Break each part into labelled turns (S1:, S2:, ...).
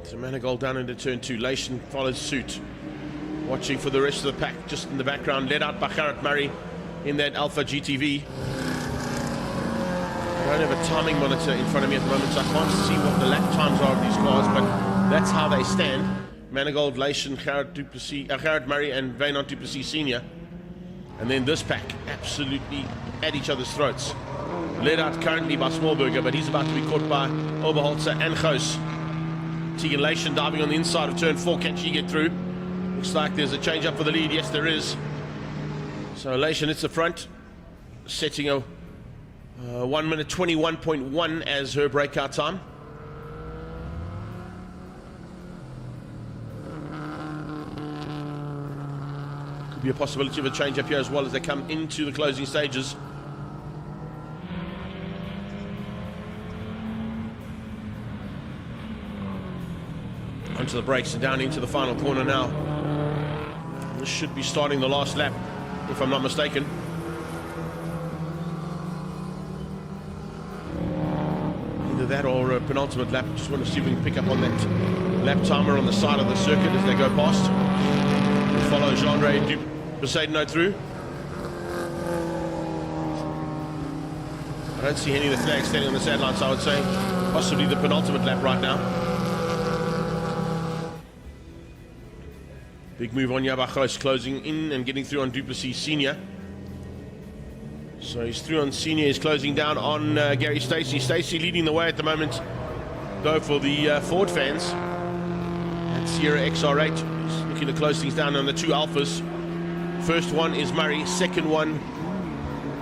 S1: So Manigault down into turn 2. Lation follows suit. Watching for the rest of the pack just in the background, led out by Garrett Murray in that Alpha GTV. I don't have a timing monitor in front of me at the moment, so I can't see what the lap times are of these cars, but that's how they stand. Manigault, Lation, Garrett Murray and Wynand du Plessis Senior. And then this pack absolutely at each other's throats. Led out currently by Smallberger, but he's about to be caught by Oberholzer and Goos. Tegan Lation diving on the inside of turn 4. Can she get through? Looks like there's a change up for the lead. Yes, there is. So Lation hits the front, setting a 1 minute 21.1 as her breakout time. Could be a possibility of a change up here as well as they come into the closing stages. Onto the brakes and down into the final corner now. This should be starting the last lap, if I'm not mistaken. Either that or a penultimate lap. Just want to see if we can pick up on that lap timer on the side of the circuit as they go past. We'll follow Jean-Ray du Plessis through. I don't see any of the flags standing on the sideline, so I would say possibly the penultimate lap right now. Big move on Yabachos, closing in and getting through on du Plessis Senior. So he's through on Senior, he's closing down on Gary Stacey. Stacey leading the way at the moment, though, for the Ford fans. At Sierra XR8, he's looking to close things down on the 2 Alphas. First one is Murray, second one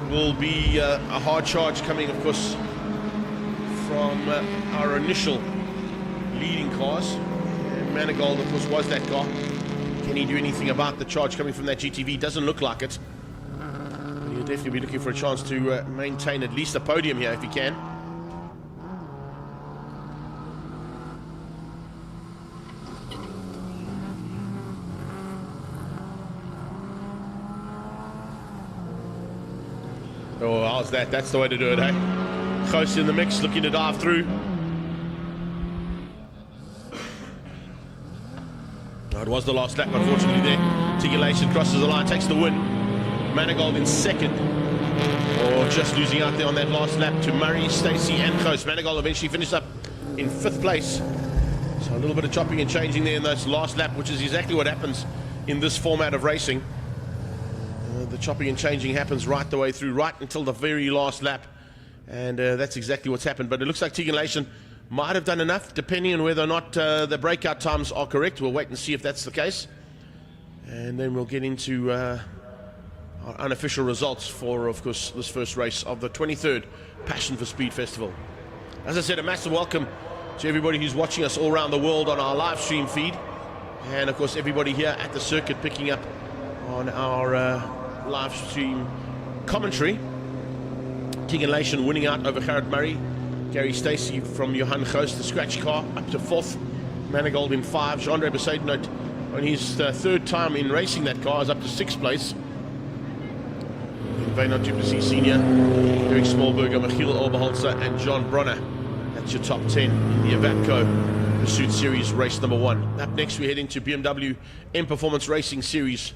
S1: will be a hard charge coming, of course, from our initial leading cars. And Manigault, of course, was that car. Can he do anything about the charge coming from that GTV? Doesn't look like it. But he'll definitely be looking for a chance to maintain at least a podium here if he can. Oh, how's that? That's the way to do it, eh? Goos in the mix, looking to dive through. It was the last lap, unfortunately, there. Tigulation crosses the line, takes the win. Manigault in second. Or just losing out there on that last lap to Murray, Stacey, and Goos. Manigault eventually finished up in 5th place. So a little bit of chopping and changing there in this last lap, which is exactly what happens in this format of racing. The chopping and changing happens right the way through, right until the very last lap. And that's exactly what's happened. But it looks like Tigulation might have done enough, depending on whether or not the breakout times are correct. We'll wait and see if that's the case. And then we'll get into our unofficial results for, of course, this first race of the 23rd Passion for Speed Festival. As I said, a massive welcome to everybody who's watching us all around the world on our live stream feed. And, of course, everybody here at the circuit picking up on our live stream commentary. Tegan Lation winning out over Garrett Murray. Gary Stacey from Johan Goos, the scratch car, up to 4th. Manigault in 5. Jean-Ray Besaidnout on his 3rd time in racing that car is up to 6th place. Wynand du Plessis Senior, Eric Smallberger, Michiel Oberholzer and John Bronner. That's your top 10 in the aatco Pursuit Series race number 1. Up next we head into BMW M Performance Racing Series.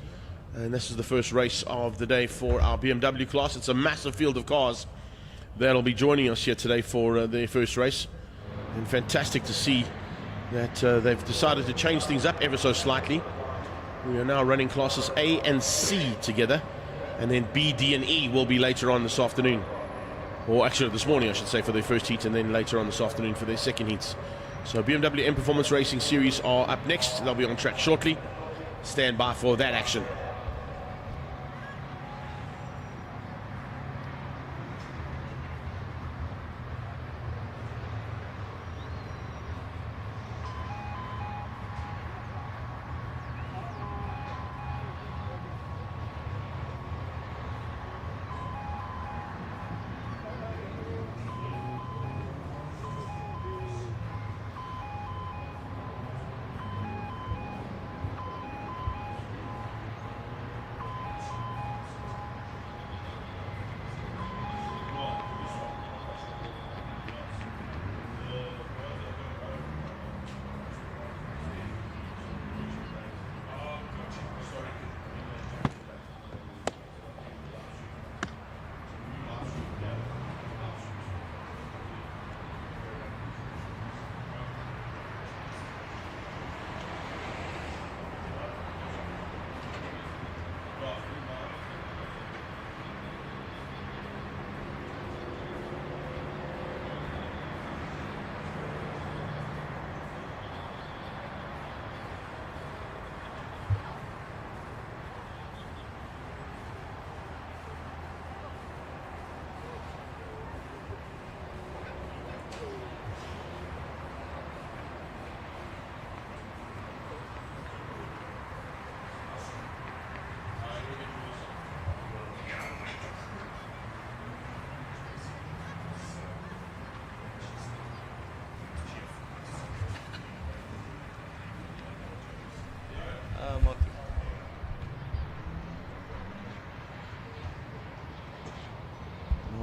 S1: And this is the first race of the day for our BMW class. It's a massive field of cars that'll be joining us here today for their first race. And fantastic to see that they've decided to change things up ever so slightly. We are now running classes A and C together, and then B, D, and E will be later on this afternoon. Or actually this morning, I should say, for their first heat, and then later on this afternoon for their second heats. So BMW M Performance Racing Series are up next. They'll be on track shortly. Stand by for that action.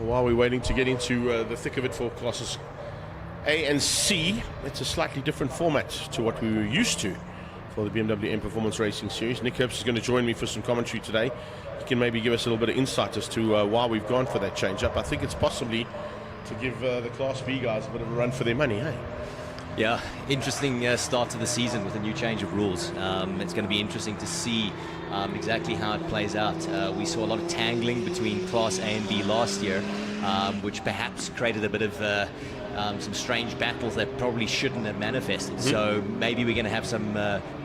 S1: While we're waiting to get into the thick of it for classes A and C, it's a slightly different format to what we were used to for the BMW M Performance Racing Series. Nick Herbst is going to join me for some commentary today. He can maybe give us a little bit of insight as to why we've gone for that change-up. I think it's possibly to give the Class B guys a bit of a run for their money, hey?
S2: Yeah, interesting start to the season with a new change of rules. It's going to be interesting to see exactly how it plays out. We saw a lot of tangling between Class A and B last year, which perhaps created a bit of some strange battles that probably shouldn't have manifested. So maybe we're going to have some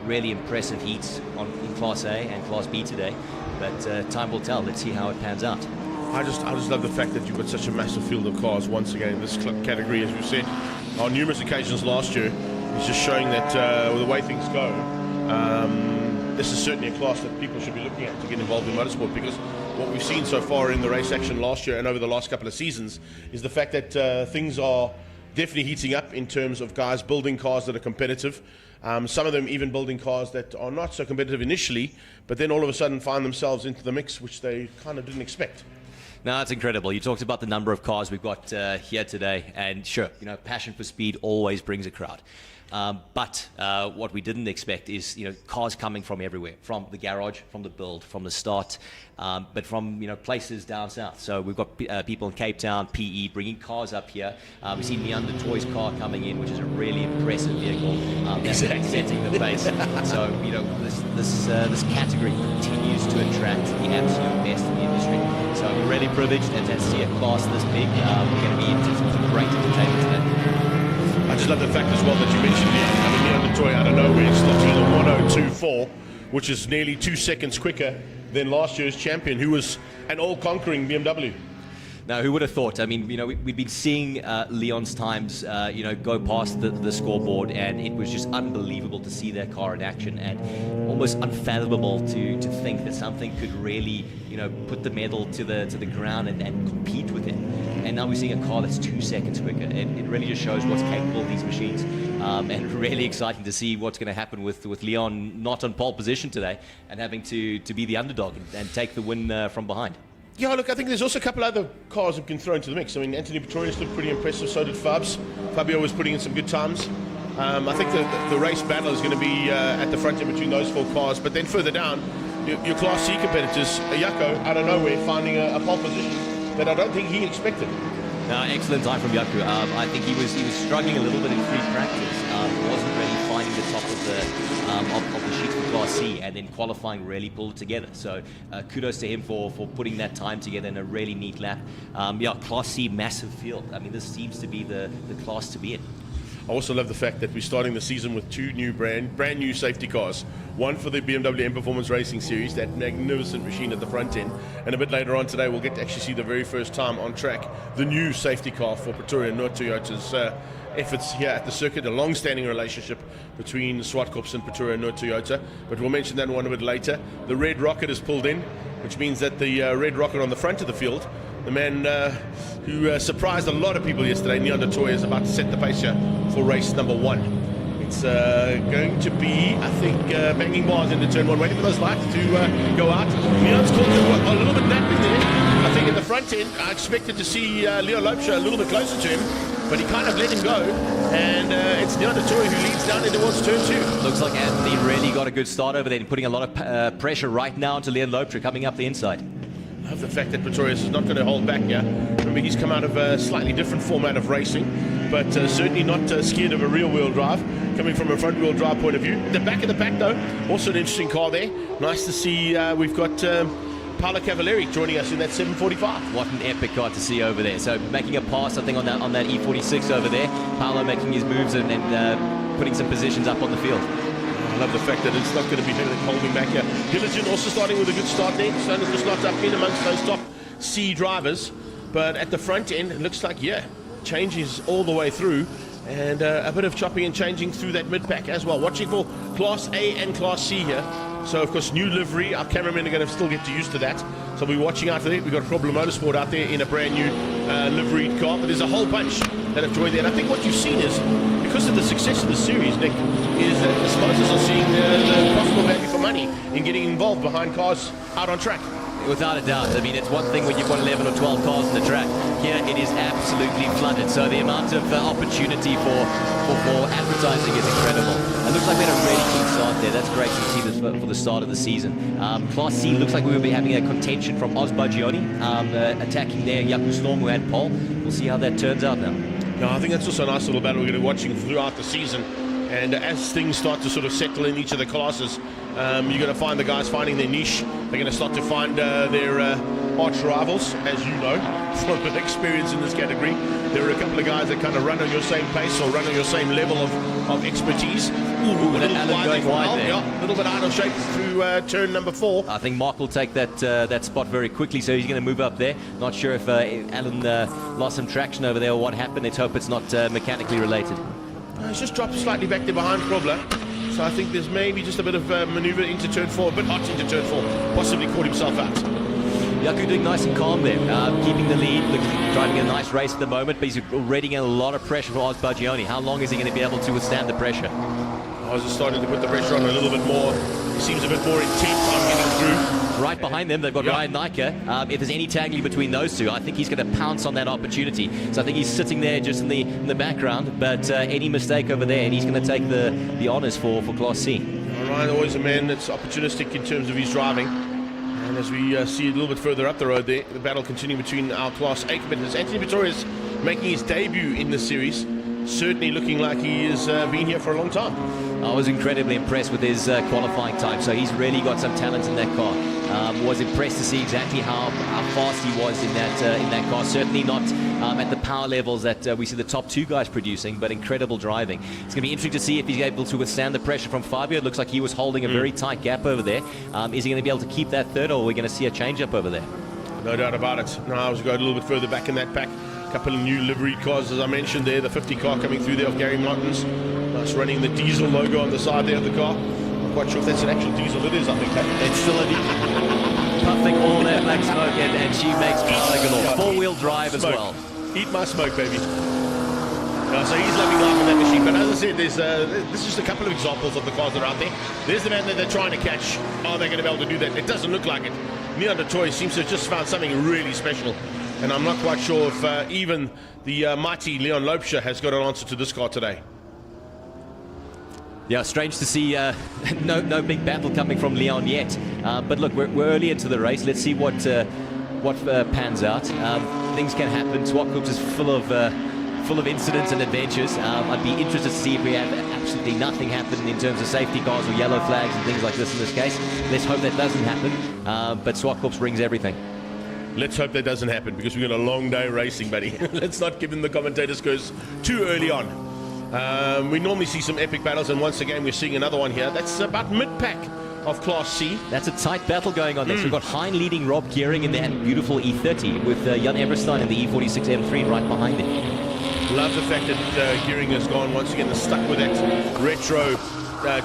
S2: really impressive heats in Class A and Class B today, but time will tell. Let's see how it pans out.
S1: I just love the fact that you've got such a massive field of cars once again in this category, as we've said on numerous occasions last year. It's just showing that with the way things go, this is certainly a class that people should be looking at to get involved in motorsport, because what we've seen so far in the race action last year and over the last couple of seasons is the fact that things are definitely heating up in terms of guys building cars that are competitive. Some of them even building cars that are not so competitive initially, but then all of a sudden find themselves into the mix, which they kind of didn't expect.
S2: No, it's incredible. You talked about the number of cars we've got here today, and sure, passion for speed always brings a crowd. But what we didn't expect is, cars coming from everywhere, from the garage, from the build, from the start, but from, places down south. So we've got people in Cape Town, PE, bringing cars up here. We've seen Leon Du Toit's car coming in, which is a really impressive vehicle. That's setting the pace. So, this category continues to attract the absolute best in the industry. So we're really privileged to see a class this big. We're going to be into some great entertainment today.
S1: I just love the fact as well that you mentioned Leon Du Toit out of nowhere slotting in a 1:02.4, which is nearly 2 seconds quicker than last year's champion, who was an all-conquering BMW.
S2: Now, who would have thought? I mean, we've been seeing Leon's times, go past the scoreboard, and it was just unbelievable to see their car in action, and almost unfathomable to think that something could really, put the medal to the ground and compete with it. And now we're seeing a car that's 2 seconds quicker. It really just shows what's capable of these machines, and really exciting to see what's going to happen with Leon not on pole position today and having to be the underdog and take the win from behind.
S1: Yeah, look, I think there's also a couple other cars that can throw into the mix. I mean, Anthony Pretorius looked pretty impressive, so did Fabs. Fabio was putting in some good times. I think the race battle is going to be at the front end between those 4 cars. But then further down, your Class C competitors, Jaco, out of nowhere, finding a pole position that I don't think he expected.
S2: No, excellent time from Jaco. I think he was struggling a little bit in free practice. Wasn't really finding the top of the sheet for Class C, and then qualifying really pulled it together. So kudos to him for putting that time together in a really neat lap. Class C, massive field. I mean, this seems to be the class to be in.
S1: I also love the fact that we're starting the season with 2 new brand new safety cars. One for the BMW M Performance Racing Series, that magnificent machine at the front end. And a bit later on today, we'll get to actually see the very first time on track the new safety car for Pretoria Noord Toyota's efforts here at the circuit. A long-standing relationship between Zwartkops and Pretoria Noord Toyota. But we'll mention that one a bit later. The red rocket is pulled in, which means that the red rocket on the front of the field, the man who surprised a lot of people yesterday, Leon Du Toit, is about to set the pace here for race number 1. It's going to be, I think, banging bars into turn 1, waiting for those lights to go out. Leon's called a little bit napping there. I think in the front end, I expected to see Leo Lotus a little bit closer to him, but he kind of let him go, and it's Leon Du Toit who leads down in towards turn 2.
S2: Looks like Anthony really got a good start over there, putting a lot of pressure right now into Leon Lotus coming up the inside.
S1: I love the fact that Pretorius is not going to hold back here. Remember, he's come out of a slightly different format of racing, but certainly not scared of a rear-wheel drive, coming from a front-wheel drive point of view. At the back of the pack, though, also an interesting car there. Nice to see we've got Paolo Cavalieri joining us in that 745.
S2: What an epic car to see over there. So making a pass, I think, on that E46 over there. Paolo making his moves and putting some positions up on the field.
S1: I love the fact that it's not going to be holding back here. Diligent also starting with a good start there, starting to slot up in amongst those top C drivers. But at the front end, it looks like, changes all the way through, and a bit of chopping and changing through that mid-pack as well. Watching for Class A and Class C here. So, of course, new livery. Our cameramen are going to still get used to that. So we'll be watching out for that. We've got Problem Motorsport out there in a brand new liveried car. But there's a whole bunch that have joined there. And I think what you've seen is, because of the success of the series, Nick, is that the sponsors are seeing the possible value for money in getting involved behind cars out on track.
S2: Without a doubt. I mean, it's one thing when you've got 11 or 12 cars on the track. Here, it is absolutely flooded. So the amount of opportunity for advertising is incredible. It looks like we had a really keen start there. That's great to see this for the start of the season. Class C looks like we will be having a contention from Ozbagioni attacking there Yaku Storm, who had pole. We'll see how that turns out now.
S1: Yeah, I think that's also a nice little battle we're going to be watching throughout the season. And as things start to sort of settle in each of the classes, you're going to find the guys finding their niche. They're going to start to find their arch rivals, as you know, from experience in this category. There are a couple of guys that kind of run on your same pace or run on your same level of expertise. Ooh, a little
S2: Alan going wide there.
S1: Yeah, a little bit out of shape through turn number 4.
S2: I think Mark will take that spot very quickly, so he's going to move up there. Not sure if Alan lost some traction over there or what happened. Let's hope it's not mechanically related.
S1: He's just dropped slightly back there behind Krobler. So I think there's maybe just a bit of maneuver into turn 4, a bit hot into turn 4. Possibly caught himself out.
S2: Yaku doing nice and calm there, keeping the lead, driving a nice race at the moment, but he's already getting a lot of pressure from Ozbagioni. How long is he going to be able to withstand the pressure?
S1: Oz is starting to put the pressure on a little bit more. He seems a bit more intent on getting through.
S2: Right behind them, they've got Ryan Nike. If there's any tangling between those two, I think he's going to pounce on that opportunity. So I think he's sitting there just in the background, but any mistake over there, and he's going to take the honours for Class C.
S1: Ryan always a man that's opportunistic in terms of his driving. And as we see a little bit further up the road there, the battle continuing between our Class A competitors. Anthony Pretorius making his debut in the series. Certainly looking like he has been here for a long time.
S2: I was incredibly impressed with his qualifying time, so he's really got some talent in that car. Was impressed to see exactly how fast he was in that car. Certainly not at the power levels that we see the top 2 guys producing, but incredible driving. It's going to be interesting to see if he's able to withstand the pressure from Fabio. It looks like he was holding a very tight gap over there. Is he going to be able to keep that third, or are we going to see a change-up over there?
S1: No doubt about it. Now I was going a little bit further back in that pack. Couple of new livery cars, as I mentioned there. The 50 car coming through there of Gary Martins. That's running the diesel logo on the side there of the car. I'm quite sure if that's an actual diesel. It is, I think.
S2: It's still a diesel. Puffing all that black smoke, and she makes galore. 4-wheel drive as well.
S1: Eat my smoke, baby. So he's loving life in that machine. But as I said, this is just a couple of examples of the cars that are out there. There's the man that they're trying to catch. Are they going to be able to do that? It doesn't look like it. Leon de Toy seems to have just found something really special. And I'm not quite sure if even the mighty Leon Lopesha has got an answer to this car today.
S2: Yeah, strange to see no big battle coming from Leon yet. But look, we're early into the race. Let's see what pans out. Things can happen. Zwartkops is full of incidents and adventures. I'd be interested to see if we have absolutely nothing happen in terms of safety cars or yellow flags and things like this in this case. Let's hope that doesn't happen. But Zwartkops brings everything.
S1: Let's hope that doesn't happen, because we've got a long day racing, buddy. Let's not give them the commentators curse too early on. We normally see some epic battles, and once again we're seeing another one here. That's about mid-pack of Class C.
S2: That's a tight battle going on there. So we've got Hein leading Rob Gearing in that beautiful E30 with Jan Everstein in the E46 M3 right behind him.
S1: Love the fact that Gearing has gone once again stuck with that retro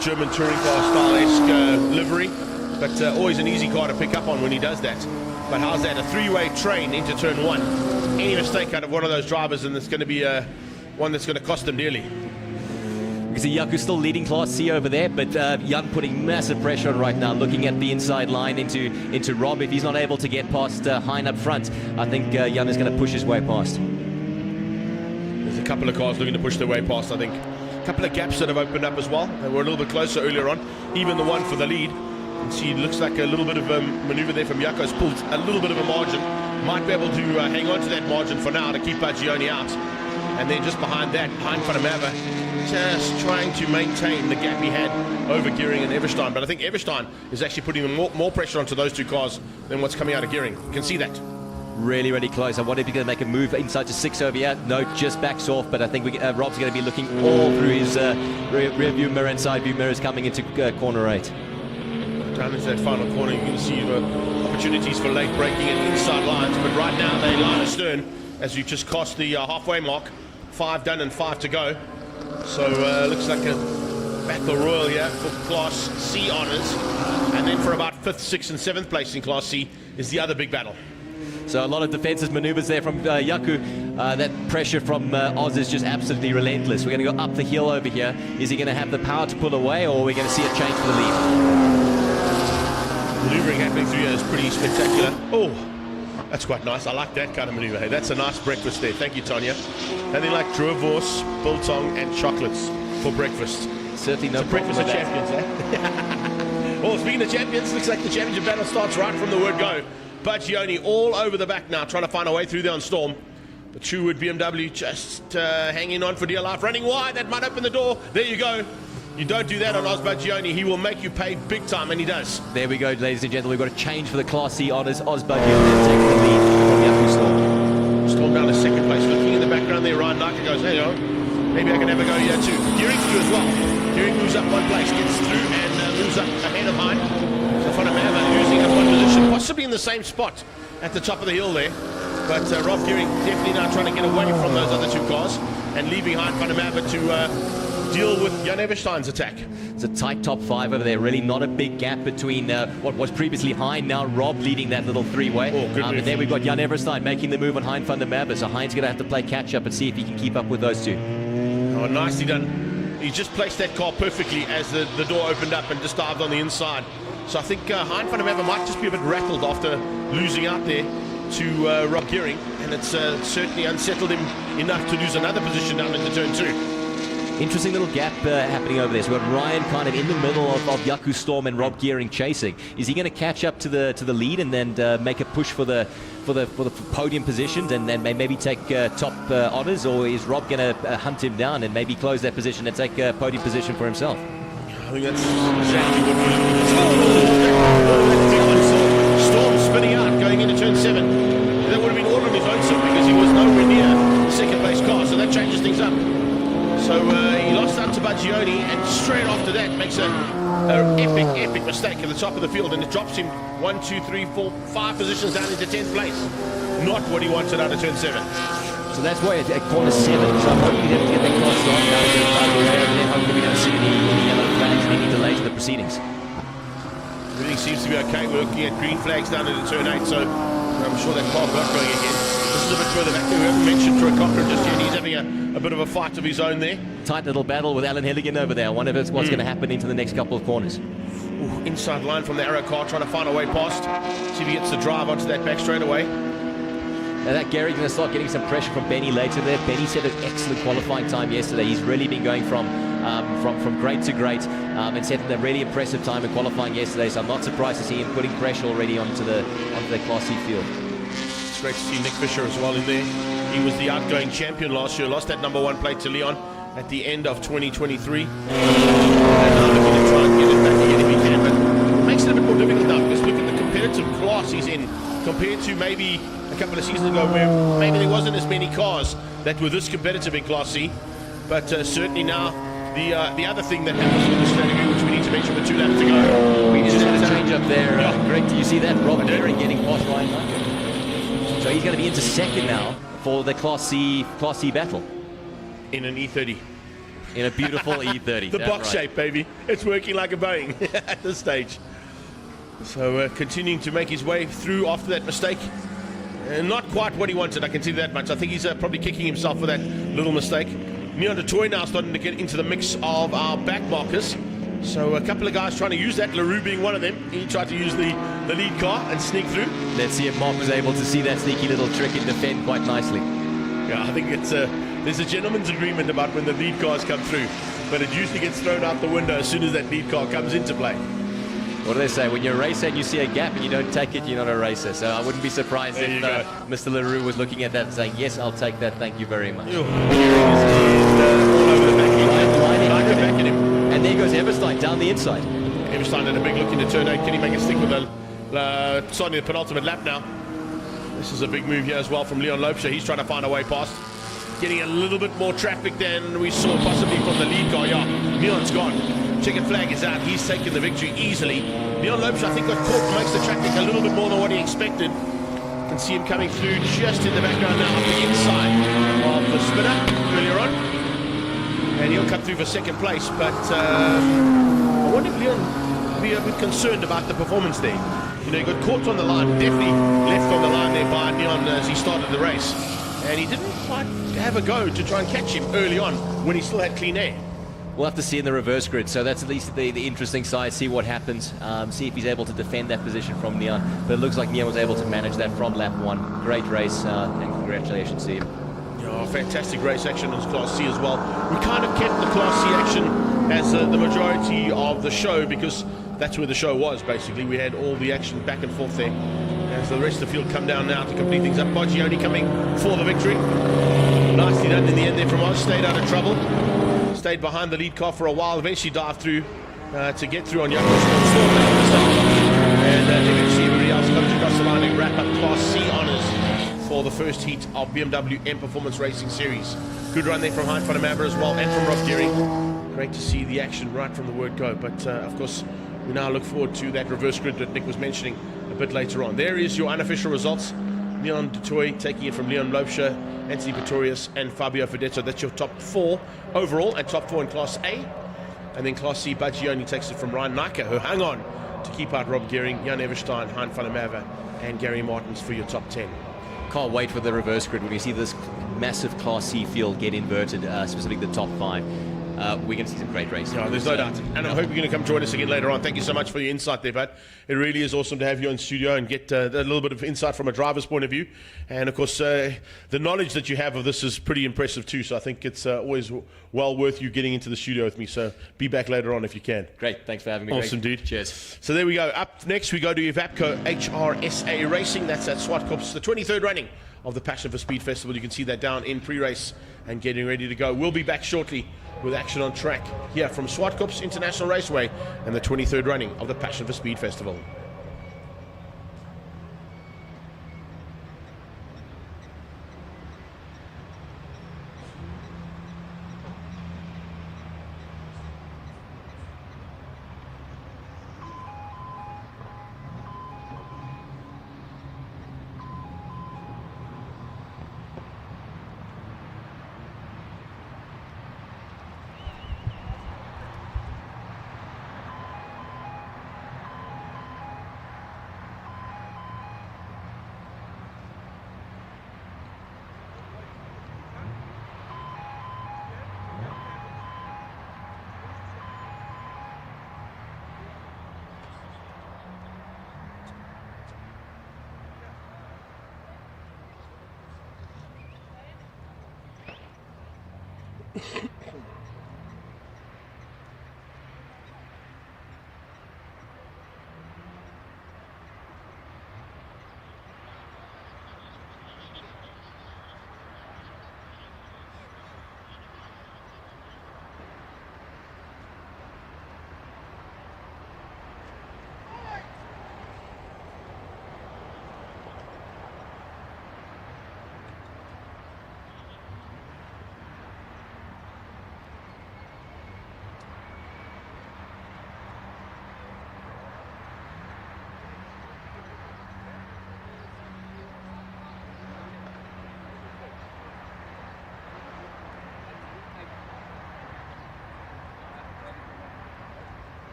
S1: German touring car style-esque livery. But always an easy car to pick up on when he does that. But how's that? A 3-way train into turn 1. Any mistake out of one of those drivers, and it's going to be one that's going to cost them dearly.
S2: You see Yaku still leading Class C over there, but Jan putting massive pressure on right now, looking at the inside line into Rob. If he's not able to get past Hein up front, I think Jan is going to push his way past.
S1: There's a couple of cars looking to push their way past, I think. A couple of gaps that have opened up as well. They were a little bit closer earlier on. Even the one for the lead. You see, it looks like a little bit of a maneuver there from Jaco's pulled a little bit of a margin. Might be able to hang on to that margin for now to keep Bagioni out. And then just behind that, Hein van der Merwe just trying to maintain the gap he had over Gearing and Everstein. But I think Everstein is actually putting more pressure onto those 2 cars than what's coming out of Gearing. You can see that.
S2: Really, really close. I wonder if he's going to make a move inside to 6 over here. No, just backs off. But I think Rob's going to be looking all through his rear view mirror and side view mirrors coming into corner 8.
S1: Down into that final corner, you can see opportunities for late braking and inside lines. But right now, they line astern as we've just crossed the halfway mark. 5 done and 5 to go. So looks like a battle royal here for Class C honours. And then for about 5th, 6th and 7th place in Class C is the other big battle.
S2: So a lot of defensive maneuvers there from Yaku. That pressure from Oz is just absolutely relentless. We're going to go up the hill over here. Is he going to have the power to pull away, or are we going to see a change for the lead?
S1: Maneuvering happening through here is pretty spectacular. Oh, that's quite nice. I like that kind of maneuver. Hey, that's a nice breakfast there. Thank you, Tanya. And then like Drovos, biltong, and chocolates for breakfast.
S2: Certainly no
S1: It's a breakfast of champions, eh? Well, speaking of champions, looks like the championship battle starts right from the word go. Baccioni all over the back now, trying to find a way through there on Storm. But Truewood BMW just hanging on for dear life, running wide. That might open the door. There you go. You don't do that on Oz Baccioni. He will make you pay big time, and he does.
S2: There we go, ladies and gentlemen. We've got a change for the Class C honours. Oz Baccioni taking the lead from Yaku Storm.
S1: Storm down to second place. Looking in the background there, Ryan Naka goes, hey, maybe I can have a go here too. Gearing through as well. Gearing moves up one place, gets through and moves up ahead of Hein. So Fonamava losing up one position, possibly in the same spot at the top of the hill there. But Rob Gearing definitely now trying to get away from those other two cars and leaving Hein Fonamava to deal with Jan Everstein's attack.
S2: It's a tight top five over there. Really not a big gap between what was previously Hein, now Rob leading that little three-way.
S1: Oh, good move.
S2: And then we've got Jan Everstein making the move on Hein van der Merwe. So Hein's going to have to play catch-up and see if he can keep up with those two.
S1: Oh, nicely done. He just placed that car perfectly as the door opened up and just dived on the inside. So I think Hein van der Merwe might just be a bit rattled after losing out there to Rob Gearing. And it's certainly unsettled him enough to lose another position down into turn 2.
S2: Interesting little gap happening over there. So we've got Ryan kind of in the middle of Yaku Storm and Rob Gearing chasing. Is he going to catch up to the lead and then make a push for the podium positions and then maybe take top honours, or is Rob going to hunt him down and maybe close that position and take a podium position for himself?
S1: I think that's exactly what we're Storm spinning out going into turn 7. That would have been all on his own side because he was nowhere near the second place car, so that changes things up. So he lost out to Baccioni, and straight after that makes an epic mistake at the top of the field, and it drops him 1, 2, 3, 4, 5 positions down into 10th place. Not what he wanted out of turn 7.
S2: So that's why at corner 7, so I'm hoping to get that car started now to and then hopefully we don't see any yellow flags and any delays in the proceedings.
S1: Everything seems to be okay. We're looking at green flags down into turn 8, so I'm sure that car got going again. This is a bit further back. We haven't mentioned Troy Cochran just yet. He's having a bit of a fight of his own there.
S2: Tight little battle with Alan Hilligan over there. I wonder what's going to happen into the next couple of corners.
S1: Ooh, inside line from the Arrow car, trying to find a way past. See if he gets the drive onto that back straightaway.
S2: Now that Gary's going to start getting some pressure from Benny later there. Benny set an excellent qualifying time yesterday. He's really been going from great to great and set a really impressive time in qualifying yesterday. So I'm not surprised to see him putting pressure already onto the Class C field.
S1: It's great to see Nick Fisher as well in there. He was the outgoing champion last year, lost that number 1 plate to Leon at the end of 2023. And now looking to try and get it back again if he can, but it makes it a bit more difficult now because look at the competitive class he's in compared to maybe a couple of seasons ago where maybe there wasn't as many cars that were this competitive in Class C. But certainly now the other thing that happens with the strategy, which we need to mention with 2 laps to go.
S2: We just had a change up there. Greg, do you see that? Rob Gearing getting past Ryan Naka. So he's going to be into second now for the Class C battle.
S1: In an E30.
S2: In a beautiful E30.
S1: The box shape, baby. It's working like a Boeing at this stage. So continuing to make his way through after that mistake. Not quite what he wanted, I can tell you that much. I think he's probably kicking himself for that little mistake. Neon de Toy now starting to get into the mix of our back markers. So a couple of guys trying to use that, LaRue being one of them. He tried to use the lead car and sneak through.
S2: Let's see if Mark was able to see that sneaky little trick and defend quite nicely.
S1: Yeah, I think there's a gentleman's agreement about when the lead cars come through, but it usually gets thrown out the window as soon as that lead car comes into play.
S2: What do they say? When you're a racer and you see a gap and you don't take it, you're not a racer. So I wouldn't be surprised if Mr. LaRue was looking at that and saying, yes, I'll take that, thank you very much.
S1: All over the back at him.
S2: And there goes Everstein down the inside.
S1: Everstein had a big look into turn 8. Can he make a stick with starting the penultimate lap now? This is a big move here as well from Leon Lopesha. He's trying to find a way past. Getting a little bit more traffic than we saw possibly from the lead car. Yeah, Leon's gone. Checkered flag is out. He's taken the victory easily. Leon Lopes, I think, got caught, makes the traffic a little bit more than what he expected. You can see him coming through just in the background now, on the inside of the spinner earlier on. And he'll come through for second place. But I wonder if Leon will be a bit concerned about the performance there. You know, he got caught on the line, definitely left on the line there by Leon as he started the race. And he didn't quite have a go to try and catch him early on when he still had clean air.
S2: We'll have to see in the reverse grid. So that's at least the interesting side. See what happens. See if he's able to defend that position from Neon. But it looks like Neon was able to manage that from lap 1. Great race, and congratulations to him.
S1: Oh, fantastic race action in Class C as well. We kind of kept the Class C action as the majority of the show because that's where the show was, basically. We had all the action back and forth there. As the rest of the field come down now to complete things up. Bagioni coming for the victory. Nicely done in the end there from Oz. Stayed out of trouble. Stayed behind the lead car for a while. Eventually dived through to get through on Young. And eventually everybody else comes across the line and wrap up Class C honours for the first heat of BMW M Performance Racing Series. Good run there from Hein van der Merwe as well, and from Rob Gearing. Great to see the action right from the word go. But of course, we now look forward to that reverse grid that Nick was mentioning a bit later on. There is your unofficial results. Leon Dutoy taking it from Leon Lopscher, Anthony Pretorius and Fabio Fedetto. That's your top 4 overall, and top 4 in Class A. And then Class C, Bagioni takes it from Ryan Naka, who hung on to keep out Rob Gearing, Jan Everstein, Hein van der Merwe and Gary Martins for your top 10.
S2: Can't wait for the reverse grid when you see this massive Class C field get inverted, specifically the top 5. We're going to see some great racing.
S1: No, there's no doubt. And I hope you're going to come join us again later on. Thank you so much for your insight there, Bud. It really is awesome to have you in studio and get a little bit of insight from a driver's point of view. And, of course, the knowledge that you have of this is pretty impressive too. So I think it's always well worth you getting into the studio with me. So be back later on if you can.
S2: Great. Thanks for having me.
S1: Awesome, dude.
S2: Cheers.
S1: So there we go. Up next, we go to aatco hrsa Racing. That's at Zwartkops, the 23rd running of the Passion for Speed Festival. You can see that down in pre-race and getting ready to go. We'll be back shortly with action on track here from Zwartkops International Raceway and the 23rd running of the Passion for Speed Festival.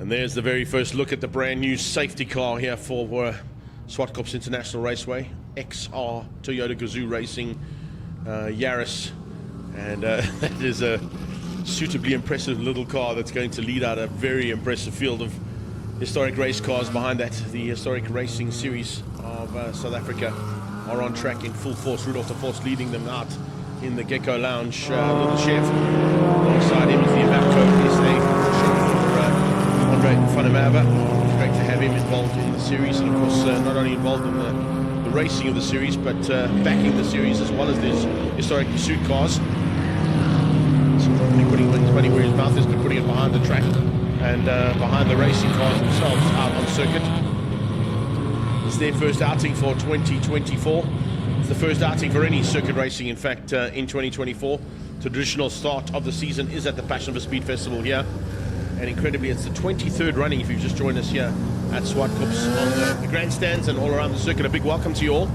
S1: And there's the very first look at the brand new safety car here for Zwartkops International Raceway, XR Toyota Gazoo Racing Yaris, and that is a suitably impressive little car that's going to lead out a very impressive field of historic race cars behind that. The historic racing series of South Africa are on track in full force. Rudolf de Vos leading them out in the Gecko Lounge. Little Chef alongside him is the aatco SA Andre van der Merwe. It's great to have him involved in the series, and of course not only involved in the racing of the series, but backing the series as well as these historic pursuit cars. So probably putting his money where his mouth is, to putting it behind the track and behind the racing cars themselves out on circuit. It's their first outing for 2024. It's the first outing for any circuit racing, in fact, in 2024. The traditional start of the season is at the Passion for Speed Festival here. And incredibly, it's the 23rd running, if you've just joined us here at Zwartkops on the grandstands and all around the circuit. A big welcome to you all,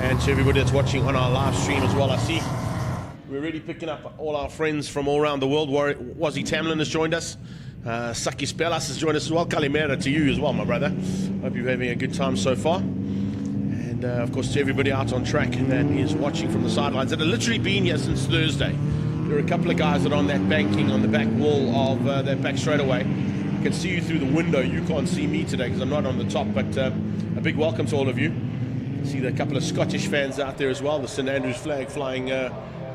S1: and to everybody that's watching on our live stream as well. I see we're really picking up all our friends from all around the world. Wazzy Tamlin has joined us. Sakis Bellas has joined us as well. Kalimera to you as well, my brother. Hope you're having a good time so far. And of course, to everybody out on track that is watching from the sidelines, that have literally been here since Thursday. There are a couple of guys that are on that banking on the back wall of that back straightaway. I can see you through the window. You can't see me today because I'm not on the top, but a big welcome to all of you. I see a couple of Scottish fans out there as well. The St Andrews flag flying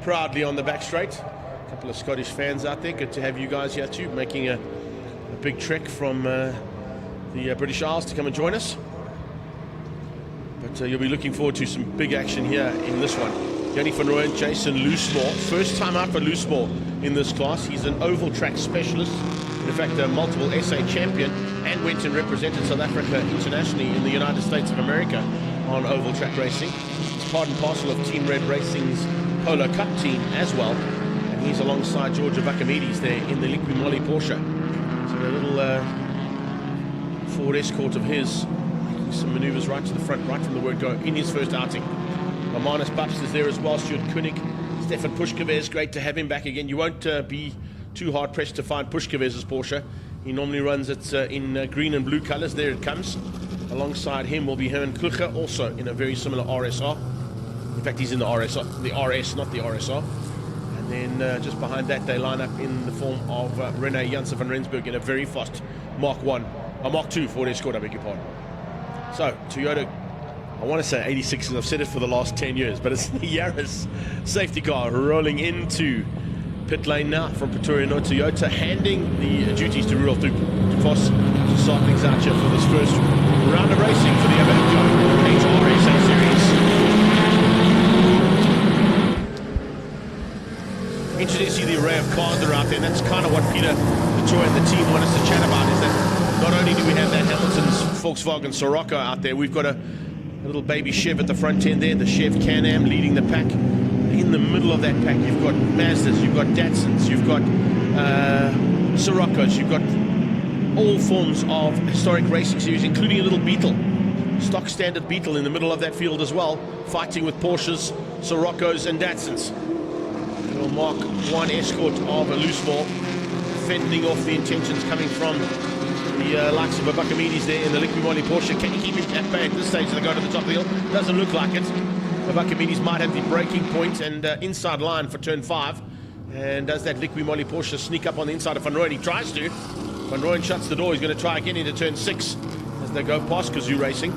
S1: proudly on the back straight. A couple of Scottish fans out there. Good to have you guys here too, making a big trek from the British Isles to come and join us. But you'll be looking forward to some big action here in this one. Jannie van Rooyen, Jason Loosemore. First time out for Loosemore in this class. He's an oval track specialist. In fact, a multiple SA champion, and went and represented South Africa internationally in the United States of America on oval track racing. He's part and parcel of Team Red Racing's Polo Cup team as well. And he's alongside George Vakamides there in the Liqui Moly Porsche. So a little Ford Escort of his, making some maneuvers right to the front, right from the word go, in his first outing. Manus Babs is there as well, Stuart Koenig, Stefan Pushkevez, great to have him back again. You won't be too hard pressed to find Pushkevez's Porsche. He normally runs it in green and blue colors. There it comes. Alongside him will be Herman Kluger, also in a very similar RSR. In fact, he's in the RSR, the RS, not the RSR. And then just behind that, they line up in the form of René Janssen van Rensburg in a very fast Mark 2 Ford Escort, I beg your pardon. So, Toyota, I want to say 86, and I've said it for the last 10 years, but it's the Yaris safety car rolling into pit lane now from Pretoria North. Toyota handing the duties to Rudolf de Vos to start things out here for this first round of racing for the aatco hrsa series. Interesting to see the array of cars that are out there, and that's kind of what Peter Latour and the team want us to chat about, is that not only do we have that Hamilton's Volkswagen Sirocco out there, we've got a little baby Chev at the front end there, the Chev Can-Am leading the pack. In the middle of that pack, you've got Mazdas, you've got Datsuns, you've got Siroccos, you've got all forms of historic racing series, including a little Beetle, stock standard Beetle in the middle of that field as well, fighting with Porsches, Siroccos and Datsuns. A little Mark 1 Escort of a Loosemore, fending off the intentions coming from the likes of Vakamides there in the Liqui Moly Porsche. Can you keep him at bay at this stage as they go to the top of the hill? Doesn't look like it. Vakamides might have the braking point and inside line for turn 5. And does that Liqui Moly Porsche sneak up on the inside of Van Rooyen? He tries to. Van Rooyen shuts the door. He's going to try again into turn 6 as they go past Gazoo Racing.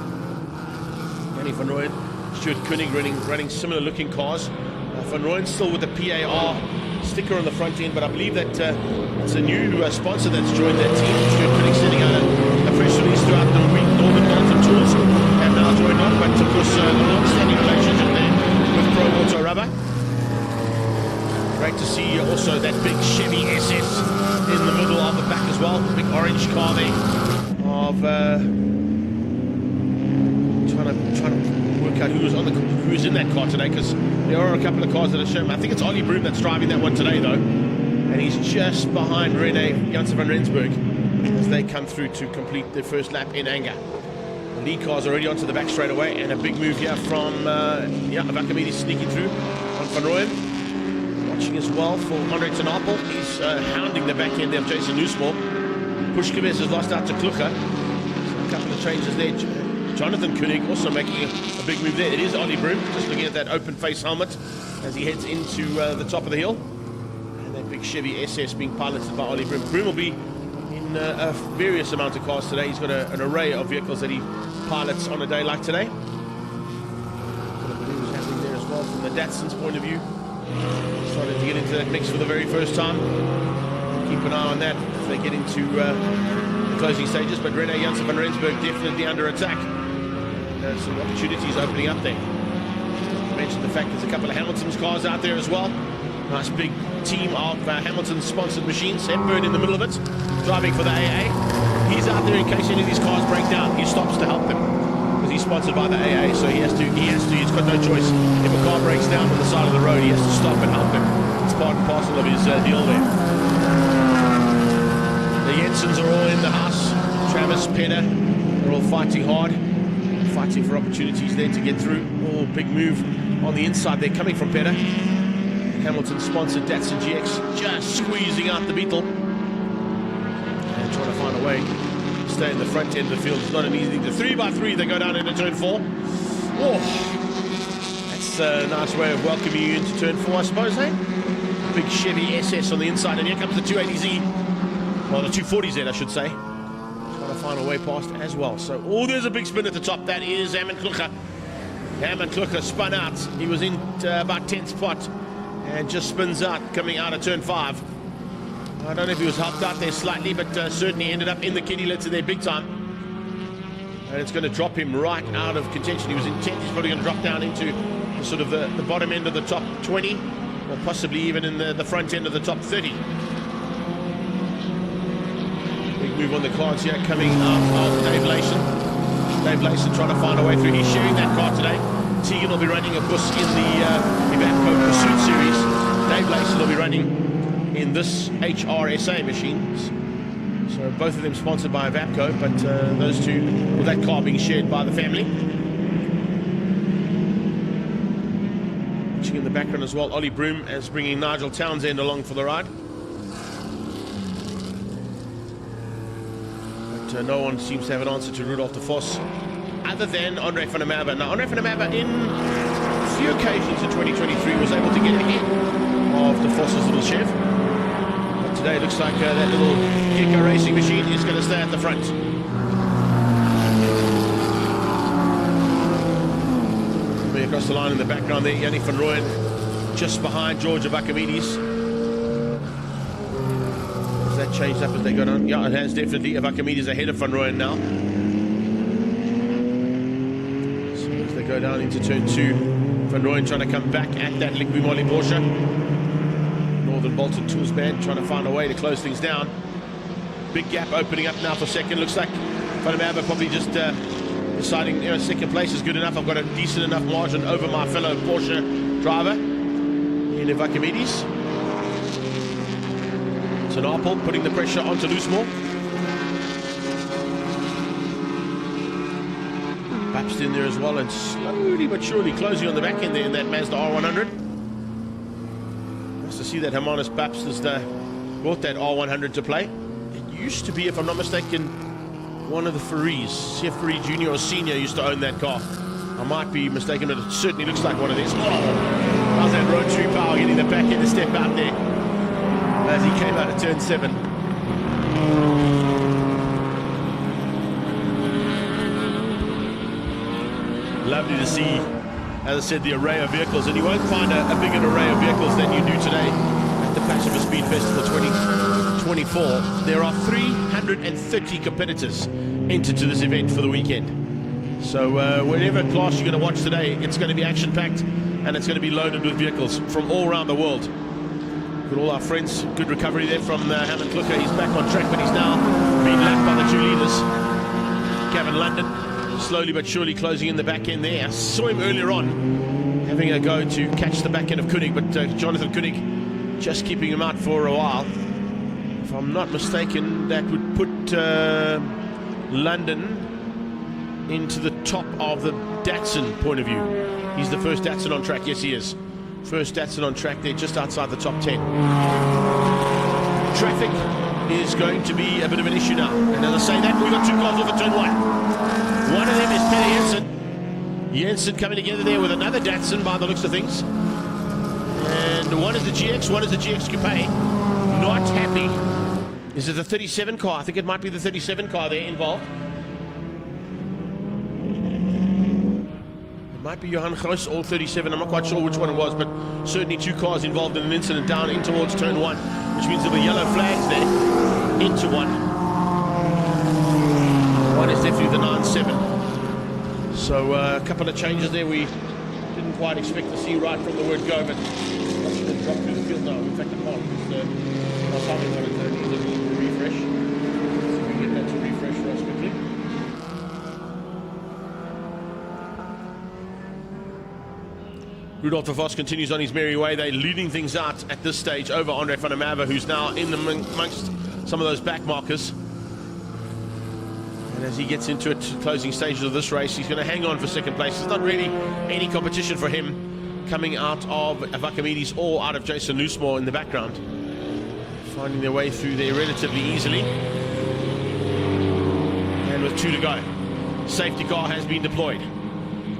S1: Jannie van Rooyen, Stuart Koenig running similar looking cars. Van Rooyen still with the PAR sticker on the front end, but I believe that it's a new sponsor that's joined that team. Stuart Koenig sending out a press release throughout the week. Northern Dalton Tools have now joined on, but of course the long-standing relationship there with Pro Auto Rubber. Great to see also that big Chevy SS in the middle of the pack as well. Big orange car there of trying to work out who's in that car today, because there are a couple of cars that are shown. I think it's Ollie Broom that's driving that one today though, and he's just behind René Janssen van Rensburg as they come through to complete their first lap in anger. The lead car's already onto the back straight away, and a big move here from Vakamides sneaking through on Van Rooyen. Watching as well for Andre Ten Apel. He's hounding the back end there of Jason Loosemore. Pushkevez has lost out to Klucher. So a couple of changes there. Jonathan Koenig also making a big move there. It is Ollie Broom, just looking at that open face helmet as he heads into the top of the hill. And that big Chevy SS being piloted by Ollie Broom. Broom will be in a various amount of cars today. He's got an array of vehicles that he pilots on a day like today. What was happening there as well from the Datsun's point of view. Starting to get into that mix for the very first time. Keep an eye on that as they get into the closing stages. But Rene Janssen van Rensburg definitely under attack. Some opportunities opening up there. I mentioned the fact there's a couple of Hamilton's cars out there as well. Nice big team of Hamilton-sponsored machines. Hepburn in the middle of it, driving for the AA. He's out there in case any of these cars break down. He stops to help them because he's sponsored by the AA, so he's got no choice. If a car breaks down on the side of the road, he has to stop and help them. It's part and parcel of his deal there. The Jensens are all in the house. Travis, Penner, they're all fighting hard. Fighting for opportunities there to get through. Oh, big move on the inside there coming from Penner. Hamilton-sponsored Datsun GX just squeezing out the Beetle. And trying to find a way to stay in the front end of the field. It's not an easy thing. The 3x3, they go down into turn 4. Oh, that's a nice way of welcoming you into turn 4, I suppose, eh? Big Chevy SS on the inside, and here comes the 280Z. Well, the 240Z, I should say. Trying to find a way past as well. So, oh, there's a big spin at the top. That is Herman Klucher. Herman Klucher spun out. He was in about 10th spot and just spins out, coming out of turn 5. I don't know if he was helped out there slightly, but certainly ended up in the kiddie litter there big time. And it's going to drop him right out of contention. He was in 10th. He's probably going to drop down into the, sort of the bottom end of the top 20, or possibly even in the front end of the top 30. Big move on the cards here, coming out of Dave Layson. Dave Layson trying to find a way through. He's sharing that car today. Tegan will be running, of course, in the aatco Pursuit Series. Dave Layson will be running in this hrsa machines. So both of them sponsored by aatco, but those two, well, that car being shared by the family. Watching in the background as well, Ollie Broom is bringing Nigel Townsend along for the ride. But no one seems to have an answer to Rudolf de Vos, other than Andre van der Merwe. Now, Andre van der Merwe, in a few occasions in 2023, was able to get ahead of de Vos's little Chev. But today it looks like that little Gecko racing machine is going to stay at the front. Coming across the line in the background there, Yannick van Rooyen, just behind George Avakamides. Has that changed up as they go down? Yeah, it has definitely. Avakamides ahead of van Rooyen now. Go down into turn 2. Van Rooyen trying to come back at that Liqui Moly Porsche. Northern Bolton Tools Band trying to find a way to close things down. Big gap opening up now for second. Looks like Van der Merwe probably just deciding, second place is good enough. I've got a decent enough margin over my fellow Porsche driver in Avakamides. So Narpol putting the pressure onto Loosemore. Babst in there as well, and slowly but surely closing on the back end there in that Mazda R100. Nice to see that Hermanus Babst has brought that R100 to play. It used to be, if I'm not mistaken, one of the Ferries. Chef Ferry Jr. or Senior used to own that car. I might be mistaken, but it certainly looks like one of these. Oh, how's that rotary power getting the back end to step out there as he came out of turn 7. Lovely to see, as I said, the array of vehicles, and you won't find a bigger array of vehicles than you do today at the Passion for Speed Festival 2024. There are 330 competitors entered to this event for the weekend. So whatever class you're going to watch today, it's going to be action-packed, and it's going to be loaded with vehicles from all around the world. Got all our friends, good recovery there from Herman Klucher. He's back on track, but he's now being lapped by the 2 leaders. Gavin London slowly but surely closing in the back end there. I saw him earlier on having a go to catch the back end of Koenig, but Jonathan Koenig just keeping him out for a while. If I'm not mistaken, that would put London into the top of the Datsun point of view. He's the first Datsun on track. Yes, he is. First Datsun on track there, just outside the top 10. Traffic is going to be a bit of an issue now. And as I say that, we've got two cars off at turn one. One of them is Pelle Jensen. Jensen coming together there with another Datsun by the looks of things. And one is the GX, one is the GX Coupe. Not happy. Is it the 37 car? I think it might be the 37 car there involved. It might be Johan Gross, all 37. I'm not quite sure which one it was, but certainly two cars involved in an incident down in towards turn one, which means there'll be yellow flags there into one. One is definitely the 9-7. So a couple of changes there we didn't quite expect to see right from the word go, but watching it drop through the field now. In fact, I can't, because my timing monitor needs a little refresh. See if we can get that to refresh for us quickly. Rudolf de Vos continues on his merry way. They're leading things out at this stage over Andre van der Merwe, who's now in amongst some of those back markers. And as he gets into it, closing stages of this race, he's going to hang on for second place. There's not really any competition for him coming out of Vakamides or out of Jason Loosmore in the background. Finding their way through there relatively easily. And with 2 to go, safety car has been deployed.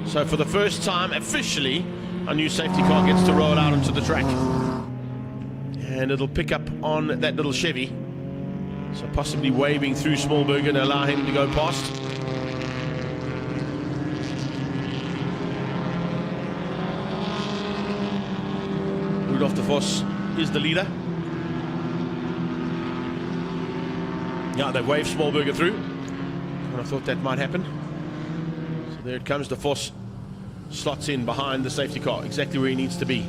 S1: So for the first time, officially, a new safety car gets to roll out onto the track. And it'll pick up on that little Chevy. So possibly waving through Smallberger to allow him to go past. Rudolf de Vos is the leader. Yeah, they waved Smallberger through. And I thought that might happen. So there it comes. De Vos slots in behind the safety car, exactly where he needs to be.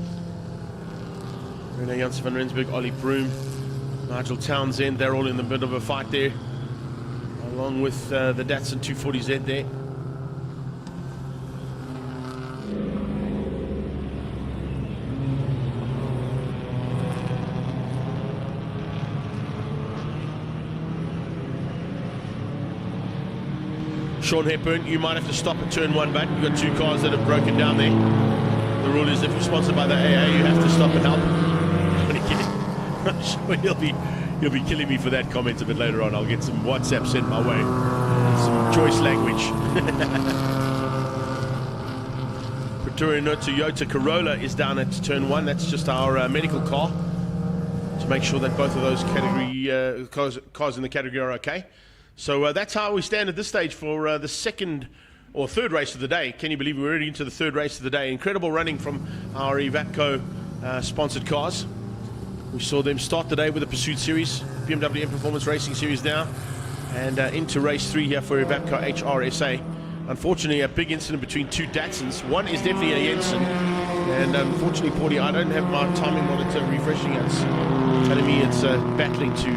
S1: Rene Janssen van Rensburg, Ollie Broom, Nigel Townsend, they're all in the middle of a fight there, along with the Datsun 240Z there. Sean Hepburn, you might have to stop at turn one, but you've got two cars that have broken down there. The rule is if you're sponsored by the AA, you have to stop and help. I'm only kidding. I'm sure he'll be killing me for that comment a bit later on. I'll get some WhatsApp sent my way. Some choice language. Pretoria Toyota Corolla is down at turn one. That's just our medical car to make sure that both of those category cars in the category are okay. So that's how we stand at this stage for the second or third race of the day. Can you believe we're already into the third race of the day? Incredible running from our aatco sponsored cars. We saw them start the day with the Pursuit Series, BMW M Performance Racing Series now, and into race 3 here for aatco hrsa. Unfortunately, a big incident between two Datsuns. One is definitely a Jensen, and unfortunately, Porty, I don't have my timing monitor refreshing. It's telling me it's battling to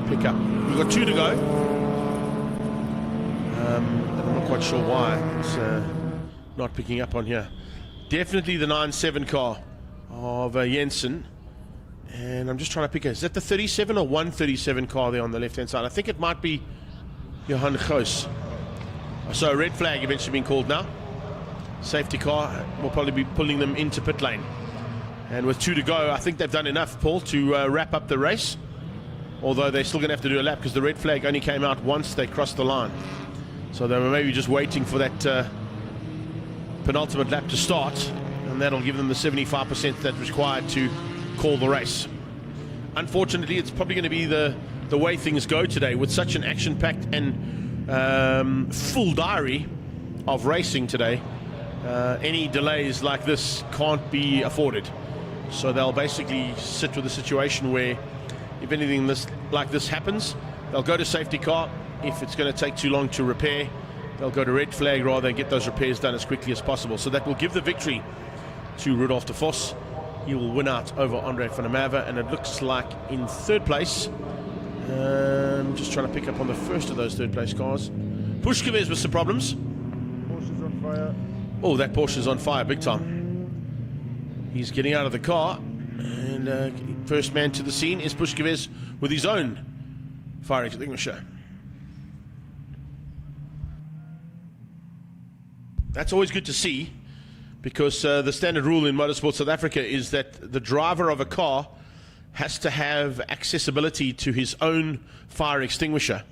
S1: pick up. We've got 2 to go. And I'm not quite sure why it's not picking up on here. Definitely the 9-7 car of Jensen. And I'm just trying to pick it. Is that the 37 or 137 car there on the left-hand side? I think it might be Johan Groos. So a red flag eventually being called now. Safety car will probably be pulling them into pit lane. And with 2 to go, I think they've done enough, Paul, to wrap up the race. Although they're still going to have to do a lap because the red flag only came out once they crossed the line. So they were maybe just waiting for that penultimate lap to start, and that'll give them the 75% that's required to call the race. Unfortunately, it's probably going to be the way things go today with such an action-packed and full diary of racing today. Any delays like this can't be afforded. So they'll basically sit with a situation where if anything like this happens, they'll go to safety car. If it's going to take too long to repair, they'll go to red flag rather and get those repairs done as quickly as possible. So that will give the victory to Rudolf de Vos. He will win out over Andre van der Merwe, and it looks like in third place. Just trying to pick up on the first of those third place cars. Pushkevez with some problems.
S3: Porsche's on fire.
S1: Oh, that Porsche's on fire big time. He's getting out of the car, and first man to the scene is Pushkevez with his own fire extinguisher. That's always good to see, because the standard rule in Motorsport South Africa is that the driver of a car has to have accessibility to his own fire extinguisher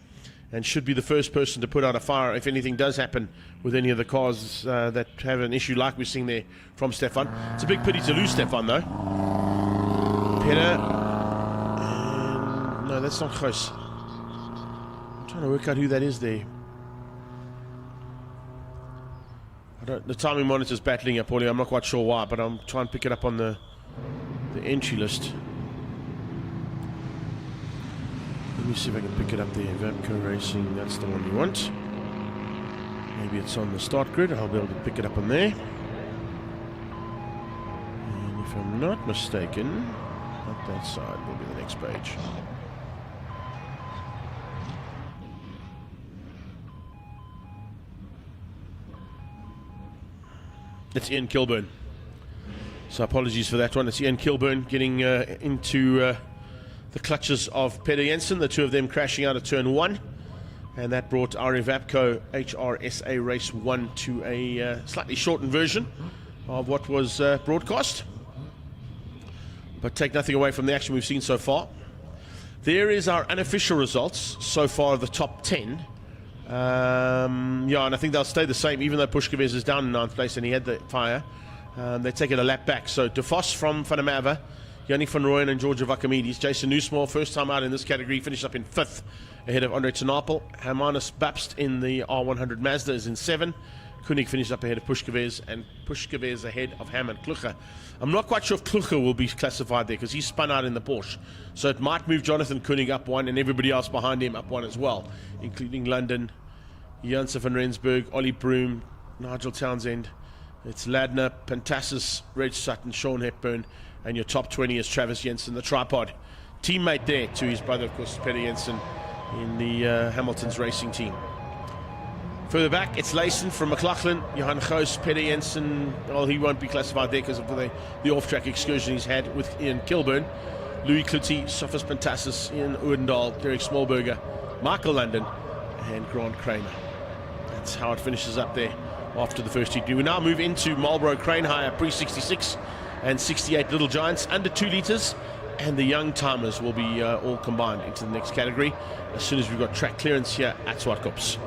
S1: and should be the first person to put out a fire if anything does happen with any of the cars that have an issue like we're seeing there from Stefan. It's a big pity to lose Stefan though. Peter. No, that's not close. I'm trying to work out who that is there. The timing monitor's battling up, Paulie. I'm not quite sure why, but I'm trying to pick it up on the entry list. Let me see if I can pick it up there. Zwartkops Racing, that's the one you want. Maybe it's on the start grid. I'll be able to pick it up on there. And if I'm not mistaken, up that side will be the next page. It's Ian Kilburn. So apologies for that one. It's Ian Kilburn getting into the clutches of Peter Jensen, the two of them crashing out of turn 1. And that brought our aatco hrsa race 1 to a slightly shortened version of what was broadcast. But take nothing away from the action we've seen so far. There is our unofficial results so far of the top 10. Yeah, and I think they'll stay the same, even though Pushkevez is down in 9th place and he had the fire. They take it a lap back. So De Vos from Van der Merwe, Yanni van Rooyen and George Vakamides. Jason Newsmore, first time out in this category, finished up in 5th ahead of Andre Tenapel. Hermanus Babst in the R100 Mazda is in 7. Koenig finished up ahead of Pushkevez, and Pushkevez ahead of Hammond Klucher. I'm not quite sure if Klucher will be classified there because he spun out in the Porsche. So it might move Jonathan Koenig up 1 and everybody else behind him up 1 as well, including London, Janse van Rensburg, Ollie Broom, Nigel Townsend. It's Ladner, Pantassis, Reg Sutton, Sean Hepburn, and your top 20 is Travis Jensen, the tripod teammate there to his brother, of course, Peter Jensen, in the Hamilton's racing team. Further back, it's Layson from McLaughlin, Johan Goos, Peter Jensen. Well, he won't be classified there because of the off-track excursion he's had with Ian Kilburn. Louis Cluty, Sophus Pantassis, Ian Oudendal, Derek Smallberger, Michael London, and Grant Kramer. That's how it finishes up there after the first heat. We now move into Marlboro Crane Hire, Prix 66 and 68 Little Giants, under 2 litres, and the young timers will be all combined into the next category as soon as we've got track clearance here at Zwartkops.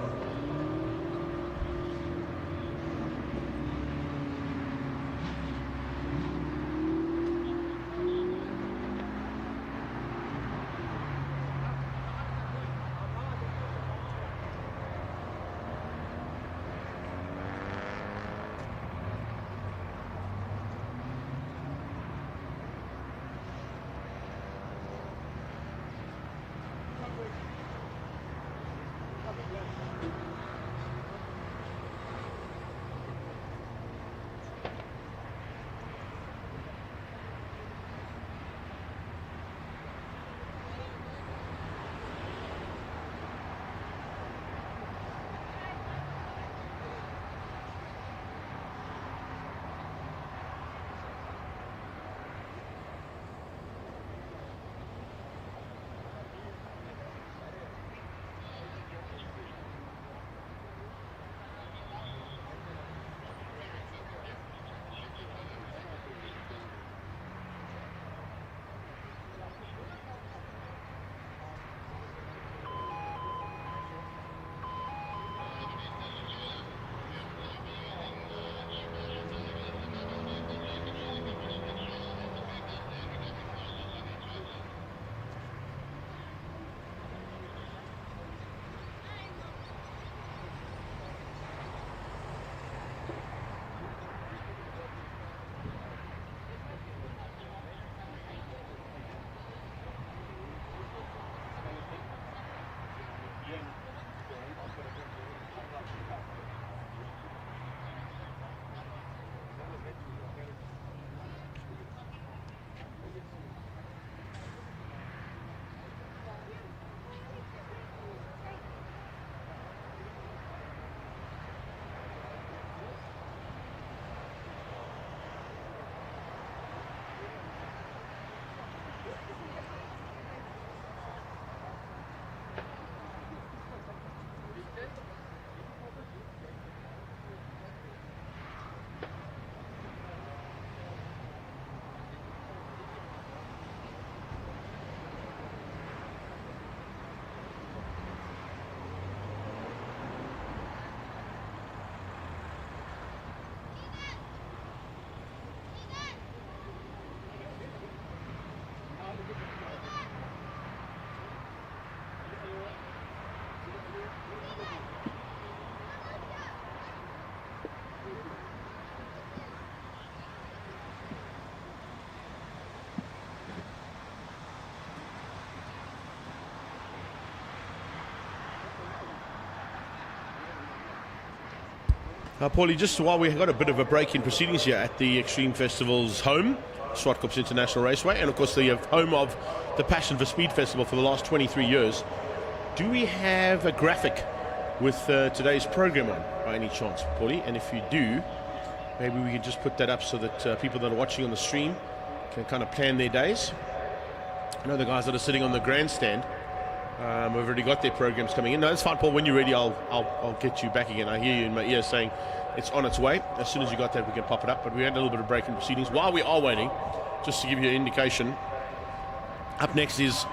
S1: Paulie, just while we got a bit of a break in proceedings here at the Extreme Festival's home, Zwartkops International Raceway, and of course the home of the Passion for Speed Festival for the last 23 years, do we have a graphic with today's program on by any chance, Paulie? And if you do, maybe we can just put that up so that people that are watching on the stream can kind of plan their days. I know the guys that are sitting on the grandstand have already got their programs coming in. No, that's fine, Paul. When you're ready, I'll get you back again. I hear you in my ear saying it's on its way. As soon as you got that, we can pop it up. But we had a little bit of break in proceedings. While we are waiting, just to give you an indication, up next is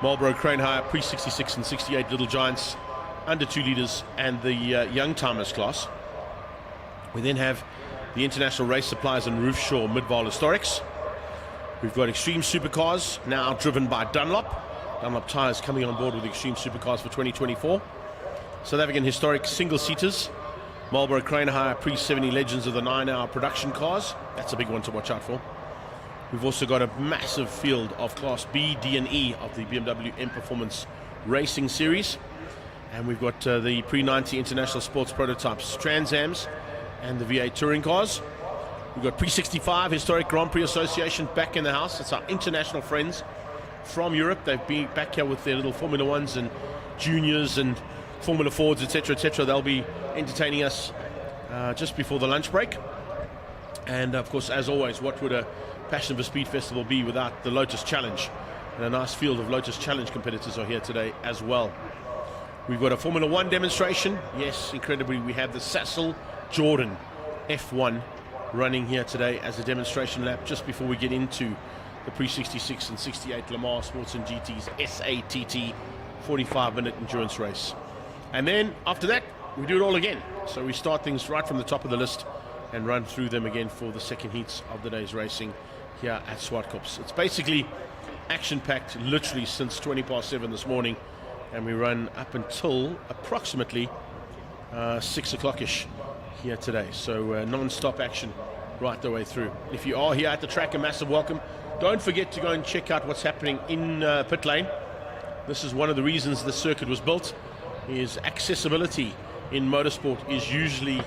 S1: Marlboro Crane Hire, Prix 66 and 68 Little Giants, under 2 litres, and the Young Timers class. We then have the International Race Suppliers and Roofshaw Midvaal Historics. We've got Extreme Supercars, now driven by Dunlop. Dunlop tyres coming on board with Extreme Supercars for 2024. South African Historic Single-Seaters, Marlboro Crane Hire Pre-70 Legends of the 9-hour production cars. That's a big one to watch out for. We've also got a massive field of Class B, D and E of the BMW M Performance Racing Series. And we've got the Pre-90 International Sports Prototypes Trans Ams and the V8 Touring cars. We've got Pre-65 Historic Grand Prix Association back in the house. It's our international friends from Europe. They've been back here with their little Formula Ones and Juniors and Formula Fords, etc., etc. They'll be entertaining us just before the lunch break. And of course, as always, what would a Passion for Speed Festival be without the Lotus Challenge? And a nice field of Lotus Challenge competitors are here today as well. We've got a Formula One demonstration. Yes, incredibly, we have the Sassel Jordan F1 running here today as a demonstration lap just before we get into the Pre-66 and 68 Le Mans Sports and GT's SATT 45-minute endurance race. And then after that, we do it all again. So we start things right from the top of the list and run through them again for the second heats of the day's racing here at Zwartkops. It's basically action-packed literally since 7 this morning, and we run up until approximately 6 o'clock-ish here today. So non-stop action right the way through. If you are here at the track, a massive welcome. Don't forget to go and check out what's happening in pit lane. This is one of the reasons the circuit was built, is accessibility in motorsport is usually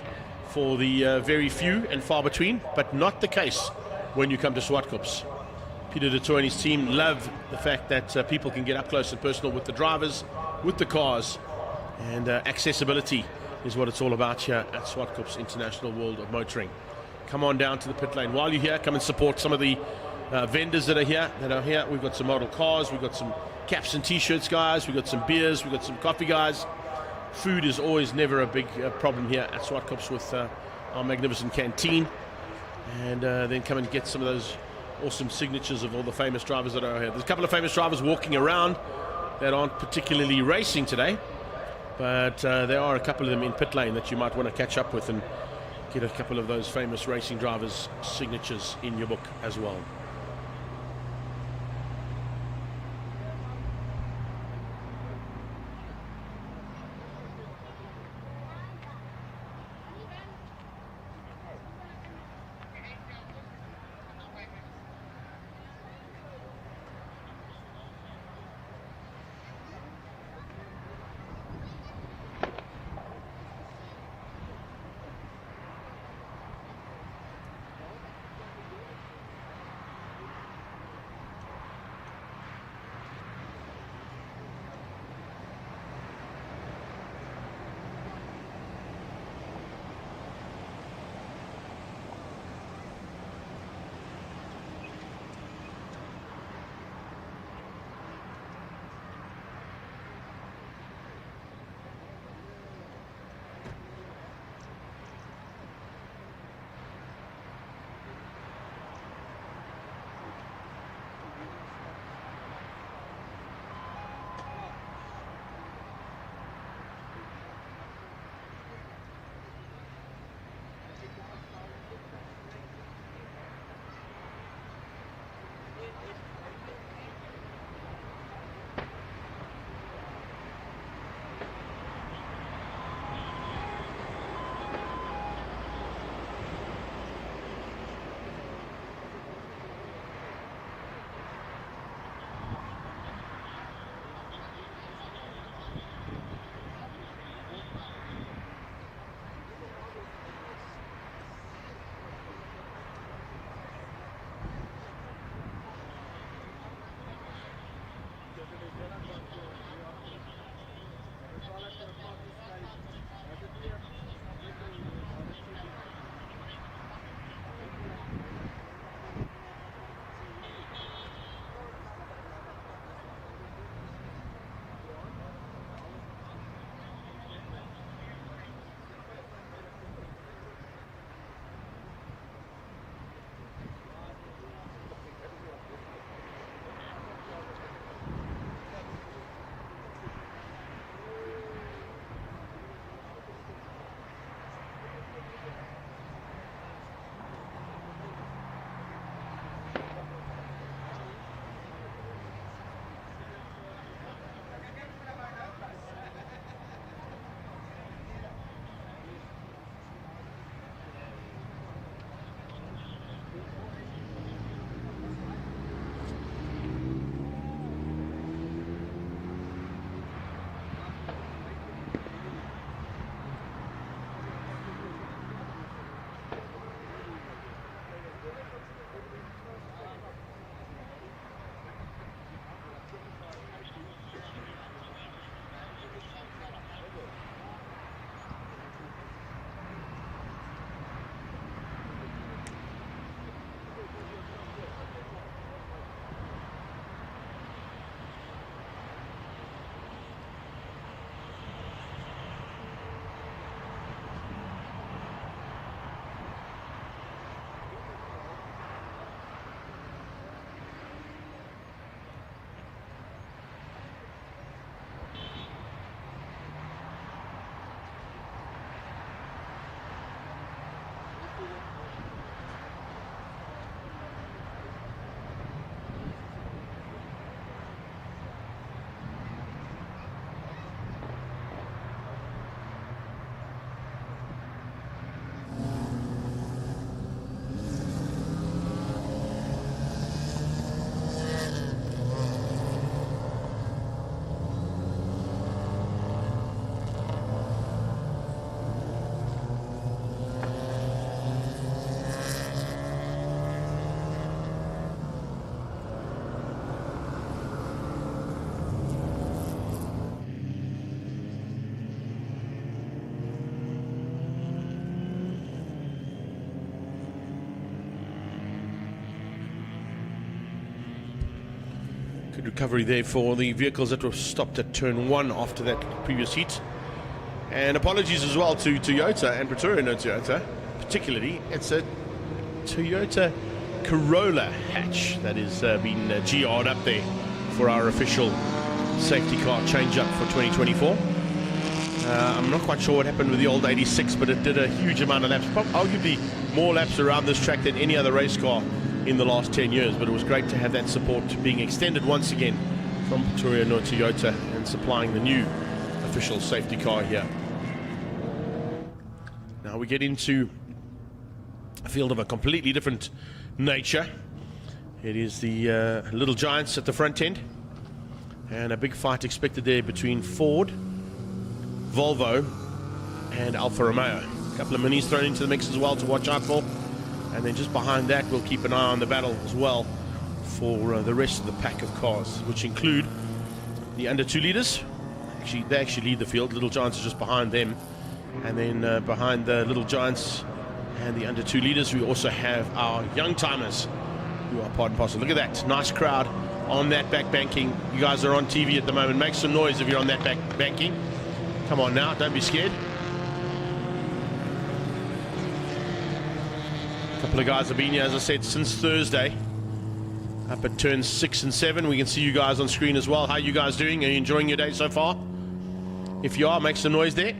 S1: for the very few and far between, but not the case when you come to Zwartkops. Peter de Tour and his team love the fact that people can get up close and personal with the drivers, with the cars, and accessibility is what it's all about here at Zwartkops International World of Motoring. Come on down to the pit lane. While you're here, come and support some of the vendors that are here. We've got some model cars, we've got some caps and t-shirts guys, we've got some beers, we've got some coffee guys. Food is always never a big problem here at Zwartkops with our magnificent canteen. And then come and get some of those awesome signatures of all the famous drivers that are here. There's a couple of famous drivers walking around that aren't particularly racing today, but there are a couple of them in pit lane that you might want to catch up with and get a couple of those famous racing drivers' signatures in your book as well. Good recovery there for the vehicles that were stopped at turn 1 after that previous heat. And apologies as well to Toyota and Pretoria no Toyota. Particularly, it's a Toyota Corolla hatch that is been GR'd up there for our official safety car change-up for 2024. I'm not quite sure what happened with the old 86, but it did a huge amount of laps, arguably more laps around this track than any other race car in the last 10 years. But it was great to have that support being extended once again from Pretoria no Toyota and supplying the new official safety car here. Now we get into a field of a completely different nature. It is the little giants at the front end, and a big fight expected there between Ford, Volvo and Alfa Romeo. A couple of minis thrown into the mix as well to watch out for, and then just behind that we'll keep an eye on the battle as well for the rest of the pack of cars, which include the under 2 litres. They actually lead the field. Little Giants are just behind them, and then behind the Little Giants and the under 2 litres we also have our young timers who are part and parcel. Look at that nice crowd on that back banking. You guys are on TV at the moment. Make some noise if you're on that back banking. Come on now, don't be scared. A couple of guys have been here, as I said, since Thursday, up at turns 6 and 7. We can see you guys on screen as well. How are you guys doing? Are you enjoying your day so far? If you are, make some noise there.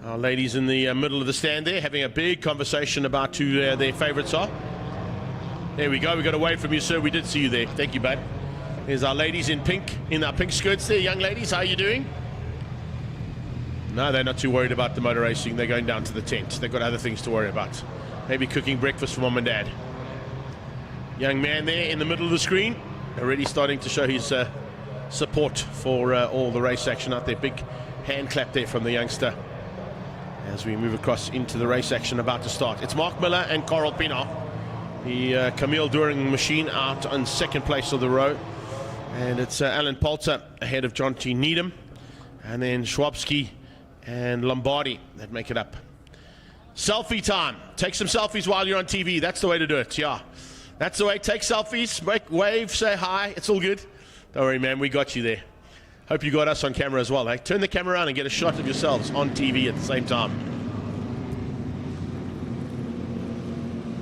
S1: Our ladies in the middle of the stand there having a big conversation about who their favourites are. There we go. We got away from you, sir. We did see you there. Thank you, babe. There's our ladies in pink, in our pink skirts there. Young ladies, how are you doing? No, they're not too worried about the motor racing. They're going down to the tent. They've got other things to worry about. Maybe cooking breakfast for mom and dad. Young man there in the middle of the screen, already starting to show his support for all the race action out there. Big hand clap there from the youngster as we move across into the race action about to start. It's Mark Miller and Carl Pienaar. The Camille During machine out on second place of the row. And it's Alan Poulter ahead of John T. Needham. And then Schwabski and Lombardi that make it up. Selfie time. Take some selfies while you're on TV. That's the way to do it. Yeah, that's the way. Take selfies, wave, say hi. It's all good. Don't worry, man, we got you there. Hope you got us on camera as well. Hey, turn the camera around and get a shot of yourselves on TV at the same time.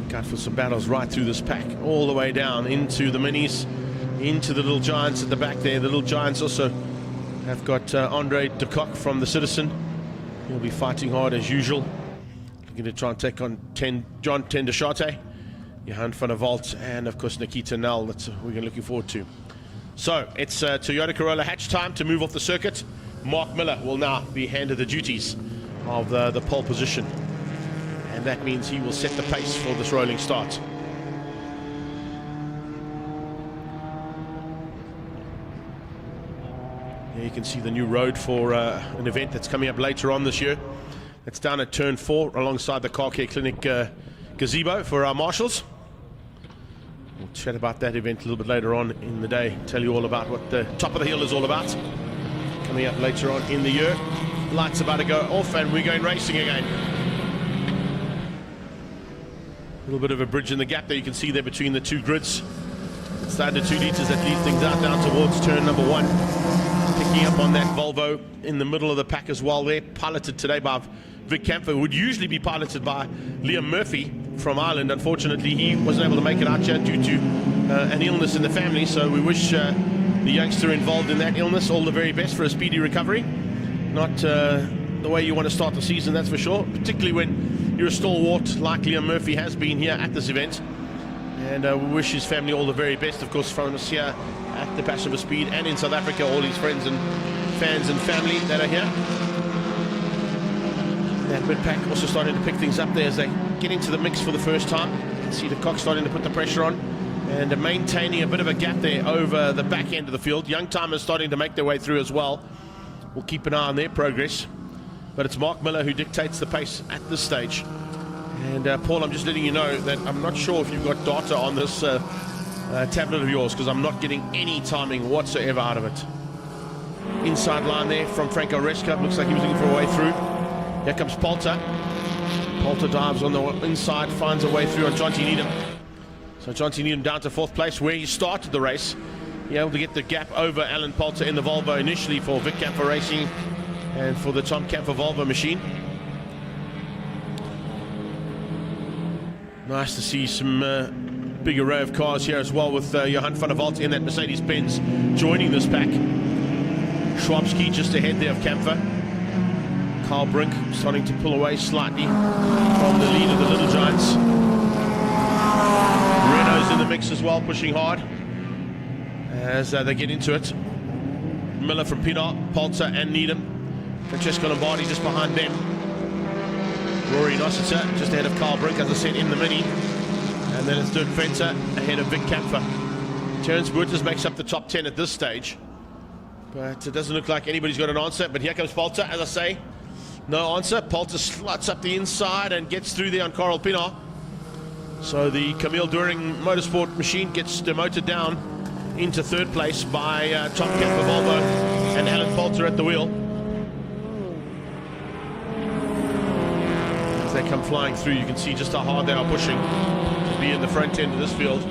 S1: Look out for some battles right through this pack, all the way down into the minis, into the Little Giants at the back there. The Little Giants also have got Andre de Kock from the Citizen. He'll be fighting hard as usual. Looking to try and take on John Tendeshate, Johan van der Walt, and of course Nikita Nell. That's what we're looking forward to. So it's Toyota Corolla hatch time to move off the circuit. Mark Miller will now be handed the duties of the pole position. And that means he will set the pace for this rolling start. Here you can see the new road for an event that's coming up later on this year. It's down at turn 4 alongside the Car Care Clinic gazebo for our marshals. We'll chat about that event a little bit later on in the day. Tell you all about what the top of the hill is all about. Coming up later on in the year. Lights about to go off and we're going racing again. A little bit of a bridge in the gap there. You can see there between the two grids. It's the under 2 litres that lead things out down towards turn number 1. Picking up on that Volvo in the middle of the pack as well there. Piloted today by Vic Camper, who would usually be piloted by Liam Murphy from Ireland. Unfortunately, he wasn't able to make it out here due to an illness in the family. So we wish the youngster involved in that illness all the very best for a speedy recovery. Not the way you want to start the season, that's for sure. Particularly when you're a stalwart like Liam Murphy has been here at this event. And we wish his family all the very best, of course, from us here at the Passion for Speed and in South Africa, all his friends and fans and family that are here. That mid-pack also starting to pick things up there as they get into the mix for the first time. You can see the Cock starting to put the pressure on and maintaining a bit of a gap there over the back end of the field. Young timers starting to make their way through as well. We'll keep an eye on their progress. But it's Mark Miller who dictates the pace at this stage. And Paul, I'm just letting you know that I'm not sure if you've got data on this tablet of yours, because I'm not getting any timing whatsoever out of it. Inside line there from Franco Reska. Looks like he was looking for a way through. Here comes Poulter. Poulter dives on the inside, finds a way through on John T. Needham. So John T. Needham down to 4th place, where he started the race be able to get the gap over Alan Poulter in the Volvo initially for Vic Camper Racing and for the Tom Camper Volvo machine. Nice to see some big array of cars here as well, with Johan van der Walt in that Mercedes-Benz joining this pack. Schwabski just ahead there of Camper. Carl Brink starting to pull away slightly from the lead of the Little Giants. Renault's in the mix as well, pushing hard as they get into it. Miller from Pinot, Poulter and Needham. Francesco Lombardi just behind them. Rory Nossiter just ahead of Carl Brink, as I said, in the Mini. And then it's Dirk Venter ahead of Vic Camper. Terence Wouters makes up the top 10 at this stage. But it doesn't look like anybody's got an answer. But here comes Poulter, as I say. No answer. Poulter sluts up the inside and gets through there on Carl Pinot. So the Camille During Motorsport machine gets demoted down into third place by Tom Camper Volvo and Alan Poulter at the wheel. As they come flying through, you can see just how hard they are pushing to be in the front end of this field.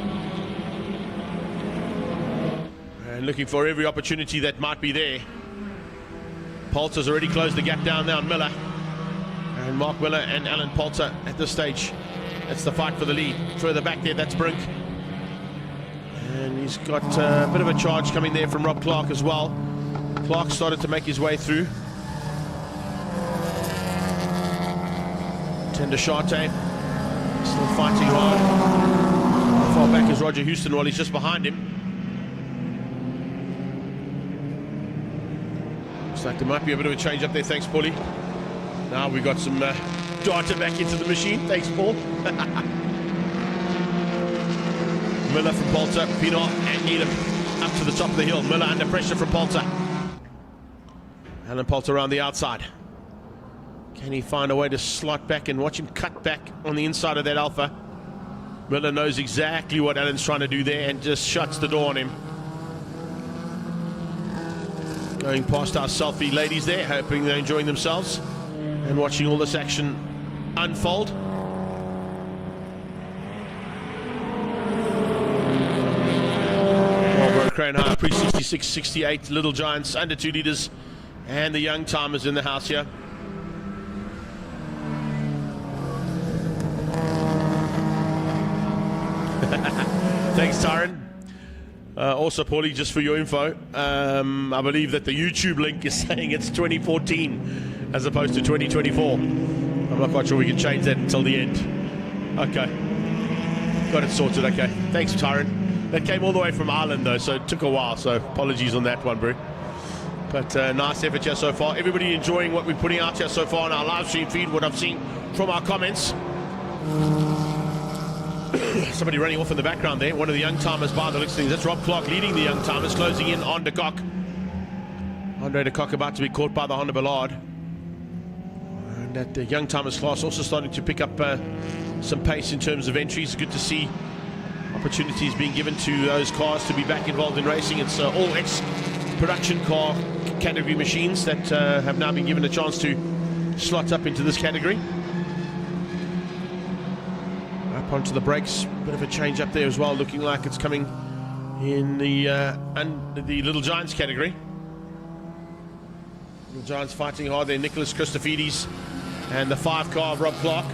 S1: And looking for every opportunity that might be there. Poulter's already closed the gap down there on Miller. And Mark Miller and Alan Poulter at this stage. That's the fight for the lead. Further back there, that's Brink. And he's got a bit of a charge coming there from Rob Clark as well. Clark started to make his way through. Tender Sharte still fighting hard. How far back is Roger Houston? Well, he's just behind him. Looks like there might be a bit of a change up there. Thanks, Paulie. Now we've got some data back into the machine. Thanks, Paul. Miller from Poulter, Pinot and Needham up to the top of the hill. Miller under pressure from Poulter. Alan Poulter around the outside. Can he find a way to slot back and watch him cut back on the inside of that Alpha? Miller knows exactly what Alan's trying to do there and just shuts the door on him. Going past our selfie ladies there, hoping they're enjoying themselves and watching all this action unfold. Marlboro Crane High, pre 66, 68, Little Giants under 2 litres, and the young timers in the house here. Thanks, Tyron. Also, Paulie, just for your info, I believe that the YouTube link is saying it's 2014 as opposed to 2024. I'm not quite sure we can change that until the end. Okay. Got it sorted, okay. Thanks, Tyron. That came all the way from Ireland, though, so it took a while, so apologies on that one, bro. But nice effort here so far. Everybody enjoying what we're putting out here so far on our live stream feed, what I've seen from our comments. Somebody running off in the background there. One of the young timers by the looks of things. That's Rob Clark leading the young timers, closing in on De Kock. Andre De Kock about to be caught by the Honda Ballard. And that the young timers class also starting to pick up some pace in terms of entries. Good to see opportunities being given to those cars to be back involved in racing. It's all ex-production car category machines that have now been given a chance to slot up into this category. Up onto the brakes, bit of a change up there as well, looking like it's coming in the Little Giants category. Little Giants fighting hard there. Nicholas Christofides and the 5 car of Rob Clark.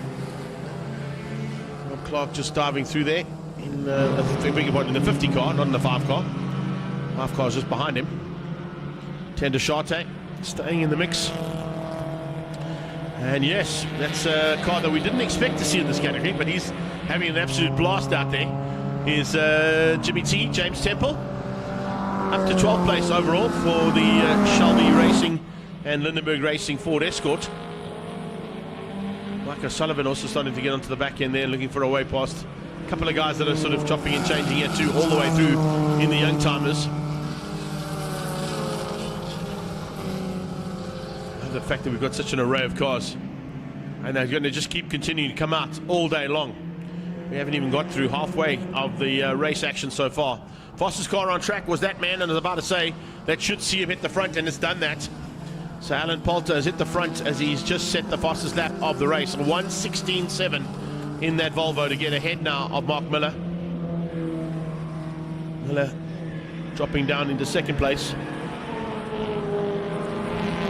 S1: Rob Clark just diving through there in in the 50 car, not in the 5 car. 5 car is just behind him. Tender Sharte staying in the mix. And yes, that's a car that we didn't expect to see in this category, but he's having an absolute blast out there. Is Jimmy T, James Temple, up to 12th place overall for the Shelby Racing and Lindenberg Racing Ford Escort. Mike O'Sullivan also starting to get onto the back end there, looking for a way past. A couple of guys that are sort of chopping and changing here too, all the way through in the young timers. The fact that we've got such an array of cars, and they're going to just keep continuing to come out all day long. We haven't even got through halfway of the race action so far. Fastest car on track was that man, and I was about to say that should see him hit the front, and it's done that. So Alan Poulter has hit the front as he's just set the fastest lap of the race. 1:16.7 in that Volvo to get ahead now of Mark Miller. Miller dropping down into second place.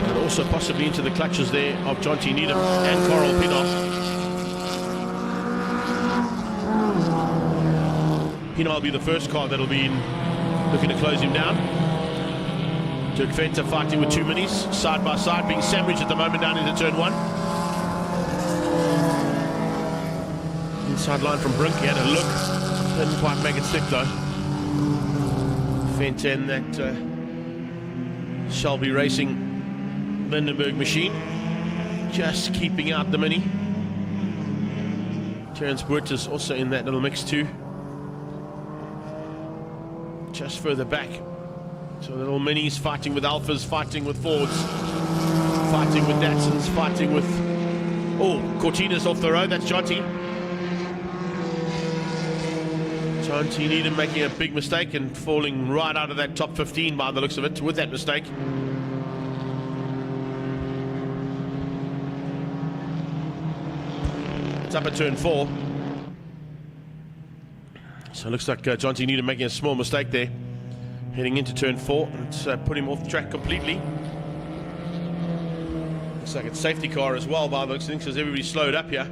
S1: And also possibly into the clutches there of John T. Needham and Carl Pienaar. Pienaar will be the first car that'll be looking to close him down. Dirk Venter fighting with two minis, side by side, being sandwiched at the moment down into turn 1. Inside line from Brink, he had a look, didn't quite make it stick though. Venter in that Shelby Racing Lindenberg machine, just keeping out the mini. Terence Zwartkops also in that little mix too. Just further back. So little minis fighting with Alphas, fighting with Fords, fighting with Datsuns, fighting with... Oh, Cortina's off the road, that's Jonty. Jonty Needham making a big mistake and falling right out of that top 15 by the looks of it with that mistake. It's up at turn 4. So it looks like Jonty Needham making a small mistake there. Heading into turn 4, it's put him off the track completely. Looks like it's safety car as well by the looks of things, because everybody's slowed up here.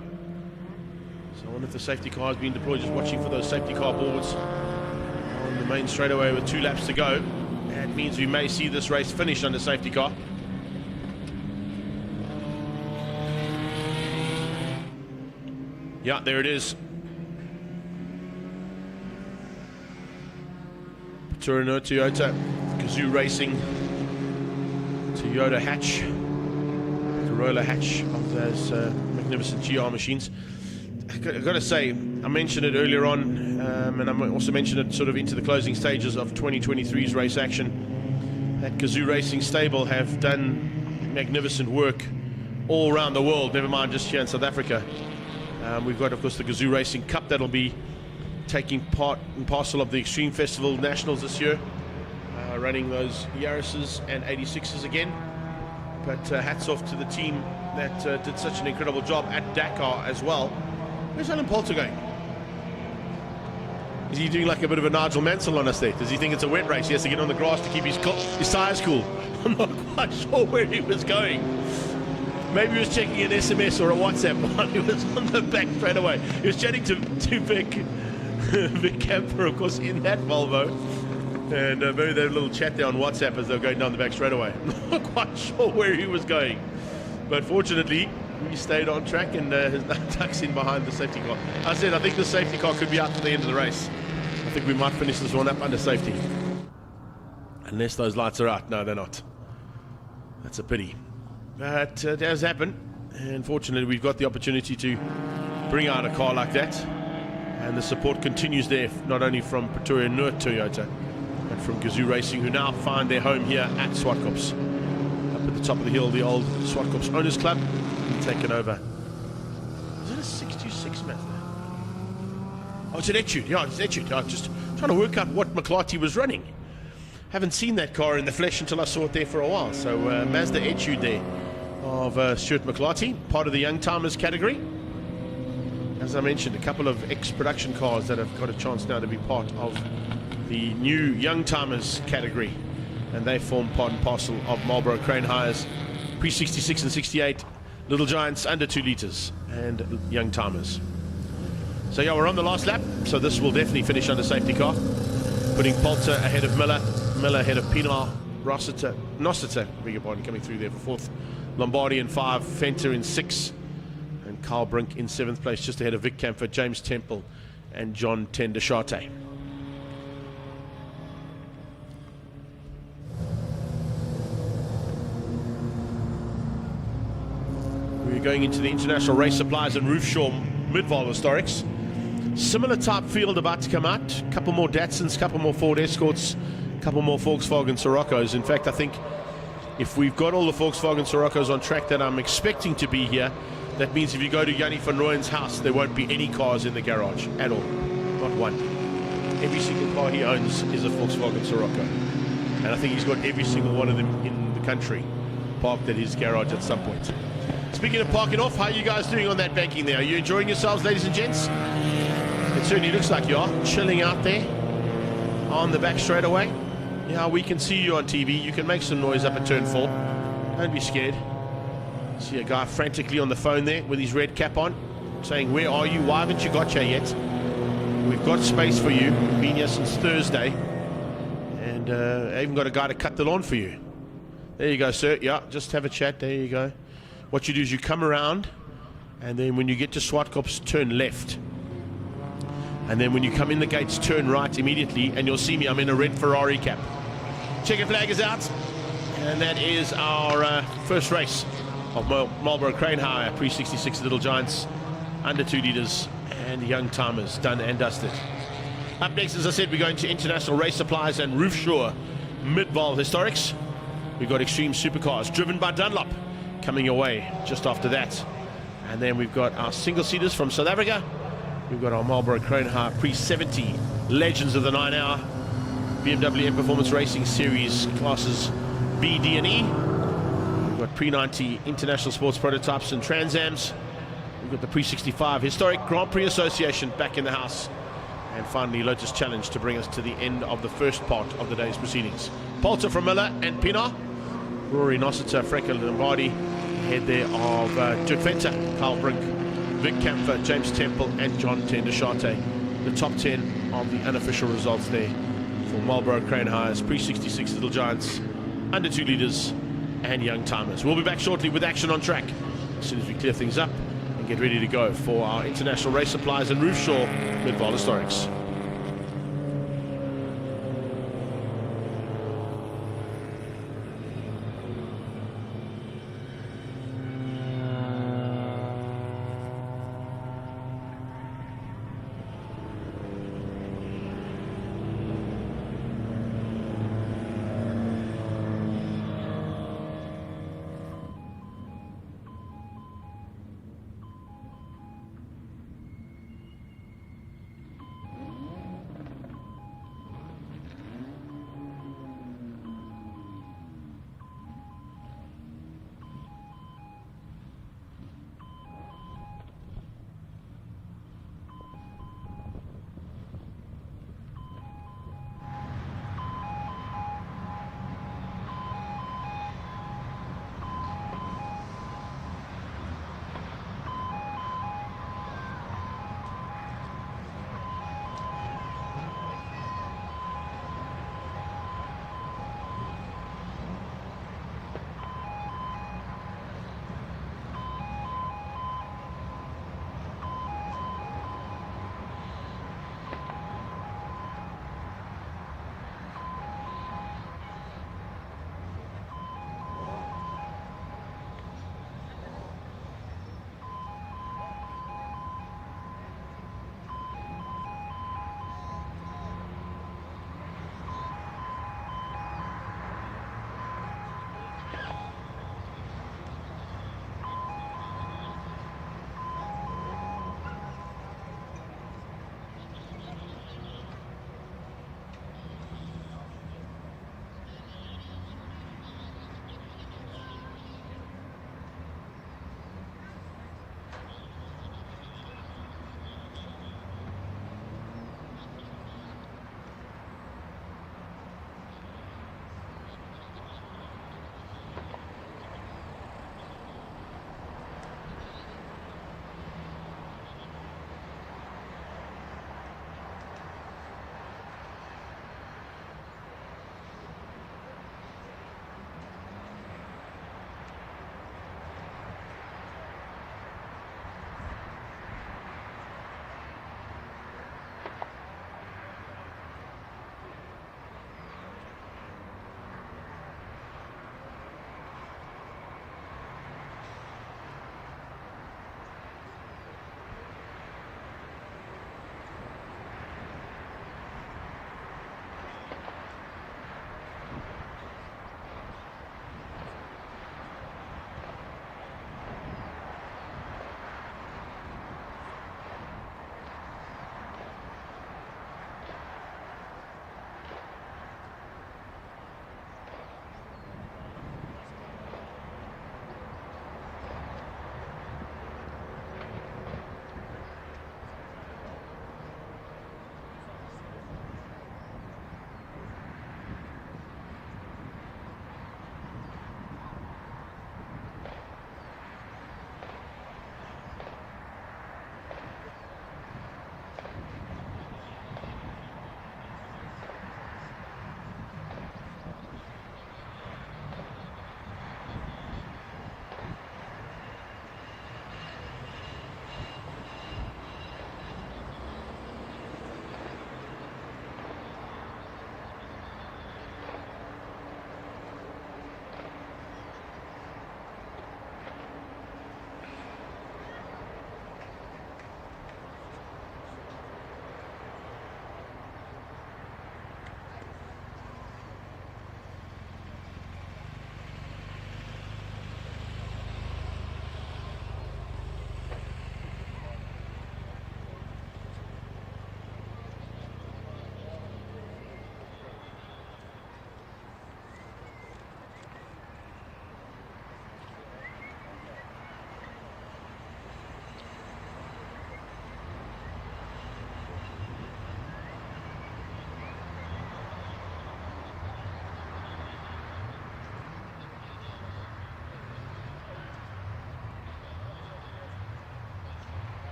S1: So I wonder if the safety car has been deployed, just watching for those safety car boards on the main straightaway with 2 laps to go. That means we may see this race finish under safety car. Yeah, there it is. Torino Toyota, Gazoo Racing, Toyota hatch, Corolla hatch of those magnificent GR machines. I've got to say, I mentioned it earlier on, and I also mentioned it sort of into the closing stages of 2023's race action. That Gazoo Racing stable have done magnificent work all around the world, never mind just here in South Africa. We've got, of course, the Gazoo Racing Cup that'll be taking part and parcel of the Extreme Festival Nationals this year, running those Yaris's and 86s again. But hats off to the team that did such an incredible job at Dakar as well. Where's Alan Poulter going? Is he doing like a bit of a Nigel Mansell on us there? Does he think it's a wet race? He has to get on the grass to keep his tyres cool. I'm not quite sure where he was going. Maybe he was checking an SMS or a WhatsApp while he was on the back straightaway. He was chatting to Vic Camper, of course, in that Volvo, and maybe they had a little chat there on WhatsApp as they were going down the back straightaway. Not quite sure where he was going, but fortunately he stayed on track and has now tucks in behind the safety car. I said I think the safety car could be out to the end of the race. I think we might finish this one up under safety, unless those lights are out. No, they're not. That's a pity, but it does happen, and fortunately we've got the opportunity to bring out a car like that. And the support continues there, not only from Pretoria Noord Toyota, but from Gazoo Racing, who now find their home here at Zwartkops. Up at the top of the hill, the old Zwartkops Owners Club, taken over. Is it a 66 Mazda? Oh, it's an Etude. Yeah, it's an Etude. I'm just trying to work out what McClarty was running. Haven't seen that car in the flesh until I saw it there for a while. So Mazda Etude there of Stuart McClarty, part of the Young Timers category. As I mentioned, a couple of ex-production cars that have got a chance now to be part of the new Young Timers category, and they form part and parcel of Marlboro Crane Hires, pre 66 and 68, Little Giants under 2 litres, and Young Timers. So yeah, we're on the last lap, so this will definitely finish under safety car, putting Poulter ahead of Miller, Miller ahead of Pienaar, Nossiter, beg your pardon, coming through there for 4th, Lombardi in 5, Venter in 6, and Carl Brink in 7th place, just ahead of Vic Camper, James Temple, and John Tendashate. We're going into the International Race Supplies and Roofshaw Midvaal Historics. Similar type field about to come out. A couple more Datsuns, couple more Ford Escorts, couple more Volkswagen Siroccos. In fact, I think if we've got all the Volkswagen Siroccos on track that I'm expecting to be here, that means if you go to Jannie van Rooyen's house, there won't be any cars in the garage at all. Not one. Every single car he owns is a Volkswagen Sirocco. And I think he's got every single one of them in the country parked at his garage at some point. Speaking of parking off, how are you guys doing on that banking there? Are you enjoying yourselves, ladies and gents? It certainly looks like you are. Chilling out there on the back straightaway. Yeah, we can see you on TV. You can make some noise up at turn 4. Don't be scared. See a guy frantically on the phone there with his red cap on, saying, where are you? Why haven't you got here yet? We've got space for you. Been here since Thursday. And I even got a guy to cut the lawn for you. There you go, sir. Yeah, just have a chat. There you go. What you do is you come around, and then when you get to Zwartkops, turn left. And then when you come in the gates, turn right immediately, and you'll see me. I'm in a red Ferrari cap. Checker flag is out. And that is our first race of Marlborough Crane Hire, Prix 66 Little Giants, under 2 litres, and young timers, done and dusted. Up next, as I said, we're going to International Race Supplies and Roofshore Midvaal Historics. We've got Extreme Supercars, driven by Dunlop, coming your way just after that. And then we've got our single-seaters from South Africa. We've got our Marlborough Crane Hire Prix 70 Legends of the 9 Hour, BMW M Performance Racing Series classes B, D, and E. We've got Prix 90 International Sports Prototypes and Transams. We've got the Prix 65 Historic Grand Prix Association back in the house. And finally, Lotus Challenge to bring us to the end of the first part of the day's proceedings. Poulter from Miller and Pienaar. Rory Nossiter, Franco Lombardi. Head there of Dirk Venter, Kyle Brink, Vic Kampfer, James Temple, and John Tendashate. The top 10 of the unofficial results there for Marlborough Crane Hires, Prix 66 Little Giants, under 2 litres, and young timers. We'll be back shortly with action on track as soon as we clear things up and get ready to go for our International Race Supplies and Roofshore Midvaal Historics.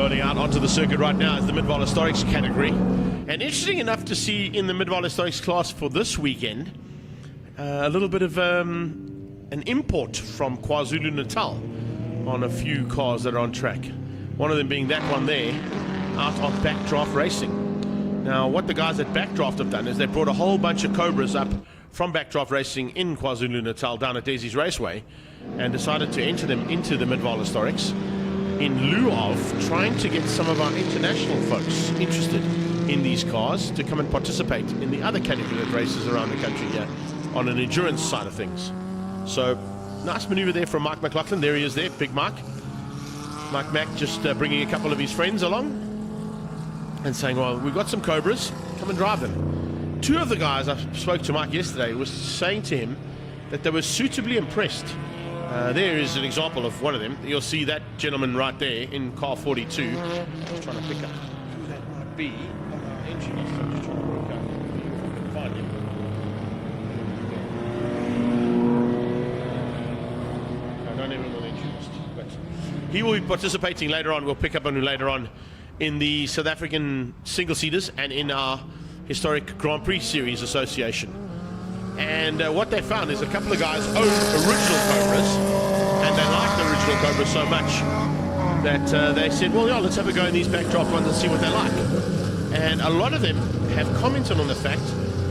S1: Rolling out onto the circuit right now is the midvaal historics category. And interesting enough to see in the midvaal historics class for this weekend, a little bit of an import from KwaZulu-Natal on a few cars that are on track. One of them being that one there, out of Backdraft Racing. Now, what the guys at Backdraft have done is they brought a whole bunch of Cobras up from Backdraft Racing in KwaZulu-Natal down at Daisy's Raceway and decided to enter them into the midvaal historics in lieu of trying to get some of our international folks interested in these cars to come and participate in the other category that races around the country here on an endurance side of things. So, nice maneuver there from Mike McLaughlin. There he is there, Big Mike. Mike Mac just bringing a couple of his friends along and saying, well, we've got some Cobras, come and drive them. Two of the guys I spoke to Mike yesterday was saying to him that they were suitably impressed. There is an example of one of them. You'll see that gentleman right there in car 42. I'm just trying to pick up who that might be. Entry list. I'm just trying to work out if I can find him. I don't even know the entry list, but he will be participating later on. We'll pick up on him later on in the South African single-seaters and in our historic Grand Prix Series Association. And what they found is a couple of guys own original Cobras, and they like the original Cobras so much that they said, well, yeah, let's have a go in these Backdraft ones and see what they like. And a lot of them have commented on the fact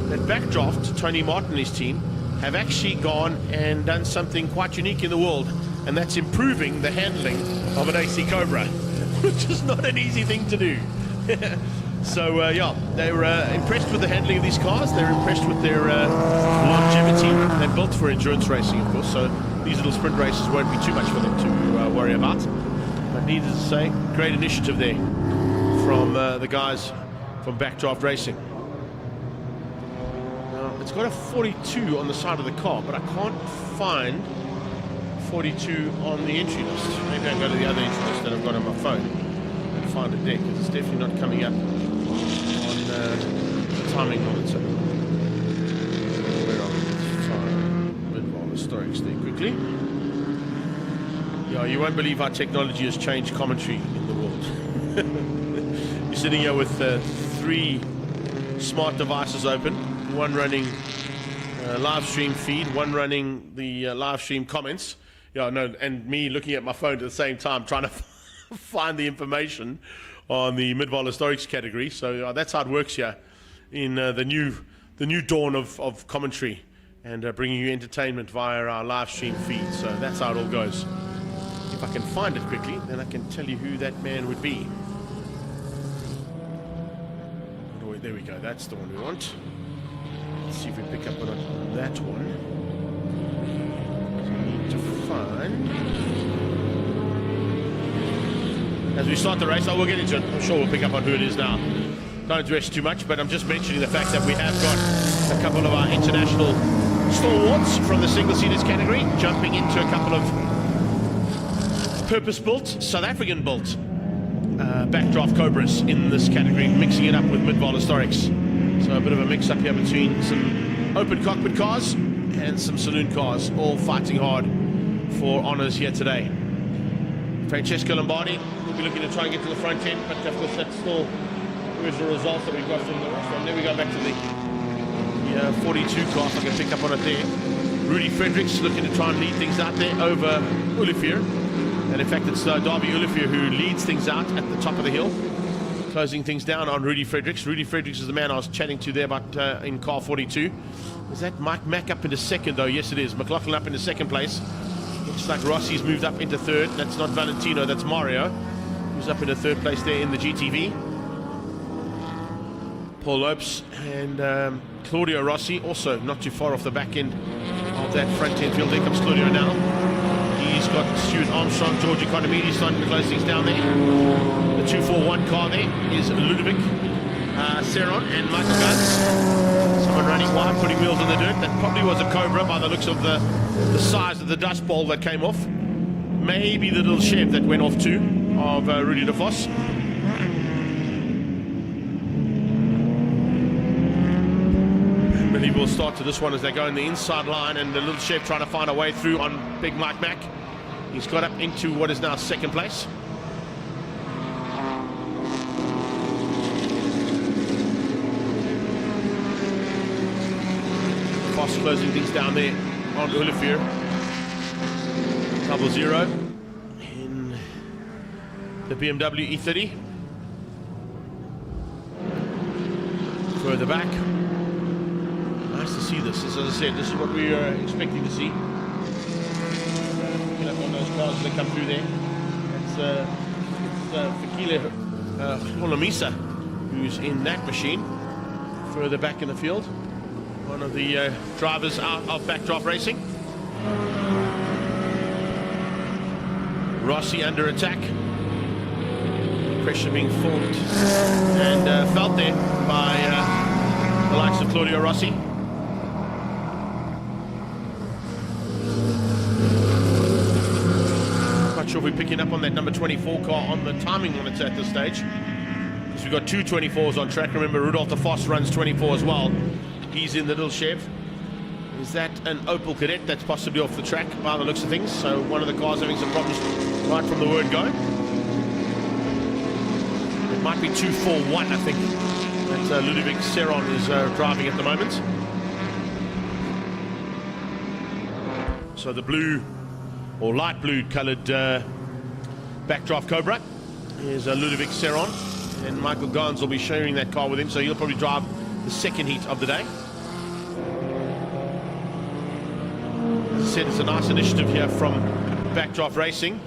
S1: that Backdraft, Tony Martin and his team, have actually gone and done something quite unique in the world, and that's improving the handling of an AC Cobra, which is not an easy thing to do. So, yeah, they were impressed with the handling of these cars. They're impressed with their longevity. They're built for endurance racing, of course, so these little sprint races won't be too much for them to worry about. But needless to say, great initiative there from the guys from Backdraft Racing. Now, it's got a 42 on the side of the car, but I can't find 42 on the entry list. Maybe I can go to the other entry list that I've got on my phone and find it there, because it's definitely not coming up on the timing monitor. Where are we? Let's find midvaal historics there quickly. Yeah, you won't believe how technology has changed commentary in the world. You're sitting here with 3 smart devices open, one running live stream feed, one running the live stream comments. Yeah, no, and me looking at my phone at the same time trying to find the information on the midvaal historics category. So that's how it works here in the new dawn of commentary and bringing you entertainment via our live stream feed. So that's how it all goes. If I can find it quickly, then I can tell you who that man would be. Oh, there we go. That's the one we want. Let's see if we pick up on that one. So we need to find. As we start the race, I will get into it. I'm sure we'll pick up on who it is now. Don't address too much, but I'm just mentioning the fact that we have got a couple of our international stalwarts from the single-seaters category jumping into a couple of purpose-built, South African-built Backdraft Cobras in this category, mixing it up with midvaal historics. So a bit of a mix-up here between some open cockpit cars and some saloon cars, all fighting hard for honours here today. Francesco Lombardi will be looking to try and get to the front end, but of course that's still the results that we've got from the last one. There we go, back to the 42 car, if I can pick up on it there. Rudy Fredericks looking to try and lead things out there over Olivier. And in fact, it's Darby Olivier who leads things out at the top of the hill, closing things down on Rudy Fredericks. Rudy Fredericks is the man I was chatting to there about in car 42. Is that Mike Mack up into second, though? Yes, it is. McLaughlin up into second place. Looks like Rossi's moved up into third. That's not Valentino, that's Mario, who's up into third place there in the GTV. Paul Lopes and Claudio Rossi also not too far off the back end of that front end field. There comes Claudio now. He's got Stuart Armstrong, George Economidis starting to close things down there. The 241 car there is Ludovic Seron and Michael Guns. Someone running wide, putting wheels in the dirt. That probably was a Cobra by the looks of the size of the dust bowl that came off. Maybe the little Chev that went off too, of Rudy de Vos. I believe we'll start to this one as they go in the inside line, and the little Chev trying to find a way through on Big Mike Mack. He's got up into what is now second place. fast closing things down there on Olafir. 0-0 in the BMW E30. Further back. Nice to see this. As I said, this is what we are expecting to see. On those cars that come through there. It's Fikile Holomisa who's in that machine. Further back in the field. One of the drivers out of Backdraft Racing. Rossi under attack. Pressure being formed and felt there by the likes of Claudio Rossi. Not sure if we're picking up on that number 24 car on the timing monitor at this stage, because we've got two 24s on track. Remember, Rudolf de Vos runs 24 as well. He's in the little Chev. Is that an Opel Kadett that's possibly off the track by the looks of things? So one of the cars having some problems right from the word go. It might be 241, I think, that Ludovic Serron is driving at the moment. So the blue or light blue coloured Backdraft Cobra is Ludovic Serron, and Michael Gans will be sharing that car with him, so he'll probably drive the second heat of the day. As I said, it's a nice initiative here from Backdraft Racing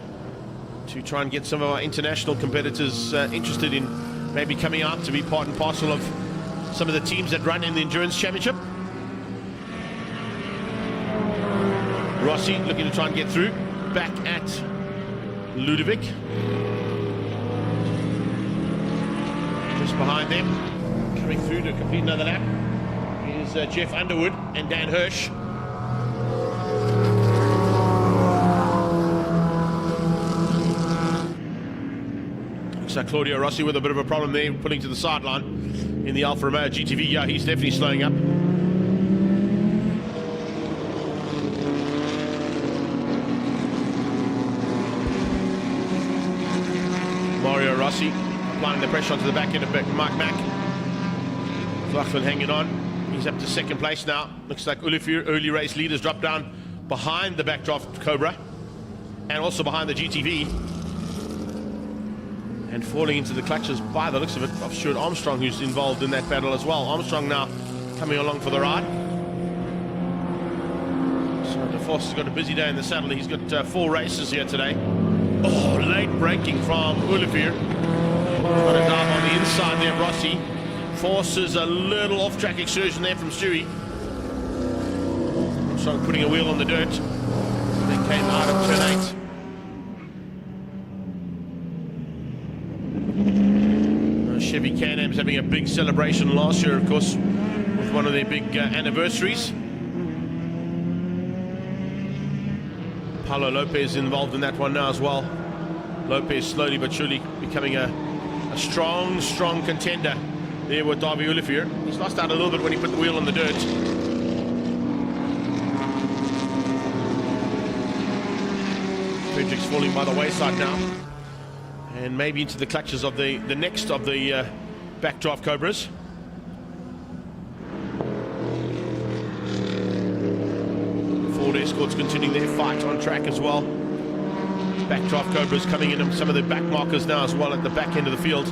S1: to try and get some of our international competitors interested in maybe coming out to be part and parcel of some of the teams that run in the Endurance Championship. Rossi looking to try and get through. Back at Ludovic. Just behind them, coming through to complete another lap, is Jeff Underwood and Dan Hirsch. Looks like Claudio Rossi with a bit of a problem there, pulling to the sideline in the Alfa Romeo GTV. Yeah, he's definitely slowing up. Mario Rossi applying the pressure onto the back end of Mike Mack. Zwartkops hanging on. He's up to second place now. Looks like Olafir, early race leaders, dropped down behind the Backdraft Cobra and also behind the GTV. And falling into the clutches by the looks of it of Stuart Armstrong, who's involved in that battle as well. Armstrong now coming along for the ride. So De Vos has got a busy day in the saddle. He's got 4 races here today. Oh, late braking from Olafir. Got a dive on the inside there, Rossi. Forces a little off-track excursion there from Stewie. Armstrong putting a wheel on the dirt. They came out of turn 8. Chevy Can-Am's having a big celebration last year, of course, with one of their big anniversaries. Paulo Lopez involved in that one now as well. Lopez slowly but surely becoming a strong contender there with Davy Olafir. He's lost out a little bit when he put the wheel on the dirt. Frederick's falling by the wayside now, and maybe into the clutches of the next of the Backdraft Cobras. Ford Escorts continuing their fight on track as well. Backdraft Cobras coming in some of the back markers now as well at the back end of the field.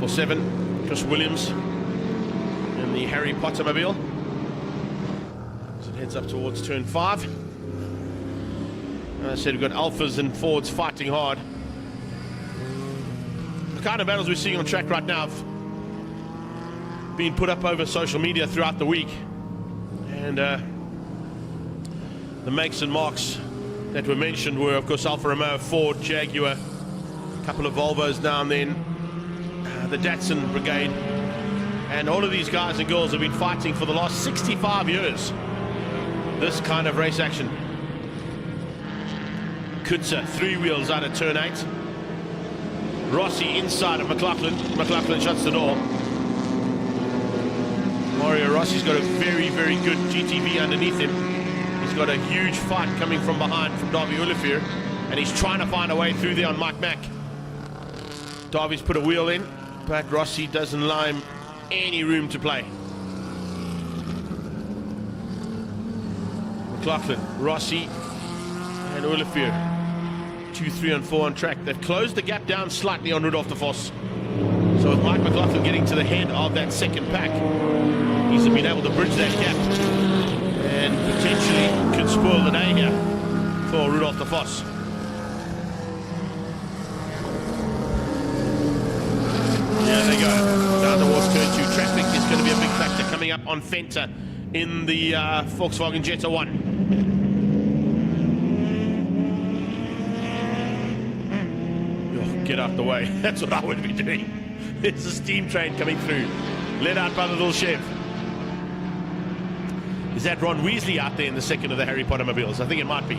S1: 777, Chris Williams and the Harry Potter mobile as it heads up towards turn 5. As I said, we've got Alphas and Fords fighting hard. The kind of battles we're seeing on track right now have been put up over social media throughout the week. And the makes and marks that were mentioned were, of course, Alfa Romeo, Ford, Jaguar, a couple of Volvos now and then, the Datsun Brigade. And all of these guys and girls have been fighting for the last 65 years. This kind of race action. Kutzer, 3 wheels out of turn 8. Rossi inside of McLaughlin. McLaughlin shuts the door. Mario Rossi's got a very good GTV underneath him. He's got a huge fight coming from behind from Davy Olafir, and he's trying to find a way through there on Mike Mack. Davy's put a wheel in, but Rossi doesn't allow him any room to play. McLaughlin, Rossi, and Olivier. 2, 3, and 4 on track. They've closed the gap down slightly on Rudolf de Vos. So with Mike McLaughlin getting to the head of that second pack, he's been able to bridge that gap and potentially could spoil the day here for Rudolf de Vos. There they go, down towards turn 2. Traffic is going to be a big factor coming up on Fenta in the Volkswagen Jetta 1. Get out the way. That's what I would be doing. It's a steam train coming through, led out by the little Chev. Is that Ron Weasley out there in the second of the Harry Potter mobiles? I think it might be.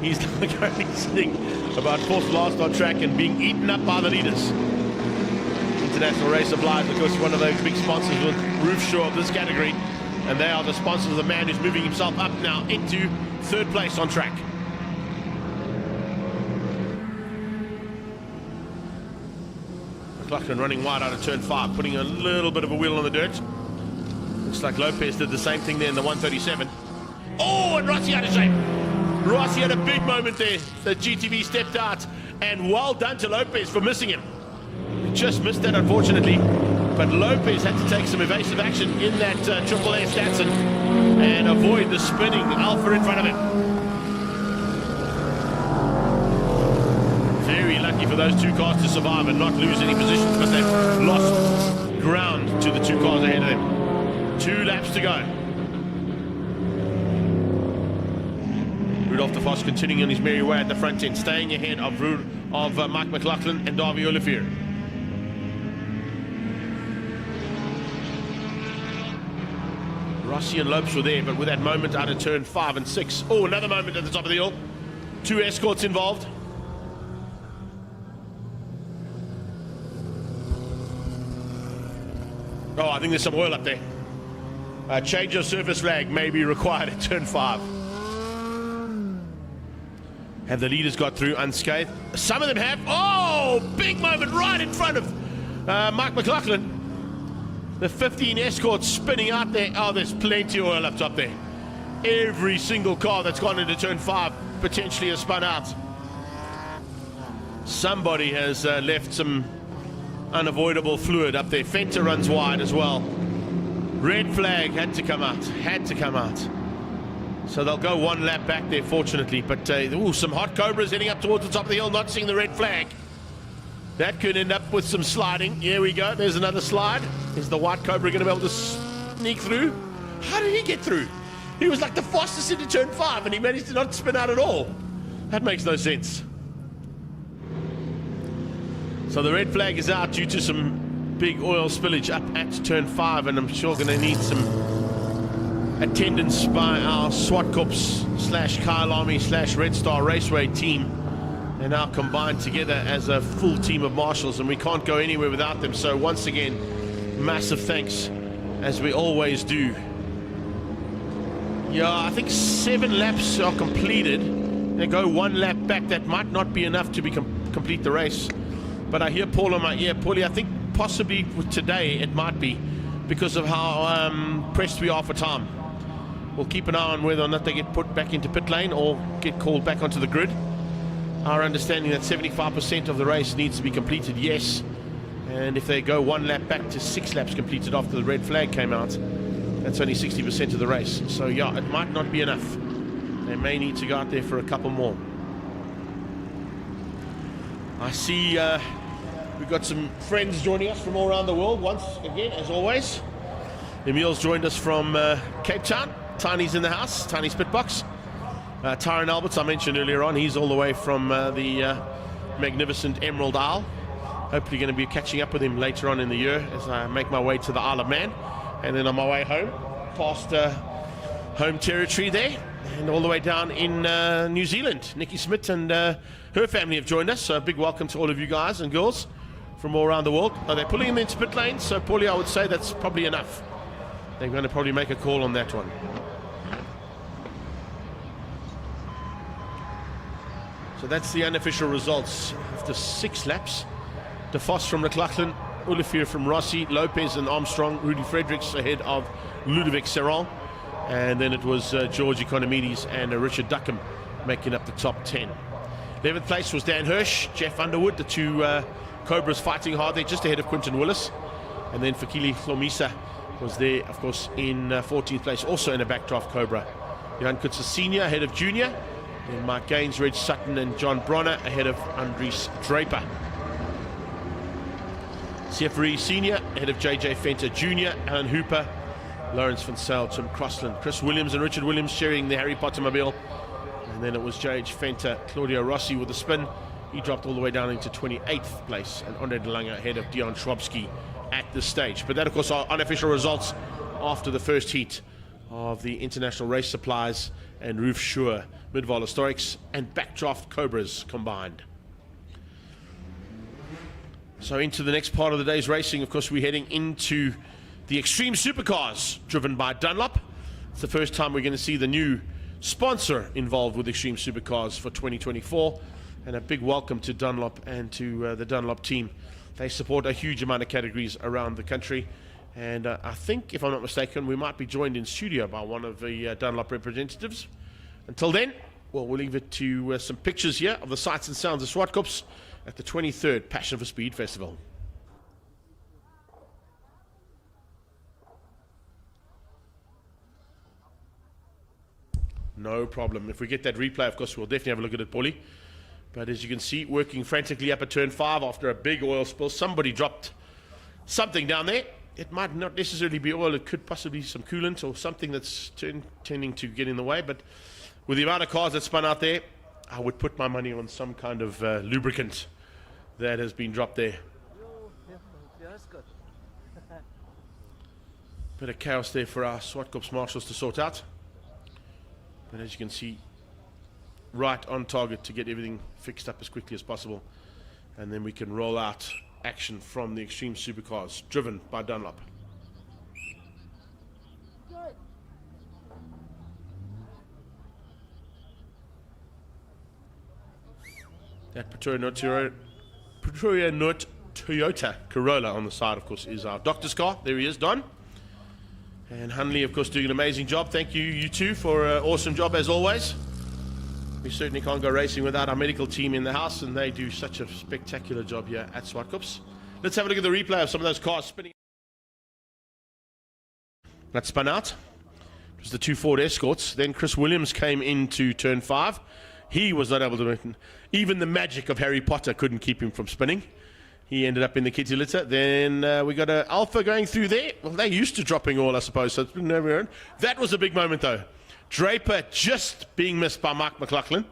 S1: He's currently sitting about fourth last on track and being eaten up by the leaders. International Race Applied, of course, one of those big sponsors with Roofshaw of this category, and they are the sponsors of the man who's moving himself up now into third place on track. McLaughlin running wide out of turn 5, putting a little bit of a wheel on the dirt. Looks like Lopez did the same thing there in the 137. Oh, and Rossi out of shape. Rossi had a big moment there. The GTV stepped out, and well done to Lopez for missing him. He just missed that, unfortunately. But Lopez had to take some evasive action in that Triple S Datsun and avoid the spinning Alpha in front of him. Very lucky for those two cars to survive and not lose any positions, but they've lost ground to the two cars ahead of them. 2 laps to go. Rudolf de Vos continuing on his merry way at the front end, staying ahead of Mike McLaughlin and Davy Olivier. Rossi and Lopes were there, but with that moment out of turn 5 and 6. Oh, another moment at the top of the hill. 2 escorts involved. Oh, I think there's some oil up there. Change of surface flag may be required at turn 5. Have the leaders got through unscathed? Some of them have. Oh, big moment right in front of Mike McLaughlin. The 15 escorts spinning out there. Oh, there's plenty of oil up top there. Every single car that's gone into turn 5 potentially has spun out. Somebody has left some unavoidable fluid up there. Fenta runs wide as well. Red flag had to come out. Had to come out. So they'll go 1 lap back there, fortunately. But some hot cobras heading up towards the top of the hill, not seeing the red flag. That could end up with some sliding. Here we go. There's another slide. Is the white cobra going to be able to sneak through? How did he get through? He was like the fastest into turn 5 and he managed to not spin out at all. That makes no sense. So the red flag is out due to some big oil spillage up at turn 5, and I'm sure going to need some attendance by our Zwartkops / Kyle Army / Red Star Raceway team. They're now combined together as a full team of marshals, and we can't go anywhere without them. So once again, massive thanks, as we always do. Yeah, I think 7 laps are completed. They go 1 lap back. That might not be enough to complete the race. But I hear Paul on my ear. Paulie, I think possibly with today it might be because of how pressed we are for time. We'll keep an eye on whether or not they get put back into pit lane or get called back onto the grid. Our understanding that 75% of the race needs to be completed, yes. And if they go 1 lap back to 6 laps completed after the red flag came out, that's only 60% of the race. So yeah, it might not be enough. They may need to go out there for a couple more. I see we've got some friends joining us from all around the world once again, as always. Emil's joined us from Cape Town. Tiny's in the house, Tiny's pit box. Tyron Alberts, I mentioned earlier on, he's all the way from the magnificent Emerald Isle. Hopefully going to be catching up with him later on in the year as I make my way to the Isle of Man. And then on my way home, past home territory there, and all the way down in New Zealand. Nikki Smith and her family have joined us, so a big welcome to all of you guys and girls from all around the world. They're pulling them into pit lane, so Paulie, I would say that's probably enough. They're going to probably make a call on that one. So that's the unofficial results after 6 laps. De Vos from McLaughlin, Olivier from Rossi, Lopez and Armstrong, Rudy Fredericks ahead of Ludovic Serrand. And then it was George Economides and Richard Duckham making up the top 10. 11th place was Dan Hirsch, Jeff Underwood, the two Cobras fighting hard there, just ahead of Quinton Willis. And then Fikile Hlomisa was there, of course, in 14th place, also in a backdraft Cobra. Jan Kutzer Sr. ahead of Junior. Then Mark Gaines, Reg Sutton and John Bronner ahead of Andries Draper. Seferi Sr. ahead of JJ Fenter Jr., Alan Hooper, Lawrence Van Zyl, Tim Crossland, Chris Williams and Richard Williams sharing the Harry Potter mobile. And then it was J.H. Fenter, Claudio Rossi with the spin. He dropped all the way down into 28th place, and Andre de Lange ahead of Dion Schwabski at this stage. But that, of course, are unofficial results after the first heat of the International Race Supplies and Roof Sure Midvaal Historics and Backdraft Cobras combined. So into the next part of the day's racing, of course, we're heading into the Extreme Supercars driven by Dunlop. It's the first time we're going to see the new sponsor involved with Extreme Supercars for 2024. And a big welcome to Dunlop and to the Dunlop team. They support a huge amount of categories around the country. And I think, if I'm not mistaken, we might be joined in studio by one of the Dunlop representatives. Until then, well, we'll leave it to some pictures here of the sights and sounds of Zwartkops at the 23rd Passion for Speed Festival. No problem. If we get that replay, of course, we'll definitely have a look at it, Paulie. But as you can see, working frantically up at turn 5 after a big oil spill. Somebody dropped something down there. It might not necessarily be oil. It could possibly be some coolant or something that's tending to get in the way. But with the amount of cars that spun out there, I would put my money on some kind of lubricant that has been dropped there. Bit of chaos there for our Zwartkops marshals to sort out. But as you can see, right on target to get everything fixed up as quickly as possible. And then we can roll out action from the Extreme Supercars driven by Dunlop. That Pretoria Note Toyota Corolla on the side, of course, is our doctor's car. There he is, Don. And Hunley, of course, doing an amazing job. Thank you, you two, for an awesome job as always. We certainly can't go racing without our medical team in the house, and they do such a spectacular job here at Zwartkops. Let's have a look at the replay of some of those cars spinning. That spun out. It was the two Ford Escorts. Then Chris Williams came into turn 5. He was not able to do it. Even the magic of Harry Potter couldn't keep him from spinning. He ended up in the kitty litter. Then we got an Alpha going through there. Well, they're used to dropping all, I suppose. So it's been never. That was a big moment, though. Draper just being missed by Mark McLaughlin.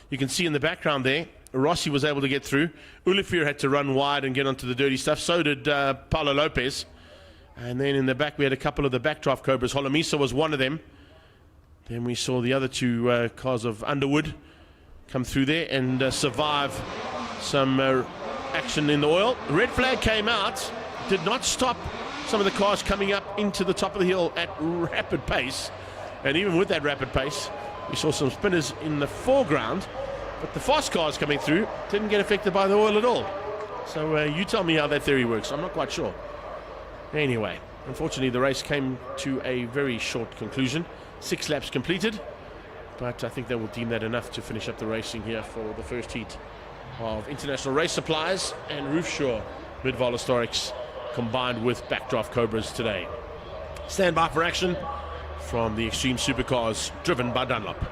S1: You can see in the background there, Rossi was able to get through. Ulifir had to run wide and get onto the dirty stuff. So did Paulo Lopez. And then in the back, we had a couple of the backdraft Cobras. Holomisa was one of them. Then we saw the other two cars of Underwood come through there and survive some action in the oil. Red flag came out, did not stop some of the cars coming up into the top of the hill at rapid pace. And even with that rapid pace, we saw some spinners in the foreground, but the fast cars coming through didn't get affected by the oil at all. So you tell me how that theory works. I'm not quite sure. Anyway, unfortunately the race came to a very short conclusion. 6 laps completed, but I think they will deem that enough to finish up the racing here for the first heat of International Race Supplies and Roofshore Midvaal Historics combined with Backdraft Cobras today. Stand by for action from the Extreme Supercars driven by Dunlop.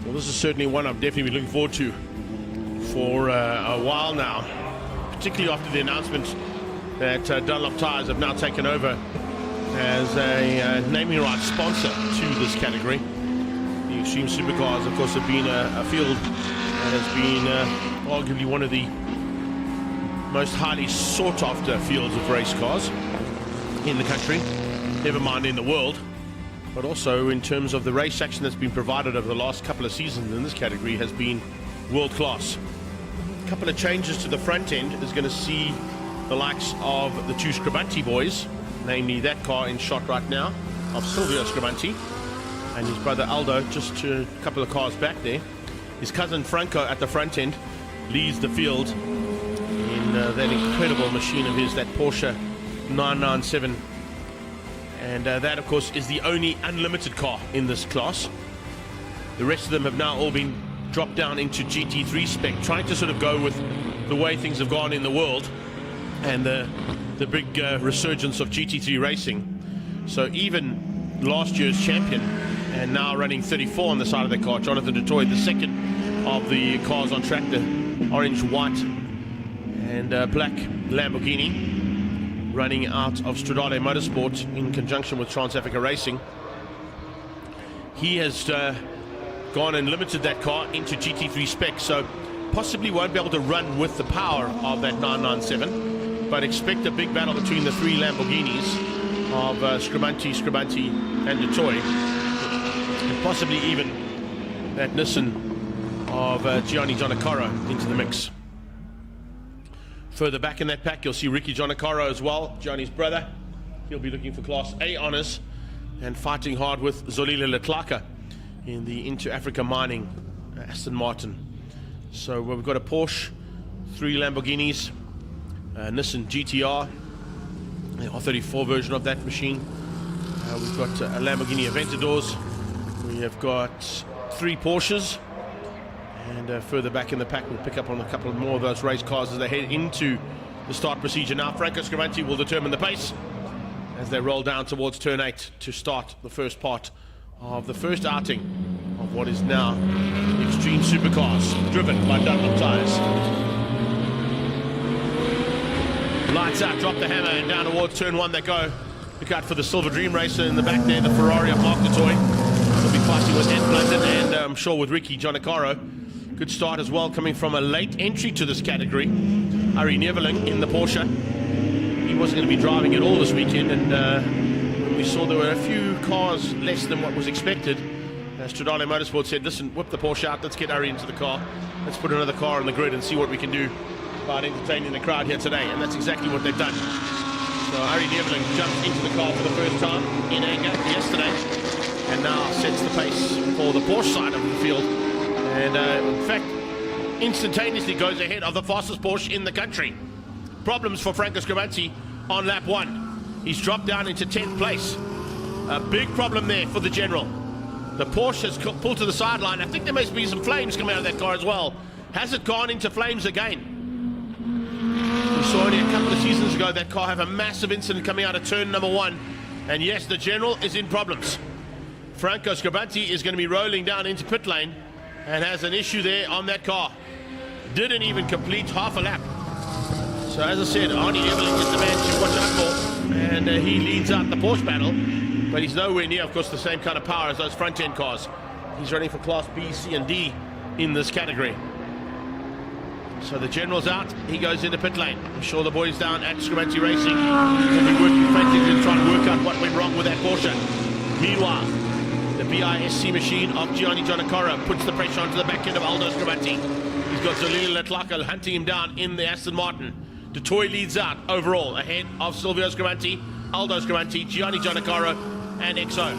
S1: Well, this is certainly one I've definitely been looking forward to for a while now, particularly after the announcement that Dunlop Tyres have now taken over as a naming rights sponsor to this category. The Extreme Supercars, of course, have been a field that has been arguably one of the most highly sought-after fields of race cars in the country, never mind in the world. But also in terms of the race action that's been provided over the last couple of seasons in this category has been world class. A couple of changes to the front end is going to see the likes of the two Scribante boys, namely that car in shot right now of Silvio Scribante and his brother Aldo, just a couple of cars back there. His cousin Franco at the front end leads the field in that incredible machine of his, that Porsche 997. And that, of course, is the only unlimited car in this class. The rest of them have now all been dropped down into GT3 spec, trying to sort of go with the way things have gone in the world and the big resurgence of GT3 racing. So even last year's champion, and now running 34 on the side of the car, Jonathan Dutoy, the second of the cars on track, the orange, white, and black Lamborghini, running out of Stradale Motorsport in conjunction with Trans-Africa Racing. He has gone and limited that car into GT3 spec, so possibly won't be able to run with the power of that 997, but expect a big battle between the three Lamborghinis of Scribante, and Dutoy, and possibly even that Nissan of Gianni Giannaccaro into the mix. Further back in that pack, you'll see Ricky Giannaccaro as well, Gianni's brother. He'll be looking for Class A honours and fighting hard with Zolile Letlaka in the Into Africa Mining Aston Martin. So we've got a Porsche, three Lamborghinis, Nissan GTR, the R34 version of that machine. We've got a Lamborghini Aventadors. We have got three Porsches. And further back in the pack, we'll pick up on a couple more of those race cars as they head into the start procedure. Now, Franco Scribante will determine the pace as they roll down towards turn 8 to start the first part of the first outing of what is now Extreme Supercars, driven by Dunlop Tyres. Lights out, drop the hammer, and down towards turn 1 they go. Look out for the Silver Dream Racer in the back there, the Ferrari of Mark Dutoy. They'll be fighting with Ed Blunden and I'm sure with Ricky Giannaccaro. Good start as well, coming from a late entry to this category. Ari Neveling in the Porsche. He wasn't going to be driving at all this weekend, and when we saw there were a few cars less than what was expected, Stradale Motorsport said, listen, whip the Porsche out, let's get Ari into the car, let's put another car on the grid and see what we can do about entertaining the crowd here today, and that's exactly what they've done. So Ari Neveling jumped into the car for the first time in anger yesterday, and now sets the pace for the Porsche side of the field. And in fact, instantaneously goes ahead of the fastest Porsche in the country. Problems for Franco Scribante on lap 1. He's dropped down into 10th place. A big problem there for the general. The Porsche has pulled to the sideline. I think there must be some flames coming out of that car as well. Has it gone into flames again? We saw only a couple of seasons ago that car have a massive incident coming out of turn number 1. And yes, the general is in problems. Franco Scribante is going to be rolling down into pit lane and has an issue there on that car. Didn't even complete half a lap. So as I said, Arnie Eveling is the man to watch out for, and he leads out the Porsche battle, but he's nowhere near, of course, the same kind of power as those front-end cars. He's running for Class B, C, and D in this category. So the general's out, he goes into pit lane. I'm sure the boys down at Scribante Racing will be working frantically to try and work out what went wrong with that Porsche. Meanwhile, the BISC machine of Gianni Giannaccaro puts the pressure onto the back end of Aldo Scribante. He's got Zolile Letlaka hunting him down in the Aston Martin. Dutoy leads out overall, ahead of Silvio Scribante, Aldo Scribante, Gianni Giannaccaro, and XO.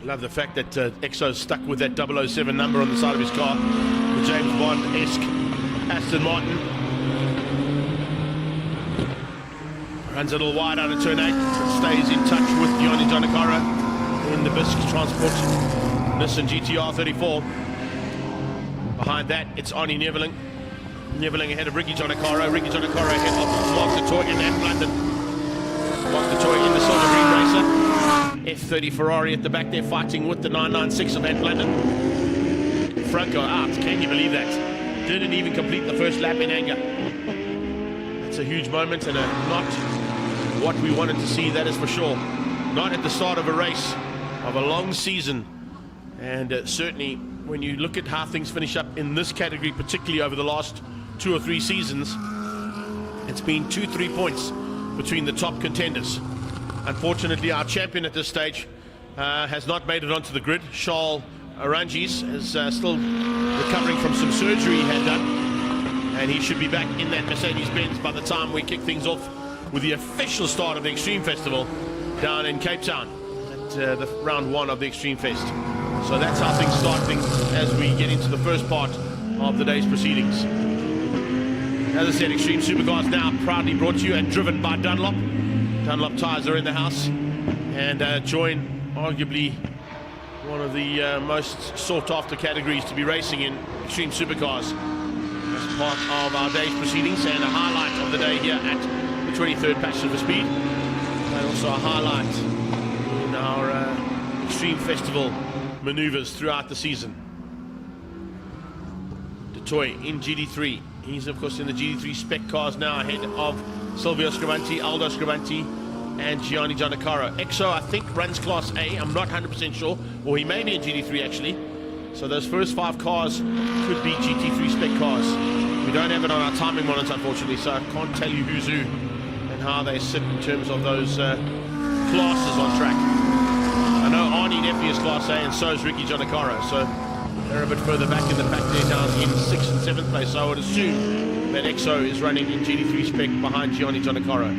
S1: Love the fact that Exo's stuck with that 007 number on the side of his car. The James Bond-esque Aston Martin. Runs a little wide out of turn 8. Stays in touch with Gianni Giannacaro in the Bisque Transport Nissan GTR 34. Behind that, it's Arnie Neveling. Neveling ahead of Ricky Giannacaro. Ricky Giannacaro ahead of Mark du Toit in London. Mark du Toit in the Silver Green Racer. F30 Ferrari at the back there fighting with the 996 of Ant London. Franco out. Can you believe that? Didn't even complete the first lap in anger. It's a huge moment and not what we wanted to see, that is for sure. Not at the start of a race, of a long season. And certainly when you look at how things finish up in this category, particularly over the last 2 or 3 seasons, it's been 2-3 points between the top contenders. Unfortunately, our champion at this stage has not made it onto the grid. Charles Arangis is still recovering from some surgery he had done, and he should be back in that Mercedes-Benz by the time we kick things off with the official start of the Extreme Festival down in Cape Town at the round 1 of the Extreme Fest. So that's how things start as we get into the first part of the day's proceedings. As I said, Extreme Supercars now proudly brought to you and driven by Dunlop. Dunlop tyres are in the house and join arguably one of the most sought-after categories to be racing in, Extreme Supercars, as part of our day's proceedings and a highlight of the day here at the 23rd Passion for Speed, and also a highlight in our Extreme Festival maneuvers throughout the season. Du Toit in GD3. He's of course in the GD3 spec cars now ahead of Silvio Scrivanti, Aldo Scrivanti and Gianni Giannacaro. Exo I think runs Class A, I'm not 100% sure, or he may be in GD3 actually. So those first 5 cars could be GT3 spec cars. We don't have it on our timing monitor unfortunately, so I can't tell you who's who and how they sit in terms of those classes on track. I know Arnie Neffy is Class A and so is Ricky Giannacaro, so they're a bit further back in the pack there, down in 6th and 7th place. So I would assume that Exo is running in GD3 spec behind Gianni Giannacaro.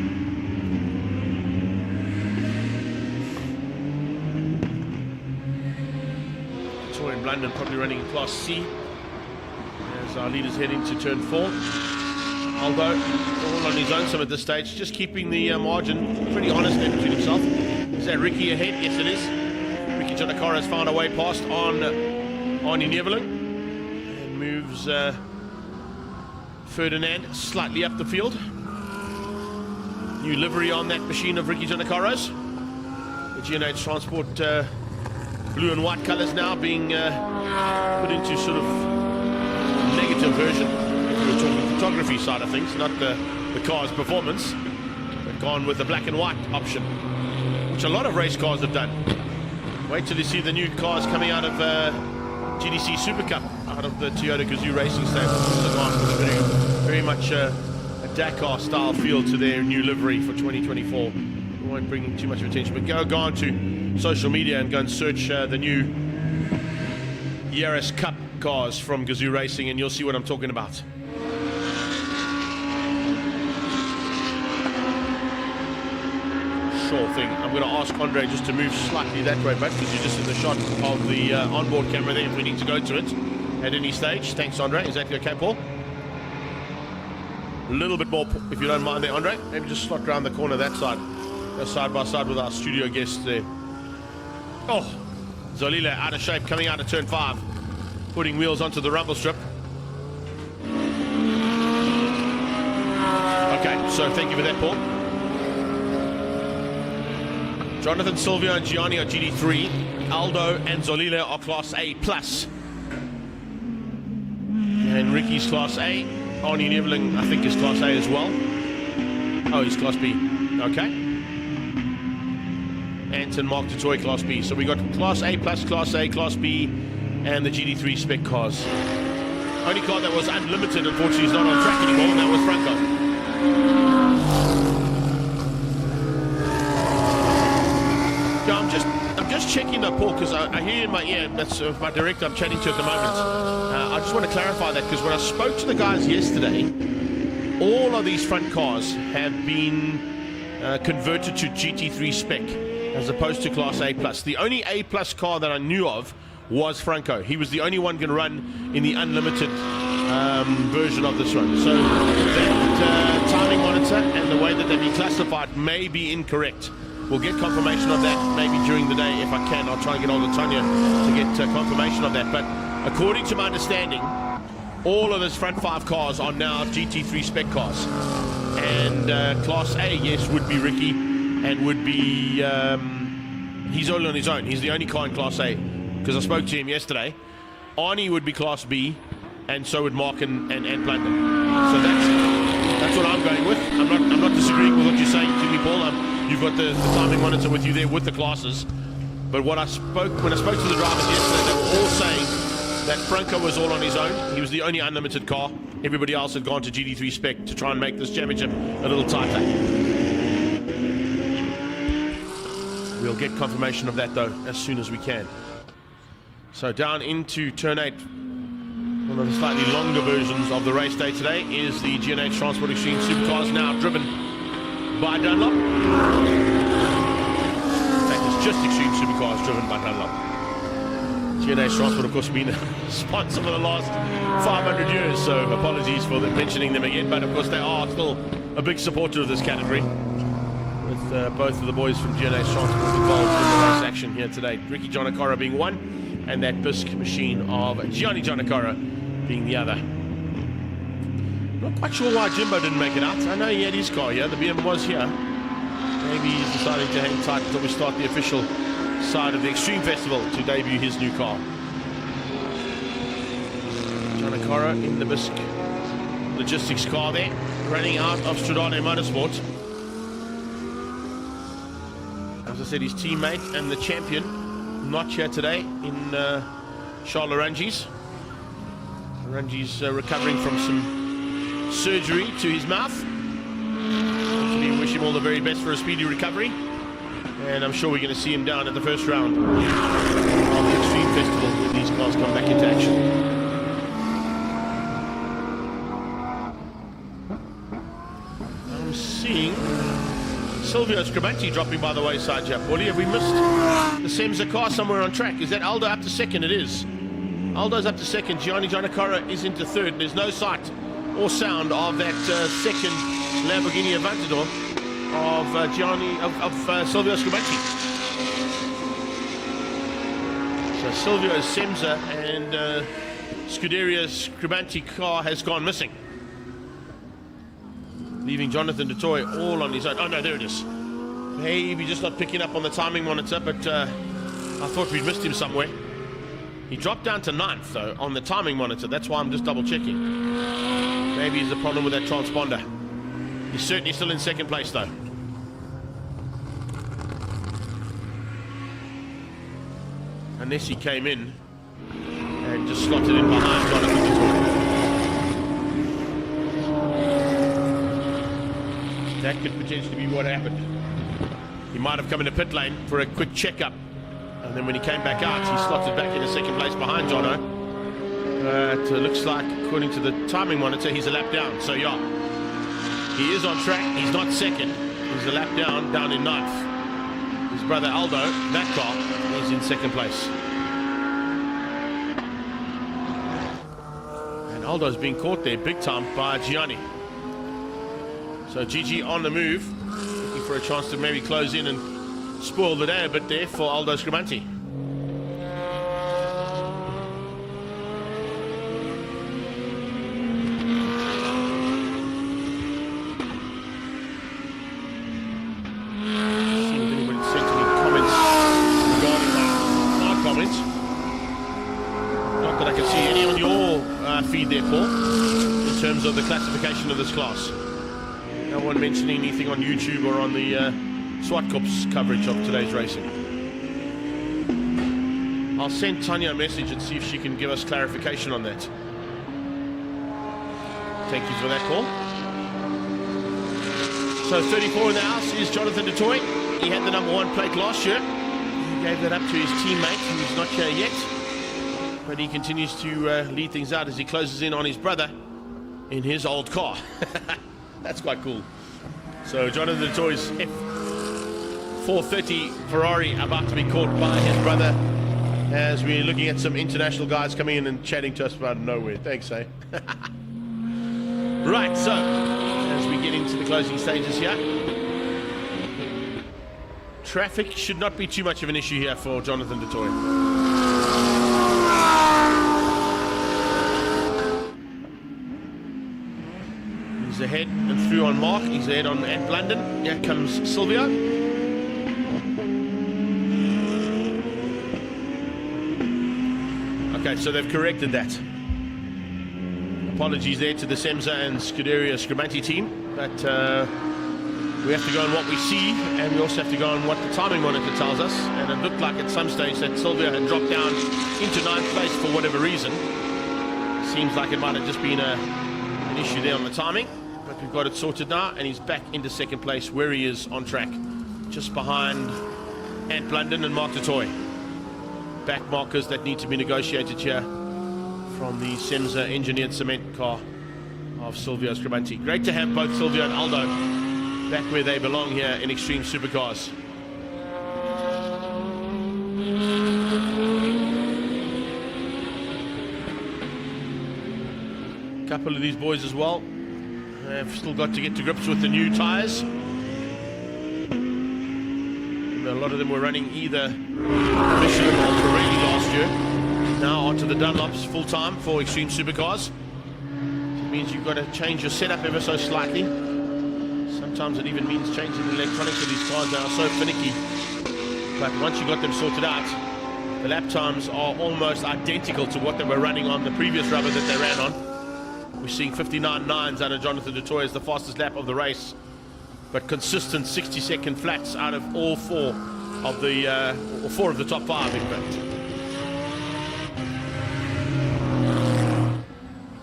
S1: Toy in London probably running in Class C as our leaders head into turn 4. Aldo all on his own some at this stage, just keeping the margin pretty honest there between himself. Is that Ricky ahead? Yes it is. Ricky Giannacaro has found a way past on Arnie Neveling and moves Ferdinand slightly up the field. New livery on that machine of Ricky Giannacaro's. The G&H Transport blue and white colours now being put into sort of negative version. If we're talking photography side of things, not the car's performance, but gone with the black and white option, which a lot of race cars have done. Wait till you see the new cars coming out of GDC Super Cup, out of the Toyota Gazoo Racing stable. They've gone with very much a Dakar style feel to their new livery for 2024. We won't bring too much attention, but go on to social media and go and search the new Yaris Cup cars from Gazoo Racing and you'll see what I'm talking about. Sure thing. I'm going to ask Andre just to move slightly that way, but because you're just in the shot of the onboard camera there if we need to go to it at any stage. Thanks, Andre. Is that okay, Paul? A little bit more, if you don't mind there, Andre. Maybe just slot around the corner that side. Go side by side with our studio guests there. Oh, Zolile out of shape, coming out of turn 5. Putting wheels onto the rumble strip. Okay, so thank you for that, Paul. Jonathan, Silvio and Gianni are GD3. Aldo and Zolile are Class A+. And Ricky's Class A. Arnie Neveling, I think, is Class A as well. Oh, he's Class B. Okay. Anton Mark du Toit, Class B. So we got Class A+, Class A, Class B, and the GD3 spec cars. Only car that was unlimited, unfortunately, is not on track anymore, and that was Franco. I'm just checking the Paul because I hear in my ear, that's my director I'm chatting to at the moment. I just want to clarify that because when I spoke to the guys yesterday, all of these front cars have been converted to GT3 spec. as opposed to Class A+. The only A+ car that I knew of was Franco. He was the only one going to run in the unlimited version of this run. So that timing monitor and the way that they've been classified may be incorrect. We'll get confirmation of that maybe during the day if I can. I'll try and get hold of Tanya to get confirmation of that. But according to my understanding, all of those front 5 cars are now GT3 spec cars. And Class A, yes, would be Ricky and would be... he's only on his own. He's the only car in Class A. Because I spoke to him yesterday. Arnie would be Class B, and so would Mark and Blunder. So that's what I'm going with. I'm not disagreeing with what you're saying to me, Paul. You've got the timing monitor with you there with the classes. But when I spoke to the drivers yesterday, they were all saying that Franco was all on his own. He was the only unlimited car. Everybody else had gone to GT3 spec to try and make this championship a little tighter. We'll get confirmation of that though as soon as we can. So down into turn 8, one of the slightly longer versions of the race day today is the G&H Transport Extreme Supercars, now driven by Dunlop. In fact, it's just Extreme Supercars driven by Dunlop. G&H Transport, of course, been a sponsor for the last 500 years, so apologies for mentioning them again, but of course they are still a big supporter of this category, with both of the boys from G&H Transport involved in the race action here today. Ricky Giannacara being one, and that Bisque machine of Gianni Giannacara being the other. Not quite sure why Jimbo didn't make it out. I know he had his car here, the BM was here. Maybe he's deciding to hang tight until we start the official side of the Extreme Festival to debut his new car. Giannacara in the Bisque logistics car there, running out of Stradale Motorsport. As I said, his teammate and the champion not here today in Charles Larangi's. Larangi's recovering from some surgery to his mouth. Actually, wish him all the very best for a speedy recovery. And I'm sure we're going to see him down at the first round of the Extreme Festival when these cars come back into action. I'm seeing Silvio Scribanti dropping by the wayside here. Paulie, have we missed the Semza car somewhere on track? Is that Aldo up to second? It is. Aldo's up to second. Gianni Giannacara is into third. There's no sight or sound of that second Lamborghini Aventador of Silvio Scribanti. So Silvio's Semza and Scuderia's Scribanti car has gone missing, leaving Jonathan Dutoy all on his own. Oh no, there it is. Maybe just not picking up on the timing monitor, but I thought we'd missed him somewhere. He dropped down to 9th though on the timing monitor. That's why I'm just double checking. Maybe he's a problem with that transponder. He's certainly still in second place though. Unless he came in and just slotted in behind Jonathan Dutoy. That could potentially be what happened. He might have come into pit lane for a quick checkup, and then when he came back out, he slotted back into second place behind Jono. It looks like, according to the timing monitor, he's a lap down. So yeah, he is on track. He's not second. He's a lap down in 9th. His brother Aldo, that car, is in second place. And Aldo's being caught there big time by Gianni. So Gigi on the move, looking for a chance to maybe close in and spoil the day a bit there for Aldo Scribanti. See if anybody sent any comments regarding my comments. Not that I can see any on your feed there, Paul, in terms of the classification of this class. No one mentioning anything on YouTube or on the Zwartkops coverage of today's racing. I'll send Tanya a message and see if she can give us clarification on that. Thank you for that call. So 34 in the house is Jonathan Dutoy. He had the number 1 plate last year. He gave that up to his teammate, who's not here yet. But he continues to lead things out as he closes in on his brother in his old car. That's quite cool. So Jonathan Dutoy's 430 Ferrari about to be caught by his brother as we're looking at some international guys coming in and chatting to us about nowhere. Thanks, eh? Right, so as we get into the closing stages here, traffic should not be too much of an issue here for Jonathan du Toit. He's ahead and through on Mark. He's ahead on Ant London. Here comes Silvio. Okay, so they've corrected that. Apologies there to the Semza and Scuderia Scribanti team, but we have to go on what we see, and we also have to go on what the timing monitor tells us. And it looked like at some stage that Silvio had dropped down into 9th place for whatever reason. Seems like it might have just been an issue there on the timing, but we've got it sorted now, and he's back into 2nd place where he is on track, just behind Ant London and Mark du Toit. Back markers that need to be negotiated here from the Semza engineered cement car of Silvio Scribanti. Great to have both Silvio and Aldo back where they belong here in Extreme Supercars. A couple of these boys as well have still got to get to grips with the new tyres. A lot of them were running either Michelin or Pirelli last year. Now onto the Dunlops full time for Extreme Supercars. It means you've got to change your setup ever so slightly. Sometimes it even means changing the electronics of these cars. They are so finicky. But once you got them sorted out, the lap times are almost identical to what they were running on the previous rubber that they ran on. We're seeing 59.9s out of Jonathan du Toit as the fastest lap of the race. But consistent 60-second flats out of all four of the top 5, in fact.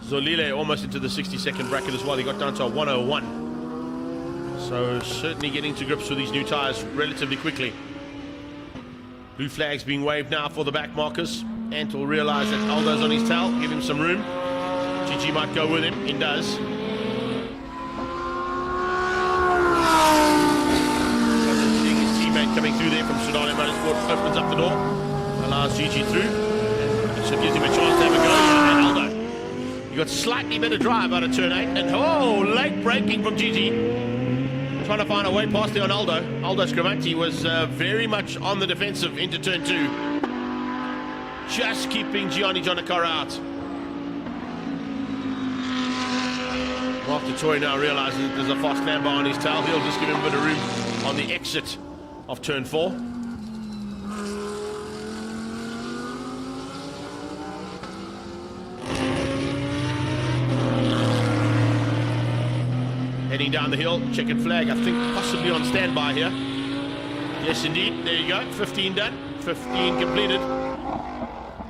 S1: Zolile almost into the 60-second bracket as well. He got down to a 101. So certainly getting to grips with these new tyres relatively quickly. Blue flags being waved now for the back markers. Ant will realise that Aldo's on his tail. Give him some room. GG might go with him. He does. Coming through there from Sudane Motorsport, opens up the door, allows GG through, so it gives him a chance to have a go. And Aldo, you got slightly better drive out of turn 8, and late braking from GG, trying to find a way past there on Aldo. Aldo Scribanti was very much on the defensive into turn 2, just keeping Gianni Giannacara out. Mark du Toit now realizes that there's a fast lambo on his tail. He'll just give him a bit of room on the exit of turn 4. Heading down the hill, checkered flag, I think possibly on standby here. Yes indeed, there you go, 15 done, 15 completed.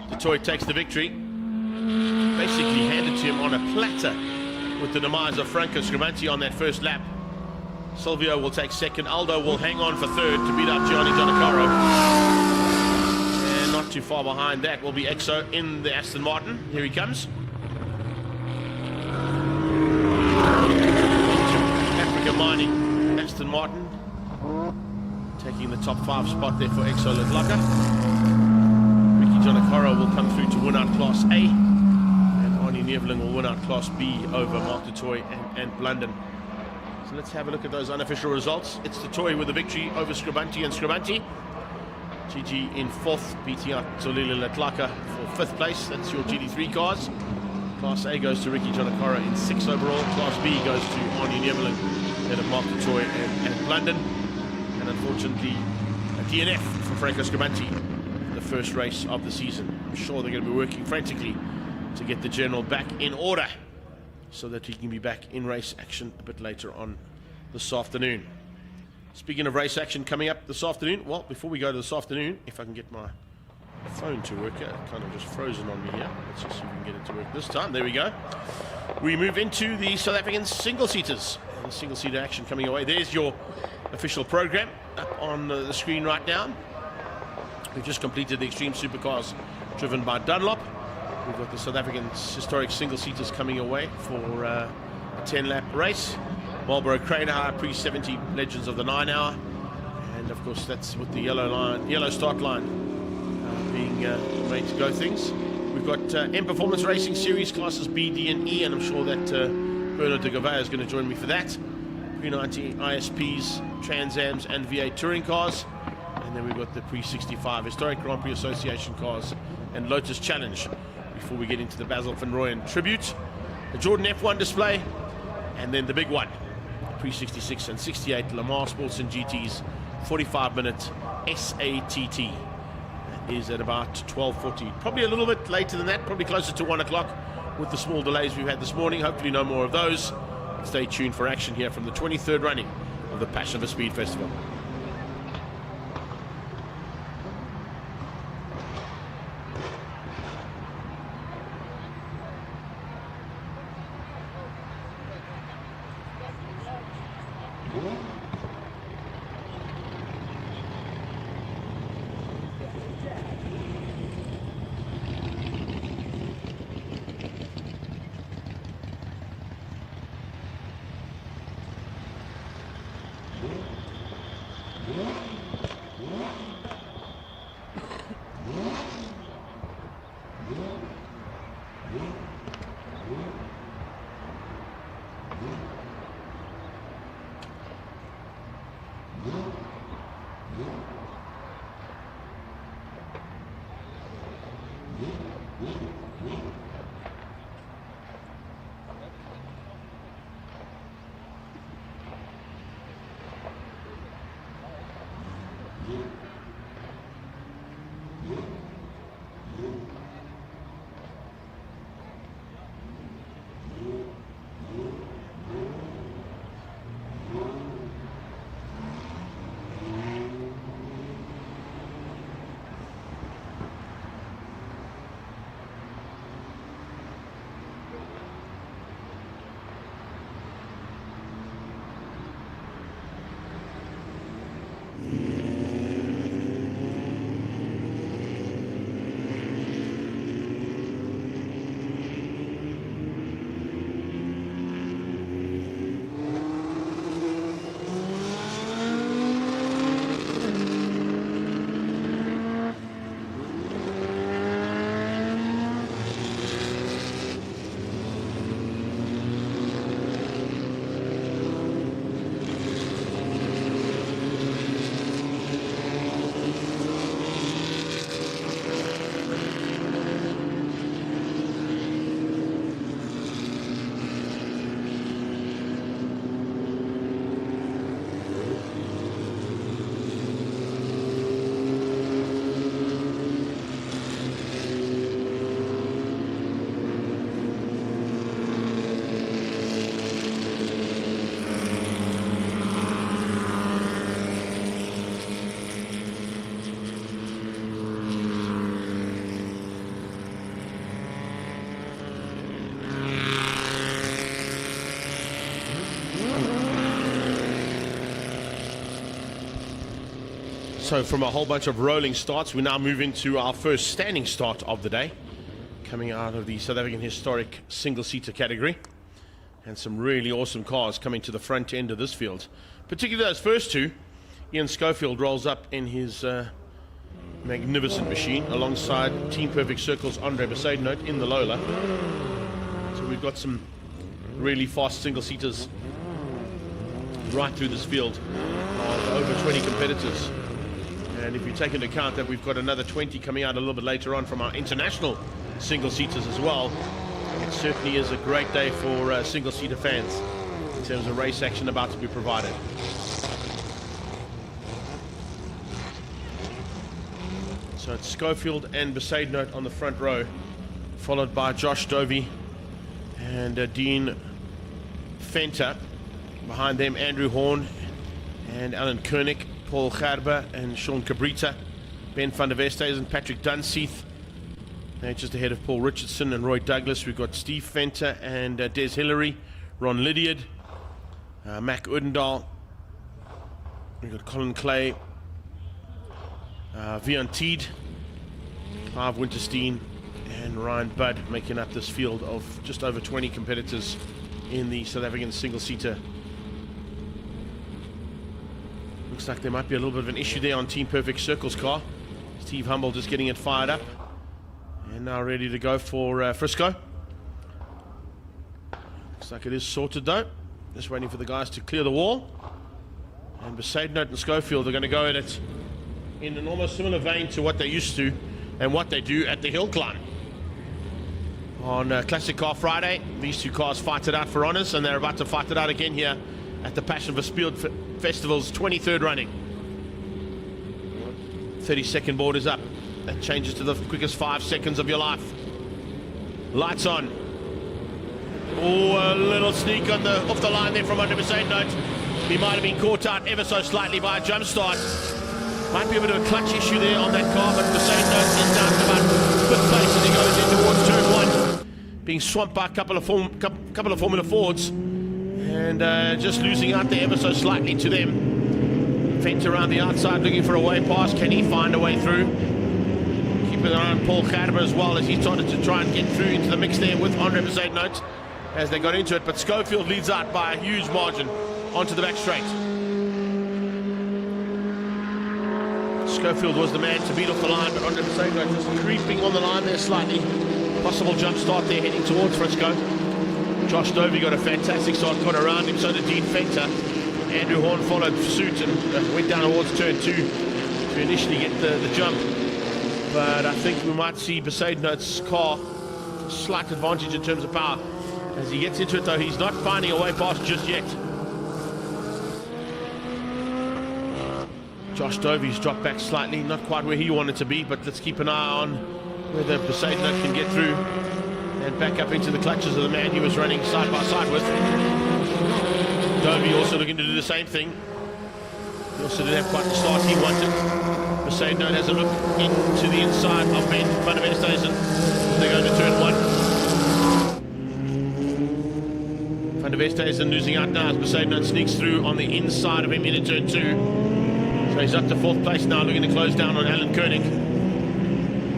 S1: Du Toit takes the victory. Basically handed to him on a platter with the demise of Franco Scribanti on that first lap. Silvio will take 2nd. Aldo will hang on for 3rd to beat up Gianni Giannacara. And not too far behind that will be Exo in the Aston Martin. Here he comes. Africa Mining Aston Martin. Taking the top 5 spot there for Exo Letlaka. Ricky Giannacara will come through to win out Class A. And Arnie Nevling will win out Class B over Mark du Toit and London. So let's have a look at those unofficial results. It's du Toit with the victory over Scribanti and Scribanti. GG in 4th, beating out Zolile Letlaka for 5th place. That's your GD3 cars. Class A goes to Ricky Giannacara in 6th overall. Class B goes to Arnie Nevling, then of Mark du Toit and London. And unfortunately, a DNF for Franco Scribanti, the first race of the season. I'm sure they're going to be working frantically to get the General back in order, so that he can be back in race action a bit later on this afternoon. Speaking of race action coming up this afternoon, well, before we go to this afternoon, if I can get my phone to work, it's kind of just frozen on me here. Let's just see if we can get it to work this time. There we go. We move into the South African single-seaters. And single-seater action coming away. There's your official program up on the screen right now. We've just completed the Extreme Supercars driven by Dunlop. We've got the South African historic single-seaters coming away for a 10-lap race. Marlboro Crane Hour, pre-70 Legends of the 9 Hour. And of course that's with the yellow start line being made to go things. We've got M Performance Racing Series classes B, D and E, and I'm sure that Bernard de Gouveia is going to join me for that. Pre-90 ISPs, Trans Ams and V8 touring cars. And then we've got the Pre-65 Historic Grand Prix Association cars and Lotus Challenge before we get into the Basil van Rooyen tribute, the Jordan F1 display, and then the big one, Pre-66 and 68 Le Mans Sports and GT's 45-minute SATT. That is at about 12:40. Probably a little bit later than that, probably closer to 1 o'clock with the small delays we've had this morning. Hopefully no more of those. Stay tuned for action here from the 23rd running of the Passion for Speed Festival. So from a whole bunch of rolling starts, we now move into our first standing start of the day, coming out of the South African Historic single-seater category. And some really awesome cars coming to the front end of this field. Particularly those first two. Ian Schofield rolls up in his magnificent machine alongside Team Perfect Circle's Andre Besaidnote in the Lola. So we've got some really fast single-seaters right through this field of over 20 competitors. And if you take into account that we've got another 20 coming out a little bit later on from our international single-seaters as well, it certainly is a great day for single-seater fans in terms of race action about to be provided. So it's Schofield and Besaidnote on the front row, followed by Josh Dovey and Dean Venter. Behind them, Andrew Horn and Alan Koenig, Paul Gerber and Sean Cabrita, Ben van der Westhuizen and Patrick Dunseith. Just ahead of Paul Richardson and Roy Douglas, we've got Steve Venter and Des Hillary, Ron Lydiard, Mac Odendaal. We've got Colin Clay, Vian Teed, Clive Winterstein and Ryan Budd making up this field of just over 20 competitors in the South African single-seater. Looks like there might be a little bit of an issue there on Team Perfect Circle's car. Steve Humble just getting it fired up. And now ready to go for Frisco. Looks like it is sorted though. Just waiting for the guys to clear the wall. And Besaidnout and Schofield are going to go at it in an almost similar vein to what they used to and what they do at the hill climb. On Classic Car Friday, these two cars fight it out for honours, and they're about to fight it out again here at the Passion for Speed Festival's 23rd running. 30-second board is up. That changes to the quickest 5 seconds of your life. Lights on. Oh, a little sneak on off the line there from under Besaidnout. He might have been caught out ever so slightly by a jump start. Might be a bit of a clutch issue there on that car, but Besaidnout is down to about 5th place as he goes in towards turn 1. Being swamped by a couple of Formula Fords. And just losing out there ever so slightly to them. Fent around the outside looking for a way past. Can he find a way through? Keeping an eye on Paul Gerber as well, as he started to try and get through into the mix there with Andre Besaidnout as they got into it. But Schofield leads out by a huge margin onto the back straight. Schofield was the man to beat off the line, but Andre Besaidnout just creeping on the line there slightly. Possible jump start there heading towards Frisco. Josh Dovey got a fantastic start, got around him, so did Dean Fenter. Andrew Horn followed suit and went down towards turn 2 to initially get the jump. But I think we might see Besaidnout's car a slight advantage in terms of power. As he gets into it though, he's not finding a way past just yet. Josh Dovey's dropped back slightly, not quite where he wanted to be, but let's keep an eye on whether Besaidnout can get through and back up into the clutches of the man he was running side by side with. Dovey also looking to do the same thing. He also didn't have quite the start he wanted. Besaidnout has a look into the inside of Ben van der Westhuizen. They go to turn 1. Van der Westhuizen losing out now as Besaidnout sneaks through on the inside of him into turn 2. So he's up to 4th place now, looking to close down on Alan Koenig.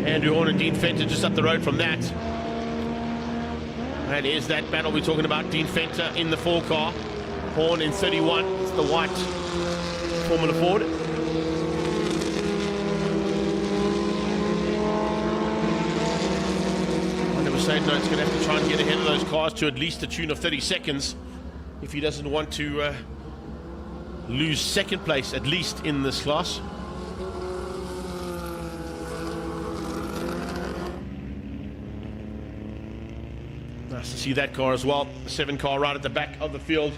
S1: Andrew Horn and Dean Fenter just up the road from that. And here's that battle we're talking about. Dean Fenter in the 4 car. Horn in 31. It's the white Formula Ford. Andre Besaidnout's going to have to try and get ahead of those cars to at least a tune of 30 seconds if he doesn't want to lose 2nd place at least in this class. Nice to see that car as well. The 7 car right at the back of the field.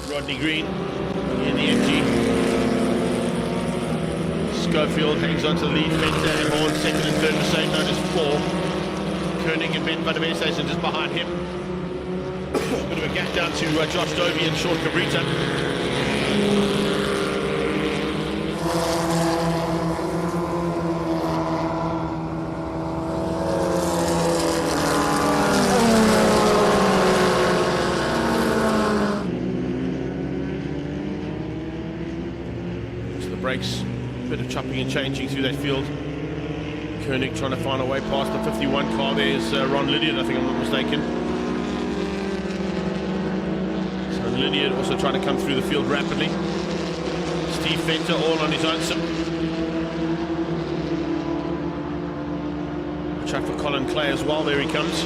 S1: Rodney Green in the MG. Schofield hangs on to the lead. Fenter and Horn 2nd and 3rd. Besaidnout is 4. Koenig and Ben van der Westhuizen just behind him. A bit of a gap down to Josh Dovey and Sean Cabrita. Brakes, a bit of chopping and changing through that field. Koenig trying to find a way past the 51 car. There's Ron Lydiard, I think I'm not mistaken. So Lydiard also trying to come through the field rapidly. Steve Fenter all on his own. Watch out for Colin Clay as well. There he comes.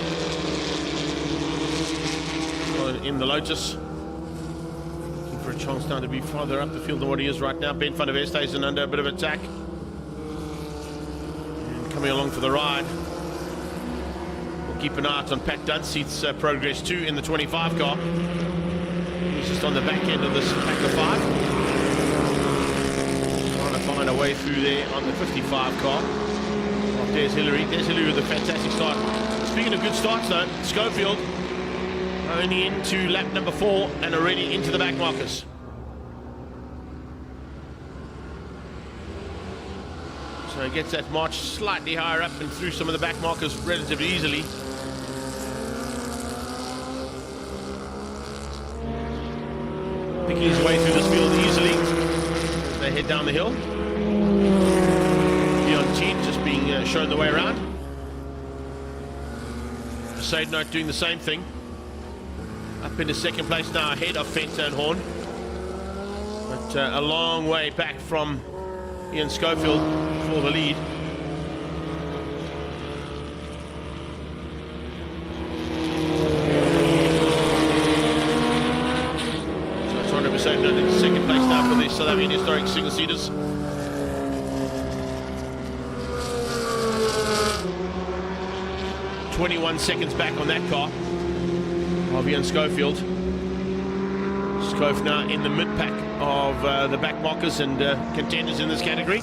S1: Colin in the Lotus. For a chance now to be farther up the field than what he is right now. Ben van der Westhuizen under a bit of attack. And coming along for the ride. We'll keep an eye out on Pat Dunseith's progress too in the 25 car. He's just on the back end of this pack of 5. Trying to find a way through there on the 55 car. Oh, there's Hillary. There's Hillary with a fantastic start. Speaking of good starts though, Schofield only into lap number 4 and already into the back markers. So he gets that march slightly higher up and through some of the back markers relatively easily. Picking his way through this field easily as they head down the hill. Leon Team just being shown the way around. Besaidnout doing the same thing. Up into second place now, ahead of Fenter and Horn. But a long way back from Ian Schofield for the lead. So it's 100% in second place now for the South African Historic single-seaters. .21 seconds back on that car of Ian Schofield. Schof now in the mid-pack of the back markers and contenders in this category.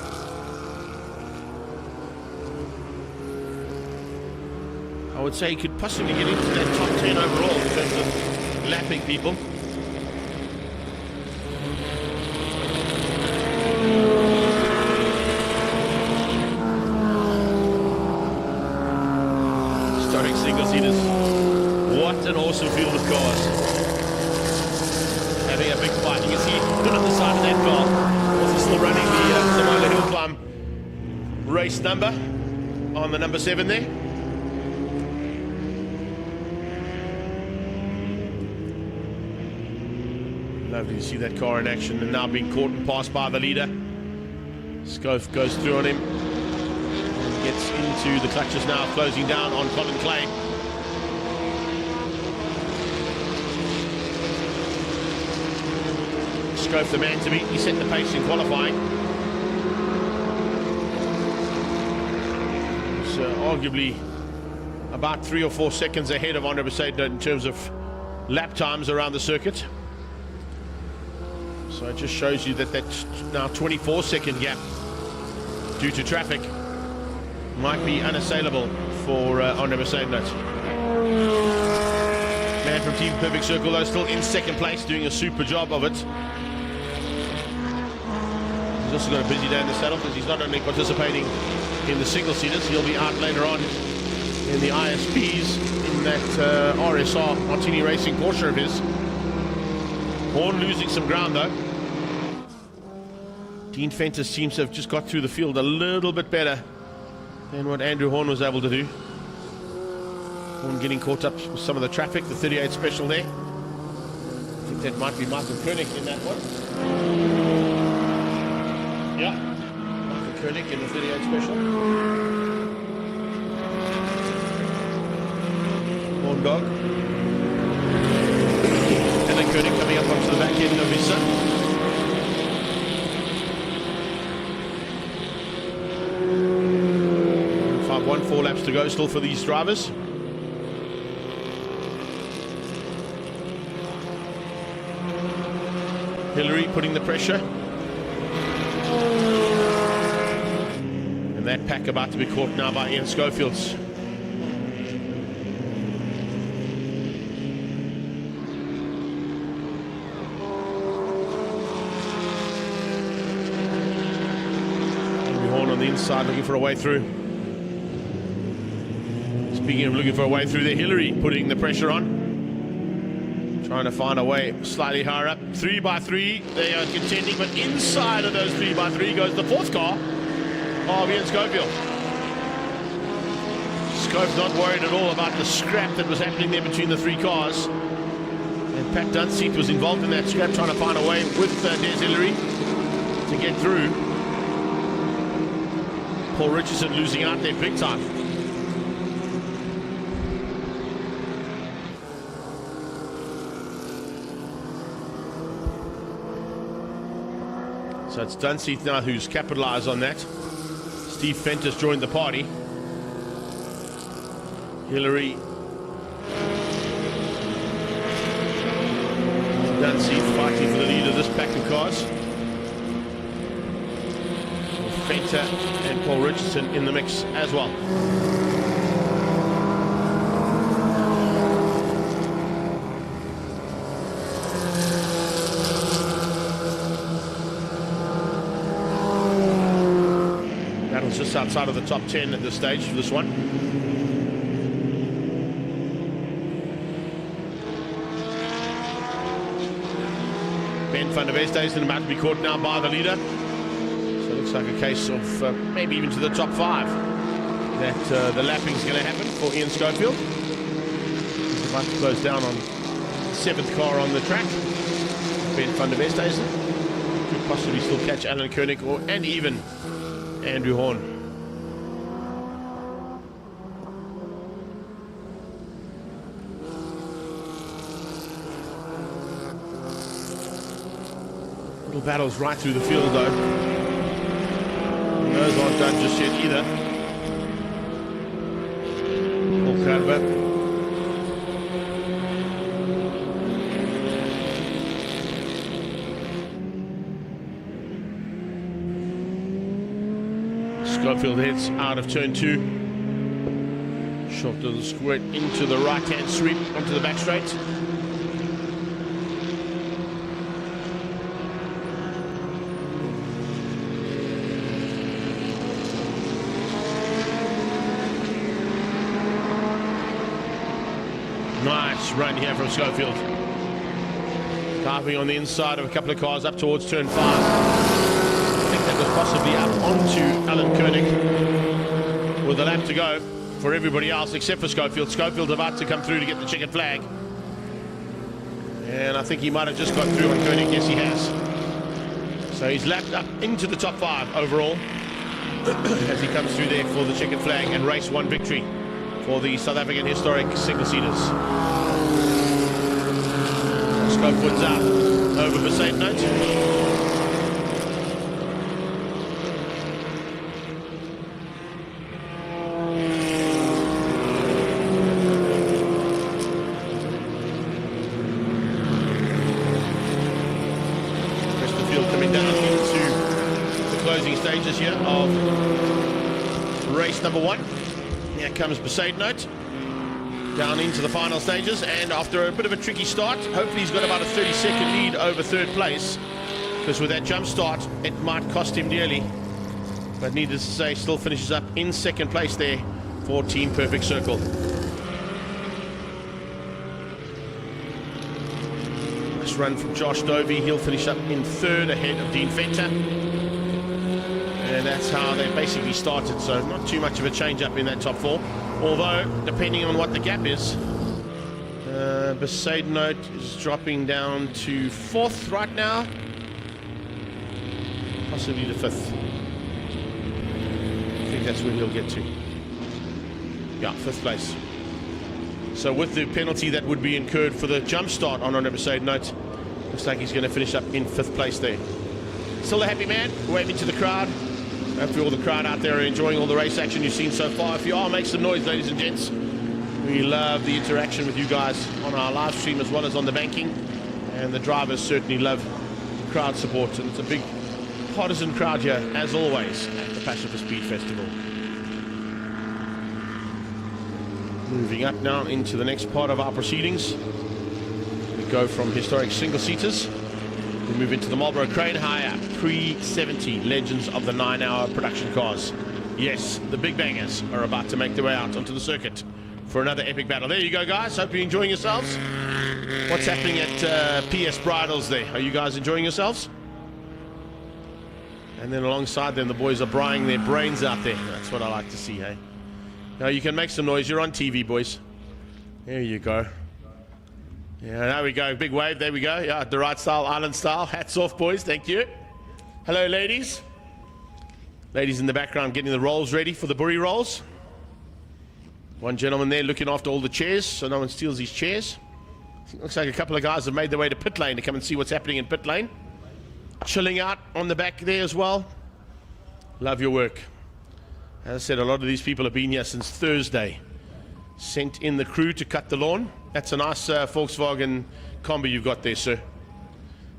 S1: I would say he could possibly get into that top 10 overall in terms of lapping people. Historic single-seaters. What an awesome field of cars. Having a big fight. You can see good on the side of that car. Also still running the Samola Hill Climb race number on the number 7 there. Lovely to see that car in action and now being caught and passed by the leader. Schof goes through on him and gets into the clutches now, closing down on Colin Clay. Schof the man to beat. He set the pace in qualifying. So arguably about 3 or 4 seconds ahead of Andre Besaidnout in terms of lap times around the circuit. So it just shows you that that's now 24-second gap due to traffic might be unassailable for Andre Besaidnout. Man from Team Perfect Circle though still in second place, doing a super job of it. He's also got a busy day in the saddle because he's not only participating in the single-seaters, he'll be out later on in the ISPs in that hrsa Martini Racing Porsche of his. Horn losing some ground though. Dean Fenter seems to have just got through the field a little bit better than what Andrew Horn was able to do. Horn getting caught up with some of the traffic, the 38 special there. I think that might be Michael Koenig in that one. Yeah, Michael Koenig in the 38 special. Horn dog. And then Koenig coming up onto the back end of his son. 4 laps to go still for these drivers. Hillary putting the pressure. And that pack about to be caught now by Ian Schofield's. Horn on the inside looking for a way through. Speaking of looking for a way through there, Hillary putting the pressure on. Trying to find a way slightly higher up. 3 by 3, they are contending, but inside of those 3 by 3 goes the 4th car of Ian Schofield. Schofield not worried at all about the scrap that was happening there between the 3 cars. And Pat Dunseith was involved in that scrap, trying to find a way with Des Hillary to get through. Paul Richardson losing out there big time. So it's Dunseith now who's capitalized on that. Steve Fenter's joined the party. Hillary. Dunseith fighting for the lead of this pack of cars. Fenter and Paul Richardson in the mix as well. Battle's just outside of the top 10 at this stage for this one. Ben van der Westhuizen is about to be caught now by the leader. Looks like a case of maybe even to the top 5 that the lapping is going to happen for Ian Schofield. He's about to close down on 7th car on the track. Ben van der Westhuizen. Could possibly still catch Alan Koenig and even Andrew Horn. Little battles right through the field though. Those aren't done just yet either. Paul Kruijswijk. Schofield heads out of turn 2. Short little squirt into the right-hand sweep onto the back straight. Nice run here from Schofield. Carving on the inside of a couple of cars up towards turn 5. I think that was possibly up onto Alan Koenig with a lap to go for everybody else except for Schofield. Schofield's about to come through to get the checkered flag. And I think he might have just got through on Koenig. Yes, he has. So he's lapped up into the top 5 overall as he comes through there for the checkered flag and race 1 victory for the South African historic single-seaters. Schofield's out over Besaidnout. Stages here of race number 1. Here comes Besaidnout down into the final stages, and after a bit of a tricky start, hopefully he's got about a 30-second lead over 3rd place, because with that jump start it might cost him dearly, but needless to say still finishes up in 2nd place there for Team Perfect Circle. Nice run from Josh Dovey. He'll finish up in 3rd ahead of Dean Venter. And that's how they basically started, so not too much of a change up in that top 4. Although, depending on what the gap is, Besaidnout is dropping down to 4th right now. Possibly the 5th. I think that's where he'll get to. Yeah, 5th place. So with the penalty that would be incurred for the jump start on Besaidnout, looks like he's going to finish up in 5th place there. Still a happy man, waving to the crowd. Hopefully all the crowd out there are enjoying all the race action you've seen so far. If you are, make some noise, ladies and gents. We love the interaction with you guys on our live stream as well as on the banking. And the drivers certainly love the crowd support. And it's a big partisan crowd here, as always, at the Passion for Speed Festival. Moving up now into the next part of our proceedings. We go from historic single-seaters. We move into the Marlboro Crane Hire Prix 70 Legends of the 9-hour production cars. Yes, the big bangers are about to make their way out onto the circuit for another epic battle. There you go, guys. Hope you're enjoying yourselves. What's happening at PS Bridals there? Are you guys enjoying yourselves? And then alongside them, the boys are brying their brains out there. That's what I like to see, hey? Now you can make some noise. You're on TV, boys. There you go. Yeah, there we go. Big wave. There we go. Yeah, the right style, island style. Hats off, boys. Thank you. Hello, ladies. Ladies in the background getting the rolls ready for the Boerie rolls. One gentleman there looking after all the chairs so no one steals his chairs. Looks like a couple of guys have made their way to pit lane to come and see what's happening in pit lane. Chilling out on the back there as well. Love your work. As I said, a lot of these people have been here since Thursday. Sent in the crew to cut the lawn. That's a nice Volkswagen Combi you've got there, sir.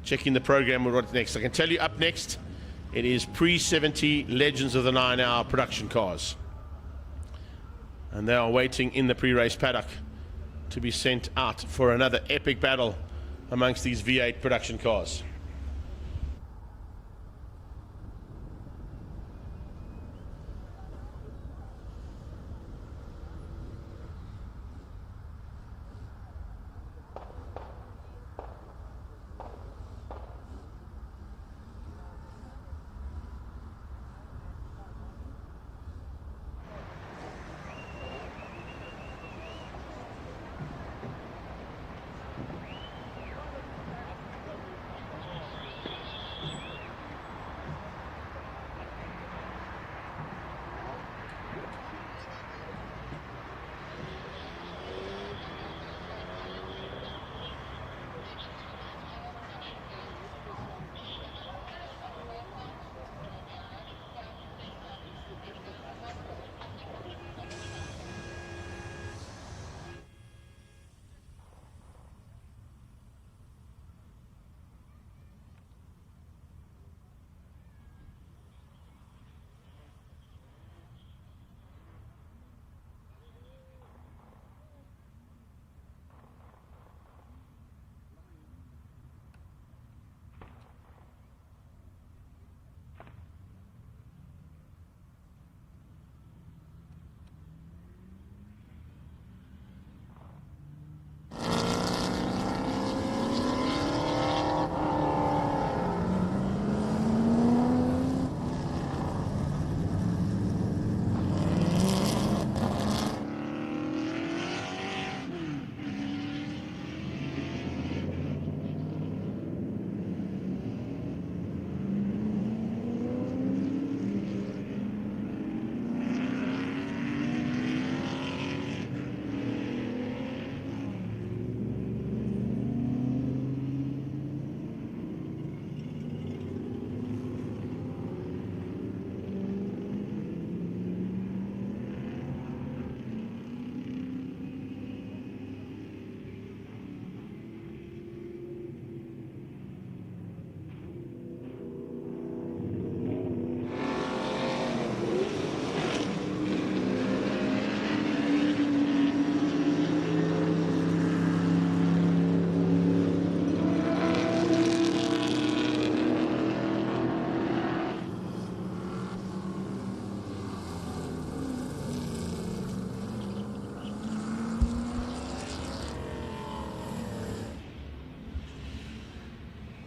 S1: Checking the program with what's next. I can tell you up next, it is Prix 70 Legends of the 9-hour production cars. And they are waiting in the pre-race paddock to be sent out for another epic battle amongst these V8 production cars.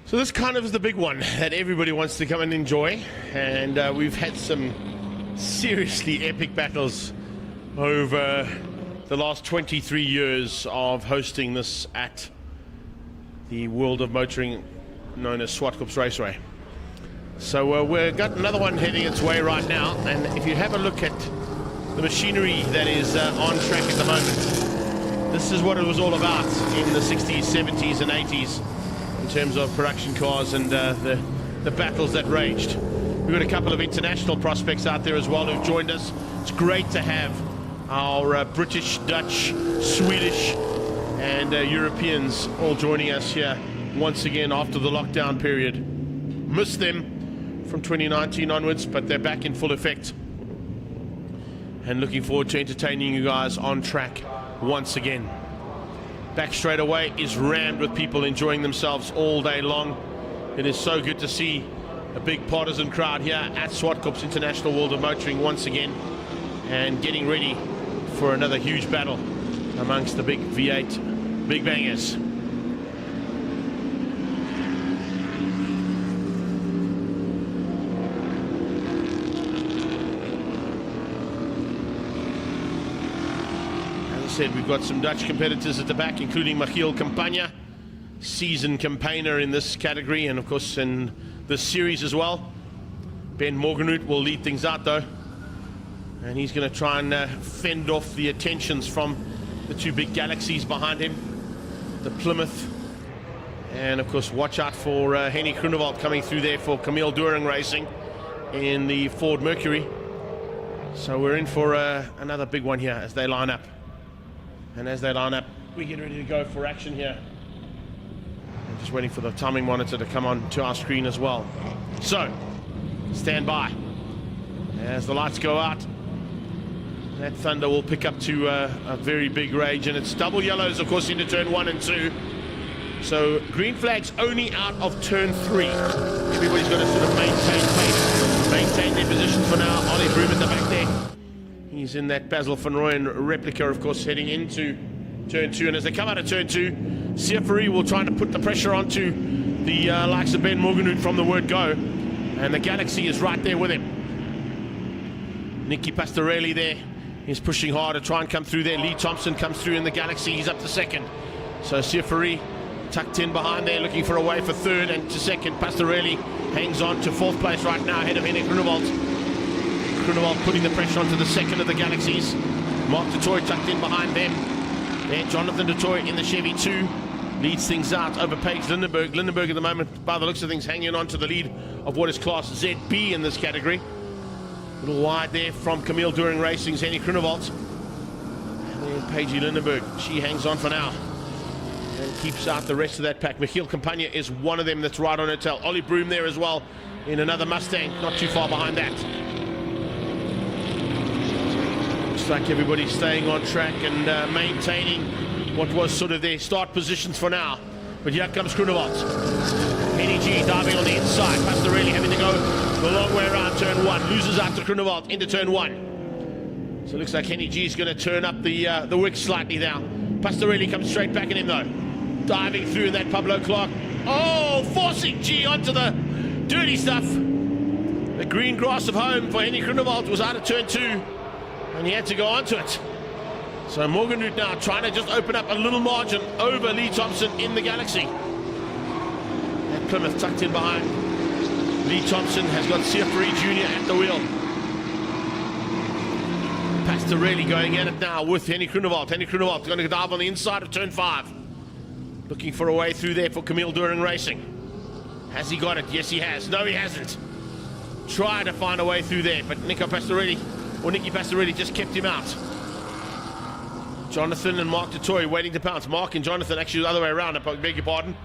S1: So this kind of is the big one that everybody wants to come and enjoy, and we've had some seriously epic battles over the last 23 years of hosting this at the world of motoring known as Zwartkops Raceway. So we've got another one heading its way right now, and if you have a look at the machinery that is on track at the moment, this is what it was all about in the 60s, 70s and 80s in terms of production cars and the battles that raged. We've got a couple of international prospects out there as well who've joined us. It's great to have our British, Dutch, Swedish and Europeans all joining us here once again after the lockdown period. Missed them from 2019 onwards, but they're back in full effect. And looking forward to entertaining you guys on track once again. Back straight away is rammed with people enjoying themselves all day long. It is so good to see a big partisan crowd here at Zwartkops International World of Motoring once again, and getting ready for another huge battle amongst the big V8 big bangers. Said, we've got some Dutch competitors at the back, including Michiel Campagna, seasoned campaigner in this category, and of course in this series as well. Ben Morgenroot will lead things out though, and he's going to try and fend off the attentions from the two big Galaxies behind him, the Plymouth, and of course watch out for Henny Groenewald coming through there for Camille Doering Racing in the Ford Mercury. So we're in for another big one here as they line up. And as they line up, we get ready to go for action here. I'm just waiting for the timing monitor to come on to our screen as well. So, stand by. As the lights go out, that thunder will pick up to a very big rage, and it's double yellows, of course, into turn 1 and 2. So, green flags only out of turn 3. Everybody's got to sort of maintain pace, maintain their position for now. Ollie Broom at the back there. He's in that Basil van Rooyen replica, of course, heading into turn 2. And as they come out of turn 2, Siafari will try to put the pressure onto the likes of Ben Morgenroot from the word go. And the Galaxy is right there with him. Nicky Pastorelli there is pushing hard to try and come through there. Lee Thompson comes through in the Galaxy. He's up to second. So Siafari tucked in behind there, looking for a way for third and to second. Pastorelli hangs on to fourth place right now, ahead of Henny Groenewald. Groenewald putting the pressure onto the second of the Galaxies. Mark du Toit tucked in behind them. There, Jonathan du Toit in the Chevy 2 leads things out over Paige Lindenberg. Lindenberg at the moment, by the looks of things, hanging on to the lead of what is class ZB in this category. A little wide there from Camille Doering Racing's Henny Groenewald. And then Paige Lindenberg, she hangs on for now and keeps out the rest of that pack. Michiel Campagna is one of them that's right on her tail. Ollie Broom there as well in another Mustang, not too far behind that. Like everybody's staying on track and maintaining what was sort of their start positions for now. But here comes Groenewald. Henny G diving on the inside. Pastorelli having to go the long way around turn 1. Loses out to Groenewald into turn 1. So it looks like Henny G is going to turn up the wick slightly now. Pastorelli comes straight back at him though. Diving through in that Pablo Clark. Oh, forcing G onto the dirty stuff. The green grass of home for Henny Groenewald was out of turn 2. And he had to go onto it. So Morgenroot now trying to just open up a little margin over Lee Thompson in the Galaxy. And Plymouth tucked in behind. Lee Thompson has got Siafari Jr. at the wheel. Pastorelli going at it now with Henny Groenewald. Henny Groenewald going to dive on the inside of turn 5. Looking for a way through there for Camille Doering Racing. Has he got it? Yes, he has. No, he hasn't. Try to find a way through there, but Nicky Pastorelli just kept him out. Jonathan and Mark du Toit waiting to pounce. Mark and Jonathan, actually the other way around, I beg your pardon.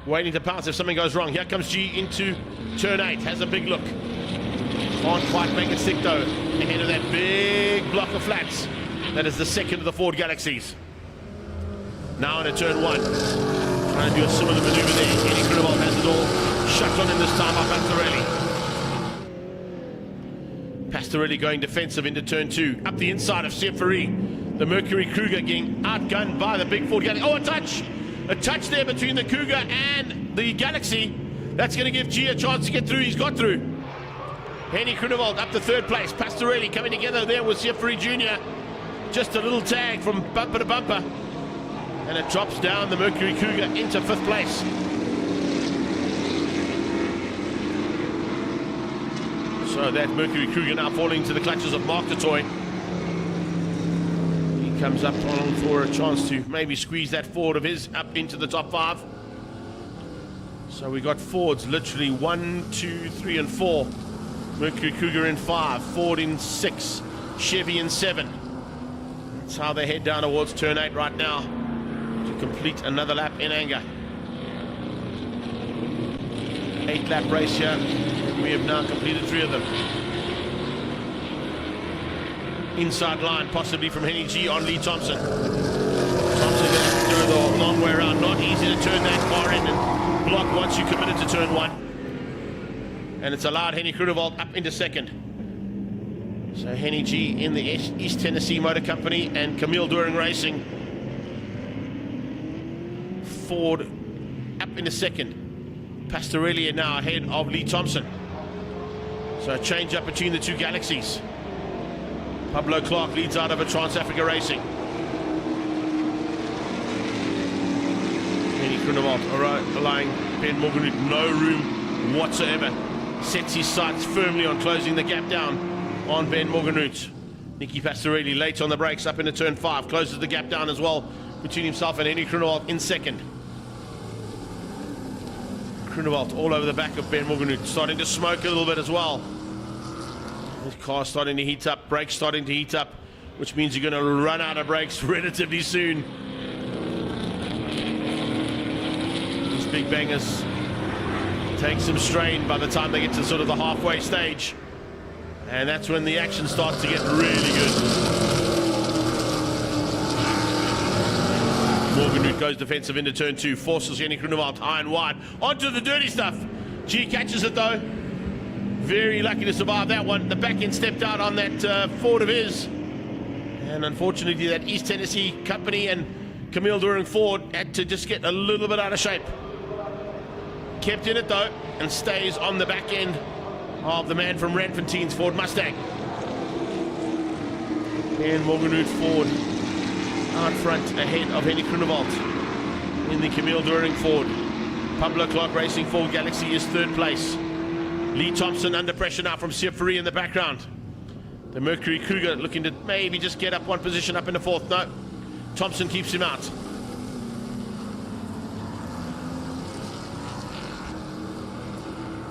S1: Waiting to pounce if something goes wrong. Here comes G into turn 8. Has a big look. Can't quite make it stick though. Ahead of that big block of flats. That is the second of the Ford Galaxies. Now into turn 1. Trying to do a similar maneuver there. Henny Groenewald has it all shut on him this time by Pastorelli. Pastorelli going defensive into turn 2. Up the inside of Siafari. The Mercury Cougar getting outgunned by the big Ford Galaxy. Oh, a touch! A touch there between the Cougar and the Galaxy. That's going to give G a chance to get through. He's got through. Henny Grunewald up to third place. Pastorelli coming together there with Jeffrey Jr. Just a little tag from bumper to bumper. And it drops down the Mercury Cougar into fifth place. So that Mercury Cougar now falling to the clutches of Mark Toy. He comes up on for a chance to maybe squeeze that Ford of his up into the top 5. So we got Fords literally 1, 2, 3, and 4. Mercury Cougar in 5, Ford in 6, Chevy in 7. That's how they head down towards turn 8 right now to complete another lap in anger. 8-lap race here. We have now completed 3 of them. Inside line, possibly from Henny G on Lee Thompson. Thompson going to do the long way around. Not easy to turn that car in and block once you committed to turn 1. And it's allowed Henny Grunewald up into second. So Henny G in the East Tennessee Motor Company and Camille Doering Racing. Ford up into second. Pastorelli now ahead of Lee Thompson. So a change up between the two galaxies. Pablo Clark leads out of a Trans-Africa Racing. Henny Grunewald allowing Ben Morgan no room whatsoever. Sets his sights firmly on closing the gap down on Ben Morganroot. Nicky Pastorelli late on the brakes up into turn 5. Closes the gap down as well between himself and Henny Grunewald in second. Grunewald all over the back of Ben Morganroot, starting to smoke a little bit as well. His car starting to heat up, brakes starting to heat up, which means you're going to run out of brakes relatively soon. These big bangers take some strain by the time they get to sort of the halfway stage. And that's when the action starts to get really good. Morganroot goes defensive into turn 2, forces Henny Grunewald high and wide onto the dirty stuff. G catches it though. Very lucky to survive that one. The back end stepped out on that Ford of his. And unfortunately that East Tennessee Company and Camille Doering Ford had to just get a little bit out of shape. Kept in it though, and stays on the back end of the man from Randfontein's Ford Mustang. And Morganroot Ford out front ahead of Henny Grunewald in the Camille Doering Ford. Pablo Clark Racing Ford Galaxy is third place. Lee Thompson under pressure now from Siafari in the background. The Mercury Cougar looking to maybe just get up one position up in the fourth. No, Thompson keeps him out.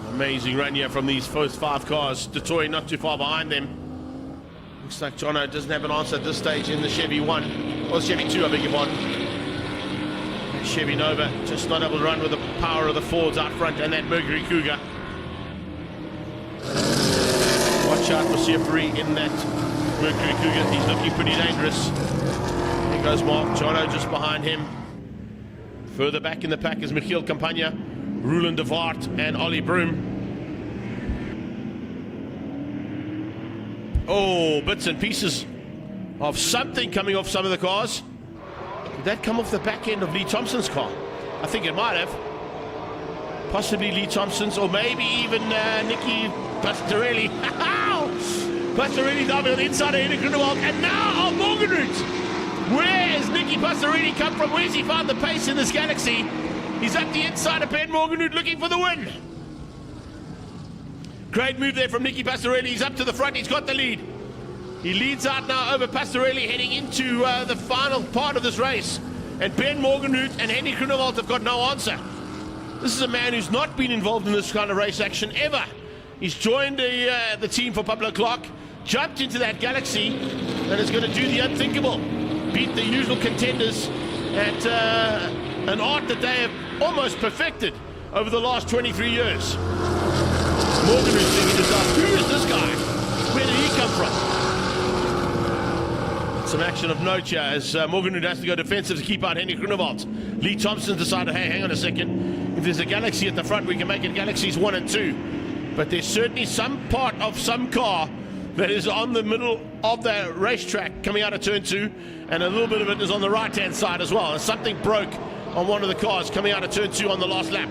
S1: Amazing run here from these first 5 cars. Detroit not too far behind them. Looks like Jono doesn't have an answer at this stage in the Chevy 1. Or Chevy 2, I beg your pardon. Chevy Nova just not able to run with the power of the Fords out front and that Mercury Cougar. Watch out for Siafari in that Mercury Cougar. He's looking pretty dangerous. Here goes Mark Jono just behind him. Further back in the pack is Michiel Campagna, Roland de Vaart and Ollie Broom. Oh, bits and pieces of something coming off some of the cars. Did that come off the back end of Lee Thompson's car? I think it might have. Possibly Lee Thompson's, or maybe even Nicky Pastorelli. Pastorelli down on the inside of Henny Grunewald, and now on Morganroot. Where has Nicky Pastorelli come from? Where's he found the pace in this Galaxy? He's up the inside of Ben Morganroot looking for the win. Great move there from Nicky Pastorelli. He's up to the front. He's got the lead. He leads out now over Pastorelli heading into the final part of this race. And Ben Morganroot and Henny Grunewald have got no answer. This is a man who's not been involved in this kind of race action ever. He's joined the team for Pablo Clark, jumped into that Galaxy, and is going to do the unthinkable. Beat the usual contenders at an art that they have almost perfected over the last 23 years. Morganroot's thinking to himself, who is this guy? Where did he come from? Some action of note here as Morganroot has to go defensive to keep out Henny Grunewald. Lee Thompson decided, hey, hang on a second. If there's a Galaxy at the front, we can make it Galaxies 1 and 2. But there's certainly some part of some car that is on the middle of the racetrack coming out of turn 2, and a little bit of it is on the right-hand side as well. And something broke on one of the cars coming out of turn 2 on the last lap.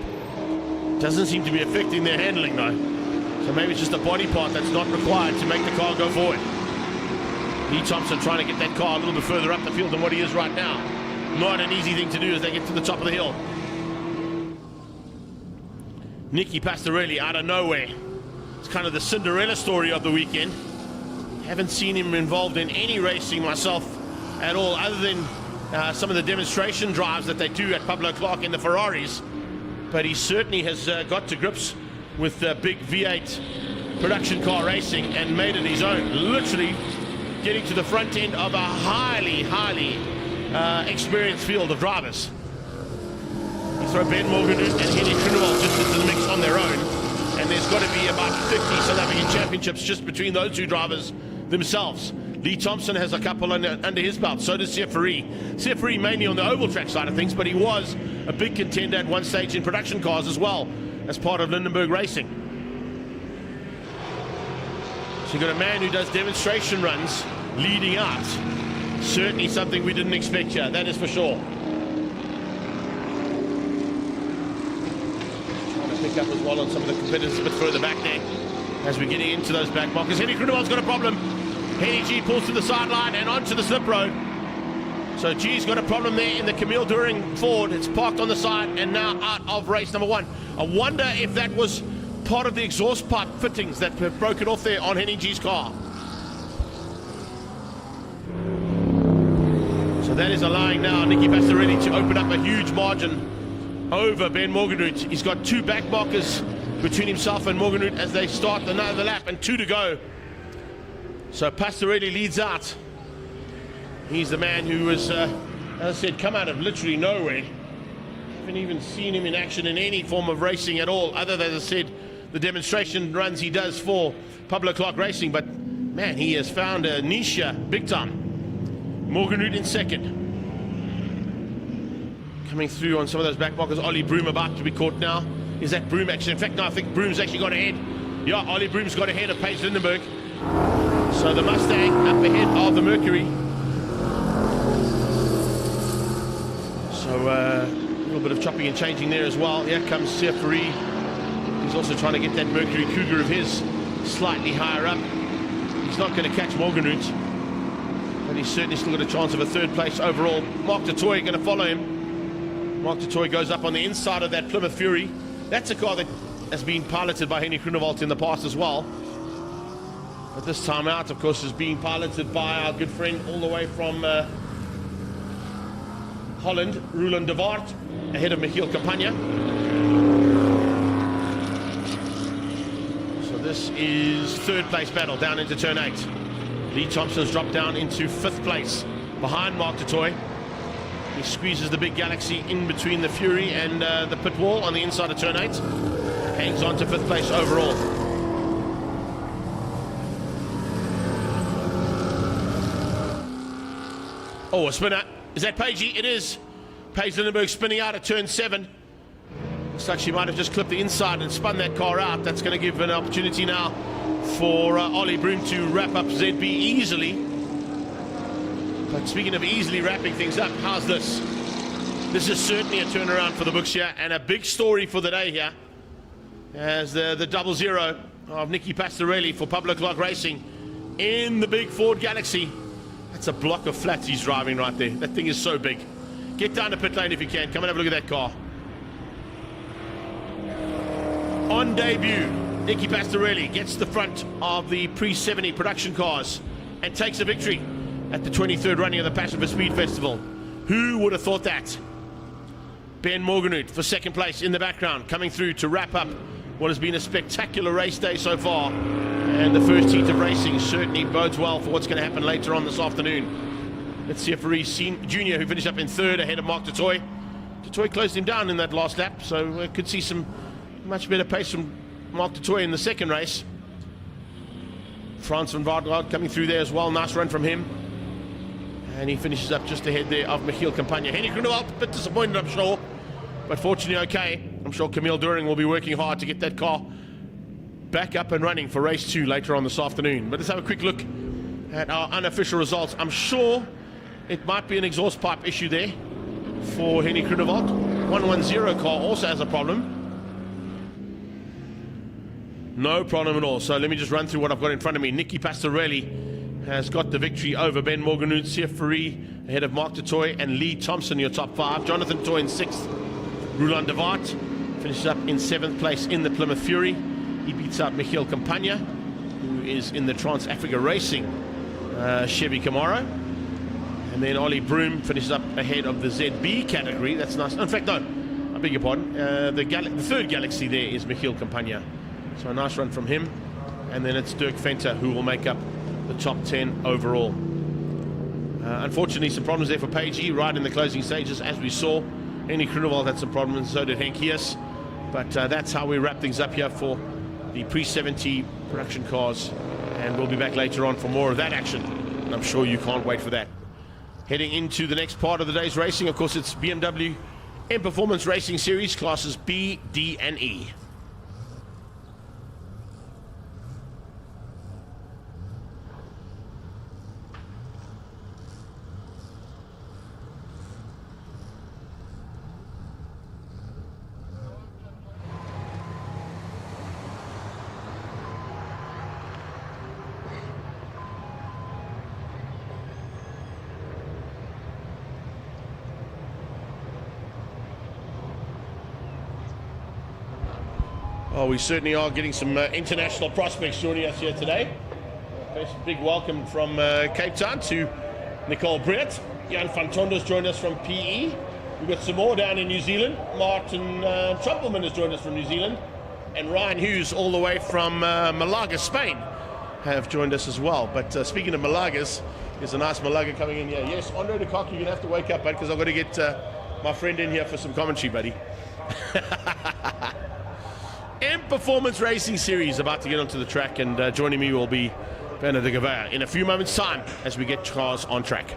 S1: Doesn't seem to be affecting their handling though. So maybe it's just a body part that's not required to make the car go forward. Lee Thompson trying to get that car a little bit further up the field than what he is right now. Not an easy thing to do as they get to the top of the hill. Nicky Pastorelli out of nowhere. It's kind of the Cinderella story of the weekend. Haven't seen him involved in any racing myself at all, other than some of the demonstration drives that they do at Pablo Clark in the Ferraris. But he certainly has got to grips with big V8 production car racing and made it his own. Literally getting to the front end of a highly experienced field of drivers. You throw Ben Morgan and Henny Kruneval just into the mix on their own, and there's got to be about 50 South African championships just between those two drivers themselves. Lee Thompson has a couple under his belt, so does Seferi. Seferi mainly on the oval track side of things, but he was a big contender at one stage in production cars as well, as part of Lindenberg Racing. So you've got a man who does demonstration runs leading out. Certainly something we didn't expect here, that is for sure. Trying to pick up as well on some of the competitors a bit further back there as we're getting into those back markers. Henny Kruneval's got a problem. Henny G pulls to the sideline and onto the slip road. So G's got a problem there in the Camille During Ford. It's parked on the side and now out of race number one. I wonder if that was part of the exhaust pipe fittings that have broken off there on Henny G's car. So that is allowing now Nicky Pastorelli to open up a huge margin over Ben Morgenroot. He's got two back markers between himself and Morgenroot as they start another lap and 2 to go. So Pastorelli leads out. He's the man who was, as I said, come out of literally nowhere. Haven't even seen him in action in any form of racing at all, other than, as I said, the demonstration runs he does for Pablo Clark Racing. But man, he has found a niche here, big time. Morgenroot in second. Coming through on some of those back markers. Ollie Broom about to be caught now. Is that Broom actually? In fact, no, I think Broom's actually got ahead. Yeah, Ollie Broom's got ahead of Paige Lindenberg. So the Mustang up ahead of the Mercury. So a little bit of chopping and changing there as well. Here comes Seferi. He's also trying to get that Mercury Cougar of his slightly higher up. He's not going to catch Morgenroot, but he's certainly still got a chance of a third place overall. Mark du Toit going to follow him. Mark du Toit goes up on the inside of that Plymouth Fury. That's a car that has been piloted by Henny Kruneval in the past as well. But this time out, of course, is being piloted by our good friend all the way from Holland, Roland de Waart, ahead of Michiel Campagna. So this is third place battle down into turn 8. Lee Thompson's dropped down into 5th place behind Mark du Toit. He squeezes the big Galaxy in between the Fury and the pit wall on the inside of turn 8. Hangs on to 5th place overall. Oh, a spinner. Is that Pagey? It is. Paige Lindenberg spinning out at turn 7. Looks like she might have just clipped the inside and spun that car out. That's going to give an opportunity now for Ollie Broom to wrap up ZB easily. But speaking of easily wrapping things up, how's this? This is certainly a turnaround for the books here, and a big story for the day here, as the 00 of Nicky Pastorelli for Pablo Clark Racing in the big Ford Galaxy. That's a block of flats he's driving right there. That thing is so big. Get down to pit lane if you can. Come and have a look at that car. On debut, Nicky Pastorelli gets the front of the pre-70 production cars and takes a victory at the 23rd running of the Passion for Speed Festival. Who would have thought that? Ben Morgenroot for second place in the background, coming through to wrap up what has been a spectacular race day so far. And the first heat of racing certainly bodes well for what's going to happen later on this afternoon. Let's see if Reese Jr., who finished up in 3rd ahead of Mark du Toit. Du Toit closed him down in that last lap, so could see some much better pace from Mark du Toit in the second race. Frans van Waardgaard coming through there as well. Nice run from him. And he finishes up just ahead there of Michiel Campagna. Henny Kruneval, a bit disappointed, I'm sure, but fortunately okay. I'm sure Camille During will be working hard to get that car back up and running for race 2 later on this afternoon. But let's have a quick look at our unofficial results. I'm sure it might be an exhaust pipe issue there for Henny Kruneval. 110 car also has a problem. No problem at all. So let me just run through what I've got in front of me. Nicky Pastorelli has got the victory over Ben Morganoot, Sieferi ahead of Mark Toy and Lee Thompson, your top 5. Jonathan Toy in 6th. Roland de Waart finishes up in 7th place in the Plymouth Fury. He beats out Michiel Campagna, who is in the Trans-Africa Racing Chevy Camaro. And then Ollie Broom finishes up ahead of the ZB category. That's nice. In fact, no, I beg your pardon. The third Galaxy there is Michiel Campagna. So a nice run from him. And then it's Dirk Venter who will make up the top 10 overall. Unfortunately, some problems there for Pagey right in the closing stages, as we saw. Henny Krunewold had some problems, and so did Henk Hiers. But that's how we wrap things up here for the pre-70 production cars. And we'll be back later on for more of that action. And I'm sure you can't wait for that. Heading into the next part of the day's racing, of course, it's BMW M Performance Racing Series, classes B, D, and E. Oh, we certainly are getting some international prospects joining us here today. First, a big welcome from Cape Town to Nicole Britt. Jan van Tonder's joined us from PE. We've got some more down in New Zealand. Martin Trumpelman has joined us from New Zealand. And Ryan Hughes, all the way from Malaga, Spain, have joined us as well. But speaking of Malagas, there's a nice Malaga coming in here. Yes, Andre de Kock, you're going to have to wake up, bud, because I've got to get my friend in here for some commentary, buddy. M Performance Racing Series about to get onto the track, and joining me will be Werner de Gevaer in a few moments' time as we get cars on track.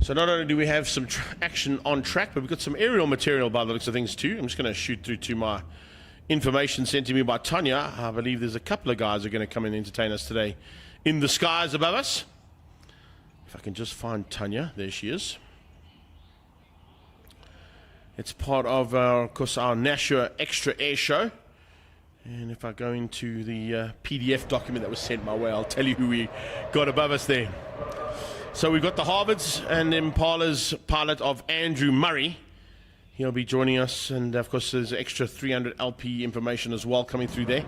S1: So not only do we have some action on track, but we've got some aerial material by the looks of things too. I'm just going to shoot through to my information sent to me by Tanya. I believe there's a couple of guys who are going to come and entertain us today in the skies above us. If I can just find Tanya. There she is. It's part of course, our Nashua Extra Air Show. And if I go into the PDF document that was sent my way, I'll tell you who we got above us there. So we've got the Harvards and Impala's pilot of Andrew Murray. He'll be joining us, and of course there's extra 300 LP information as well coming through there.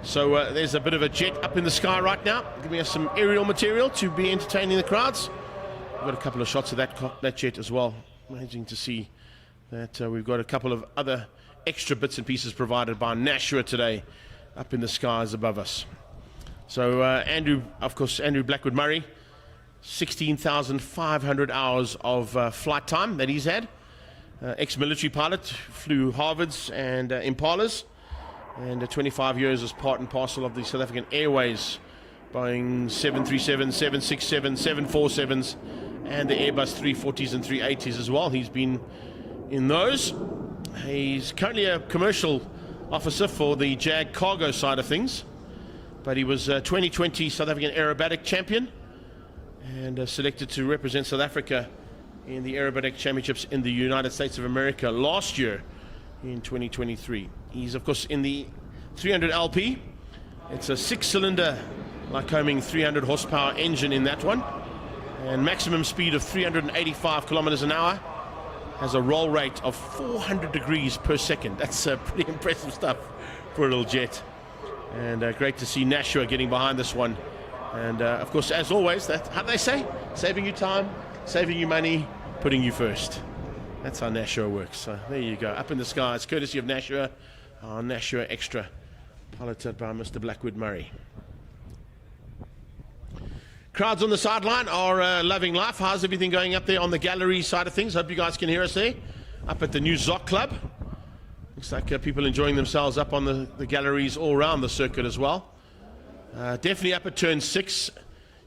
S1: So there's a bit of a jet up in the sky right now, giving us some aerial material to be entertaining the crowds. We've got a couple of shots of that jet as well. Amazing to see that we've got a couple of other extra bits and pieces provided by Nashua today up in the skies above us. So Andrew Blackwood Murray, 16,500 hours of flight time that he's had. Ex-military pilot, flew Harvards and Impalas. and 25 years as part and parcel of the South African Airways, Boeing 737, 767, 747s, and the Airbus 340s and 380s as well. He's been in those. He's currently a commercial officer for the Jag cargo side of things, but he was 2020 South African aerobatic champion and selected to represent South Africa in the aerobatic championships in the United States of America last year in 2023. He's of course in the 300 LP. It's a 6-cylinder Lycoming 300 horsepower engine in that one, and maximum speed of 385 kilometers an hour. Has a roll rate of 400 degrees per second. That's pretty impressive stuff for a little jet. And great to see Nashua getting behind this one. And of course, as always, that how do they say? Saving you time, saving you money, putting you first. That's how Nashua works. So there you go, up in the sky. It's courtesy of Nashua, our Nashua Extra, piloted by Mr. Blackwood Murray. Crowds on the sideline are loving life. How's everything going up there on the gallery side of things? Hope you guys can hear us there. Up at the new Zwartkops Club. Looks like people enjoying themselves up on the galleries all around the circuit as well. Definitely up at turn 6.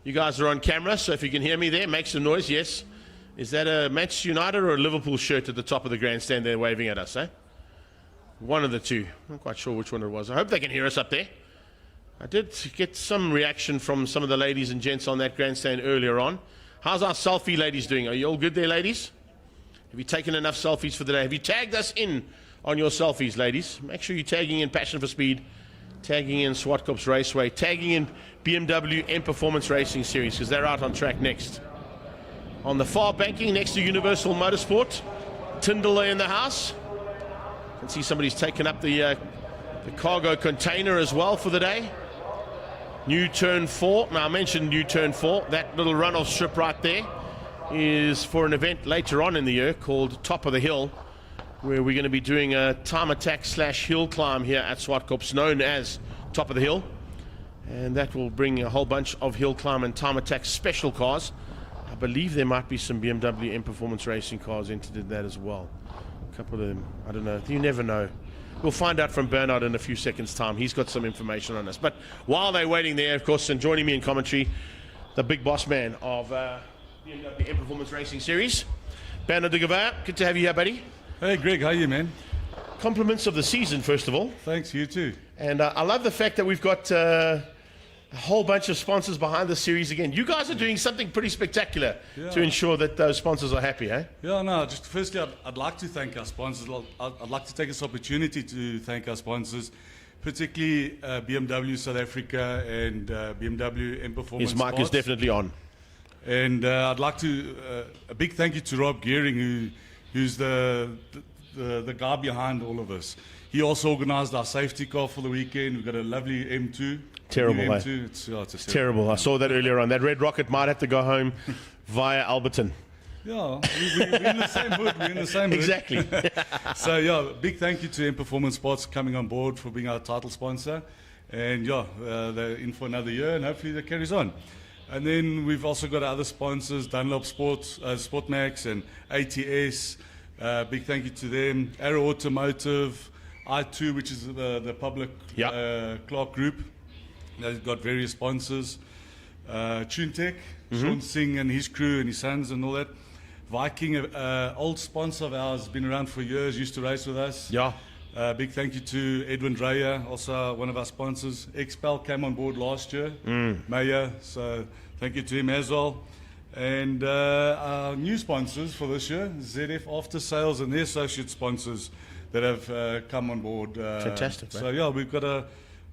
S1: You guys are on camera, so if you can hear me there, make some noise, yes. Is that a Manchester United or a Liverpool shirt at the top of the grandstand there waving at us, eh? One of the two. I'm not quite sure which one it was. I hope they can hear us up there. I did get some reaction from some of the ladies and gents on that grandstand earlier on. How's our selfie ladies doing? Are you all good there, ladies? Have you taken enough selfies for the day? Have you tagged us in on your selfies, ladies? Make sure you're tagging in Passion for Speed, tagging in Zwartkops Raceway, tagging in BMW M Performance Racing Series, because they're out on track next. On the far banking next to Universal Motorsport, Tyndall in the house. You can see somebody's taken up the cargo container as well for the day. New turn 4. Now I mentioned new turn 4. That little runoff strip right there is for an event later on in the year called Top of the Hill, where we're going to be doing a time attack / hill climb here at Zwartkops, known as Top of the Hill. And that will bring a whole bunch of hill climb and time attack special cars. I believe there might be some BMW M Performance Racing cars entered in that as well. A couple of them, I don't know. You never know. We'll find out from Bernard in a few seconds' time. He's got some information on us. But while they're waiting there, of course, and joining me in commentary, the big boss man of BMW M Performance Racing Series, Bernard de Gavard. Good to have you here, buddy.
S4: Hey, Greg, how are you, man?
S1: Compliments of the season, first of all.
S4: Thanks, you too.
S1: And I love the fact that we've got a whole bunch of sponsors behind the series again. You guys are doing something pretty spectacular to ensure that those sponsors are happy, eh?
S4: Yeah, no, just firstly, I'd like to thank our sponsors. I'd like to take this opportunity to thank our sponsors, particularly BMW South Africa and BMW M Performance.
S1: His mic is definitely on.
S4: And I'd like to, a big thank you to Rob Gearing, who's the guy behind all of this. He also organized our safety car for the weekend. We've got a lovely M2.
S1: Terrible,
S4: M2.
S1: It's terrible. I saw that earlier on. That red rocket might have to go home via Alberton.
S4: Yeah, we're in the same hood. We're in the same hood.
S1: Exactly.
S4: So, yeah, big thank you to M Performance Sports coming on board for being our title sponsor. And, yeah, they're in for another year, and hopefully that carries on. And then we've also got other sponsors, Dunlop Sports, Sportmax and ATS. Big thank you to them. Arrow Automotive, I2, which is the public Clark Group. They've got various sponsors. TuneTech, Sean Singh and his crew and his sons and all that. Viking, old sponsor of ours, been around for years, used to race with us.
S1: Yeah.
S4: Big thank you to Edwin Dreyer, also one of our sponsors. Expel came on board last year, Mayor, so thank you to him as well. And our new sponsors for this year, ZF After Sales and their associate sponsors that have come on board.
S1: Fantastic,
S4: So, yeah, we've got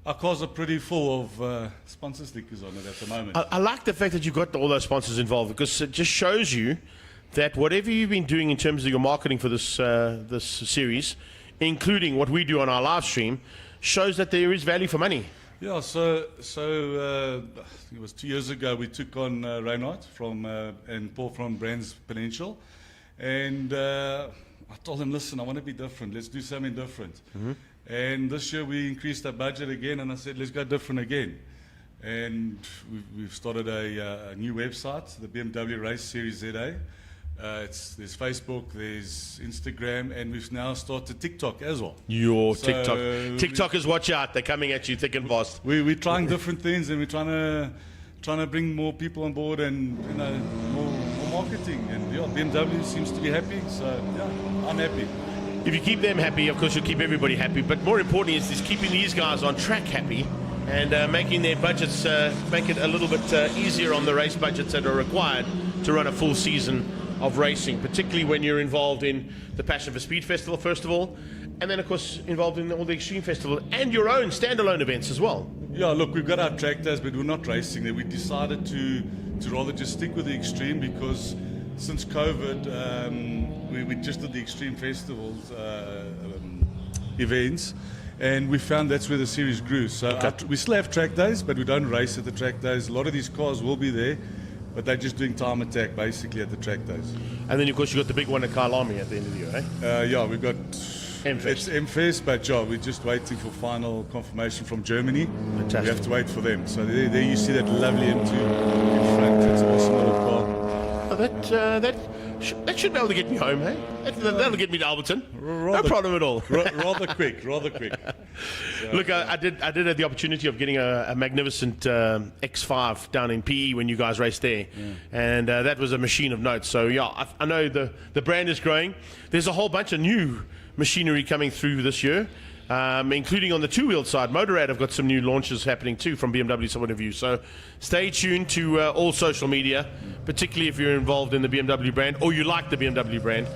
S4: our cars are pretty full of sponsor stickers on it at the moment.
S1: I like the fact that you've got all those sponsors involved, because it just shows you that whatever you've been doing in terms of your marketing for this this series, including what we do on our live stream, shows that there is value for money.
S4: Yeah, so I think it was 2 years ago we took on Reinhardt and Paul from Brands Potential, and I told him, listen, I want to be different. Let's do something different. And this year we increased our budget again, and I said, let's go different again. And we've started a new website, the BMW Race Series ZA, There's Facebook, there's Instagram, and we've now started TikTok as well.
S1: Your
S4: So,
S1: TikTok. TikTokers, watch out. They're coming at you thick and fast.
S4: We're trying different things, and we're trying to bring more people on board, and more marketing. And yeah, BMW seems to be happy, so yeah, I'm happy.
S1: If you keep them happy, of course, you'll keep everybody happy. But more importantly is keeping these guys on track happy and making their budgets, make it a little bit easier on the race budgets that are required to run a full season of racing, particularly when you're involved in the Passion for Speed Festival, first of all, and then, of course, involved in all the Extreme Festival and your own standalone events as well.
S4: Yeah, look, we've got our track days, but we're not racing there. We decided to rather just stick with the Extreme because since COVID, we just did the Extreme Festivals events, and we found that's where the series grew. So we still have track days, but we don't race at the track days. A lot of these cars will be there, but they're just doing time attack basically at the track days.
S1: And then, of course, you've got the big one at Kyalami at the end of the year, eh?
S4: Yeah, we've got
S1: M-Fest.
S4: It's M-Fest, but yeah, we're just waiting for final confirmation from Germany.
S1: Fantastic.
S4: We have to wait for them. So there you see that lovely M2 in front. It's an awesome little car.
S1: Oh, that should be able to get me home, eh? That'll get me to Alberton. No problem at all.
S4: rather quick.
S1: Look, I did have the opportunity of getting a magnificent X5 down in PE when you guys raced there, and that was a machine of note. So yeah, I know the brand is growing. There's a whole bunch of new machinery coming through this year, including on the two-wheeled side. Motorrad have got some new launches happening too from BMW's point of view. So stay tuned to all social media, particularly if you're involved in the BMW brand or you like the BMW brand.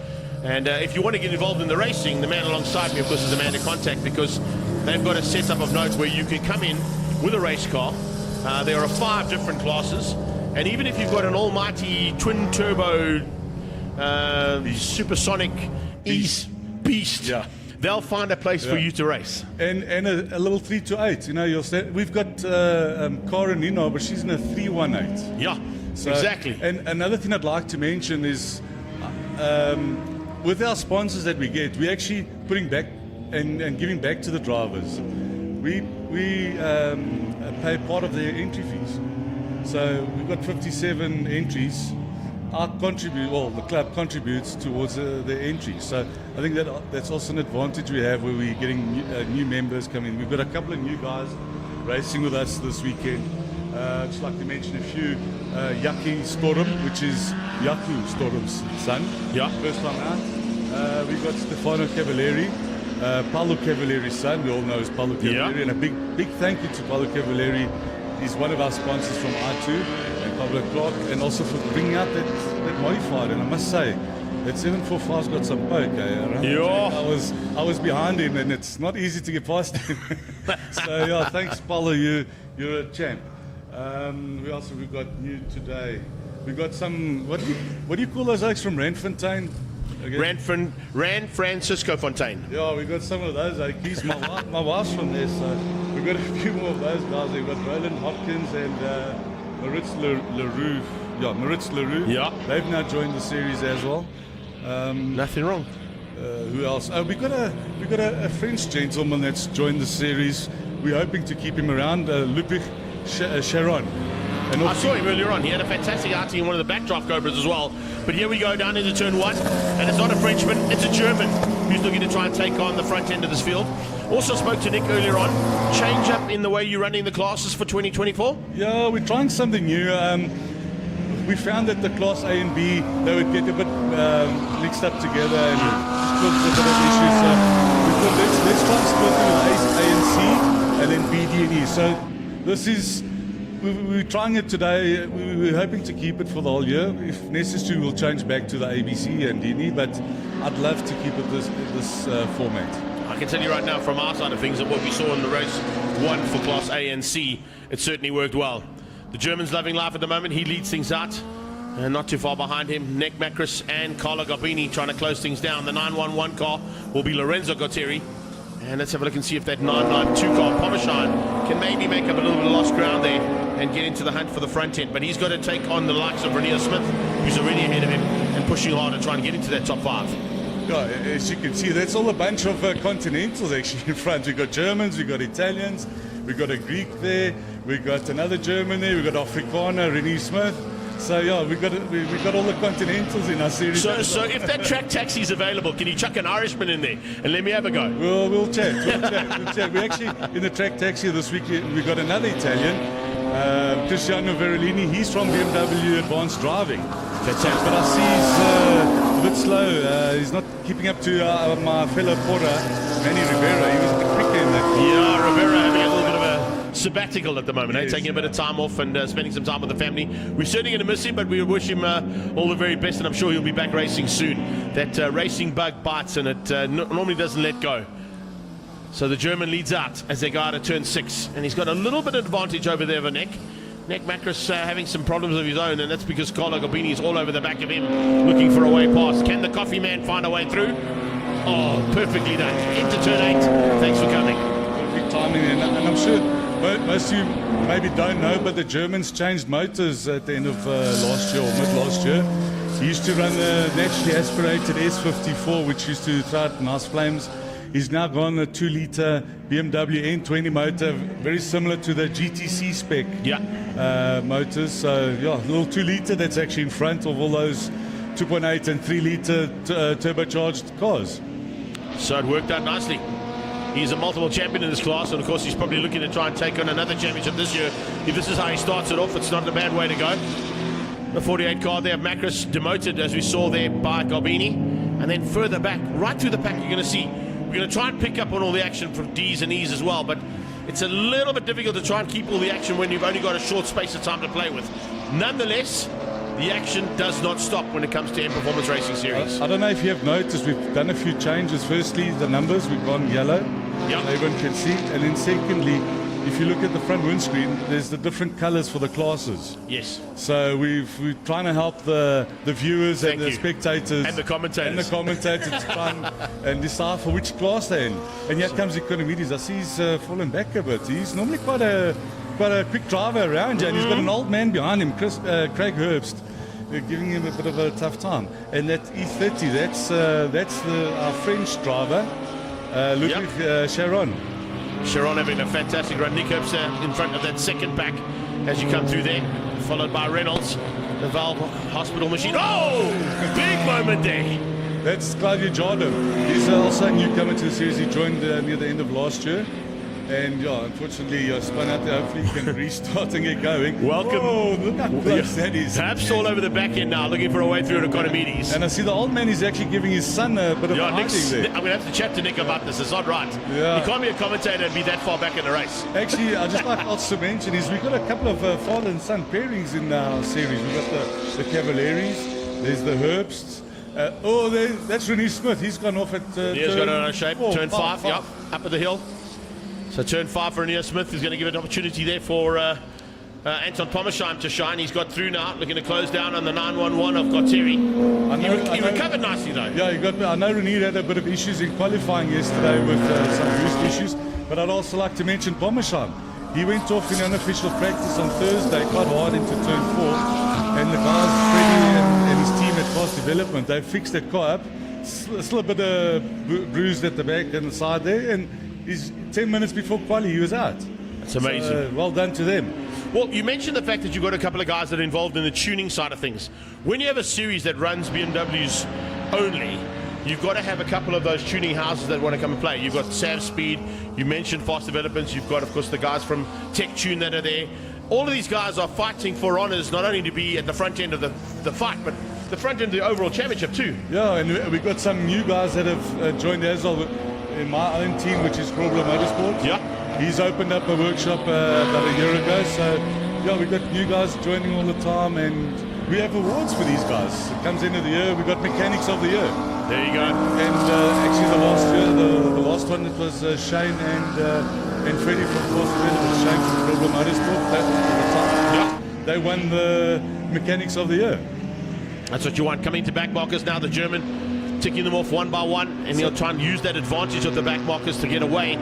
S1: And if you want to get involved in the racing, the man alongside me, of course, is the man to contact, because they've got a setup of notes where you can come in with a race car. There are 5 different classes, and even if you've got an almighty twin-turbo supersonic beast,
S4: Yeah.
S1: they'll find a place for you to race.
S4: And a little 328. You know, we've got Cara Nino, but she's in a 318.
S1: Yeah,
S4: So-
S1: exactly.
S4: And another thing I'd like to mention is, with our sponsors that we get, we're actually putting back and giving back to the drivers. We pay part of their entry fees. So we've got 57 entries. The club contributes towards the entry. So I think that's also an advantage we have, where we're getting new members coming. We've got a couple of new guys racing with us this weekend. Just like to mention a few. Yaki Storm, which is Yaku Storm's son.
S1: Yeah.
S4: First time out. We've got Stefano Cavalieri, Paolo Cavalieri's son. We all know is Paolo Cavalieri.
S1: Yeah.
S4: And a big thank you to Paolo Cavalieri. He's one of our sponsors from aatco and Pablo Clark, and also for bringing out that modified. And I must say, that 745's got some poke.
S1: Yeah.
S4: I was behind him, and it's not easy to get past him. So yeah, thanks, Paulo. You're a champ. Who else have we got new today? We got some. What do you call those oaks from Randfontein?
S1: Ran Francisco Fontaine.
S4: Yeah, we got some of those oakies. My wife's from there, so we've got a few more of those guys. We've got Roland Hopkins and Maritz Leroux. Yeah, Maritz Leroux.
S1: Yeah.
S4: They've now joined the series as well.
S1: Nothing wrong.
S4: Who else? Oh, we got a French gentleman that's joined the series. We're hoping to keep him around. Ludwig Sharon. And
S1: I saw him earlier on. He had a fantastic outing in one of the backdraft Cobras as well. But here we go down into turn 1, and it's not a Frenchman, it's a German who's looking to try and take on the front end of this field. Also spoke to Nick earlier on. Change up in the way you're running the classes for 2024?
S4: Yeah, we're trying something new. We found that the class A and B, they would get a bit mixed up together and just cause a bit of issues. So we thought let's try and split it with A and C, and then B, D, and E. So this is, we're trying it today. We're hoping to keep it for the whole year. If necessary, we'll change back to the ABC and D and E, but I'd love to keep it this format.
S1: I can tell you right now from our side of things that what we saw in the race 1 for Class A and C, it certainly worked well. The German's loving life at the moment. He leads things out. And not too far behind him, Nick Macris and Carlo Garbini trying to close things down. The 911 car will be Lorenzo Gautieri. And let's have a look and see if that 992 car, Pommershine, can maybe make up a little bit of lost ground there and get into the hunt for the front end. But he's got to take on the likes of Renier Smith, who's already ahead of him, and pushing hard to try and get into that top 5.
S4: Yeah, as you can see, that's all a bunch of continentals actually in front. We've got Germans, we've got Italians, we've got a Greek there, we've got another German there, we've got Afrikaner, Renier Smith. So yeah, we got all the Continentals in our series.
S1: So if that track taxi is available, can you chuck an Irishman in there and let me have a go?
S4: We'll chat. We actually, in the track taxi this week, we got another Italian, Cristiano Verolini. He's from BMW Advanced Driving. But I see he's a bit slow. He's not keeping up to my fellow porter, Manny Rivera. He was a bit quicker in that car.
S1: Yeah, Rivera having a little bit of a sabbatical at the moment,
S4: Yes,
S1: taking a bit of time off and spending some time with the family. We're certainly going to miss him, but we wish him all the very best, and I'm sure he'll be back racing soon. That racing bug bites, and it normally doesn't let go. So the German leads out as they go out of turn 6, and he's got a little bit of advantage over there for Nick. Nick Macris having some problems of his own, and that's because Carlo Garbini is all over the back of him, looking for a way past. Can the coffee man find a way through? Oh, perfectly done. Into turn 8. Thanks for coming.
S4: Perfect timing, and I'm sure most of you maybe don't know, but the Germans changed motors at the end of last year or mid last year. He used to run the naturally aspirated S54, which used to throw out nice flames. He's now gone a 2-litre BMW N20 motor, very similar to the GTC spec motors. So, yeah, a little 2-litre that's actually in front of all those 2.8 and 3-litre turbocharged cars.
S1: So it worked out nicely. He's a multiple champion in this class, and of course he's probably looking to try and take on another championship this year. If this is how he starts it off, it's not a bad way to go. The 48 car there, Macris demoted, as we saw there, by Garbini. And then further back, right through the pack, you're going to see. We're going to try and pick up on all the action from D's and E's as well, but it's a little bit difficult to try and keep all the action when you've only got a short space of time to play with. Nonetheless, the action does not stop when it comes to M Performance Racing Series.
S4: I don't know if you have noticed, we've done a few changes. Firstly, the numbers, we've gone yellow, everyone can see. And then secondly, if you look at the front windscreen, there's the different colors for the classes.
S1: Yes.
S4: So we're trying to help the viewers and the spectators.
S1: And the commentators.
S4: To try and decide for which class they're in. And here comes Economides. I see he's fallen back a bit. He's normally quite a quick driver around here, and he's got an old man behind him, Craig Herbst, giving him a bit of a tough time. And that E30, that's our French driver, Ludwig Sharon.
S1: Sharon having a fantastic run. Nick Herbst in front of that second pack as you come through there, followed by Reynolds, the Valve Hospital machine. Oh, big moment there.
S4: That's Claudio Jardim. He's also a newcomer to the series. He joined near the end of last year. And yeah, unfortunately, spun out there. Hopefully, he can restart and get going.
S1: Welcome.
S4: Whoa, look how close that is.
S1: Perhaps all over the back end now, looking for a way through to Economides.
S4: And I see the old man is actually giving his son a bit of a hiding there.
S1: I'm going to have to chat to Nick about this. It's not right.
S4: Yeah.
S1: You can't be a commentator and be that far back in the race.
S4: Actually, I just like also to mention is we've got a couple of father and son pairings in our series. We've got the Cavaliers, there's the Herbsts. That's Renee Smith. He's gone off at
S1: He's got a shape. Turn 5,
S4: five.
S1: Yep, up at the hill. So turn 5 for Renier Smith is going to give an opportunity there for Anton Pommersheim to shine. He's got through now, looking to close down on the 911 of Gauteri. He recovered nicely though.
S4: Yeah, I know Renier had a bit of issues in qualifying yesterday with some boost issues, but I'd also like to mention Pommersheim. He went off in unofficial practice on Thursday, quite hard into turn 4, and the guys, Freddie and his team at Fast Development, they fixed that car up. Still a bit of bruised at the back and the side there, and he's 10 minutes before quali, he was out.
S1: That's amazing.
S4: So, well done to them.
S1: Well, you mentioned the fact that you've got a couple of guys that are involved in the tuning side of things. When you have a series that runs BMWs only, you've got to have a couple of those tuning houses that want to come and play. You've got Sav Speed, you mentioned Fast Developments, you've got, of course, the guys from Tech Tune that are there. All of these guys are fighting for honours, not only to be at the front end of the fight, but the front end of the overall championship too.
S4: Yeah, and we've got some new guys that have joined as well in my own team, which is Grobler Motorsport.
S1: Yeah.
S4: He's opened up a workshop about a year ago, so yeah, we've got new guys joining all the time, and we have awards for these guys. It comes into the year, we've got Mechanics of the Year.
S1: There you go.
S4: And actually the last year, the last one, it was Shane and Freddie from Fast Development, Shane from Grobler Motorsport. That was the time.
S1: Yeah.
S4: They won the Mechanics of the Year.
S1: That's what you want. Coming to back markers now, the German ticking them off one by one, and he'll try and use that advantage of the back markers to get away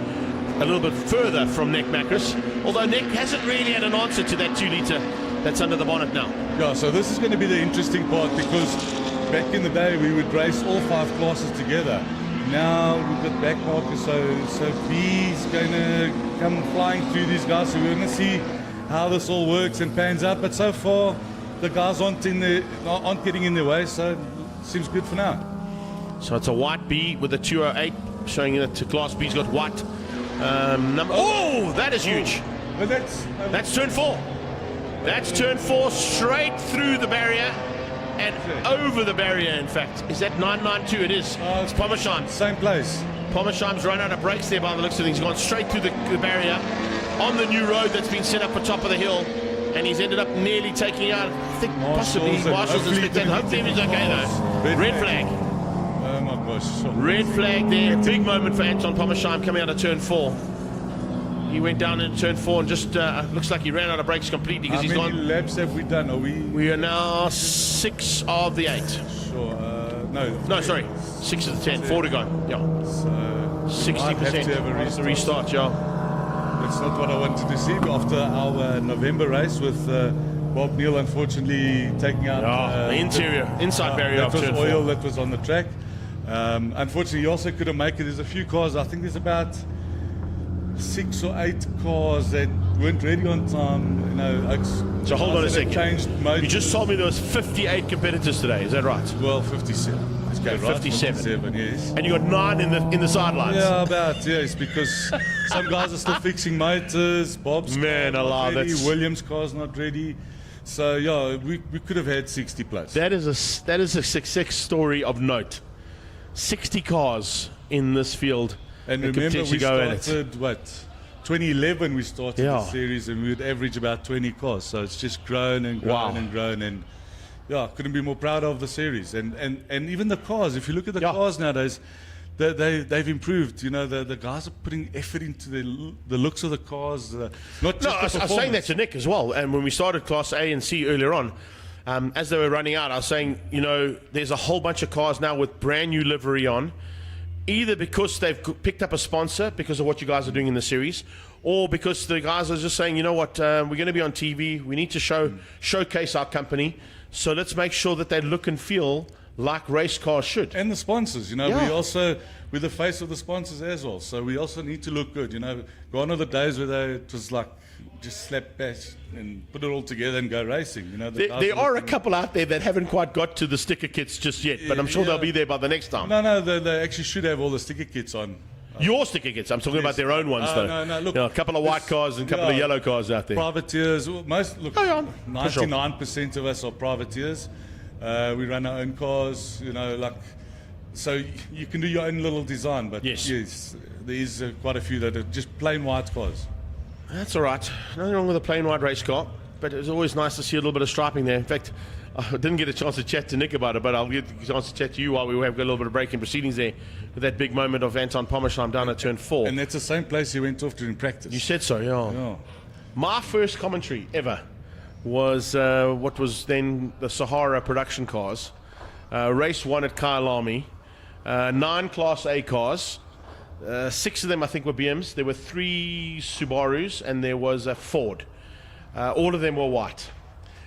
S1: a little bit further from Nick Macris. Although Nick hasn't really had an answer to that 2-litre that's under the bonnet now.
S4: Yeah, so this is going to be the interesting part, because back in the day we would race all 5 classes together. Now we've got back markers, so B's going to come flying through these guys, so we're going to see how this all works and pans out. But so far, the guys aren't getting in their way, so seems good for now.
S1: So it's a white B with a 208, showing that Class B's got white number. Oh, that is huge.
S4: But
S1: That's turn 4. That's turn 4, straight through the barrier and over the barrier, in fact. Is that 992? It is. It's Pommersheim.
S4: same place.
S1: Pommersheim's run out of brakes there by the looks of things. He's gone straight through the barrier on the new road that's been set up on top of the hill. And he's ended up nearly taking out, I think, possibly Marshall's and Spectator. Hopefully he's okay, though. Red flag.
S4: Oh, my gosh.
S1: Red flag there. Big moment for Anton Pommersheim coming out of turn 4. He went down into turn 4 and just looks like he ran out of brakes completely because he's
S4: How many
S1: gone.
S4: laps have we done?
S1: We are now 6 of the 8.
S4: Sure.
S1: No, sorry. 6 of the 10. 4 to go. Yeah.
S4: So
S1: 60%
S4: have to have a
S1: of the restart, yeah.
S4: That's not what I wanted to see. But after our November race with Bob Neal, unfortunately taking out
S1: The interior, inside barrier
S4: that
S1: of
S4: was
S1: turn
S4: oil
S1: 4.
S4: that was on the track. Unfortunately, he also couldn't make it. There's a few cars. I think there's about 6 or 8 cars that weren't ready on time.
S1: So hold on a second.
S4: Changed motors.
S1: You just told me there was 58 competitors today. Is that right?
S4: Well, 57. Let's go, right?
S1: 57.
S4: Yes.
S1: And you got 9 in the sidelines.
S4: Yeah, about, yes, because some guys are still fixing motors. Bob's
S1: Man
S4: car's not
S1: alive,
S4: ready,
S1: that's-
S4: Williams' car's not ready. So, yeah, we could have had 60 plus.
S1: That is a success story of note. 60 cars in this field.
S4: And
S1: that could
S4: remember, we
S1: potentially go at it.
S4: started, 2011 we started
S1: Yeah.
S4: the series, and we would average about 20 cars. So it's just grown and grown
S1: Wow.
S4: and grown. And, yeah, couldn't be more proud of the series. And even the cars, if you look at the cars nowadays, they've improved. The guys are putting effort into the looks of the cars, not just
S1: No,
S4: the
S1: I was saying that
S4: performance.
S1: to Nick as well. And when we started Class A and C earlier on, as they were running out, I was saying, there's a whole bunch of cars now with brand new livery on, either because they've picked up a sponsor because of what you guys are doing in the series, or because the guys are just saying, you know what, we're going to be on TV, we need to showcase our company, so let's make sure that they look and feel like race cars should.
S4: And the sponsors,
S1: Yeah.
S4: we're the face of the sponsors as well. So we also need to look good. Gone are the days where it was like just slap bash and put it all together and go racing.
S1: There are a couple out there that haven't quite got to the sticker kits just yet, but I'm sure they'll be there by the next time.
S4: No, they actually should have all the sticker kits on.
S1: Your sticker kits. I'm talking about their own ones, though.
S4: No, look,
S1: a couple of white cars and a couple of yellow cars out there.
S4: Privateers. 99%
S1: sure.
S4: of us are privateers. We run our own cars. So you can do your own little design. But
S1: Yes.
S4: there is quite a few that are just plain white cars.
S1: That's all right. Nothing wrong with a plain white race car, but it's always nice to see a little bit of striping there. In fact, I didn't get a chance to chat to Nick about it, but I'll get a chance to chat to you while we have got a little bit of break in proceedings there with that big moment of Anton Pommersheim down at turn 4.
S4: And that's the same place he went off during practice.
S1: You said so, yeah.
S4: Yeah.
S1: My first commentary ever was what was then the Sahara production cars. Race 1 at Kyalami. 9 Class A cars. 6 of them, I think, were BMs. There were 3 Subarus, and there was a Ford. All of them were white,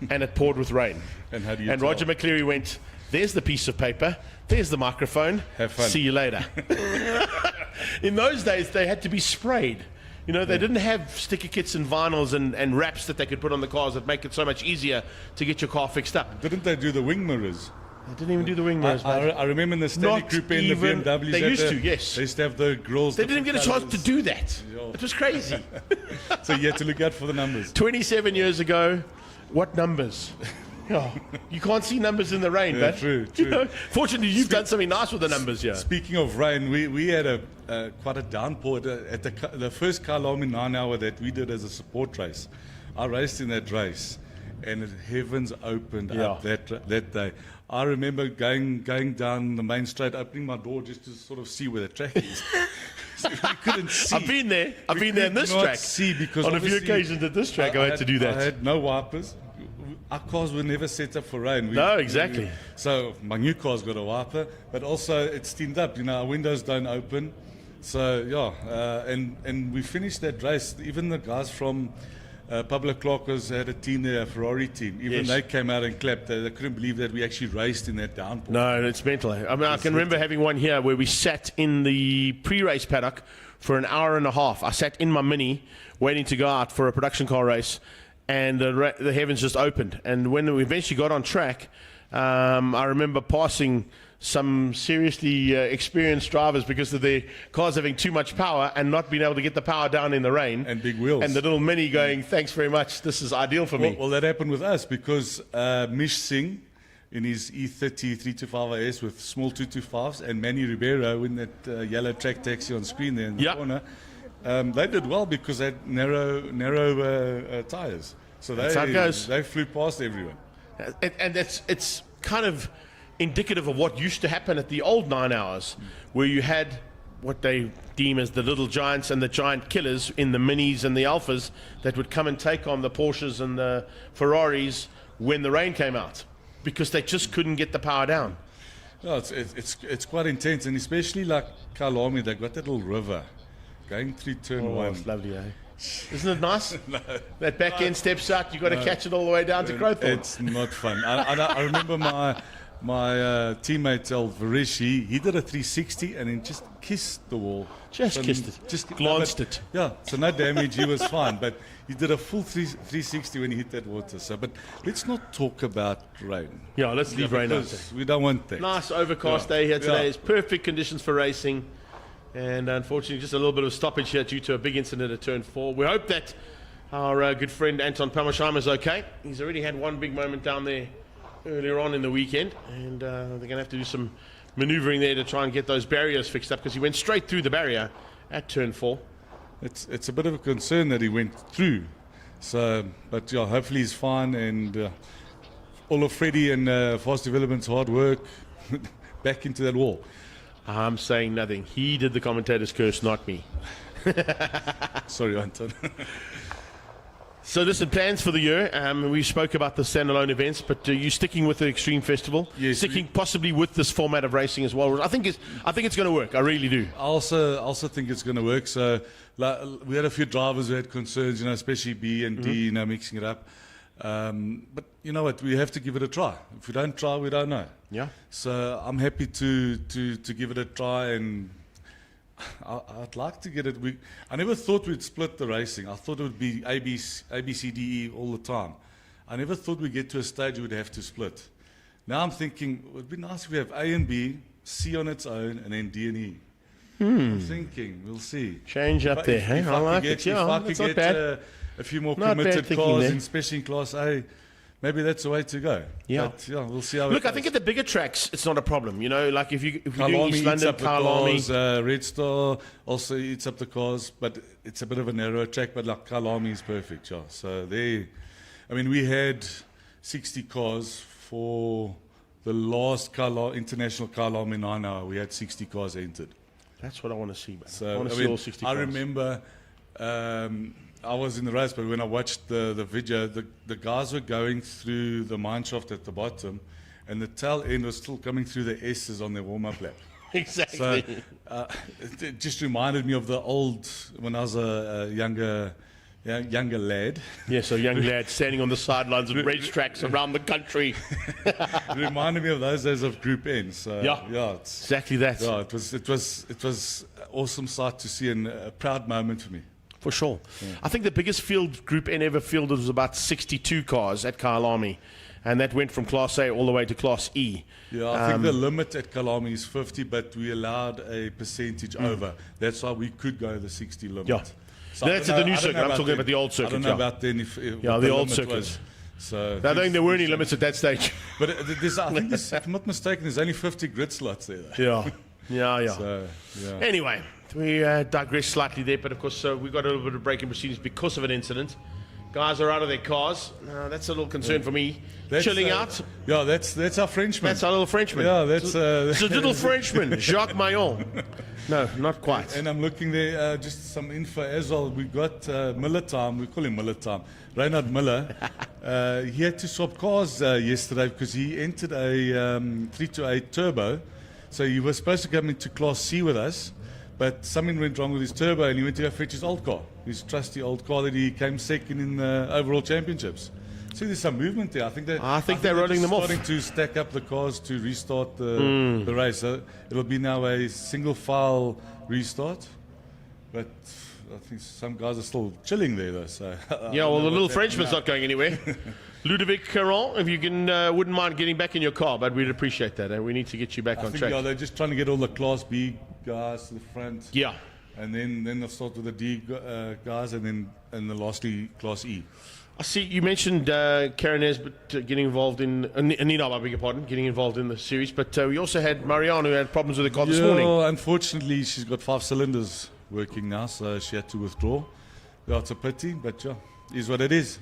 S1: and it poured with rain.
S4: And how do you
S1: And
S4: tell?
S1: Roger McCleary went, there's the piece of paper, there's the microphone,
S4: Have fun.
S1: see you later. In those days, they had to be sprayed. They didn't have sticker kits and vinyls and wraps that they could put on the cars that make it so much easier to get your car fixed up.
S4: Didn't they do the wing mirrors?
S1: They didn't even do the wing mirrors, mate.
S4: I remember in the Stanley
S1: Not
S4: Group and the
S1: even-
S4: BMWs.
S1: they
S4: had
S1: used to, yes.
S4: They used to have the grills.
S1: They didn't even get a chance to do that.
S4: Yeah.
S1: It was crazy.
S4: So you had to look out for the numbers.
S1: 27 years ago, what numbers? Oh, you can't see numbers in the rain,
S4: Yeah,
S1: but
S4: true.
S1: Fortunately, you've done something nice with the numbers here.
S4: Speaking of rain, we had quite a downpour at the first Kyalami 9 hour that we did as a support race. I raced in that race, and the heavens opened up that day. I remember going down the main straight, opening my door just to sort of see where the track is. So we couldn't see.
S1: I've been there. I've been there in this
S4: could not
S1: track.
S4: see because
S1: On a few
S4: obviously
S1: occasions at this track, I had to do that.
S4: I had no wipers. Our cars were never set up for rain.
S1: No, exactly.
S4: So my new car's got a wiper, but also it's steamed up. Our windows don't open. So yeah, and we finished that race. Even the guys from Pablo Clark's had a team there, a Ferrari team. Even they came out and clapped. They couldn't believe that we actually raced in that downpour.
S1: No, it's mental. I mean, I can remember having one here where we sat in the pre-race paddock for an hour and a half. I sat in my Mini waiting to go out for a production car race, and the heavens just opened. And when we eventually got on track, I remember passing some seriously experienced drivers because of their cars having too much power and not being able to get the power down in the rain.
S4: And big wheels.
S1: And the little Mini going, thanks very much, this is ideal for me.
S4: Well, that happened with us because Mish Singh in his E30 325RS with small 225s and Manny Ribeiro in that yellow track taxi on screen there in the corner, they did well because they had narrow tyres. So
S1: That's how it goes.
S4: They flew past everyone.
S1: And it's kind of indicative of what used to happen at the old 9 hours, where you had what they deem as the little giants and the giant killers in the Minis and the Alphas that would come and take on the Porsches and the Ferraris when the rain came out, because they just couldn't get the power down.
S4: No, it's quite intense, and especially like Kalami, they got that little river going through turn one.
S1: It's lovely, eh? Isn't it nice? No. That back end steps out, you've got to catch it all the way down to Crowthorne.
S4: It's not fun. I remember my teammate El Varishi, he did a 360 and then just kissed the wall.
S1: Just kissed it.
S4: Just
S1: glanced it.
S4: Yeah, so no damage, he was fine. But he did a full 360 when he hit that water. So, but let's not talk about rain.
S1: Yeah, let's leave rain out there.
S4: We don't want that.
S1: Nice overcast day here today. It's perfect conditions for racing. And unfortunately, just a little bit of stoppage here due to a big incident at turn 4. We hope that our good friend Anton Pamersheimer is okay. He's already had one big moment down there earlier on in the weekend, and they're going to have to do some maneuvering there to try and get those barriers fixed up, because he went straight through the barrier at turn 4.
S4: It's a bit of a concern that he went through. So, but yeah, hopefully he's fine, and all of Freddie and Fast Development's hard work back into that wall.
S1: I'm saying nothing. He did the commentator's curse, not me.
S4: Sorry, Anton.
S1: So listen, plans for the year. We spoke about the standalone events, but are you sticking with the Extreme Festival?
S4: Yes.
S1: Sticking possibly with this format of racing as well. I think it's going to work. I really do.
S4: I also think it's going to work. So we had a few drivers who had concerns, especially B and D, mixing it up. But you know what? We have to give it a try. If we don't try, we don't know.
S1: Yeah.
S4: So I'm happy to give it a try, and I'd like to get it. I never thought we'd split the racing. I thought it would be A, B, C, D, E all the time. I never thought we'd get to a stage we'd have to split. Now I'm thinking it would be nice if we have A and B, C on its own, and then D and E. I'm thinking, we'll see.
S1: Change up there, hey? I like it.
S4: If I could get a few more committed cars, especially in Class A, maybe that's the way to go.
S1: Yeah.
S4: But, we'll see how it
S1: Look,
S4: goes.
S1: I think at the bigger tracks, it's not a problem. Like if you're doing
S4: Kalami
S1: East
S4: eats
S1: London,
S4: up the
S1: Kalami.
S4: cars, Red Star also eats up the cars, but it's a bit of a narrow track, but like Kalami is perfect, yeah. So we had 60 cars for the last International Kalami 9 hour. We had 60 cars entered.
S1: That's what I want to see, man.
S4: So,
S1: I want to see all 60
S4: I
S1: cars.
S4: remember I was in the race, but when I watched the video, the guys were going through the mine shaft at the bottom, and the tail end was still coming through the S's on their warm-up lap.
S1: Exactly.
S4: So it just reminded me of the old, when I was a younger lad.
S1: Yeah, so young lad standing on the sidelines of racetracks around the country.
S4: It reminded me of those days of Group N. So it's
S1: exactly that.
S4: Yeah, it was an awesome sight to see, and a proud moment for me.
S1: For sure. Yeah. I think the biggest field Group N ever fielded was about 62 cars at Kyalami, and that went from Class A all the way to Class E.
S4: Yeah, I think the limit at Kyalami is 50, but we allowed a percentage over. That's why we could go the 60 limit.
S1: Yeah. So that's at the new circuit. I'm talking about the old circuit.
S4: I don't know about then if
S1: the old circuit.
S4: So
S1: I don't think there were any limits at that stage.
S4: But I think if I'm not mistaken, there's only 50 grid slots there.
S1: Yeah.
S4: So,
S1: Anyway, we digress slightly there, but of course we got a little bit of break in proceedings because of an incident. Guys are out of their cars. That's a little concern for me. Chilling out.
S4: Yeah, that's our Frenchman.
S1: That's our little Frenchman.
S4: Yeah, that's
S1: it's a little Frenchman, Jacques Maillon. No, not quite.
S4: And I'm looking there, just some info as well. We got Miller time. We call him Miller time. Reinhard Miller. He had to swap cars yesterday because he entered a 328 turbo. So he was supposed to come into Class C with us, but something went wrong with his turbo, and he went to go fetch his old car, his trusty old car that he came second in the overall championships. See, there's some movement there. I think
S1: they're rolling them off.
S4: Starting to stack up the cars to restart the race. So it'll be now a single file restart. But I think some guys are still chilling there, though. So
S1: Yeah, well, the little Frenchman's not going anywhere. Ludovic Caron, if you can, wouldn't mind getting back in your car, but we'd appreciate that. We need to get you back
S4: I
S1: on
S4: think,
S1: track.
S4: yeah, they're just trying to get all the Class B guys to the front.
S1: Yeah.
S4: And then they'll start with the D guys, and lastly Class E.
S1: I see you mentioned Karen Nesbitt getting involved in, Nina, I beg your pardon, getting involved in the series, but we also had Marianne who had problems with the car this morning.
S4: Unfortunately, she's got 5 cylinders working now, so she had to withdraw. Yeah, it's a pity, but yeah, is what it is.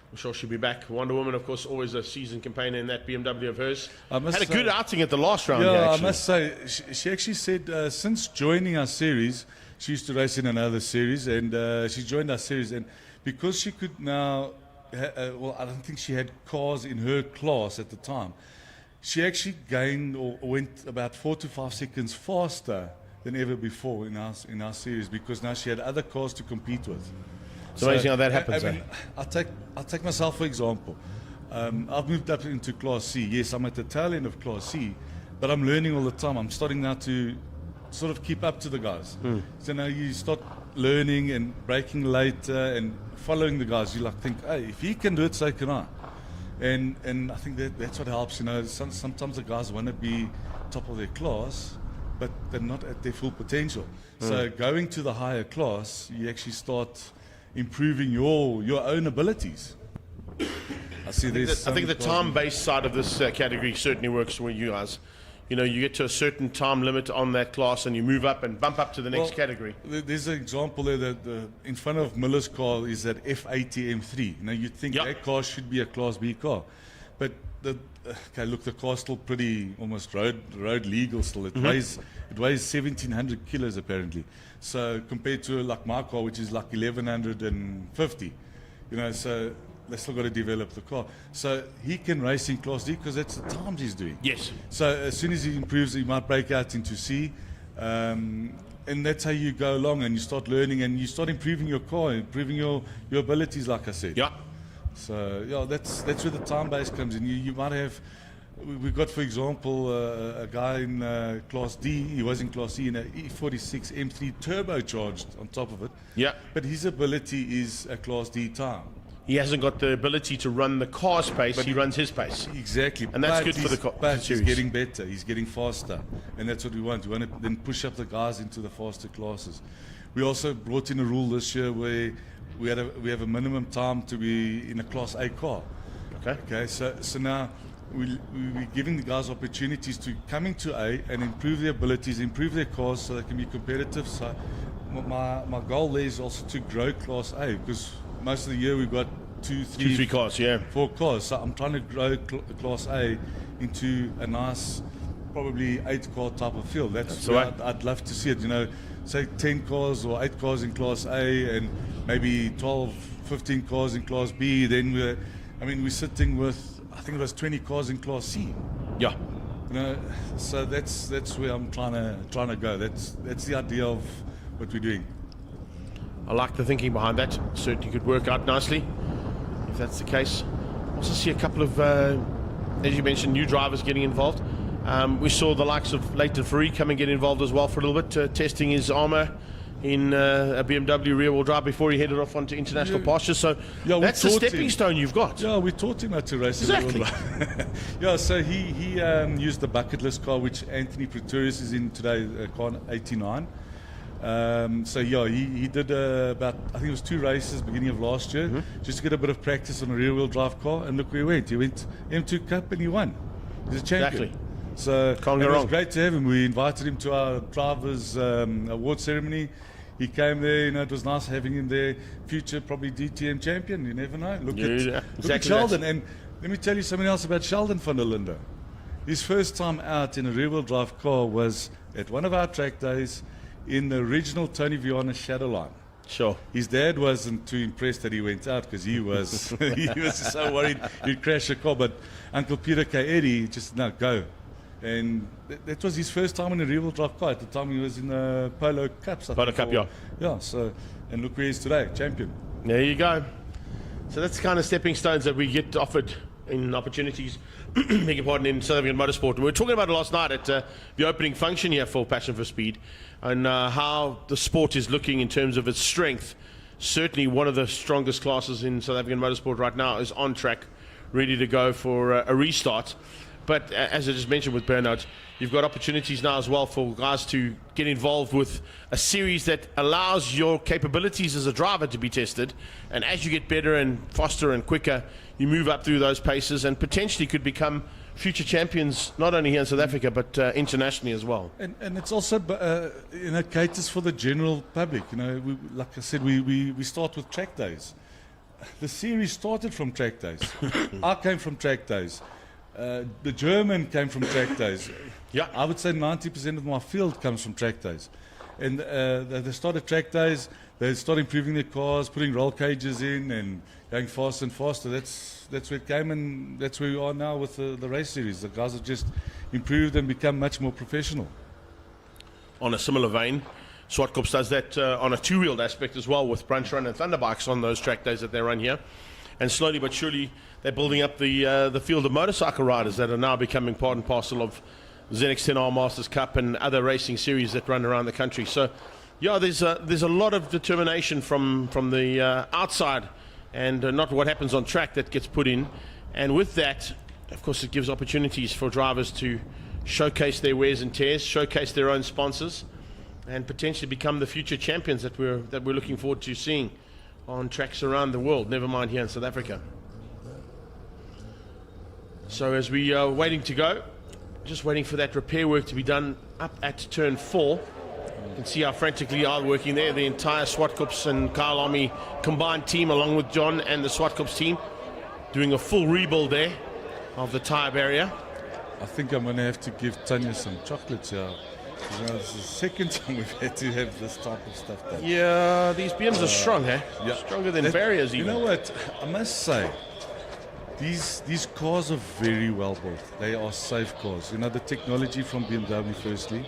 S1: I'm sure she'll be back. Wonder Woman, of course, always a seasoned campaigner in that BMW of hers.
S4: I must
S1: Had a good outing at the last round.
S4: Yeah,
S1: here,
S4: I
S1: actually.
S4: must say, she actually said since joining our series, she used to race in another series, and she joined our series, and because she could now, well, I don't think she had cars in her class at the time, she actually gained or went about 4 to 5 seconds faster than ever before in our series, because now she had other cars to compete with.
S1: It's amazing how that happens.
S4: I mean, I'll take myself for example. I've moved up into Class C. Yes, I'm at the tail end of Class C, but I'm learning all the time. I'm starting now to sort of keep up to the guys. So now you start learning and braking later and following the guys. You like think, hey, if he can do it, so can I. And I think that's what helps. You know, sometimes the guys want to be top of their class, but they're not at their full potential. So going to the higher class, you actually start improving your own abilities. I
S1: think the time-based side of this category certainly works for you guys. You know, you get to a certain time limit on that class and you move up and bump up to the next category.
S4: There's an example there that in front of Miller's car is that F80 M3. Now, you'd think that car should be a Class B car. But, the car's still pretty almost road legal still. It weighs 1,700 kilos apparently. So compared to like my car, which is like 1,150, you know, so they still got to develop the car. So he can race in Class D because that's the times he's doing.
S1: Yes.
S4: So as soon as he improves, he might break out into C. And that's how you go along and you start learning and you start improving your car, improving your abilities, like I said.
S1: Yeah.
S4: So, yeah, that's where the time base comes in. You might have, we've got, for example, a guy in Class D, he was in Class C in an E46 M3 turbocharged on top of it. Yeah. But his ability is a Class D time.
S1: He hasn't got the ability to run the car's pace, he runs his pace.
S4: Exactly.
S1: And that's good for the car.
S4: But he's getting better, he's getting faster. And that's what we want. We want to then push up the guys into the faster classes. We also brought in a rule this year where we have a minimum time to be in a Class A car. Okay. So now we're giving the guys opportunities to come into A and improve their abilities, improve their cars so they can be competitive. So my goal there is also to grow Class A, because most of the year we've got 3
S1: cars, 4
S4: cars. So I'm trying to grow Class A into a nice, probably 8-car type of field. That's where I'd love to see it. You know, say 10 cars or 8 cars in Class A and maybe 12, 15 cars in Class B. Then we're sitting with, I think it was 20 cars in Class C.
S1: Yeah.
S4: You know, so that's where I'm trying to go. That's the idea of what we're doing.
S1: I like the thinking behind that. Certainly could work out nicely if that's the case. Also see a couple of, as you mentioned, new drivers getting involved. We saw the likes of Leighton Fourie come and get involved as well for a little bit, testing his armour in a BMW rear-wheel drive before he headed off onto international pastures. So that's the stepping stone you've got.
S4: Yeah, we taught him how to race.
S1: Exactly.
S4: Yeah, so he used the bucket list car, which Anthony Pretorius is in today, car 89. So yeah, he did about, I think it was 2 races beginning of last year, just to get a bit of practice on a rear-wheel drive car, and look where he went. He went M2 Cup and he won. He's a champion.
S1: Exactly.
S4: So
S1: it
S4: was great to have him. We invited him to our drivers' award ceremony. He came there, you know, it was nice having him there. Future probably DTM champion, you never know. Look at Sheldon. And let me tell you something else about Sheldon van der Linde. His first time out in a rear-wheel drive car was at one of our track days in the original Tony Viana Shadowline.
S1: Sure.
S4: His dad wasn't too impressed that he went out because he was so worried he'd crash a car. But Uncle Peter Kaedi just, no, go. And that was his first time in a rear-wheel drive car. At the time he was in the Polo Cups.
S1: Polo Cup, yeah.
S4: Yeah, so, and look where he is today, champion.
S1: There you go. So that's the kind of stepping stones that we get offered in opportunities, beg your pardon, in South African motorsport. And we were talking about it last night at the opening function here for Passion for Speed, and how the sport is looking in terms of its strength. Certainly one of the strongest classes in South African motorsport right now is on track, ready to go for a restart. But as I just mentioned with Burnout, you've got opportunities now as well for guys to get involved with a series that allows your capabilities as a driver to be tested. And as you get better and faster and quicker, you move up through those paces and potentially could become future champions, not only here in South Africa, but internationally as well.
S4: And it's also, caters for the general public. Like I said, we start with track days. The series started from track days. I came from track days. The German came from track days.
S1: Yeah,
S4: I would say 90% of my field comes from track days. And they started track days, they started improving their cars, putting roll cages in and going faster and faster. That's where it came, and that's where we are now with the race series. The guys have just improved and become much more professional.
S1: On a similar vein, Zwartkops does that on a two-wheeled aspect as well, with Brunch Run and Thunderbikes on those track days that they run here. And slowly but surely, they're building up the field of motorcycle riders that are now becoming part and parcel of ZX10R Masters Cup and other racing series that run around the country. So, yeah, there's a lot of determination from the outside, and not what happens on track that gets put in. And with that, of course, it gives opportunities for drivers to showcase their wears and tears, showcase their own sponsors, and potentially become the future champions that we're looking forward to seeing on tracks around the world, never mind here in South Africa. So as we are waiting to go, just waiting for that repair work to be done up at turn 4. You can see how frantically they are working there. The entire Zwartkops and Kyle Army combined team, along with John and the Zwartkops team, doing a full rebuild there of the tyre barrier.
S4: I think I'm going to have to give Tanya some chocolates here. This is the second time we've had to have this type of stuff done.
S1: Yeah, these BMs are strong, eh?
S4: Yeah.
S1: Stronger than barriers even.
S4: You know what? I must say, these cars are very well built. They are safe cars. The technology from BMW, firstly.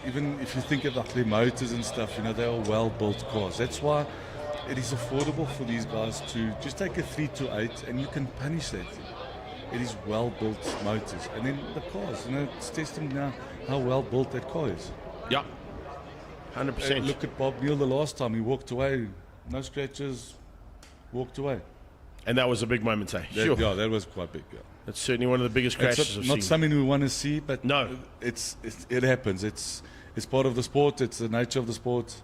S4: Even if you think about their motors and stuff, they are well built cars. That's why it is affordable for these guys to just take a 328 and you can punish that thing. It is well built motors. And then the cars, it's testing now how well built that car is.
S1: Yeah, 100%.
S4: Look at Bob Neal the last time. He walked away, no scratches, walked away.
S1: And that was a big moment, eh?
S4: Sure. Yeah, that was quite big. Yeah.
S1: That's certainly one of the biggest crashes I've seen.
S4: Not something we want to see, but
S1: no,
S4: it happens. It's part of the sport. It's the nature of the sport,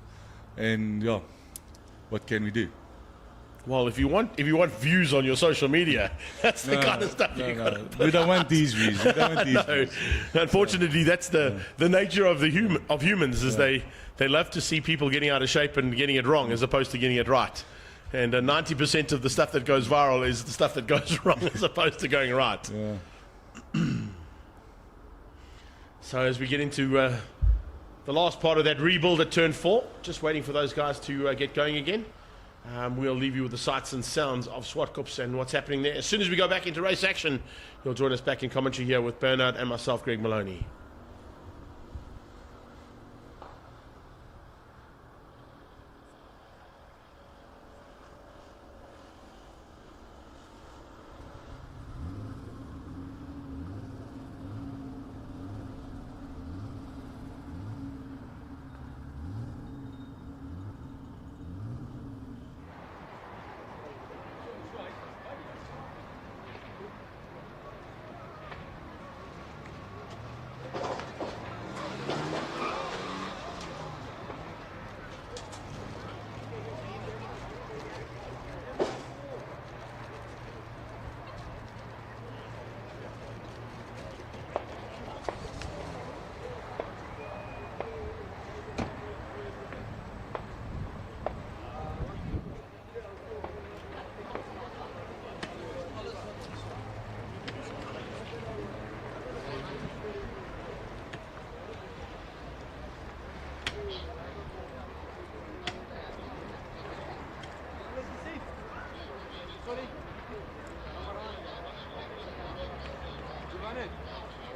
S4: and yeah, what can we do?
S1: Well, if you want views on your social media, that's the kind of stuff you got.
S4: We don't want these views. We don't want these views.
S1: Unfortunately, that's the nature of humans. Is they love to see people getting out of shape and getting it wrong, as opposed to getting it right. And 90% of the stuff that goes viral is the stuff that goes wrong, as opposed to going right.
S4: Yeah.
S1: So as we get into the last part of that rebuild at turn 4, just waiting for those guys to get going again. We'll leave you with the sights and sounds of Zwartkops and what's happening there. As soon as we go back into race action, you'll join us back in commentary here with Bernard and myself, Greg Maloney.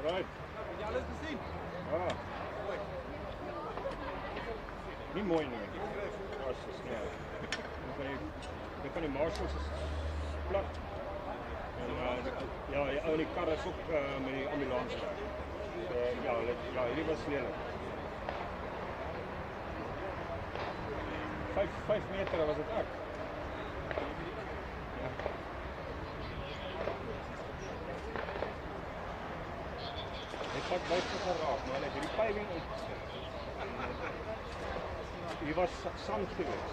S3: Right. Niet mooi nu. Dat is snel. Dan kan die marshals is plat. Ja, die ou in die kar is ook met die ambulans. Ja, hierdie was lelijk. 5 meter was het ook. Ja. Dit gaat buiten geraak, maar ek het die paving uitgesit. Hier was sand geweest.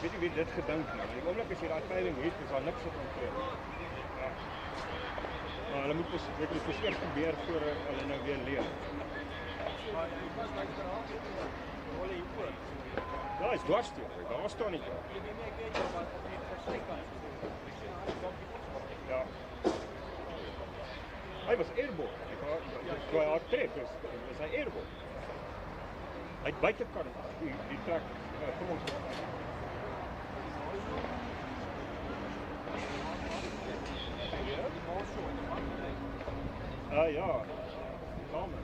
S3: Weet jy wie dit gedink het? Die oomblik as jy daai paving het, is daar niks wat onttrek. Ja. Maar hulle moet eers gebeur voor hulle nou weer leer. Ja, is dwarsteek. Daar staan nie. Ja. Hy was airborne. Toe hy haar trek, is hy airborne. Hy het buitekant die trek grond. Ja, kamer.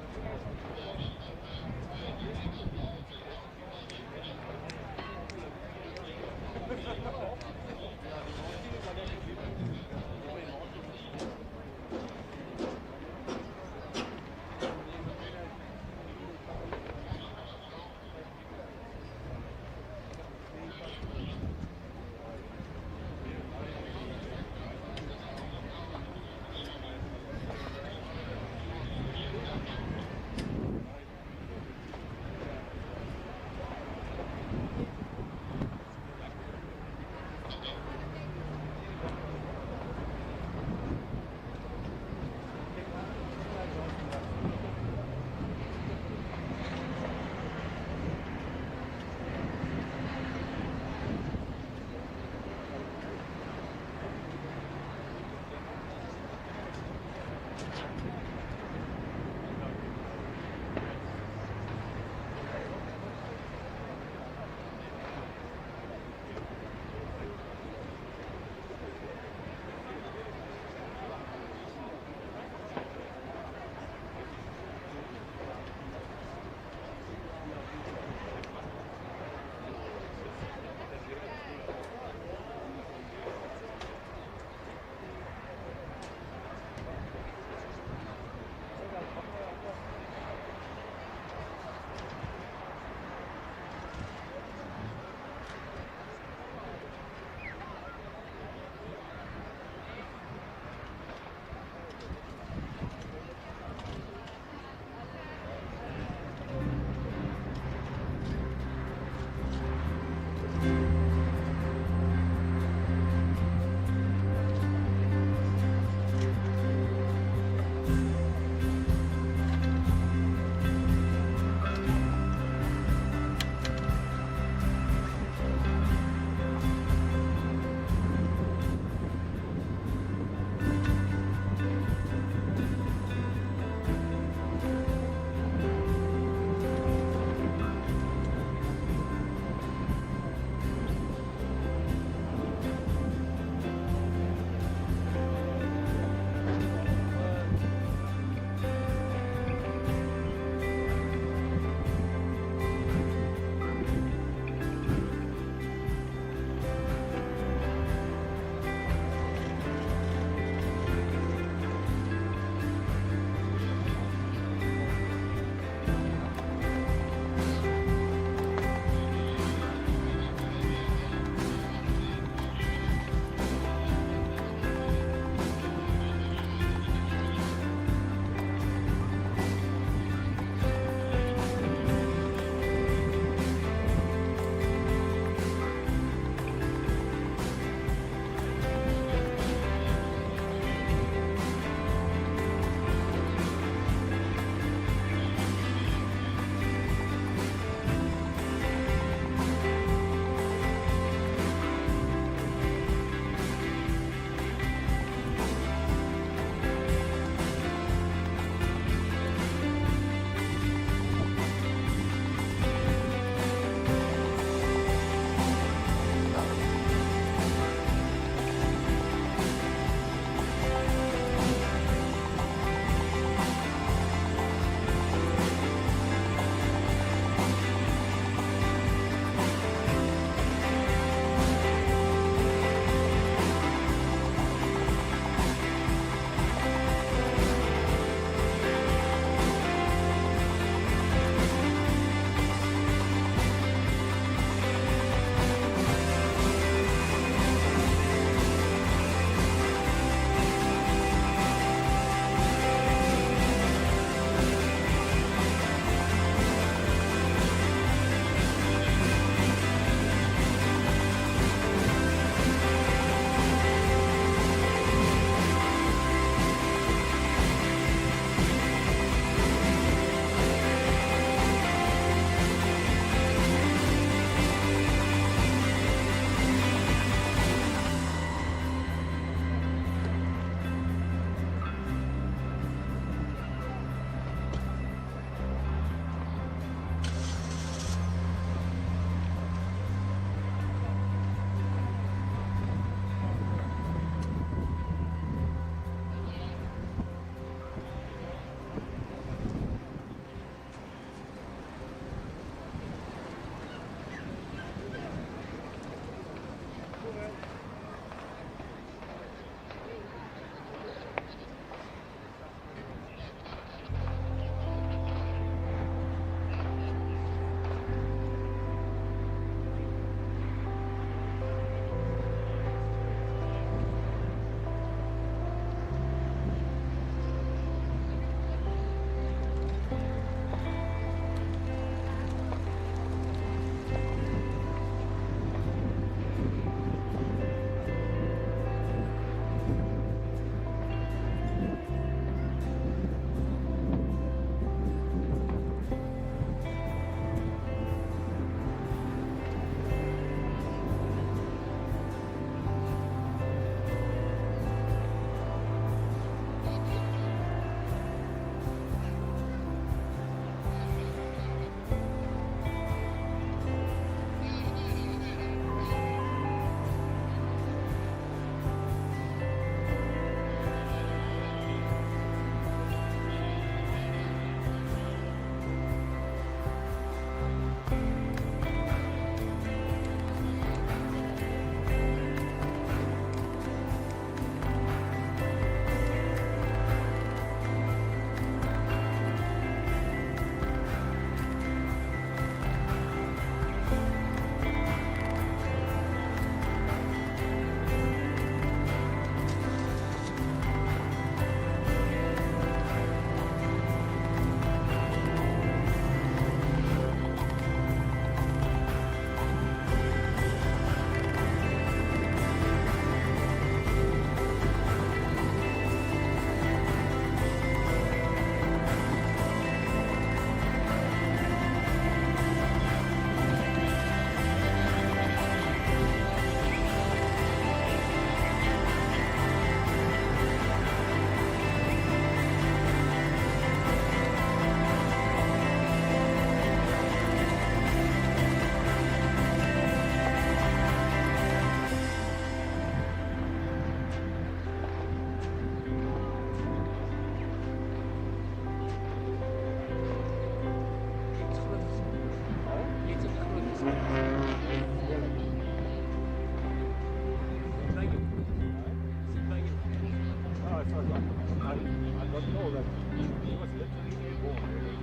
S3: I got told that he was literally airborne.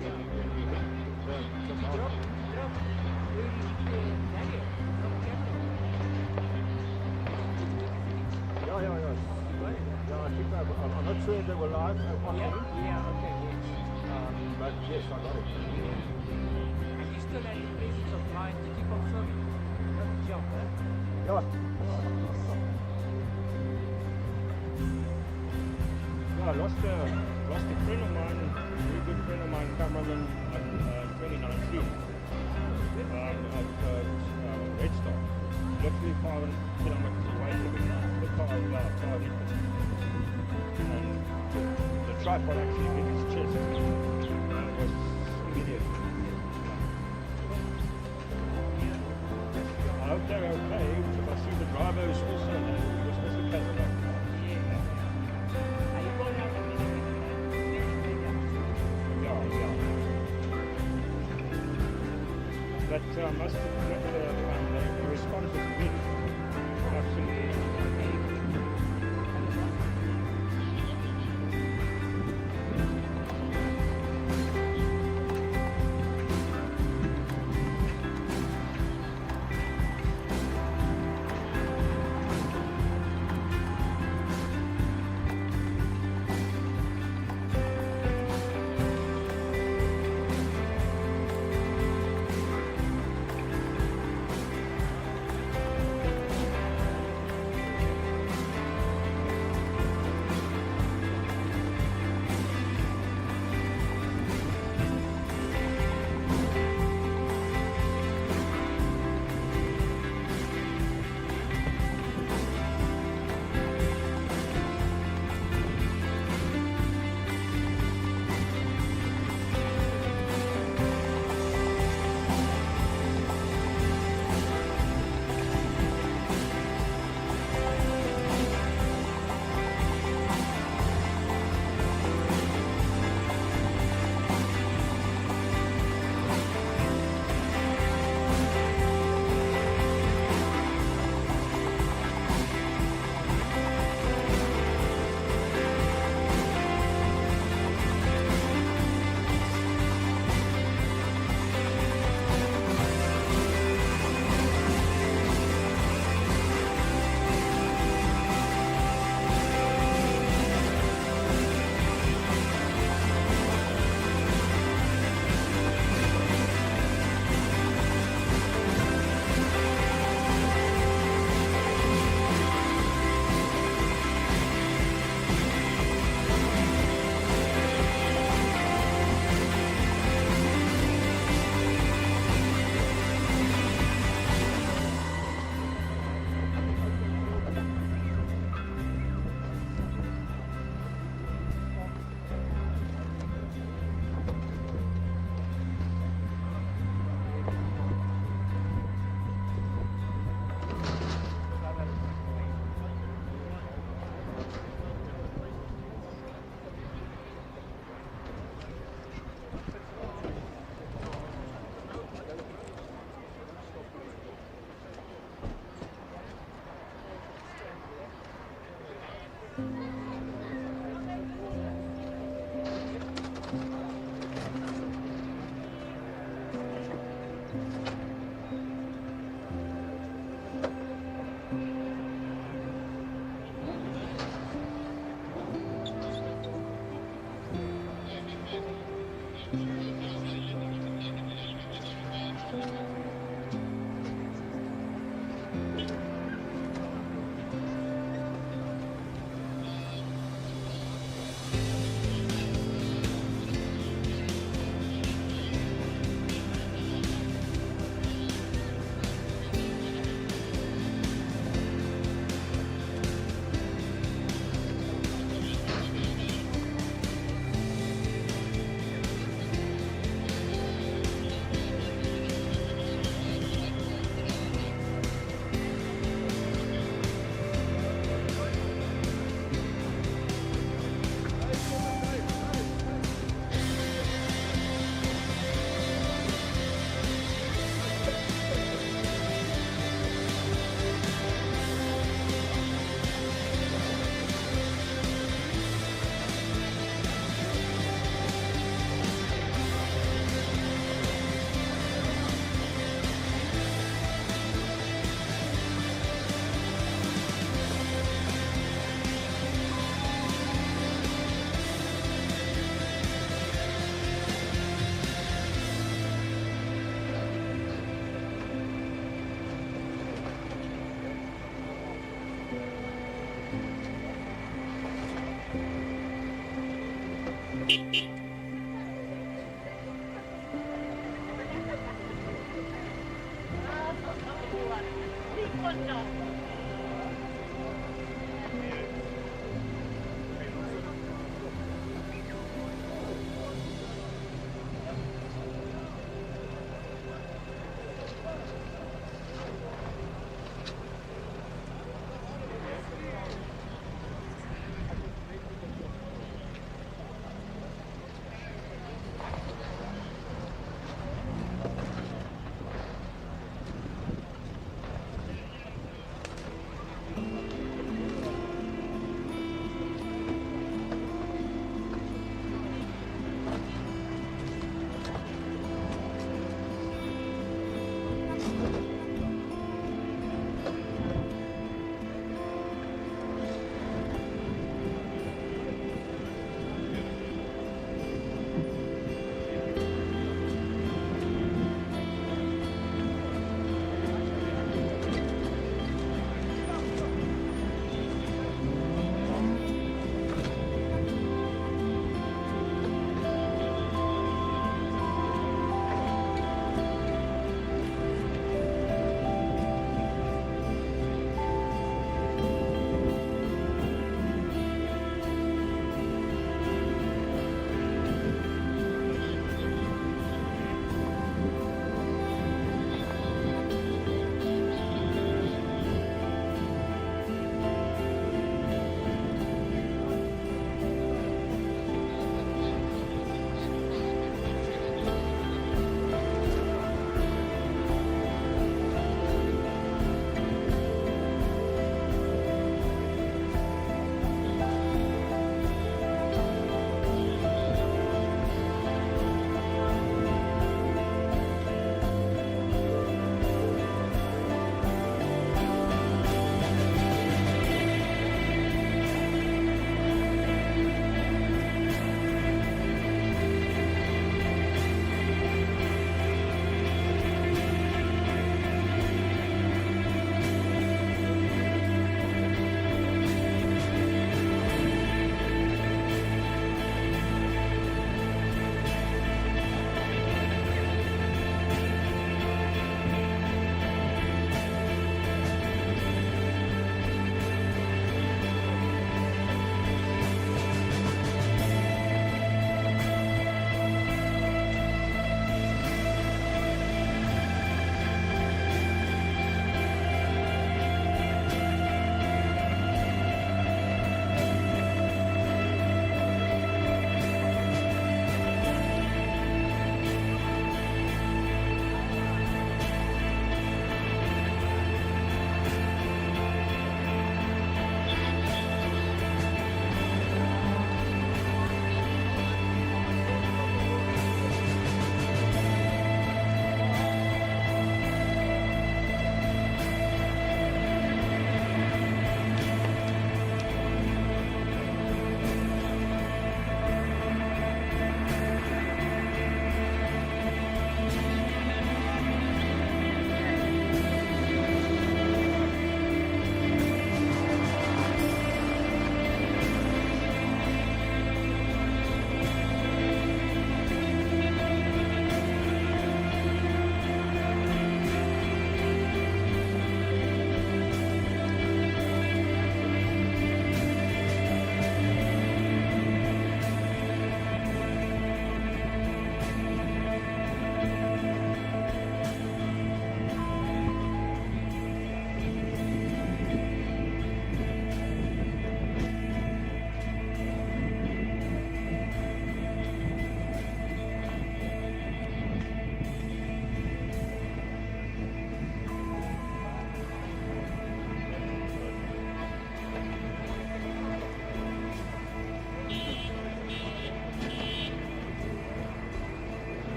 S3: Yeah, I think I'm not sure if they were live on
S5: Yeah, okay.
S3: but yes, I got it.
S5: And you still had the presence of mind to keep on filming. That's a jump, eh?
S3: Yeah. Yeah, I lost a friend of mine, a very good friend of mine, cameraman in 2019 at Red Star. Literally 5 kilometers away from the car hit him. And the tripod actually hit his chest. It was immediate. I hope they're okay, because I see the driver is also, he was also carried up. But I must admit the response was good. Absolutely.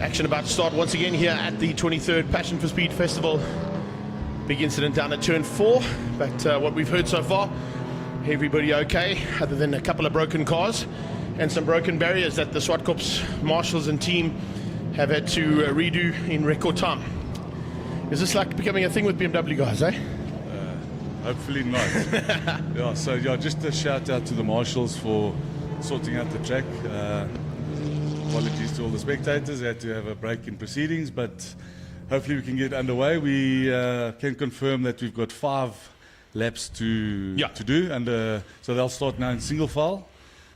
S1: Action about to start once again here at the 23rd Passion for Speed Festival. Big incident down at turn 4, but what we've heard so far, everybody okay, other than a couple of broken cars and some broken barriers that the Zwartkops marshals and team have had to redo in record time. Is this like becoming a thing with BMW guys, eh?
S4: Hopefully not. Yeah, so yeah, just a shout out to the marshals for sorting out the track. Apologies to all the spectators. They had to have a break in proceedings, but hopefully we can get underway. We can confirm that we've got 5 laps to do, and so they'll start now in single file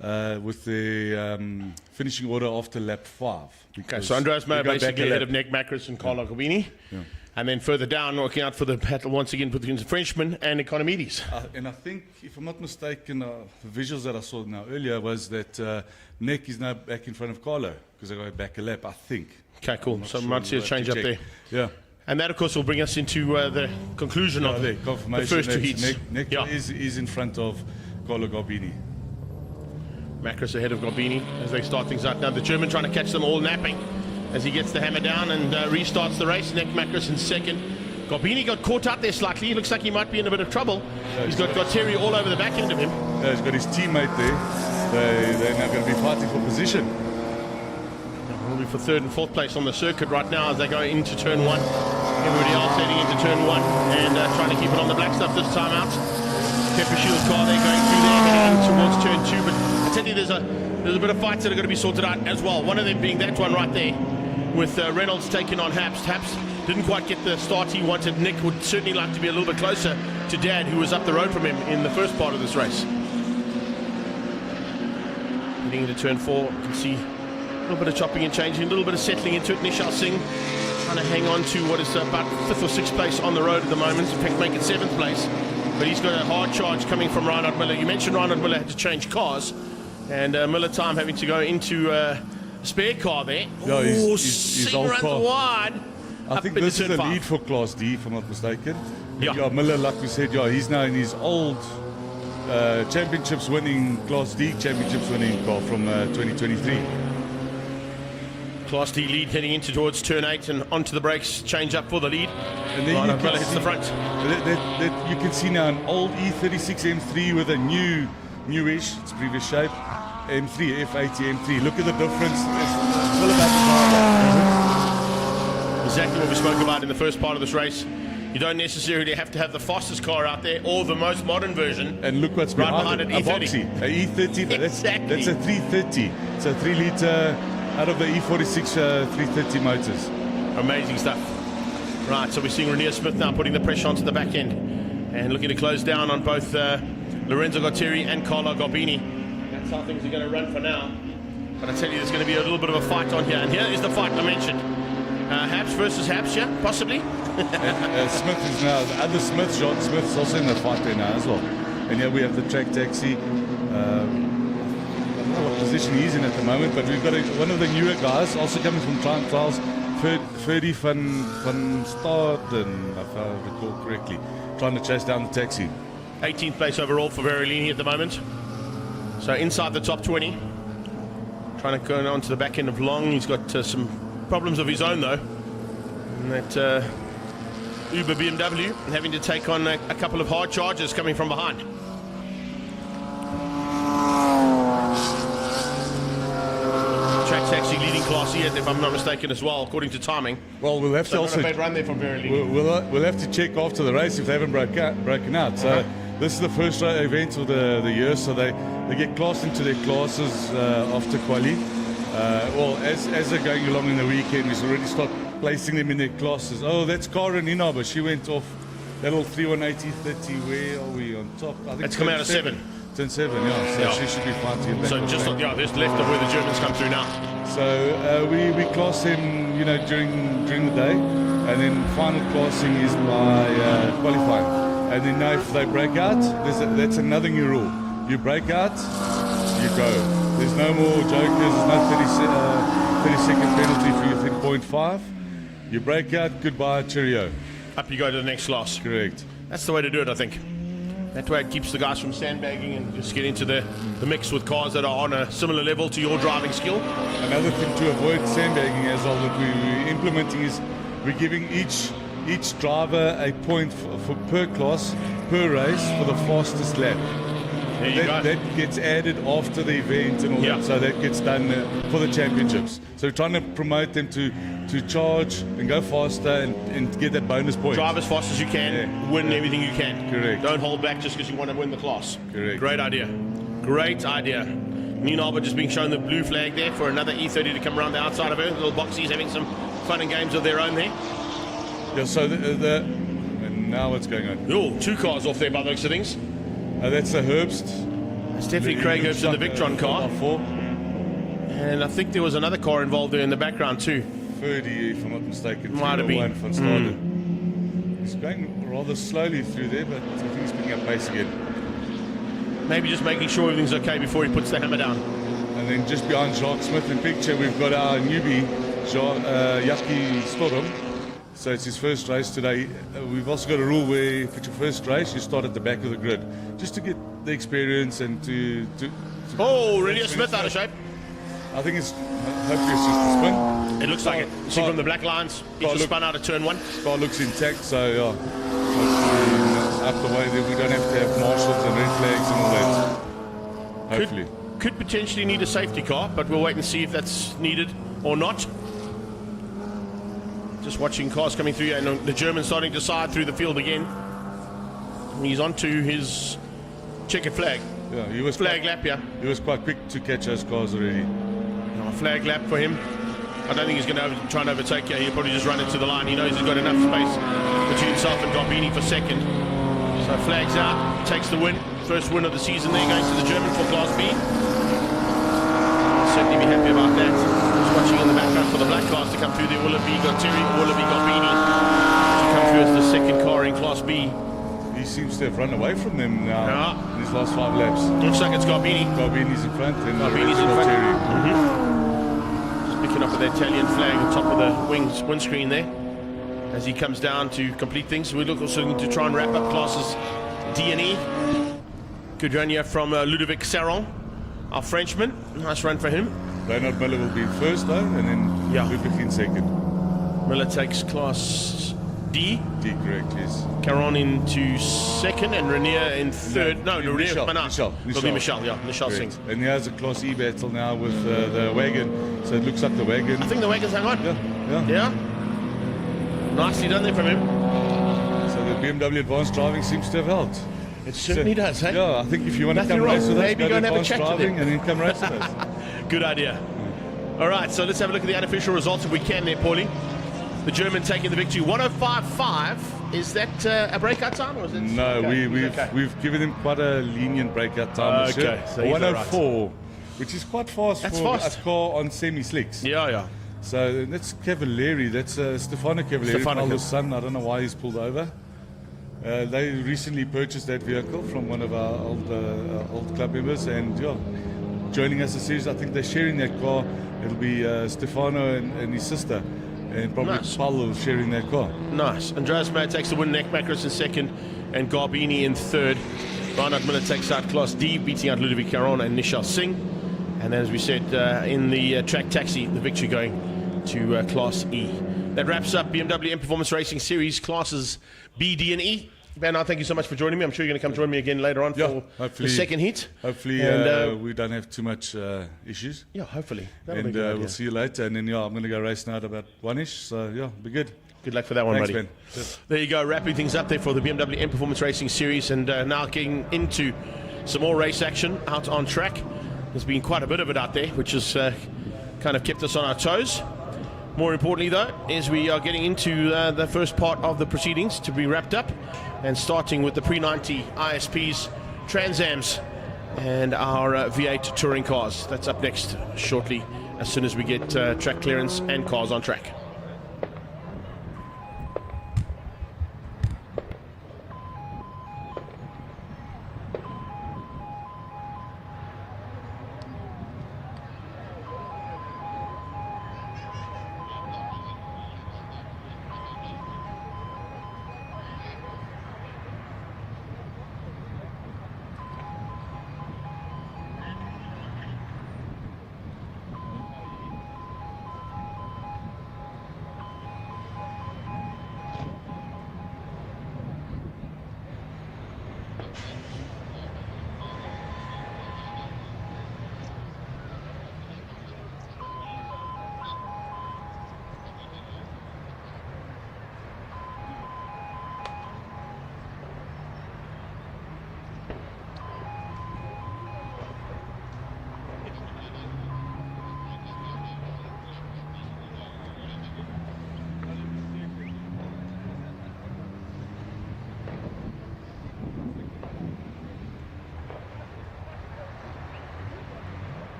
S4: with the finishing order after lap 5.
S1: Okay, so Andreas Meyer basically ahead of Nick Macris and Carlo Gobini.
S4: Yeah.
S1: And then further down, working out for the battle once again between the Frenchman and Economides.
S4: And I think, if I'm not mistaken, the visuals that I saw now earlier was that Nick is now back in front of Carlo because I got back a lap, I think.
S1: Okay, cool. So
S4: sure,
S1: might see a change up there.
S4: Yeah.
S1: And that, of course, will bring us into the conclusion of the first 2 heats.
S4: Nick is in front of Carlo Gobini.
S1: Macris ahead of Gobini as they start things out. Now the German trying to catch them all napping as he gets the hammer down and restarts the race. Nick Macris in second. Gobini got caught out there slightly. He looks like he might be in a bit of trouble. He's got Terry all over the back end of him.
S4: Yeah, he's got his teammate there. They're now going to be fighting for position.
S1: Will be for 3rd and 4th place on the circuit right now as they go into turn 1. Everybody else heading into turn 1 and trying to keep it on the black stuff this time out. Pepper Shield car there going through there, heading in towards turn 2. But I tell you, there's a bit of fights that are going to be sorted out as well. One of them being that one right there, with Reynolds taking on Haps. Haps didn't quite get the start he wanted. Nick would certainly like to be a little bit closer to Dad, who was up the road from him in the first part of this race. Heading into turn 4, you can see a little bit of chopping and changing, a little bit of settling into it. Nishal Singh trying to hang on to what is about 5th or 6th place on the road at the moment. In fact, make it 7th place. But he's got a hard charge coming from Reinhard Miller. You mentioned Reinhard Miller had to change cars, and Miller Time having to go into a spare car there.
S4: Yeah, his old
S1: runs
S4: car.
S1: Wide.
S4: I think this is the lead for Class D, if I'm not mistaken. Yeah, Miller, like we said, he's now in his old championships winning, Class D championships winning car from 2023.
S1: Class D lead heading into towards turn 8 and onto the brakes, change up for the lead.
S4: And then
S1: Reinhard Miller hits the front.
S4: You can see now an old E36 M3 with a newish, its previous shape, M3, F80 M3. Look at the difference. It's all about the
S1: Exactly what we spoke about in the first part of this race. You don't necessarily have to have the fastest car out there or the most modern version.
S4: And look what's behind it, a E30.
S1: Exactly.
S4: That's a 330. It's a 3-litre out of the E46 330 motors.
S1: Amazing stuff. Right, so we're seeing Renier Smith now putting the pressure onto the back end and looking to close down on both Lorenzo Gautieri and Carlo Garbini. That's how things are going to run for now. But I tell you, there's going to be a little bit of a fight on here. And here is the fight I mentioned. Habs versus Habs, yeah, possibly.
S4: Smith is now, the other Smith, John Smith's also in the fight there now as well. And here we have the track taxi. I don't know what position he's in at the moment, but we've got one of the newer guys also coming from Time Trials, Ferdy van Staden, if I recall correctly, trying to chase down the taxi.
S1: 18th place overall for Verolini at the moment. So inside the top 20. Trying to go on to the back end of Long. He's got some problems of his own though. And that Uber BMW having to take on a couple of hard charges coming from behind. Track taxi leading Class E, if I'm not mistaken, as well, according to timing.
S4: Well, we'll have to also
S1: run there from Verolini.
S4: we'll have to check after the race if they haven't broken out. So this is the first event of the year, so they get classed into their classes after quali. Well, as they're going along in the weekend, we already start placing them in their classes. Oh, that's Karen Inaba. She went off that little 3180-30. Where are we on top? I think
S1: it's come out of 7.
S4: 10-7, yeah. So she should be fine to get back.
S1: So just there's left of where the Germans come through now.
S4: So we class them, during the day, and then final classing is by qualifying. And then now if they break out, that's another new rule. You break out, you go. There's no more jokers, there's no 30-second penalty for you, 0.5. You break out, goodbye, cheerio.
S1: Up you go to the next class.
S4: Correct.
S1: That's the way to do it, I think. That way it keeps the guys from sandbagging and just get into the mix with cars that are on a similar level to your driving skill.
S4: Another thing to avoid sandbagging as well that we're implementing is we're giving each driver a point for per class, per race for the fastest lap.
S1: There you go.
S4: That gets added after the event and all that, so that gets done for the championships. So we're trying to promote them to charge and go faster and get that bonus point.
S1: Drive as fast as you can, win everything you can.
S4: Correct.
S1: Don't hold back just because you want to win the class.
S4: Correct.
S1: Great idea. Great idea. Nina Albert just being shown the blue flag there for another E30 to come around the outside of her. The little boxies having some fun and games of their own there.
S4: Yeah, so and now what's going on?
S1: Oh, 2 cars off there by the looks of things.
S4: That's the Herbst.
S1: It's definitely Craig Herbst in the Victron car. And I think there was another car involved there in the background too.
S4: 30, if I'm not mistaken.
S1: Might have been.
S4: Van Staden. He's going rather slowly through there, but I think he's picking up pace again.
S1: Maybe just making sure everything's okay before he puts the hammer down.
S4: And then just behind Jacques Smith in picture, we've got our newbie, Jackie Stodom. So it's his first race today. We've also got a rule where if it's your first race, you start at the back of the grid, just to get the experience and to
S1: oh, Renier Smith out of shape.
S4: I think hopefully it's just a spin.
S1: It looks like it. See from the black lines, he's just spun out of turn 1.
S4: Car looks intact, so yeah. Hopefully up the way that we don't have to have marshals and red flags and all that. Hopefully.
S1: Could potentially need a safety car, but we'll wait and see if that's needed or not. Just watching cars coming through, and the German starting to side through the field again. He's on to his checkered flag.
S4: Yeah, he was
S1: flag lap, yeah.
S4: He was quite quick to catch those cars already.
S1: Flag lap for him. I don't think he's going to try and overtake here. He'll probably just run into the line. He knows he's got enough space between himself and Garbini for second. So flags out, takes the win. First win of the season there, going to the German for Class B. Certainly be happy about that. Just watching in the background for the black cars to come through there. Willoughby Gautieri, Willoughby Garbini to come through as the second car in Class B.
S4: He seems to have run away from them now in his last 5 laps.
S1: Looks like it's Garbini.
S4: Garbini's in front. And
S1: Garbini's in front. Just picking up with the Italian flag on top of the windscreen there as he comes down to complete things. We look also to try and wrap up classes D and E. Good run here from Ludovic Saron, our Frenchman. Nice run for him.
S4: Leonard Miller will be in first though, and then Ludovic in second.
S1: Miller takes Class D.
S4: D, correct, yes.
S1: Caron into second and Renier in third. No, Renier.
S4: Michel.
S1: It'll be Michel, yeah. Michel Singh.
S4: And he has a Class E battle now with the wagon. So it looks like the wagon.
S1: I think the wagon's hang on.
S4: Yeah.
S1: Nicely done there from him.
S4: So the BMW Advanced Driving seems to have helped.
S1: It certainly does, hey?
S4: Yeah, I think if you want to come race with us,
S1: maybe go and have a
S4: Advanced
S1: chat to
S4: Driving
S1: them.
S4: and then come race with us.
S1: Good idea. All right, so let's have a look at the unofficial results if we can there, Paulie. The German taking the victory, 105.5. Is that a breakout time, or is it?
S4: No,
S1: okay?
S4: we've given him quite a lenient breakout time. This year.
S1: So he's
S4: 104, which is quite fast
S1: That's
S4: for
S1: fast.
S4: a car on semi-slicks.
S1: Yeah.
S4: So that's Cavalieri, that's Stefano Cavalieri, Carlos' son. I don't know why he's pulled over. They recently purchased that vehicle from one of our old club members, and yeah, joining us a series. I think they're sharing that car. It'll be Stefano and his sister, and probably
S1: Nice.
S4: Paulo sharing that car.
S1: Nice. Andreas May takes the win, Nick Macris in second, and Garbini in third. Reinhard Miller takes out Class D, beating out Ludovic Caron and Nishal Singh. And as we said, in the track taxi, the victory going to Class E. That wraps up BMW M Performance Racing Series Classes B, D, and E. Ben, thank you so much for joining me. I'm sure you're going to come join me again later on for the second heat.
S4: Hopefully,
S1: And,
S4: we don't have too much issues.
S1: Yeah, hopefully. That'll
S4: And
S1: be good.
S4: we'll see you later. And then, yeah, I'm going to go race now at about 1-ish. So, yeah, be good.
S1: Good luck for that one,
S4: Thanks,
S1: buddy.
S4: Ben. Cheers.
S1: There you go, wrapping things up there for the BMW M Performance Racing Series, and now getting into some more race action out on track. There's been quite a bit of it out there, which has kind of kept us on our toes. More importantly, though, is we are getting into the first part of the proceedings to be wrapped up, and starting with the pre-90 ISPs, Transams, and our V8 touring cars. That's up next shortly, as soon as we get track clearance and cars on track.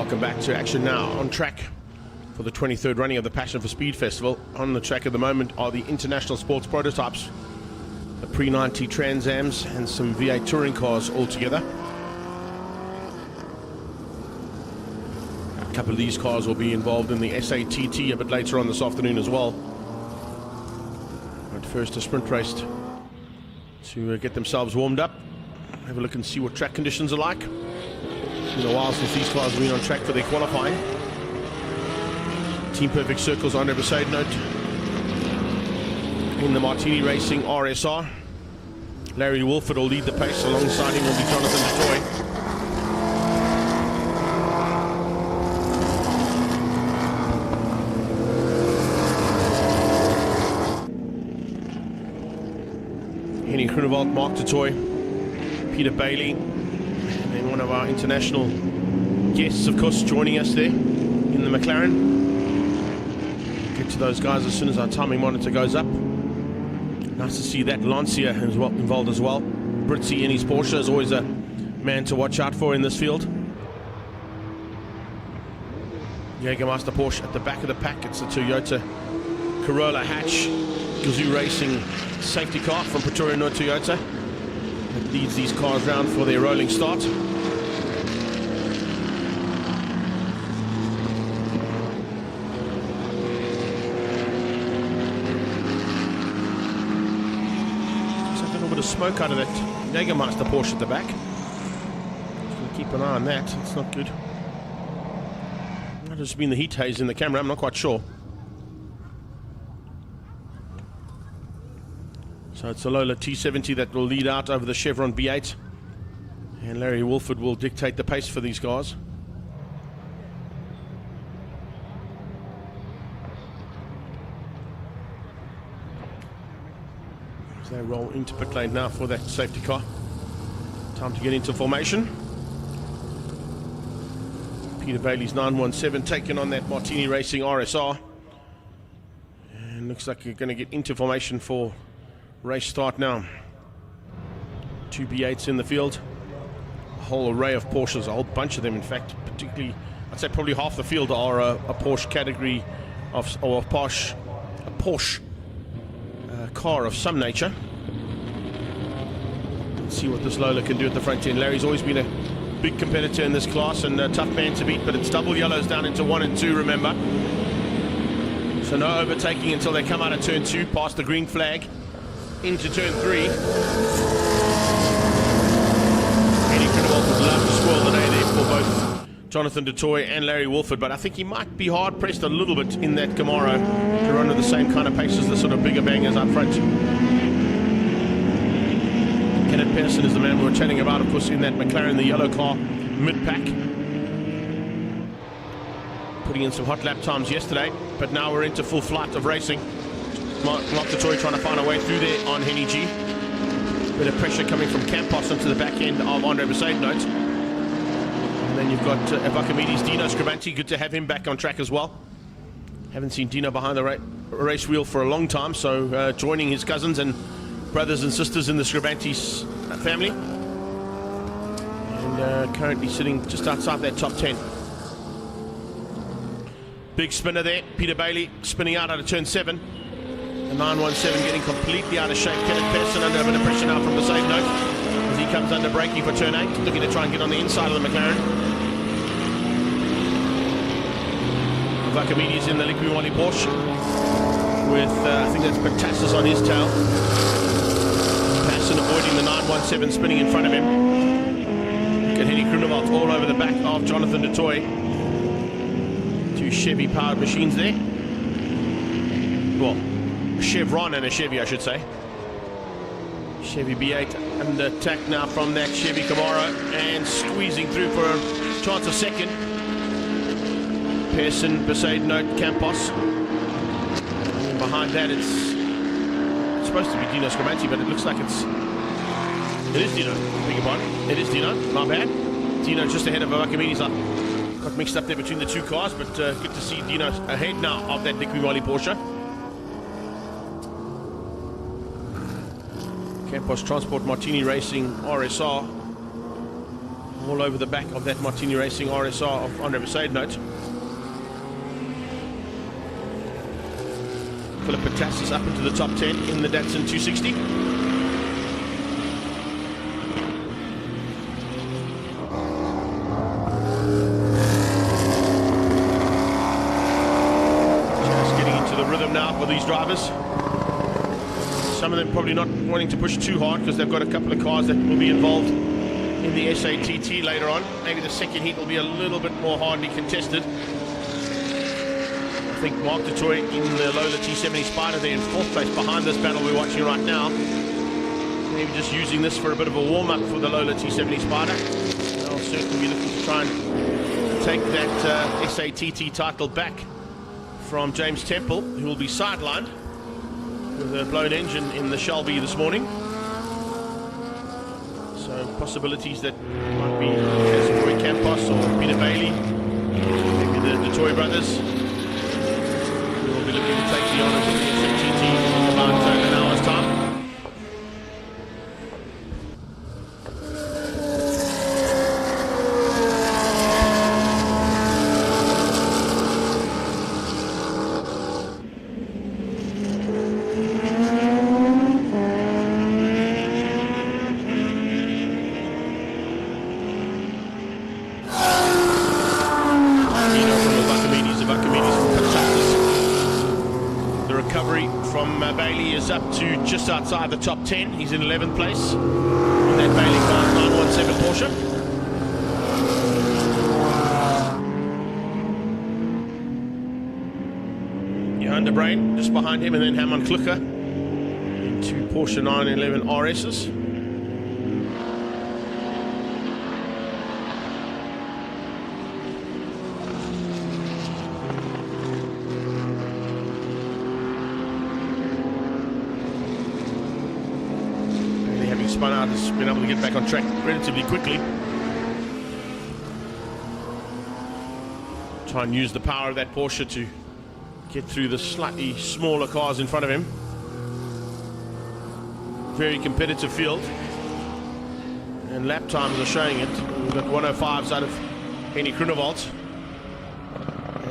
S1: Welcome back to action now on track for the 23rd running of the Passion for Speed Festival. On the track at the moment are the international sports prototypes, the pre-90 Trans Ams and some V8 touring cars all together. A couple of these cars will be involved in the SATT a bit later on this afternoon as well. But first a sprint race to get themselves warmed up. Have a look and see what track conditions are like. It's been a while since these cars have been on track for their qualifying. Team Perfect Circles on every side note. In the Martini Racing RSR, Larry Wolford will lead the pace. Alongside him will be Jonathan DeToy. Henny Groenewald, Mark DeToy, Peter Bailey, and then one of our international guests, of course, joining us there in the McLaren. Get to those guys as soon as our timing monitor goes up. Nice to see that Lancia is involved as well. Britzy in his Porsche is always a man to watch out for in this field. Jägermeister Porsche at the back of the pack. It's a Toyota Corolla hatch Gazoo Racing safety car from Pretoria North Toyota that leads these cars round for their rolling start. Smoke out of that Jägermeister Porsche at the back. Just keep an eye on that. It's not good. Might have just been the heat haze in the camera. I'm not quite sure. So it's a Lola T70 that will lead out over the Chevron B8, and Larry Wolford will dictate the pace for these cars. They roll into pit lane now for that safety car. Time to get into formation. Peter Bailey's 917 taking on that Martini Racing RSR. And looks like you're going to get into formation for race start now. 2 B8s in the field. A whole array of Porsches, a whole bunch of them in fact. Particularly, I'd say probably half the field are a Porsche category or a Porsche car of some nature. Let's see what this Lola can do at the front end. Larry's always been a big competitor in this class and a tough man to beat, but it's double yellows down into 1 and 2, remember. So no overtaking until they come out of turn 2, past the green flag, into turn 3. Henny Groenewald would love to spoil the day there for both Jonathan DeToy and Larry Wolford, but I think he might be hard pressed a little bit in that Camaro to run at the same kind of pace as the sort of bigger bangers up front. Kenneth Pearson is the man we were chatting about, of course, in that McLaren, the yellow car, mid-pack. Putting in some hot lap times yesterday, but now we're into full flight of racing. Mark DeToy trying to find a way through there on Henny G. Bit of pressure coming from Campos into the back end of Andre Mercedes. And then you've got Evakamides, Dino Scribanti. Good to have him back on track as well. Haven't seen Dino behind the race wheel for a long time, so joining his cousins and brothers and sisters in the Scribanti's family. And currently sitting just outside that top 10. Big spinner there, Peter Bailey spinning out of turn 7. The 917 getting completely out of shape. Kenneth Pearson under a bit of pressure now from the side note as he comes under braking for turn 8, looking to try and get on the inside of the McLaren. Vakamides in the Liquiwali Porsche with, I think that's Patassis on his tail. Passon avoiding the 917 spinning in front of him. Look at Henny Groenewald all over the back of Jonathan DeToy. 2 Chevy powered machines there. Well, a Chevron and a Chevy, I should say. Chevy B8 under attack now from that Chevy Camaro and squeezing through for a chance of second. Pearson, Besaid, Note, Campos. And behind that it's supposed to be Dino Scribanti, but it looks like it is Dino. Beg your pardon. It is Dino, my bad. Dino just ahead of Evakamides. I got mixed up there between the two cars, but good to see Dino ahead now of that Liquiwali Porsche. Campos Transport Martini Racing RSR. all over the back of that Martini Racing RSR of Andre Mercedes note. Philip Patassis up into the top 10 in the Datsun 260. Just getting into the rhythm now for these drivers. Some of them probably not wanting to push too hard because they've got a couple of cars that will be involved in the SATT later on. Maybe the second heat will be a little bit more hardly contested. I think Mark du Toit in the Lola T70 Spider there in 4th place behind this battle we're watching right now. Maybe just using this for a bit of a warm-up for the Lola T70 Spider. They'll certainly be looking to try and take that SATT title back from James Temple, who will be sidelined with a blown engine in the Shelby this morning. So possibilities that might be Roy Campos or Peter Bailey, maybe the Toy brothers, who will be looking to take the honours of the SATT in about an hour's time. Up to just outside the top 10. He's in 11th place in that Bailey car 917 Porsche. Johan de Bruin just behind him, and then Herman Klucher into Porsche 911 RS's. Spun out, has been able to get back on track relatively quickly. Try and use the power of that Porsche to get through the slightly smaller cars in front of him. Very competitive field, and lap times are showing it. We've got 105s out of Henny Grunewald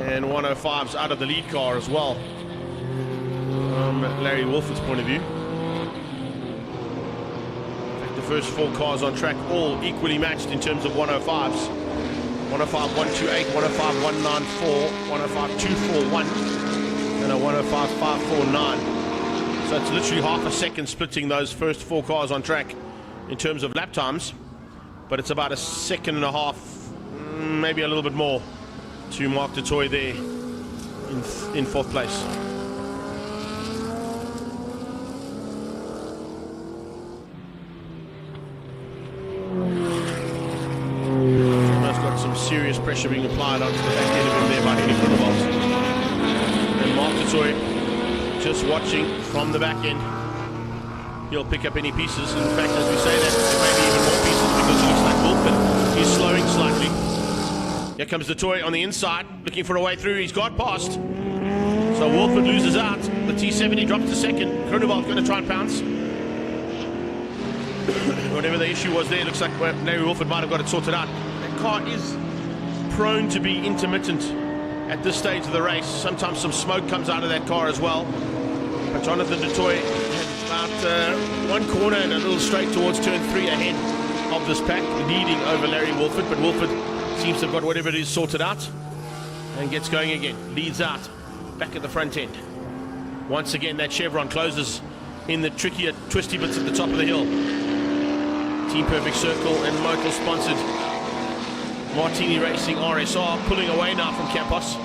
S1: and 105s out of the lead car as well, from Larry Wolford's point of view. First 4 cars on track, all equally matched in terms of 105s. 105 128, 105 194, 105 241, and a 105 549. So it's literally half a second splitting those first 4 cars on track in terms of lap times, but it's about a second and a half, maybe a little bit more, to Mark du Toit there in 4th place. Serious pressure being applied onto the back end of him there by Henny Grunewald. And Mark du Toit just watching from the back end. He'll pick up any pieces. In fact, as we say that, there may be even more pieces because it looks like Wolford is slowing slightly. Here comes du Toit on the inside, looking for a way through. He's got past. So Wolford loses out. The T70 drops to second. Grunewald's going to try and pounce. Whatever the issue was there, looks like Larry Wolford might have got it sorted out. That car is prone to be intermittent at this stage of the race. Sometimes some smoke comes out of that car as well. But Jonathan du Toit had about 1 corner and a little straight towards turn 3 ahead of this pack, leading over Larry Wolford. But Wolford seems to have got whatever it is sorted out and gets going again. Leads out, back at the front end. Once again, that chevron closes in the trickier, twisty bits at the top of the hill. Team Perfect Circle and Motel sponsored Martini Racing RSR pulling away now from Campos.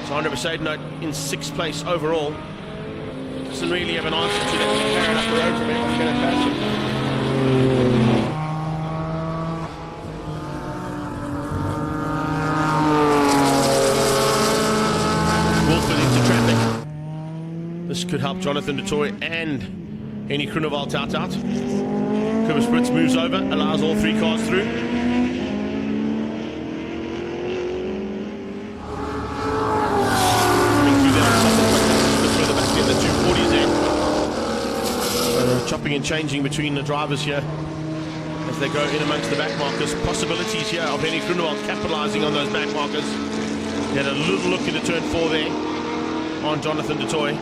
S1: So Andre Mercedes note in 6th place overall. Doesn't really have an answer to that. Carrying up the road from him. I'm going to pass him. Wolford into traffic. This could help Jonathan du Toit and Henny Grunewald out. Cobus Brits moves over, allows all 3 cars through. Chopping and changing between the drivers here as they go in amongst the back markers. Possibilities here of Henny Groenewald capitalising on those back markers. He had a little look into turn 4 there on Jonathan du Toit.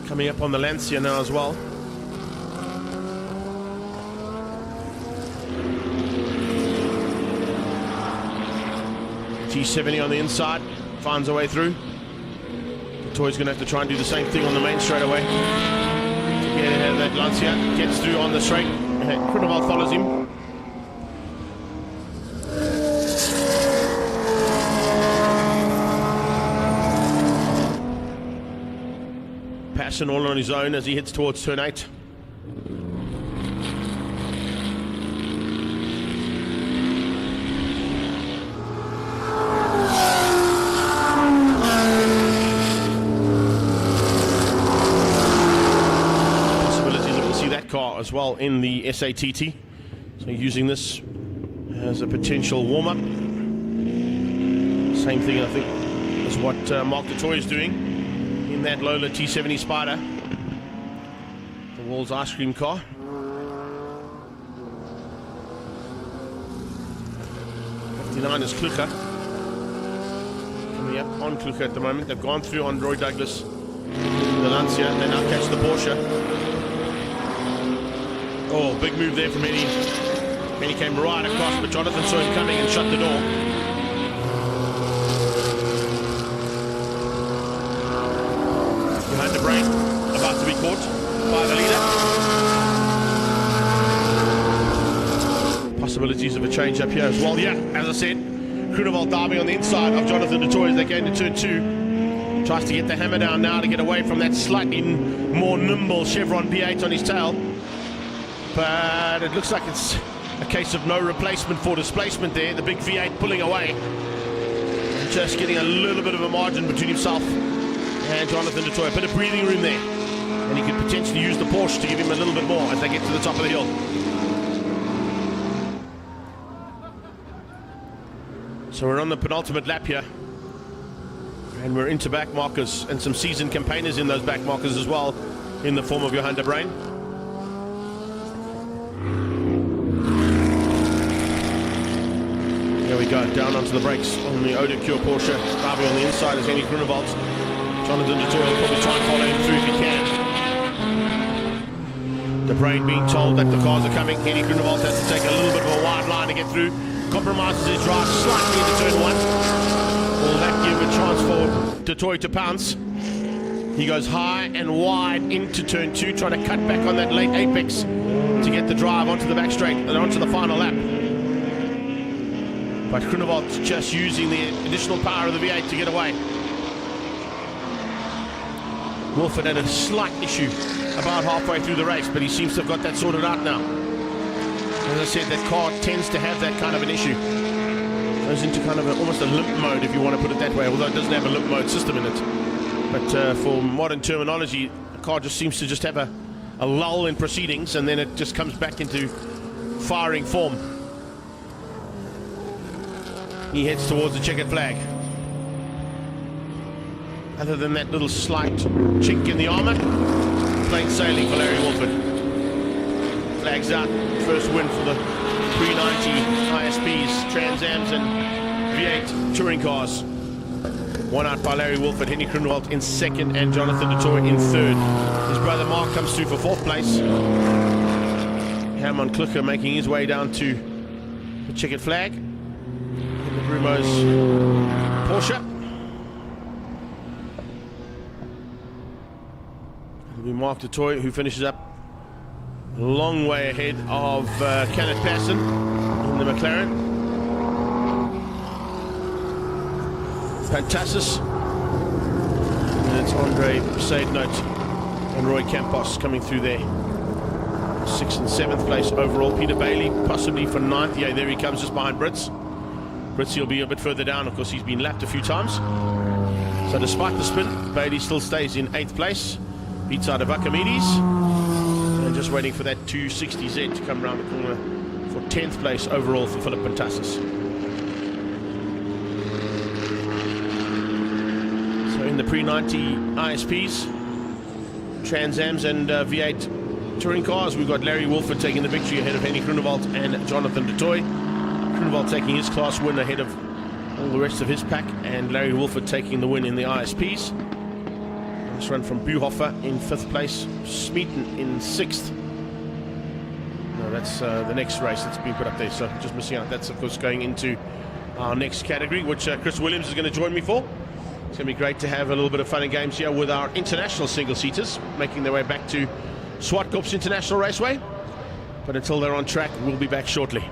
S1: Coming up on the Lancia now as well. T70 on the inside, finds a way through. Toy's going to have to try and do the same thing on the main straightaway. Get ahead of that Lancia, gets through on the straight. Groenewald follows him. Passion all on his own as he heads towards turn 8. Car as well in the SATT, so using this as a potential warm-up. Same thing I think as what Mark du Toit is doing in that Lola T70 Spider, the world's ice cream car. '59 is Klucher coming up on Klucher at the moment. They've gone through on Roy Douglas in the Lancia. They now catch the Porsche. Oh, big move there from Henny. Henny came right across, but Jonathan saw him coming and shut the door. Behind the brain, about to be caught by the leader. Possibilities of a change up here as well. Yeah, as I said, Groenewald diving on the inside of Jonathan du Toit as they go into turn 2. Tries to get the hammer down now to get away from that slightly more nimble Chevron V8 on his tail. But it looks like it's a case of no replacement for displacement there. The big V8 pulling away. Just getting a little bit of a margin between himself and Jonathan du Toit. A bit of breathing room there. And he could potentially use the Porsche to give him a little bit more as they get to the top of the hill. So we're on the penultimate lap here. And we're into back markers and some seasoned campaigners in those back markers as well in the form of Johan de Bruin. There we go, down onto the brakes on the Eau de Cure Porsche. Driving on the inside is Henny Groenewald. Jonathan du Toit will probably try and follow him through if he can. De Bruin being told that the cars are coming. Henny Groenewald has to take a little bit of a wide line to get through. Compromises his drive slightly into turn 1. Will that give a chance for du Toit to pounce? He goes high and wide into turn 2, trying to cut back on that late apex to get the drive onto the back straight and onto the final lap. But Groenewald just using the additional power of the V8 to get away. Wolford had a slight issue about halfway through the race, but he seems to have got that sorted out now. As I said, that car tends to have that kind of an issue. Goes into kind of almost a limp mode, if you want to put it that way, although it doesn't have a limp mode system in it. But for modern terminology, the car just seems to just have a lull in proceedings, and then it just comes back into firing form. He heads towards the checkered flag. Other than that little slight chink in the armour, plain sailing for Larry Wolford. Flags out, first win for the pre-90 ISPs, Trans Ams and V8 touring cars. One out by Larry Wolford, Henny Groenewald in second and Jonathan du Toit in third. His brother Mark comes through for fourth place. Herman Klucher making his way down to the checkered flag. Brumo's Porsche. It'll be Mark du Toit who finishes up a long way ahead of Kenneth Persson in the McLaren. Fantastic. And it's Andre Seidnote and Roy Campos coming through there. 6th and 7th place overall. Peter Bailey possibly for 9th. Yeah, there he comes just behind Brits. Brits will be a bit further down. Of course, he's been lapped a few times. So despite the spin, Bailey still stays in 8th place. Beats out of Archimedes. And just waiting for that 260Z to come around the corner for 10th place overall for Philip Pantassis. So in the Prix 90 ISPs, Trans Ams and V8 touring cars. We've got Larry Wolford taking the victory ahead of Henny Groenewald and Jonathan de Toy. Groenewald taking his class win ahead of all the rest of his pack, and Larry Wolford taking the win in the ISPs. Nice run from Buhoffer in 5th place, Smeaton in 6th. No, that's the next race that's been put up there, so just missing out. That's, of course, going into our next category, which Chris Williams is going to join me for. It's going to be great to have a little bit of fun and games here with our international single-seaters, making their way back to Zwartkops International Raceway. But until they're on track, we'll be back shortly.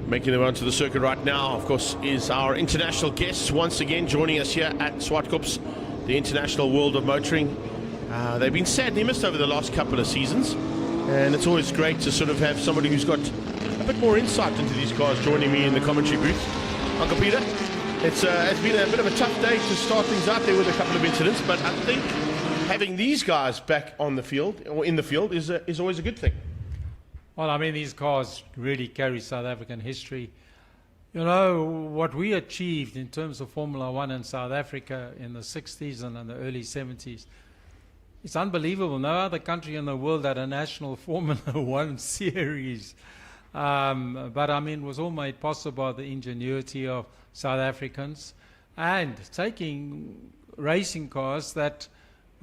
S1: Making their way onto the circuit right now, of course, is our international guests once again joining us here at Zwartkops, the International World of Motoring. They've been sadly missed over the last couple of seasons, and it's always great to sort of have somebody who's got a bit more insight into these cars joining me in the commentary booth. Uncle Peter, it's been a bit of a tough day to start things out there with a couple of incidents, but I think having these guys back on the field, or in the field, is always a good thing.
S5: Well, I mean, these cars really carry South African history. You know, what we achieved in terms of Formula One in South Africa in the 60s and in the early 70s, it's unbelievable. No other country in the world had a national Formula One series. But, I mean, it was all made possible by the ingenuity of South Africans and taking racing cars that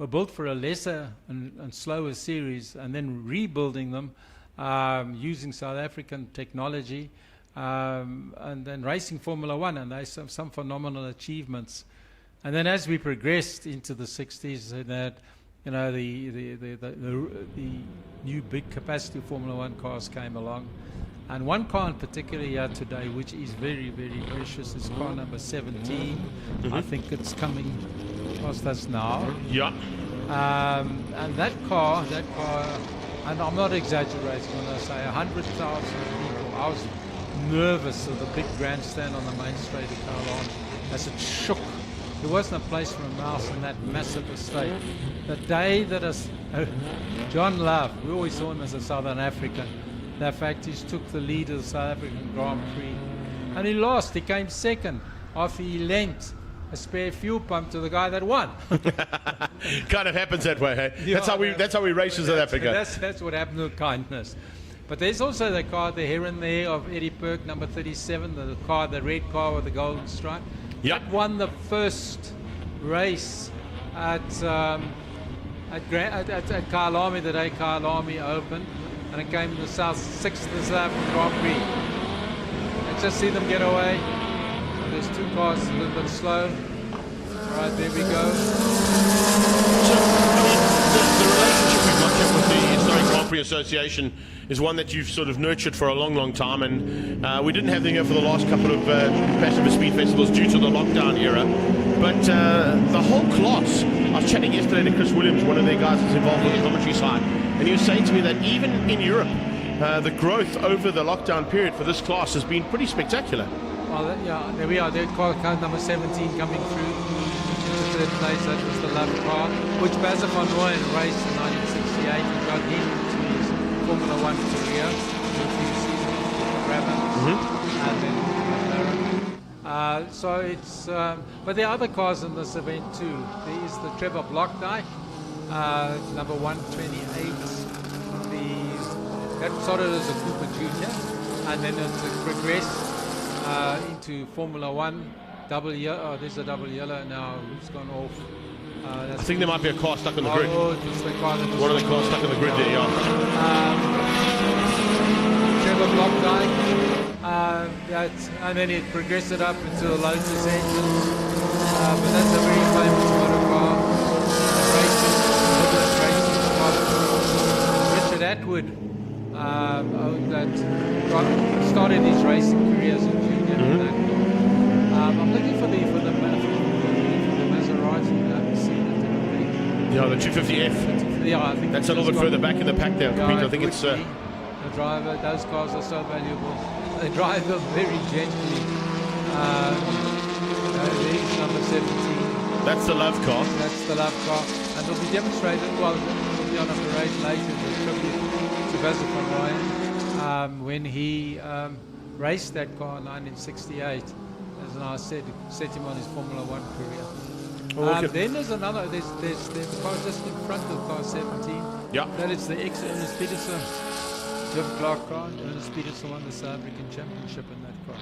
S5: were built for a lesser and slower series, and then rebuilding them using South African technology, and then racing Formula One, and they some phenomenal achievements. And then as we progressed into the 60s, that the new big capacity Formula One cars came along. And one car in particular here today, which is very, very precious, is car number 17. I think it's coming past us now.
S1: Yeah.
S5: And that car, and I'm not exaggerating when I say 100,000 people. I was nervous of the big grandstand on the main straight of Carolina as it shook. There wasn't a place for a mouse in that massive estate. The day that John Love, we always saw him as a Southern African. The fact he took the lead of the South African Grand Prix. And he lost. He came second after he lent a spare fuel pump to the guy that won.
S1: Kind of happens that way, hey?
S5: Yeah,
S1: that's how we race in South Africa.
S5: That's what happened with kindness. But there's also the car, the Heron there of Eddie Perk, number 37, the red car with the golden stripe.
S1: Yep.
S5: That won the first race at Kyalami, the day Kyalami opened, and it came in the sixth of the South African Grand Prix. And just see them get away. And there's two cars a little bit slow. All right, there we go.
S1: So, I mean, the relationship we've got with the Historic Grand Prix Association is one that you've sort of nurtured for a long, long time, and we didn't have them here for the last couple of Passion for Speed festivals due to the lockdown era. But the whole class, I was chatting yesterday to Chris Williams, one of their guys that's involved with the commentary side, and he was saying to me that even in Europe, the growth over the lockdown period for this class has been pretty spectacular.
S5: Well, yeah, there we are. There's car number 17 coming through into third place. That was the Love car, which Basil van Rooyen raced in 1968 and got him to his Formula One career for a few seasons, and then McLaren. So it's, but there are other cars in this event too. There is the Trevor Blockdyke, number 128. That started as a Cooper Junior, and then it progressed into Formula One. Double yellow. Oh, there's a double yellow now. Who's gone off?
S1: I think there might be a car stuck on the grid.
S5: Oh, it's the car that was
S1: one of the cars stuck on the grid there, yeah.
S5: Trevor Blockdyke. And then it progressed it up into the Lotus engine. But that's a very famous motor car. Richard Atwood that started his racing career as a junior. I'm looking for the Maserati. I haven't seen it already.
S1: Yeah, the 250F.
S5: Yeah, I think
S1: that's a little bit further back in the pack there. I think it's
S5: the driver. Those cars are so valuable. They drive them very gently. There's number 17.
S1: That's the Love car.
S5: That's the Love car, and it'll be demonstrated. Well, it'll be on a parade later. The tribute to Basil van Rooyen when he raced that car in 1968. As I said, set him on his Formula One career. Then there's another. There's the car just in front of car 17.
S1: Yeah.
S5: That is the ex-Ernest Peterson, Jim Clark car. Ernest Peterson won the South African Championship in that car.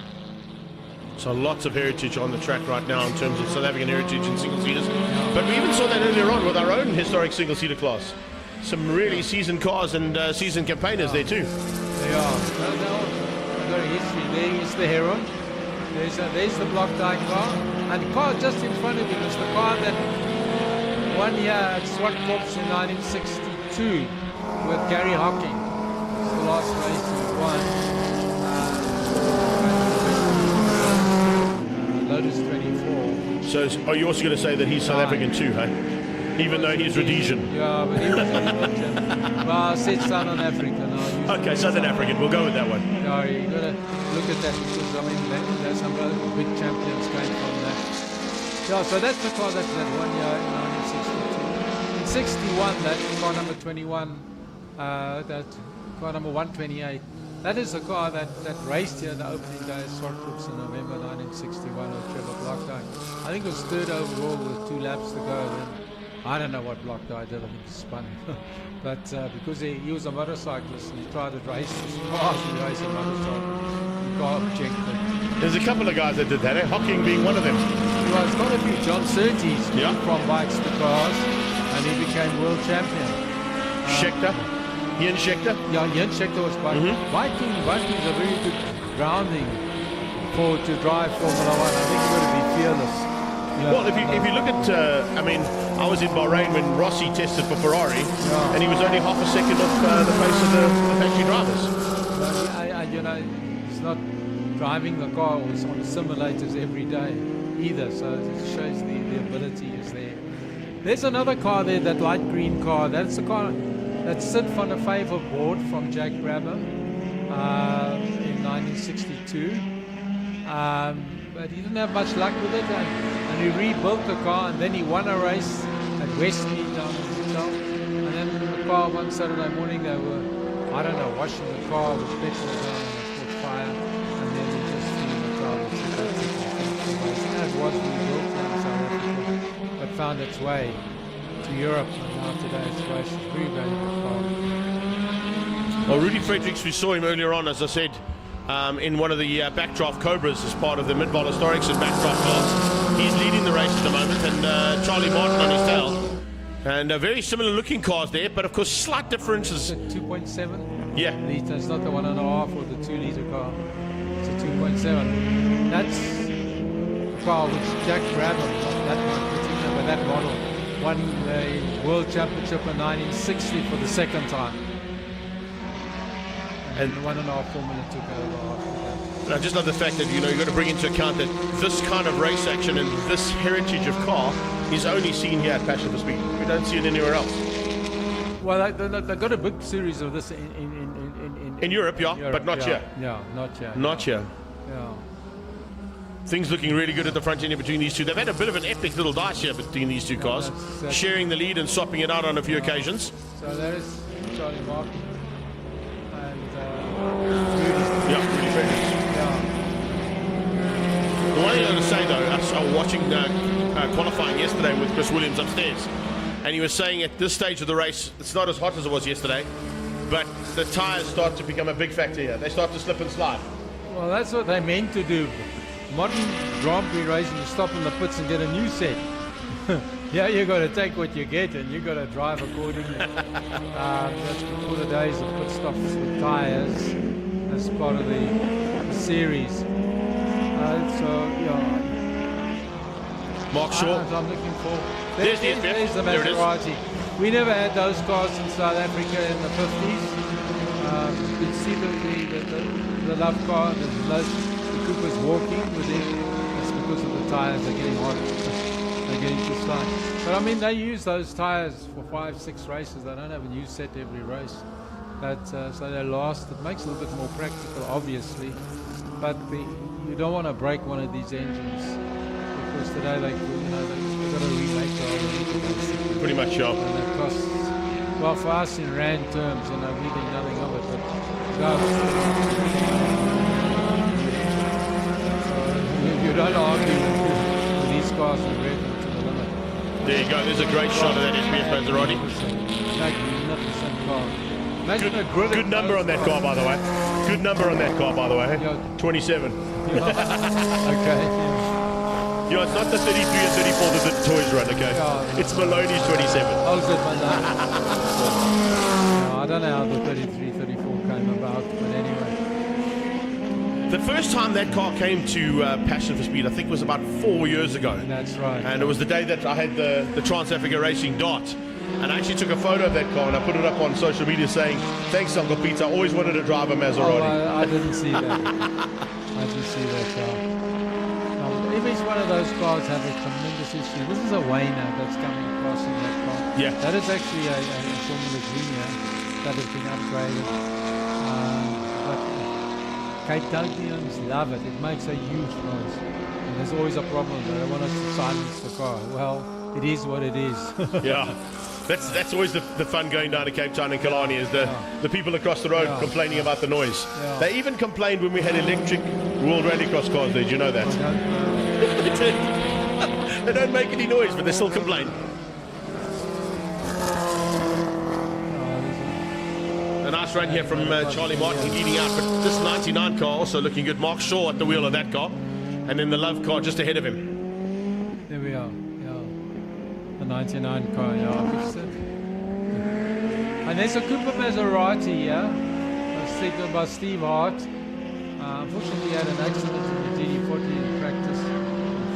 S1: So lots of heritage on the track right now in terms of South African heritage and single-seaters. But we even saw that earlier on with our own historic single-seater class. Some really seasoned cars and seasoned campaigners there too.
S5: They are. They've got a history. There is the Heron. There's the Blockdyke car. And the car just in front of you is the car that won here at Zwartkops in 1962 with Gary Hocking. It's the last race he won. Lotus 24.
S1: So are you also going to say that he's South African too, hey? Even though he's Rhodesian.
S5: Yeah, but he was well, I said Southern African.
S1: Okay, Southern African. We'll go with that one.
S5: Yeah, you got to look at that because, I mean, there's some other big champions came from that. Yeah, so that's the car that won here in 1962. In 61, that car number 21, that car number 128, that is the car that raced here the opening day at Zwartkops in November 1961 with Trevor Blockdyke. I think it was third overall with 2 laps to go. Then I don't know what Blockdyke did. I think he spun. But because he was a motorcyclist and he tried to race his cars and race a motorcycle, he got objected.
S1: There's a couple of guys that did that, eh? Hocking being one of them.
S5: Well, it's quite a few. John Surtees from bikes to cars. and he became world champion.
S1: Scheckter, Ian Scheckter.
S5: Yeah, Jens Scheckter was quite. Viking is a very good grounding to drive Formula One. I think you've got to be fearless.
S1: Well, if you look at, I mean, I was in Bahrain when Rossi tested for Ferrari, and he was only half a second off the pace of the factory drivers.
S5: You know, he's not driving the car on simulators every day either, so it shows the ability is there. There's another car there, that light green car. That's the car that Sid van der Favre bought from Jack Brabham in 1962. But he didn't have much luck with it, and he rebuilt the car, and then he won a race at Westmead down in hotel. And then the car one Saturday morning, they were, I don't know, washing the car with petrol down and it caught fire, and then he just threw the car and it was rebuilt in South Africa, but found its way to Europe, and now today it's raced. It's very, very good car.
S1: Well, Rudy Fredericks, we saw him earlier on, as I said, in one of the backdraft Cobras as part of the midvaal historics and backdraft class. He's leading the race at the moment, and Charlie Martin on his tail. And very similar looking cars there, but of course slight differences.
S5: It's a 2.7
S1: Yeah.
S5: litre. It's not the 1.5 or the 2-litre car. It's a 2.7. That's the car which Jack Brabham, not that one particular, but that model, won the World Championship in 1960 for the second time. And the 1.5 Formula took over after that.
S1: And I just love the fact that, you know, you've got to bring into account that this kind of race action and this heritage of car is only seen here at Passion for Speed. We don't see it anywhere else.
S5: Well, they've got a big series of this
S1: In Europe, yeah,
S5: Europe,
S1: but not here.
S5: Yeah, not here.
S1: Not here.
S5: Yeah.
S1: Things looking really good at the front end between these two. They've had a bit of an epic little dice here between these two cars,
S5: that's
S1: sharing the lead and swapping it out on a few occasions.
S5: So that is Charlie Martin. And
S1: Yeah, pretty Fredericks.
S5: yeah.
S1: The one thing I want to say though, I was watching qualifying yesterday with Chris Williams upstairs, and he was saying at this stage of the race, it's not as hot as it was yesterday, but the tyres start to become a big factor here. They start to slip and slide.
S5: Well, that's what they meant to do. Modern Grand Prix racing, you stop in the pits and get a new set. Yeah, you got to take what you get, and you got to drive accordingly. That's before the days of pit stops with tyres as part of the series. So yeah,
S1: Mark Shaw.
S5: I'm looking for.
S1: There's the FF.
S5: There's the
S1: There it is.
S5: Maserati. We never had those cars in South Africa in the 50s. You can see the love car, the Coopers walking with it. That's because of the tyres. They're getting hot. They're getting too slight. But I mean, they use those tyres for 5-6 races. They don't have a new set every race. But so they last. It makes it a little bit more practical, obviously. But you don't want to break one of these engines because today they've got to remake the whole engine.
S1: Pretty much, yeah.
S5: And it costs, well, for us in rand terms, we think nothing of it, but you don't argue with these cars and rev them to the limit.
S1: There you go. There's a great shot of that FBF Maserati.
S5: Magnificent car. Imagine a grill.
S1: Good number on that car, by the way. Good number on that car, by the way.
S5: Yeah.
S1: 27.
S5: Okay.
S1: Yeah, it's not the 33 and 34 that the toys run, okay?
S5: Yeah.
S1: It's Maloney's 27.
S5: I'll set my name. I don't know how the 33, 34 came about, but anyway.
S1: The first time that car came to Passion for Speed, I think, was about 4 years ago.
S5: That's right.
S1: And it was the day that I had the Trans-Africa Racing Dart. And I actually took a photo of that car and I put it up on social media saying, thanks, Uncle Peter, I always wanted to drive a Maserati.
S5: Oh, I didn't see that. I didn't see that car. If it's one of those cars have a tremendous history. This is a Wayner that's coming across in that car.
S1: Yeah.
S5: That is actually a Formula Junior that has been upgraded. But Cape Townians love it. It makes a huge noise. And there's always a problem. They want us to silence the car. Well, it is what it is.
S1: Yeah. That's always the fun going down to Cape Town and Killarney is the people across the road complaining about the noise.
S5: Yeah.
S1: They even complained when we had electric World Rallycross cars there. Did you know that? They don't make any noise, but they still complain. A nice run here from Charlie Martin leading out, but this 99 car also looking good. Mark Shaw at the wheel of that car, and then the Love car just ahead of him.
S5: There we are. The 99 car, yeah. And there's a Cooper Maserati here. It's taken by Steve Hart. Unfortunately, he had an accident in the GD40 in practice on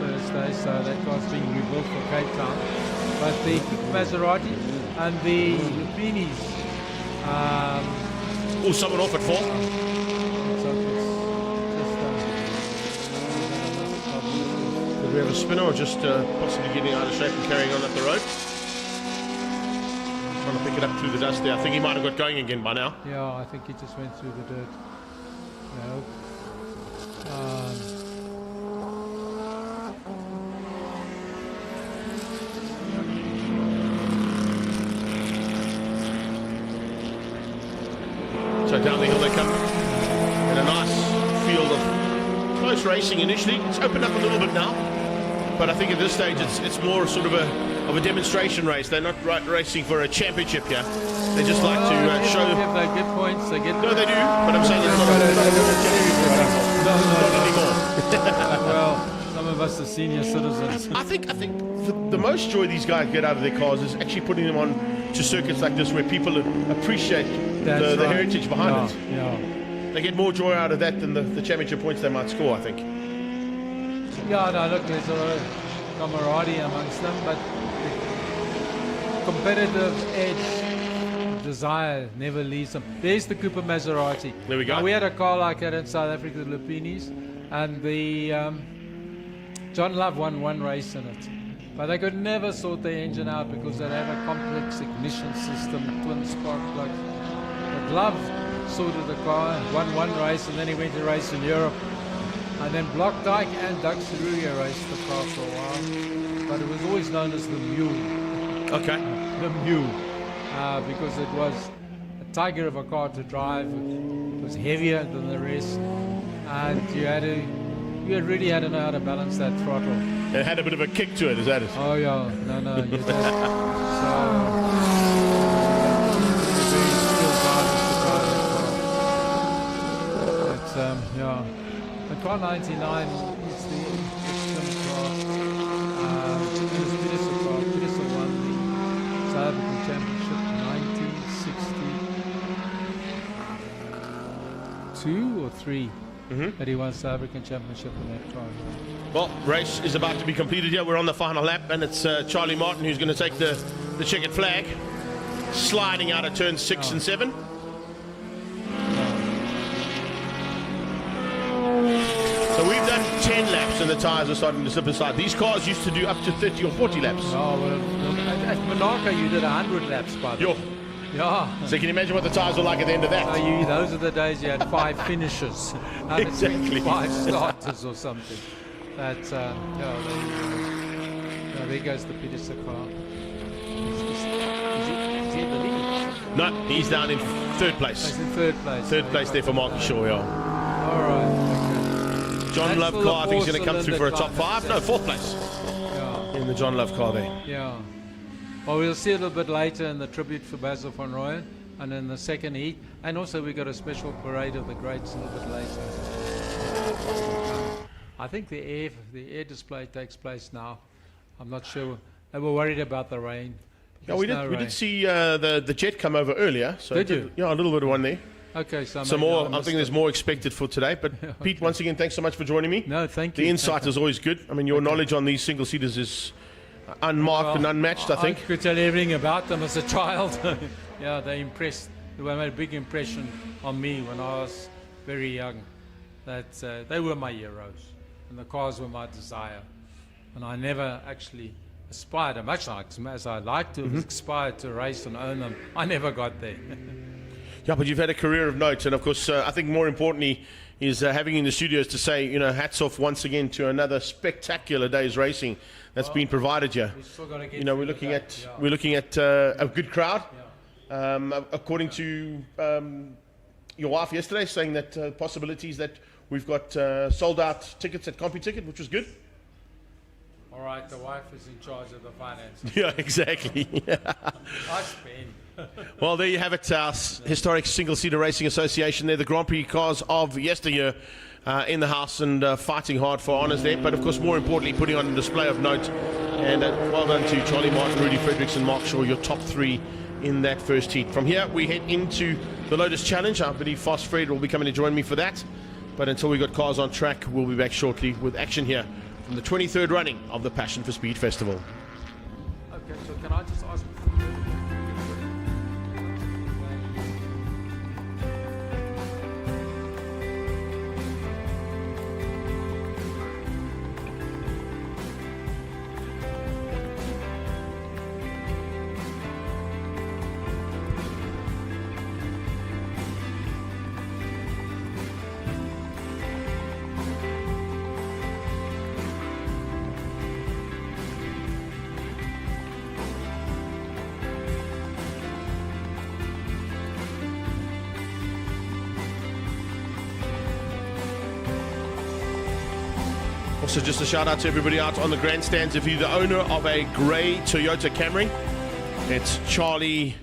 S5: Thursday, so that car's being rebuilt for Cape Town. But the Cooper Maserati and the Lupinis.
S1: Oh, someone off at 4. Did we have a spinner or just possibly getting out of shape and carrying on up the road? Trying to pick it up through the dust there. I think he might have got going again by now.
S5: Yeah, I think he just went through the dirt. No.
S1: So down the hill they come in a nice field of close racing initially. It's opened up a little bit now, but I think at this stage it's more sort of a demonstration race. They're not racing for a championship here. They just like to show.
S5: If they get points, they get.
S1: No, they do, but I'm saying it's not anymore.
S5: Well, some of us are senior citizens.
S1: I think the most joy these guys get out of their cars is actually putting them on to circuits like this where people appreciate the heritage behind it.
S5: Yeah.
S1: They get more joy out of that than the championship points they might score, I think.
S5: Yeah, no, look, there's a lot of camaraderie amongst them, but the competitive edge, desire never leaves them. There's the Cooper Maserati.
S1: There we go.
S5: Now, we had a car like that in South Africa, the Lupinis, and the John Love won one race in it. But they could never sort the engine out because they have a complex ignition system, twin spark plugs. But Love sorted the car and won one race, and then he went to race in Europe. And then Blockdyke and Doug Seruya raced the car for a while. But it was always known as the Mule.
S1: Okay.
S5: The Mule. Because it was a tiger of a car to drive. It was heavier than the rest. And you really had to know how to balance that throttle.
S1: It had a bit of a kick to it, is that it?
S5: Oh yeah, no, you just very skilled drivers to drive that car. But yeah, the car 99 is the excellent car. It was Peterson won the South African Championship in 1962 or 3. That he won South African Championship in that car.
S1: Well, race is about to be completed here. We're on the final lap, and it's Charlie Martin who's going to take the checkered flag, sliding out of turns 6 and 7. So we've done 10 laps, and the tyres are starting to slip aside. These cars used to do up to 30 or 40 laps.
S5: Oh, well, at Monaco you did 100 laps by the way. Yeah.
S1: So can you imagine what the tyres were like at the end of that?
S5: Those are the days you had 5 finishes.
S1: Exactly.
S5: 5 starters or something. But, there goes the Peterson car. Is he in the lead?
S1: No, he's down in 3rd place.
S5: He's in 3rd place.
S1: 3rd place there for Marky Shaw, yeah.
S5: All right. Okay.
S1: John Love car, I think, is going to come through for a top 5. No, 4th place.
S5: Yeah.
S1: In the John Love car there.
S5: Yeah. Well, we'll see a little bit later in the tribute for Basil van Rooyen, and in the second heat. And also we got a special parade of the greats a little bit later. I think the air display takes place now. I'm not sure. They were worried about the rain.
S1: Yeah, we did see the jet come over earlier. So
S5: did you?
S1: Yeah, a little bit of one there.
S5: Okay, so
S1: some more. I think there's more expected for today. But okay. Pete, once again, thanks so much for joining me.
S5: No, thank you.
S1: The insight is always good. I mean, your knowledge on these single seaters is unmarked and unmatched, I think.
S5: I could tell everything about them as a child. Yeah, they made a big impression on me when I was very young. That they were my heroes, and the cars were my desire. And I never actually aspired, much as I like to aspire to race and own them. I never got there.
S1: Yeah, but you've had a career of note, and of course, I think more importantly is having you in the studios to say, hats off once again to another spectacular day's racing that's been provided here. We're looking at a good crowd. Yeah. According to your wife yesterday, saying that possibilities that we've got sold out tickets at CompuTicket, which was good.
S5: All right, the wife is in charge of the finances.
S1: Yeah, exactly.
S5: I spend.
S1: Well, there you have it, our historic single-seater racing association there, the Grand Prix cars of yesteryear in the house and fighting hard for honours there. But, of course, more importantly, putting on a display of note And well done to Charlie Martin, Rudy Fredericks and Mark Shaw, your top 3 in that first heat. From here, we head into the Lotus Challenge. I believe Fast Fred will be coming to join me for that. But until we got cars on track, we'll be back shortly with action here from the 23rd running of the Passion for Speed Festival.
S5: Okay, so can I just ask?
S1: Also, just a shout out to everybody out on the grandstands. If you're the owner of a grey Toyota Camry, it's Charlie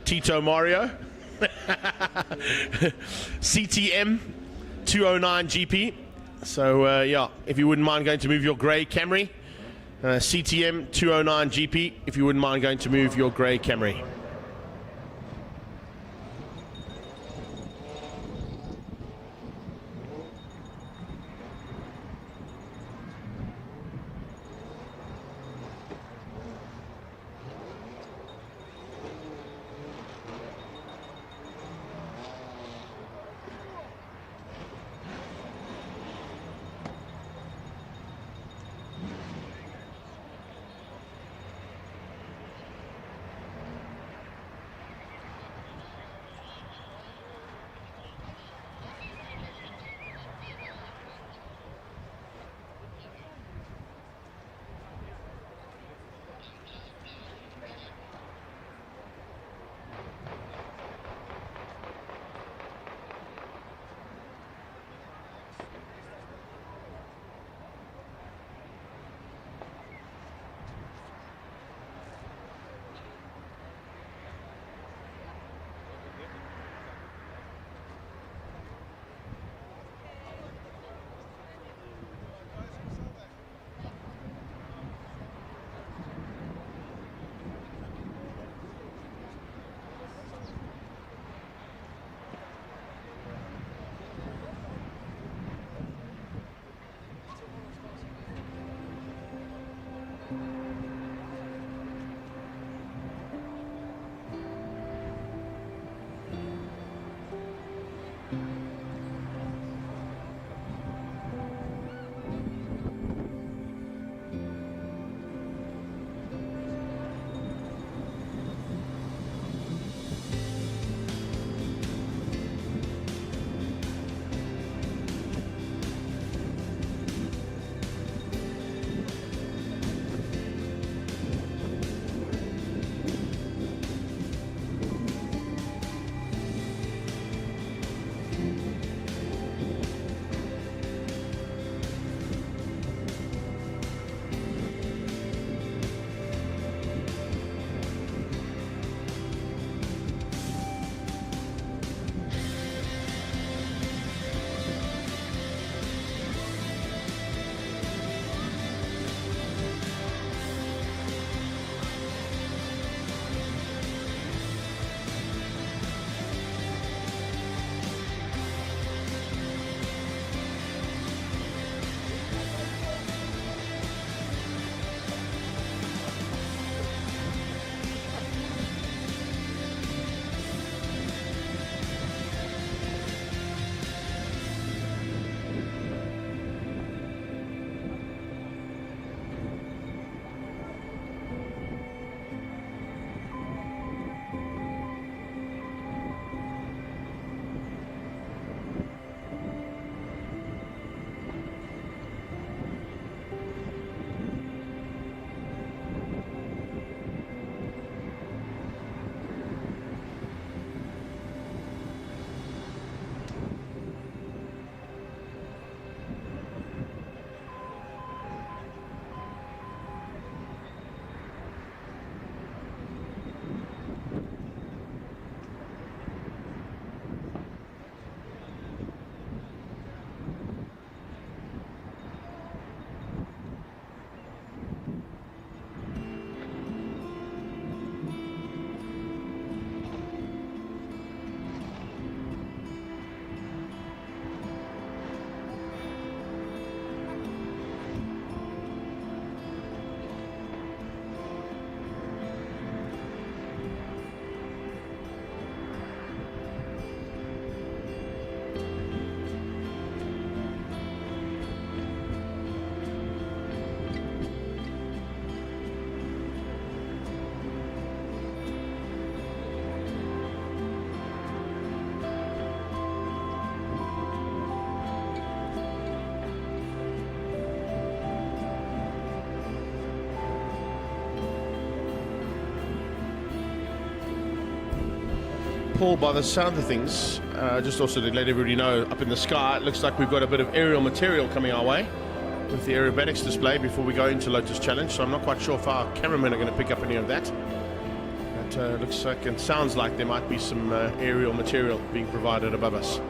S1: Tito Mario CTM 209 GP. So yeah, if you wouldn't mind going to move your grey Camry, CTM 209 GP, if you wouldn't mind going to move your grey Camry. Paul, by the sound of things, just also to let everybody know, up in the sky, it looks like we've got a bit of aerial material coming our way with the aerobatics display before we go into Lotus Challenge. So I'm not quite sure if our cameramen are going to pick up any of that. But looks like and sounds like there might be some aerial material being provided above us.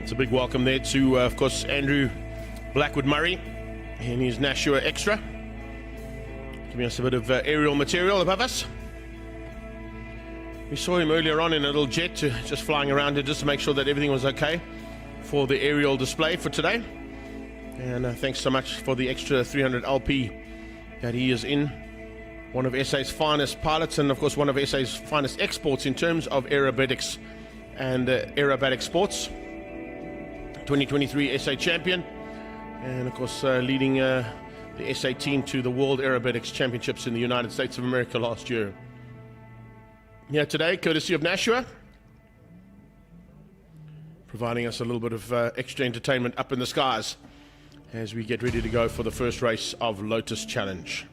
S1: It's a big welcome there to, of course, Andrew Blackwood Murray in his Nashua Extra, giving us a bit of aerial material above us. We saw him earlier on in a little jet just flying around here just to make sure that everything was okay for the aerial display for today. And thanks so much for the extra 300 LP that he is in. One of SA's finest pilots and, of course, one of SA's finest exports in terms of aerobatics and aerobatic sports. 2023 SA champion, and of course leading the SA team to the World Aerobatics Championships in the United States of America last year. Here today, courtesy of Nashua, providing us a little bit of extra entertainment up in the skies as we get ready to go for the first race of Lotus Challenge.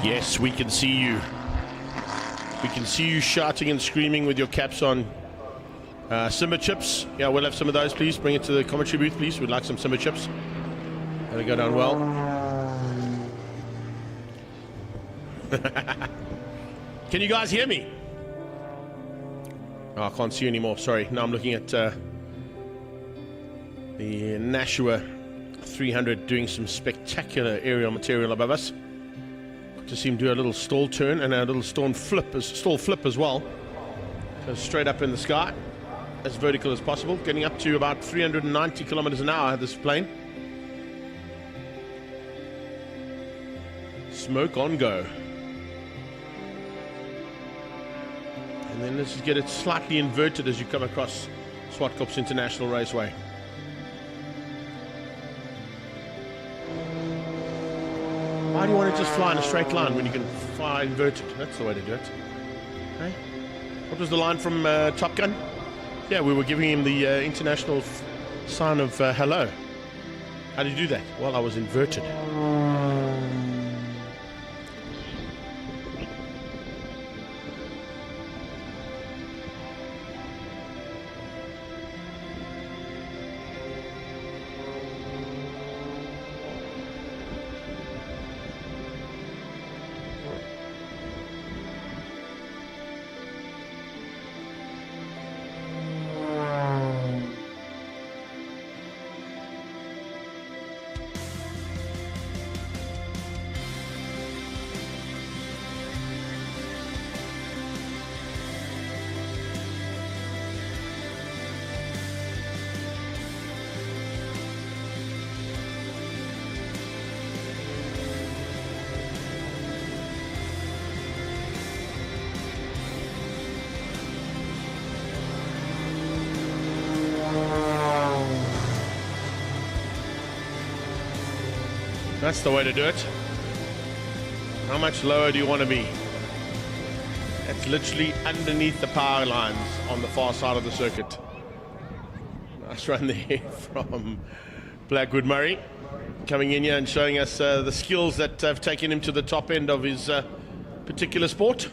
S1: Yes, we can see you. We can see you shouting and screaming with your caps on. Simba chips. Yeah, we'll have some of those, please. Bring it to the commentary booth, please. We'd like some Simba chips. That'll go down well. Can you guys hear me? Oh, I can't see anymore. Sorry. Now I'm looking at the Nashua 300 doing some spectacular aerial material above us. Got to see him do a little stall turn and a little stall flip as well. So straight up in the sky, as vertical as possible, getting up to about 390 kilometers an hour, this plane. Smoke on go. And then let's just get it slightly inverted as you come across Zwartkops International Raceway. Why do you want to just fly in a straight line when you can fly inverted? That's the way to do it. Okay. What was the line from Top Gun? Yeah, we were giving him the international sign of hello. How did you do that? Well, I was inverted. That's the way to do it. How much lower do you want to be? It's literally underneath the power lines on the far side of the circuit. Nice run there from Blackwood Murray, coming in here and showing us the skills that have taken him to the top end of his particular sport.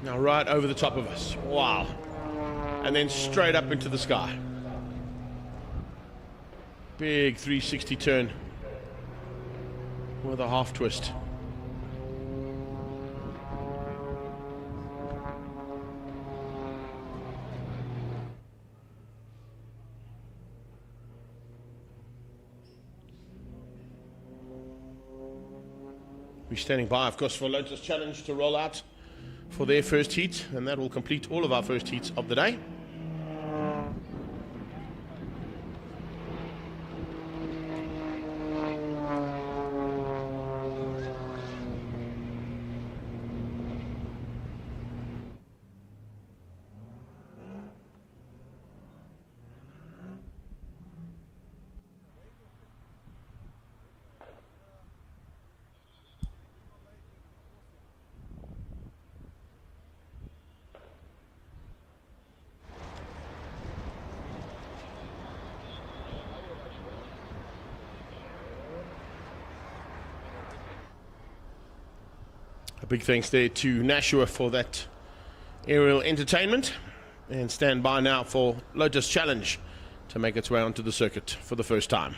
S1: Now right over the top of us. Wow. And then straight up into the sky. Big 360 turn with a half twist. We're standing by, of course, for Lotus Challenge to roll out for their first heat, and that will complete all of our first heats of the day. A big thanks there to Nashua for that aerial entertainment, and stand by now for Lotus Challenge to make its way onto the circuit for the first time.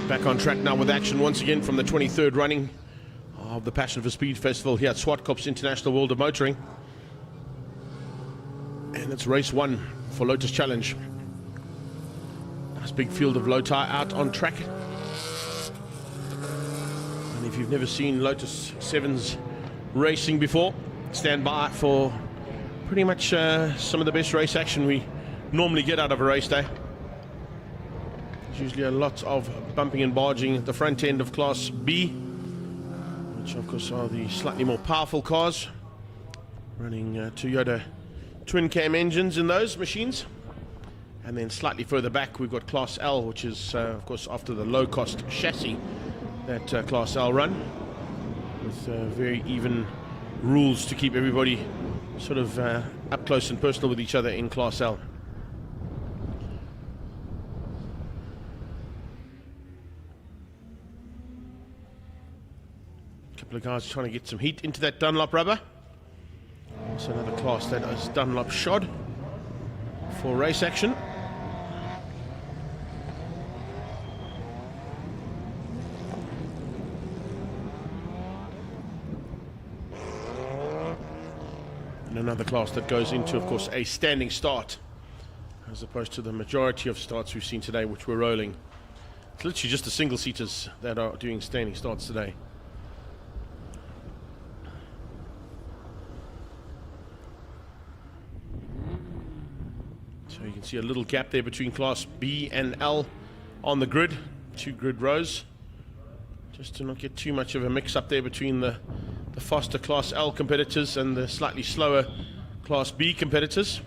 S1: Back on track now with action once again from the 23rd running of the Passion for Speed Festival here at Zwartkops International World of Motoring. And it's race 1 for Lotus Challenge. Nice big field of Loti out on track. And if you've never seen Lotus 7s racing before, stand by for pretty much some of the best race action we normally get out of a race day. There's usually a lot of bumping and barging at the front end of Class B, which of course are the slightly more powerful cars, running Toyota twin cam engines in those machines. And then slightly further back we've got Class L, which is of course after the low cost chassis that Class L run, with very even rules to keep everybody sort of up close and personal with each other in Class L. A couple of guys trying to get some heat into that Dunlop rubber. Also another class that is Dunlop shod for race action. And another class that goes into, of course, a standing start, as opposed to the majority of starts we've seen today, which were rolling. It's literally just the single-seaters that are doing standing starts today. So you can see a little gap there between Class B and L on the grid, 2 grid rows, just to not get too much of a mix up there between the faster Class L competitors and the slightly slower Class B competitors.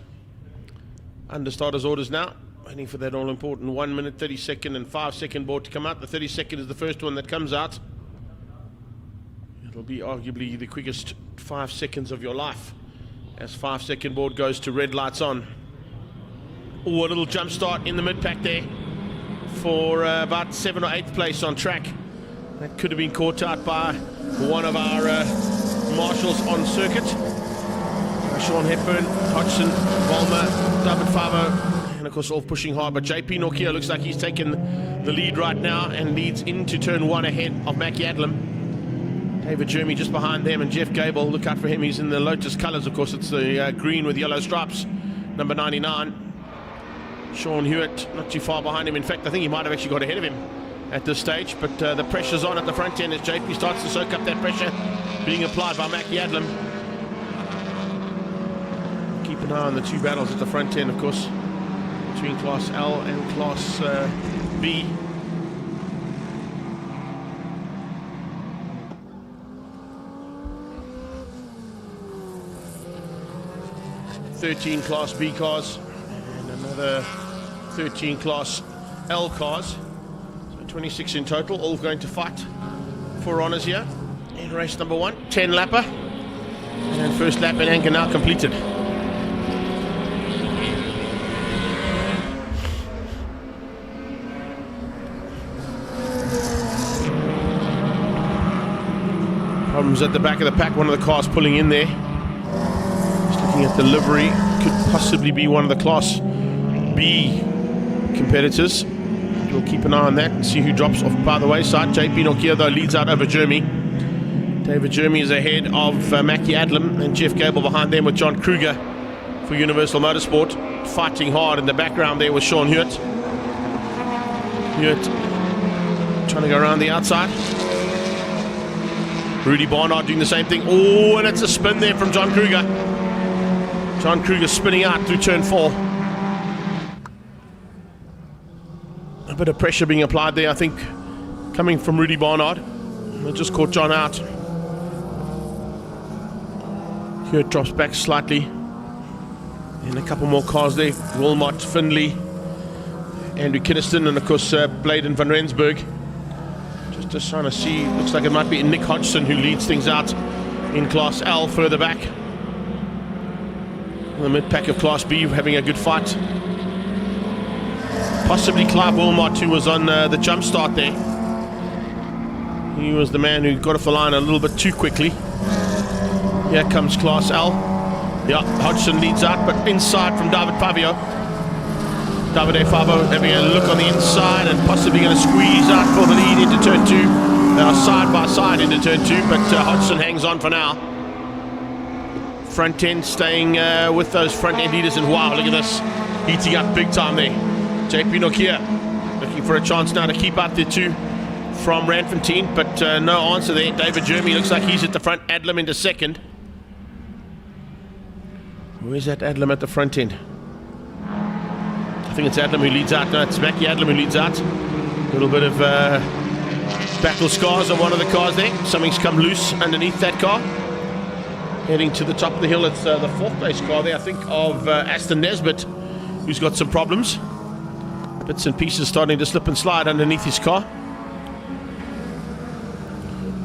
S1: Under starters orders now, waiting for that all-important 1 minute, 30 second and 5 second board to come out. The 30 second is the first one that comes out. It'll be arguably the quickest 5 seconds of your life, as 5 second board goes to red lights on. Oh, a little jump start in the mid-pack there for about 7th or 8th place on track. That could have been caught out by one of our marshals on circuit. Sean Hepburn, Hodgson, Volmer, David Favo, and of course all pushing hard. But JP Nokia looks like he's taken the lead right now and leads into turn 1 ahead of Mackie Adlam. David Jeremy just behind them, and Jeff Gable, look out for him. He's in the Lotus colours, of course. It's the green with yellow stripes, number 99. Sean Hewitt not too far behind him. In fact, I think he might have actually got ahead of him at this stage, but the pressure's on at the front end as JP starts to soak up that pressure being applied by Mackie Adlam. Keep an eye on the 2 battles at the front end, of course, between Class L and Class B. Class B cars and another 13 Class L cars. 26 in total, all going to fight for honours here in race number 1. 10 lapper, and first lap in anchor now completed. Problems at the back of the pack, one of the cars pulling in there. Just looking at the livery, could possibly be one of the Class B competitors. We'll keep an eye on that and see who drops off by the wayside. JP Nokia, though, leads out over Jeremy. David Jeremy is ahead of Mackie Adlam, and Jeff Gable behind them with John Kruger for Universal Motorsport. Fighting hard in the background there with Sean Hewitt. Hewitt trying to go around the outside. Rudy Barnard doing the same thing. Oh, and it's a spin there from John Kruger. John Kruger spinning out through turn 4. A bit of pressure being applied there, I think, coming from Rudy Barnard. It just caught John out. Here it drops back slightly. And a couple more cars there. Wilmot, Finley, Andrew Kinniston, and of course Bladen van Rensburg. Just trying to see, looks like it might be Nick Hodgson who leads things out in Class L further back. The mid-pack of Class B having a good fight. Possibly Clive Wilmot, who was on the jump start there. He was the man who got off the line a little bit too quickly. Here comes Class L. Yeah, Hodgson leads out, but inside from David Pavio. Davide Favo having a look on the inside and possibly going to squeeze out for the lead into turn 2. They are side by side into turn 2, but Hodgson hangs on for now. Front end staying with those front end leaders, and wow, look at this, heating up big time there. JP Nokia looking for a chance now to keep out the 2 from Randfontein, but no answer there. David Jeremy looks like he's at the front. Adlam into second. Where's that Adlam at the front end? I think it's Adlam who leads out. No, it's Mackie Adlam who leads out. A little bit of battle scars on one of the cars there. Something's come loose underneath that car. Heading to the top of the hill, it's the 4th place car there, I think, of Aston Nesbitt, who's got some problems. Bits and pieces starting to slip and slide underneath his car.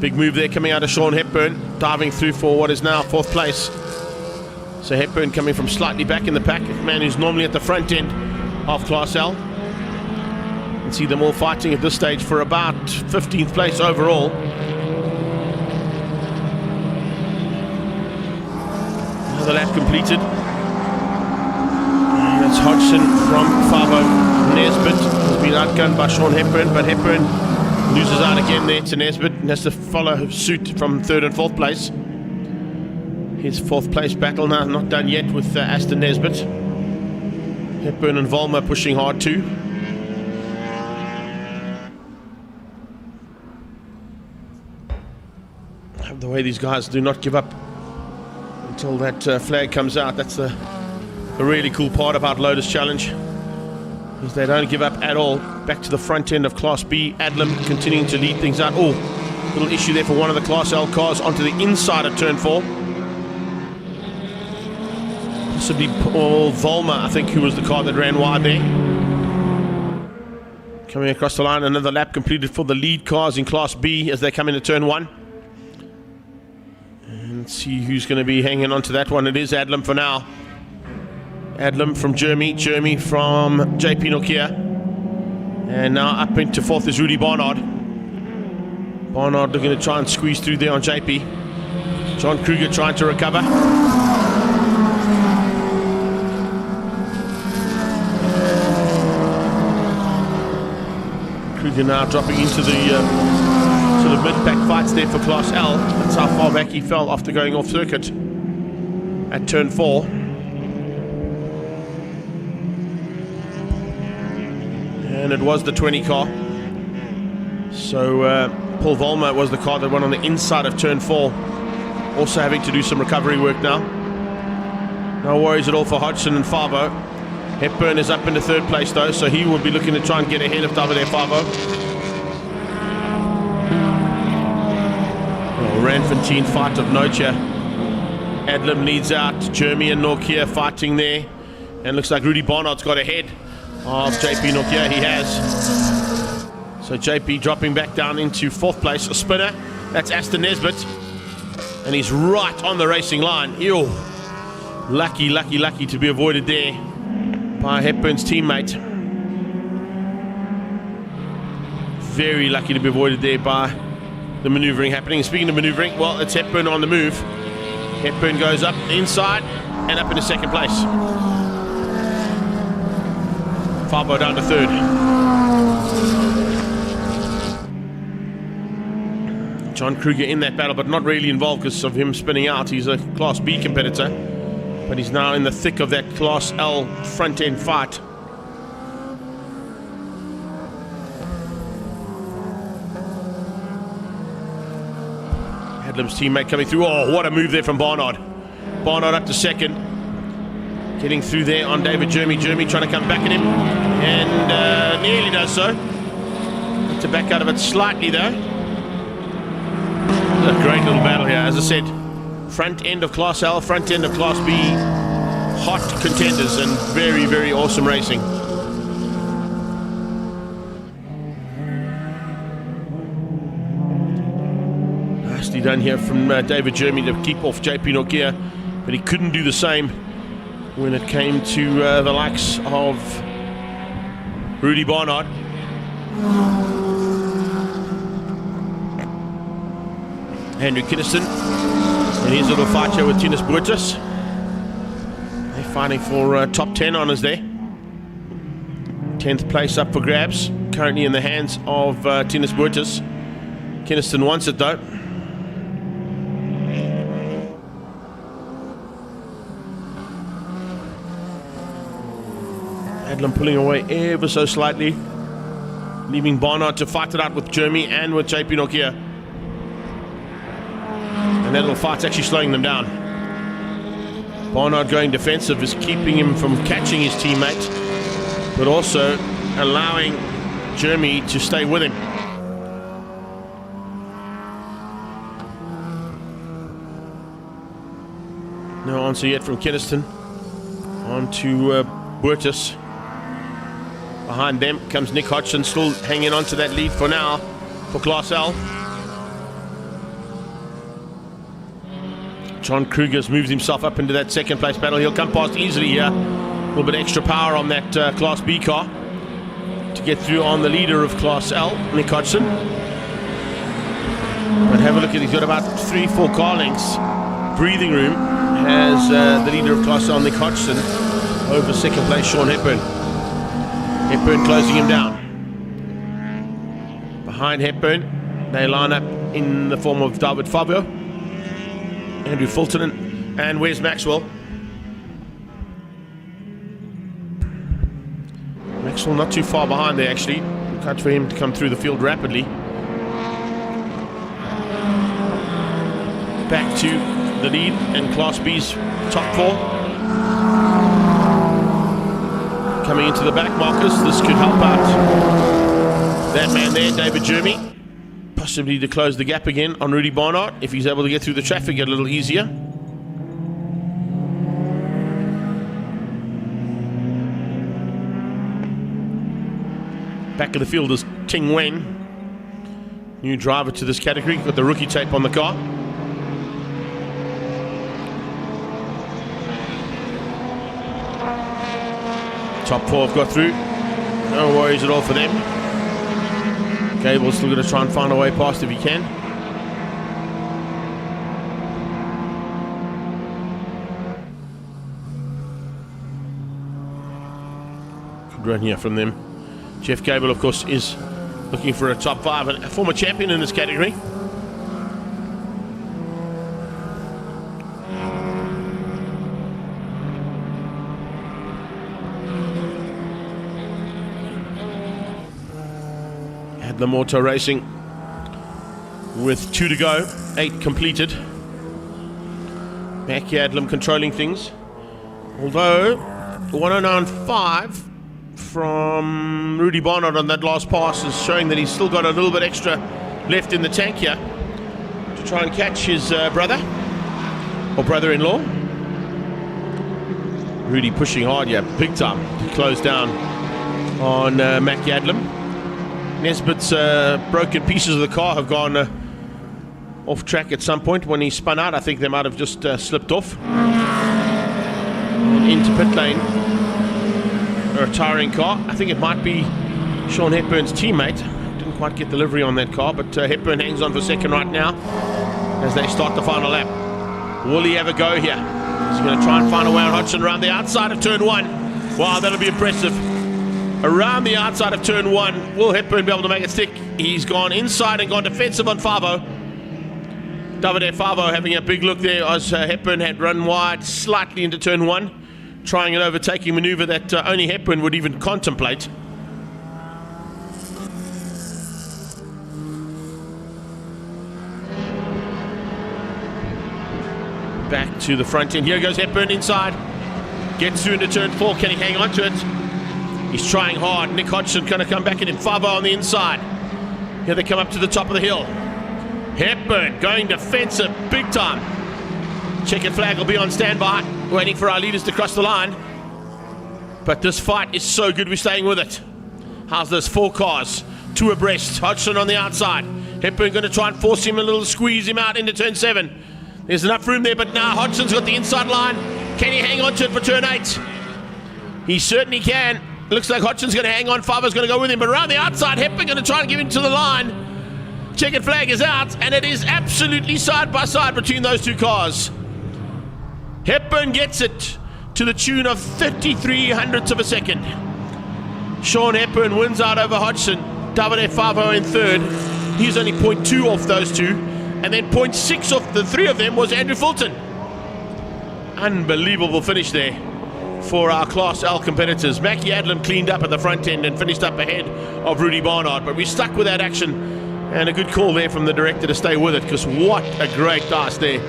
S1: Big move there coming out of Sean Hepburn, diving through for what is now 4th place. So Hepburn coming from slightly back in the pack, a man who's normally at the front end of Class L. You can see them all fighting at this stage for about 15th place overall. Another lap completed. And that's Hodgson from Favo. Nesbitt has been outgunned by Sean Hepburn, but Hepburn loses out again there to Nesbitt and has to follow suit from 3rd and 4th place. His 4th place battle now not done yet with Aston Nesbitt. Hepburn and Volmer pushing hard too. The way these guys do not give up until that flag comes out. That's the really cool part about Lotus Challenge, is they don't give up at all. Back to the front end of Class B. Adlam continuing to lead things out. Oh, little issue there for one of the Class L cars onto the inside of turn 4. Possibly Paul Volmer, I think, who was the car that ran wide there. Coming across the line, another lap completed for the lead cars in Class B as they come into turn 1. And let's see who's going to be hanging on to that one. It is Adlam for now. Adlam from Jeremy, Jeremy from JP Nokia. And now up into 4th is Rudy Barnard. Barnard looking to try and squeeze through there on JP. John Kruger trying to recover. Kruger now dropping into the sort of mid-pack fights there for Class L. That's how far back he fell after going off circuit at turn 4. And it was the 20 car. So Paul Volmer was the car that went on the inside of turn 4. Also having to do some recovery work now. No worries at all for Hodgson and Favo. Hepburn is up into 3rd place though, so he will be looking to try and get ahead of Davide Favo. Oh, Randfontein fight of note here. Adlam leads out. Jeremy and Nokia fighting there. And looks like Rudy Barnard's got ahead of JP Nokia. He has. So JP dropping back down into 4th place. A spinner. That's Aston Nesbitt. And he's right on the racing line. Ew. Lucky, lucky, lucky to be avoided there by Hepburn's teammate. Very lucky to be avoided there by the maneuvering happening. Speaking of maneuvering, well, it's Hepburn on the move. Hepburn goes up inside and up into 2nd place. Favo down to 3rd. John Kruger in that battle, but not really involved because of him spinning out. He's a Class B competitor, but he's now in the thick of that Class L front-end fight. Adlam's teammate coming through. Oh, what a move there from Barnard. Barnard up to 2nd. Getting through there on David Jeremy. Jeremy trying to come back at him. And nearly does so. Have to back out of it slightly though. A great little battle here. As I said, front end of Class L, front end of Class B. Hot contenders and very, very awesome racing. Nicely done here from David Jeremy to keep off JP Nokia, but he couldn't do the same when it came to the likes of Rudy Barnard. Andrew Kinnison, and here's a little fight here with Tinus Boertus. They're fighting for top 10 honours there. 10th place up for grabs, currently in the hands of Tinus Burtis. Kynaston wants it though. Adlam pulling away ever so slightly, leaving Barnard to fight it out with Jeremy and with JP Nokia. And that little fight's actually slowing them down. Barnard going defensive is keeping him from catching his teammate, but also allowing Jeremy to stay with him. No answer yet from Kynaston. On to Burtis. Behind them comes Nick Hodgson, still hanging on to that lead for now for Class L. John Kruger's moved himself up into that second place battle. He'll come past easily here. A little bit extra power on that Class B car to get through on the leader of Class L, Nick Hodgson. But have a look at it. He's got about 3-4 car lengths breathing room as the leader of Class L, Nick Hodgson, over second place Sean Hepburn. Hepburn closing him down. Behind Hepburn, they line up in the form of David Fabio, Andrew Fulton, and Wes Maxwell. Maxwell not too far behind there actually. Cut for him to come through the field rapidly. Back to the lead in Class B's top 4. Coming into the back markers, this could help out that man there, David Jeremy, possibly to close the gap again on Rudy Barnard if he's able to get through the traffic a little easier. Back of the field is Ting Wen, new driver to this category, got the rookie tape on the car. Top 4 have got through. No worries at all for them. Gable's still going to try and find a way past if he can. Good run here from them. Jeff Gable, of course, is looking for a top 5 and a former champion in this category. Adlam Auto Racing with 2 to go, 8 completed. Mackie Adlam controlling things. Although 109.5 from Rudy Barnard on that last pass is showing that he's still got a little bit extra left in the tank here to try and catch his brother or brother-in-law. Rudy pushing hard, yeah, big time to close down on Mackie Adlam. Nesbitt's broken pieces of the car have gone off track at some point when he spun out. I think they might have just slipped off. Into pit lane, a retiring car. I think it might be Sean Hepburn's teammate. Didn't quite get delivery on that car, but Hepburn hangs on for second right now as they start the final lap. Will he ever go here? He's going to try and find a way on Hodgson around the outside of turn 1. Wow, that'll be impressive. Around the outside of turn 1, will Hepburn be able to make it stick? He's gone inside and gone defensive on Favo. Davide Favo having a big look there as Hepburn had run wide slightly into turn 1, trying an overtaking maneuver that only Hepburn would even contemplate. Back to the front end. Here goes Hepburn inside. Gets through into turn 4. Can he hang on to it? He's trying hard. Nick Hodgson going to come back at him. Favo on the inside. Here they come up to the top of the hill. Hepburn going defensive big time. Checkered flag will be on standby, waiting for our leaders to cross the line. But this fight is so good, we're staying with it. How's this? 4 cars, 2 abreast. Hodgson on the outside. Hepburn going to try and force him a little, squeeze him out into turn 7. There's enough room there, but now Hodgson's got the inside line. Can he hang on to it for turn 8? He certainly can. Looks like Hodgson's going to hang on. Favo's going to go with him, but around the outside, Hepburn going to try and give him to the line. Checkered flag is out, and it is absolutely side by side between those 2 cars. Hepburn gets it to the tune of 33 hundredths of a second. Sean Hepburn wins out over Hodgson. Davide Favo in third. He's only 0.2 off those two. And then 0.6 off the three of them was Andrew Fulton. Unbelievable finish there for our Class L competitors. Mackie Adlam cleaned up at the front end and finished up ahead of Rudy Barnard. But we stuck with that action. And a good call there from the director to stay with it, because what a great dance there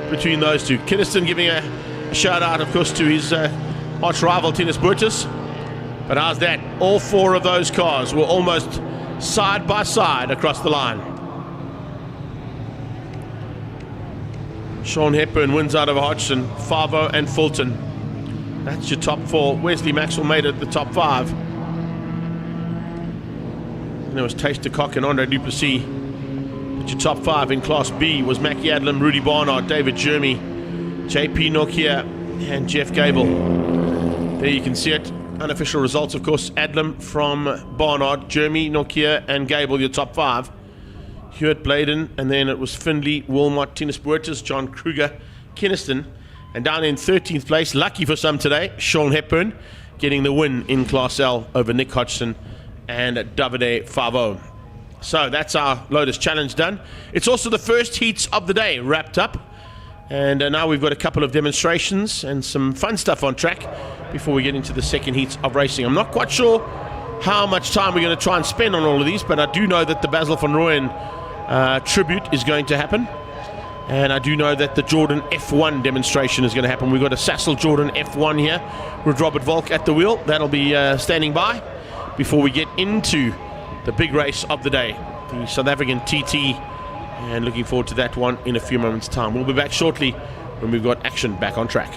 S1: between those two. Kinniston giving a shout out, of course, to his arch rival Tennis Burtis. But how's that? All four of those cars were almost side by side across the line. Sean Hepburn wins out of Hodgson, Favo and Fulton. That's your top four. Wesley Maxwell made it the top five. And there was Taste de Coq and Andre Duplessis. But your top five in Class B was Mackie Adlam, Rudy Barnard, David Jeremy, JP Nokia and Jeff Gable. There you can see it. Unofficial results, of course. Adlam from Barnard, Jeremy, Nokia and Gable, your top five. Hewitt, Bladen, and then it was Findlay, Wilmot, Tennis Burtis, John Kruger, Kinniston. And down in 13th place, lucky for some today, Sean Hepburn getting the win in Class L over Nick Hodgson and Davide Favo. So that's our Lotus Challenge done. It's also the first heats of the day wrapped up. And now we've got a couple of demonstrations and some fun stuff on track before we get into the second heats of racing. I'm not quite sure how much time we're going to try and spend on all of these, but I do know that the Basil van Rooyen tribute is going to happen. And I do know that the Jordan F1 demonstration is going to happen. We've got a Sassel Jordan F1 here with Robert Volk at the wheel. That'll be standing by before we get into the big race of the day, the South African TT. And looking forward to that one in a few moments' time. We'll be back shortly when we've got action back on track.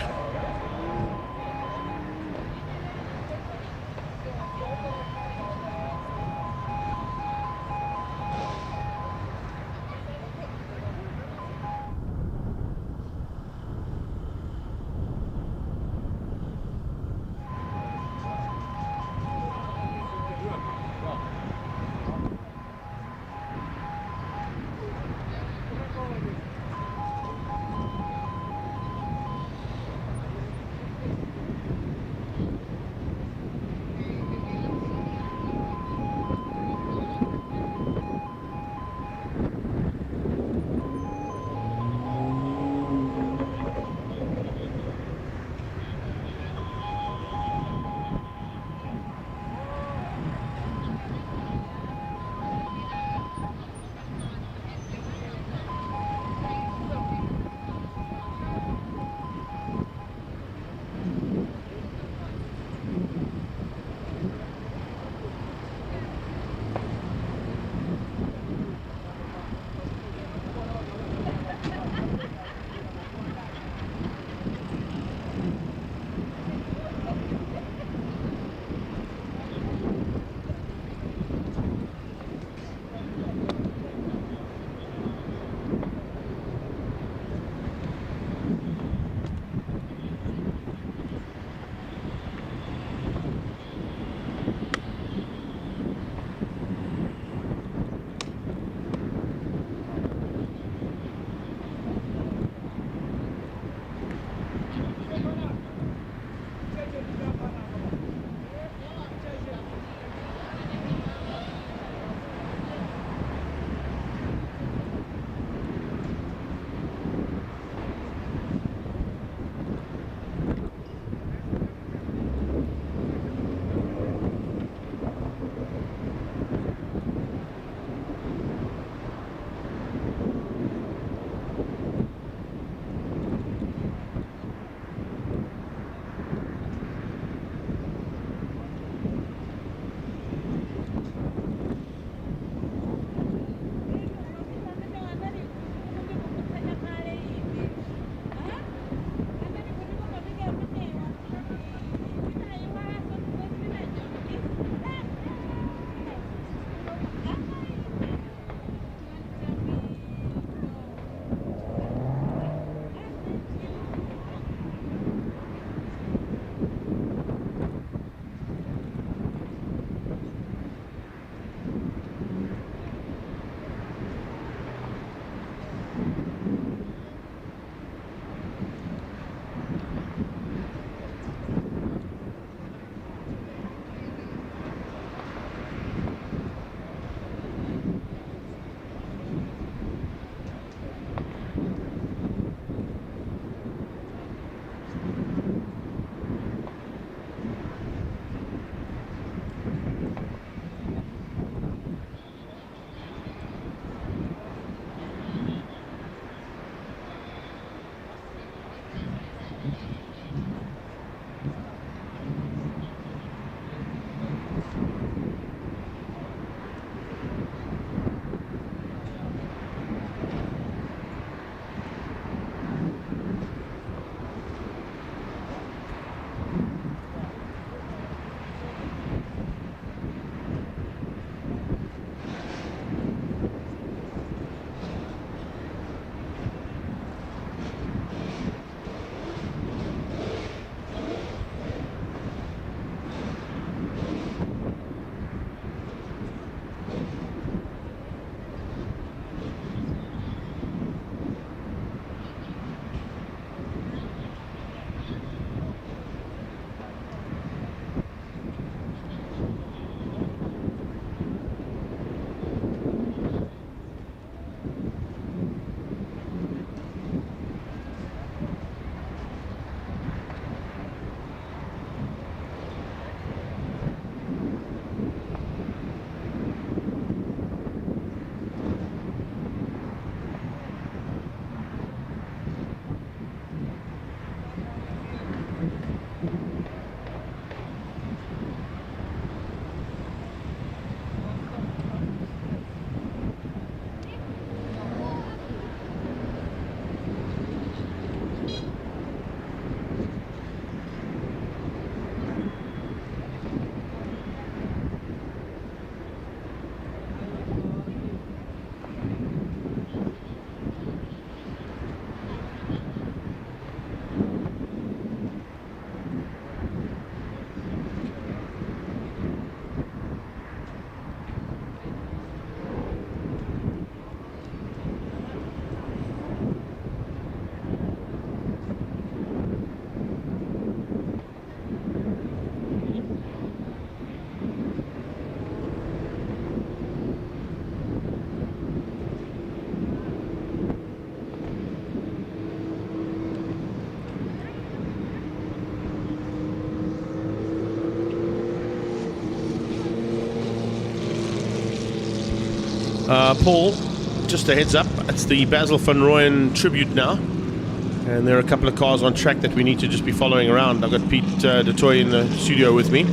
S1: Paul, just a heads up, it's the Basil van Rooyen tribute now. And there are a couple of cars on track that we need to just be following around. I've got Pete de Toy in the studio with me.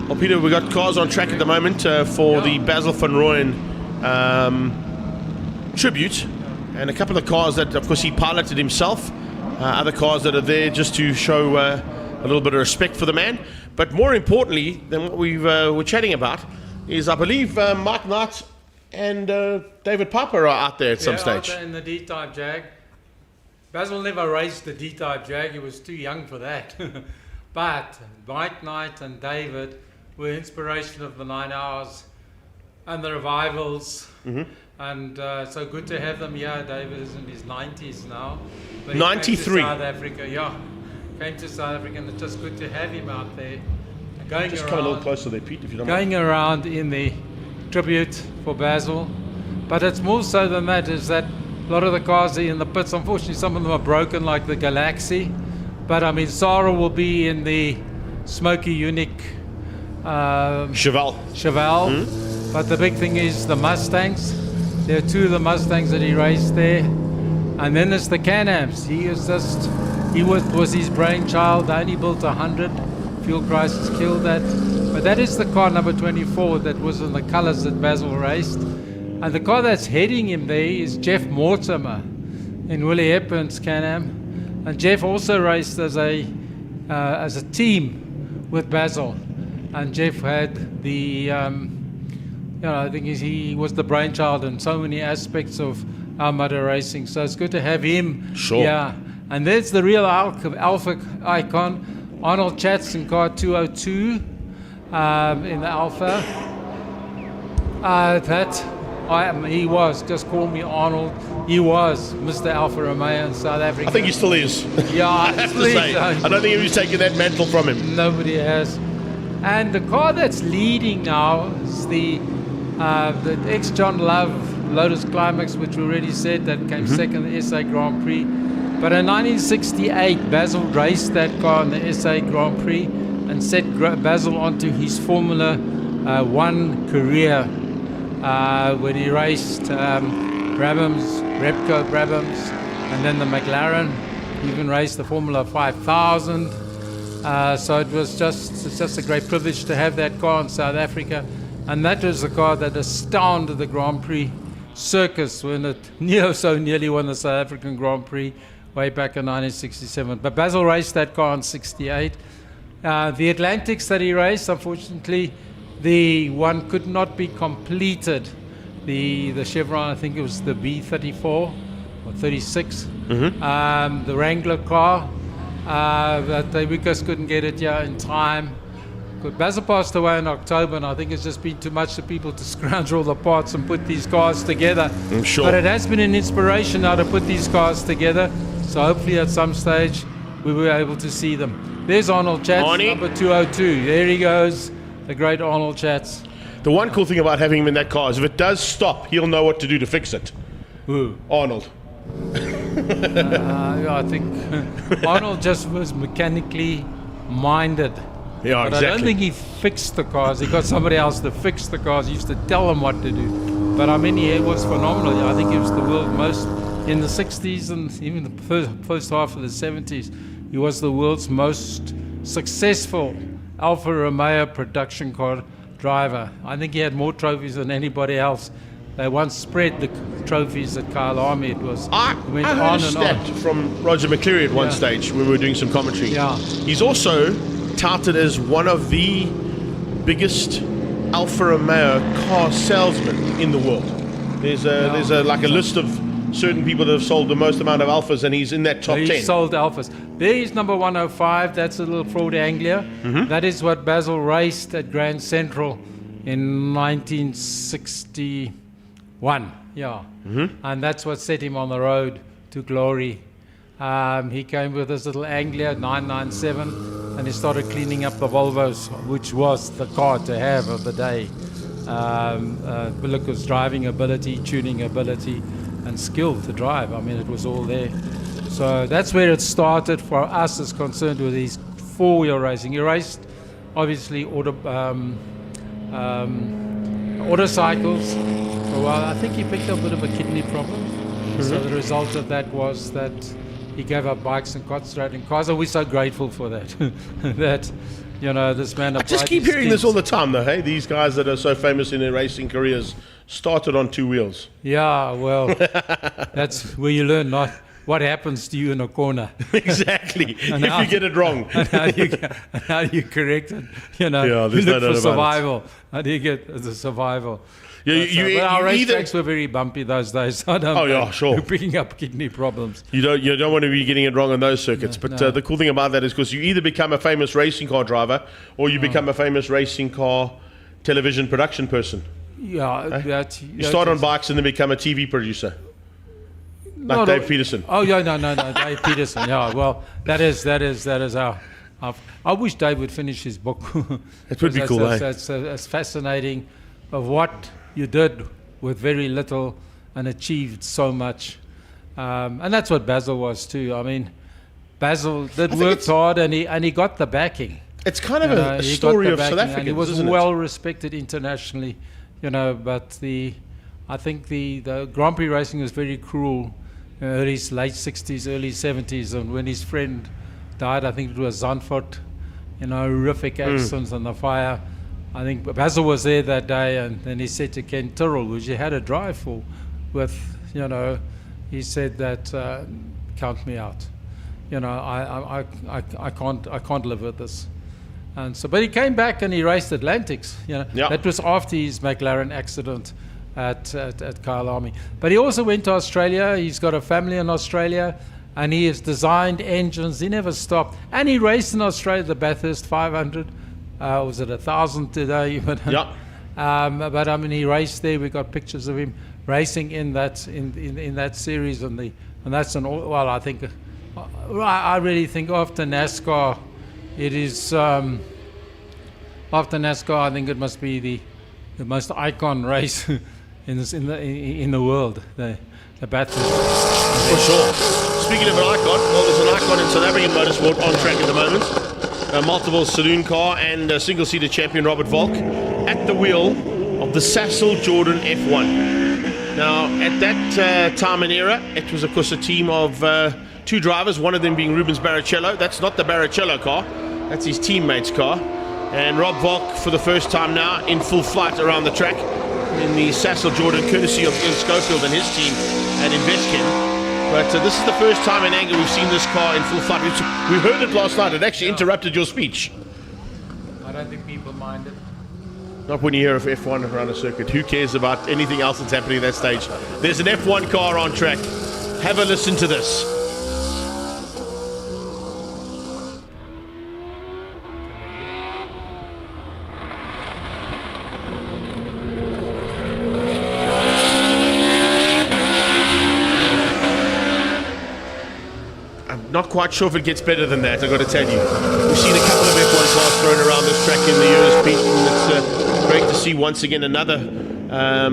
S1: Well, Peter, we've got cars on track at the moment for the Basil van Rooyen tribute. And a couple of cars that, of course, he piloted himself. Other cars that are there just to show a little bit of respect for the man. But more importantly than what we were chatting about is, I believe, Mike Knight and David Piper are out there at some stage.
S5: In the D-type Jag. Basil never raced the D-type Jag. He was too young for that. But Mike Knight and David were inspiration of the 9 Hours and the revivals. And so good to have them here. David is in his 90s now. But he
S1: 93.
S5: Came to South Africa, yeah. Came to South Africa, and it's just good to have him out there. Going
S1: Just
S5: around,
S1: come a little closer there, Pete, if you don't mind.
S5: going around in the tribute for Basil. But it's more so than that, is that a lot of the cars are in the pits. Unfortunately, some of them are broken, like the Galaxy. But I mean, Sarah will be in the Smoky Unique Cheval. But the big thing is the Mustangs. There are 2 of the Mustangs that he raced there. And then there's the Can-Ams. He was his brainchild. They only built 100. Fuel crisis killed that. But that is the car number 24 that was in the colors that Basil raced. And the car that's heading him there is Jeff Mortimer in Willie Hepburn's Can-Am. And Jeff also raced as a team with Basil. And Jeff had the, I think he was the brainchild in so many aspects of our motor racing. So it's good to have him.
S1: Sure.
S5: Yeah. And there's the real Alpha icon, Arnold Chats in car 202 in the Alpha. He was, just call me Arnold. He was Mr. Alfa Romeo in South Africa.
S1: I think he still is.
S5: Yeah,
S1: I have to say. I don't think he's taken that mantle from him.
S5: Nobody has. And the car that's leading now is the ex-John Love Lotus Climax, which we already said, that came second in the SA Grand Prix. But in 1968, Basil raced that car in the SA Grand Prix and set Basil onto his Formula One career when he raced Brabhams, Repco Brabhams, and then the McLaren. He even raced the Formula 5000. So it's just a great privilege to have that car in South Africa. And that was the car that astounded the Grand Prix circus when it nearly won the South African Grand Prix way back in 1967. But Basil raced that car in 68. The Atlantics that he raced, unfortunately, the one could not be completed. The Chevron, I think it was the B34 or 36. The Wrangler car, that we just couldn't get it here in time. Basil passed away in October, and I think it's just been too much for people to scrounge all the parts and put these cars together.
S1: I'm sure.
S5: But it has been an inspiration now to put these cars together. So hopefully at some stage we will be able to see them. There's Arnold Chats,
S1: Arnie.
S5: number 202. There he goes, the great Arnold Chats.
S1: The one cool thing about having him in that car is if it does stop, he'll know what to do to fix it.
S5: Who?
S1: Arnold.
S5: I think Arnold just was mechanically minded.
S1: Yeah,
S5: But
S1: exactly.
S5: I don't think he fixed the cars. He got somebody else to fix the cars. He used to tell them what to do. But I mean, he was phenomenal. I think he was the world's most, in the 60s and even the first half of the 70s, he was the world's most successful Alfa Romeo production car driver. I think he had more trophies than anybody else. They once spread the trophies at Kyle Army. It was
S1: I
S5: went
S1: heard
S5: on
S1: a
S5: and
S1: stat
S5: on.
S1: from Roger McCleary at one
S5: Yeah.
S1: stage when we were doing some commentary.
S5: Yeah.
S1: He's also touted as one of the biggest Alfa Romeo car salesmen in the world. There's a list of certain people that have sold the most amount of Alphas, and he's in that top
S5: He
S1: 10.
S5: sold Alphas. There is number 105. That's a little Ford Anglia. That is what Basil raced at Grand Central in 1961. Yeah. And that's what set him on the road to glory. He came with his little Anglia 997, and he started cleaning up the Volvos, which was the car to have of the day. Billick's driving ability, tuning ability, and skill to drive. I mean, it was all there. So that's where it started for us as concerned with his four-wheel racing. He raced, obviously, Motorcycles. Well, I think he picked up a bit of a kidney problem. So the result of that was that he gave up bikes and concentrated cars. And we're so grateful for that. That, you know, this man.
S1: I just keep hearing this all the time, though. Hey, these guys that are so famous in their racing careers started on 2 wheels.
S5: Yeah, well, that's where you learn not what happens to you in a corner.
S1: Exactly.
S5: And
S1: if you get it wrong.
S5: And how you correct it. You know,
S1: Yeah,
S5: you
S1: there's
S5: look
S1: no doubt
S5: for
S1: about it.
S5: survival. How do you get the survival?
S1: Yeah,
S5: But our
S1: you either-
S5: racetracks were very bumpy those days. So I don't
S1: Oh, yeah,
S5: know.
S1: sure.
S5: We're picking up kidney problems.
S1: You don't want to be getting it wrong on those circuits. But
S5: no.
S1: the cool thing about that is because you either become a famous racing car driver or you become a famous racing car television production person.
S5: Yeah, that
S1: You start on bikes and then become a TV producer. Like
S5: No,
S1: Dave
S5: no.
S1: Peterson.
S5: Oh yeah, no, Dave Peterson. Yeah, well, that is our. I wish Dave would finish his book.
S1: It would be
S5: That's-
S1: cool,
S5: That's fascinating, of what you did with very little and achieved so much, and that's what Basil was too. I mean, Basil did
S1: think
S5: work
S1: it's-
S5: hard, and he got the backing.
S1: It's kind of
S5: You know,
S1: a
S5: he got
S1: story
S5: the
S1: of South
S5: backing, and
S1: Africans,
S5: he was
S1: isn't
S5: well
S1: it?
S5: respected internationally, you know. But I think the Grand Prix racing was very cruel in early late 60s, early 70s, and when his friend died, I think it was Zandvoort, you know, horrific accidents and the fire. I think Basil was there that day, and then he said to Ken Tyrrell, which he had a drive for, with, you know, he said that count me out. You know, I can't live with this. And so, but he came back and he raced Atlantics. You know,
S1: Yeah.
S5: that was after his McLaren accident at Kyalami. But he also went to Australia. He's got a family in Australia, and he has designed engines. He never stopped, and he raced in Australia the Bathurst 500. Was it 1,000 today?
S1: Yeah.
S5: But I mean, he raced there. We got pictures of him racing in that series, and that's an all. Well, I think. I really think after NASCAR, it is after NASCAR. I think it must be the most icon race in the world, the Bathurst.
S1: For sure. Speaking of an icon, well, there's an icon in South African motorsport on track at the moment. A multiple saloon car and a single-seater champion Robert Volk at the wheel of the Sassel Jordan F1. Now, at that time and era, it was, of course, a team of 2 drivers, one of them being Rubens Barrichello. That's not the Barrichello car, that's his teammate's car. And Rob Volk, for the first time now, in full flight around the track in the Sassel Jordan, courtesy of Ian Schofield and his team at Investchem. But this is the first time in anger we've seen this car in full flight. We heard it last night. It actually interrupted your speech.
S5: I don't think people mind it.
S1: Not when you hear of F1 around a circuit. Who cares about anything else that's happening at that stage? There's an F1 car on track. Have a listen to this. Not quite sure if it gets better than that, I've got to tell you. We've seen a couple of F1 cars thrown around this track in the years, Pete, and it's great to see once again another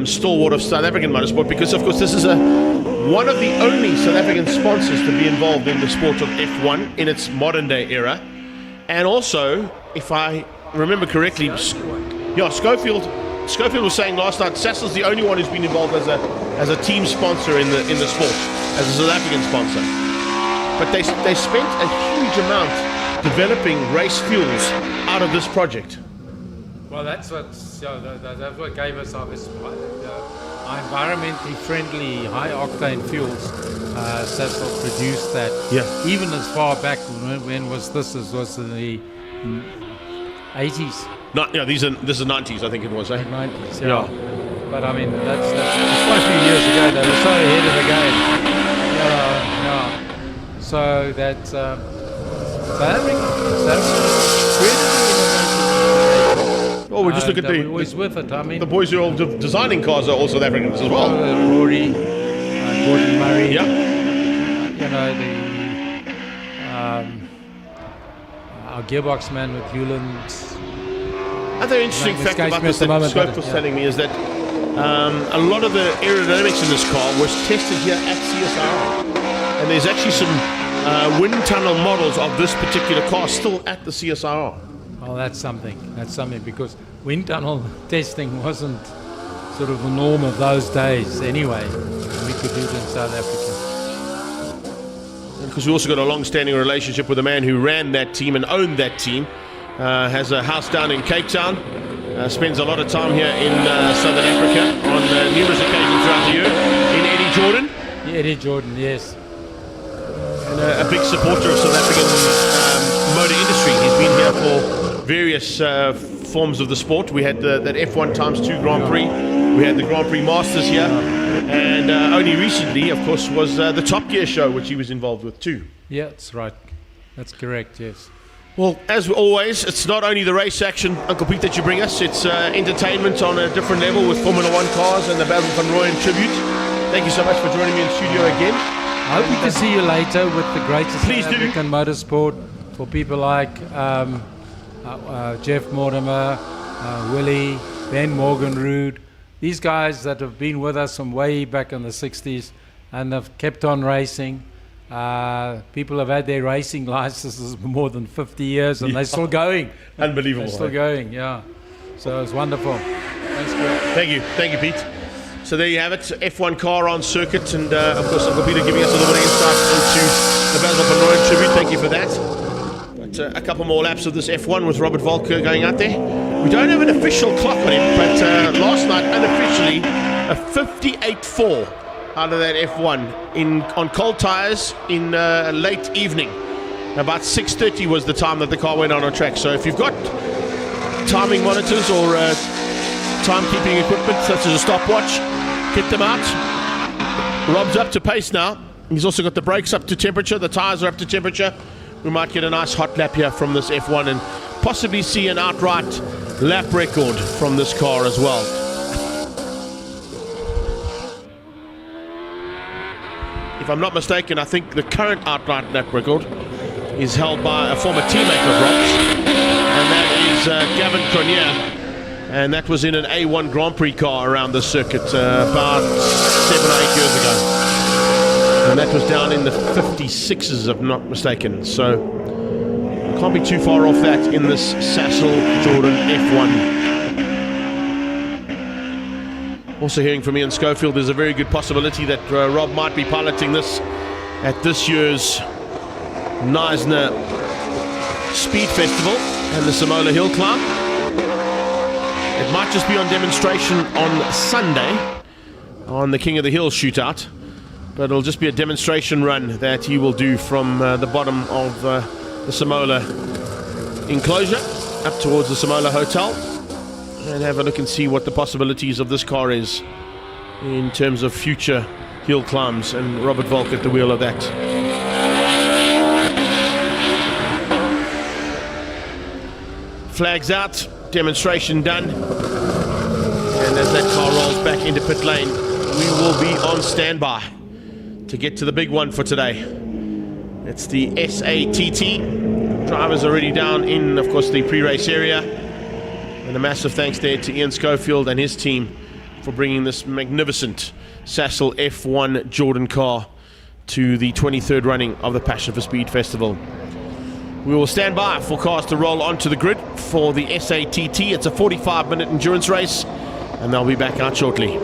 S1: stalwart of South African motorsport, because of course this is one of the only South African sponsors to be involved in the sport of F1 in its modern day era. And also, if I remember correctly, Schofield was saying last night, Sassel's the only one who's been involved as a team sponsor in the sport, as a South African sponsor. But they spent a huge amount developing race fuels out of this project.
S5: Well, that's what gave us our environmentally friendly, high-octane fuels. Sasol produced that.
S1: Yeah.
S5: Even as far back when was this? This was in the 80s,
S1: This is 90s, I think it was.
S5: 90s.
S1: Yeah.
S5: But I mean, that's quite a few years ago. They were so ahead of the game. Yeah. So that South Africa,
S1: Well, we just look at
S5: we're always with it. I mean,
S1: the boys who are designing cars are all South Africans as well.
S5: Rory, Gordon Murray.
S1: Yeah.
S5: You know, our gearbox man with Hewland.
S1: Another interesting
S5: Like,
S1: fact
S5: escapes
S1: about
S5: me
S1: this
S5: at the
S1: that
S5: moment,
S1: Scope
S5: but
S1: was
S5: yeah.
S1: telling me is that a lot of the aerodynamics in this car was tested here at CSR. And there's actually some wind tunnel models of this particular car still at the CSR.
S5: Oh, that's something. That's something, because wind tunnel testing wasn't sort of the norm of those days anyway. We could do it in South Africa.
S1: Because we also got a long-standing relationship with the man who ran that team and owned that team. Has a house down in Cape Town. Spends a lot of time here in Southern Africa on numerous occasions throughout the year. In Eddie Jordan.
S5: Yeah, Eddie Jordan, yes.
S1: And a big supporter of South African motor industry. He's been here for various forms of the sport. We had that F1 x2 Grand Prix. We had the Grand Prix Masters here. And only recently, of course, was the Top Gear show, which he was involved with too.
S5: Yeah, that's right. That's correct, yes.
S1: Well, as always, it's not only the race action, Uncle Pete, that you bring us. It's entertainment on a different level with Formula One cars and the Basil van Rooyen tribute. Thank you so much for joining me in studio again.
S5: Hoping to see you later with the greatest
S1: Please
S5: South
S1: do.
S5: African motorsport for people like Jeff Mortimer, Willie, Ben Morgan-Rood. These guys that have been with us from way back in the 60s and have kept on racing. People have had their racing licenses for more than 50 years and they're still going.
S1: Unbelievable.
S5: They're still going, yeah. So it's wonderful. Thanks, Greg.
S1: Thank you, Pete. So there you have it, F1 car on circuit, and of course Uncle Peter giving us a little bit of insight into the Basil van Rooyen tribute. Thank you for that. But a couple more laps of this F1 with Robert Volker going out there. We don't have an official clock on him, but last night unofficially a 58.4 out of that F1 on cold tyres in late evening. About 6:30 was the time that the car went on track. So if you've got timing monitors or timekeeping equipment such as a stopwatch, get them out. Rob's up to pace now. He's also got the brakes up to temperature, the tyres are up to temperature. We might get a nice hot lap here from this F1 and possibly see an outright lap record from this car as well. If I'm not mistaken, I think the current outright lap record is held by a former teammate of Rob's, and that is Gavin Cronier. And that was in an A1 Grand Prix car around the circuit about 7 or 8 years ago. And that was down in the 56s, if I'm not mistaken. So can't be too far off that in this Sassel Jordan F1. Also hearing from Ian Schofield, there's a very good possibility that Rob might be piloting this at this year's Knysna Speed Festival and the Samola Hill Climb. It might just be on demonstration on Sunday on the King of the Hill shootout, but it'll just be a demonstration run that he will do from the bottom of the Samola enclosure up towards the Samola Hotel and have a look and see what the possibilities of this car is in terms of future hill climbs, and Robert Volk at the wheel of that. Flags out, demonstration done, and as that car rolls back into pit lane, we will be on standby to get to the big one for today. It's the SATT. Drivers already down in, of course, the pre-race area, and a massive thanks there to Ian Schofield and his team for bringing this magnificent Sassel F1 Jordan car to the 23rd running of the Passion for Speed Festival. We will stand by for cars to roll onto the grid for the SATT. It's a 45-minute endurance race, and they'll be back out shortly.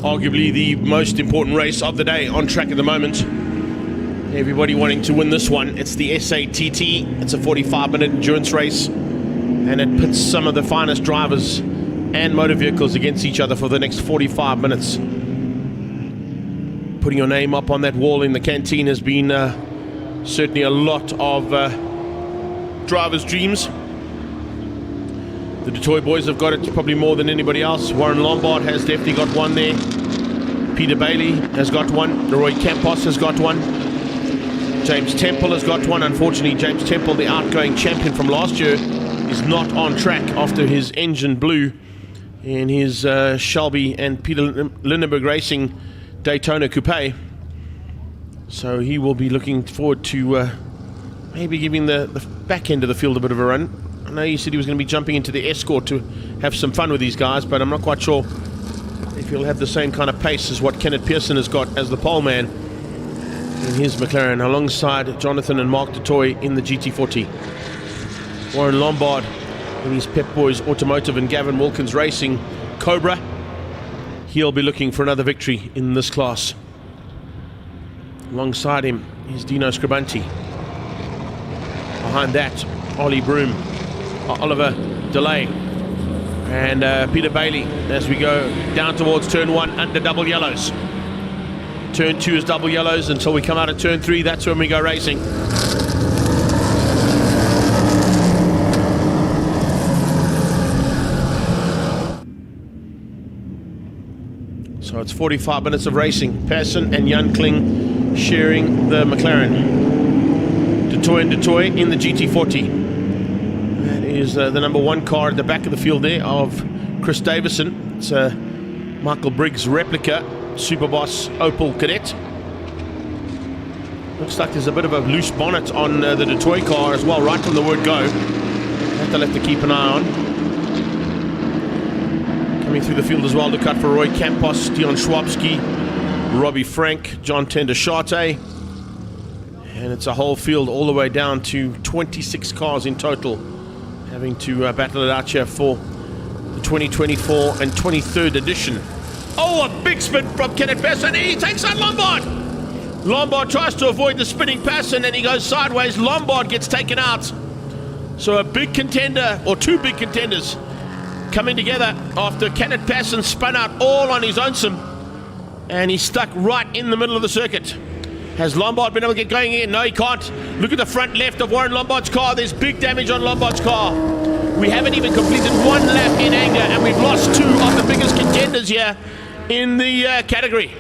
S1: Arguably the most important race of the day on track at the moment. Everybody wanting to win this one. It's the SATT. It's a 45-minute endurance race, and it pits some of the finest drivers and motor vehicles against each other for the next 45 minutes. Putting your name up on that wall in the canteen has been certainly a lot of drivers' dreams. The Detroit boys have got it probably more than anybody else. Warren Lombard has definitely got one there. Peter Bailey has got one. Leroy Campos has got one. James Temple has got one. Unfortunately, James Temple, the outgoing champion from last year, is not on track after his engine blew in his Shelby and Peter Lindenberg Racing Daytona Coupe. So he will be looking forward to maybe giving the back end of the field a bit of a run. I know he said he was going to be jumping into the Escort to have some fun with these guys, but I'm not quite sure if he'll have the same kind of pace as what Kenneth Pearson has got as the pole man in his McLaren, alongside Jonathan and Mark DeToy in the GT40. Warren Lombard in his Pep Boys Automotive and Gavin Wilkins Racing Cobra. He'll be looking for another victory in this class. Alongside him is Dino Scribanti. Behind that, Ollie Broom, Oliver DeLay, and Peter Bailey as we go down towards turn 1 under double yellows. Turn 2 is double yellows until we come out of turn 3. That's when we go racing. So it's 45 minutes of racing. Persson and Jan Kling sharing the McLaren. DeToy and DeToy in the GT40. That is the number 1 car at the back of the field there of Chris Davison. It's a Michael Briggs replica Superboss Opel Cadet. Looks like there's a bit of a loose bonnet on the DeToy car as well, right from the word go. That they'll have to keep an eye on. Coming through the field as well, look out for Roy Campos, Dion Schwabski, Robbie Frank, John Tendershate. And it's a whole field all the way down to 26 cars in total, having to battle it out here for the 2024 and 23rd edition. Oh, a big spin from Kenneth Pearson. He takes on Lombard. Lombard tries to avoid the spinning Pearson and he goes sideways. Lombard gets taken out. So a big contender, or 2 big contenders, coming together after Kenneth Pearson spun out all on his own sim, and he's stuck right in the middle of the circuit. Has Lombard been able to get going in? No, he can't. Look at the front left of Warren Lombard's car. There's big damage on Lombard's car. We haven't even completed 1 lap in anger, and we've lost 2 of the biggest contenders here in the category.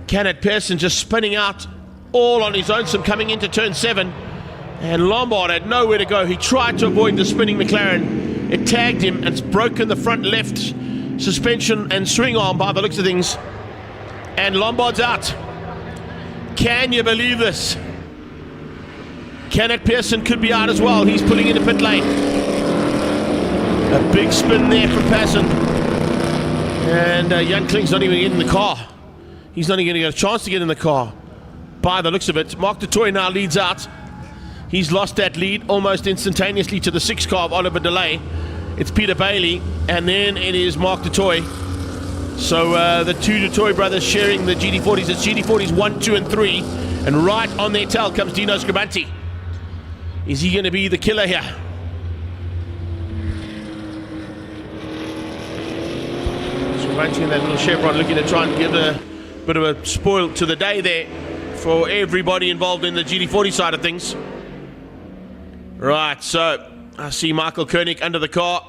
S1: Kenneth Pearson just spinning out all on his own sim coming into turn 7, and Lombard had nowhere to go. He tried to avoid the spinning McLaren. It tagged him and it's broken the front left suspension and swing arm by the looks of things, and Lombard's out. Can you believe this? Kenneth Pearson could be out as well. He's pulling into pit lane. A big spin there from Pearson. And Jan Kling's not even getting in the car. He's not even going to get a chance to get in the car by the looks of it. Mark DeToy now leads out. He's lost that lead almost instantaneously to the 6 car of Oliver DeLay. It's Peter Bailey, and then it is Mark DeToy. So the 2 DeToy brothers sharing the GT40s. It's GT40s 1, 2, and 3. And right on their tail comes Dino Scribanti. Is he going to be the killer here? Scribanti in that little chevron looking to try and give a bit of a spoil to the day there for everybody involved in the GT40 side of things. Right, so I see Michael Koenig under the car.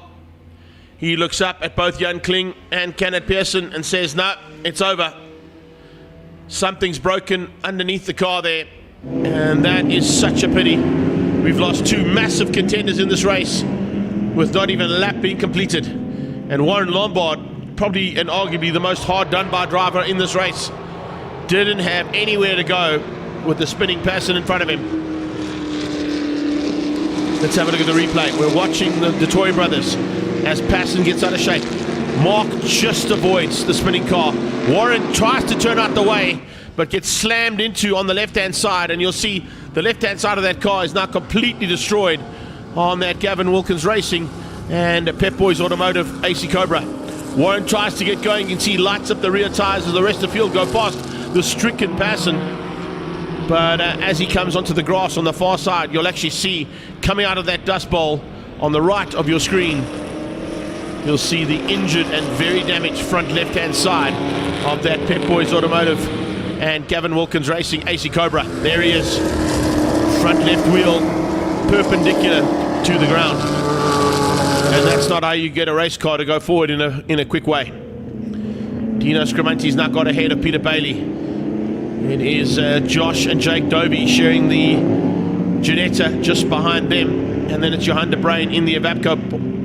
S1: He looks up at both Jan Kling and Kenneth Pearson and says, no, it's over. Something's broken underneath the car there, and that is such a pity. We've lost 2 massive contenders in this race with not even a lap being completed. And Warren Lombard, probably and arguably the most hard done by driver in this race, didn't have anywhere to go with the spinning Pearson in front of him. Let's have a look at the replay. We're watching the DeToy brothers as Pearson gets out of shape. Mark just avoids the spinning car. Warren tries to turn out the way, but gets slammed into on the left-hand side, and you'll see the left-hand side of that car is now completely destroyed on that Gavin Wilkins Racing and Pep Boys Automotive AC Cobra. Warren tries to get going. You can see he lights up the rear tyres as the rest of the field go past the stricken person. But as he comes onto the grass on the far side, you'll actually see coming out of that dust bowl on the right of your screen, you'll see the injured and very damaged front left-hand side of that Pep Boys Automotive and Gavin Wilkins Racing AC Cobra. There he is, front left wheel perpendicular to the ground. And that's not how you get a race car to go forward in a quick way. Dino Scramanti's now got ahead of Peter Bailey. It is Josh and Jake Dovey sharing the Ginetta just behind them. And then it's Johan de Bruin in the Aatco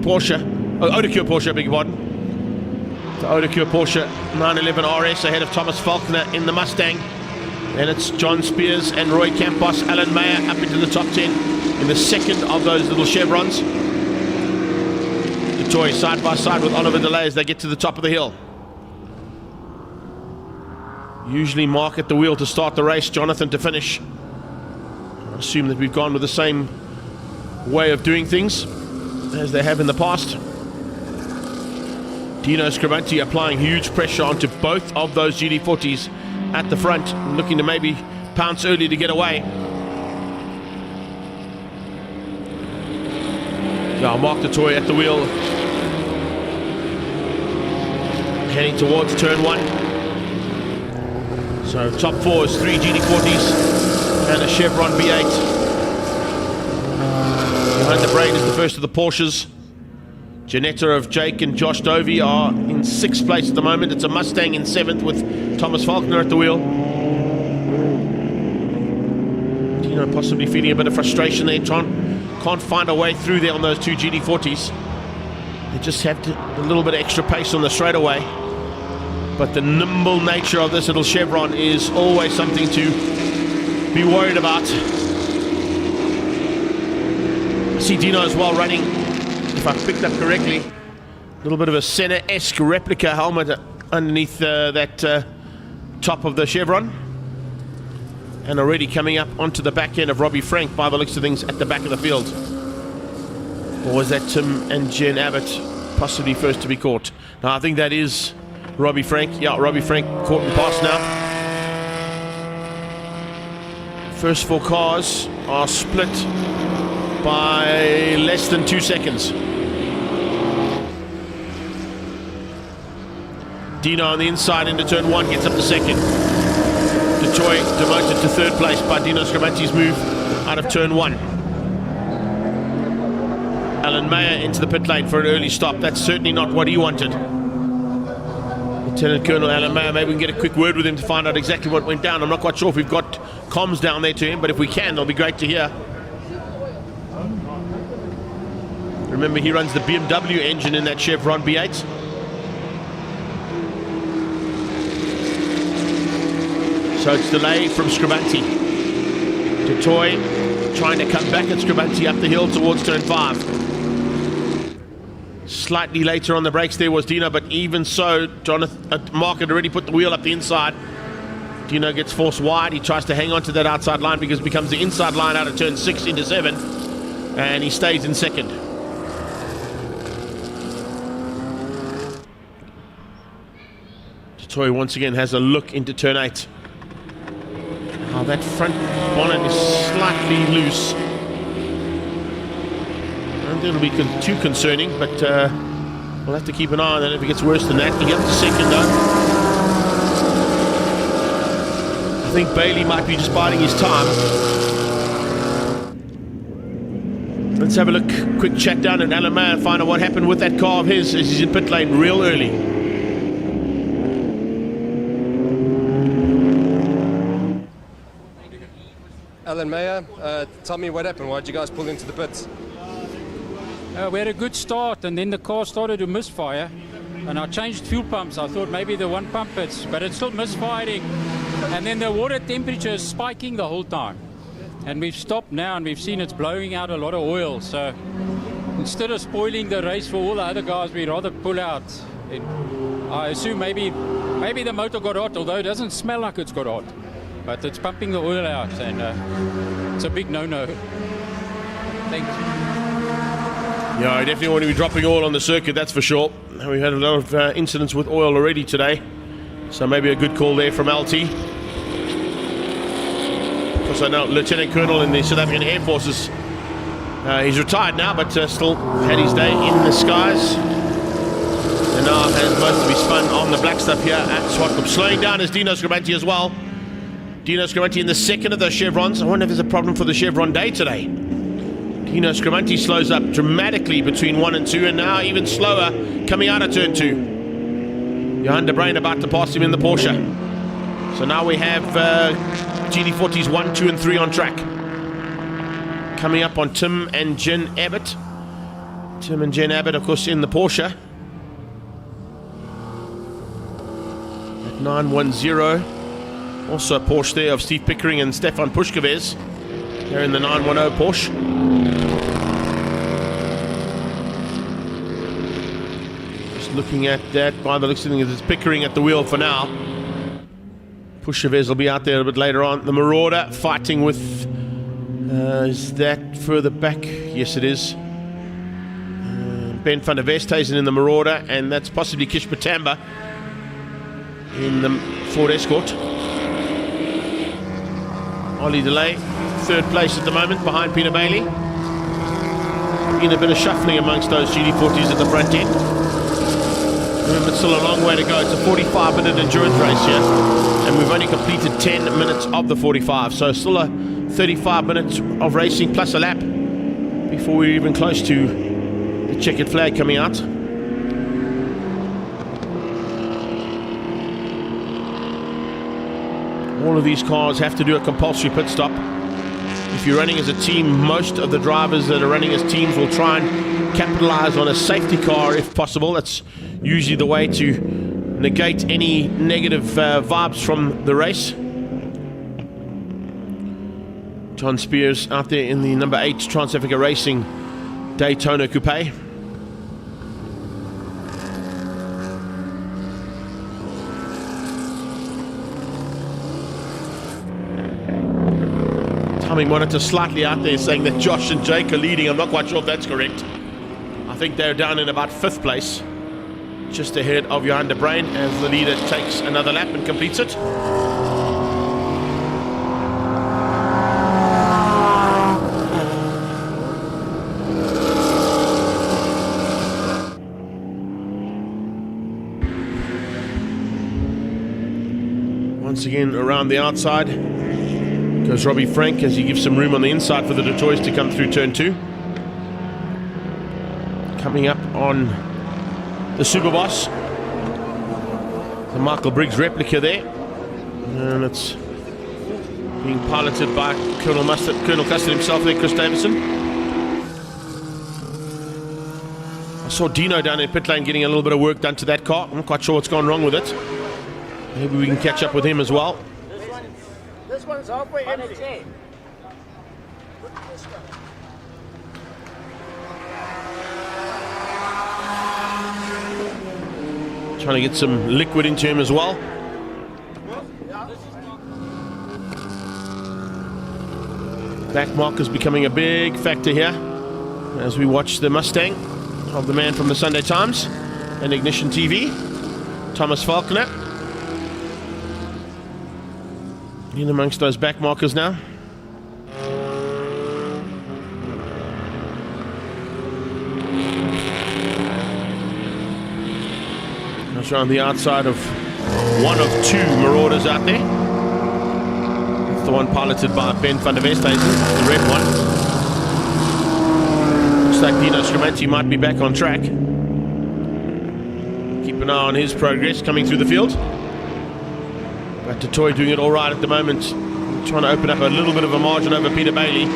S1: Porsche, Oudecure Porsche, I beg your pardon. The Oudecure Porsche 911 RS ahead of Thomas Faulkner in the Mustang. Then it's John Spears and Roy Campos, Alan Mayer up into the top 10 in the second of those little chevrons. Toy side by side with Oliver Delay as they get to the top of the hill. Usually Mark at the wheel to start the race, Jonathan to finish. I assume that we've gone with the same way of doing things as they have in the past. Dino Scramanti applying huge pressure onto both of those GD40s at the front, looking to maybe pounce early to get away. Yeah, Mark the Toy at the wheel, heading towards turn 1. So top 4 is 3 GD40s and a Chevron V8. Behind the brain is the first of the Porsches. Ginetta of Jake and Josh Dovey are in 6th place at the moment. It's a Mustang in 7th with Thomas Faulkner at the wheel. Dino possibly feeling a bit of frustration there. Can't find a way through there on those 2 GD40s. They just have a little bit of extra pace on the straightaway. But the nimble nature of this little Chevron is always something to be worried about. I see Dino as well running, if I picked up correctly, a little bit of a Senna-esque replica helmet underneath that top of the Chevron. And already coming up onto the back end of Robbie Frank by the looks of things at the back of the field. Or was that Tim and Jen Abbott possibly first to be caught? No, I think that is Robbie Frank. Yeah, Robbie Frank caught and passed now. First 4 cars are split by less than 2 seconds. Dino on the inside into turn 1 gets up to 2nd. Detroit demoted to 3rd place by Dino Scramanti's move out of turn 1. Alan Mayer into the pit lane for an early stop. That's certainly not what he wanted. Lieutenant Colonel Alan Mayer, maybe we can get a quick word with him to find out exactly what went down. I'm not quite sure if we've got comms down there to him, but if we can, it'll be great to hear. Remember, he runs the BMW engine in that Chevron V8. So it's delay from Scramanti. Toy trying to come back at Scramanti up the hill towards turn 5. Slightly later on the brakes there was Dino, but even so, Mark had already put the wheel up the inside. Dino gets forced wide. He tries to hang on to that outside line because it becomes the inside line out of turn 6 into 7. And he stays in 2nd. Toy once again has a look into turn 8. Oh, that front bonnet is slightly loose. I don't think it'll be too concerning, but we'll have to keep an eye on that if it gets worse than that. He gets to 2nd though. I think Bailey might be just biding his time. Let's have a look, quick check down at Alan Mayer and find out what happened with that car of his as he's in pit lane real early.
S6: Alan Mayer, tell me what happened. Why did you guys pull into the pits?
S7: We had a good start and then the car started to misfire and I changed fuel pumps. I thought maybe the one pump but it's still misfiring, and then the water temperature is spiking the whole time. And we've stopped now and we've seen it's blowing out a lot of oil. So instead of spoiling the race for all the other guys, we'd rather pull out. And I assume maybe the motor got hot, although it doesn't smell like it's got hot. But it's pumping the oil out and it's a big no-no. Thanks.
S1: Yeah, I definitely want to be dropping oil on the circuit, that's for sure. We've had a lot of incidents with oil already today, so maybe a good call there from LT. Because I know Lieutenant Colonel in the South African Air Forces, he's retired now, but still had his day in the skies. And now has most of his fun on the black stuff here at Zwartkops. Slowing down is Dino Scrimanti as well. Dino Scrimanti in the second of those chevrons. I wonder if there's a problem for the chevron day today. Dino Scrimanti slows up dramatically between 1 and 2, and now even slower coming out of turn 2. Johan de Bruin about to pass him in the Porsche. So now we have GT40s 1, 2 and 3 on track. Coming up on Tim and Jen Abbott. Tim and Jen Abbott, of course, in the Porsche. At 910. Also a Porsche there of Steve Pickering and Stefan Pushkevez. They're in the 910 Porsche. Just looking at that, by the looks of things, it's Pickering at the wheel for now. Pushkevez will be out there a bit later on. The Marauder fighting with, is that further back? Yes, it is. Ben van der Westhuizen in the Marauder, and that's possibly Kish Patamba in the Ford Escort. Ollie Delay, third place at the moment behind Peter Bailey. Been a bit of shuffling amongst those GT40s at the front end. Remember, it's still a long way to go. It's a 45-minute endurance race here, and we've only completed 10 minutes of the 45, so still a 35 minutes of racing plus a lap before we're even close to the checkered flag coming out. All of these cars have to do a compulsory pit stop. If you're running as a team, most of the drivers that are running as teams will try and capitalize on a safety car if possible. That's usually the way to negate any negative vibes from the race. John Spears out there in the number 8 Trans-Africa Racing Daytona Coupe. Timing monitor slightly out there saying that Josh and Jake are leading. I'm not quite sure if that's correct. I think they're down in about 5th place, just ahead of Johan de Bruin as the leader takes another lap and completes it. Once again around the outside goes Robbie Frank as he gives some room on the inside for the Detroits to come through turn 2. Coming up on the Superboss, the Michael Briggs replica there, and it's being piloted by Colonel Custard himself there, Chris Davison. I saw Dino down in pit lane getting a little bit of work done to that car. I'm not quite sure what's gone wrong with it. Maybe we can catch up with him as well.
S8: This one's halfway empty.
S1: Trying to get some liquid into him as well. Back markers becoming a big factor here as we watch the Mustang of the man from the Sunday Times and Ignition TV, Thomas Falconer. In amongst those back markers now. That's around the outside of one of 2 Marauders out there. That's the one piloted by Ben van der Westhuizen, the red one. Looks like Dino Scrimanti might be back on track. Keep an eye on his progress coming through the field. But Totoy doing it all right at the moment, trying to open up a little bit of a margin over Peter Bailey.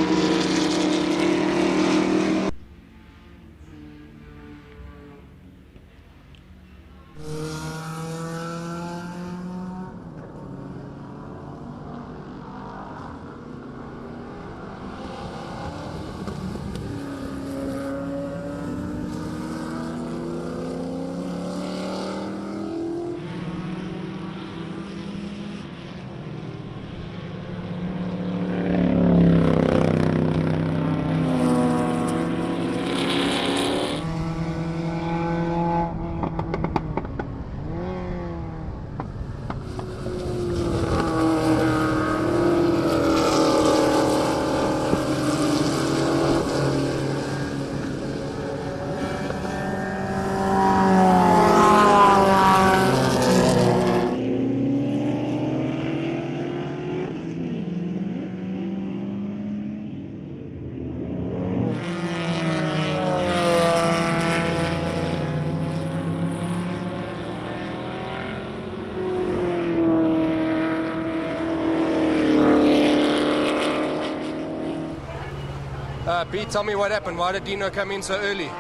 S6: Pete, tell me what happened. Why did Dino come in so early?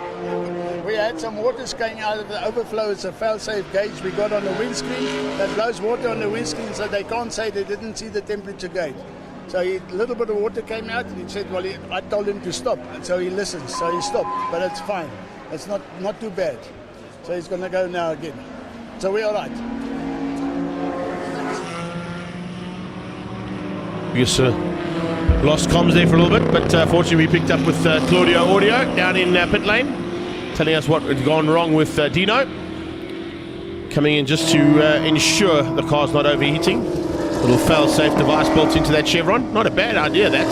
S8: We had some water going out of the overflow. It's a fail-safe gauge we got on the windscreen that blows water on the windscreen, so they can't say they didn't see the temperature gauge. So a little bit of water came out, and he said, well, I told him to stop. And so he listens, so he stopped. But it's fine. It's not too bad. So he's going to go now again. So we're all right.
S1: Yes, lost comms there for a little bit, but fortunately we picked up with Claudio Audio down in pit lane, telling us what had gone wrong with Dino. Coming in just to ensure the car's not overheating. Little fail-safe device built into that chevron. Not a bad idea, that.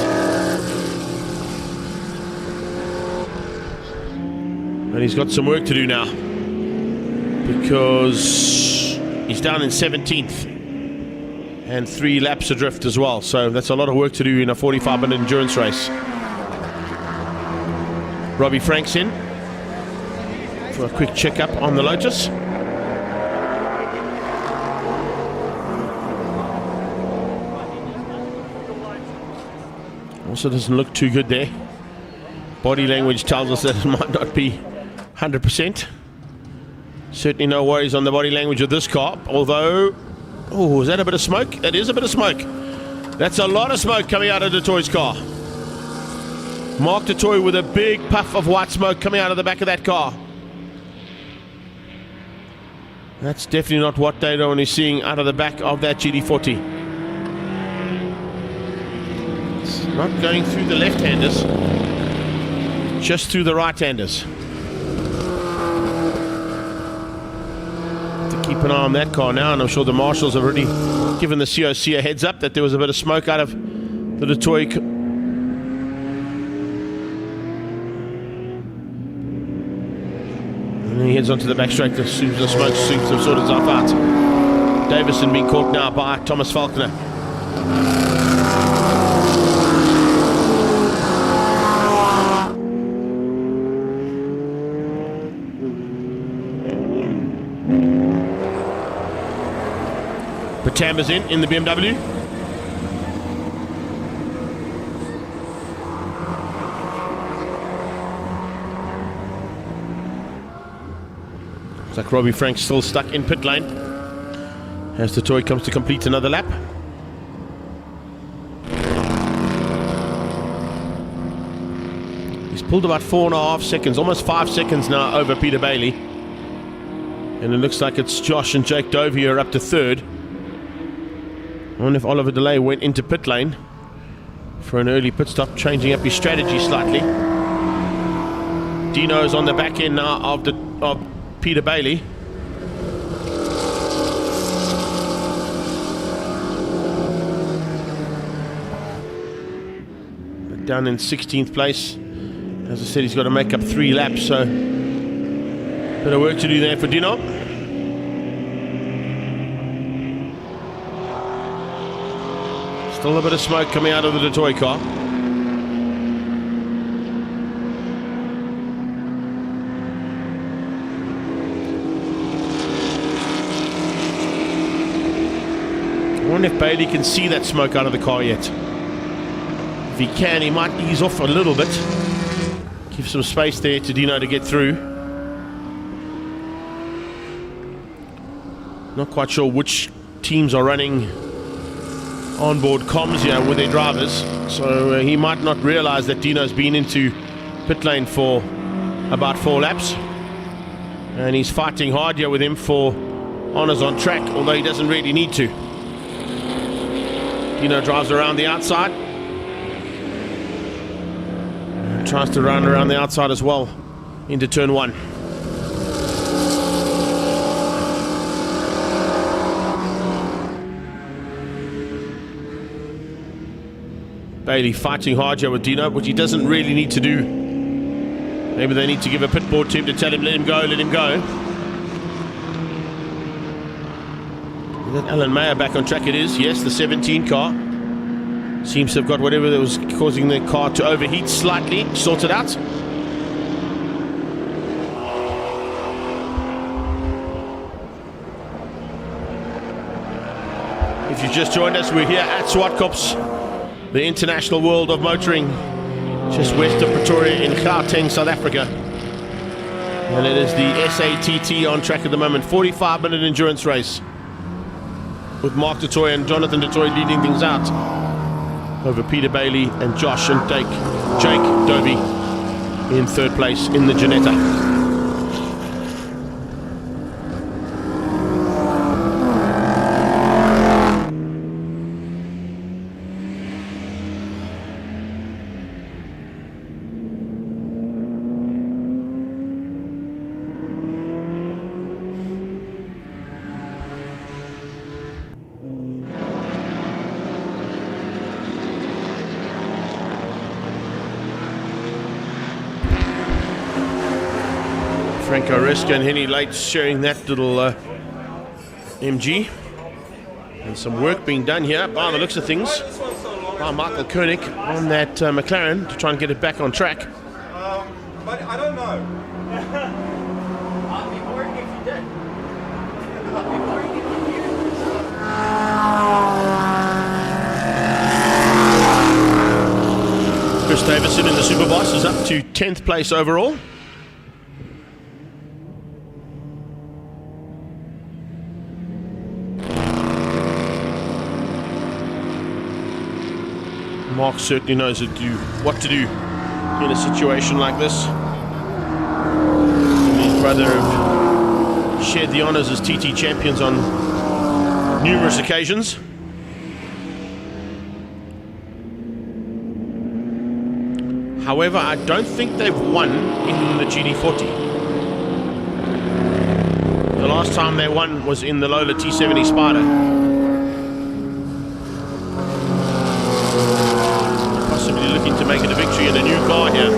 S1: And he's got some work to do now, because he's down in 17th. And 3 laps adrift as well, so that's a lot of work to do in a 45-minute endurance race. Robbie Franks in for a quick checkup on the Lotus. Also doesn't look too good there. Body language tells us that it might not be 100%. Certainly no worries on the body language of this car, although... Oh, is that a bit of smoke? That is a bit of smoke. That's a lot of smoke coming out of Toy's car. Mark Toy with a big puff of white smoke coming out of the back of that car. That's definitely not what they're only seeing out of the back of that GD40. It's not going through the left-handers, just through the right-handers. Keep an eye on that car now, and I'm sure the marshals have already given the COC a heads up that there was a bit of smoke out of the Detroit. And then he heads onto the back straight as soon as the smoke seems to have sorted itself out. Davison being caught now by Thomas Falconer. Patamba's in the BMW. Looks like Robbie Frank's still stuck in pit lane as the toy comes to complete another lap. He's pulled about 4.5 seconds, almost 5 seconds now over Peter Bailey. And it looks like it's Josh and Jake Dove here up to third. I wonder if Oliver DeLay went into pit lane for an early pit stop, changing up his strategy slightly. Dino's on the back end now of Peter Bailey. But down in 16th place. As I said, he's got to make up 3 laps, so bit of work to do there for Dino. Still a bit of smoke coming out of the Detroit car. I wonder if Bailey can see that smoke out of the car yet. If he can, he might ease off a little bit. Give some space there to Dino to get through. Not quite sure which teams are running onboard comms here with their drivers, so he might not realize that Dino's been into pit lane for about 4 laps, and he's fighting hard here with him for honors on track, although he doesn't really need to. Dino drives around the outside and tries to run around the outside as well into turn 1. Bailey fighting hard here with Dino, which he doesn't really need to do. Maybe they need to give a pit board to him to tell him, let him go, let him go. Is that Alan Mayer back on track? It is, yes, the 17 car. Seems to have got whatever that was causing the car to overheat slightly sorted out. If you just joined us, we're here at Zwartkops, the International World of Motoring just west of Pretoria in Gauteng, South Africa. And it is the SATT on track at the moment. 45-minute endurance race with Mark du Toit and Jonathan du Toit leading things out over Peter Bailey and Josh and Jake Dovey in third place in the Ginetta. Franco Reska and Henny Lates sharing that little MG. And some work being done here by the looks of things by Michael Koenig on that McLaren to try and get it back on track.
S3: But I don't know.
S9: I'd be worried if you did. I'd be worried if you
S1: Chris Davison in the Superboss is up to 10th place overall. Mark certainly knows what to do in a situation like this. And his brother have shared the honours as TT champions on numerous occasions. However, I don't think they've won in the GD40. The last time they won was in the Lola T70 Spider. Possibly looking to make it a victory in a new car here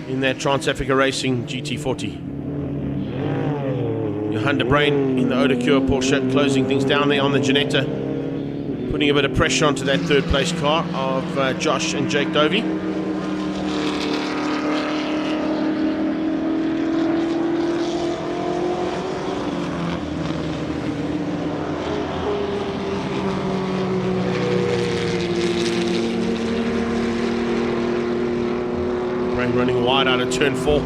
S1: in that Trans-Africa Racing GT40. Johan de Bruin in the Aatco Porsche closing things down there on the Ginetta, putting a bit of pressure onto that third place car of Josh and Jake Dovey. Running wide out of turn 4.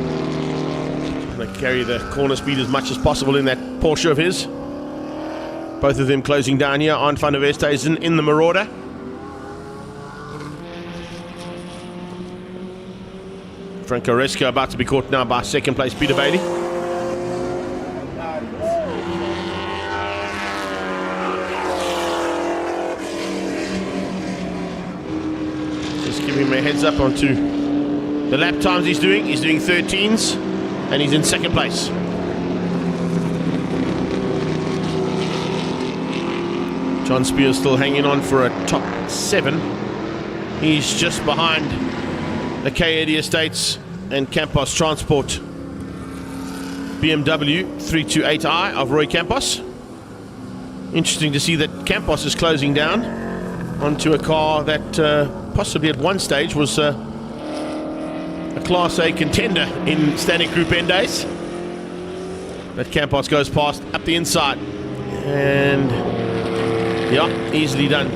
S1: They carry the corner speed as much as possible in that Porsche of his. Both of them closing down here. Arnd van der Westhuizen in the Marauder. Franco Reska about to be caught now by second place Peter Bailey. Just giving him a heads up onto the lap times he's doing 13s, and he's in second place. John Spears still hanging on for a top 7. He's just behind the K80 Estates and Campos Transport BMW 328i of Roy Campos. Interesting to see that Campos is closing down onto a car that possibly at one stage was a Class A contender in Standard Group N days. But Campos goes past up the inside. And yeah, easily done.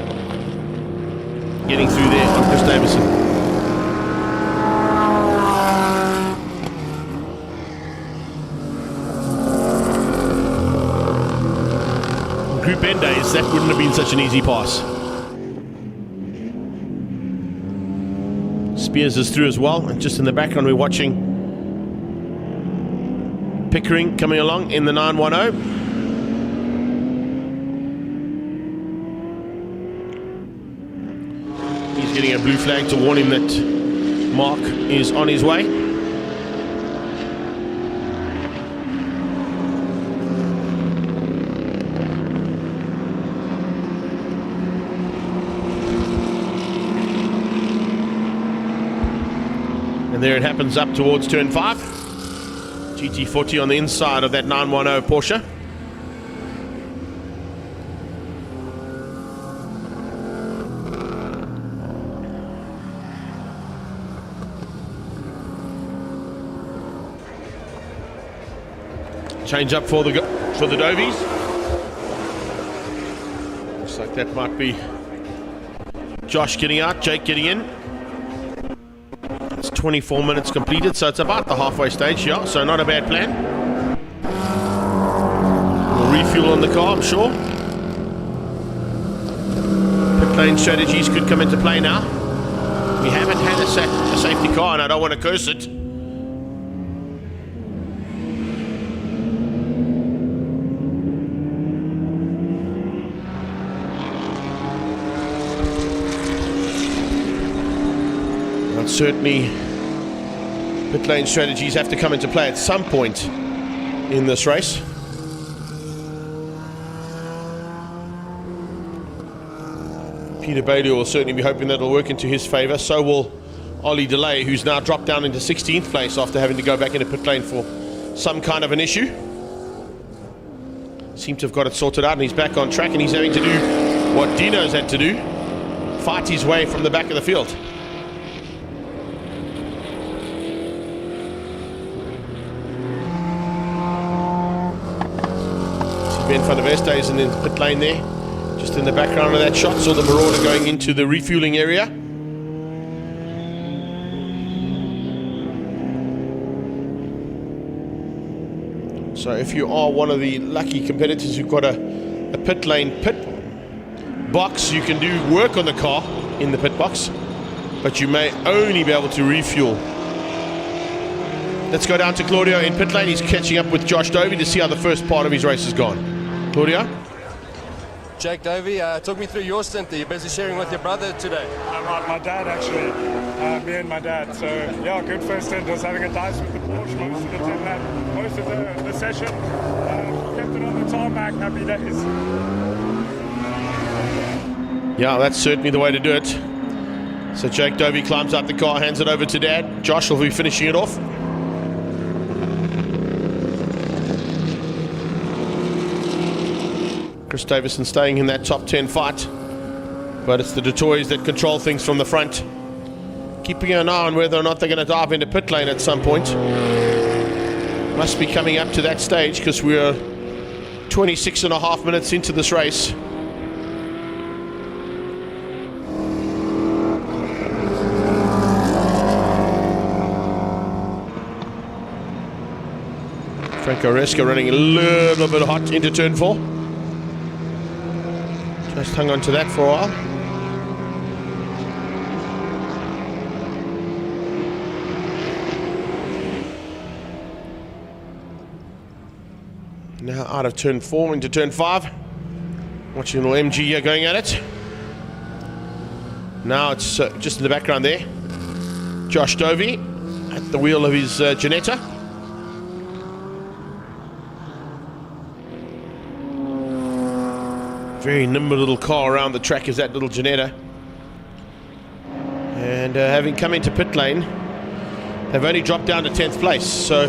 S1: Getting through there on Chris Davison. Group N days, that wouldn't have been such an easy pass. Spears is through as well, and just in the background we're watching Pickering coming along in the 910. He's getting a blue flag to warn him that Mark is on his way. And there it happens up towards turn 5. GT40 on the inside of that 910 Porsche. Change up for the Dovies. Looks like that might be Josh getting out, Jake getting in. 24 minutes completed, so it's about the halfway stage, yeah, so not a bad plan. We'll refuel on the car, I'm sure. Pit lane strategies could come into play now. We haven't had a safety car, and I don't want to curse it. But certainly, pit lane strategies have to come into play at some point in this race. Peter Bailey will certainly be hoping that it'll work into his favour. So will Ollie DeLay, who's now dropped down into 16th place after having to go back into pit lane for some kind of an issue. Seemed to have got it sorted out, and he's back on track, and he's having to do what Dino's had to do, fight his way from the back of the field. Ben van der Veste is in the pit lane there. Just in the background of that shot, saw the Marauder going into the refueling area. So if you are one of the lucky competitors who've got a pit lane pit box, you can do work on the car in the pit box, but you may only be able to refuel. Let's go down to Claudio in pit lane. He's catching up with Josh Dovey to see how the first part of his race has gone. Claudio?
S6: Jake Dovey, talk me through your stint. Are you busy sharing with your brother today?
S3: My dad, actually. Me and my dad. So, yeah, good first stint. Was having a dice with the Porsche most of the session. Kept it on the tarmac. Happy days.
S1: Yeah, that's certainly the way to do it. So Jake Dovey climbs up the car, hands it over to Dad. Josh will be finishing it off. Chris Davison staying in that top 10 fight, but it's the Dutoys that control things from the front. Keeping an eye on whether or not they're going to dive into pit lane at some point. Must be coming up to that stage because we're 26.5 minutes into this race. Franco Resca running a little bit hot into turn 4. Just hung on to that for a while. Now out of turn 4 into turn 5. Watching a little MG here going at it. Now it's just in the background there. Josh Dovey at the wheel of his Ginetta. Very nimble little car around the track is that little Ginetta. And having come into pit lane, they've only dropped down to 10th place. So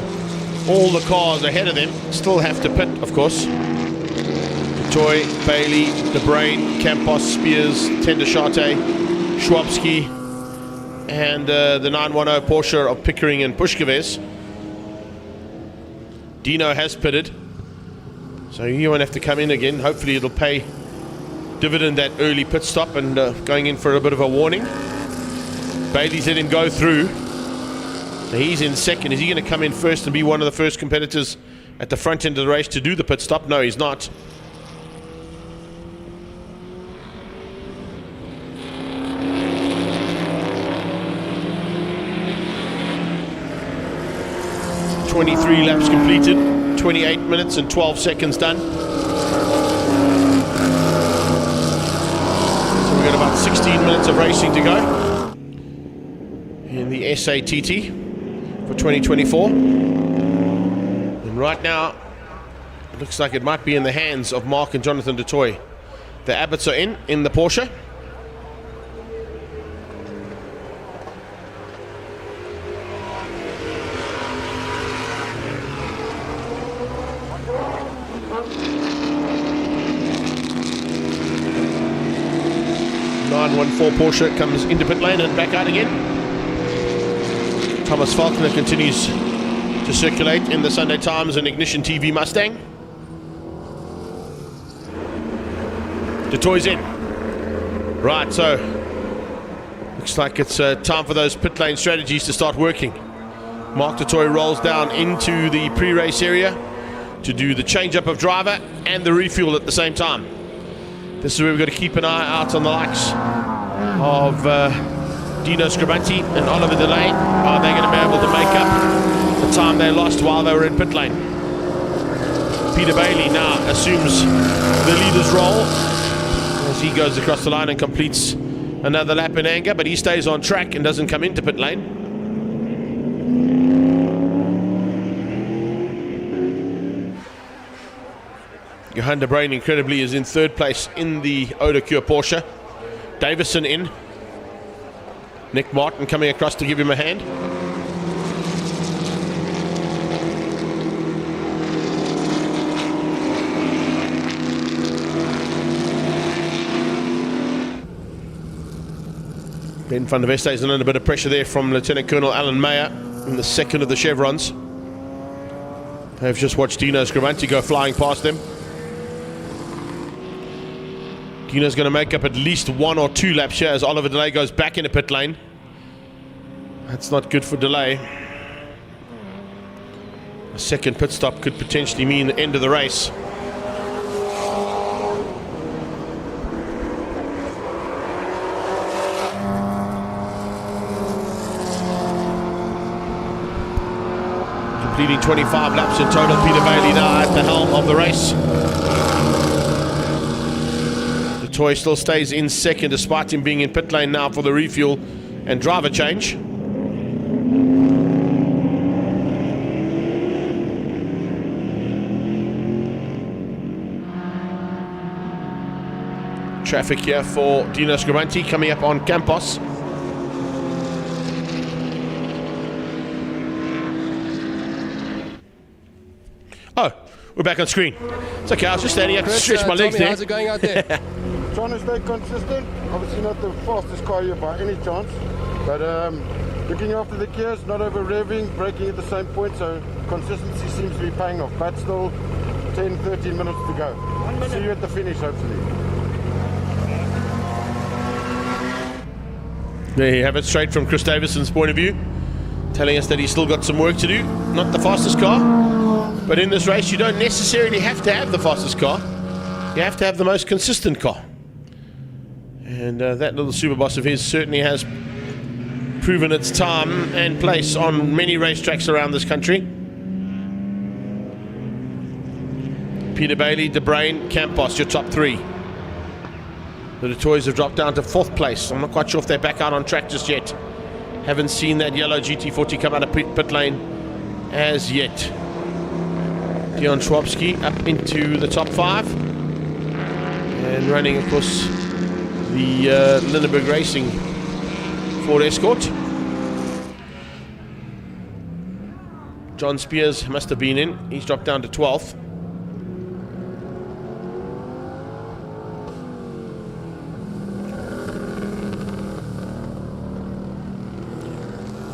S1: all the cars ahead of them still have to pit, of course. Toy, Bailey, De Brain, Campos, Spears, Tendershate, Schwabski, and the 910 Porsche of Pickering and Pushkevez. Dino has pitted, so he won't have to come in again. Hopefully it'll pay dividend, that early pit stop, and going in for a bit of a warning. Bailey's let him go through. So he's in second. Is he going to come in first and be one of the first competitors at the front end of the race to do the pit stop? No, he's not. "23 laps completed, 28 minutes and 12 seconds done. So we've got about 16 minutes of racing to go in the SATT for 2024. And right now, it looks like it might be in the hands of Mark and Jonathan Dutoy. The Abbotts are in the Porsche. Porsche comes into pit lane and back out again. Thomas Faulkner continues to circulate in the Sunday Times and Ignition TV Mustang. Dutoy's in. Right, so Looks like it's time for those pit lane strategies to start working. Mark Totoy rolls down into the pre-race area to do the change-up of driver and the refuel at the same time. This is where we've got to keep an eye out on the likes of Dino Scribanti and Oliver Delay. Are they going to be able to make up the time they lost while they were in pit lane? Peter Bailey now assumes the leader's role as he goes across the line and completes another lap in anger, but he stays on track and doesn't come into pit lane. Johan de Bruin, incredibly, is in third place in the Odacure Porsche. Davison in. Nick Martin coming across to give him a hand. Ben van der Veste is under a bit of pressure there from Lieutenant Colonel Alan Mayer in the second of the chevrons. They've just watched Dino Scribanti go flying past them. Dino's going to make up at least 1 or 2 laps here as Oliver Delay goes back into pit lane. That's not good for Delay. A second pit stop could potentially mean the end of the race. Completing 25 laps in total, Peter Bailey now at the helm of the race. The toy still stays in second despite him being in pit lane now for the refuel and driver change. Traffic here for Dino Scribanti coming up on Campos. Oh, we're back on screen. It's okay, I was just standing up to stretch my legs there.
S6: How's it going out there?
S10: Trying to stay consistent. Obviously not the fastest car here by any chance, but looking after the gears, not over revving, braking at the same point, so consistency seems to be paying off, but still 10-13 minutes to go. See you at the finish, hopefully.
S1: There you have it, straight from Chris Davison's point of view, telling us that he's still got some work to do. Not the fastest car, but in this race you don't necessarily have to have the fastest car. You have to have the most consistent car. And that little Superboss of his certainly has proven its time and place on many racetracks around this country. Peter Bailey, De Bruin, Campos, your top 3. The Toys have dropped down to 4th place. I'm not quite sure if they're back out on track just yet. Haven't seen that yellow GT40 come out of pit lane as yet. Dion Schwabski up into the top 5. And running, of course, the Lindenberg Racing Ford Escort. John Spears must have been in. He's dropped down to 12th.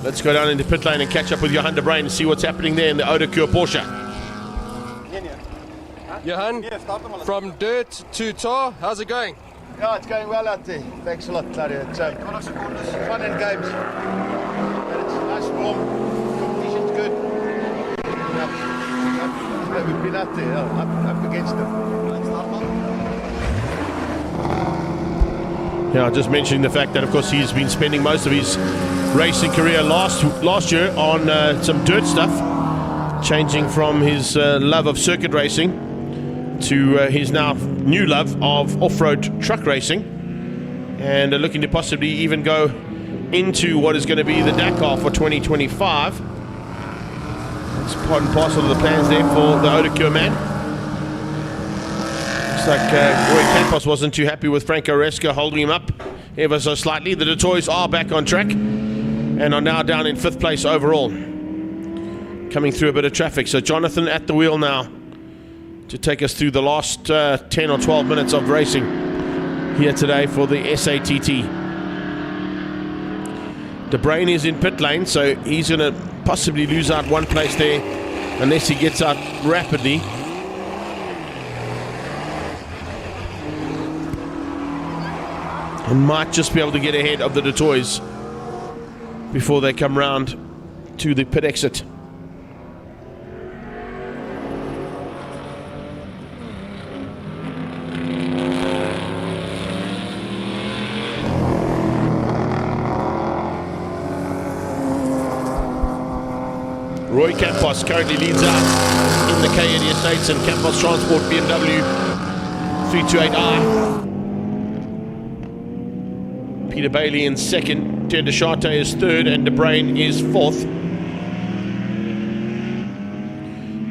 S1: Let's go down into pit lane and catch up with Johan de Bruin and see what's happening there in the Odacure Porsche.
S6: Johan, from dirt to tar, how's it going?
S8: Yeah, it's going well out there. Thanks a lot, Claudio. It's fun and games. And it's nice, warm. Competition's good. We've been out there, up against them.
S1: Yeah, just mentioning the fact that, of course, he's been spending most of his racing career last year on some dirt stuff, changing from his love of circuit racing to his now new love of off-road truck racing, and looking to possibly even go into what is going to be the Dakar for 2025. It's part and parcel of the plans there for the Odacure man. Looks like Roy Campos wasn't too happy with Franco Resca holding him up ever so slightly. The Toys are back on track and are now down in 5th place overall. Coming through a bit of traffic. So Jonathan at the wheel now to take us through the last 10 or 12 minutes of racing here today for the SATT. De Bruin is in pit lane, so he's going to possibly lose out 1 place there unless he gets out rapidly. and might just be able to get ahead of the Toys before they come round to the pit exit. Roy Campos currently leads out in the K80 Estates and Campos Transport BMW 328i. Peter Bailey in second, Ter de Charte is third, and De Bruyn is fourth.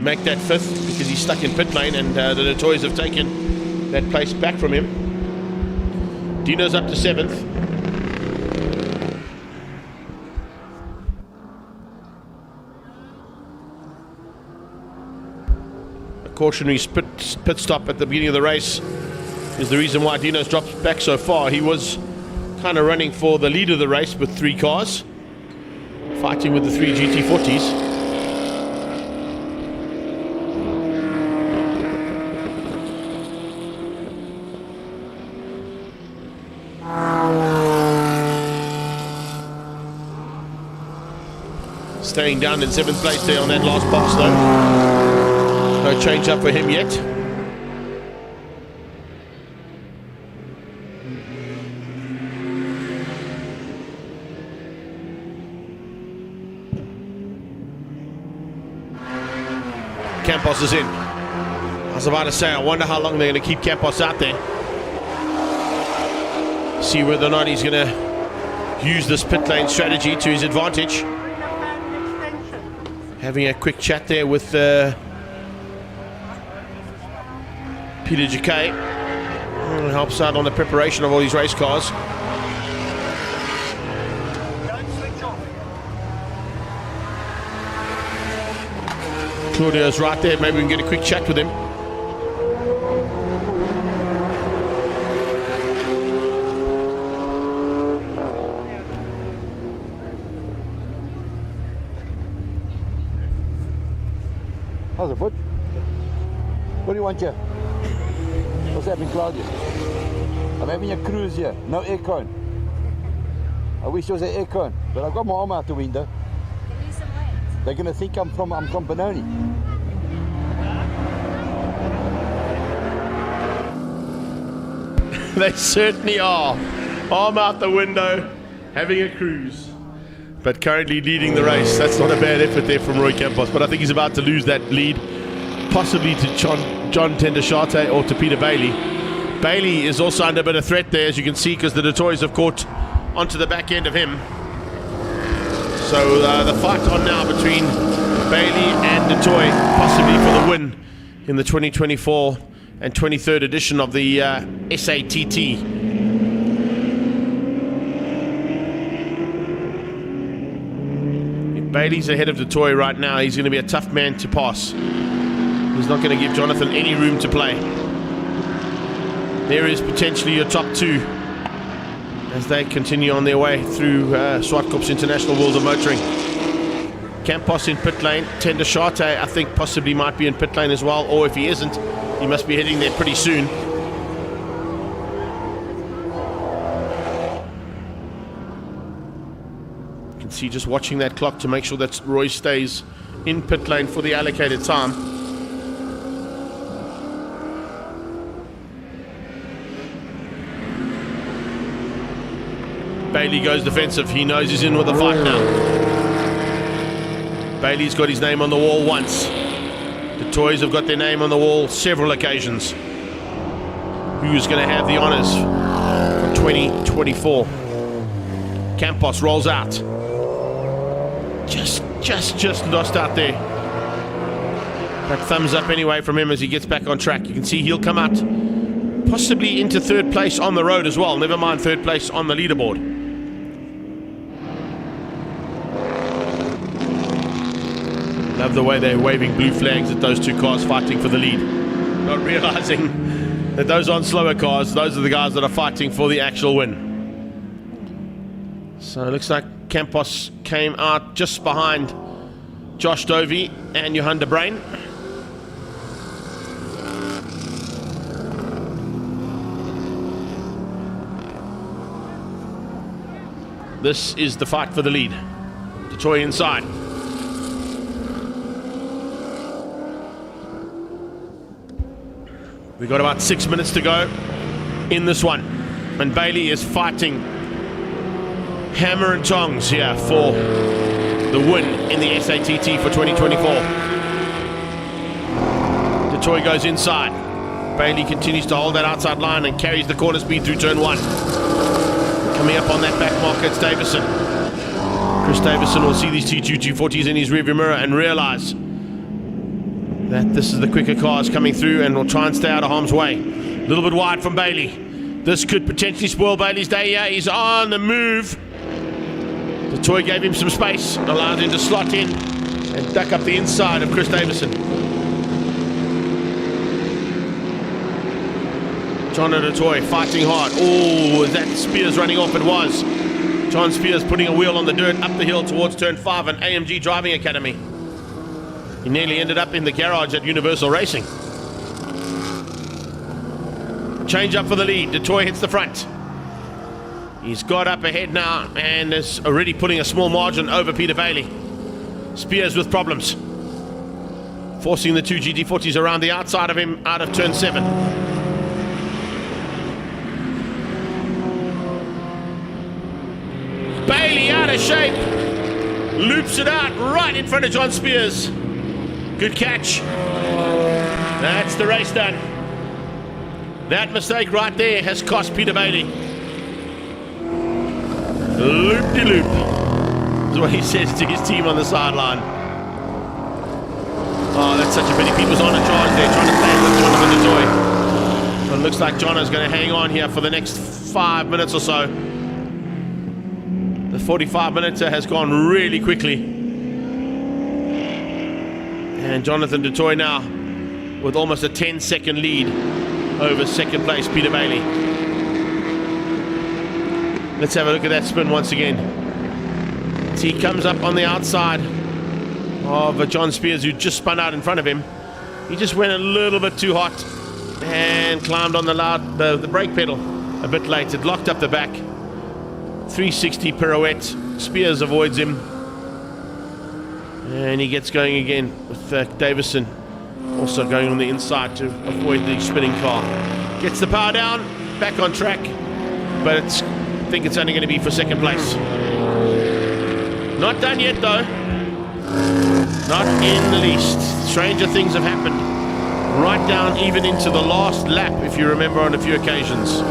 S1: Make that fifth because he's stuck in pit lane, and the Toys have taken that place back from him. Dino's up to seventh. Cautionary pit stop at the beginning of the race is the reason why Dino's dropped back so far. He was kind of running for the lead of the race with 3 cars, fighting with the 3 GT40s. Staying down in 7th place there on that last pass though. No change up for him yet. Campos is in. I was about to say, I wonder how long they're going to keep Campos out there. See whether or not he's going to use this pit lane strategy to his advantage. Having a quick chat there with Peter Jacquet, helps out on the preparation of all these race cars. Claudio's right there, maybe we can get a quick chat with him.
S11: How's it, bud? What do you want here? What's happening, Claudia? I'm having a cruise here, no aircon. I wish there was an aircon, but I've got my arm out the window. They're gonna think I'm from Benoni.
S1: They certainly are. Arm out the window, having a cruise. But currently leading the race. That's not a bad effort there from Roy Campos, but I think he's about to lose that lead, possibly to John Ter de Charte or to Peter Bailey. Bailey is also under a bit of threat there, as you can see, because the Toys have caught onto the back end of him. So the fight on now between Bailey and Toy, possibly for the win in the 2024 and 23rd edition of the SATT. Bailey's ahead of Toy right now. He's going to be a tough man to pass. He's not going to give Jonathan any room to play. There is potentially your top two as they continue on their way through Zwartkops International World of Motoring. Campos in pit lane. Ter de Charte, I think, possibly might be in pit lane as well, or if he isn't, he must be heading there pretty soon. See, just watching that clock to make sure that Roy stays in pit lane for the allocated time. Bailey goes defensive. He knows he's in with the fight now. Bailey's got his name on the wall once. The Toys have got their name on the wall several occasions. Who's going to have the honors for 2024? Campos rolls out. Just lost out there. But thumbs up anyway from him as he gets back on track. You can see he'll come out possibly into 3rd place on the road as well. Never mind 3rd place on the leaderboard. Love the way they're waving blue flags at those two cars fighting for the lead. Not realizing that those aren't slower cars. Those are the guys that are fighting for the actual win. So it looks like Campos came out just behind Josh Dovey and Johan De Bruyn. This is the fight for the lead. Detroit inside. We've got about 6 minutes to go in this one. And Bailey is fighting hammer and tongs here for the win in the SATT for 2024. Detroit goes inside. Bailey continues to hold that outside line and carries the corner speed through turn 1. Coming up on that back marker, it's Davison. Chris Davison will see these two 240s in his rearview mirror and realize that this is the quicker cars coming through and will try and stay out of harm's way. A little bit wide from Bailey. This could potentially spoil Bailey's day here. He's on the move. The toy gave him some space, allowed him to slot in and duck up the inside of Chris Davison. John Toy fighting hard. Oh, is that Spears running off? It was. John Spears putting a wheel on the dirt up the hill towards turn 5 and AMG Driving Academy. He nearly ended up in the garage at Universal Racing. Change up for the lead. Detroit hits the front. He's got up ahead now and is already putting a small margin over Peter Bailey. Spears with problems. Forcing the two GT40s around the outside of him out of turn 7. Bailey out of shape. Loops it out right in front of John Spears. Good catch. That's the race done. That mistake right there has cost Peter Bailey. Loop-de-loop is what he says to his team on the sideline. Oh, that's such a pity. People's on a charge there, trying to play with Jonathan Dejoy. But it looks like Jono's going to hang on here for the next 5 minutes or so. The 45-minute has gone really quickly. And Jonathan Detroit now with almost a 10-second lead over second place Peter Bailey. Let's have a look at that spin once again. So he comes up on the outside of John Spears, who just spun out in front of him. He just went a little bit too hot and climbed on the brake pedal a bit late. It locked up the back. 360 pirouette. Spears avoids him. And he gets going again with Davison also going on the inside to avoid the spinning car. Gets the power down, back on track, but I think it's only going to be for second place. Not done yet though. Not in the least. Stranger things have happened. Right down even into the last lap, if you remember, on a few occasions.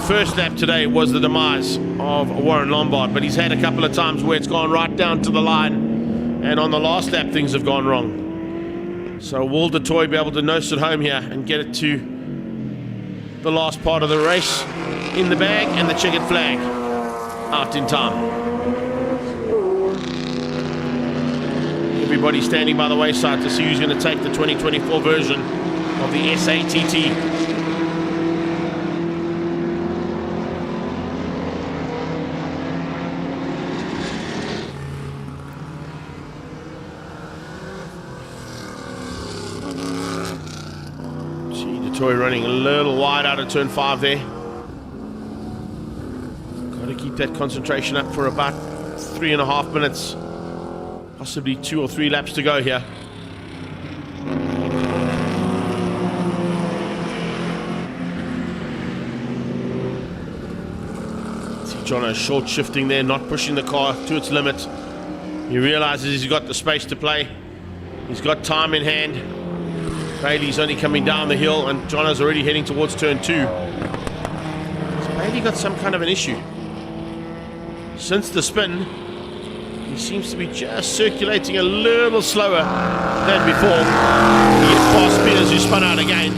S1: First lap today was the demise of Warren Lombard, but he's had a couple of times where it's gone right down to the line, and on the last lap things have gone wrong. So will Detroit be able to nurse it home here and get it to the last part of the race in the bag and the checkered flag out in time? Everybody standing by the wayside to see who's going to take the 2024 version of the SATT. Running a little wide out of turn 5 there. Got to keep that concentration up for about 3.5 minutes, possibly 2 or 3 laps to go here. See Jono short shifting there, not pushing the car to its limit. He realizes he's got the space to play. He's got time in hand. Bailey's only coming down the hill and Jono's already heading towards turn 2. Has Bailey got some kind of an issue? Since the spin, he seems to be just circulating a little slower than before. He gets past Spears, who spun out again.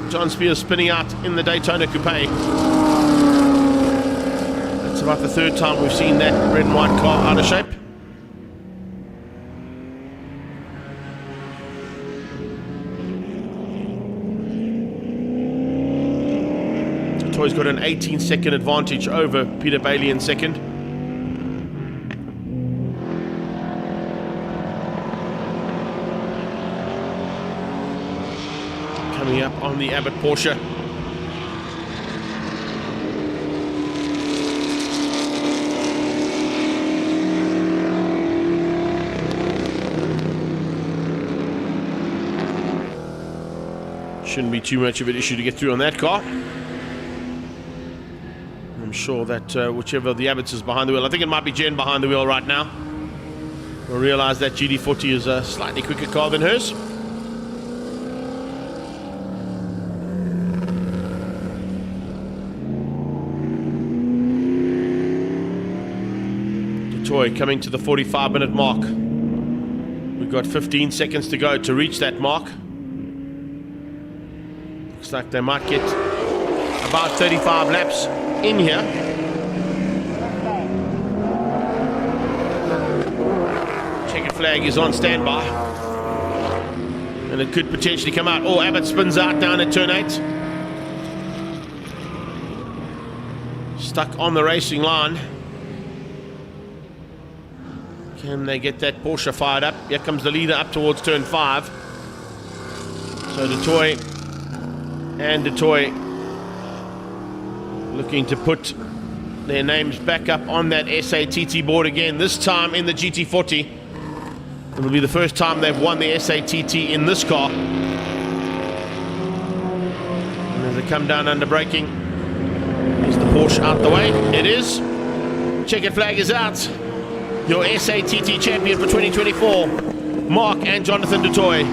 S1: John Spears spinning out in the Daytona Coupe. That's about the 3rd time we've seen that red and white car out of shape. Toy's got an 18-second advantage over Peter Bailey in second. Coming up on the Abbott Porsche. Shouldn't be too much of an issue to get through on that car. I'm sure that whichever of the Abbots is behind the wheel, I think it might be Jen behind the wheel right now, will realise that GT40 is a slightly quicker car than hers. Toy coming to the 45-minute mark. We've got 15 seconds to go to reach that mark. Looks like they might get about 35 laps in here. Checkered flag is on standby. And it could potentially come out. Oh, Abbott spins out down at turn 8. Stuck on the racing line. Can they get that Porsche fired up? Here comes the leader up towards turn 5. So Detoy looking to put their names back up on that SATT board again, this time in the GT40. It'll be the first time they've won the SATT in this car. And as they come down under braking, is the Porsche out the way? It is. Checkered flag is out. Your SATT champion for 2024, Mark and Jonathan Detoy.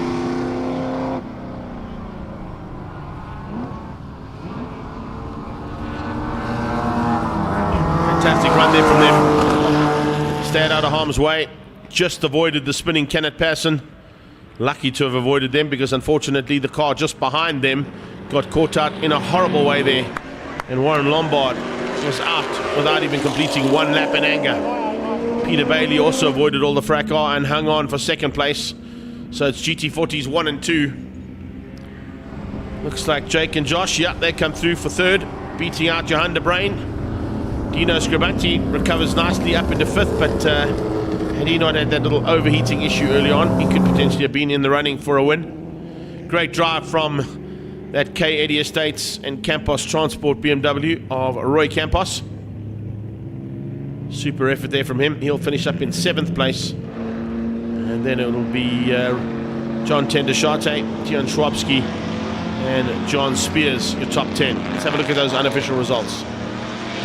S1: Fantastic run there from them. Stayed out of harm's way. Just avoided the spinning Kenneth Persson. Lucky to have avoided them because unfortunately the car just behind them got caught out in a horrible way there. And Warren Lombard was out without even completing one lap in anger. Peter Bailey also avoided all the fracas and hung on for second place. So it's GT40s 1 and 2. Looks like Jake and Josh, yeah, they come through for third, beating out Johan de Bruin. Dino Scribanti recovers nicely up into 5th, but had he not had that little overheating issue early on, he could potentially have been in the running for a win. Great drive from that K Eddy Estates and Campos Transport BMW of Roy Campos. Super effort there from him. He'll finish up in 7th place. And then it'll be John Tendershate, Tian Schwabski, and John Spears, your top 10. Let's have a look at those unofficial results.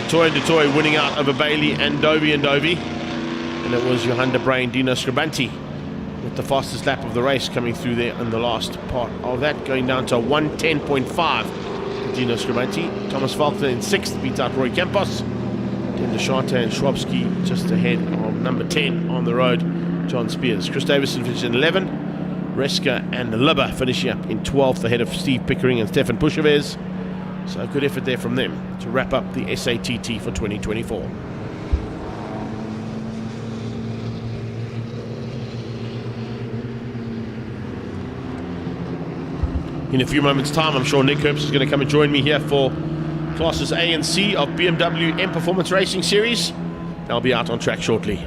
S1: Detoy winning out over Bailey and Dovey. And it was Johan de Bruin, Dino Scribanti with the fastest lap of the race coming through there in the last part of that, going down to 1:10.5 for Dino Scribanti. Thomas Faulkner in 6th, beat out Roy Campos. Tendershate and Schwabski just ahead of number 10 on the road, John Spears. Chris Davison finished in 11. Reska and Libba finishing up in 12th ahead of Steve Pickering and Stefan Pushavez. So a good effort there from them to wrap up the SATT for 2024. In a few moments' time, I'm sure Nick Herbst is going to come and join me here for Classes A and C of BMW M Performance Racing Series. They'll be out on track shortly.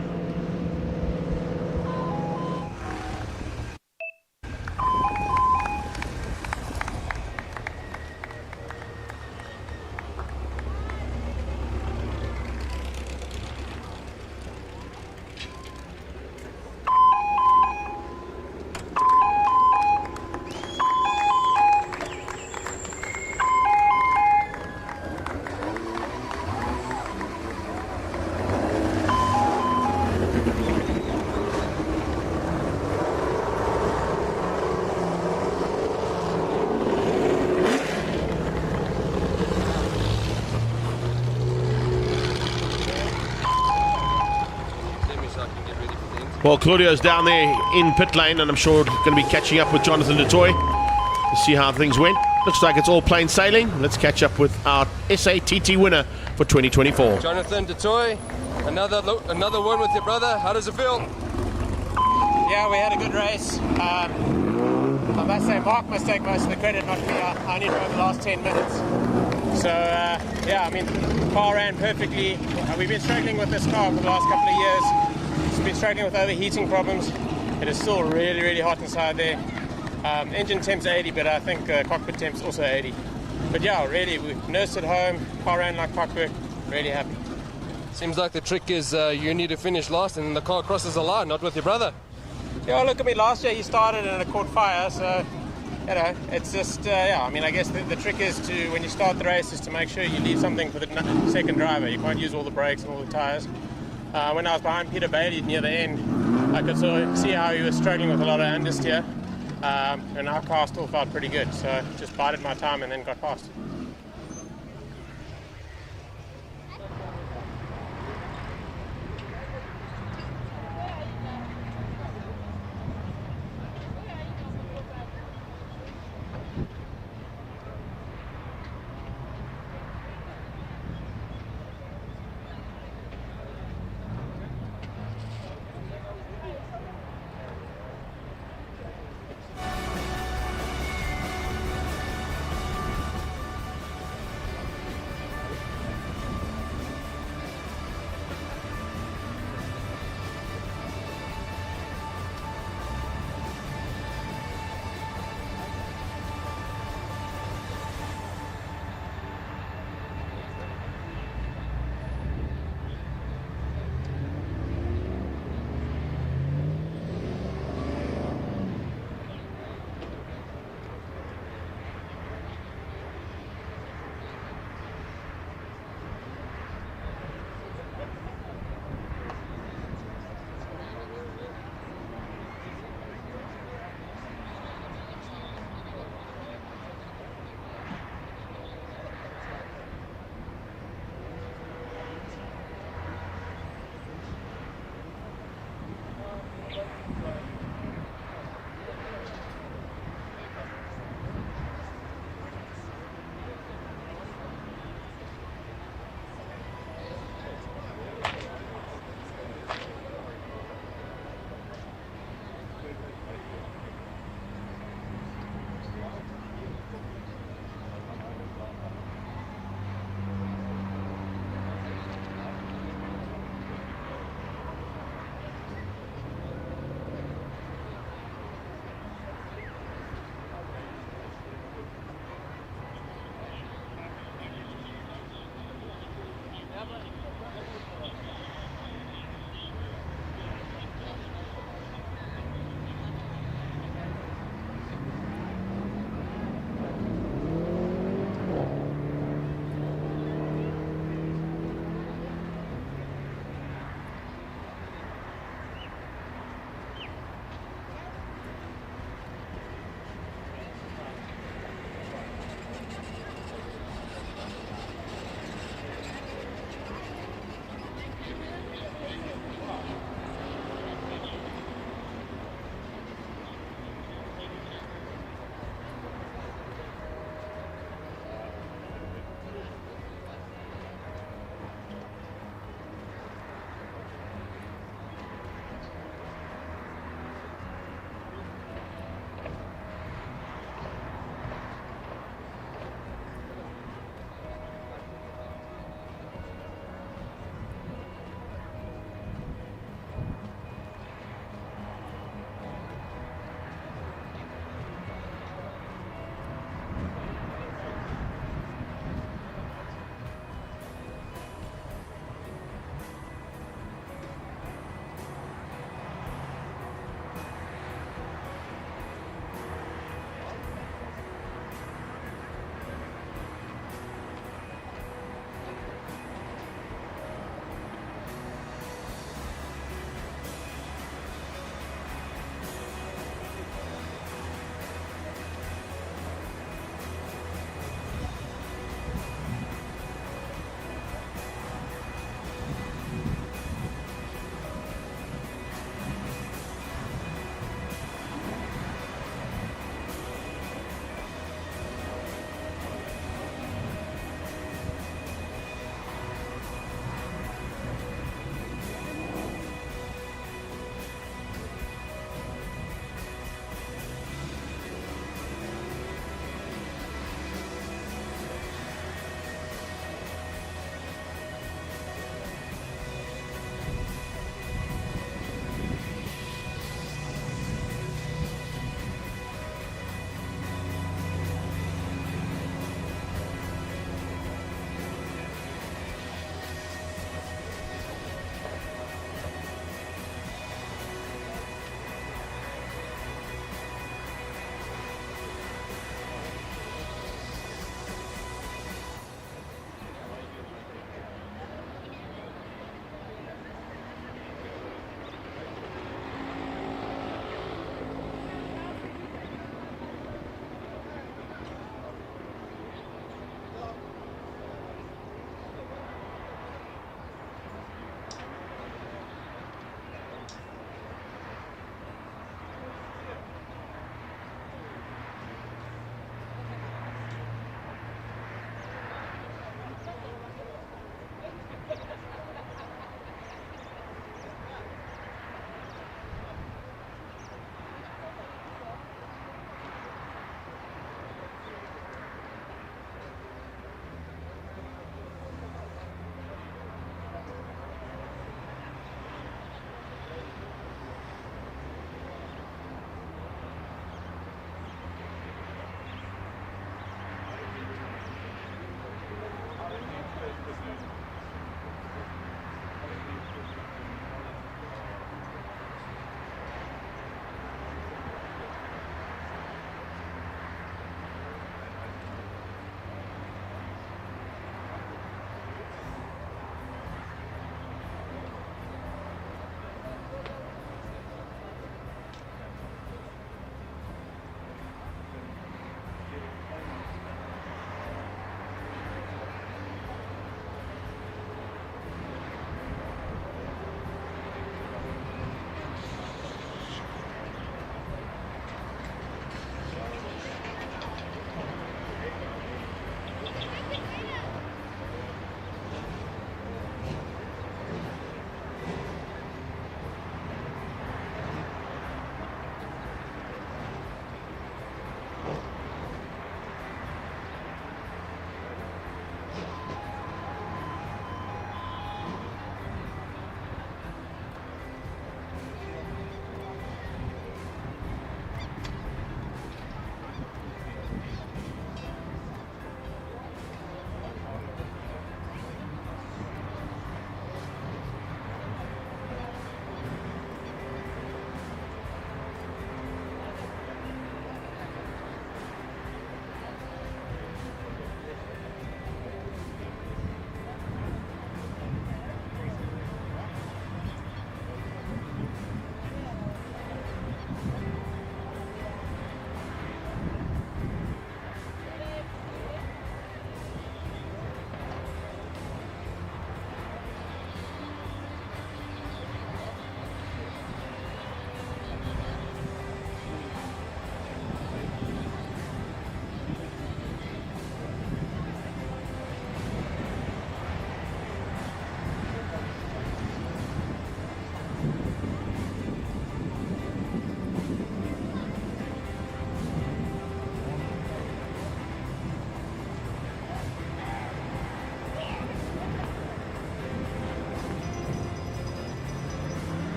S1: Well, Claudio's down there in pit lane, and I'm sure going to be catching up with Jonathan Detoy to see how things went. Looks like it's all plain sailing. Let's catch up with our SATT winner for 2024.
S6: Jonathan Detoy, another win with your brother. How does it feel?
S12: Yeah, we had a good race. I must say Mark must take most of the credit, not me. I only drove the last 10 minutes. So, yeah, I mean, the car ran perfectly. We've been struggling with this car for the last couple of years. It's been struggling with overheating problems. It is still really, really hot inside there. Engine temp's 80, but I think cockpit temp's also 80. But yeah, really, we nursed it home. Car ran like clockwork. Really happy.
S6: Seems like the trick is you need to finish last and then the car crosses the line, not with your brother.
S12: Yeah, look at me. Last year he started and it caught fire, so you know, it's just, yeah, I mean, I guess the trick is to, when you start the race, is to make sure you leave something for the second driver. You can't use all the brakes and all the tyres. When I was behind Peter Bailey near the end, I could sort of see how he was struggling with a lot of understeer, and our car still felt pretty good, so just bided my time and then got past.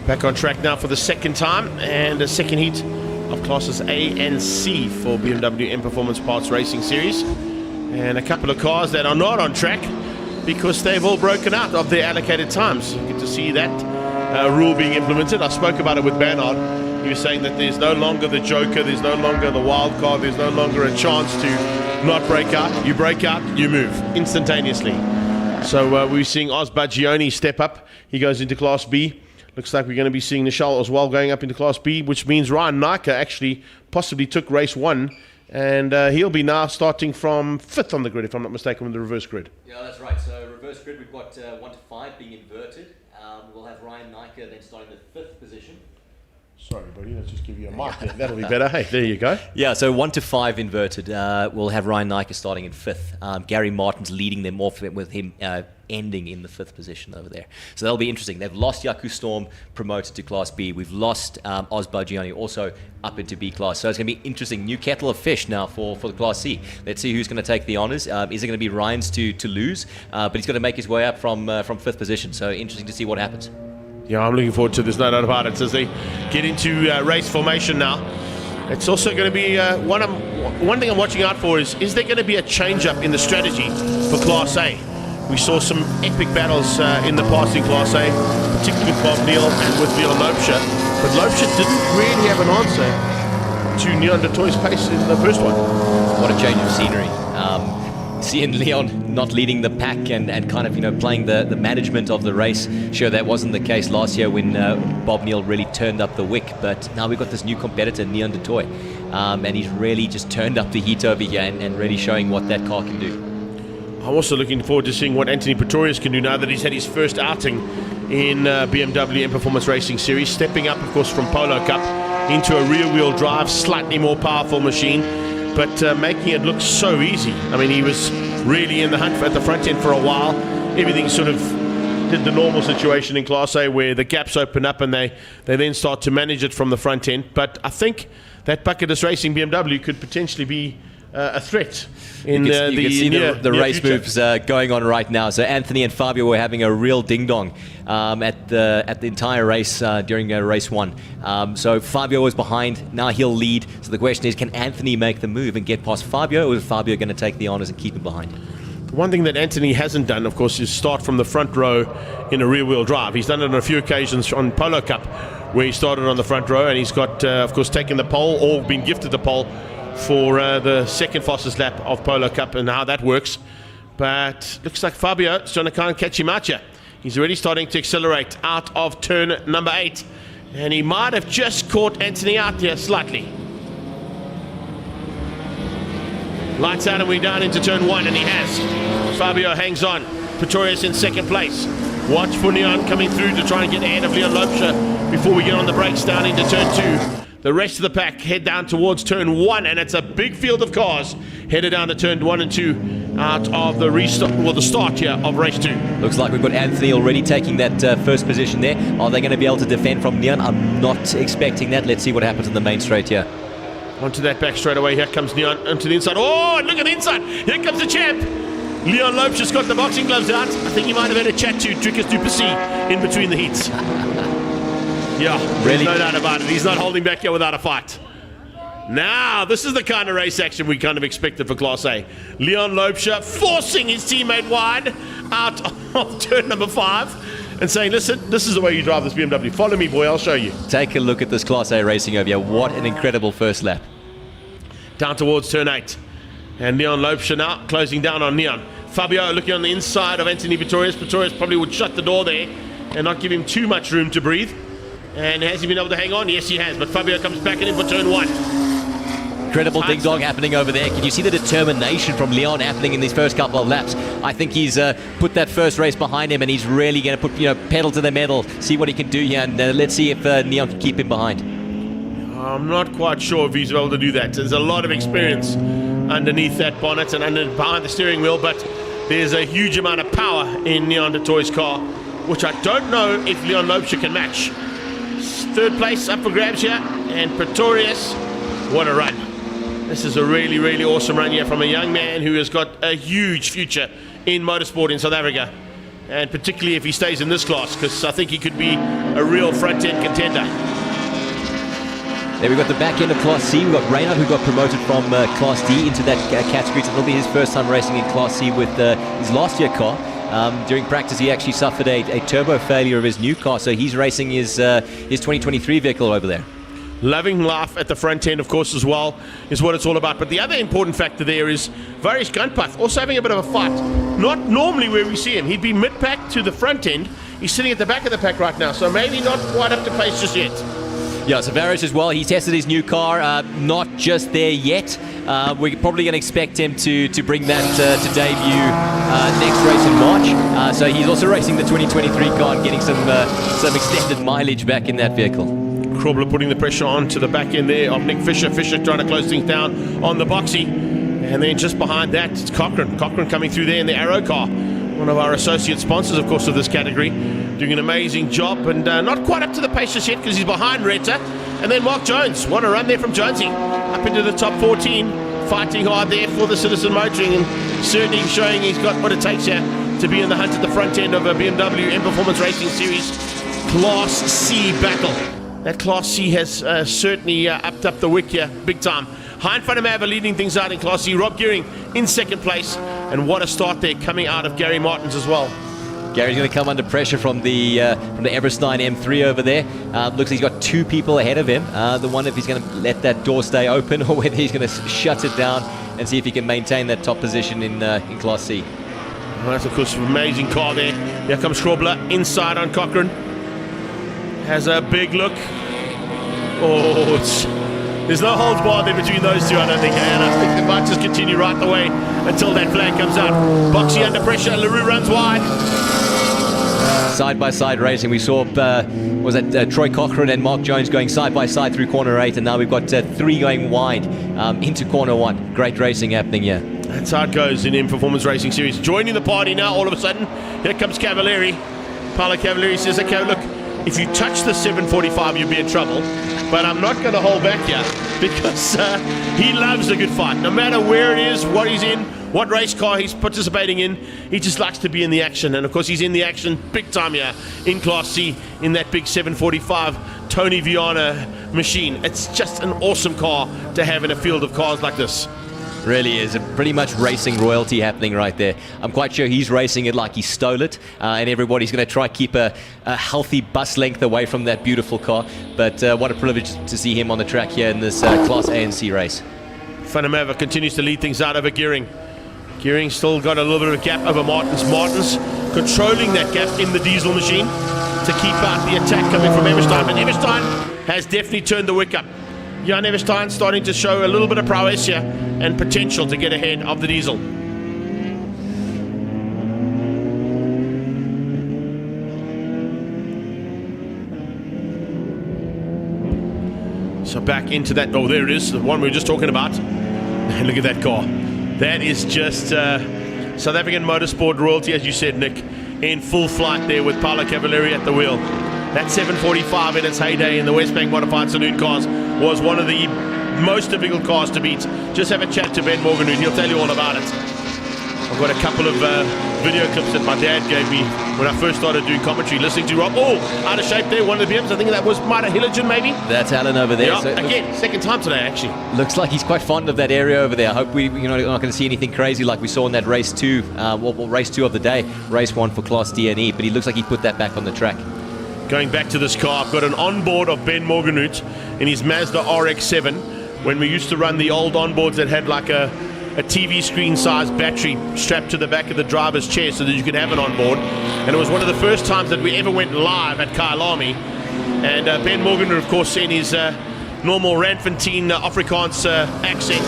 S1: Back on track now for the second time, and a second heat of classes A and C for BMW M Performance Parts Racing Series. And a couple of cars that are not on track because they've all broken out of their allocated times. You get to see that rule being implemented. I spoke about it with Bernard. He was saying that there's no longer the joker, there's no longer the wild card, there's no longer a chance to not break out. You break out, you move instantaneously. So we're seeing Oz Bagioni step up. He goes into Class B. Looks like we're going to be seeing Nishal as well going up into Class B, which means Ryan Nike actually possibly took race 1, and he'll be now starting from 5th on the grid, if I'm not mistaken, with the reverse grid.
S2: Yeah, that's right. So reverse grid, we've got 1 to 5 being inverted. We'll have Ryan Nike then starting the 5th position.
S1: Sorry, buddy, let's just give you a mic there. That'll be better. Hey, there you go.
S2: Yeah, so 1 to 5 inverted. We'll have Ryan Nike starting in 5th. Gary Martin's leading them off with him ending in the 5th position over there. So that'll be interesting. They've lost Yaku Storm, promoted to Class B. We've lost Oz Bagioni, also up into B class. So it's going to be interesting. New kettle of fish now for the Class C. Let's see who's going to take the honours. Is it going to be Ryan's to lose? But he's going to make his way up from 5th position. So interesting to see what happens.
S1: Yeah, I'm looking forward to this, no doubt about it, as they get into race formation now. It's also going to be one thing I'm watching out for is there going to be a change-up in the strategy for Class A? We saw some epic battles in the past in Class A, particularly with Bob Neal and with Leon Lopesha. But Lopesha didn't really have an answer to Neon de Toy's pace in the first one.
S2: What a change of scenery. Seeing Leon not leading the pack and kind of playing the management of the race. Sure, that wasn't the case last year when Bob Neal really turned up the wick, but now we've got this new competitor, Neon de Toy, and he's really just turned up the heat over here and really showing what that car can do.
S1: I'm also looking forward to seeing what Anthony Pretorius can do now that he's had his first outing in BMW M Performance Racing Series, stepping up, of course, from Polo Cup into a rear-wheel drive, slightly more powerful machine, but making it look so easy. I mean, he was really in the hunt at the front end for a while. Everything sort of did the normal situation in Class A where the gaps open up and they then start to manage it from the front end. But I think that Bucketless Racing BMW could potentially be a threat in
S2: you can see the race
S1: future.
S2: moves going on right now. So Anthony and Fabio were having a real ding-dong at the entire race during race 1. So Fabio was behind, now he'll lead. So the question is, can Anthony make the move and get past Fabio, or is Fabio going to take the honours and keep him behind?
S1: The one thing that Anthony hasn't done, of course, is start from the front row in a rear-wheel drive. He's done it on a few occasions on Polo Cup where he started on the front row, and he's got, of course, taken the pole or been gifted the pole for the second fastest lap of Polo Cup and how that works. But looks like Fabio is trying to kind of catch him out here. He's already starting to accelerate out of turn number 8, and he might have just caught Anthony out here slightly. Lights out and we're down into turn 1, and he has. Fabio hangs on. Pretorius in second place. Watch for Neon coming through to try and get ahead of Leon Lopesha before we get on the brakes down into turn 2. The rest of the pack head down towards turn 1, and it's a big field of cars headed down to turn 1 and 2 out of the restart, well, the start here of race 2.
S2: Looks like we've got Anthony already taking that first position there. Are they going to be able to defend from Neon? I'm not expecting that. Let's see what happens in the main straight here.
S1: Onto that back straight away. Here comes Neon onto the inside. Oh, and look at the inside. Here comes the champ. Leon Lopes just got the boxing gloves out. I think he might have had a chat to Drickus du Plessis in between the heats. Yeah, really? No doubt about it. He's not holding back here without a fight. Now, this is the kind of race action we kind of expected for Class A. Leon Lopesha forcing his teammate wide out of turn number 5 and saying, listen, this is the way you drive this BMW. Follow me, boy, I'll show you.
S2: Take a look at this Class A racing over here. What an incredible first lap.
S1: Down towards turn 8. And Leon Lopesha now closing down on Neon. Fabio looking on the inside of Anthony Pretorius. Pretorius probably would shut the door there and not give him too much room to breathe. And has he been able to hang on? Yes, he has. But Fabio comes back in for turn 1.
S2: Incredible ding-dong happening over there. Can you see the determination from Leon happening in these first couple of laps? I think he's put that first race behind him, and he's really going to put pedal to the metal, see what he can do here, and let's see if Neon can keep him behind.
S1: I'm not quite sure if he's able to do that. There's a lot of experience underneath that bonnet and behind the steering wheel, but there's a huge amount of power in Neon de Toy's car, which I don't know if Leon Lopesha can match. Third place up for grabs here, and Pretorius, what a run. This is a really, really awesome run here from a young man who has got a huge future in motorsport in South Africa. and particularly if he stays in this class, because I think he could be a real front-end contender.
S2: There we've got the back end of Class C. We've got Reynard, who got promoted from Class D into that category. So it'll be his first time racing in Class C with his last year car. During practice, he actually suffered a turbo failure of his new car, so he's racing his 2023 vehicle over there.
S1: Loving life at the front end, of course, as well, is what it's all about. But the other important factor there is Varish Gunpath also having a bit of a fight. Not normally where we see him. He'd be mid-pack to the front end. He's sitting at the back of the pack right now, so maybe not quite up to pace just yet.
S2: Yeah, so Varish as well, he tested his new car, not just there yet. We're probably going to expect him to bring that to debut next race in March. So he's also racing the 2023 car and getting some extended mileage back in that vehicle.
S1: Krobler putting the pressure on to the back end there of Nick Fisher. Fisher trying to close things down on the boxy. And then just behind that, it's Cochrane. Cochrane coming through there in the Arrow car. One of our associate sponsors, of course, of this category. Doing an amazing job, and not quite up to the pace just yet because he's behind Retta. And then Mark Jones, what a run there from Jonesy. Up into the top 14, fighting hard there for the Citizen Motoring, and certainly showing he's got what it takes here to be in the hunt at the front end of a BMW M Performance Racing Series Class C battle. That Class C has certainly upped up the wick here, big time. Hein van der Merwe leading things out in Class C. Rob Gearing in second place, and what a start there coming out of Gary Martins as well.
S2: Gary's going to come under pressure from the Everstein M3 over there. Looks like he's got two people ahead of him. The one if he's going to let that door stay open or whether he's going to shut it down and see if he can maintain that top position in Class C.
S1: Well, that's, of course, an amazing car there. Here comes Krobler inside on Cochrane. Has a big look. Oh, there's no holds barred there between those two, I don't think. And I think they might just continue right the way until that flag comes out. Boxy under pressure. LaRue runs wide.
S2: Side-by-side racing. We saw, was that Troy Cochrane and Mark Jones going side-by-side through corner 8, and now we've got 3 going wide into corner 1. Great racing happening here.
S1: That's how it goes in M Performance Racing Series. Joining the party now, all of a sudden, here comes Cavalieri. Paolo Cavalieri says, okay, look, if you touch the 745, you'll be in trouble. But I'm not going to hold back here because he loves a good fight. No matter where it is, what he's in, what race car he's participating in, he just likes to be in the action. And of course, he's in the action big time here in Class C in that big 745 Tony Viana machine. It's just an awesome car to have in a field of cars like this.
S2: Really is. Pretty much racing royalty happening right there. I'm quite sure he's racing it like he stole it, and everybody's going to try to keep a healthy bus length away from that beautiful car. But what a privilege to see him on the track here in this Class A and C race.
S1: Van der Merwe continues to lead things out over Gearing. Gearing still got a little bit of a gap over Martins. Martins controlling that gap in the diesel machine to keep out the attack coming from Everstein. But Everstein has definitely turned the wick up. Jan Everstein starting to show a little bit of prowess here and potential to get ahead of the diesel. So back into that, oh, there it is, the one we were just talking about. And look at that car. That is just South African motorsport royalty, as you said, Nick, in full flight there with Paolo Cavalieri at the wheel. That 745 in its heyday in the Westbank Modified Saloon cars was one of the most difficult cars to beat. Just have a chat to Ben Morganhood, he'll tell you all about it. I've got a couple of video clips that my dad gave me when I first started doing commentary, listening to Rob. Oh, out of shape there, one of the BMs. I think that was Mida Hilligen, maybe.
S2: That's Alan over there.
S1: Yeah,
S2: so
S1: again, second time today, actually.
S2: Looks like he's quite fond of that area over there. I hope we're not going to see anything crazy like we saw in that race 2, race 2 of the day, race 1 for Class D and E. But he looks like he put that back on the track.
S1: Going back to this car, I've got an onboard of Ben Morganhood in his Mazda RX-7. When we used to run the old onboards that had like a TV screen sized battery strapped to the back of the driver's chair so that you could have it on board. And it was one of the first times that we ever went live at Kyalami. And Ben Morganhood, of course, in his normal Randfontein Afrikaans accent,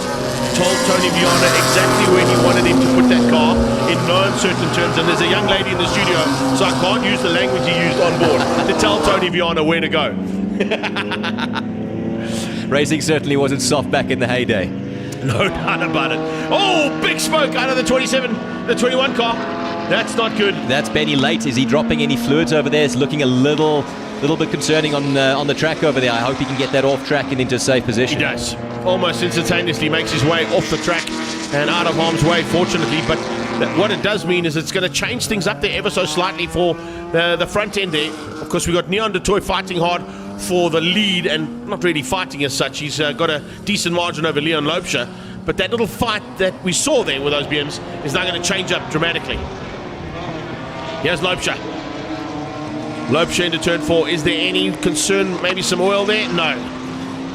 S1: told Tony Viana exactly where he wanted him to put that car in no uncertain terms. And there's a young lady in the studio, so I can't use the language he used on board to tell Tony Viana where to go.
S2: Racing certainly wasn't soft back in the heyday.
S1: No doubt about it. Oh, big smoke out of the 21 car. That's not good.
S2: That's Benny Late. Is he dropping any fluids over there? It's looking a little little bit concerning on the track over there. I hope he can get that off track and into a safe position.
S1: He does. Almost instantaneously makes his way off the track and out of harm's way, fortunately. But what it does mean is it's going to change things up there ever so slightly for the front end there. Of course, we've got Neon de Toy fighting hard for the lead, and not really fighting as such. He's got a decent margin over Leon Lopesha. But that little fight that we saw there with those BMs is now going to change up dramatically. Here's Lopesha. Lopesha into turn 4. Is there any concern? Maybe some oil there? No.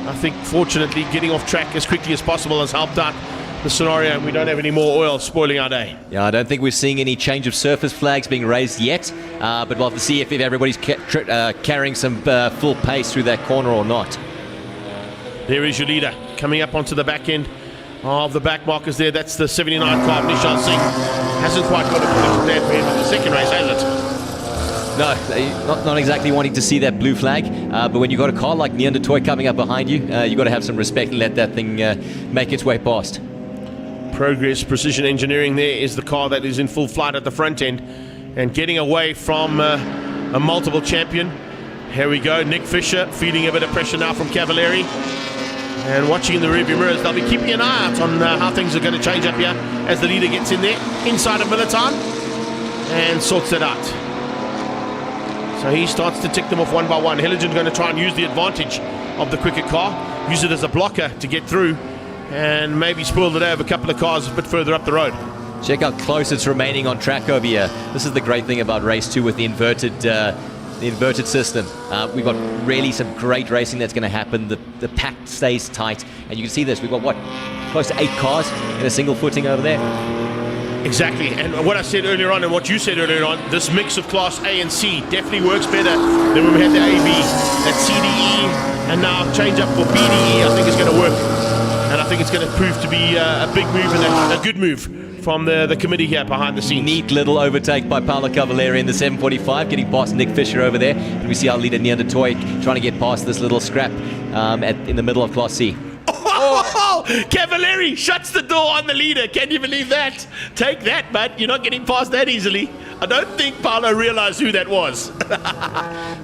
S1: I think, fortunately, getting off track as quickly as possible has helped out the scenario, and we don't have any more oil spoiling our day.
S2: Yeah, I don't think we're seeing any change of surface flags being raised yet, but we'll have to see if everybody's carrying some full pace through that corner or not.
S1: There is your leader coming up onto the back end of the back markers there. That's the 79 car, Nishant Singh. Hasn't quite got a position plan for him in the second race, has it?
S2: No, not exactly wanting to see that blue flag, but when you've got a car like Neon de Toy coming up behind you, you've got to have some respect and let that thing make its way past.
S1: Progress Precision Engineering there is the car that is in full flight at the front end and getting away from a multiple champion. Here we go, Nick Fisher feeling a bit of pressure now from Cavalieri. And watching in the rearview mirrors, they'll be keeping an eye out on how things are going to change up here as the leader gets in there, inside of Militan, and sorts it out. So he starts to tick them off one by one. Hilligen's going to try and use the advantage of the quicker car, use it as a blocker to get through, and maybe spoil the day of a couple of cars a bit further up the road.
S2: Check how close it's remaining on track over here. This is the great thing about race 2 with the inverted system. We've got really some great racing that's going to happen. The pack stays tight, and you can see this. We've got, what, close to 8 cars in a single footing over there.
S1: Exactly, and what I said earlier on and what you said earlier on, this mix of Class A and C definitely works better than when we had the AB, that CDE, and now change up for BDE. I think it's going to work, and I think it's going to prove to be a big move and a good move from the committee here behind the scenes.
S2: Neat little overtake by Paolo Cavalieri in the 745, getting past Nick Fisher over there. And we see our leader Neon de Toy trying to get past this little scrap in the middle of Class C.
S1: Oh, Cavalieri shuts the door on the leader. Can you believe that? Take that, bud. You're not getting past that easily. I don't think Paolo realized who that was.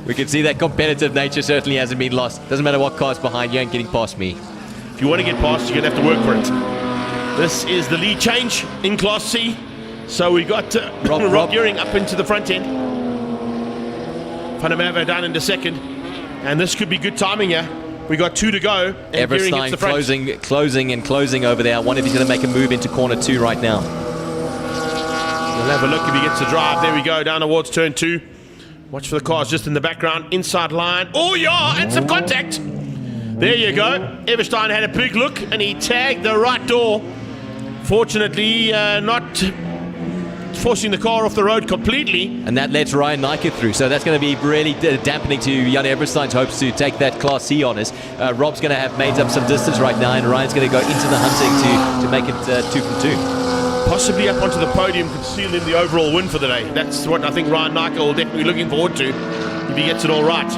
S2: We can see that competitive nature certainly hasn't been lost. Doesn't matter what car's behind you, ain't getting past me.
S1: If you want to get past, you're going to have to work for it. This is the lead change in Class C. So we got Rob Gearing up into the front end. Fanamava down into second. And this could be good timing here. We got 2 to go. And
S2: Everstein closing over there. I wonder if he's going to make a move into corner 2 right now.
S1: We'll have a look if he gets to drive. There we go, down towards turn 2. Watch for the cars just in the background. Inside line. Oh, yeah, and some contact. There you go. Everstein had a big look, and he tagged the right door. Fortunately, not forcing the car off the road completely.
S2: And that lets Ryan Nike through. So that's going to be really dampening to Jan Everstein's hopes to take that Class C honours. Rob's going to have made up some distance right now, and Ryan's going to go into the hunting to make it 2 from 2.
S1: Possibly up onto the podium could seal in the overall win for the day. That's what I think Ryan Nike will definitely be looking forward to if he gets it all right.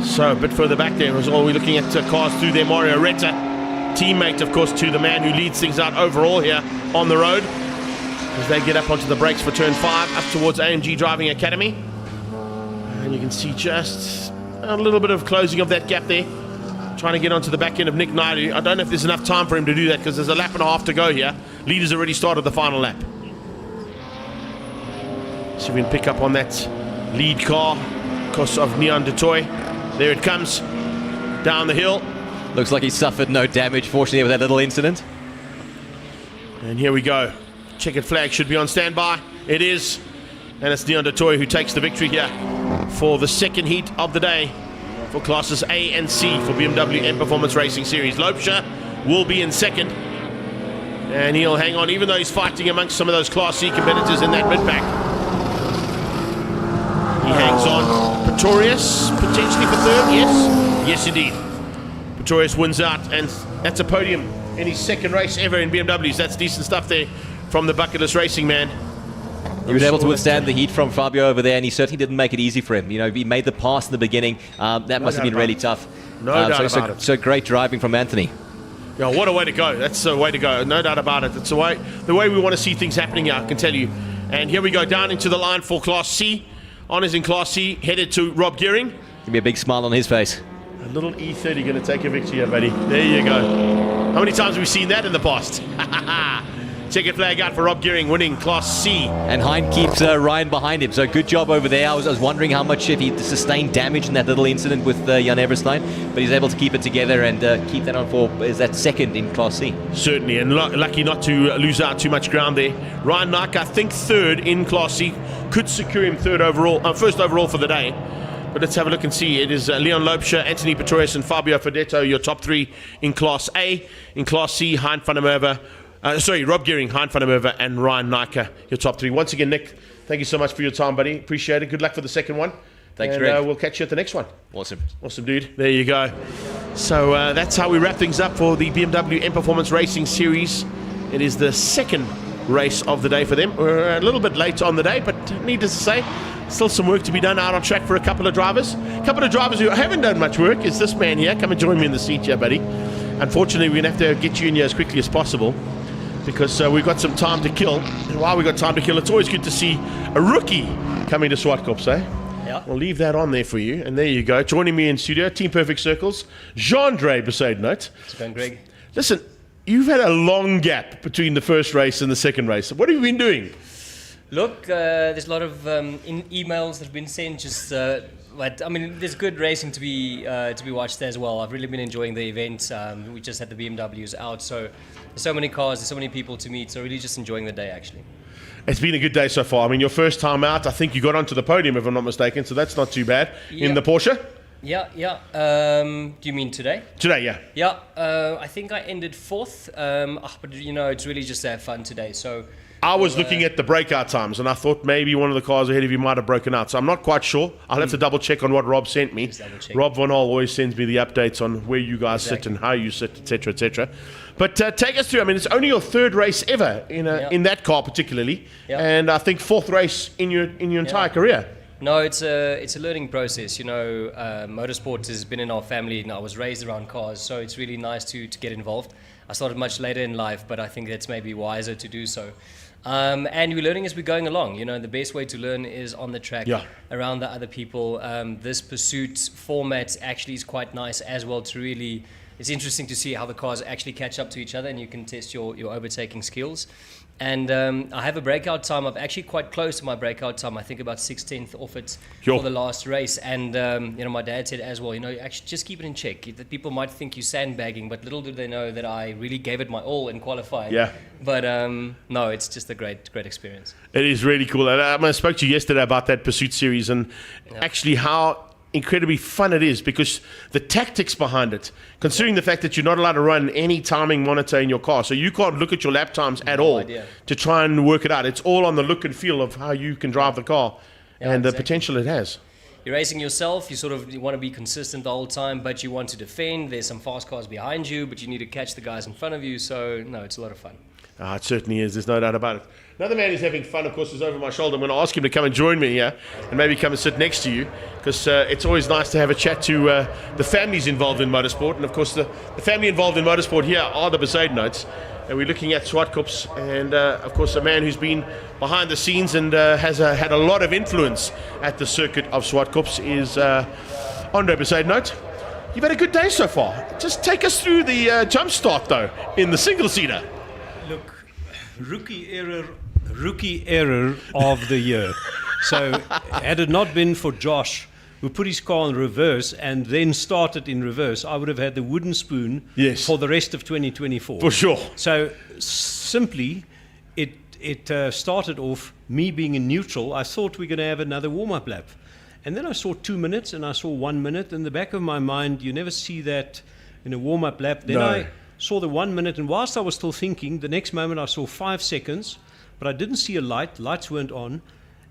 S1: So a bit further back there was all we're looking at cars through there. Mario Retta, teammate, of course, to the man who leads things out overall here on the road. As they get up onto the brakes for turn 5, up towards AMG Driving Academy. And you can see just a little bit of closing of that gap there. Trying to get onto the back end of Nick Naidu. I don't know if there's enough time for him to do that because there's a lap and a half to go here. Leaders already started the final lap. See if we can pick up on that lead car because of Neon de Toy. There it comes, down the hill.
S2: Looks like he suffered no damage, fortunately, with that little incident.
S1: And here we go. Checkered flag should be on standby. It is. And it's Neon de Toy who takes the victory here for the second heat of the day for classes A and C for BMW M Performance Racing Series. Lopesha will be in second. And he'll hang on, even though he's fighting amongst some of those Class C competitors in that mid-pack. He hangs on. Pretorius, potentially for third, yes? Yes, indeed. Pretorius wins out, and that's a podium in his second race ever in BMWs. That's decent stuff there from the bucketless racing man.
S2: He was able to withstand the heat from Fabio over there, and he certainly didn't make it easy for him. You know, he made the pass in the beginning. That must have been really tough.
S1: No doubt about it.
S2: So great driving from Anthony.
S1: Yeah, what a way to go. That's the way to go. No doubt about it. It's the way we want to see things happening here, I can tell you. And here we go down into the line for Class C Honours in Class C, headed to Rob Gearing.
S2: Give me a big smile on his face.
S1: A little E30 going to take a victory here, buddy. There you go. How many times have we seen that in the past? Checkered flag out for Rob Gearing, winning Class C.
S2: And Hein keeps Ryan behind him, so good job over there. I was wondering how much if he sustained damage in that little incident with Jan Everstein, but he's able to keep it together and keep that on for, is that second in Class C?
S1: Certainly, and lucky not to lose out too much ground there. Ryan Nike, I think third in Class C, could secure him first overall for the day. But let's have a look and see. It is Leon Lopescher, Anthony Pretorius, and Fabio Fedetto, your top three in Class A. In Class C, Hein van der Merwe. Rob Gearing, Hein van der Merwe, and Ryan Nike, your top three. Once again, Nick, thank you so much for your time, buddy. Appreciate it. Good luck for the second one.
S2: Thanks, Greg.
S1: We'll catch you at the next one.
S2: Awesome.
S1: Awesome, dude. There you go. So that's how we wrap things up for the BMW M Performance Racing Series. It is the second race of the day for them. We're a little bit late on the day, but needless to say, still some work to be done out on track for a couple of drivers. A couple of drivers who haven't done much work is this man here. Come and join me in the seat here, buddy. Unfortunately, we're going to have to get you in here as quickly as possible because we've got some time to kill. And while we've got time to kill, it's always good to see a rookie coming to Zwartkops, eh?
S13: Yeah.
S1: We'll leave that on there for you. And there you go. Joining me in studio, Team Perfect Circles, Jean-Dre Besaidnout.
S13: It's been Greg.
S1: Listen, you've had a long gap between the first race and the second race. What have you been doing?
S13: Look, there's a lot of emails that have been sent. But I mean, there's good racing to be watched there as well. I've really been enjoying the event. We just had the BMWs out, so there's so many cars, there's so many people to meet. So really, just enjoying the day actually.
S1: It's been a good day so far. I mean, your first time out, I think you got onto the podium, if I'm not mistaken. So that's not too bad in the Porsche.
S13: Yeah. Do you mean today?
S1: Today, yeah.
S13: Yeah. I think I ended fourth. But you know, it's really just to have fun today. So.
S1: I was looking at the breakout times, and I thought maybe one of the cars ahead of you might have broken out. So I'm not quite sure. I'll have to double check on what Rob sent me. Rob Von All always sends me the updates on where you guys sit and how you sit, etc., etc. But take us through. I mean, it's only your third race ever in that car, particularly, and I think fourth race in your entire career.
S13: No, it's a learning process. You know, motorsport has been in our family, and I was raised around cars, so it's really nice to get involved. I started much later in life, but I think that's maybe wiser to do so. And we're learning as we're going along. You know, the best way to learn is on the track, around the other people. This pursuit format actually is quite nice as well to really, it's interesting to see how the cars actually catch up to each other and you can test your overtaking skills. And I have a breakout time. I'm actually quite close to my breakout time. I think about 16th off it for the last race. And, you know, my dad said as well, you know, actually just keep it in check. That people might think you're sandbagging, but little do they know that I really gave it my all in qualifying.
S1: Yeah.
S13: But, no, it's just a great experience.
S1: It is really cool. And I spoke to you yesterday about that Pursuit series and actually how incredibly fun it is because the tactics behind it, considering the fact that you're not allowed to run any timing monitor in your car, so you can't look at your lap times at all to try and work it out. It's all on the look and feel of how you can drive the car and the potential it has.
S13: You're racing yourself, you want to be consistent the whole time, but you want to defend. There's some fast cars behind you, but you need to catch the guys in front of you, so no, it's a lot of fun.
S1: It certainly is. There's no doubt about it. Another man who's having fun, of course, is over my shoulder. I'm going to ask him to come and join me here and maybe come and sit next to you because it's always nice to have a chat to the families involved in motorsport. And, of course, the family involved in motorsport here are the Besaidnouts. And we're looking at Zwartkops and, of course, a man who's been behind the scenes and has had a lot of influence at the circuit of Zwartkops is Andre Besaidnout. You've had a good day so far. Just take us through the jump start, though, in the single-seater.
S14: Look, rookie error of the year. So had it not been for Josh, who put his car in reverse and then started in reverse, I would have had the wooden spoon for the rest of 2024.
S1: For sure.
S14: So simply, it started off me being in neutral. I thought we're going to have another warm-up lap. And then I saw 2 minutes and I saw 1 minute. In the back of my mind, you never see that in a warm-up lap. Then I saw the 1 minute, and whilst I was still thinking, the next moment I saw 5 seconds, but I didn't see a light. Lights weren't on.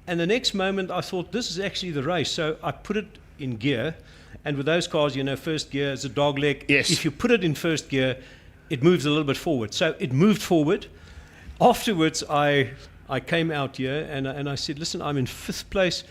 S14: And the next moment I thought, this is actually the race. So I put it in gear. And with those cars, you know, first gear is a dog leg.
S1: Yes.
S14: If you put it in first gear, it moves a little bit forward. So it moved forward. Afterwards, I came out here and I said, listen, I'm in 5th place.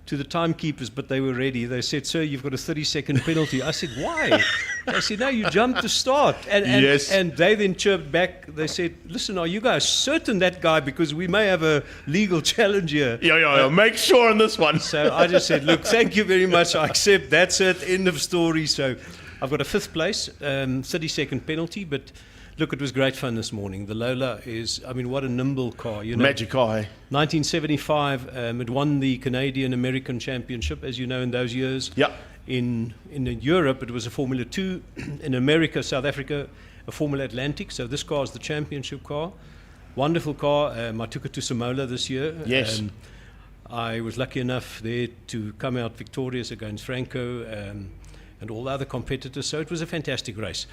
S14: to the timekeepers, but they were ready. They said, "Sir, you've got a 30-second penalty." I said, "Why?" They said, "No, you jumped to start." And they then chirped back. They said, "Listen, are you guys certain that guy? Because we may have a legal challenge here."
S1: Yeah. Make sure on this one.
S14: So I just said, "Look, thank you very much. I accept. That's it. End of story." So I've got a 5th place, 30-second penalty, but look, it was great fun this morning. The Lola is, I mean, what a nimble car. You know,
S1: Magic car, eh?
S14: 1975, it won the Canadian-American Championship, as you know, in those years.
S1: Yeah.
S14: In Europe, it was a Formula 2. In America, South Africa, a Formula Atlantic. So this car is the championship car. Wonderful car. I took it to Samola this year.
S1: Yes.
S14: I was lucky enough there to come out victorious against Franco and all the other competitors. So it was a fantastic race.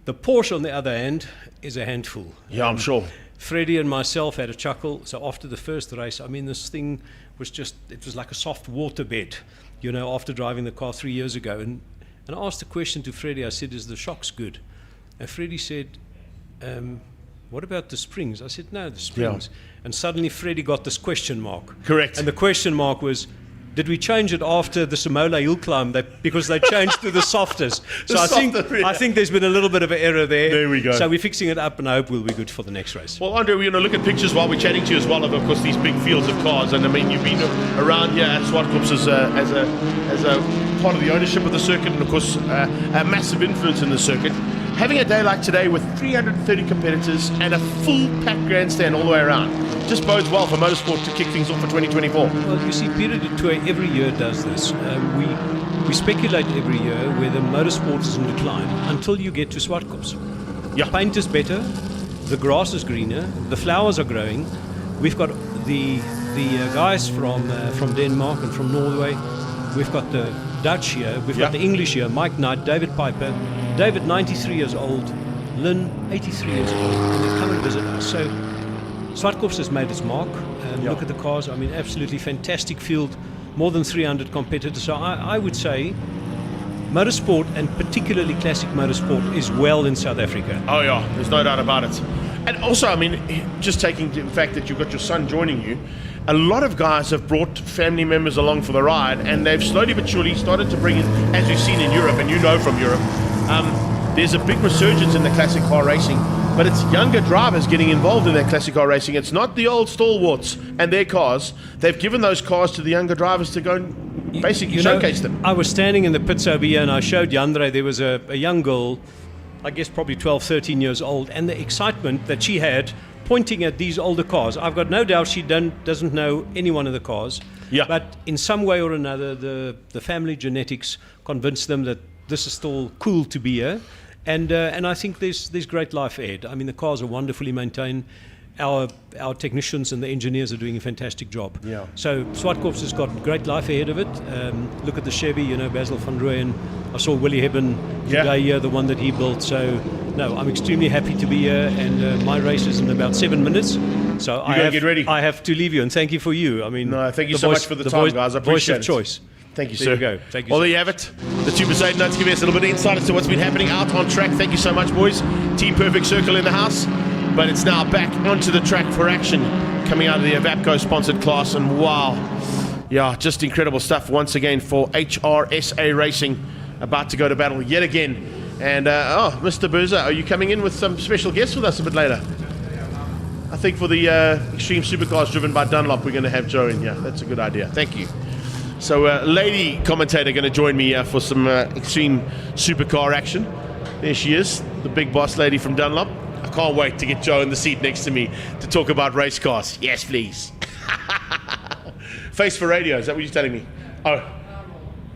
S14: The Porsche, on the other hand, is a handful.
S1: Yeah, I'm sure.
S14: Freddie and myself had a chuckle. So after the first race, I mean, this thing was just, it was like a soft waterbed, you know, after driving the car 3 years ago. And I asked a question to Freddie. I said, "Is the shocks good?" And Freddie said, "What about the springs?" I said, "No, the springs." Yeah. And suddenly Freddie got this question mark.
S1: Correct.
S14: And the question mark was, did we change it after the Samola hill climb? Because they changed to the softest. So I think there's been a little bit of an error there.
S1: There we go.
S14: So we're fixing it up, and I hope we'll be good for the next race.
S1: Well, Andre, we're going to look at pictures while we're chatting to you as well of course, these big fields of cars. And I mean, you've been around here at Zwartkops as a part of the ownership of the circuit, and of course, a massive influence in the circuit. Having a day like today with 330 competitors and a full packed grandstand all the way around just bodes well for motorsport to kick things off for 2024.
S14: Well, you see, Period Tour every year does this. We speculate every year whether motorsport is in decline until you get to Zwartkops.
S1: Yeah.
S14: Paint is better, the grass is greener, the flowers are growing. We've got the guys from Denmark and from Norway. We've got the Dutch here. We've got the English here. Mike Knight, David Piper. David, 93 years old. Lynn, 83 years old. And they come and visit us. So Zwartkops has made its mark. Look at the cars. I mean, absolutely fantastic field. More than 300 competitors. So I would say motorsport, and particularly classic motorsport, is well in South Africa.
S1: Oh, yeah. There's no doubt about it. And also, I mean, just taking the fact that you've got your son joining you, a lot of guys have brought family members along for the ride, and they've slowly but surely started to bring in, as you've seen in Europe, and you know from Europe, there's a big resurgence in the classic car racing, but it's younger drivers getting involved in that classic car racing. It's not the old stalwarts and their cars. They've given those cars to the younger drivers to go and basically showcase them.
S14: I was standing in the pits over here, and I showed Yandre, there was a young girl, I guess probably 12, 13 years old, and the excitement that she had pointing at these older cars. I've got no doubt she doesn't know any one of the cars.
S1: Yeah.
S14: But in some way or another, the family genetics convinced them that this is still cool to be here. And I think there's great life ahead. I mean, the cars are wonderfully maintained. Our technicians and the engineers are doing a fantastic job.
S1: Yeah.
S14: So Zwartkops has got great life ahead of it. Look at the Chevy, you know, Basil van Rooyen. I saw Willie Hebben today here, the one that he built. So, no, I'm extremely happy to be here, and my race is in about 7 minutes. So
S1: get ready.
S14: I have to leave you, and thank you for you. I mean,
S1: no, thank you so much for the time, guys. I appreciate it.
S14: Voice of choice.
S1: Thank you,
S14: there
S1: sir.
S14: You go. Thank you.
S1: Well,
S14: so
S1: there you have it. The Super Saiyan Nuts giving us a little bit of insight as to what's been happening out on track. Thank you so much, boys. Team Perfect Circle in the house. But it's now back onto the track for action, coming out of the aatco sponsored class. And wow, yeah, just incredible stuff once again for hrsa Racing, about to go to battle yet again. And Mr. Berza, are you coming in with some special guests with us a bit later? I think for the extreme supercars driven by Dunlop, we're going to have Joe in here. That's a good idea. Thank you. So lady commentator going to join me for some extreme supercar action. There she is, the big boss lady from Dunlop. I can't wait to get Joe in the seat next to me to talk about race cars. Yes, please. Face for radio, is that what you're telling me? Oh,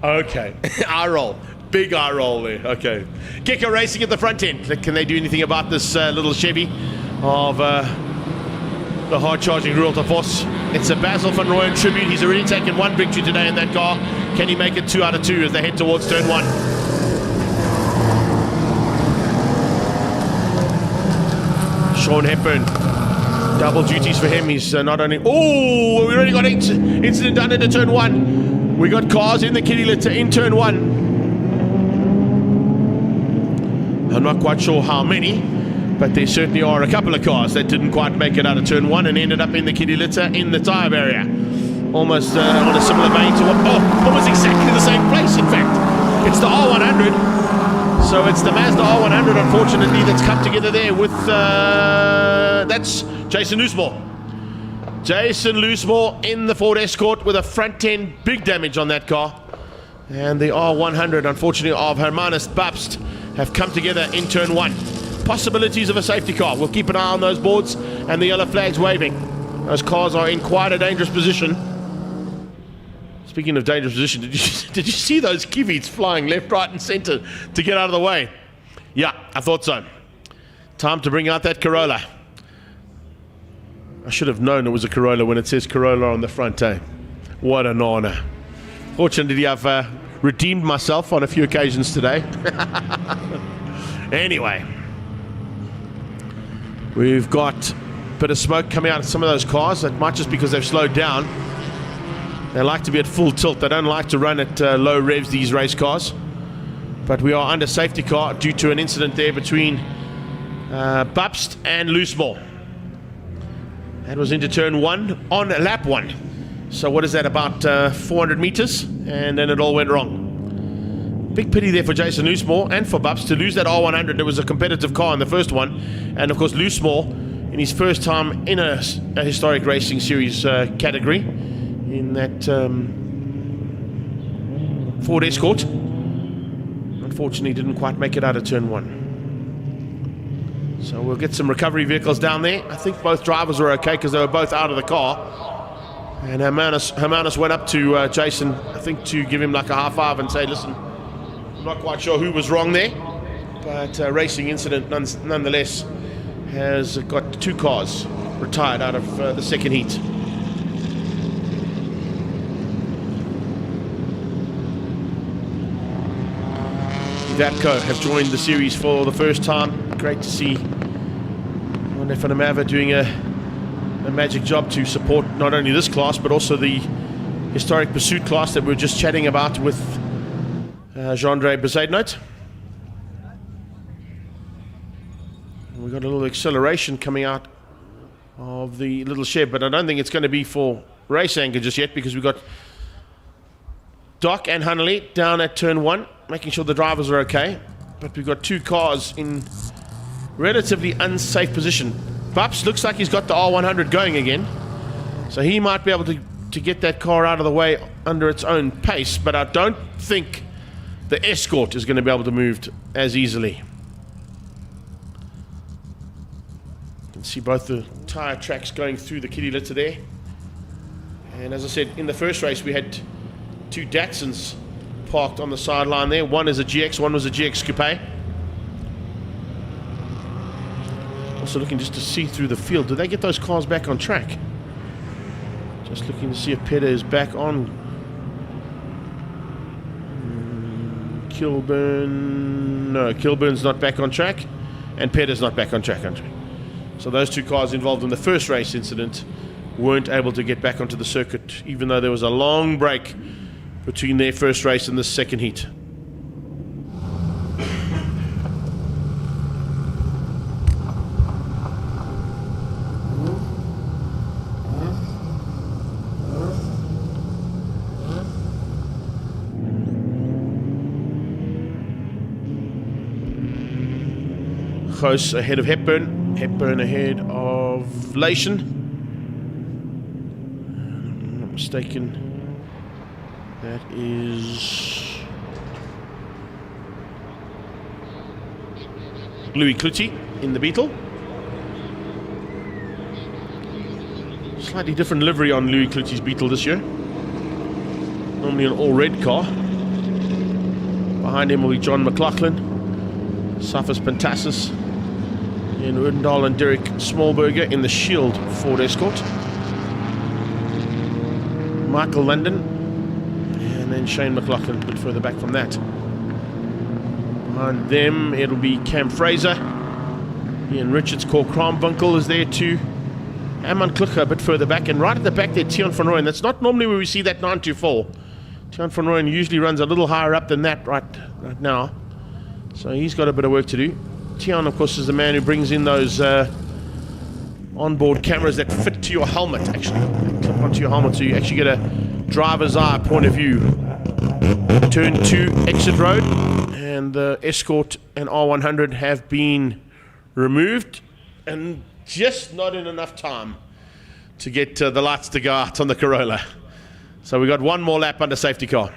S1: okay. Eye roll. Big eye roll there. Okay. Gecko Racing at the front end. Can they do anything about this little Chevy of the hard-charging Zwartkops Force? It's a Basil van Rooyen tribute. He's already taken one victory today in that car. Can he make it 2 out of 2 as they head towards turn 1? Sean Hepburn, double duties for him. He's not only... Oh, we already got incident done into turn 1. We got cars in the kitty litter in turn 1. I'm not quite sure how many, but there certainly are a couple of cars that didn't quite make it out of turn 1 and ended up in the kitty litter in the tyre barrier. almost on a similar vein to almost exactly the same place, in fact. It's the R100. So it's the Mazda R100, unfortunately, that's come together there with, that's Jason Loosemore. Jason Loosemore in the Ford Escort with a front end, big damage on that car. And the R100, unfortunately, of Hermanus Babst have come together in turn 1. Possibilities of a safety car. We'll keep an eye on those boards and the yellow flags waving. Those cars are in quite a dangerous position. Speaking of dangerous position, did you see those Kiwis flying left, right, and center to get out of the way? Yeah, I thought so. Time to bring out that Corolla. I should have known it was a Corolla when it says Corolla on the front, eh? What an honor. Fortunately, I've redeemed myself on a few occasions today. Anyway, we've got a bit of smoke coming out of some of those cars. That might just because they've slowed down. They like to be at full tilt. They don't like to run at low revs, these race cars. But we are under safety car due to an incident there between Babst and Loosemore. That was into turn 1 on lap 1. So what is that, about 400 meters? And then it all went wrong. Big pity there for Jason Loosemore and for Babst to lose that R100. It was a competitive car in the first one. And of course Loosemore, in his first time in a historic racing series category, in that Ford Escort, unfortunately didn't quite make it out of turn 1. So we'll get some recovery vehicles down there. I think both drivers were okay because they were both out of the car. And Hermanus went up to Jason, I think, to give him like a high five and say, listen, I'm not quite sure who was wrong there, but racing incident nonetheless has got 2 cars retired out of the second heat. aatco have joined the series for the first time. Great to see Ronde van der Merwe doing a magic job to support not only this class but also the historic pursuit class that we were just chatting about with Jean-Andre Bezuidenhout. We've got a little acceleration coming out of the little shed, but I don't think it's going to be for race anchor just yet because we've got Doc and Hunnelly down at turn 1, making sure the drivers are okay. But we've got 2 cars in relatively unsafe position. Babst looks like he's got the R100 going again. So he might be able to get that car out of the way under its own pace. But I don't think the Escort is going to be able to move as easily. You can see both the tyre tracks going through the kitty litter there. And as I said, in the first race we had 2 Datsuns parked on the sideline there. One is a GX, one was a GX Coupe. Also looking just to see through the field. Did they get those cars back on track? Just looking to see if Petter is back on. Kilburn. No, Kilburn's not back on track. And Petter's not back on track, Andre. So those 2 cars involved in the first race incident weren't able to get back onto the circuit, even though there was a long break between their first race and the second heat. Close ahead of Hepburn. Hepburn ahead of Lation. I'm not mistaken. That is Louis Cloutey in the Beetle. Slightly different livery on Louis Cloutey's Beetle this year. Normally an all-red car. Behind him will be John McLaughlin, Safas Pantassis, Ian Odendahl and Derek Smallberger in the Shield Ford Escort. Michael London, and then Shane McLaughlin a bit further back from that. Behind them, it'll be Cam Fraser. Ian Richards, Cor Kramwinkel is there too. Amon Klucher a bit further back, and right at the back there, Tian van Rooyen. That's not normally where we see that 924. Tian van Rooyen usually runs a little higher up than that right now. So he's got a bit of work to do. Tian, of course, is the man who brings in those onboard cameras that fit to your helmet, actually. They clip onto your helmet so you actually get a driver's eye point of view. Turn 2 exit road, and the Escort and R100 have been removed, and just not in enough time to get the lights to go out on the Corolla. So we got one more lap under safety car.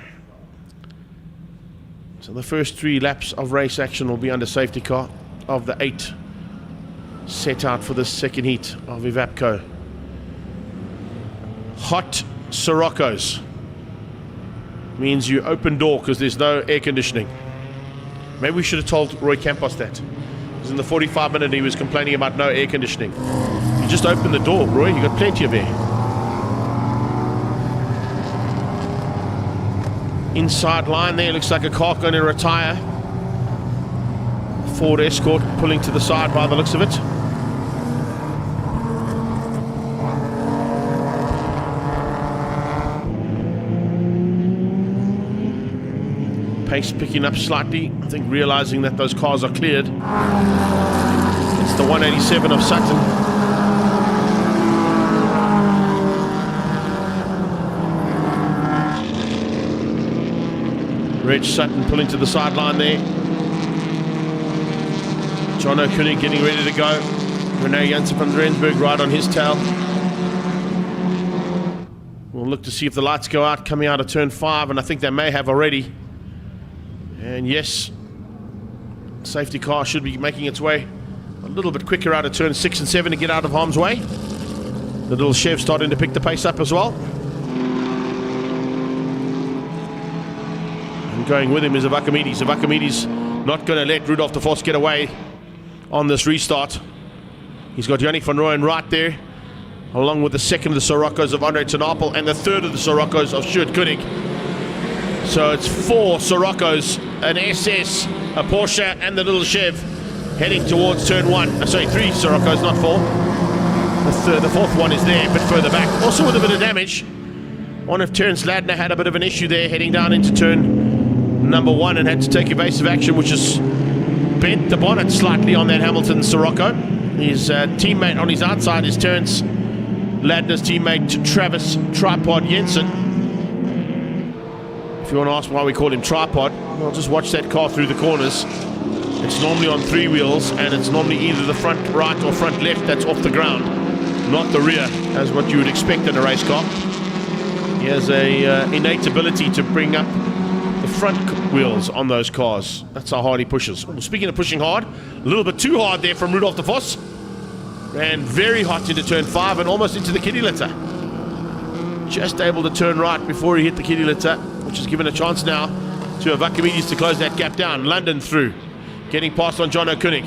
S1: So the first 3 laps of race action will be under safety car of the 8 set out for the second heat of Evapco. Hot Siroccos means you open door because there's no air conditioning. Maybe we should have told Roy Campos that, because in the 45-minute he was complaining about no air conditioning. You just open the door, Roy, you got plenty of air. Inside line there, looks like a car going to retire. Ford Escort pulling to the side by the looks of it. Pace picking up slightly, I think realizing that those cars are cleared. It's the 187 of Sutton. Reg Sutton pulling to the sideline there. John O'Koenig getting ready to go. Rene Janssen van Rensburg right on his tail. We'll look to see if the lights go out coming out of turn 5, and I think they may have already. And yes, safety car should be making its way a little bit quicker out of turn 6 and 7 to get out of harm's way. The little Chev starting to pick the pace up as well. And going with him is Avakamides. Avakamides not going to let Rudolf de Vos get away on this restart. He's got Yannick van Rooyen right there, along with the second of the Siroccos of Andre ten Apel and the third of the Siroccos of Zwartkops. So it's 4 Siroccos, an SS, a Porsche, and the little Chev heading towards turn 1. Sorry, 3 Siroccos, not 4. The fourth one is there, a bit further back. Also with a bit of damage. One of Terence Ladner had a bit of an issue there, heading down into turn number 1 and had to take evasive action, which has bent the bonnet slightly on that Hamilton Sirocco. His teammate on his outside is Terence Ladner's teammate Travis Tripod Jensen. If you want to ask why we call him Tripod, well, just watch that car through the corners. It's normally on 3 wheels, and it's normally either the front right or front left that's off the ground, not the rear, as what you would expect in a race car. He has a innate ability to bring up the front wheels on those cars. That's how hard he pushes. Well, speaking of pushing hard, a little bit too hard there from Rudolf de Vos. Ran very hot into turn 5 and almost into the kitty litter. Just able to turn right before he hit the kitty litter, which has given a chance now to Avakamides to close that gap down. London through, getting past on John O'Koenig.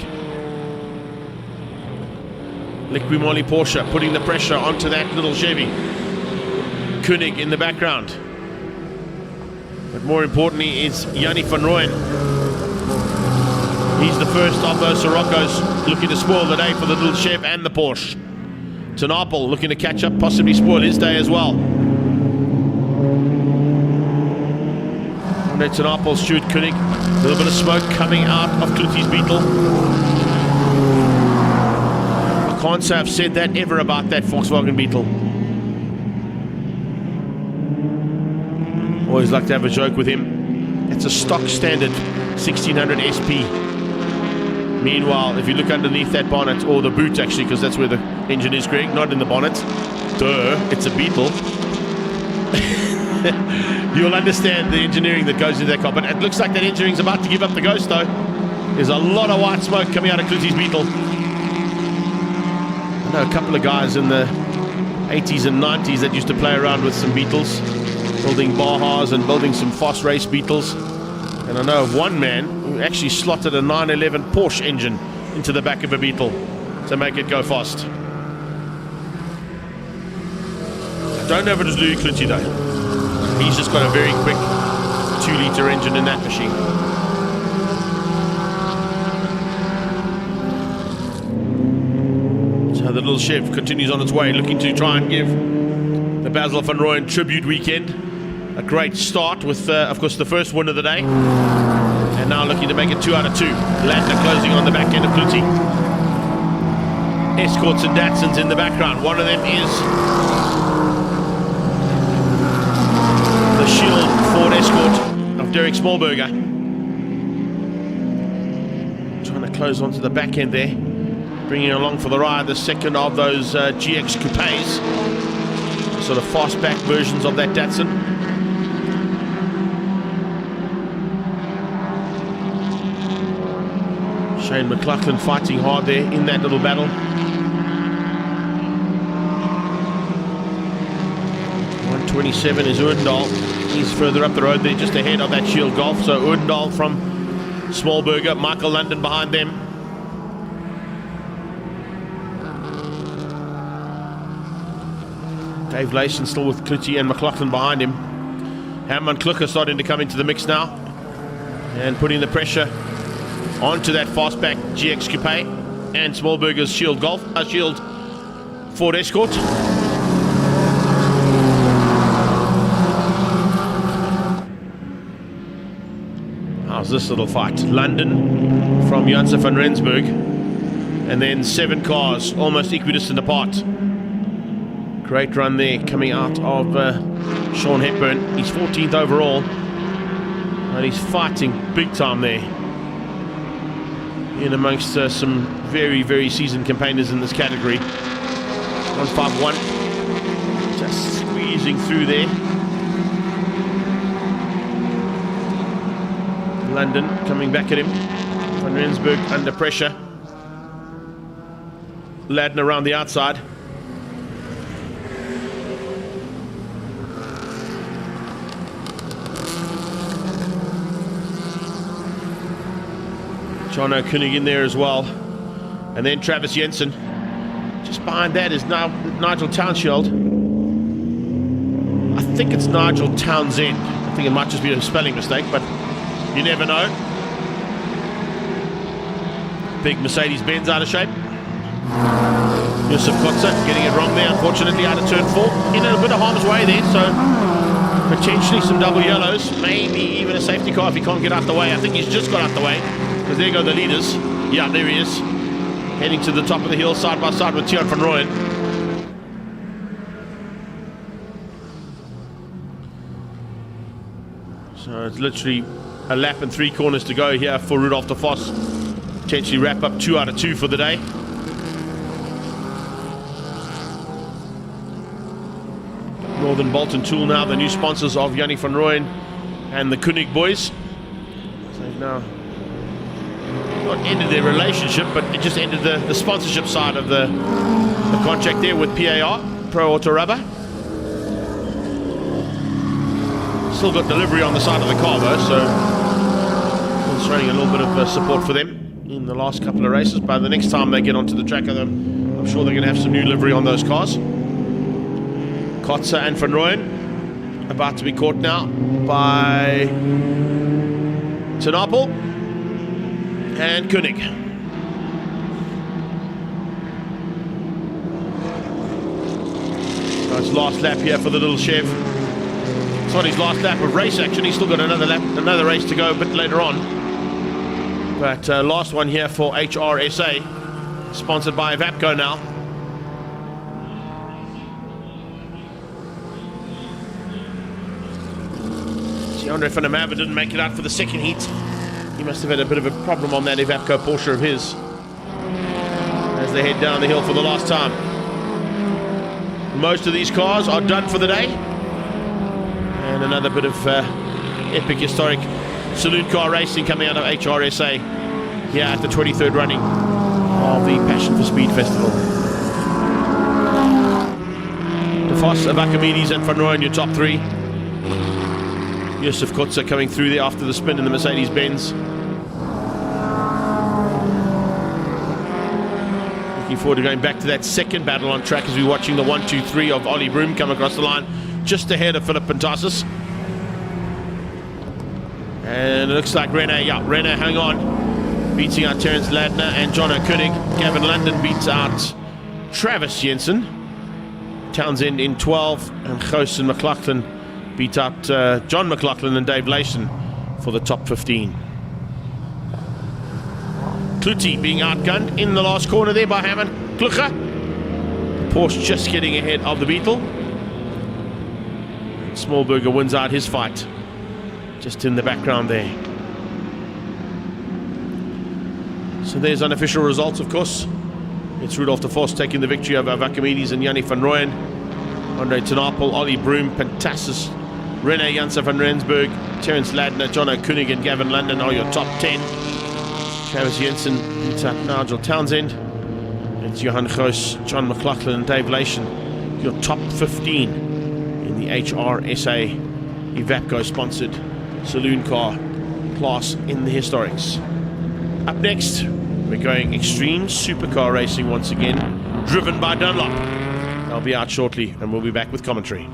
S1: Liqui-Moly Porsche putting the pressure onto that little Chevy. Koenig in the background. But more importantly is Yannick van Rooyen. He's the first of those Siroccos looking to spoil the day for the little Chev and the Porsche. Ten Apel looking to catch up, possibly spoil his day as well. Andre ten Apel, Stuart Koenig. A little bit of smoke coming out of Kluti's Beetle. I can't say I've said that ever about that Volkswagen Beetle. Always like to have a joke with him. It's a stock standard 1600 SP. Meanwhile, if you look underneath that bonnet, or the boot actually, because that's where the engine is, Greg, not in the bonnet. Duh, it's a Beetle. You'll understand the engineering that goes into that car. But it looks like that engineering's about to give up the ghost, though. There's a lot of white smoke coming out of Kluti's Beetle. I know a couple of guys in the 80s and 90s that used to play around with some Beetles, building Bahas and building some fast race Beetles. And I know of one man who actually slotted a 911 Porsche engine into the back of a Beetle to make it go fast. I don't know if it was Louis Kluti though. He's just got a very quick 2-litre engine in that machine. So the little Chev continues on its way, looking to try and give the Basil van Rooyen tribute weekend a great start with, of course, the first win of the day. And now looking to make it 2 out of 2. Landner closing on the back end of Kluti. escorts and Datsuns in the background. One of them is the Shield Ford Escort of Derek Smallberger. Trying to close onto the back end there. Bringing along for the ride the second of those GX Coupes. Sort of fastback versions of that Datsun. Shane McLaughlin fighting hard there in that little battle. 127 is Oudendal. He's further up the road there, just ahead of that Shield Golf. So Oudendal from Smallberger, Michael London behind them. Dave Layson still with Kluti and McLaughlin behind him. Hammond Klucker starting to come into the mix now and putting the pressure onto that fastback GX Coupe and Smallberger's Shield Golf, Shield Ford Escort. How's this little fight? London from Janse van Rensburg, and then 7 cars almost equidistant apart. Great run there coming out of Sean Hepburn. He's 14th overall, and he's fighting big time there in amongst some very, very seasoned campaigners in this category. 151, just squeezing through there. London coming back at him. Van Rensburg under pressure. Ladden around the outside. John O'Koenig in there as well. And then Travis Jensen. Just behind that is now Nigel Townshield. I think it's Nigel Townsend. I think it might just be a spelling mistake, but you never know. Big Mercedes-Benz out of shape. Yusuf Kotze getting it wrong there, unfortunately, out of turn 4. In a bit of harm's way there, so potentially some double yellows, maybe even a safety car if he can't get out the way. I think he's just got out the way, because there go the leaders. Yeah, there he is. Heading to the top of the hill, side by side with Tiaan van Rooyen. So it's literally a lap and 3 corners to go here for Rudolf de Vos. Potentially wrap up 2 out of 2 for the day. Northern Bolton Tool now, the new sponsors of Jannie van Rooyen and the Koenig boys. So they've now not ended their relationship, but it just ended the sponsorship side of the contract there with PAR, Pro Auto Rubber. Still got delivery on the side of the car though, so it's running a little bit of support for them in the last couple of races. By the next time they get onto the track, I'm sure they're going to have some new livery on those cars. Kotze and Van Rooyen about to be caught now by Tenapel and Koenig. So it's last lap here for the little Chev. It's not his last lap of race action. He's still got another race to go a bit later on. But last one here for hrsa, sponsored by aatco now. Andre van der Merwe didn't make it out for the second heat. He must have had a bit of a problem on that Aatco Porsche of his as they head down the hill for the last time. Most of these cars are done for the day. And another bit of epic historic saloon car racing coming out of hrsa here at the 23rd running of the Passion for Speed Festival. De Vos, Avakamides and Van Rooyen, your top 3. Yusuf Kotze coming through there after the spin in the Mercedes-Benz. Looking forward to going back to that second battle on track as we're watching the 1-2-3 of Ollie Broom come across the line just ahead of Philip Pantasis. And it looks like Rene hang on, beating out Terence Ladner and John O'Koenig. Gavin London beats out Travis Jensen. Townsend in 12, and Gous and McLaughlin beat out John McLaughlin and Dave Layson for the top 15. Kluti being outgunned in the last corner there by Herman Klucher. Porsche just getting ahead of the Beetle. Smallberger wins out his fight. Just in the background there. So there's unofficial results, of course. It's Rudolf de Vos taking the victory over Vakamides and Yanni van Rooyen. Andre Tenapel, Ollie Broom, Pantassus, Rene Janssen van Rensburg, Terence Ladner, Jono Koenig and Gavin London are your top 10. Travis Jensen beats out Nigel Townsend. It's Johan Gross, John McLaughlin and Dave Lation, your top 15 in the hrsa Evapco sponsored saloon car class in the historics. Up next, we're going extreme supercar racing once again, driven by Dunlop. They'll be out shortly and we'll be back with commentary.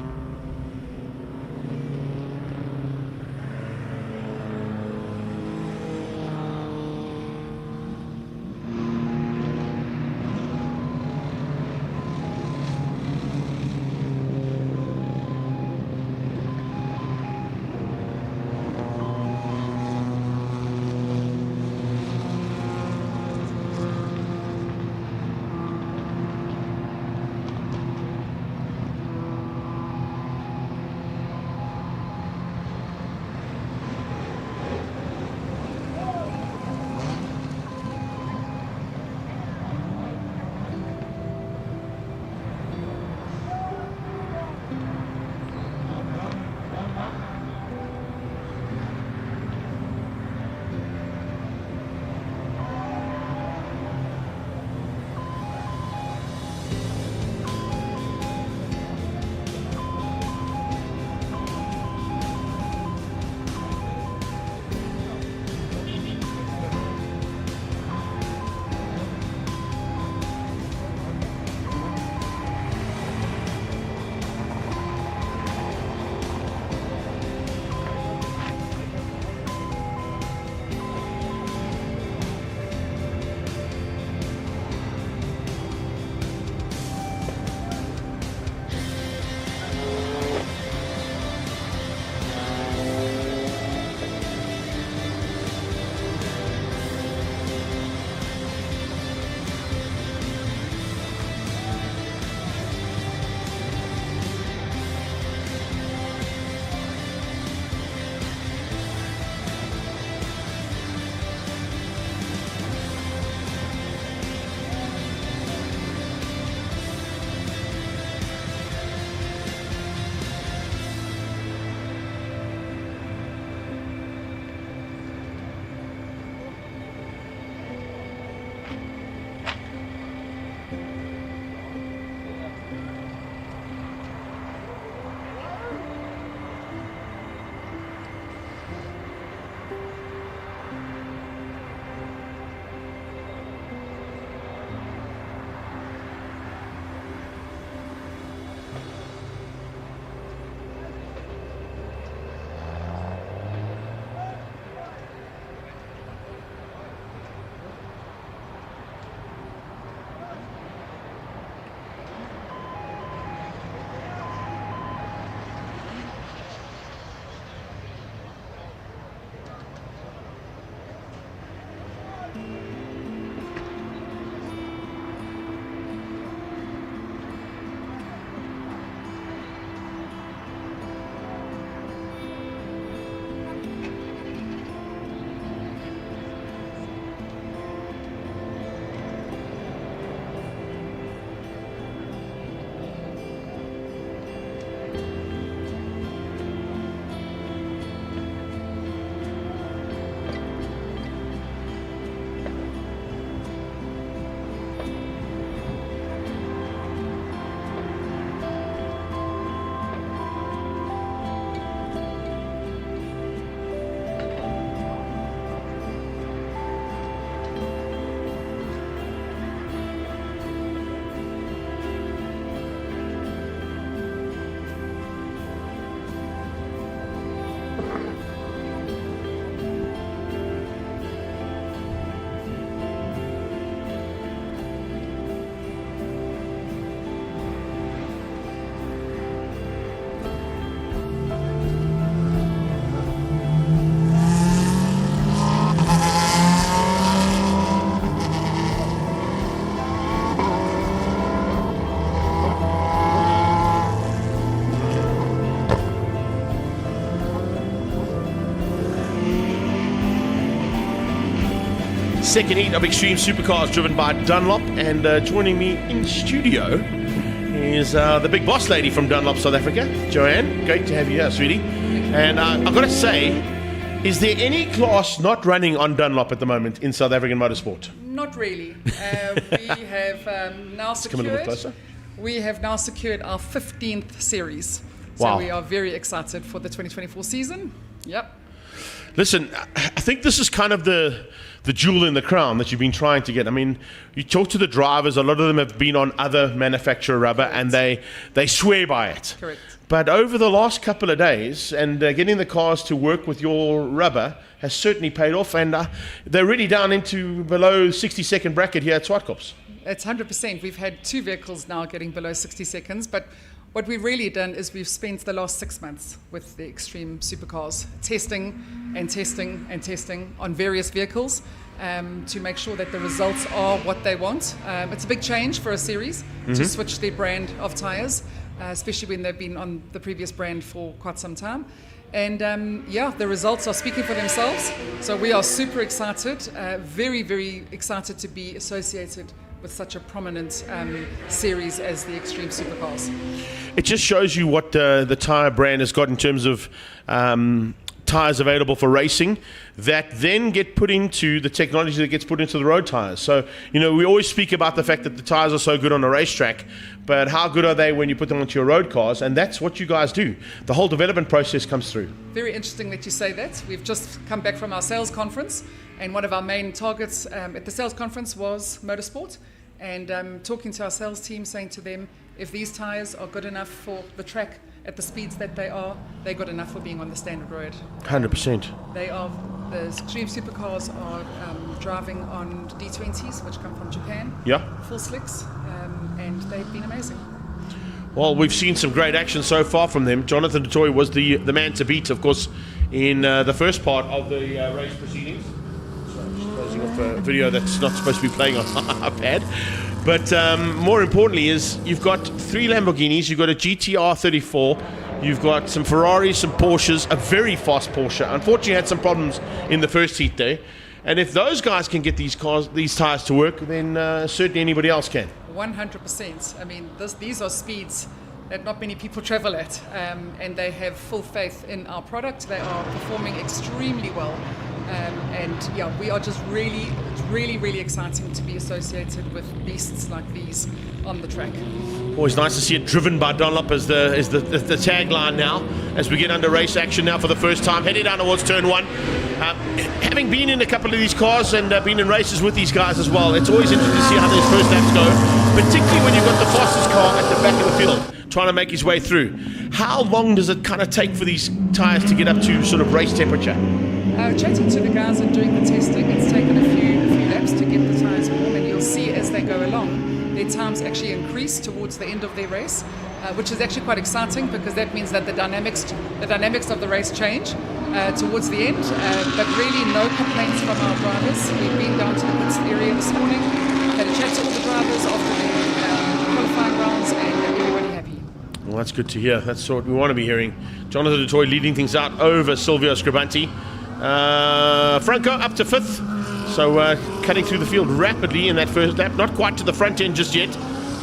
S1: second heat of Extreme Supercars driven by Dunlop, and joining me in studio is the big boss lady from Dunlop, South Africa, Joanne. Great to have you here, sweetie. And I've got to say, is there any class not running on Dunlop at the moment in South African motorsport?
S15: Not really. We have now
S1: Come a little bit
S15: secured.
S1: closer.
S15: We have now secured our 15th series.
S1: Wow.
S15: So we are very excited for the 2024 season. Yep.
S1: Listen, I think this is kind of the jewel in the crown that you've been trying to get. I mean, you talk to the drivers, a lot of them have been on other manufacturer rubber, and they swear by it.
S15: Correct.
S1: But over the last couple of days, and getting the cars to work with your rubber has certainly paid off, and they're really down into below 60-second bracket here at Zwartkops.
S15: It's 100%. We've had 2 vehicles now getting below 60 seconds, but what we've really done is we've spent the last 6 months with the Extreme Supercars testing and testing and testing on various vehicles to make sure that the results are what they want. It's a big change for a series to switch their brand of tyres, especially when they've been on the previous brand for quite some time. And yeah, the results are speaking for themselves. So we are super excited, very, very excited to be associated with such a prominent series as the Extreme Supercars.
S1: It just shows you what the tyre brand has got in terms of tyres available for racing that then get put into the technology that gets put into the road tyres. So, you know, we always speak about the fact that the tyres are so good on a racetrack, but how good are they when you put them onto your road cars? And that's what you guys do. The whole development process comes through.
S15: Very interesting that you say that. We've just come back from our sales conference, and one of our main targets at the sales conference was motorsport. And talking to our sales team, saying to them, if these tyres are good enough for the track at the speeds that they are, they're good enough for being on the standard road.
S1: 100%.
S15: They are, the Extreme Supercars are driving on D20s, which come from Japan.
S1: Yeah.
S15: Full slicks, and they've been amazing.
S1: Well, we've seen some great action so far from them. Jonathan DeToy was the man to beat, of course, in the first part of the race proceedings. Closing off a video that's not supposed to be playing on iPad. But more importantly is you've got 3 Lamborghinis, you've got a GTR 34, you've got some Ferraris, some Porsches, a very fast Porsche. Unfortunately, had some problems in the first heat there. And if those guys can get these tyres to work, then certainly anybody else can.
S15: 100%. I mean, these are speeds that not many people travel at, and they have full faith in our product. They are performing extremely well. And yeah, we are just really exciting to be associated with beasts like these on the track.
S1: Always nice to see it driven by Dunlop as the tagline now, as we get under race action now for the first time, heading down towards turn 1. Having been in a couple of these cars and been in races with these guys as well, it's always interesting to see how those first laps go, particularly when you've got the fastest car at the back of the field trying to make his way through. How long does it kind of take for these tyres to get up to sort of race temperature?
S15: Chatting to the guys and doing the testing, it's taken a few laps to get the tyres warm, and you'll see as they go along, their times actually increase towards the end of their race, which is actually quite exciting because that means that the dynamics of the race change towards the end. But really, no complaints from our drivers. We've been down to the pits area this morning, had a chat to all the drivers after the qualifying rounds, and everybody happy.
S1: Well, that's good to hear. That's what we want to be hearing. Jonathan DeToy leading things out over Silvio Scribanti. Franco up to 5th, so cutting through the field rapidly in that first lap. Not quite to the front end just yet,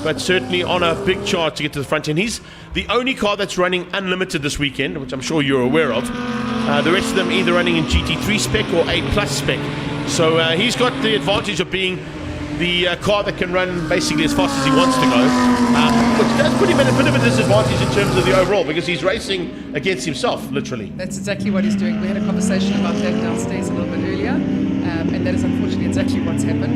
S1: but certainly on a big charge to get to the front end. He's the only car that's running unlimited this weekend, which I'm sure you're aware of. The rest of them either running in GT3 spec or A+ spec. So he's got the advantage of being the car that can run basically as fast as he wants to go, which does put him at a bit of a disadvantage in terms of the overall, because he's racing against himself, literally.
S15: That's exactly what he's doing. We had a conversation about that downstairs a little bit earlier, and that is unfortunately exactly what's happened.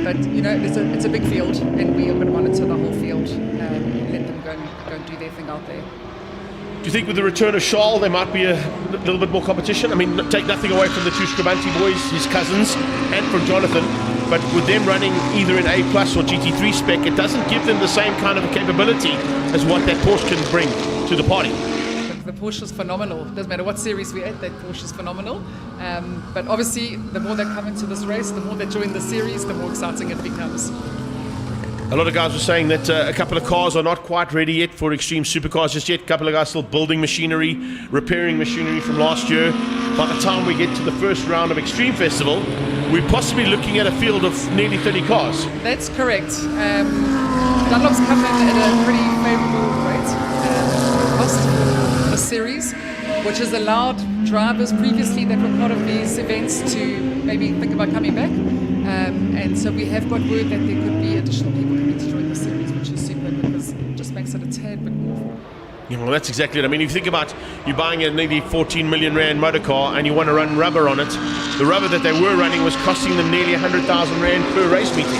S15: But you know, it's a big field, and we are going to monitor the whole field, let them go and do their thing out there.
S1: Do you think with the return of Charles there might be a little bit more competition? I mean, take nothing away from the 2 Scribanti boys, his cousins, and from Jonathan, but with them running either in A+ or GT3 spec, it doesn't give them the same kind of capability as what that Porsche can bring to the party.
S15: The Porsche is phenomenal. Doesn't matter what series we're at, that Porsche is phenomenal. But obviously, the more they come into this race, the more they join the series, the more exciting it becomes.
S1: A lot of guys were saying that a couple of cars are not quite ready yet for Extreme Supercars just yet. A couple of guys still building machinery, repairing machinery from last year. By the time we get to the first round of Extreme Festival, we're possibly looking at a field of nearly 30 cars.
S15: That's correct. Dunlop's come in at a pretty favourable rate cost for the series, which has allowed drivers previously that were part of these events to maybe think about coming back. And so we have got word that there could be additional people coming to join the series, which is super because it just makes it a tad bit more.
S1: Yeah, well, that's exactly it. I mean, if you think about you buying a nearly 14 million rand motor car and you want to run rubber on it, the rubber that they were running was costing them nearly 100,000 rand per race meeting.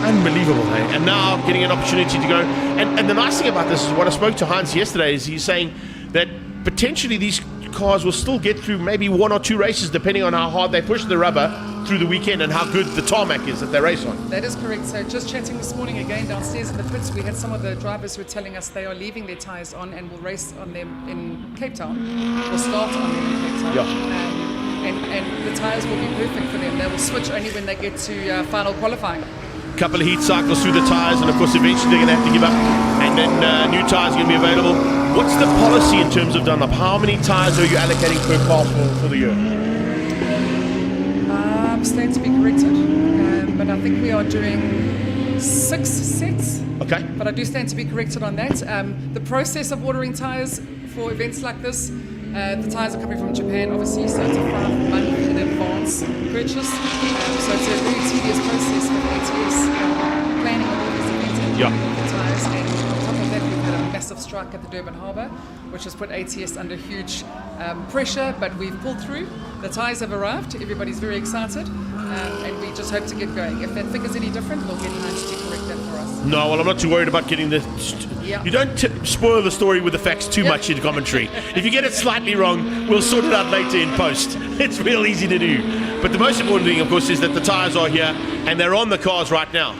S1: Unbelievable, hey? And now getting an opportunity to go. And the nice thing about this is what I spoke to Hans yesterday is he's saying that potentially these cars will still get through maybe 1 or 2 races depending on how hard they push the rubber through the weekend and how good the tarmac is that they race on.
S15: That is correct. So just chatting this morning again downstairs in the pits, we had some of the drivers who were telling us they are leaving their tyres on and will race on them in Cape Town, or start on them in Cape Town.
S1: Yeah.
S15: And the tyres will be perfect for them. They will switch only when they get to final qualifying.
S1: Couple of heat cycles through the tyres, and of course eventually they're going to have to give up, and then new tyres are going to be available. What's the policy in terms of Dunlop? How many tyres are you allocating per car for the year?
S15: Stand to be corrected, but I think we are doing 6 sets.
S1: Okay.
S15: But I do stand to be corrected on that. The process of ordering tyres for events like this, the tyres are coming from Japan, obviously, so it's a 5-month in advance purchase. So it's a very tedious process for the ATS planning all these events and the tyres. And on top of that, we've had a massive strike at the Durban Harbour, which has put ATS under huge pressure, but we've pulled through. The tyres have arrived, everybody's very excited, and we just hope to get going. If that figure's any different, we'll get Heinz to correct that for us.
S1: No, well, I'm not too worried about getting the... You don't spoil the story with the facts too much in commentary. If you get it slightly wrong, we'll sort it out later in post. It's real easy to do. But the most important thing, of course, is that the tyres are here, and they're on the cars right now.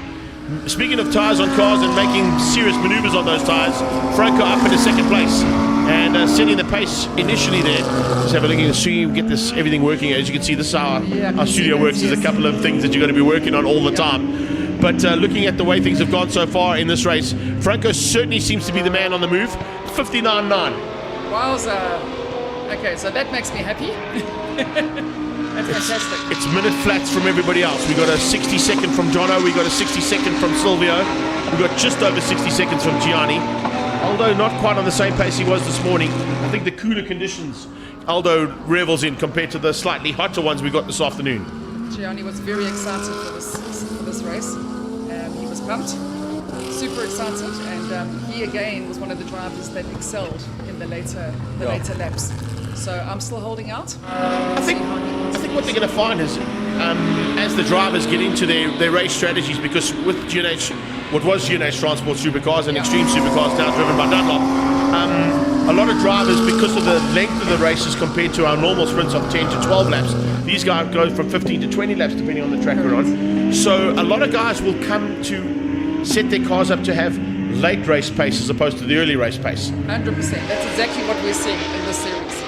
S1: Speaking of tyres on cars and making serious manoeuvres on those tyres, Franco up into second place and setting the pace initially there. Just have a look and see if we get this everything working. As you can see, this is how our studio works. There's a couple of things that you've got to be working on all the time. But looking at the way things have gone so far in this race, Franco certainly seems to be the man on the move. 59.9.
S15: Wowza. Okay, so that makes me happy. That's fantastic.
S1: It's minute flats from everybody else. We got a 60-second from Jono. We got a 60-second from Silvio. We got just over 60 seconds from Gianni. Aldo not quite on the same pace he was this morning. I think the cooler conditions Aldo revels in compared to the slightly hotter ones we got this afternoon.
S15: Gianni was very excited for this race. He was pumped, super excited, and he again was one of the drivers that excelled in the later laps. So I'm still holding out.
S1: I think what they're going to find is, as the drivers get into their race strategies, because with GNH, what was GNH Transport Supercars and Extreme Supercars now driven by Dunlop, a lot of drivers, because of the length of the races compared to our normal sprints of 10 to 12 laps, these guys go from 15 to 20 laps depending on the track we're on. So a lot of guys will come to set their cars up to have late race pace as opposed to the early race pace.
S15: 100%. That's exactly what we're seeing in this series.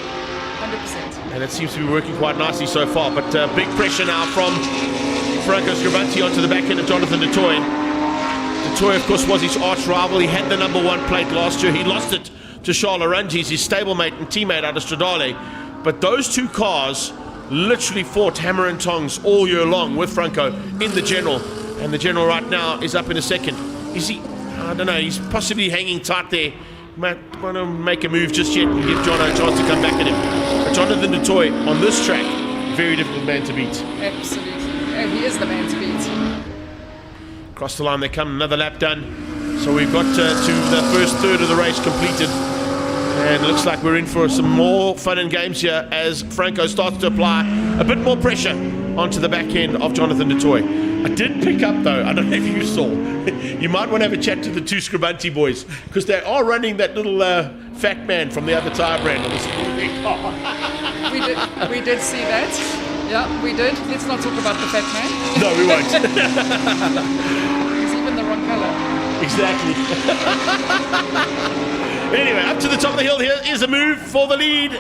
S15: 100%.
S1: And it seems to be working quite nicely so far. But big pressure now from Franco Scrivanti onto the back end of Jonathan du Toit. Du Toit, of course, was his arch rival. He had the number 1 plate last year. He lost it to Charles Arungi, his stablemate and teammate out of Stradale. But those two cars literally fought hammer and tongs all year long with Franco in the general. And the general right now is up in a second. Is he? I don't know. He's possibly hanging tight there. Might want to make a move just yet and give Jono a chance to come back at him. But Jonathan du Toit on this track, very difficult man to beat.
S15: Absolutely. And he is the man to beat.
S1: Across the line they come, another lap done. So we've got to the first third of the race completed. And it looks like we're in for some more fun and games here as Franco starts to apply a bit more pressure onto the back end of Jonathan du Toit. I did pick up, though, I don't know if you saw, you might want to have a chat to the two Scribanti boys, because they are running that little fat man from the other tyre brand on this car.
S15: We did see that. Yeah, we did. Let's not talk about the fat man.
S1: No, we won't.
S15: He's even the wrong color.
S1: Exactly. Anyway, up to the top of the hill. Here is a move for the lead.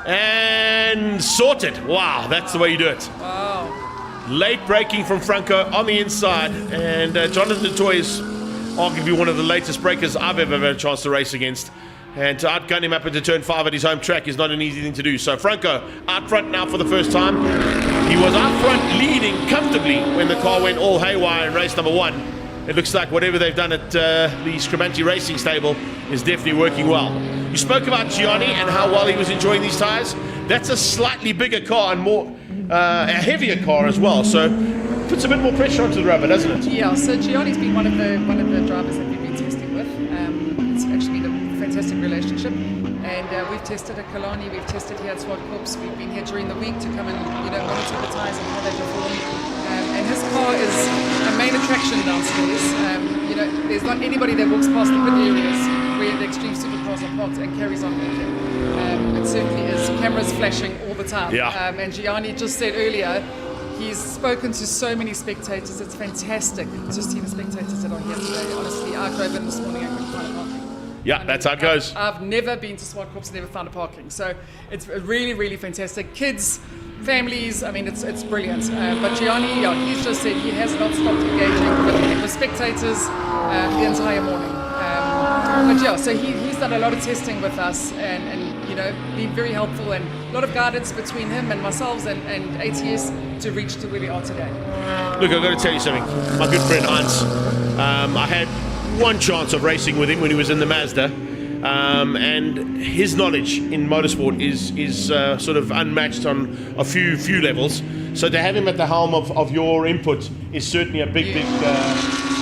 S1: And sorted. Wow, that's the way you do it.
S15: Wow.
S1: Late braking from Franco on the inside. And Jonathan du Toit is arguably one of the latest breakers I've ever had a chance to race against. And to outgun him up into turn 5 at his home track is not an easy thing to do. So Franco out front now for the first time. He was out front leading comfortably when the car went all haywire in race number 1. It looks like whatever they've done at the Scribanti Racing stable is definitely working well. You spoke about Gianni and how well he was enjoying these tyres. That's a slightly bigger car and more a heavier car as well. So puts a bit more pressure onto the rubber, doesn't it?
S15: Yeah. So Gianni's been one of the drivers that we've been testing with. It's actually been a fantastic relationship, and we've tested at Kalani, we've tested here at Zwartkops. We've been here during the week to come and monitor the tyres and how they perform. And his car is a main attraction downstairs. There's not anybody that walks past the pit areas where the extreme supercars are parked and carries on walking. It certainly is. Cameras flashing all the time.
S1: Yeah.
S15: And Gianni just said earlier, he's spoken to so many spectators. It's fantastic to see the spectators that are here today. Honestly, I drove in this morning and couldn't find a parking.
S1: Yeah, that's how it goes.
S15: I've never been to Zwartkops, never found a parking. So it's really, really fantastic. Kids, families, I mean, it's brilliant. But Gianni, he's just said he has not stopped engaging with the spectators the entire morning. But yeah, so he's done a lot of testing with us and been very helpful, and a lot of guidance between him and myself and ATS to reach to where we are today.
S1: Look, I've got to tell you something. My good friend Hans, I had one chance of racing with him when he was in the Mazda, and his knowledge in motorsport is sort of unmatched on a few levels. So to have him at the helm of your input is certainly a big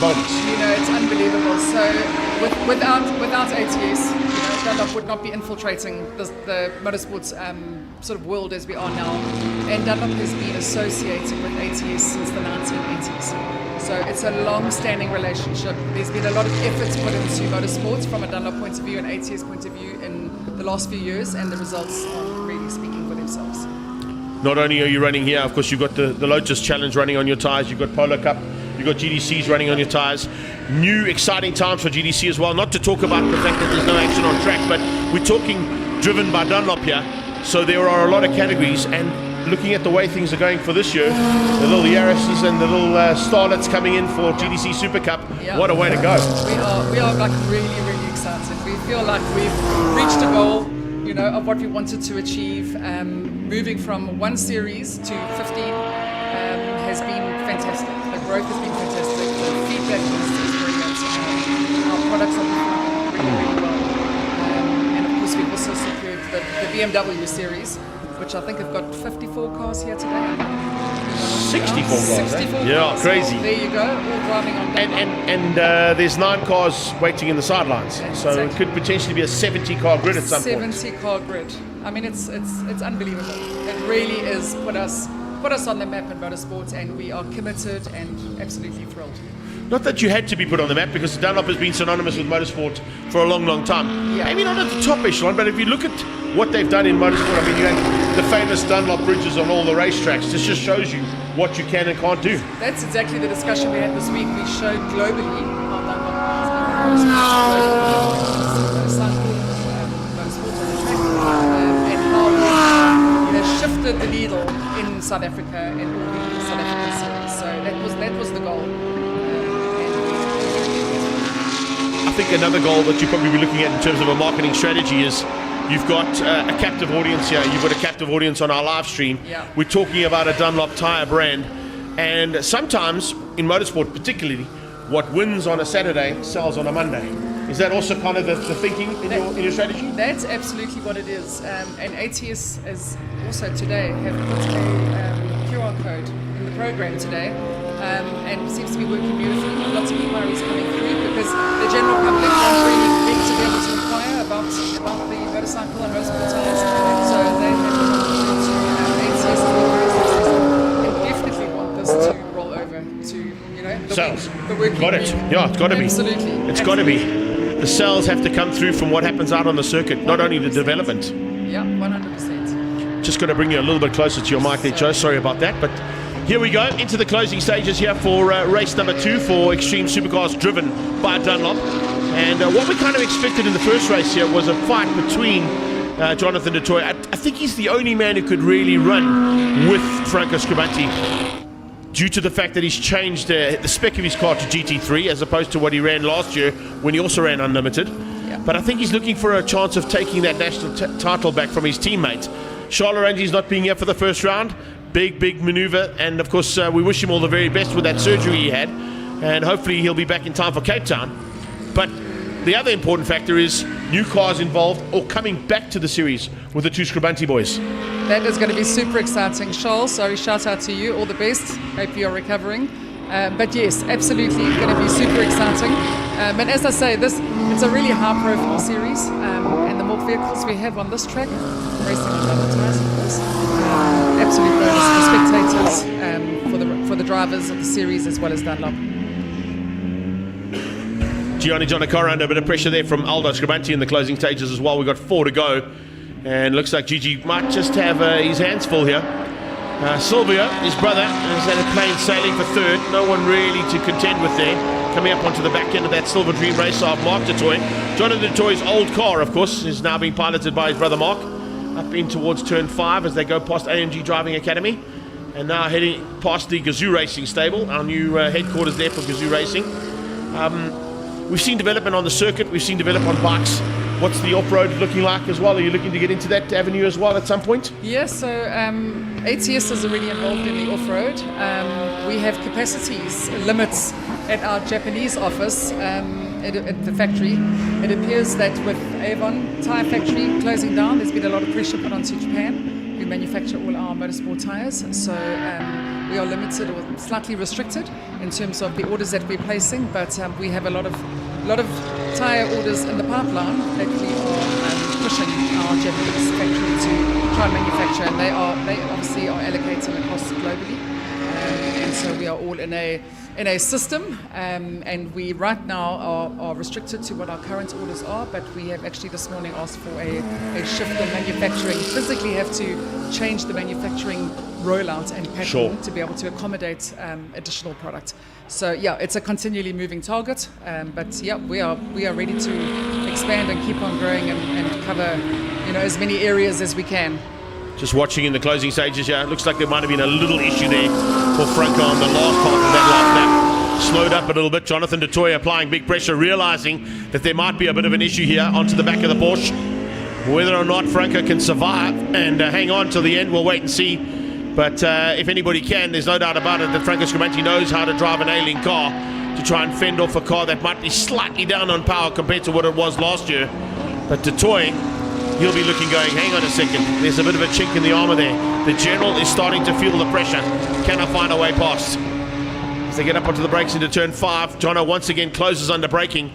S1: bonus.
S15: It's unbelievable. So without ATS, Dunlop would not be infiltrating the motorsports sort of world as we are now. And Dunlop has been associated with ATS since the 1980s. So it's a long-standing relationship. There's been a lot of efforts put into motorsports from a Dunlop point of view and ATS point of view in the last few years, and the results are really speaking for themselves.
S1: Not only are you running here, of course, you've got the Lotus Challenge running on your tyres, you've got Polo Cup, you've got GDCs running on your tyres. New exciting times for GDC as well, not to talk about the fact that there's no action on track, but we're talking driven by Dunlop here, so there are a lot of categories, and looking at the way things are going for this year, the little hrsa's and the little starlets coming in for GDC Super Cup, what a way to go.
S15: We are like really, really excited. We feel like we've reached a goal, of what we wanted to achieve. Moving from 1 series to 15 has been fantastic. The growth has been fantastic. The feedback is brilliant. Our products are performing really, really well. And of course, we've also secured the BMW series, which I think have got 54 cars here today.
S1: 64 cars,
S15: 64
S1: yeah,
S15: cars.
S1: crazy.
S15: So there you go, all driving on Dunlop.
S1: And there's 9 cars waiting in the sidelines, so
S15: exactly.
S1: it could potentially be a 70-car grid at some point.
S15: 70-car grid. I mean, it's unbelievable. It really is put us on the map in motorsport, and we are committed and absolutely thrilled.
S1: Not that you had to be put on the map, because Dunlop has been synonymous with motorsport for a long, long time.
S15: Yeah.
S1: Maybe not at the top echelon, but if you look at what they've done in motorsport, I mean, you have the famous Dunlop bridges on all the racetracks. This just shows you what you can and can't do.
S15: That's exactly the discussion we had this week. We showed globally how Dunlop has been motorsport on the track, and how we shifted the needle in South Africa and all the South African series. So that was the goal.
S1: I think another goal that you probably be looking at in terms of a marketing strategy is you've got a captive audience here. You've got a captive audience on our live stream.
S15: Yeah.
S1: We're talking about a Dunlop tyre brand. And sometimes, in motorsport particularly, what wins on a Saturday sells on a Monday. Is that also kind of the thinking in your strategy?
S15: That's absolutely what it is. And ATS is also today have put a QR code in the program today. And seems to be working beautifully. Lots of inquiries coming through because the general public don't really get to be able to inquire about the motorcycle and motorsport tyres. So they have to ATS and definitely want this to roll over to the working
S1: got it.
S15: week.
S1: Yeah, it's got to be.
S15: Absolutely.
S1: It's got to be. The sales have to come through from what happens out on the circuit, not only the development.
S15: Yeah, 100%.
S1: Just got to bring you a little bit closer to your mic there, Joe. Sorry about that, but. Here we go, into the closing stages here for race number 2 for Extreme Supercars driven by Dunlop. And what we kind of expected in the first race here was a fight between Jonathan du Toit. I think he's the only man who could really run with Franco Scribanti due to the fact that he's changed the spec of his car to GT3 as opposed to what he ran last year when he also ran Unlimited.
S15: Yeah.
S1: but I think he's looking for a chance of taking that national title back from his teammate. Charles Rangi's not being here for the first round. Big maneuver, and of course we wish him all the very best with that surgery he had, and hopefully he'll be back in time for Cape Town. But the other important factor is new cars involved or coming back to the series with the two Scribanti boys.
S15: That is going to be super exciting. Charles, sorry, shout out to you. All the best. Hope you're recovering. But yes, absolutely going to be super exciting. And as I say, it's a really high-profile series, and the more vehicles we have on this track, racing on double tires, of course, absolute bonus for spectators, for the drivers of the series as well as Dunlop.
S1: Gianni Giannacaro under a bit of pressure there from Aldo Scribanti in the closing stages as well. We've got 4 to go, and looks like Gigi might just have his hands full here. Silvio, his brother, has had a plain sailing for third. No one really to contend with there. Coming up onto the back end of that Silver Dream race of Mark du Toit. Jonathan du Toit's old car, of course, is now being piloted by his brother Mark. Up in towards turn 5 as they go past AMG Driving Academy. And now heading past the Gazoo Racing stable, our new headquarters there for Gazoo Racing. We've seen development on the circuit, we've seen development on bikes. What's the off-road looking like as well? Are you looking to get into that avenue as well at some point?
S15: Yes, so ATS is already involved in the off-road. We have capacities limits at our Japanese office at the factory. It appears that with Avon Tyre Factory closing down, there's been a lot of pressure put onto Japan. We manufacture all our motorsport tyres, so we are limited or slightly restricted in terms of the orders that we're placing, but we have a lot of tyre orders in the pipeline that we are pushing our Japanese factory to try and manufacture, and they obviously are allocating across globally, and so we are all in a system, and we right now are restricted to what our current orders are, but we have actually this morning asked for a shift in manufacturing. Physically have to change the manufacturing rollout and pattern to be able to accommodate additional product. So yeah, it's a continually moving target, but yeah, we are ready to expand and keep on growing and cover as many areas as we can.
S1: Just watching in the closing stages here, it looks like there might have been a little issue there for Franco on the last part of that last lap. Slowed up a little bit. Jonathan du Toit applying big pressure, realizing that there might be a bit of an issue here onto the back of the Porsche. Whether or not Franco can survive and hang on till the end, we'll wait and see. But if anybody can, there's no doubt about it that Franco Scribanti knows how to drive an ailing car to try and fend off a car that might be slightly down on power compared to what it was last year. But du Toit, he'll be looking going, hang on a second, there's a bit of a chink in the armour there. The General is starting to feel the pressure. Can I find a way past? As they get up onto the brakes into turn 5, Jono once again closes under braking.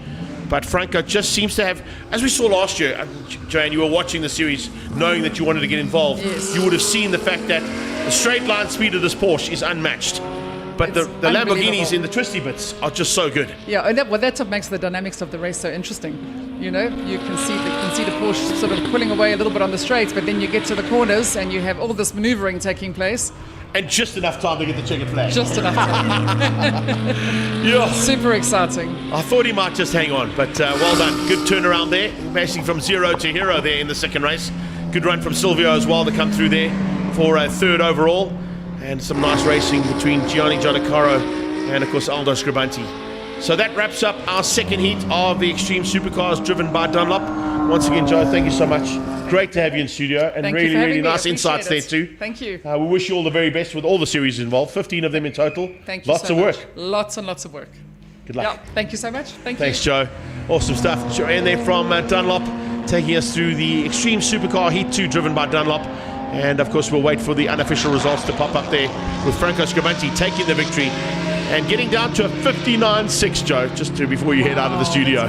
S1: But Franco just seems to have, as we saw last year, Joanne, you were watching the series knowing that you wanted to get involved.
S15: Yes.
S1: You would have seen the fact that the straight line speed of this Porsche is unmatched. But the Lamborghinis in the twisty bits are just so good.
S15: Yeah, and that's what makes the dynamics of the race so interesting. You can see the Porsche sort of pulling away a little bit on the straights, but then you get to the corners and you have all this maneuvering taking place.
S1: And just enough time to get the checkered flag.
S15: Just enough time.
S1: Yeah.
S15: Super exciting.
S1: I thought he might just hang on, but well done. Good turnaround there. Passing from 0 to hero there in the second race. Good run from Silvio as well to come through there for a third overall. And some nice racing between Gianni Giannacaro and, of course, Aldo Scribanti. So that wraps up our second heat of the Extreme Supercars driven by Dunlop. Once again, Joe, thank you so much. Great to have you in studio, and really nice insights there too.
S15: Thank you.
S1: We wish you all the very best with all the series involved. 15 of them in total.
S15: Thank you.
S1: Lots of work.
S15: Lots and lots of work.
S1: Good luck.
S15: Yeah, thank you so much.
S1: Thanks, Joe. Awesome stuff. Joanne there from Dunlop, taking us through the Extreme Supercar Heat 2 driven by Dunlop. And of course, we'll wait for the unofficial results to pop up there with Franco Scribanti taking the victory and getting down to a 59.6, Joe, just before you head out of the studio.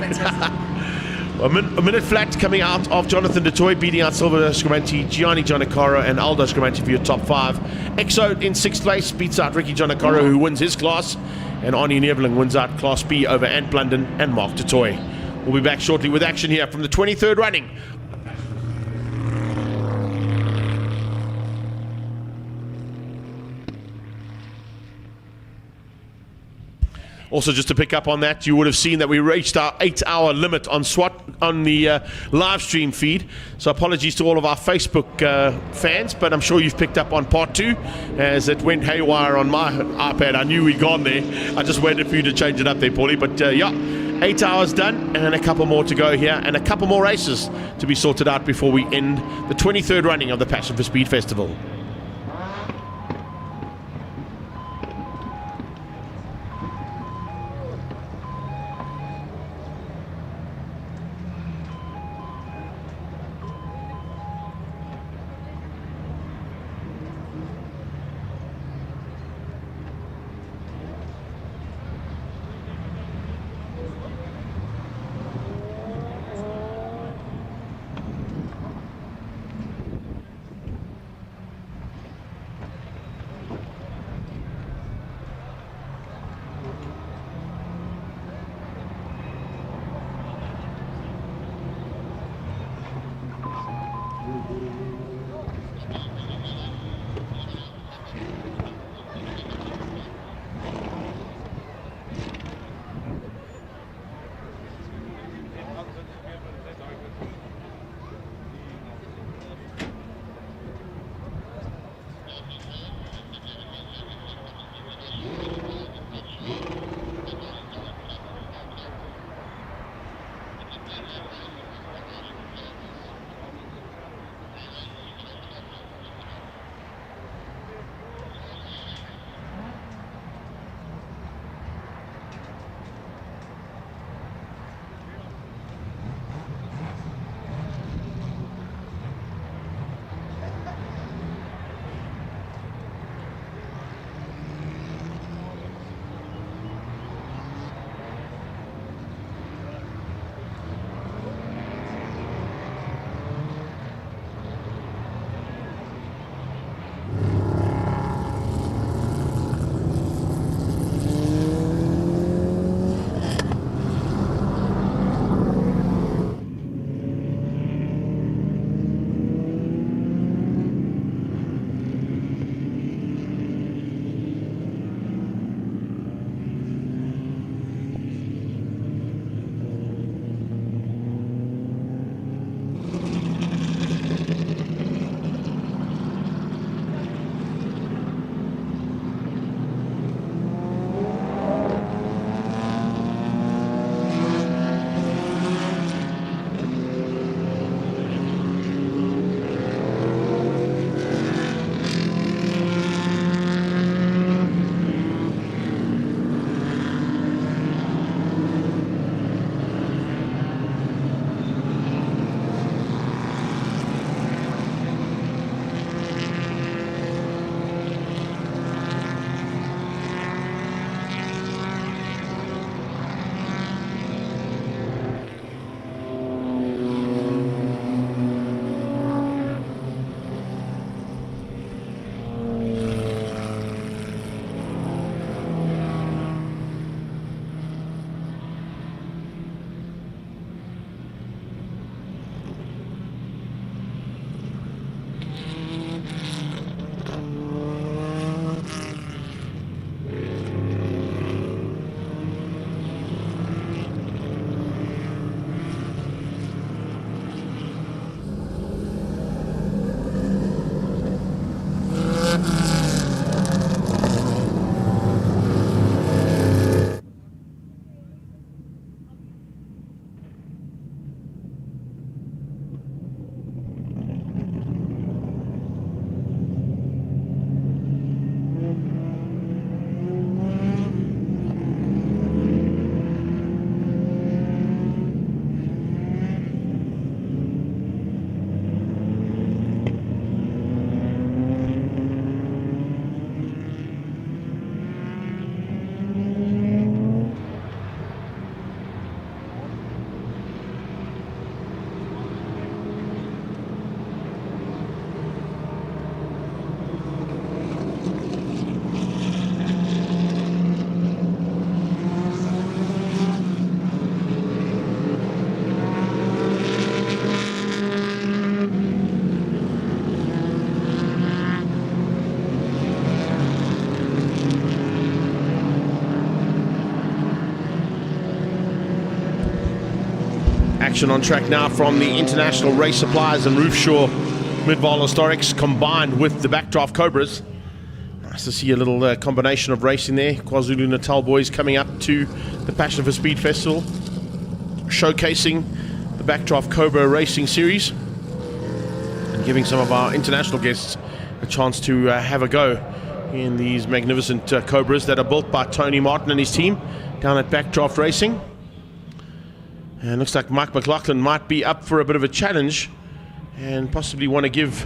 S1: A minute flat coming out of Jonathan du Toit, beating out Silvio Scribanti, Gianni Giannacaro, and Aldo Scribanti for your top 5. Exo in 6th place beats out Ricky Giannacaro, who wins his class, and Arnie Neveling wins out Class B over Ant Blunden and Mark du Toit. We'll be back shortly with action here from the 23rd running. Also, just to pick up on that, you would have seen that we reached our 8-hour limit on the live stream feed. So apologies to all of our Facebook fans, but I'm sure you've picked up on part 2 as it went haywire on my iPad. I knew we'd gone there. I just waited for you to change it up there, Paulie. But yeah, 8 hours done and a couple more to go here and a couple more races to be sorted out before we end the 23rd running of the Passion for Speed Festival. Action on track now from the International Race Suppliers and Roofshaw Midvaal Historics combined with the Backdraft Cobras. Nice to see a little combination of racing there. KwaZulu-Natal boys coming up to the Passion for Speed Festival. showcasing the Backdraft Cobra Racing Series and giving some of our international guests a chance to have a go in these magnificent Cobras that are built by Tony Martin and his team down at Backdraft Racing. And looks like Mike McLaughlin might be up for a bit of a challenge and possibly want to give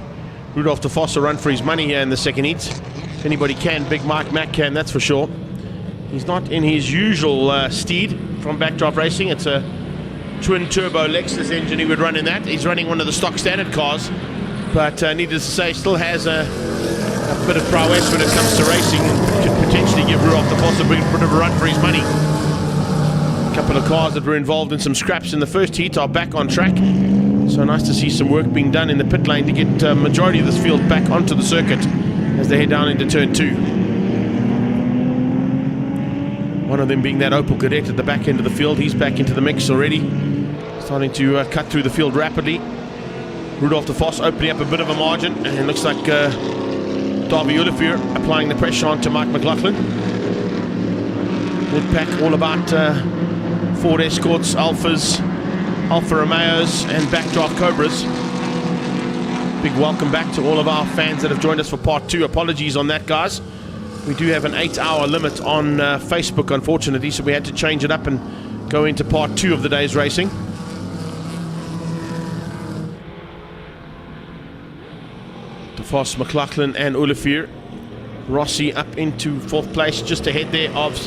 S1: Rudolf de Vos a run for his money here in the second heat. If anybody can, Big Mike Mack can, that's for sure. He's not in his usual steed from Backdraft Racing. It's a twin-turbo Lexus engine he would run in that. He's running one of the stock standard cars, but needless to say, still has a bit of prowess when it comes to racing and could potentially give Rudolf de Vos a bit of a run for his money. A couple of cars that were involved in some scraps in the first heat are back on track. So nice to see some work being done in the pit lane to get majority of this field back onto the circuit as they head down into turn 2. One of them being that Opel Kadett at the back end of the field. He's back into the mix already, starting to cut through the field rapidly. Rudolf de Vos opening up a bit of a margin, and it looks like Darby Olivier applying the pressure onto Mike McLaughlin. Mid-pack all about Ford Escorts, Alphas, Alfa Romeos and Backdraft Cobras. Big welcome back to all of our fans that have joined us for part 2. Apologies on that, guys. We do have an 8-hour limit on Facebook, unfortunately, so we had to change it up and go into part 2 of the day's racing. De Vos, McLaughlin and Olivier. Rossi up into 4th place, just ahead there of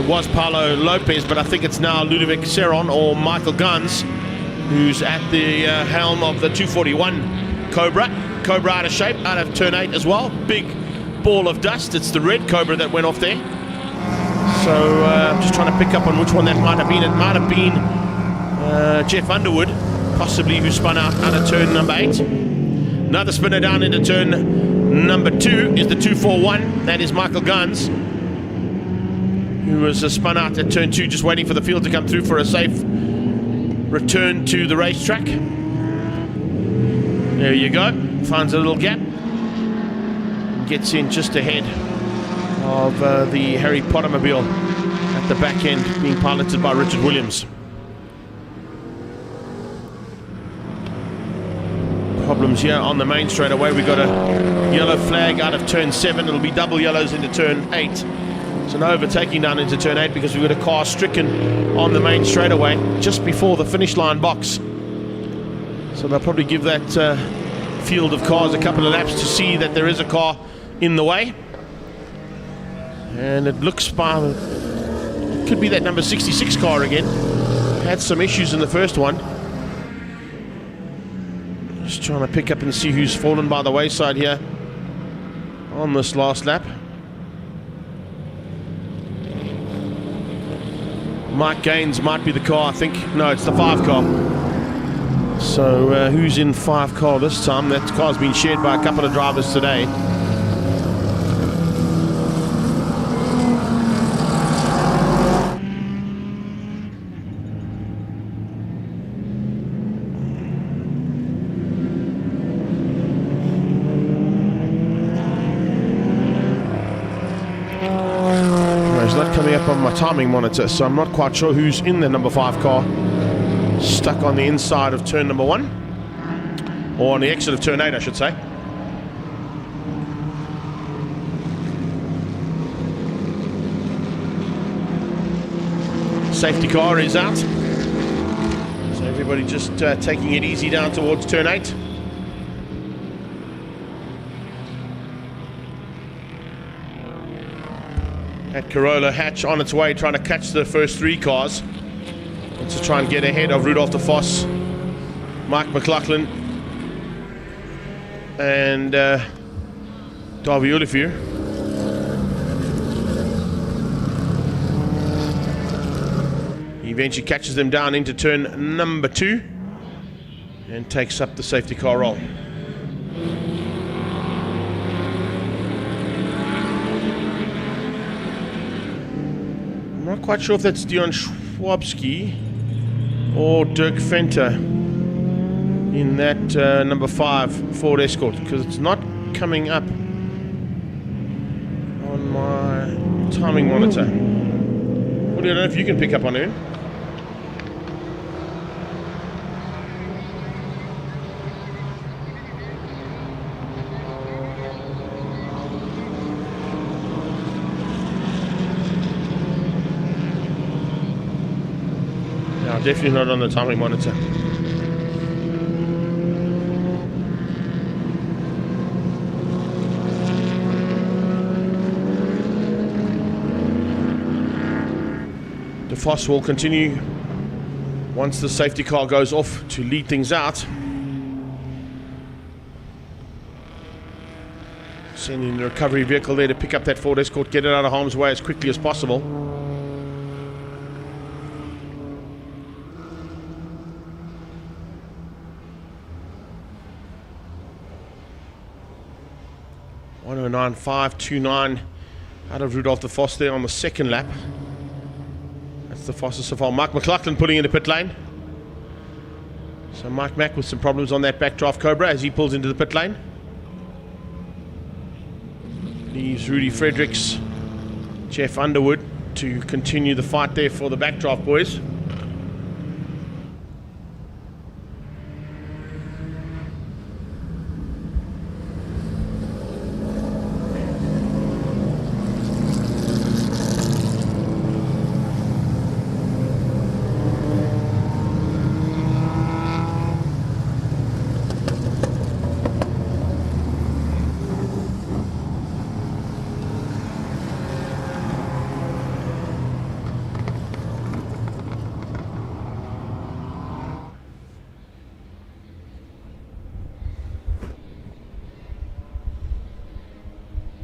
S1: was Paulo Lopez, but I think it's now Ludovic Serron or Michael Guns who's at the helm of the 241 Cobra. Cobra out of shape, out of turn 8 as well. Big ball of dust. It's the red Cobra that went off there. So I'm just trying to pick up on which one that might have been. It might have been Jeff Underwood, possibly, who spun out of turn number 8. Another spinner down into turn number 2 is the 241. That is Michael Guns, who was spun out at turn 2, just waiting for the field to come through for a safe return to the racetrack. There you go. Finds a little gap. Gets in just ahead of the Harry Pottermobile at the back end, being piloted by Richard Williams. Problems here on the main straightaway. We got a yellow flag out of turn 7. It'll be double yellows into turn 8. So no overtaking down into turn 8 because we've got a car stricken on the main straightaway just before the finish line box. So they'll probably give that field of cars a couple of laps to see that there is a car in the way. And it looks it could be that number 66 car again. Had some issues in the first one. Just trying to pick up and see who's fallen by the wayside here on this last lap. Mike Gaines might be the car, I think. No, it's the 5 car. So who's in 5 car this time? That car's been shared by a couple of drivers today. On my timing monitor, so I'm not quite sure who's in the number 5 car, stuck on the inside of turn number 1, or on the exit of turn 8, I should say. Safety car is out, so everybody just taking it easy down towards turn 8. That Corolla hatch on its way, trying to catch the first 3 cars. And to try and get ahead of Rudolf de Vos, Mike McLaughlin, and Darby Olivier. He eventually catches them down into turn number 2 and takes up the safety car role. Not quite sure if that's Dion Schwabski or Dirk Venter in that number 5 Ford Escort, because it's not coming up on my timing monitor. Well, I don't know if you can pick up on it. No, definitely not on the timing monitor. De Vos will continue once the safety car goes off to lead things out. Sending the recovery vehicle there to pick up that Ford Escort, get it out of harm's way as quickly as possible. .109.529 out of Rudolph De Vos there on the second lap. That's the fastest so far. Mike McLaughlin pulling into pit lane. So Mike Mack with some problems on that backdraft Cobra as he pulls into the pit lane. Leaves Rudy Fredericks, Jeff Underwood to continue the fight there for the backdraft boys.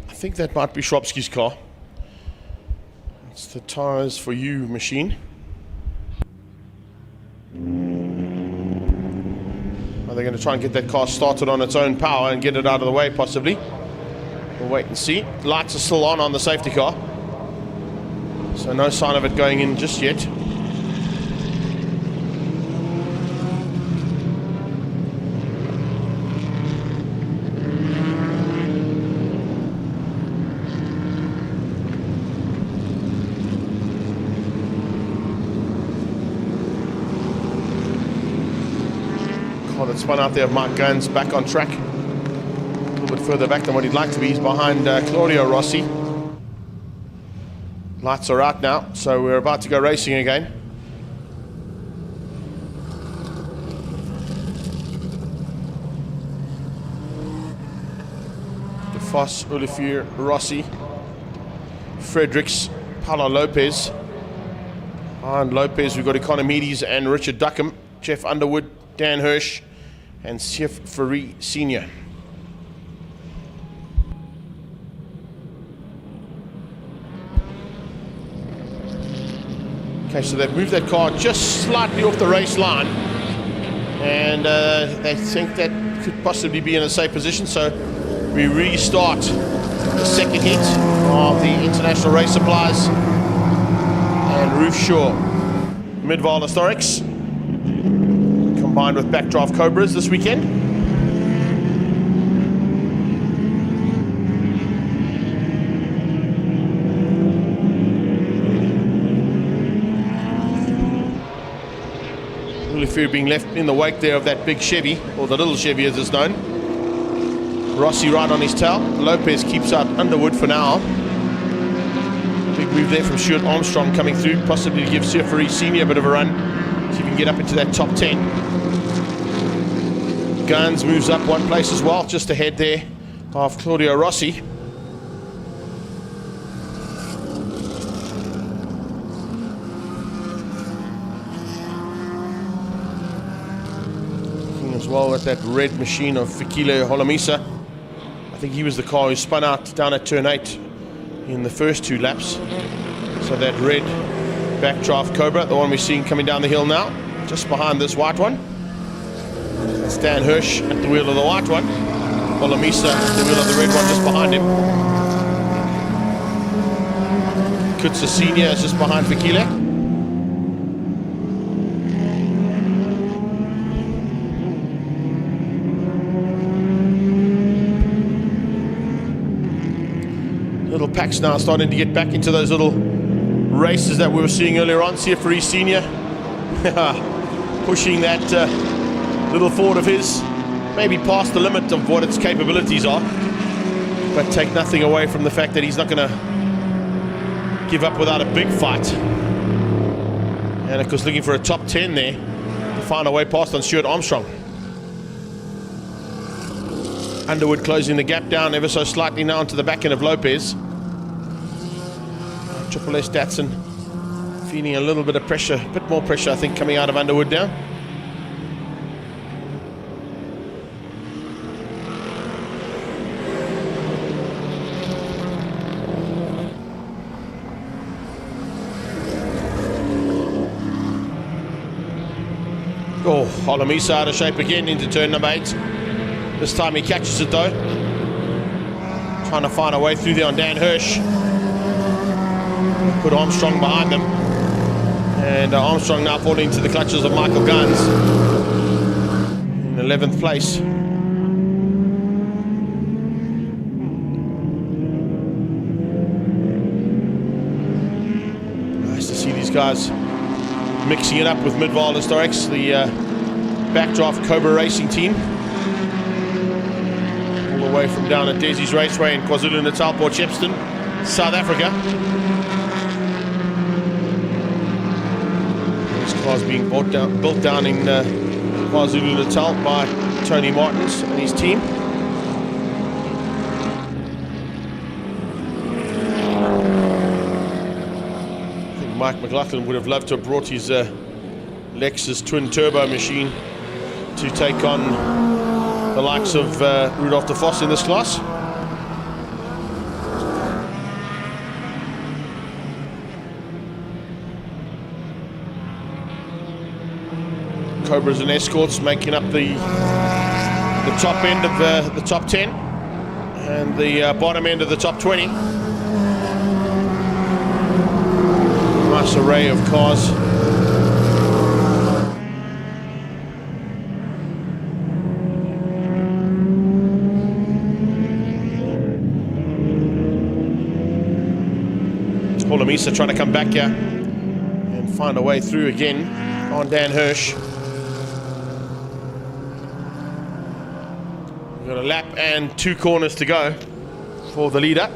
S1: I think that might be Schwabsky's car. It's the Tires for You machine. Are they going to try and get that car started on its own power and get it out of the way possibly? We'll wait and see. Lights are still on the safety car. So no sign of it going in just yet. That spun out there of Mark Guns back on track. A little bit further back than what he'd like to be. He's behind Claudio Rossi. Lights are out now, so we're about to go racing again. De Vos, Olivier Rossi, Fredericks, Paulo Lopez. Behind Lopez, we've got Economides and Richard Duckham, Jeff Underwood, Dan Hirsch, and Sif Fari Sr. Okay, so they've moved that car just slightly off the race line, and they think that could possibly be in a safe position, so we restart the second heat of the International Race Supplies and Roofshaw Midvaal Historics, combined with backdraft Cobras this weekend. Olivier being left in the wake there of that big Chevy, or the little Chevy as it's known. Rossi right on his tail. Lopez keeps out Underwood for now. Big move there from Stuart Armstrong coming through, possibly to give Sifari Sr. a bit of a run, see if he can get up into that top 10. Guns moves up one place as well, just ahead there of Claudio Rossi. Looking as well at that red machine of Fikile Holomisa. I think he was the car who spun out down at turn 8 in the first 2 laps. So that red backdraft Cobra, the one we're seeing coming down the hill now, just behind this white one. Dan Hirsch at the wheel of the white one. Holomisa at the wheel of the red one just behind him. Kutsa Senior is just behind Fikile. Little packs now starting to get back into those little races that we were seeing earlier on. Sifari Senior pushing that little Ford of his, maybe past the limit of what its capabilities are, but take nothing away from the fact that he's not going to give up without a big fight. And of course looking for a top 10 there to find a way past on Stuart Armstrong. Underwood closing the gap down ever so slightly now onto the back end of Lopez. Triple S Datsun feeling a little bit of pressure, a bit more pressure I think coming out of Underwood now. Oh, Holomisa out of shape again into turn number 8. This time he catches it though. Trying to find a way through there on Dan Hirsch. Put Armstrong behind them. And Armstrong now falling into the clutches of Michael Guns. In 11th place. Nice to see these guys mixing it up with Midvaal Historics, the backdraft Cobra Racing team. All the way from down at Desi's Raceway in KwaZulu-Natal, Port Shepstone, South Africa. This car's being built down in KwaZulu-Natal by Tony Martins and his team. Mike McLaughlin would have loved to have brought his Lexus twin turbo machine to take on the likes of Rudolf de Vos in this class. Cobras and Escorts making up the top end of the top 10 and the bottom end of the top 20. Nice array of cars. Holomisa trying to come back here and find a way through again on Dan Hirsch. We've got a lap and 2 corners to go for the leader.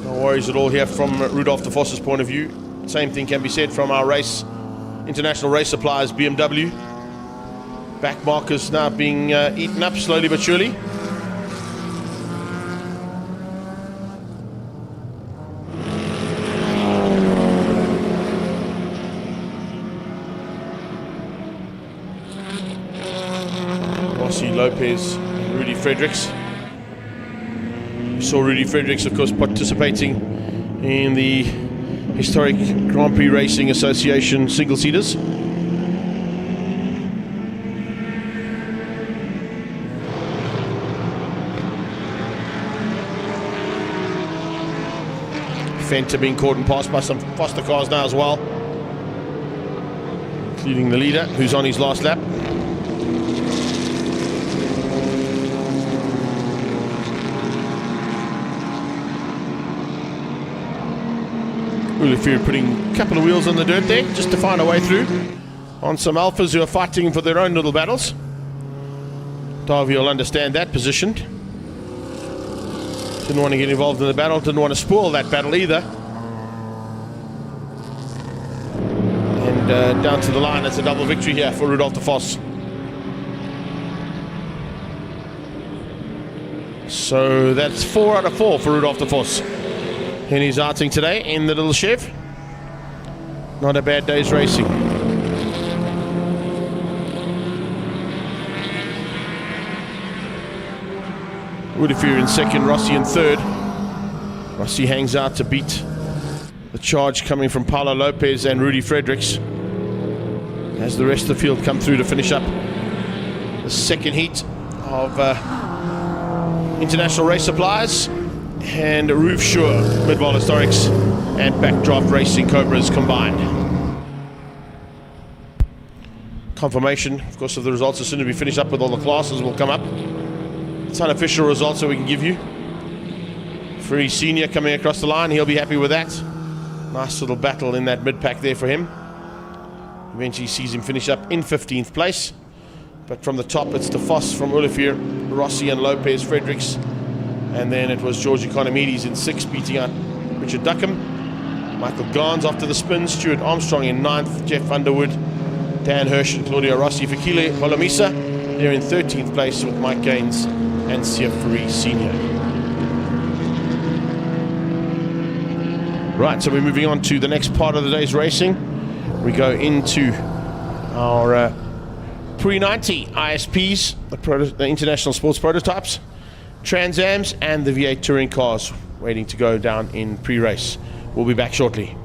S1: No worries at all here from Rudolf de Vos's point of view. Same thing can be said from our international race suppliers, BMW. Back markers now being eaten up slowly but surely. Rossi, Lopez, Rudy Fredericks. We saw Rudy Fredericks, of course, participating in the historic Grand Prix Racing Association single-seaters. Fenter being caught and passed by some Foster cars now as well, including the leader, who's on his last lap. Olivier putting a couple of wheels on the dirt there just to find a way through on some alphas who are fighting for their own little battles. Davy will understand that position. Didn't want to get involved in the battle, didn't want to spoil that battle either. And down to the line, it's a double victory here for Rudolf de Vos. So that's 4 out of 4 for Rudolf de Vos in his outing today in the little Chev. Not a bad day's racing. Woodifear in second, Rossi in third. Rossi hangs out to beat the charge coming from Paulo Lopez and Rudy Fredericks as the rest of the field come through to finish up the second heat of International Race Suppliers and Roof Sure, Midvaal Historics and Backdraft Racing Cobras combined. Confirmation, of course, of the results as soon as we finish up with all the classes will come up. It's unofficial results that we can give you. Free Senior coming across the line, he'll be happy with that. Nice little battle in that mid-pack there for him. Eventually sees him finish up in 15th place. But from the top, it's De Vos from Olivier, Rossi and Lopez, Fredericks. And then it was George Economides in 6th, beating out Richard Duckham. Michael Gans after the spin, Stuart Armstrong in 9th, Jeff Underwood, Dan Hirsch and Claudio Rossi. Fikile Holomisa, they're in 13th place with Mike Gaines and Siafri Senior. Right, so we're moving on to the next part of the day's racing. We go into our pre-90 ISPs, the International Sports Prototypes, Trans Ams, and the V8 touring cars waiting to go down in pre-race. We'll be back shortly.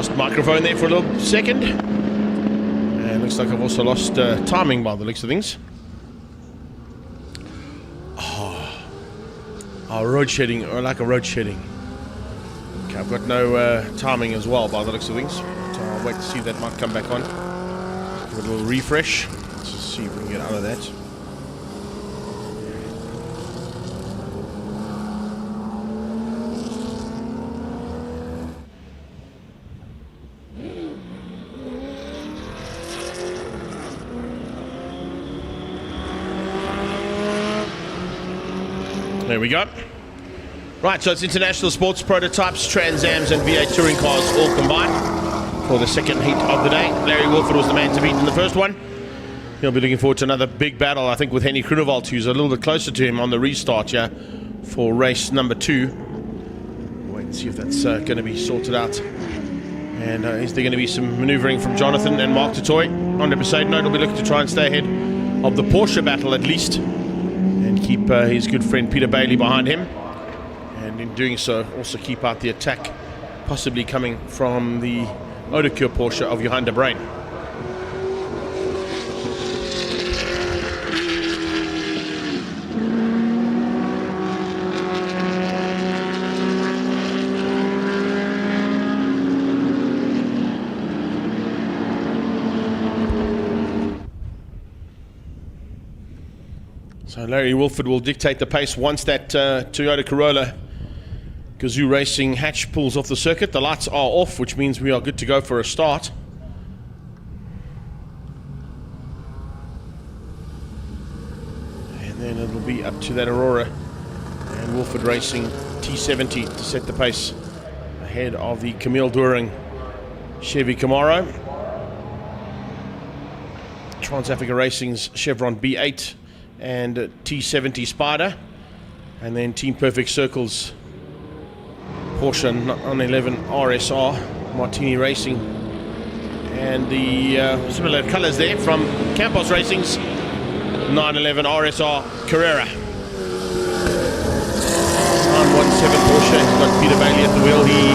S1: lost microphone there for a little second. And looks like I've also lost timing by the looks of things. Oh, road shedding, or like a road shedding. Okay, I've got no timing as well by the looks of things. So I'll wait to see if that might come back on. Give it a little refresh. Let's just see if we can get out of that. There we go. Right, so it's international sports prototypes, Trans Ams and V8 touring cars all combined for the second heat of the day. Larry Wolford was the man to beat in the first one. He'll be looking forward to another big battle, I think, with Henny Groenewald, who's a little bit closer to him on the restart here for race number 2. Wait and see if that's going to be sorted out. And is there going to be some manoeuvring from Jonathan and Mark Totoy on the Poseidon? He'll be looking to try and stay ahead of the Porsche battle at least, and keep his good friend Peter Bailey behind him. And in doing so, also keep out the attack possibly coming from the aatco Porsche of Johan de Bruin. So Larry Wolford will dictate the pace once that Toyota Corolla Gazoo Racing hatch pulls off the circuit. The lights are off, which means we are good to go for a start. And then it'll be up to that Aurora and Wolford Racing T70 to set the pace ahead of the Camille Doering Chevy Camaro. Trans-Africa Racing's Chevron B8 and T70 Spider, and then Team Perfect Circle's Porsche 911 RSR Martini Racing, and the similar colors there from Campos Racing's 911 RSR Carrera. 917 Porsche has got Peter Bailey at the wheel. He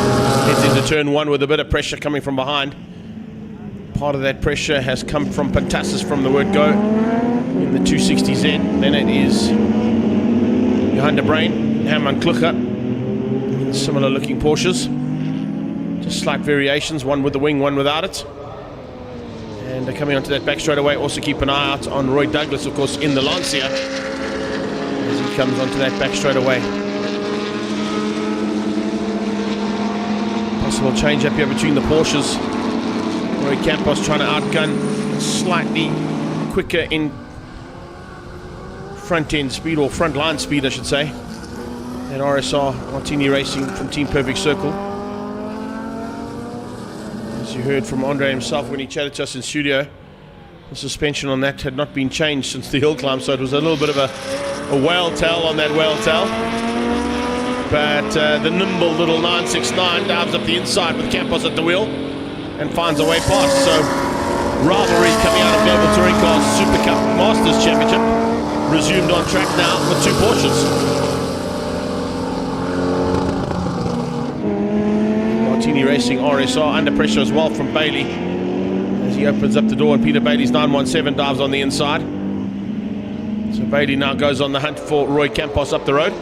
S1: heads into turn 1 with a bit of pressure coming from behind. Part of that pressure has come from Pantassis from the word go in the 260Z. Then it is Johan de Bruin, Herman Klucher, similar looking Porsches. Just slight variations, one with the wing, one without it. And coming onto that back straightaway, also keep an eye out on Roy Douglas, of course, in the Lancia, as he comes onto that back straightaway. Possible change up here between the Porsches. Roy Campos trying to outgun, slightly quicker in front end speed, or front line speed I should say, and RSR Martini Racing from Team Perfect Circle. As you heard from Andre himself when he chatted to us in studio, the suspension on that had not been changed since the hill climb, so it was a little bit of a whale tail on that whale tail. But the nimble little 969 dives up the inside with Campos at the wheel and finds a way past. So rivalry coming out of Global Touring Cars Super Cup Masters Championship resumed on track now with 2 Porsches. Martini Racing RSR under pressure as well from Bailey as he opens up the door, and Peter Bailey's 917 dives on the inside. So Bailey now goes on the hunt for Roy Campos up the road.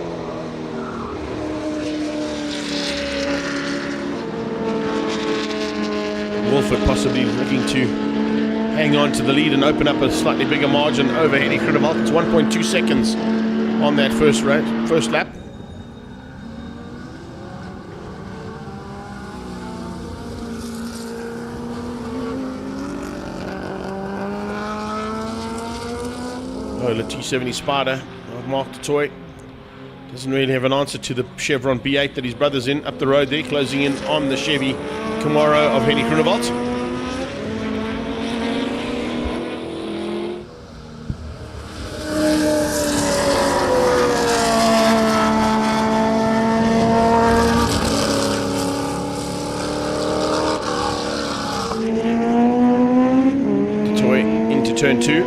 S1: Wolford possibly looking to hang on to the lead and open up a slightly bigger margin over Henny Groenewald. It's 1.2 seconds on that first lap. Oh, the T70 Spider of Mark Totoy doesn't really have an answer to the Chevron B8 that his brother's in up the road there, closing in on the Chevy Camaro of Henny Groenewald. Toy into turn 2.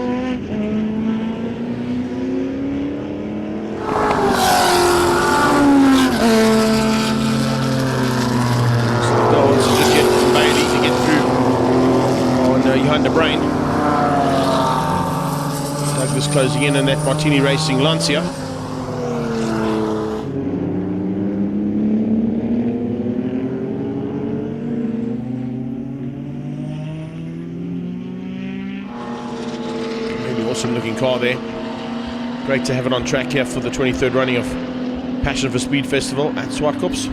S1: closing in on that Martini Racing Lancia. Really awesome looking car there. Great to have it on track here for the 23rd running of Passion for Speed Festival at Zwartkops.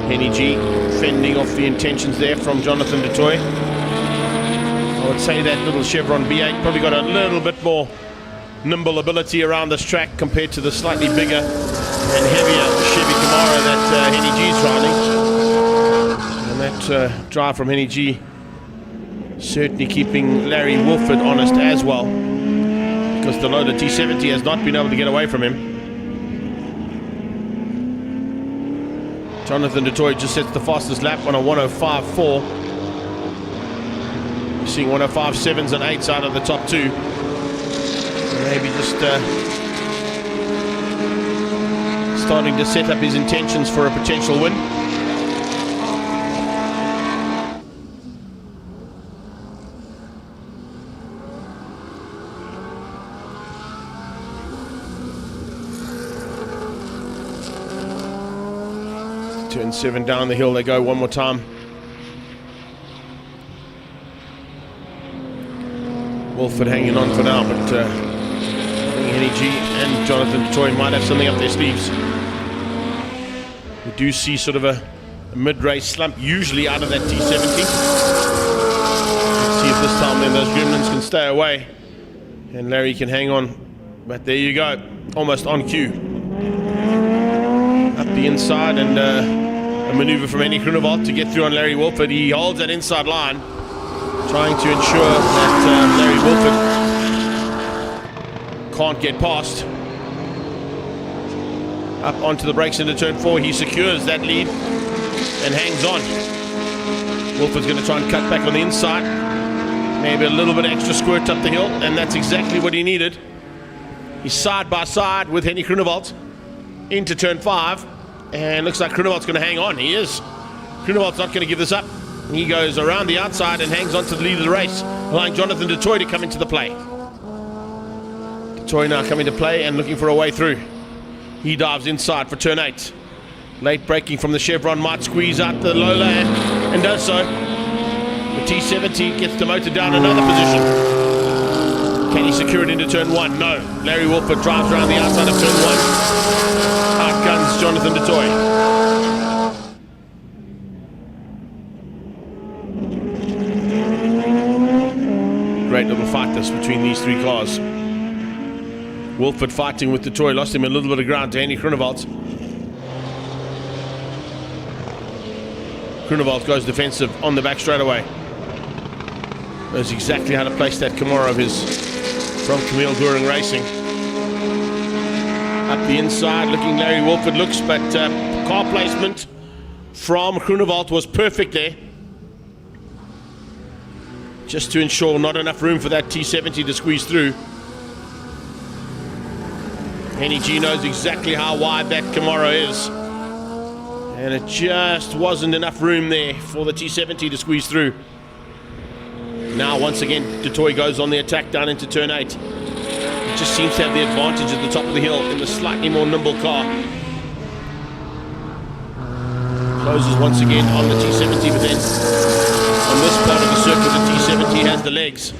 S1: Henny G fending off the intentions there from Jonathan du Toit. I would say that little Chevron B8 probably got a little bit more nimble ability around this track compared to the slightly bigger and heavier Chevy Camaro that Henny G's driving. And that drive from Henny G certainly keeping Larry Wolford honest as well, because the loaded T70 has not been able to get away from him. Jonathan du Toit just sets the fastest lap on a 105.4. Seeing 105.7s and 8s out of the top two. Maybe just starting to set up his intentions for a potential win. Turn 7 down the hill they go one more time. Wolford hanging on for now, but I think Henny G and Jonathan du Toit might have something up their sleeves. We do see sort of a mid-race slump usually out of that T70. Let's see if this time then those gremlins can stay away and Larry can hang on. But there you go, almost on cue. Up the inside, and a maneuver from Henny Groenewald to get through on Larry Wolford. He holds that inside line, trying to ensure that Larry Wolford can't get past. Up onto the brakes into turn 4, he secures that lead and hangs on. Wolford's going to try and cut back on the inside. Maybe a little bit extra squirt up the hill, and that's exactly what he needed. He's side by side with Henny Groenewald into turn 5, and looks like Groenewald's going to hang on. He is. Groenewald's not going to give this up. He goes around the outside and hangs on to the lead of the race, allowing Jonathan du Toit to come into the play. Du Toit now coming to play and looking for a way through. He dives inside for turn 8. Late braking from the Chevron might squeeze out the Lola and does so. The T70 gets the motor down another position. Can he secure it into turn 1? No. Larry Wolford drives around the outside of turn 1. Outguns Jonathan du Toit. Great little fight this between these three cars. Wolford fighting with du Toit, lost him a little bit of ground to Henny Groenewald. Groenewald goes defensive on the back straightaway. Knows exactly how to place that Camaro of his from Camille Goering Racing. Up the inside, looking Larry Wolford looks, but car placement from Groenewald was perfect there. Just to ensure not enough room for that T70 to squeeze through. Henny G knows exactly how wide that Camaro is. And it just wasn't enough room there for the T70 to squeeze through. Now, once again, du Toit goes on the attack down into turn 8. He just seems to have the advantage at the top of the hill in the slightly more nimble car. Closes once again on the T70, but then on this part of the circuit, the T70 has the legs.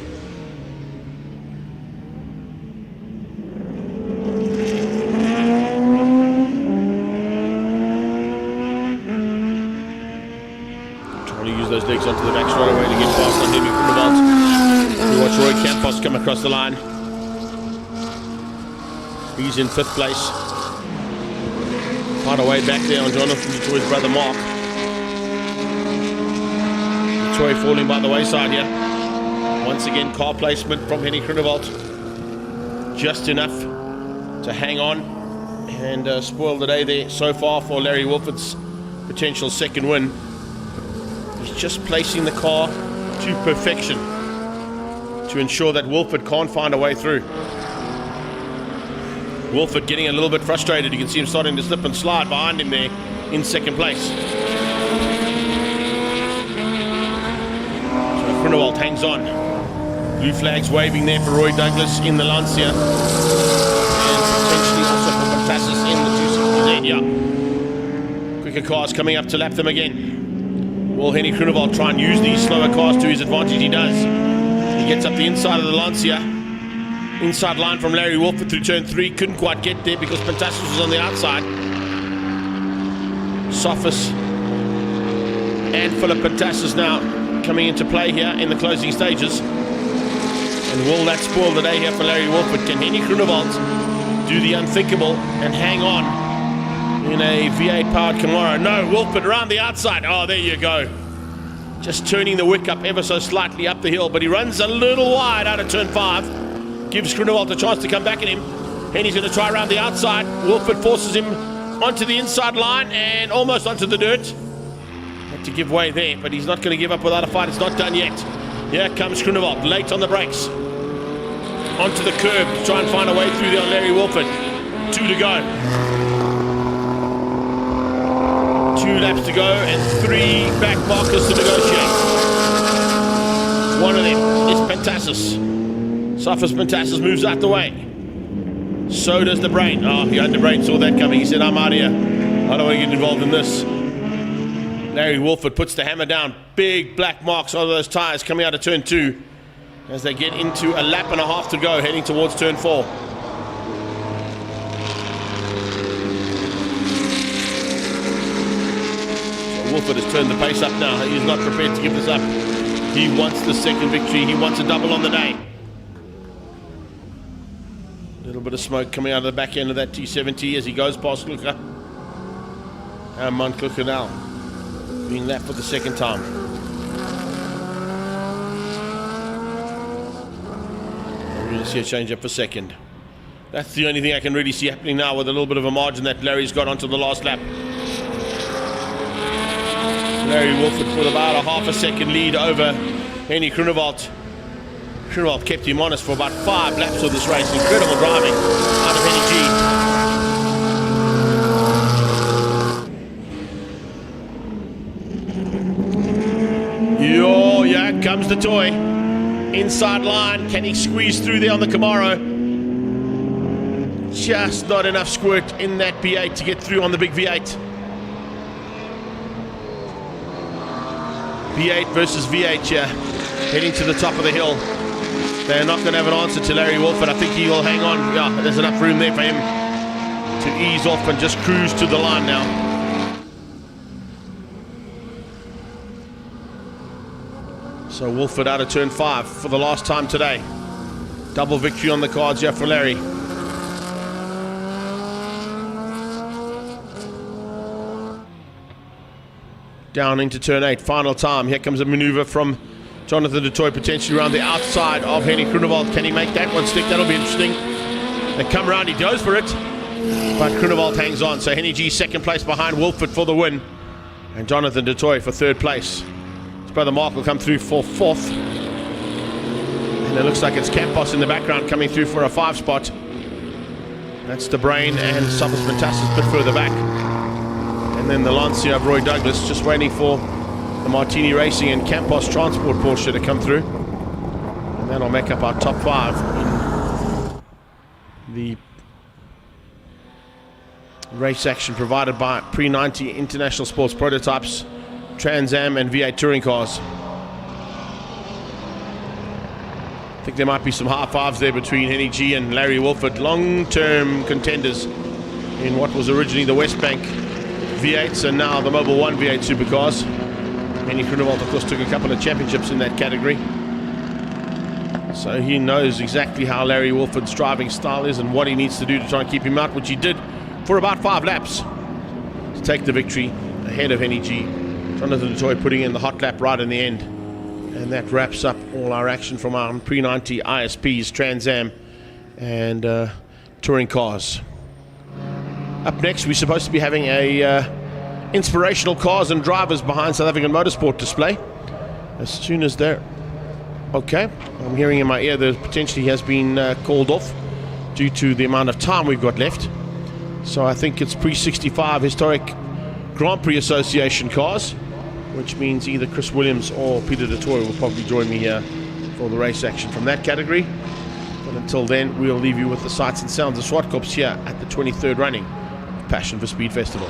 S1: Those legs onto the back straight away to get past on Henny Groenewald. We watch Roy Campos come across the line. He's in 5th place. Quite a way back there on Jonathan du Toit's brother Mark. Du Toit falling by the wayside here. Once again, car placement from Henny Groenewald. Just enough to hang on and spoil the day there so far for Larry Wolford's potential second win. Just placing the car to perfection to ensure that Wolford can't find a way through. Wolford getting a little bit frustrated. You can see him starting to slip and slide behind him there in 2nd place. So Groenewald hangs on. Blue flags waving there for Roy Douglas in the Lancia. And potentially also for Fantastis in the 260Z, yeah. Quicker cars coming up to lap them again. Will Henny Groenewald try and use these slower cars to his advantage? He does. He gets up the inside of the Lancia. Inside line from Larry Wolford through turn 3. Couldn't quite get there because Fantastis was on the outside. Sophus and Philip Fantastis now coming into play here in the closing stages. And will that spoil the day here for Larry Wolford? Can Henny Groenewald do the unthinkable and hang on in a V8 powered Camaro? No, Wolford around the outside. Oh, there you go. Just turning the wick up ever so slightly up the hill, but he runs a little wide out of turn 5. Gives Groenewald a chance to come back at him. Henny's going to try around the outside. Wolford forces him onto the inside line and almost onto the dirt. Had to give way there, but he's not going to give up without a fight. It's not done yet. Here comes Groenewald, late on the brakes. Onto the curb to try and find a way through there on Larry Wolford. 2 to go. 2 laps to go and 3 back markers to negotiate. One of them is Fantastis. Sophus Fantastis moves out the way. So does the Brain. Oh, behind the Brain saw that coming. He said, I'm out of here. I don't want to get involved in this. Larry Wolford puts the hammer down. Big black marks on those tires coming out of turn 2 as they get into a lap and a half to go, heading towards turn 4. So Wolford has turned the pace up now. He's not prepared to give this up. He wants the second victory. He wants a double on the day. A little bit of smoke coming out of the back end of that T70 as he goes past Kluka. And Mount Kluka now being lapped for the second time. We're going to see a change up for second. That's the only thing I can really see happening now, with a little bit of a margin that Larry's got onto the last lap. Larry Wolford with about a half a second lead over Henny Groenewald. Groenewald kept him honest for about 5 laps of this race. Incredible driving out of Henny G. Oh, yeah, comes the toy. Inside line, can he squeeze through there on the Camaro? Just not enough squirt in that V8 to get through on the big V8. V8 versus V8 here, heading to the top of the hill. They're not going to have an answer to Larry Wolford. I think he will hang on. Yeah, there's enough room there for him to ease off and just cruise to the line now. So Wolford out of turn 5 for the last time today. Double victory on the cards here for Larry. Down into turn 8, final time. Here comes a maneuver from Jonathan du Toit, potentially around the outside of Henny Groenewald. Can he make that one stick? That'll be interesting. They come around, he goes for it, but Groenewald hangs on. So Henny G second place behind Wolford for the win, and Jonathan du Toit for third place. His brother Mark will come through for 4th, and it looks like it's Campos in the background coming through for a 5 spot. That's the Brain and Sophus Fantastis a bit further back. And then the Lancia of Roy Douglas just waiting for the Martini Racing and Campos Transport Porsche to come through. And that'll make up our top 5 in the race action provided by Prix 90 International Sports Prototypes, Trans Am and V8 touring cars. I think there might be some high fives there between Henny G and Larry Wolford, long-term contenders in what was originally the West Bank V8s and now the Mobil 1 V8 supercars. Henny Groenewald, of course, took a couple of championships in that category, so he knows exactly how Larry Wolford's driving style is and what he needs to do to try and keep him out, which he did for about 5 laps to take the victory ahead of Henny G. Jonathan du Toit putting in the hot lap right in the end. And that wraps up all our action from our pre-90 ISPs, Trans Am and touring cars. Up next, we're supposed to be having a inspirational cars and drivers behind South African Motorsport display. As soon as they're okay, I'm hearing in my ear that potentially has been called off due to the amount of time we've got left. So I think it's pre-65 historic Grand Prix Association cars. which means either Chris Williams or Peter de Toy will probably join me here for the race action from that category. But until then, we'll leave you with the sights and sounds of Zwartkops here at the 23rd running of Passion for Speed Festival.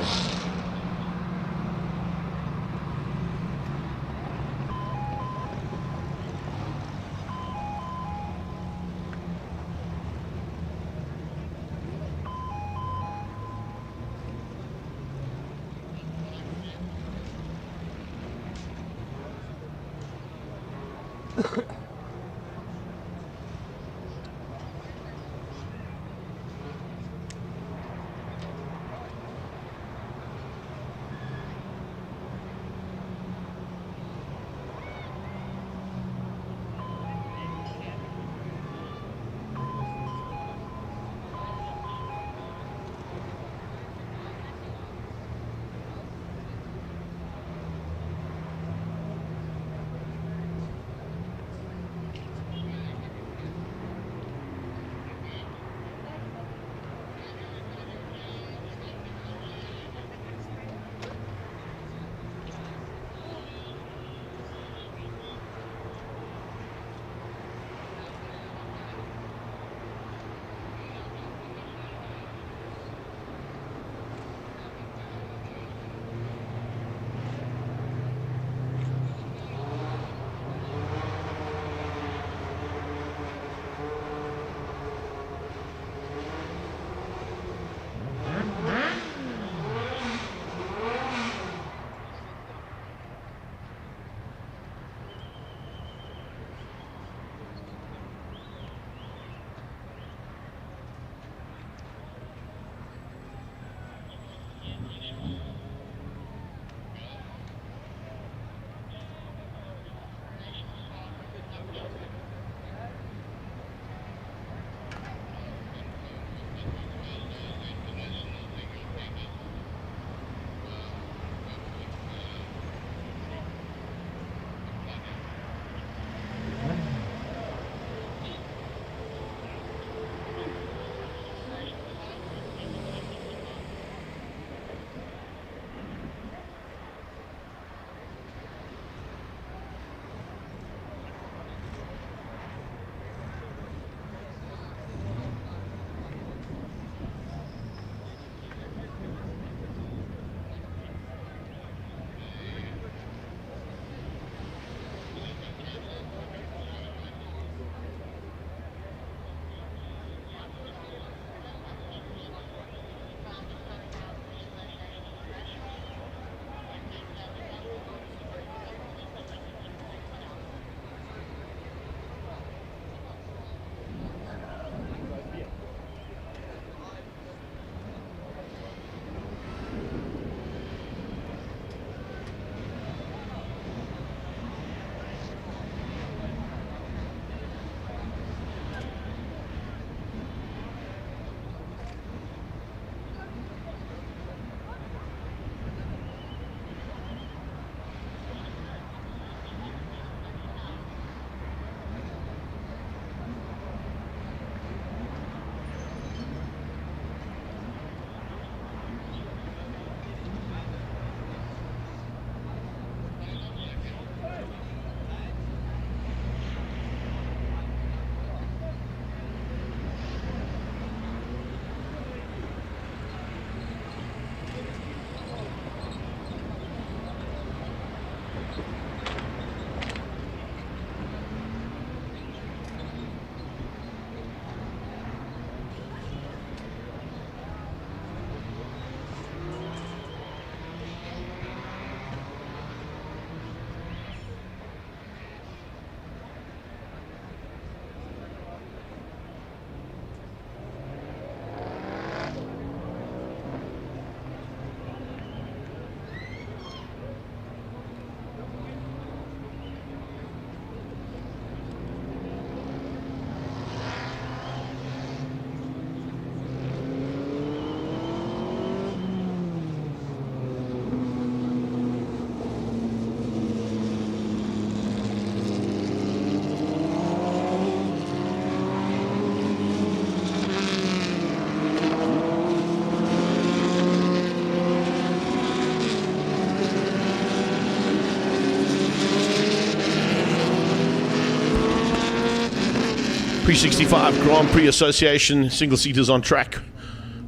S1: Prix 65 Grand Prix Association single-seaters on track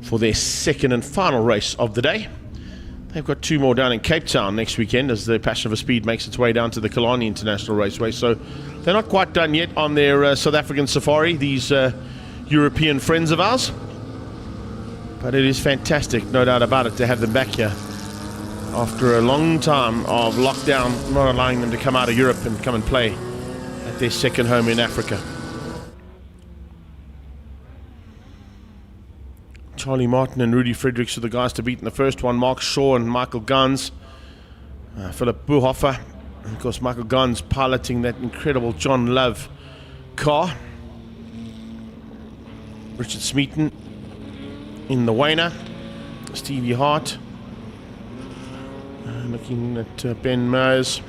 S1: for their second and final race of the day. They've got 2 more down in Cape Town next weekend as the Passion for Speed makes its way down to the Killarney International Raceway. So they're not quite done yet on their South African safari, these European friends of ours. But it is fantastic, no doubt about it, to have them back here after a long time of lockdown, not allowing them to come out of Europe and come and play at their second home in Africa. Charlie Martin and Rudy Fredericks are the guys to beat in the first one. Mark Shaw and Michael Gans, Philip Buhoffer, and of course Michael Gans piloting that incredible John Love car. Richard Smeaton in the Wayner, Stevie Hart, looking at Ben Myers,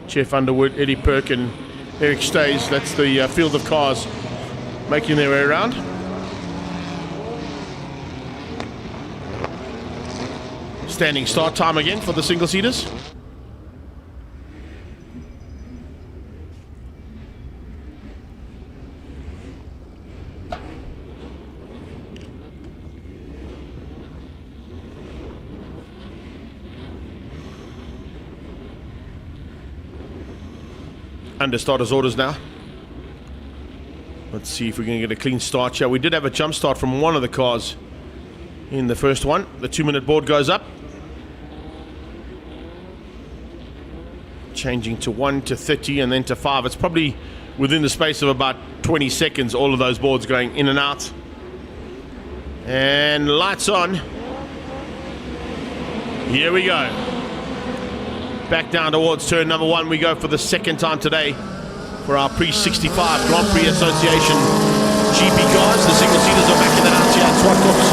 S1: Jeff Underwood, Eddie Perk and Eric Stays. That's the field of cars making their way around. Standing start time again for the single-seaters. Under starters orders now. Let's see if we can get a clean start here. We did have a jump start from one of the cars in the first one. The 2-minute board goes up. Changing to 1 to 30 and then to 5. It's probably within the space of about 20 seconds, all of those boards going in and out. And lights on. Here we go. Back down towards turn number 1 we go for the second time today for our Prix 65 Grand Prix Association GP cars. The single-seaters are back in the house here at Zwartkops.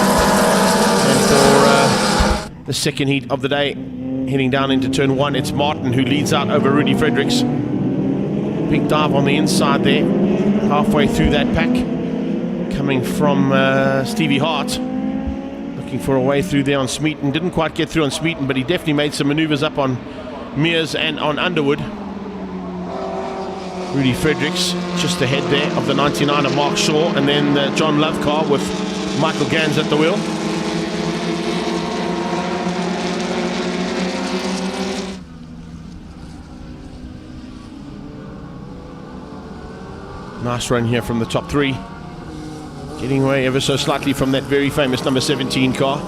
S1: And for the second heat of the day, heading down into turn 1, it's Martin who leads out over Rudy Fredericks. Big dive on the inside there, halfway through that pack, coming from Stevie Hart. Looking for a way through there on Smeaton. Didn't quite get through on Smeaton, but he definitely made some maneuvers up on Mears and on Underwood. Rudy Fredericks just ahead there of the 99 of Mark Shaw, and then the John Love car with Michael Gans at the wheel. Nice run here from the top 3. Getting away ever so slightly from that very famous number 17 car.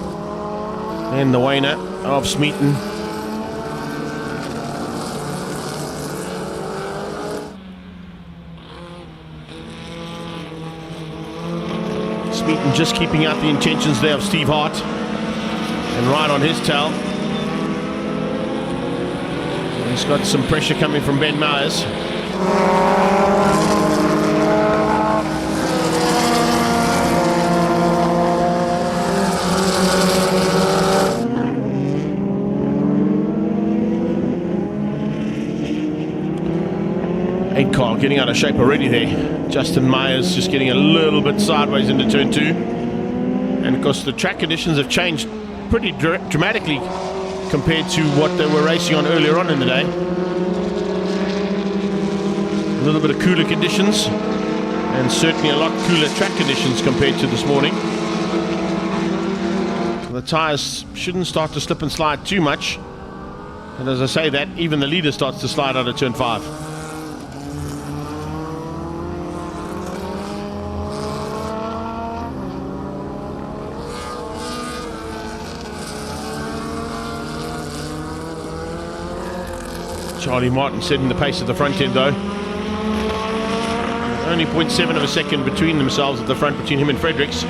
S1: And the Wayner of Smeaton. Smeaton just keeping out the intentions there of Steve Hart. And right on his tail. He's got some pressure coming from Ben Myers. Eight car getting out of shape already there. Justin Myers just getting a little bit sideways into turn 2. And of course the track conditions have changed pretty dramatically compared to what they were racing on earlier on in the day. A little bit of cooler conditions and certainly a lot cooler track conditions compared to this morning. The tyres shouldn't start to slip and slide too much. And as I say that, even the leader starts to slide out of turn 5. Charlie Martin setting the pace at the front end though. Only 0.7 of a second between themselves at the front, between him and Fredericks.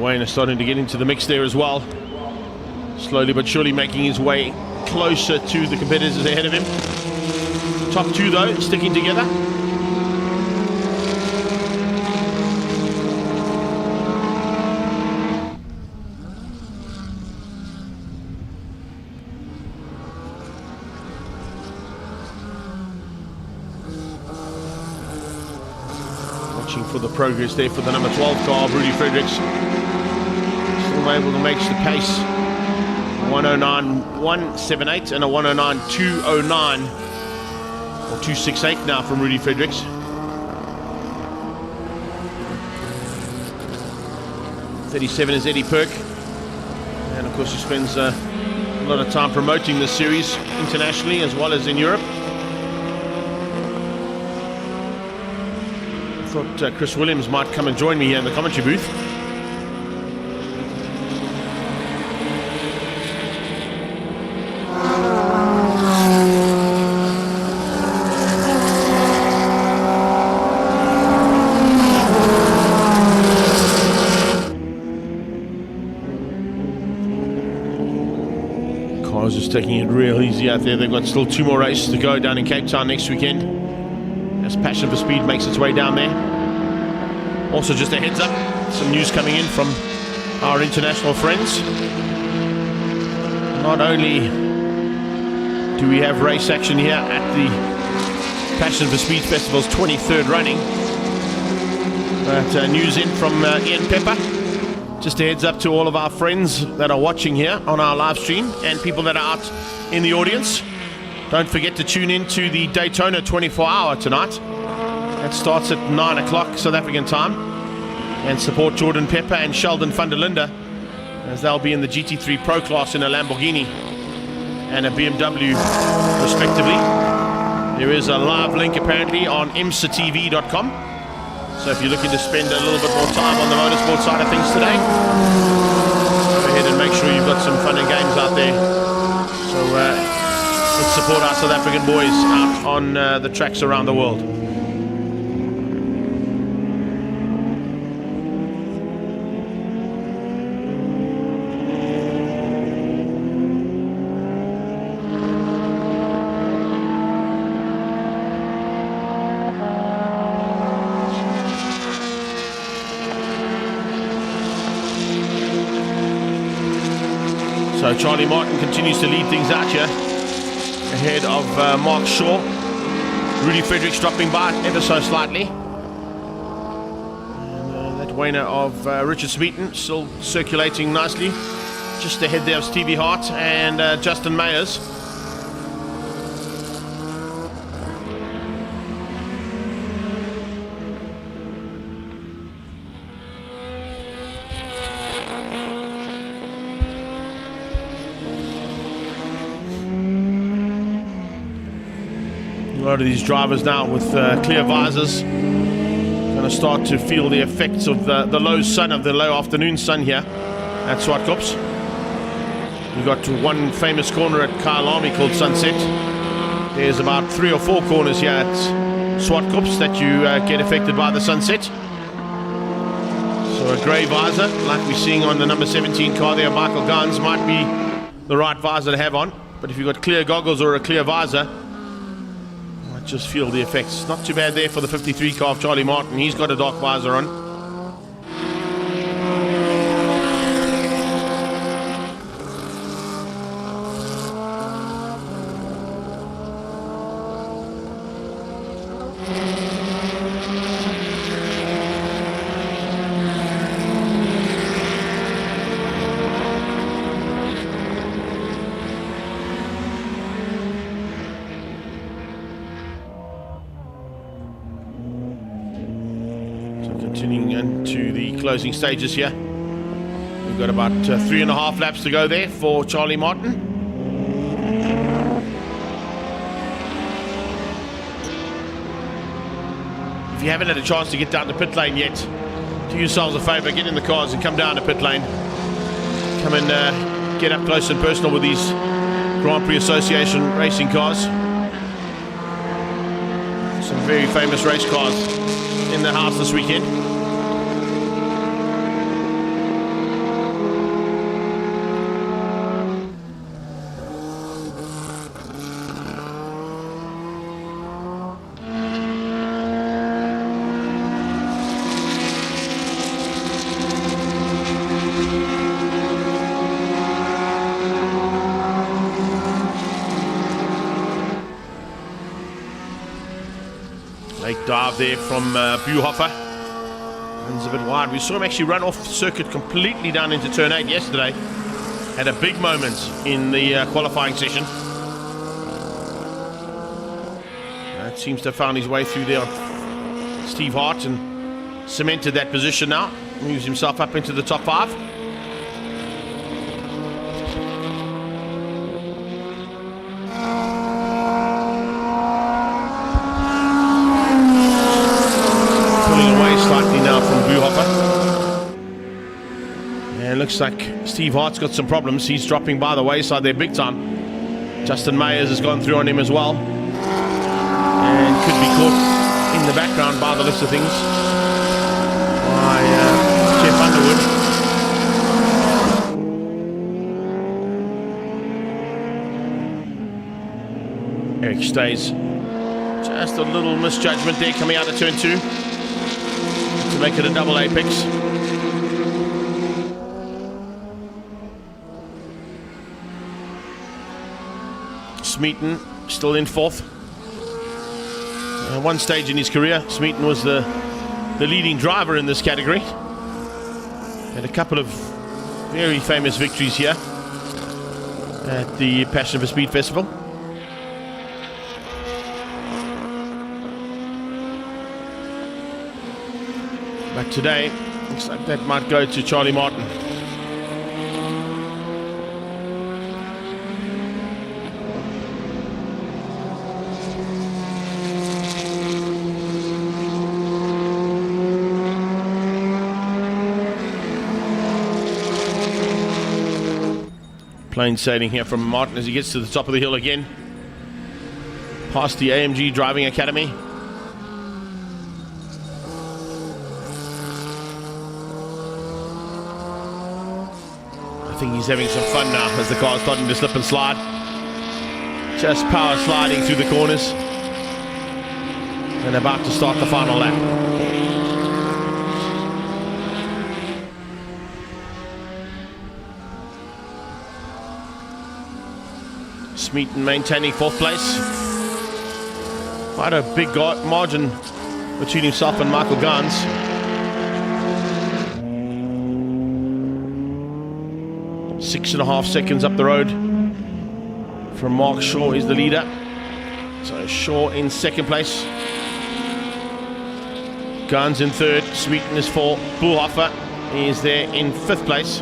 S1: Wayne starting to get into the mix there as well. Slowly but surely making his way closer to the competitors ahead of him. Top 2 though, sticking together. Watching for the progress there for the number 12 car of Rudy Fredericks. Still able to make the pace. 109.178 and a 109.209 or 268 now from Rudy Fredericks. '37 is Eddie Perk, and of course he spends a lot of time promoting this series internationally as well as in Europe. I thought Chris Williams might come and join me here in the commentary booth. Cars just taking it real easy out there. They've got still 2 more races to go down in Cape Town next weekend, as Passion for Speed makes its way down there. Also, just a heads up, some news coming in from our international friends. Not only do we have race action here at the Passion for Speed Festival's 23rd running, but news in from Ian Pepper. Just a heads up to all of our friends that are watching here on our live stream and people that are out in the audience. Don't forget to tune in to the Daytona 24-hour tonight. That starts at 9 o'clock South African time. And support Jordan Pepper and Sheldon van der Linde, as they'll be in the GT3 Pro class in a Lamborghini and a BMW respectively. There is a live link apparently on imsatv.com. So if you're looking to spend a little bit more time on the motorsport side of things today, go ahead and make sure you've got some fun and games out there. So let's support our South African boys out on the tracks around the world. So Charlie Martin continues to lead things out here, ahead of Mark Shaw. Rudy Fredericks dropping by ever so slightly. And that winner of Richard Smeaton still circulating nicely. Just ahead there of Stevie Hart and Justin Mayers. A lot of these drivers now with clear visors going to start to feel the effects of the low sun, of the low afternoon sun here at Zwartkops. We've got one famous corner at Kyalami called Sunset. There's about 3 or 4 corners here at Zwartkops that you get affected by the sunset. So a grey visor, like we're seeing on the number 17 car there, Michael Gans, might be the right visor to have on. But if you've got clear goggles or a clear visor, just feel the effects. Not too bad there for the 53 car of Charlie Martin. He's got a dark visor on. Continuing into the closing stages here. We've got about 3.5 laps to go there for Charlie Martin. If you haven't had a chance to get down to pit lane yet, do yourselves a favour, get in the cars and come down to pit lane. Come and get up close and personal with these Grand Prix Association racing cars. Some very famous race cars in the house this weekend. Late dive there from Buhoffer. Runs a bit wide. We saw him actually run off circuit completely down into turn 8 yesterday. Had a big moment in the qualifying session. That seems to have found his way through there on Steve Hart and cemented that position now. Moves himself up into the top 5. Pulling away slightly now from Buhoffer. And looks like Steve Hart's got some problems. He's dropping by the wayside there big time. Justin Mayers has gone through on him as well. And could be caught in the background by the looks of things by Jeff Underwood. Eric stays. Just a little misjudgment there coming out of turn 2 to make it a double apex. Smeaton still in 4th. At one stage in his career, Smeaton was the leading driver in this category. Had a couple of very famous victories here at the Passion for Speed Festival. But today, looks like that might go to Charlie Martin. Plain sailing here from Martin as he gets to the top of the hill again. Past the AMG Driving Academy. I think he's having some fun now as the car's starting to slip and slide. Just power sliding through the corners. And about to start the final lap. Smeaton maintaining 4th place. Quite a big margin between himself and Michael Gans. Six and a half seconds up the road from Mark Shaw is the leader. So Shaw in 2nd place. Gans in 3rd. Smeaton is 4th. Buhoffer is there in 5th place.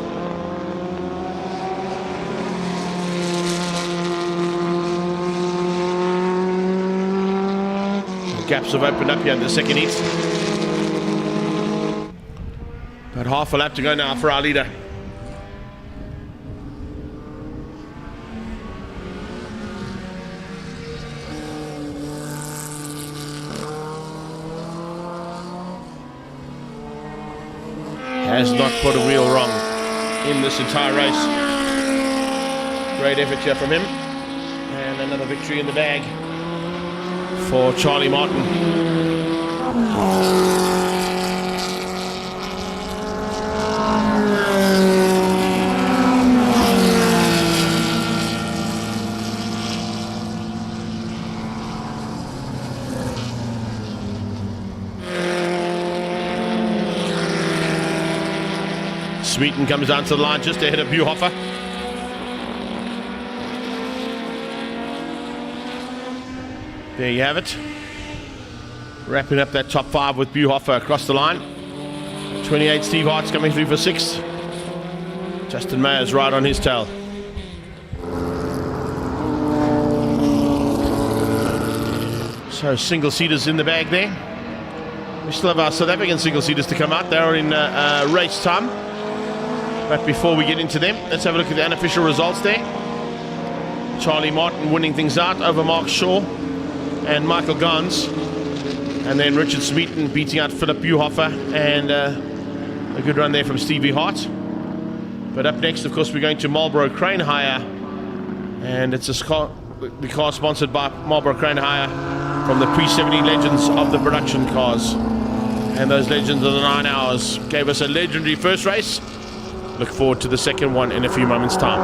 S1: Gaps have opened up here in the second heat. About half a lap to go now for our leader. Has not put a wheel wrong in this entire race. Great effort here from him. And another victory in the bag for Charlie Martin. Smeaton comes down to the line just ahead of Buhoffer. There you have it. Wrapping up that top 5 with Buhoffer across the line. 28 Steve Hart's coming through for 6th. Justin Mayer's right on his tail. So single-seaters in the bag there. We still have our South African single-seaters to come out. They're in race time. But before we get into them, let's have a look at the unofficial results there. Charlie Martin winning things out over Mark Shaw and Michael Gans. And then Richard Smeaton beating out Philip Buhoffer, and a good run there from Stevie Hart. But up next, of course, we're going to Marlboro Crane Hire, and it's the car sponsored by Marlboro Crane Hire from the pre-70 legends of the production cars. And those legends of the 9 hours gave us a legendary first race. Look forward to the second one in a few moments' time.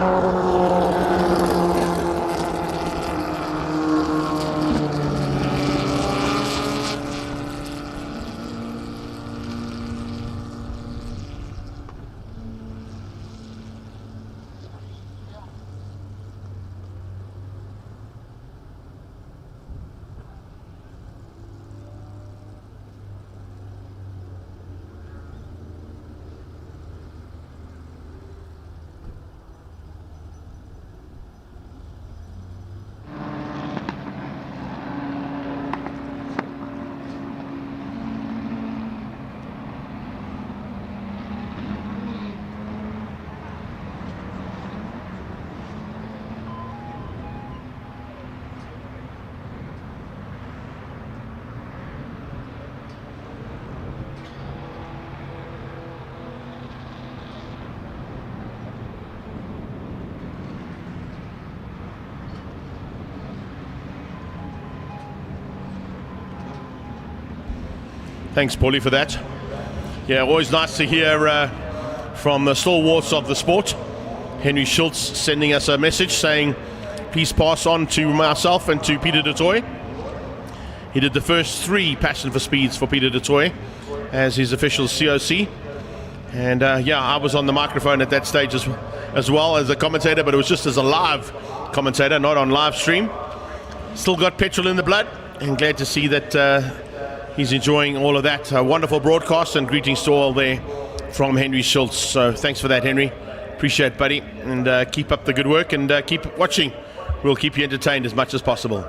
S1: Thanks, Paulie, for that. Yeah, always nice to hear from the stalwarts of the sport. Henry Schultz sending us a message saying, please pass on to myself and to Peter du Toit. He did the first 3 Passion for Speeds for Peter du Toit as his official COC. And yeah, I was on the microphone at that stage as well as a commentator, but it was just as a live commentator, not on live stream. Still got petrol in the blood, and glad to see that he's enjoying all of that. Wonderful broadcast, and greetings to all there from Henry Schultz. So thanks for that, Henry. Appreciate it, buddy. And keep up the good work, and keep watching. We'll keep you entertained as much as possible.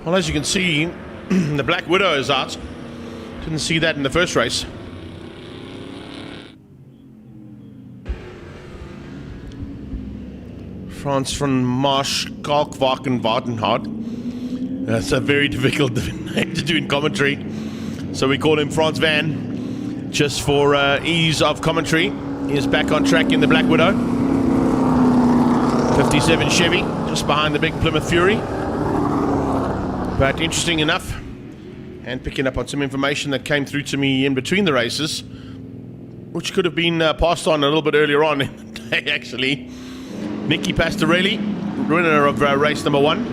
S1: Well, as you can see, the Black Widow is out. Didn't see that in the first race. Frans van Marsh, Kalkwaken, Wartenhard. That's a very difficult name to do in commentary. So we call him Frans Van, just for ease of commentary. He is back on track in the Black Widow. 57 Chevy, just behind the big Plymouth Fury. But interesting enough, and picking up on some information that came through to me in between the races, which could have been passed on a little bit earlier on in the day, actually. Nicky Pastorelli, winner of race number 1,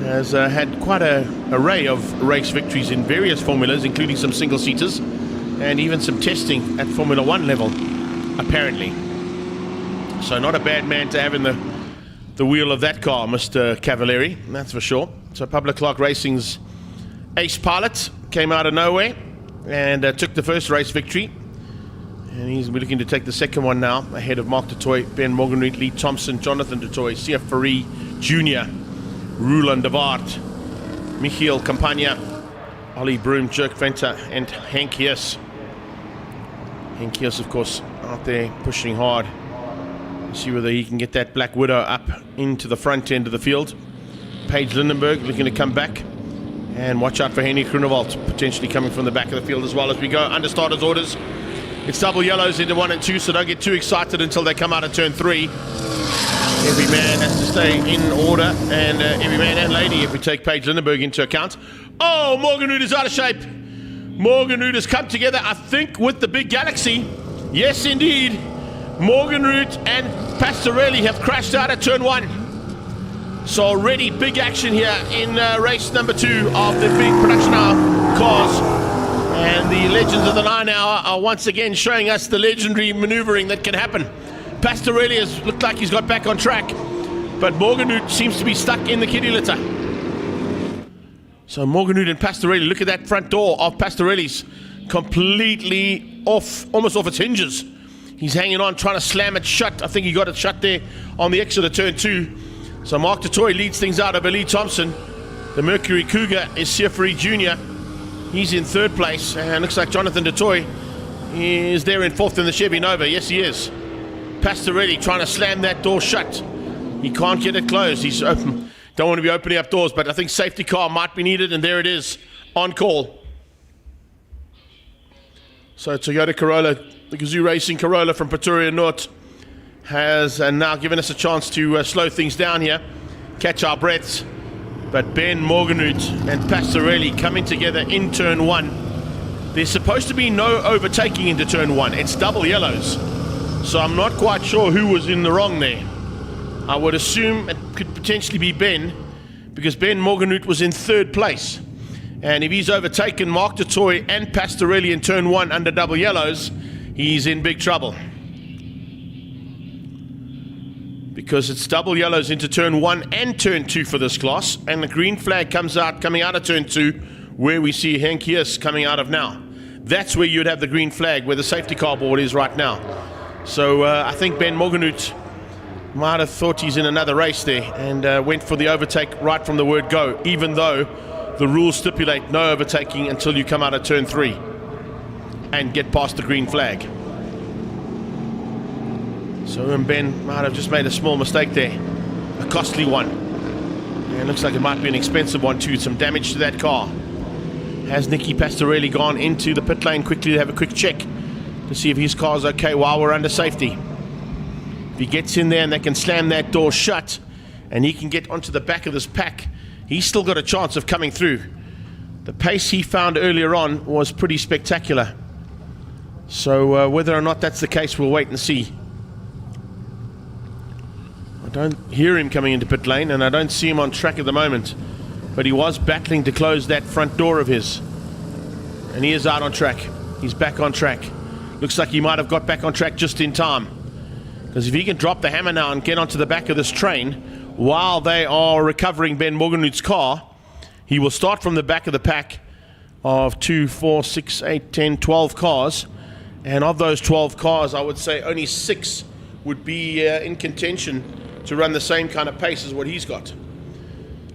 S1: has had quite an array of race victories in various formulas, including some single-seaters, and even some testing at Formula 1 level, apparently. So not a bad man to have in the wheel of that car, Mr. Cavalieri, that's for sure. So Public Clark Racing's ace pilot came out of nowhere and took the first race victory. And he's looking to take the second one now, ahead of Mark du Toit, Ben Morganreed, Lee Thompson, Jonathan du Toit, C.F. Fourie Jr., Roland de Waard, Michiel Campagna, Ollie Broom, Jerk Venter, and Henk Heers. Henk Heers, of course, out there pushing hard. See whether he can get that Black Widow up into the front end of the field. Paige Lindenberg looking to come back. And watch out for Henny Grunewald, potentially coming from the back of the field as well as we go under starters orders. It's double yellows into 1 and 2, so don't get too excited until they come out of turn 3. Every man has to stay in order, and every man and lady, if we take Paige Lindenberg into account. Oh, Morgan Root is out of shape. Morgan Root has come together, I think, with the big Galaxy. Yes, indeed. Morgan Root and Pastorelli have crashed out at turn 1. So already big action here in race number 2 of the big production hour cars. And the legends of the 9 hour are once again showing us the legendary maneuvering that can happen. Pastorelli has looked like he's got back on track, but Morgan Root seems to be stuck in the kiddie litter. So Morgan Root and Pastorelli, look at that front door of Pastorelli's, completely off, almost off its hinges. He's hanging on, trying to slam it shut. I think he got it shut there on the exit of turn 2. So Mark Dutoy leads things out over Lee Thompson. The Mercury Cougar is Siafri Jr. He's in 3rd place, and looks like Jonathan Dutoy is there in 4th in the Chevy Nova. Yes, he is. Pastorelli trying to slam that door shut. He can't get it closed. He's open. Don't want to be opening up doors, but I think safety car might be needed, and there it is, on call. So Toyota Corolla, the Gazoo Racing Corolla from Pretoria North, has now given us a chance to slow things down here, catch our breaths. But Ben Morganroot and Pastorelli coming together in turn 1. There's supposed to be no overtaking into turn 1. It's double yellows. So I'm not quite sure who was in the wrong there. I would assume it could potentially be Ben, because Ben Morganroot was in 3rd place. And if he's overtaken Mark Dutoy and Pastorelli in turn 1 under double yellows, he's in big trouble. Because it's double yellows into turn 1 and turn 2 for this class, and the green flag comes out, coming out of turn 2, where we see Henk Heers coming out of now. That's where you'd have the green flag, where the safety car board is right now. So I think Ben Morganroot might have thought he's in another race there, and went for the overtake right from the word go, even though the rules stipulate no overtaking until you come out of turn 3 and get past the green flag. So Ben might have just made a small mistake there, a costly one. And it looks like it might be an expensive one too, some damage to that car. Has Nicky Pastorelli gone into the pit lane quickly to have a quick check to see if his car's okay while we're under safety? If he gets in there and they can slam that door shut and he can get onto the back of this pack, he's still got a chance of coming through. The pace he found earlier on was pretty spectacular. So whether or not that's the case, we'll wait and see. I don't hear him coming into pit lane, and I don't see him on track at the moment, but he was battling to close that front door of his, and he is out on track. He's back on track. Looks like he might have got back on track just in time, because if he can drop the hammer now and get onto the back of this train while they are recovering Ben Morganroot's car, he will start from the back of the pack of 2, 4, 6, 8, 10, 12 cars, and of those 12 cars, I would say only 6 would be in contention to run the same kind of pace as what he's got.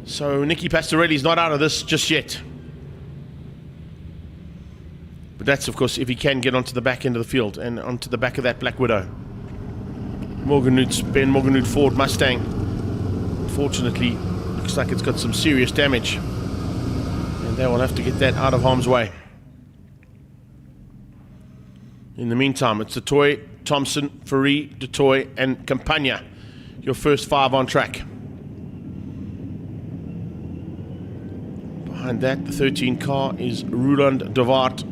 S1: So Nicky Pastorelli's not out of this just yet. But that's, of course, if he can get onto the back end of the field and onto the back of that Black Widow. Ben Morganroot Ford Mustang. Unfortunately, looks like it's got some serious damage, and they will have to get that out of harm's way. In the meantime, it's Dutoy, Thompson, Fourie, Dutoy, and Campagna. Your first 5 on track. Behind that, the 13 car is Roland de Waard.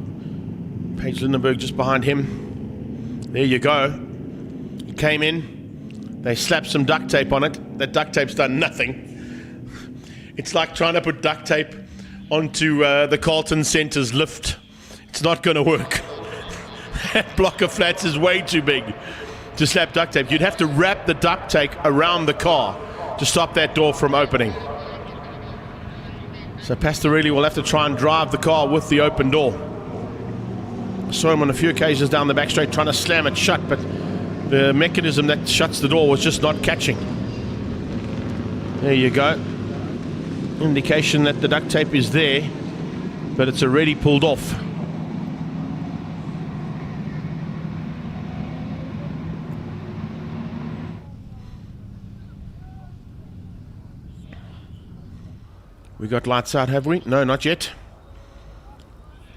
S1: Paige Lindenberg just behind him. There you go. He came in. They slapped some duct tape on it. That duct tape's done nothing. It's like trying to put duct tape onto the Carlton Centre's lift. It's not going to work. That block of flats is way too big to slap duct tape. You'd have to wrap the duct tape around the car to stop that door from opening. So Pastorelli will have to try and drive the car with the open door. I saw him on a few occasions down the back straight trying to slam it shut, but the mechanism that shuts the door was just not catching. There you go. Indication that the duct tape is there. but it's already pulled off. We got lights out, have we? No, not yet.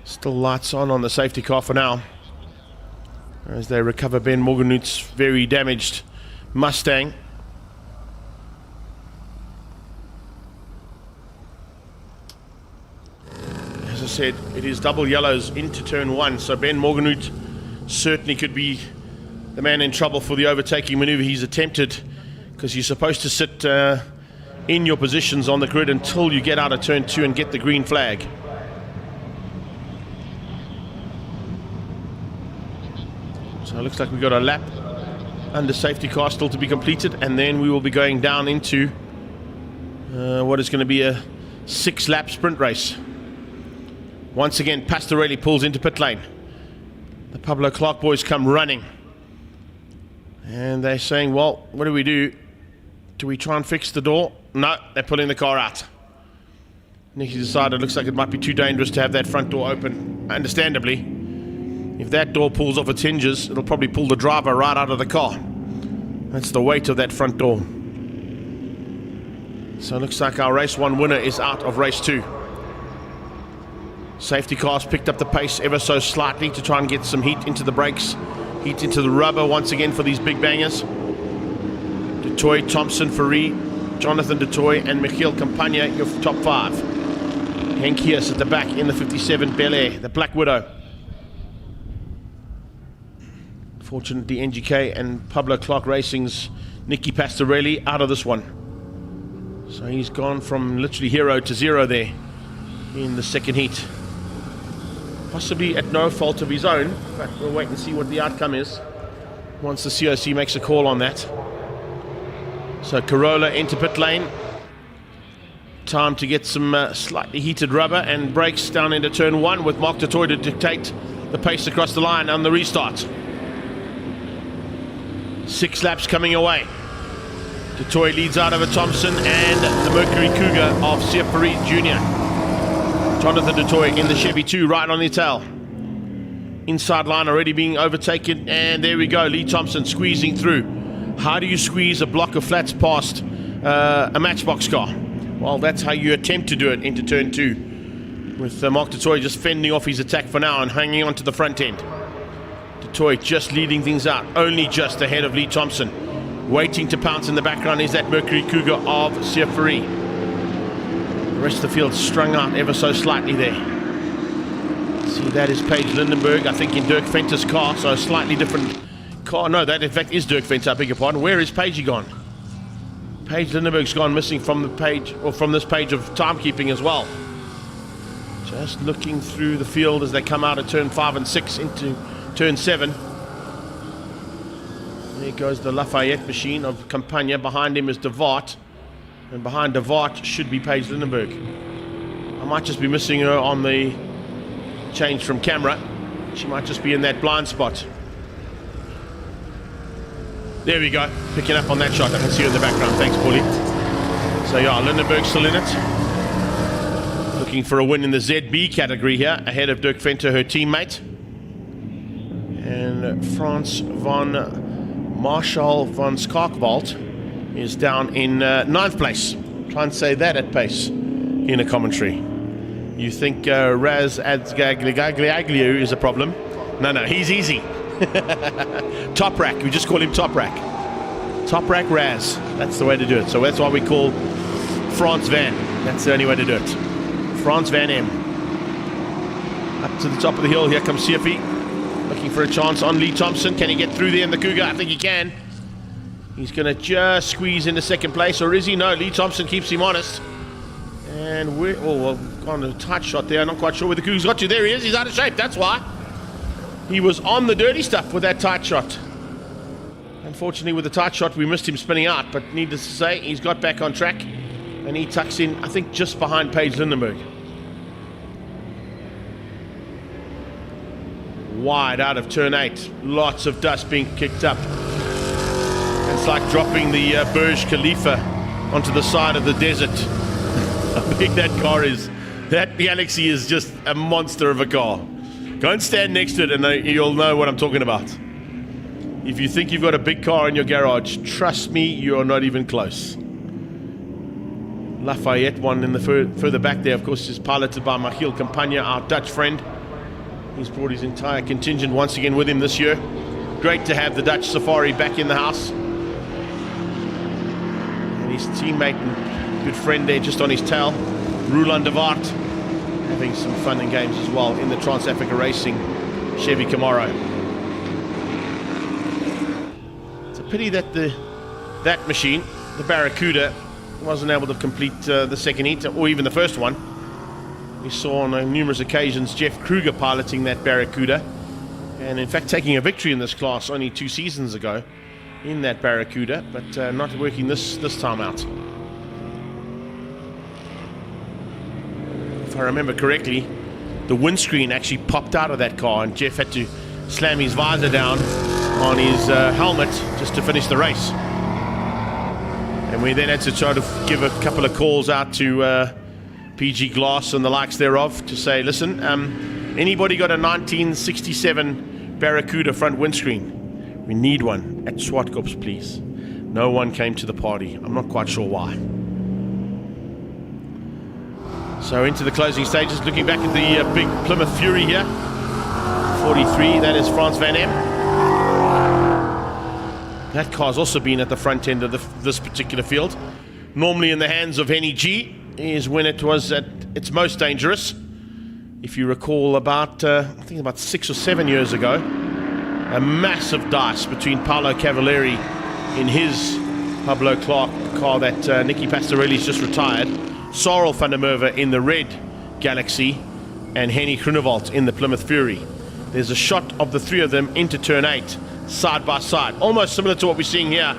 S1: Still lights on the safety car for now, as they recover Ben Morganut's very damaged Mustang. As I said, it is double yellows into turn 1, so Ben Morganut certainly could be the man in trouble for the overtaking maneuver he's attempted, because you're supposed to sit in your positions on the grid until you get out of turn 2 and get the green flag. So it looks like we've got a lap under safety car still to be completed, and then we will be going down into what is going to be a 6-lap sprint race. Once again, Pastorelli pulls into pit lane. The Pablo Clark boys come running, and they're saying, well, what do we do? Do we try and fix the door? No, they're pulling the car out. Nicky decided it looks like it might be too dangerous to have that front door open, understandably. If that door pulls off its hinges, it'll probably pull the driver right out of the car. That's the weight of that front door. So it looks like our race 1 winner is out of race 2. Safety cars picked up the pace ever so slightly to try and get some heat into the brakes, heat into the rubber once again for these big bangers. Dutoy, Thompson, Ferree, Jonathan Dutoy and Michiel Campagna, your top 5. Henk Heers at the back in the 57 Bel Air, the Black Widow. Fortunately, NGK and Pablo Clark Racing's Nicky Pastorelli out of this one. So he's gone from literally 0 to 0 there in the second heat. Possibly at no fault of his own, but we'll wait and see what the outcome is once the COC makes a call on that. So Corolla into pit lane. Time to get some slightly heated rubber and brakes down into turn 1 with Mark Dutoy to dictate the pace across the line on the restart. 6 laps coming away. Dutoy leads out over Thompson and the Mercury Cougar of Siafari Jr. Jonathan Dutoy in the Chevy 2 right on the tail. Inside line already being overtaken, and there we go, Lee Thompson squeezing through. How do you squeeze a block of flats past a Matchbox car? Well, that's how you attempt to do it into turn 2, with Mark Dutoy just fending off his attack for now and hanging on to the front end. Dutoy just leading things out, only just ahead of Lee Thompson. Waiting to pounce in the background is that Mercury Cougar of Siafari. The rest of the field strung out ever so slightly there. See, that is Paige Lindenberg, I think in Dirk Venter's car, so a slightly different car. No, that in fact is Dirk Venter, I beg your pardon. Where is Paige gone? Paige Lindenberg's gone missing from the page, or from this page of timekeeping as well. Just looking through the field as they come out of turn 5 and 6 into turn 7. There goes the Lafayette machine of Campagna. Behind him is De Waart, and behind De Waart should be Paige Lindenberg. I might just be missing her on the change from camera. She might just be in that blind spot. There we go, picking up on that shot. I can see her in the background. Thanks, Paulie. So yeah, Lindenberg still in it. Looking for a win in the ZB category here, ahead of Dirk Venter, her teammate. And Frans van Marshall van Skarkveld is down in 9th place. Try and say that at pace in a commentary. You think Raz Adzgagliaglio is a problem? No, he's easy. Top Rack, we just call him Top Rack. Top Rack Raz, that's the way to do it. So that's why we call Frans Van. That's the only way to do it. Frans Van M. Up to the top of the hill, here comes Siafi. Looking for a chance on Lee Thompson. Can he get through there in the Cougar? I think he can. He's going to just squeeze into second place, or is he? No, Lee Thompson keeps him honest. And we're on a tight shot there. I'm not quite sure where the Cougar's got to. There he is. He's out of shape. That's why. He was on the dirty stuff with that tight shot. Unfortunately, with the tight shot, we missed him spinning out. But needless to say, he's got back on track. And he tucks in, I think, just behind Paige Lindenberg. Wide out of turn 8. Lots of dust being kicked up. It's like dropping the Burj Khalifa onto the side of the desert. How big that car is. That Galaxy is just a monster of a car. Go and stand next to it and you'll know what I'm talking about. If you think you've got a big car in your garage, trust me, you're not even close. Lafayette one in the further back there, of course, is piloted by Michiel Campagna, our Dutch friend. He's brought his entire contingent once again with him this year. Great to have the Dutch Safari back in the house. And his teammate and good friend there just on his tail, Roland de Waart, having some fun and games as well in the Trans-Africa Racing Chevy Camaro. It's a pity that that machine, the Barracuda, wasn't able to complete the second heat or even the first one. We saw on numerous occasions Jeff Kruger piloting that Barracuda, and in fact taking a victory in this class only 2 seasons ago in that Barracuda, but not working this time out. If I remember correctly, the windscreen actually popped out of that car and Jeff had to slam his visor down on his helmet just to finish the race. And we then had to try to give a couple of calls out to PG Glass and the likes thereof to say, listen, anybody got a 1967 Barracuda front windscreen? We need one at Zwartkops, please. No one came to the party. I'm not quite sure why. So into the closing stages, looking back at the big Plymouth Fury here. 43, that is Frans van Em. That car's also been at the front end of this particular field. Normally in the hands of Henny G is when it was at its most dangerous. If you recall about, I think about 6 or 7 years ago, a massive dice between Paolo Cavalieri in his Pablo Clark car that Nicky Pastorelli's just retired, Sarel van der Merwe in the red Galaxy, and Henny Groenewald in the Plymouth Fury. There's a shot of the three of them into turn 8, side by side, almost similar to what we're seeing here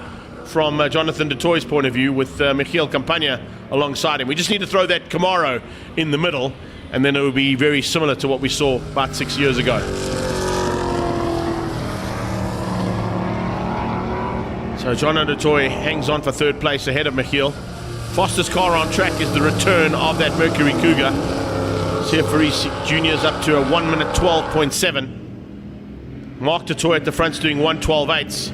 S1: from Jonathan de Toy's point of view with Michiel Campagna alongside him. We just need to throw that Camaro in the middle and then it will be very similar to what we saw about 6 years ago. So John de Toy hangs on for third place ahead of Michiel. Fastest car on track is the return of that Mercury Cougar. Faris Jr.'s up to a 1 minute 12.7. Mark de Toy at the front's doing 1:12.8.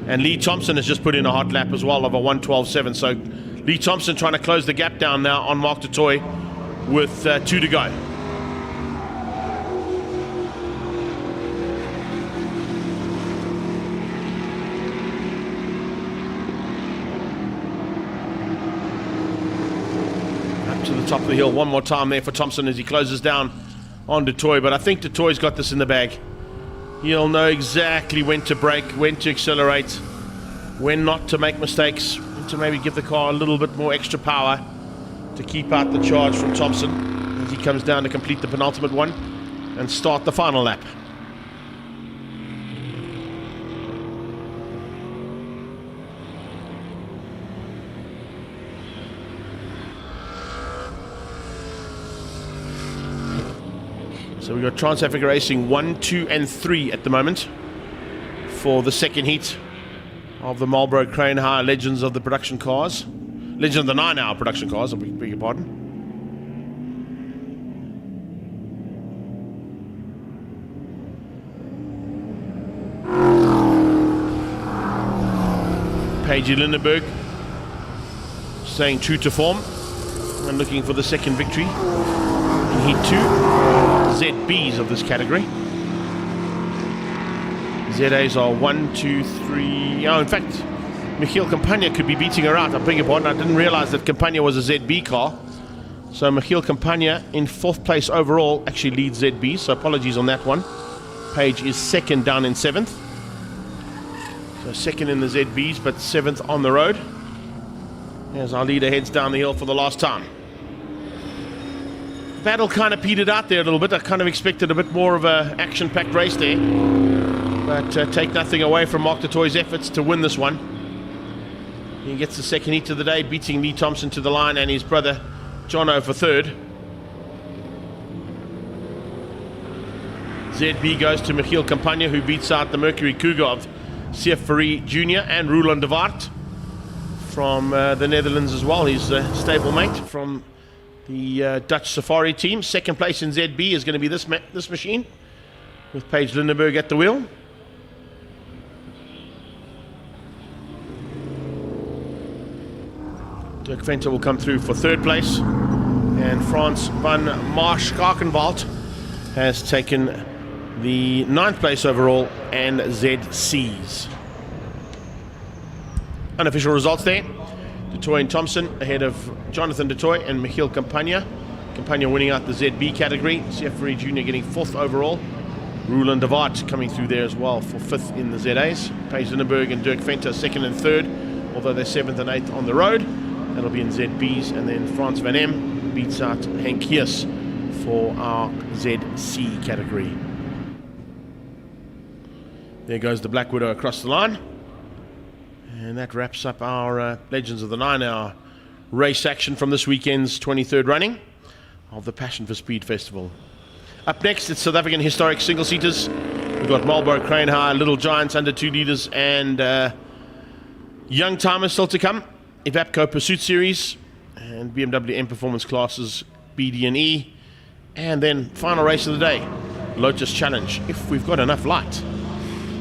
S1: And Lee Thompson has just put in a hot lap as well of a 1:12.7. So Lee Thompson trying to close the gap down now on Mark de Toy with 2 to go. To the top of the hill one more time there for Thompson as he closes down on de Toy, but I think de Toy's got this in the bag. He'll know exactly when to brake, when to accelerate, when not to make mistakes, when to maybe give the car a little bit more extra power to keep out the charge from Thompson as he comes down to complete the penultimate one and start the final lap. So we've got Trans-Africa Racing 1, 2 and 3 at the moment for the second heat of the Marlboro Crane Hire Legends of the Production Cars. Legends of the 9-hour production cars, I beg your pardon. Paige Lindenberg staying true to form and looking for the second victory in Heat 2. ZBs of this category. ZAs are 1, 2, 3. Oh, in fact, Michiel Campagna could be beating her out. I beg your pardon. I didn't realize that Campagna was a ZB car. So Michiel Campagna in 4th place overall actually leads ZB. So apologies on that one. Page is 2nd down in 7th. So 2nd in the ZBs, but 7th on the road. As our leader heads down the hill for the last time. Battle kind of petered out there a little bit. I kind of expected a bit more of a action-packed race there. But take nothing away from Mark de Toy's efforts to win this one. He gets the second heat of the day, beating Lee Thompson to the line and his brother Jono for third. ZB goes to Michiel Campagna, who beats out the Mercury Cougar of Faris Jr. and Roland de Waart from the Netherlands as well. He's a stablemate from the Dutch Safari team. Second place in ZB is going to be this machine, with Paige Lindenberg at the wheel. Dirk Venter will come through for third place, and Frans van Marsch-Kakenwald has taken the 9th place overall and ZCs. Unofficial results there. Dutoy and Thompson ahead of Jonathan Dutoy and Michiel Campagna. Campagna winning out the ZB category. Seferi Jr. getting 4th overall. Roland de Waart coming through there as well for 5th in the ZAs. Paige Lindenberg and Dirk Venter 2nd and 3rd, although they're 7th and 8th on the road. That'll be in ZBs, and then Frans van Em beats out Henk Heers for our ZC category. There goes the Black Widow across the line. And that wraps up our Legends of the 9 Hour race action from this weekend's 23rd running of the Passion for Speed Festival. Up next, it's South African historic single-seaters. We've got Marlboro Crane High, Little Giants under 2 litres, and Young Timers still to come. Aatco Pursuit Series and BMW M Performance classes, BD and E. And then final race of the day, Lotus Challenge, if we've got enough light.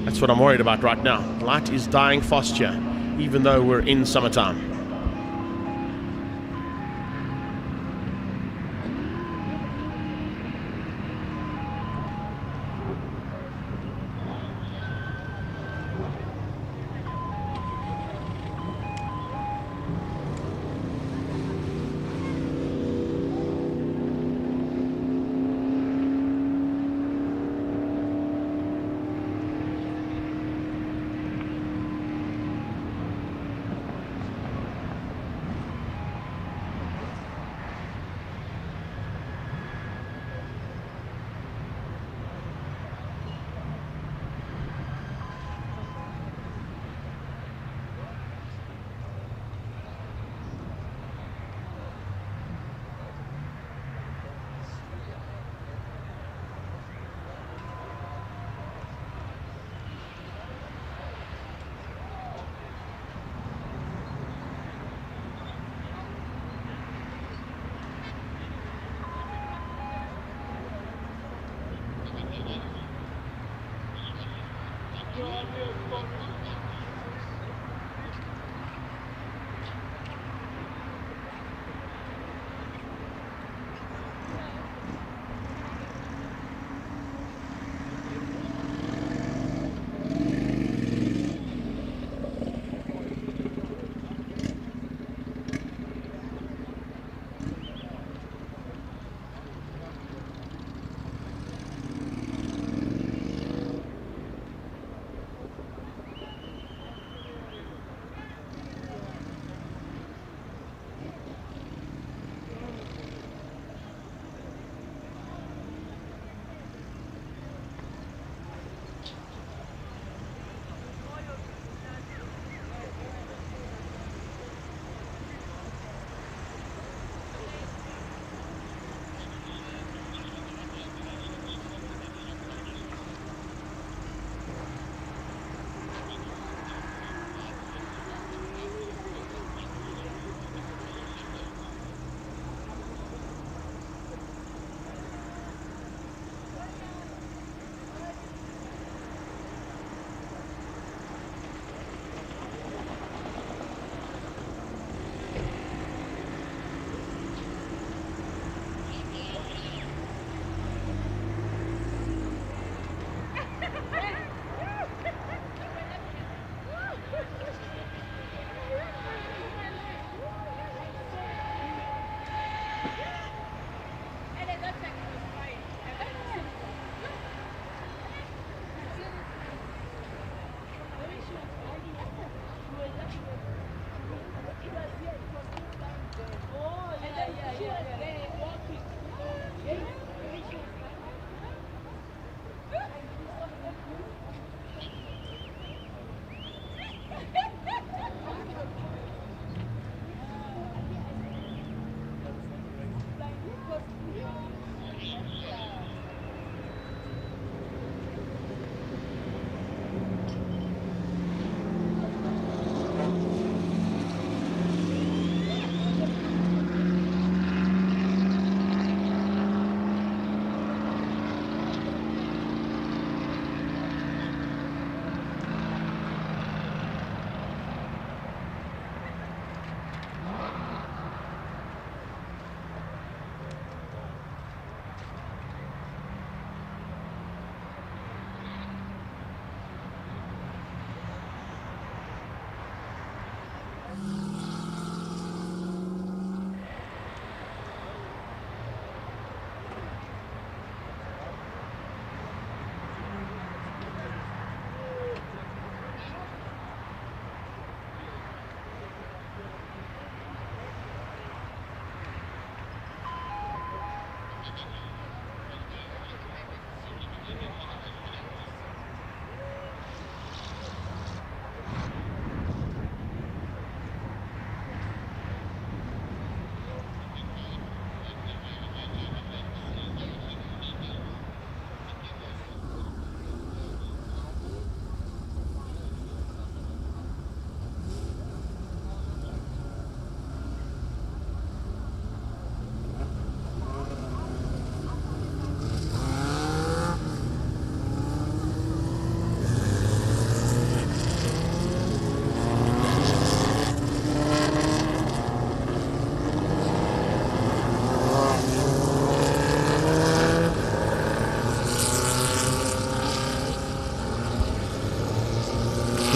S1: That's what I'm worried about right now. Light is dying fast here, even though we're in summertime.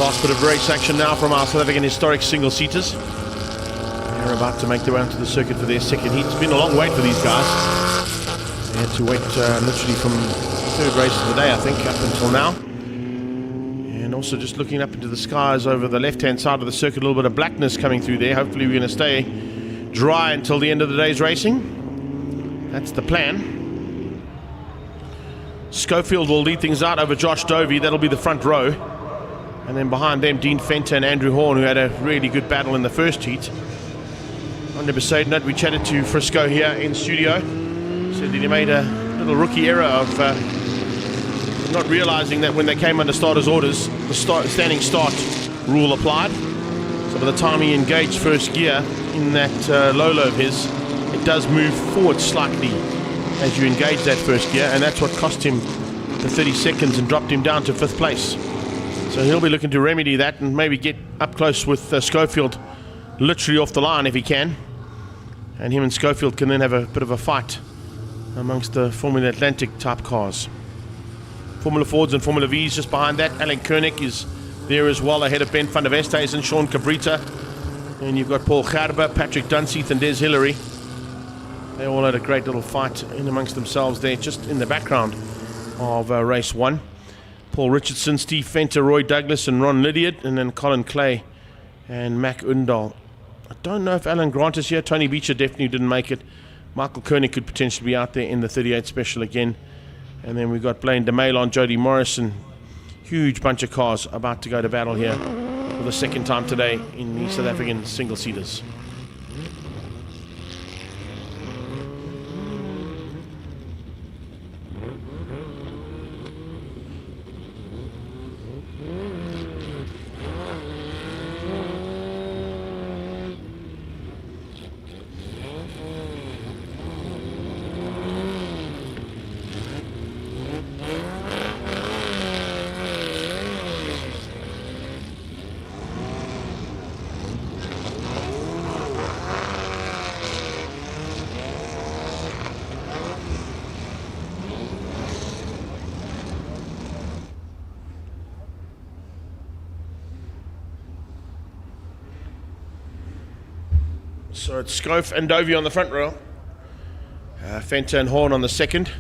S1: last bit of race action now from our South African historic single-seaters. They're about to make their way onto the circuit for their second heat. It's been a long wait for these guys. They had to wait literally from the third race of the day, I think, up until now. And also just looking up into the skies over the left-hand side of the circuit, a little bit of blackness coming through there. Hopefully we're going to stay dry until the end of the day's racing. That's the plan. Schofield will lead things out over Josh Dovey. That'll be the front row. And then behind them, Dean Fenter and Andrew Horn, who had a really good battle in the first heat. Under Besaidnot, we chatted to Frisco here in studio. Said that he made a little rookie error of not realizing that when they came under starters' orders, the standing start rule applied. So by the time he engaged first gear in that Lolo of his, it does move forward slightly as you engage that first gear, and that's what cost him the 30 seconds and dropped him down to 5th place. So he'll be looking to remedy that and maybe get up close with Schofield, literally off the line if he can. And him and Schofield can then have a bit of a fight amongst the Formula Atlantic type cars. Formula Fords and Formula V's just behind that. Alan Koenig is there as well, ahead of Ben van der Westhuizen, Sean Cabrita. And you've got Paul Gerber, Patrick Dunseith and Des Hillary. They all had a great little fight in amongst themselves there, just in the background of race 1. Paul Richardson, Steve Fenter, Roy Douglas and Ron Lydiard, and then Colin Clay and Mac Undal. I don't know if Alan Grant is here. Tony Beecher definitely didn't make it. Michael Koenig could potentially be out there in the 38 special again. And then we've got Blaine DeMailon, Jody Morrison. Huge bunch of cars about to go to battle here for the second time today in the South African single-seaters. So it's Scrofe and Dovey on the front row. Fenter and Horn on the second.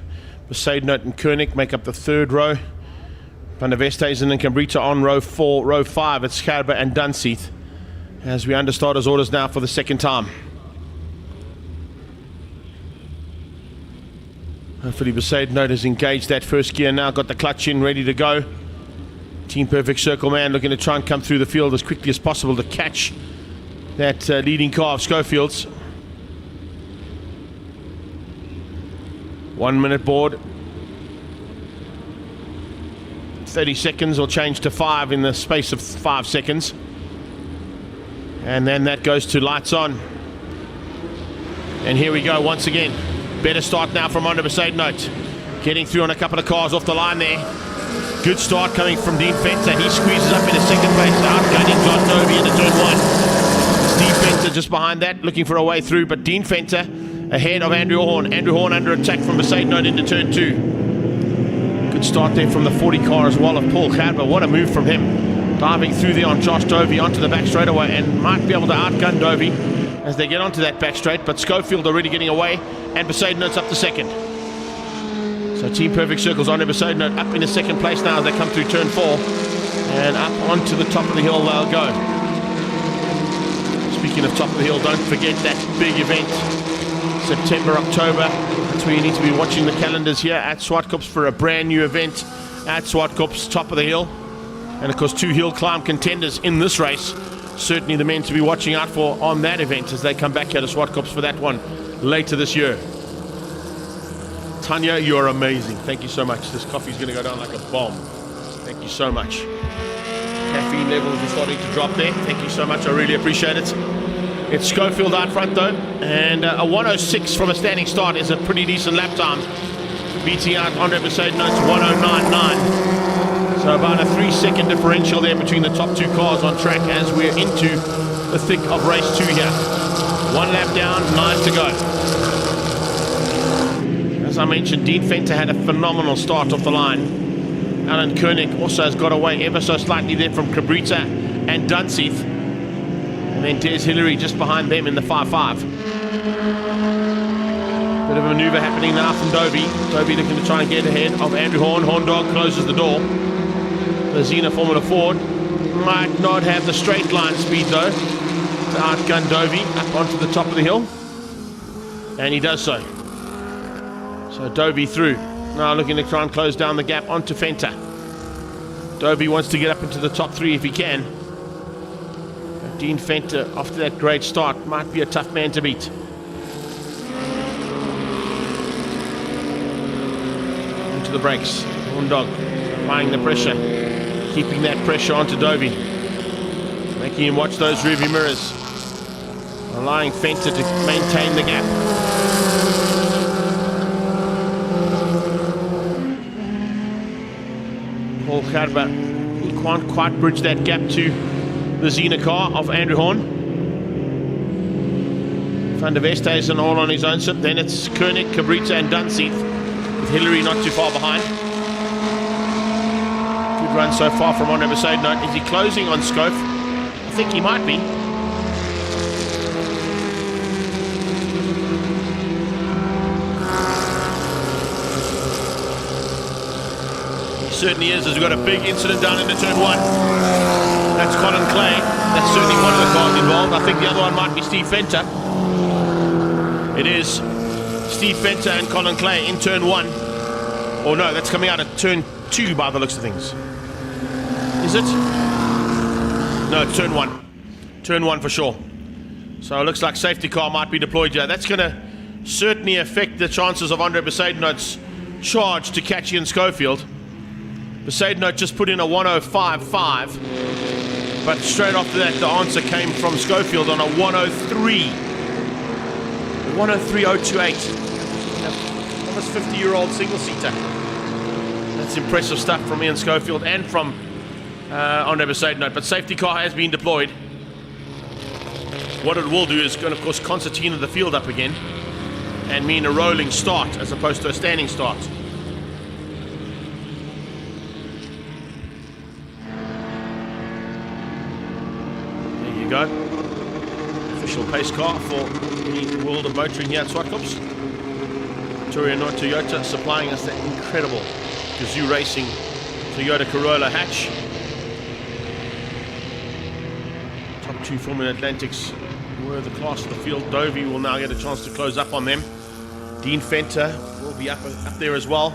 S1: Besaidnout and Koenig make up the third row. Van der Westhuizen and Cambrita on row 4. Row 5, it's Gerber and Dunseith. As we under starters' orders now for the second time. Hopefully Besaidnout has engaged that first gear now, got the clutch in, ready to go. Team Perfect Circle man looking to try and come through the field as quickly as possible to catch that leading car of Schofield's. 1 minute board. 30 seconds will change to 5 in the space of 5 seconds. And then that goes to lights on. And here we go once again. Better start now from Honda Besaidnout. Getting through on a couple of cars off the line there. Good start coming from Dean Fenter. He squeezes up into second place, outgunning John Dovey into turn 1. Steve Fenter just behind that, looking for a way through, but Dean Fenter ahead of Andrew Horn. Andrew Horn under attack from Besaidnout into turn 2. Good start there from the 40 car as well of Paul Gerber. What a move from him. Diving through there on Josh Dovey onto the back straightaway and might be able to outgun Dovey as they get onto that back straight, but Schofield already getting away and Besaidnout's up to second. So Team Perfect Circle's on to Besaidnout up into second place now as they come through turn 4 and up onto the top of the hill they'll go. Speaking of top of the hill, don't forget that big event, September, October. That's where you need to be watching the calendars here at Zwartkops for a brand new event at Zwartkops, top of the hill. And of course 2 hill climb contenders in this race. Certainly the men to be watching out for on that event as they come back here to Zwartkops for that one later this year. Tanya, you're amazing. Thank you so much. This coffee's going to go down like a bomb. Thank you so much. Caffeine levels are starting to drop there. Thank you so much. I really appreciate it. It's Schofield out front though, and a 106 from a standing start is a pretty decent lap time. Beating out Andre Besaidnout's 109.9. So about a 3-second differential there between the top 2 cars on track as we're into the thick of race 2 here. 1 lap down, 9 to go. As I mentioned, Dean Fenter had a phenomenal start off the line. Alan Koenig also has got away ever so slightly there from Cabrita and Dunseith. And then Des Hillary just behind them in the 5-5. Bit of a maneuver happening now from Dovey. Dovey looking to try and get ahead of Andrew Horn. Horndog closes the door. The Xena Formula Ford might not have the straight line speed though to outgun Dovey up onto the top of the hill. And he does so. So Dovey through. Now looking to try and close down the gap onto Fenter. Dovey wants to get up into the top 3 if he can. Dean Fenter, after that great start, might be a tough man to beat. Into the brakes. Horndog applying the pressure. Keeping that pressure onto Dovey. Making him watch those rearview mirrors. Allowing Fenter to maintain the gap. Paul Gerber, he can't quite bridge that gap to the Xena car of Andrew Horn. Van der Westhuizen all on his own sip. Then it's Koenig, Cabrita and Dunseith, with Hillary not too far behind. Good run so far from Andre Besaidnout. Is he closing on Scove? I think he might be. Certainly is, as we've got a big incident down into turn 1. That's Colin Clay. That's certainly one of the cars involved. I think the other one might be Steve Fenter. It is Steve Fenter and Colin Clay in turn 1. Or no, that's coming out of turn 2 by the looks of things. Is it? No, it's turn 1. Turn 1 for sure. So it looks like safety car might be deployed here. That's going to certainly affect the chances of Andre Besaidnout's charge to catch Ian Schofield. Besaidnout just put in a 105.5, but straight after that the answer came from Schofield on a 103. 103.028. Almost 50-year-old single-seater. That's impressive stuff from Ian Schofield and from Andre Besaidnout, but safety car has been deployed. What it will do is going to, of course, concertina the field up again and mean a rolling start as opposed to a standing start. Go. Official pace car for the world of motoring here at Zwartkops. Torino Toyota supplying us that incredible Gazoo Racing Toyota Corolla hatch. Top 2 Formula Atlantics were the class of the field. Dovey will now get a chance to close up on them. Dean Fenter will be up there as well,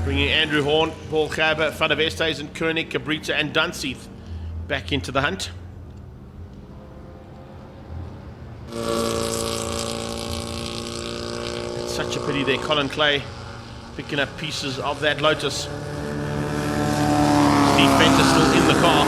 S1: bringing Andrew Horn, Paul Gerber, Van der Westhuizen, Koenig, Cabrita and Dunseith back into the hunt. It's such a pity there, Colin Clay picking up pieces of that Lotus. Steve Fenter still in the car.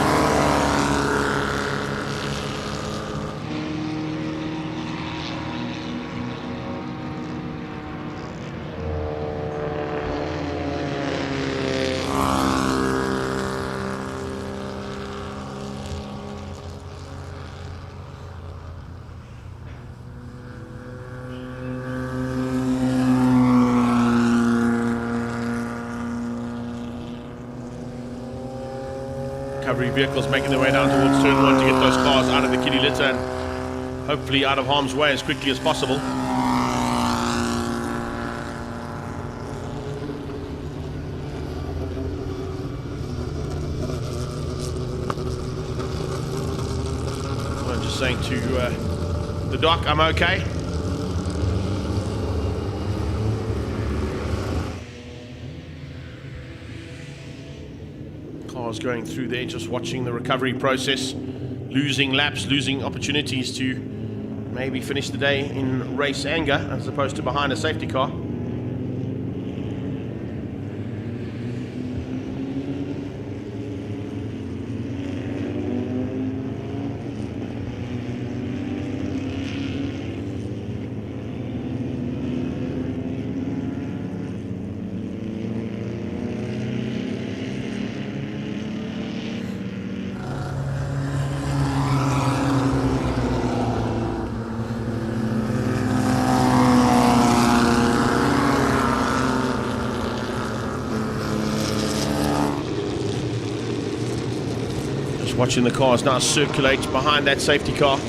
S1: Recovery vehicles making their way down towards turn 1 to get those cars out of the kiddie litter and hopefully out of harm's way as quickly as possible. So I'm just saying to the doc, I'm okay. Cars going through there, just watching the recovery process, losing laps, losing opportunities to maybe finish the day in race anger as opposed to behind a safety car. Just watching the cars now circulate behind that safety car.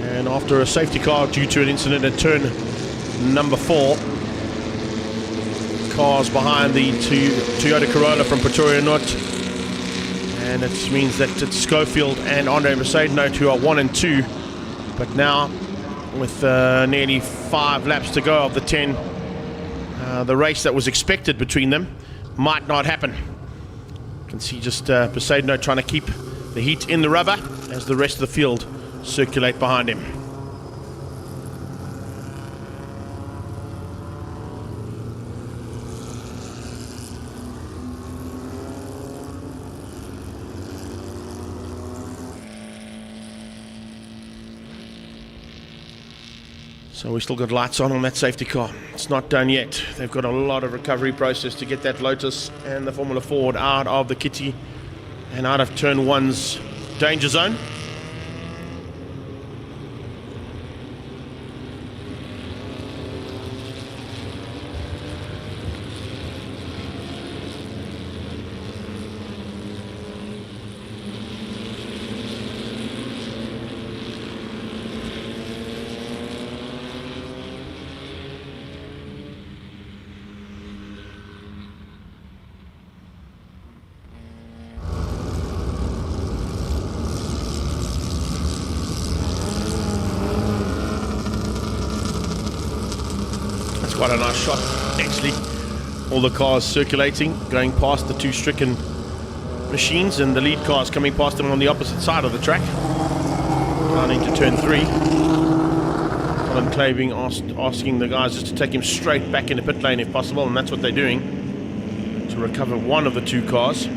S1: And after a safety car due to an incident at turn number 4, cars behind the Toyota Corolla from Pretoria North. And it means that it's Schofield and Andre Mercedes who are 1 and 2. But now, with nearly 5 laps to go of the 10, the race that was expected between them might not happen. You can see just Mercedes trying to keep the heat in the rubber as the rest of the field circulate behind him. So we still got lights on that safety car. It's not done yet. They've got a lot of recovery process to get that Lotus and the Formula Ford out of the kitty and out of turn 1's danger zone. Quite a nice shot, actually. All the cars circulating, going past the 2 stricken machines, and the lead cars coming past them on the opposite side of the track. Down into turn 3. Colin Claving asking the guys just to take him straight back into pit lane if possible, and that's what they're doing, to recover one of the 2 cars.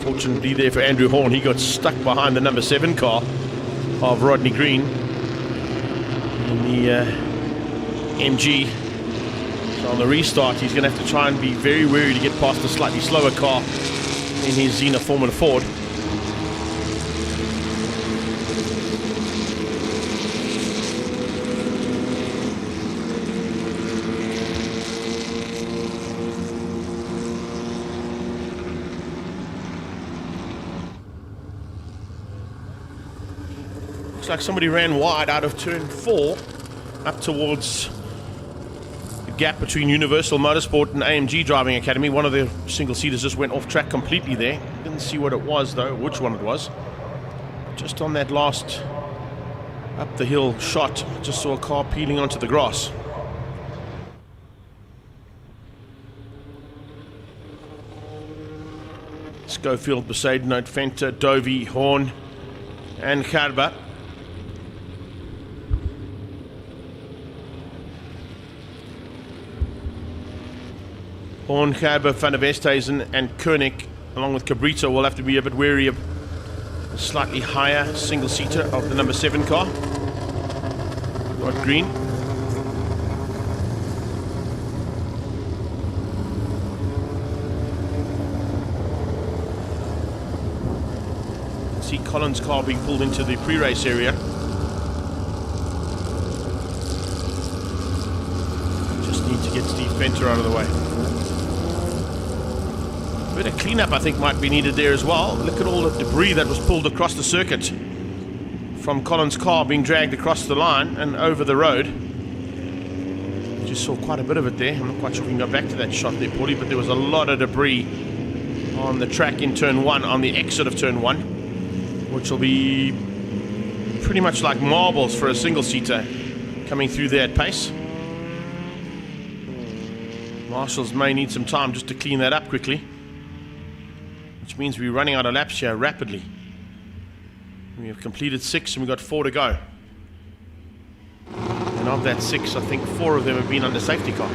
S1: Fortunately there for Andrew Horn, he got stuck behind the number 7 car of Rodney Green in the MG. So on the restart he's going to have to try and be very wary to get past the slightly slower car in his Xena Formula Ford. Like somebody ran wide out of turn 4 up towards the gap between Universal Motorsport and AMG Driving Academy. One of the single-seaters just went off track completely there. Didn't see what it was though, which one it was. Just on that last up the hill shot, just saw a car peeling onto the grass. Schofield, Mercedes, Fenter, Dovey, Horn and Gerber. Horn, Gerber, Van der Westhuizen and Koenig, along with Cabrito, will have to be a bit wary of a slightly higher single-seater of the number 7 car. Rod Green. See Collins' car being pulled into the pre-race area. Just need to get Steve Venter out of the way. A bit of cleanup I think might be needed there as well. Look at all the debris that was pulled across the circuit from Collins' car being dragged across the line and over the road. Just saw quite a bit of it there. I'm not quite sure if we can go back to that shot there, Paulie, but there was a lot of debris on the track in turn 1, on the exit of turn 1, which will be pretty much like marbles for a single-seater coming through there at pace. Marshals may need some time just to clean that up quickly, which means we're running out of laps here rapidly. We have completed 6 and we've got 4 to go. And of that 6, I think 4 of them have been under safety car.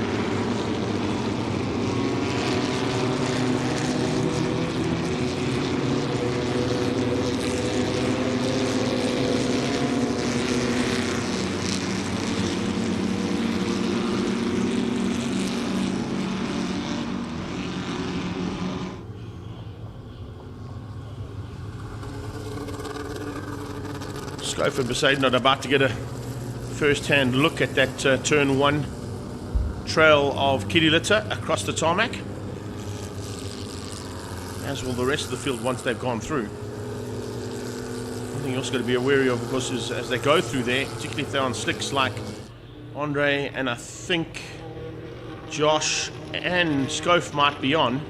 S1: Scope and Besaidon are about to get a first-hand look at that turn 1 trail of kitty litter across the tarmac, as will the rest of the field once they've gone through. One thing you're also got to be wary of, of course, is as they go through there, particularly if they're on slicks like Andre and I think Josh and Scope might be on,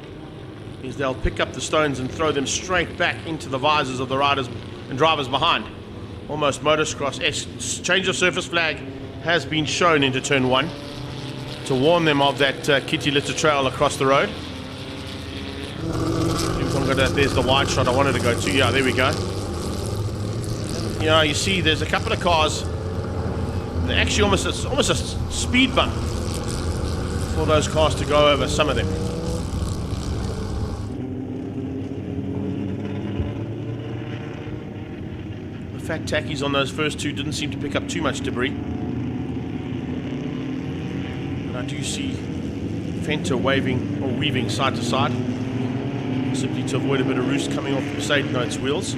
S1: is they'll pick up the stones and throw them straight back into the visors of the riders and drivers behind. Almost motocross-esque. Change of surface flag has been shown into turn 1 to warn them of that kitty litter trail across the road. There's the wide shot I wanted to go to. Yeah, there we go. You see there's a couple of cars. They're actually almost a speed bump for those cars to go over, some of them. The fat tackies on those first two didn't seem to pick up too much debris. But I do see Fenter waving or weaving side to side, simply to avoid a bit of roost coming off Besaidon's wheels.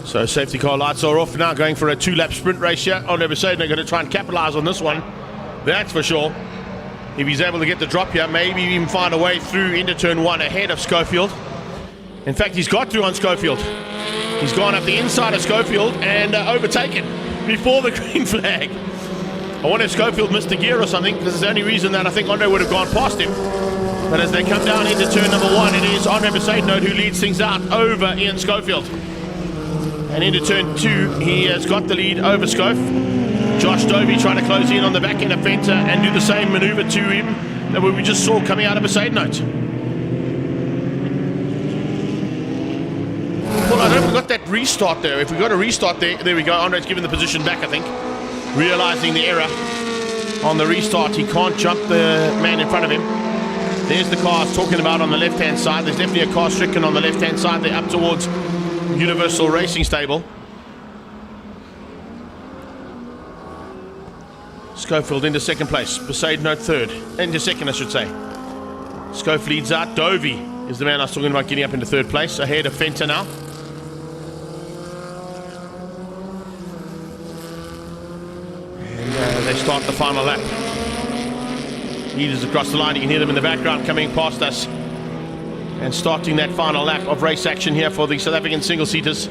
S1: So safety car lights are off now, going for a 2-lap sprint race here. Andre Besaidon are going to try and capitalize on this one. That's for sure. If he's able to get the drop here, maybe even find a way through into turn 1 ahead of Schofield. In fact, he's got through on Schofield. He's gone up the inside of Schofield and overtaken before the green flag. I wonder if Schofield missed a gear or something, because it's the only reason that I think Andre would have gone past him. But as they come down into turn number 1, it is Andre Besaidon who leads things out over Ian Schofield. And into turn 2, he has got the lead over Scope. Josh Dovey trying to close in on the back end of Fenter and do the same maneuver to him that we just saw coming out of Besaidon. Well, I don't know if we got that restart there. If we got a restart there we go. Andre's given the position back, I think. Realizing the error on the restart. He can't jump the man in front of him. There's the car I was talking about on the left-hand side. There's definitely a car stricken on the left-hand side. They're up towards Universal Racing Stable. Schofield into second place. Besaidon third. Into second, I should say. Scope leads out. Dovey is the man I was talking about getting up into third place. Ahead of Fenter now. And they start the final lap. Leaders across the line. You can hear them in the background coming past us. And starting that final lap of race action here for the South African single-seaters.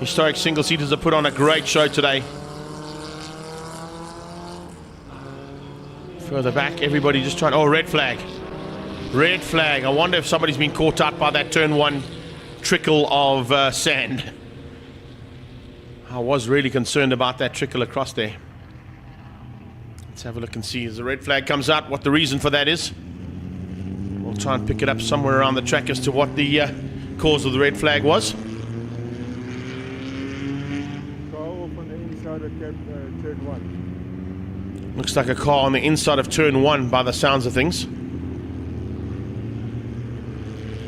S1: Historic single-seaters have put on a great show today. Further back, everybody just trying... Oh, red flag. Red flag. I wonder if somebody's been caught out by that turn 1 trickle of sand. I was really concerned about that trickle across there. Let's have a look and see as the red flag comes out what the reason for that is. We'll try and pick it up somewhere around the track as to what the cause of the red flag was.
S3: Car off on the inside of turn 1.
S1: Looks like a car on the inside of turn 1 by the sounds of things.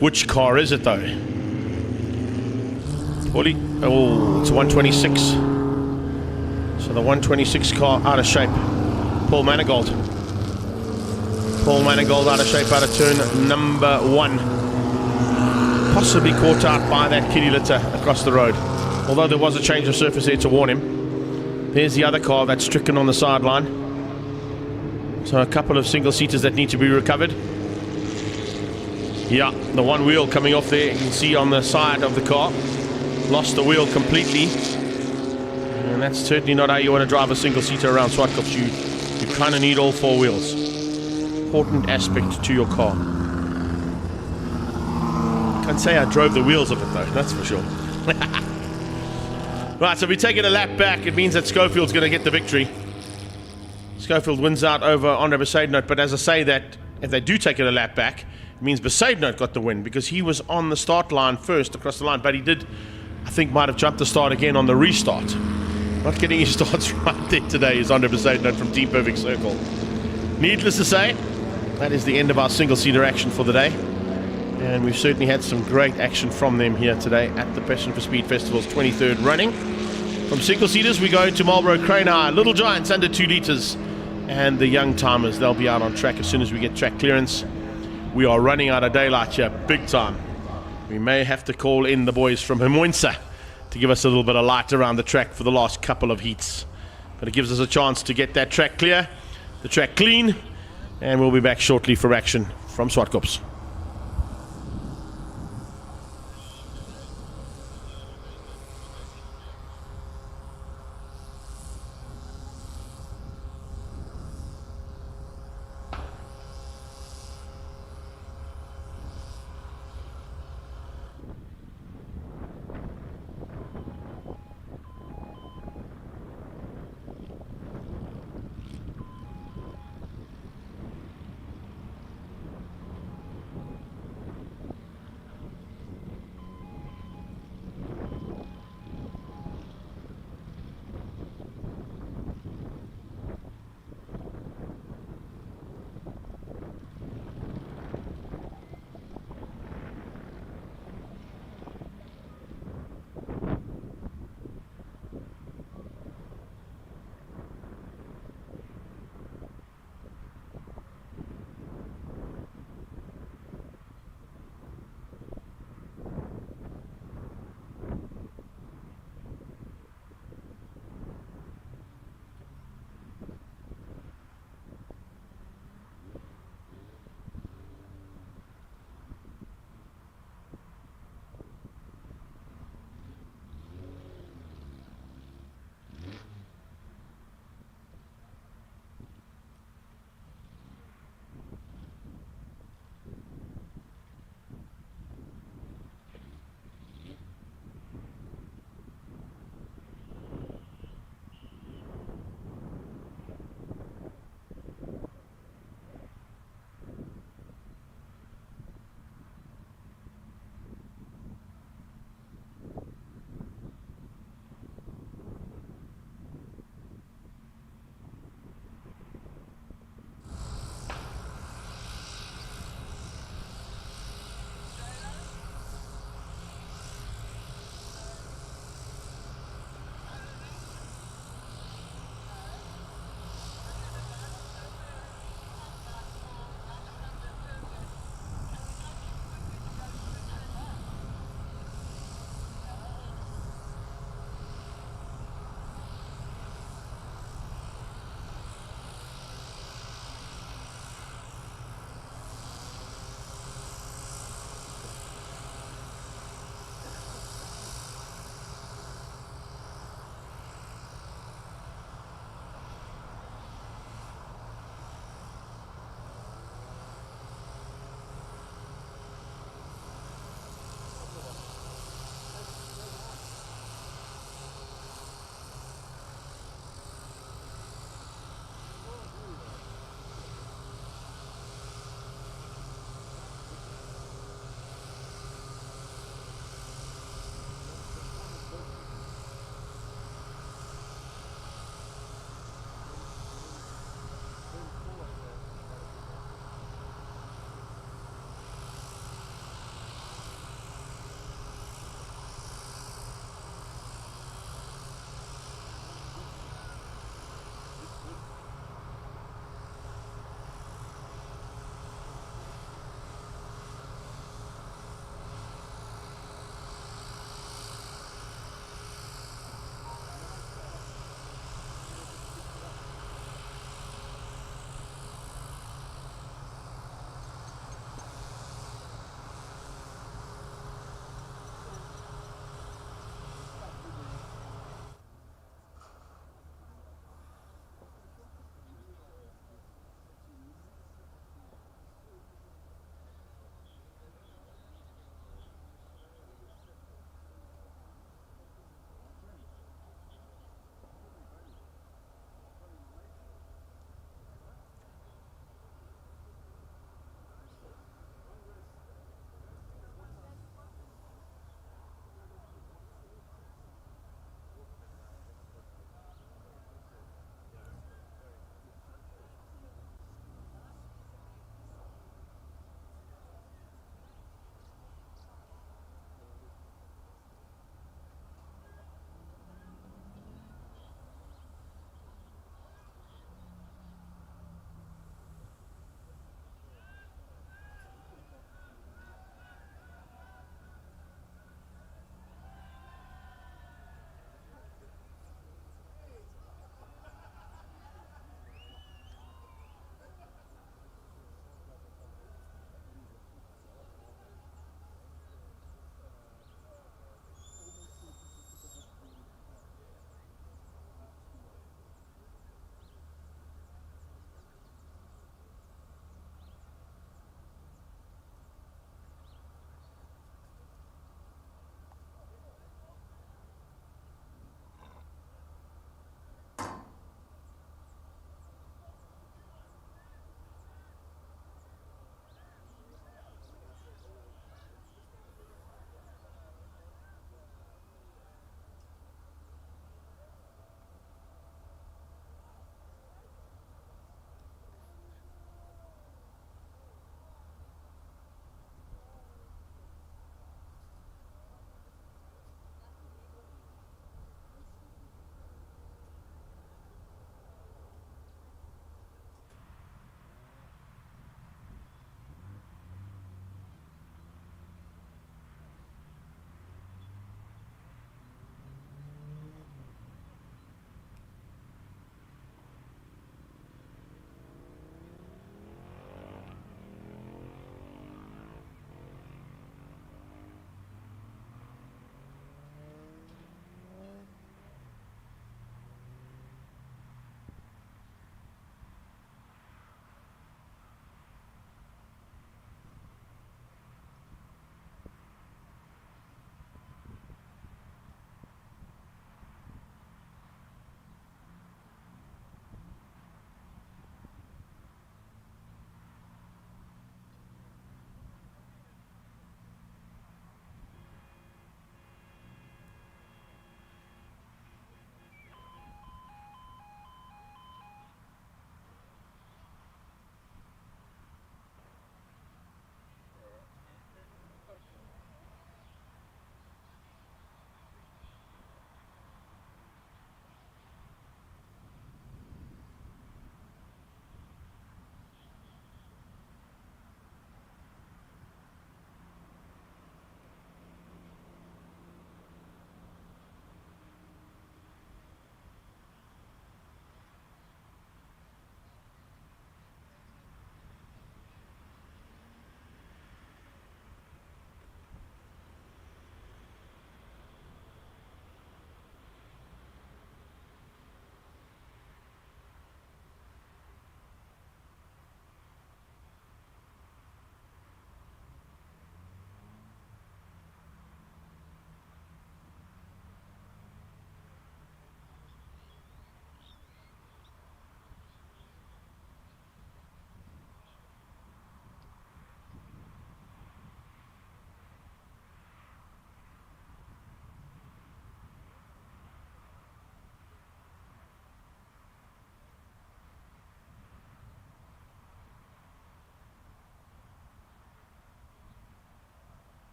S1: Which car is it though? Paulie? Oh, it's a 126. So the 126 car out of shape. Paul Manigault. Paul Manigault out of shape out of turn number 1. Possibly caught out by that kitty litter across the road. Although there was a change of surface there to warn him. There's the other car that's stricken on the sideline. So a couple of single-seaters that need to be recovered. Yeah, the one wheel coming off there, you can see on the side of the car. Lost the wheel completely. And that's certainly not how you want to drive a single-seater around Zwartkops. You kind of need all 4 wheels. Important aspect to your car. Can't say I drove the wheels of it though, that's for sure. Right, so if we take it a lap back, it means that Schofield's going to get the victory. Schofield wins out over Andre Besaidnout, but as I say that, if they do take it a lap back, it means Besaidnout got the win because he was on the start line first across the line, but he did, I think, might have jumped the start again on the restart. Not getting his starts right there today is Andre Besaidnout from Team Perfect Circle. Needless to say, that is the end of our single-seater action for the day. And we've certainly had some great action from them here today at the Passion for Speed Festival's 23rd running. From single-seaters, we go to Marlboro Crane High, Little Giants under 2 litres, and the Young Timers. They'll be out on track as soon as we get track clearance. We are running out of daylight here, big time. We may have to call in the boys from Hermoinsa to give us a little bit of light around the track for the last couple of heats. But it gives us a chance to get that track clear, the track clean, and we'll be back shortly for action from Zwartkops.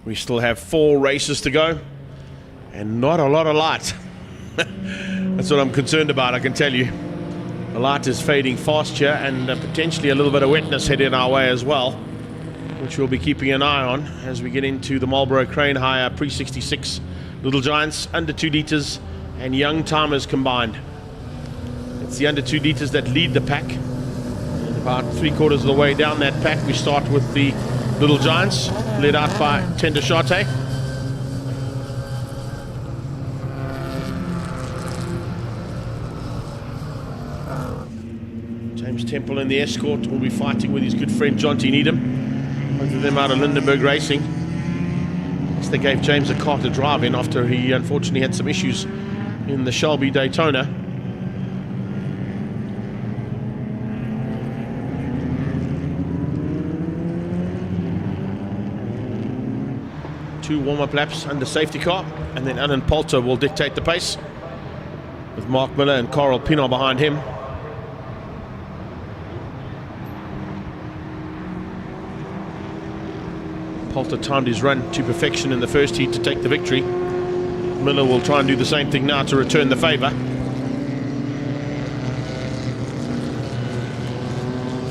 S1: We still have 4 races to go and not a lot of light. That's what I'm concerned about, I can tell you. The light is fading fast here, and potentially a little bit of wetness heading our way as well, which we'll be keeping an eye on as we get into the Marlboro Crane Hire Pre 66 Little Giants, under 2 litres and young timers combined. It's the under 2 litres that lead the pack. And about 3/4 of the way down that pack, we start with the Little Giants, led out by Tender Shate. James Temple in the escort will be fighting with his good friend John T. Needham. Both of them out of Lindenberg Racing. They gave James a car to drive in after he unfortunately had some issues in the Shelby Daytona. Two warm-up laps under safety car, and then Alan Poulter will dictate the pace with Mark Miller and Carl Pinot behind him. Poulter timed his run to perfection in the first heat to take the victory. Miller will try and do the same thing now to return the favour.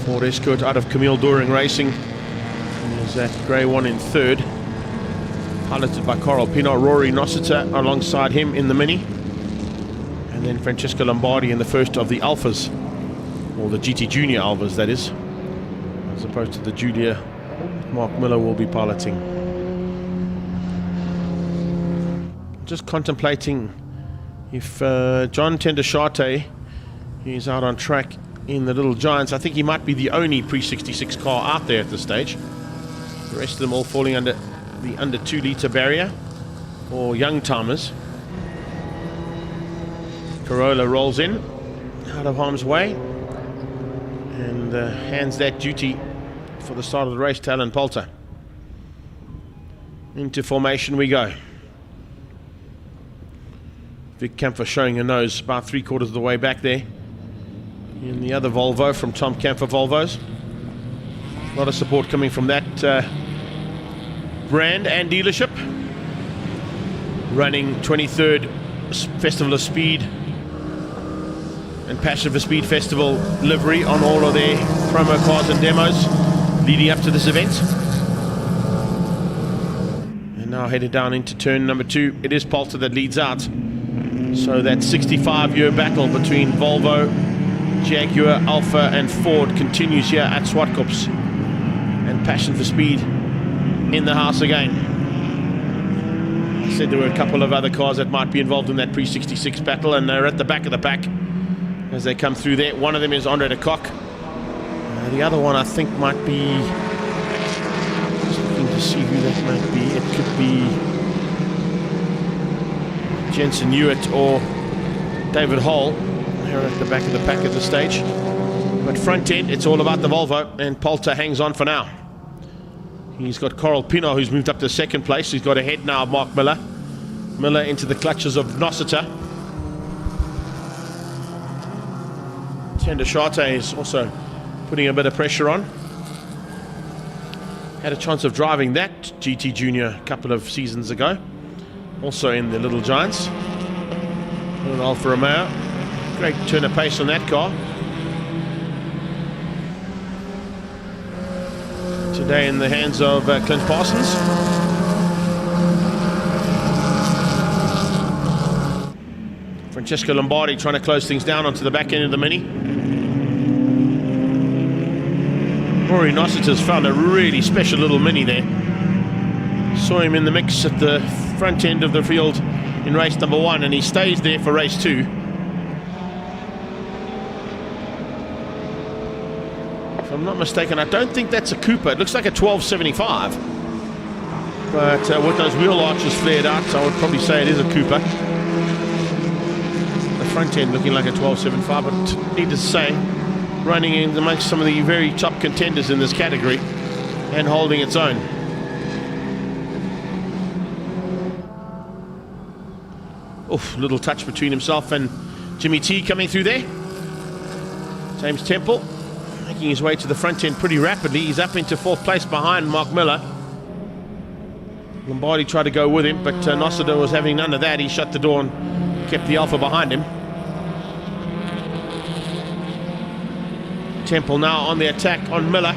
S1: Ford Escort out of Camille Doring Racing. There's that grey one in third, piloted by Carl Pinot. Rory Nossiter alongside him in the Mini, and then Francesco Lombardi in the first of the Alphas, or the GT Junior Alphas that is, as opposed to the Junior Mark Miller will be piloting. Just contemplating if John Tender Shate is out on track in the Little Giants. I think he might be the only pre-66 car out there at this stage. The rest of them all falling under the under 2 litre barrier or young timers. Corolla rolls in out of harm's way and hands that duty for the start of the race to Alan Poulter. Into formation we go. Vic Camphor showing a nose about 3/4 of the way back there in the other Volvo from Tom Camphor Volvos. A lot of support coming from that brand and dealership. Running 23rd Festival of Speed and Passion for Speed Festival livery on all of their promo cars and demos leading up to this event. And now headed down into turn number 2. It is Poulter that leads out. So that 65-year battle between Volvo, Jaguar, Alfa and Ford continues here at Zwartkops. And Passion for Speed in the house again. I said there were a couple of other cars that might be involved in that pre-66 battle, and they're at the back of the pack as they come through there. One of them is Andre de Kock. The other one I think might be, just looking to see who that might be. It could be Jensen Hewitt or David Hall. They're at the back of the pack at this stage. But front end, it's all about the Volvo, and Poulter hangs on for now. He's got Carl Pinot, who's moved up to second place. He's got ahead now of Mark Miller. Miller into the clutches of Nossiter. Tender Shate is also putting a bit of pressure on. Had a chance of driving that GT Junior a couple of seasons ago, also in the Little Giants. An Alfa Romeo. Great turn of pace on that car. Today in the hands of Clint Parsons. Francesco Lombardi trying to close things down onto the back end of the Mini. Rory Nossiter's found a really special little Mini there. Saw him in the mix at the front end of the field in race number 1, and he stays there for race 2. If I'm not mistaken, I don't think that's a Cooper. It looks like a 1275. But with those wheel arches flared out, I would probably say it is a Cooper. The front end looking like a 1275, but needless to say, running in amongst some of the very top contenders in this category and holding its own. Oof, little touch between himself and Jimmy T coming through there. James Temple making his way to the front end pretty rapidly. He's up into 4th place behind Mark Miller. Lombardi tried to go with him, but Nossiter was having none of that. He shut the door and kept the Alpha behind him. Temple now on the attack on Miller,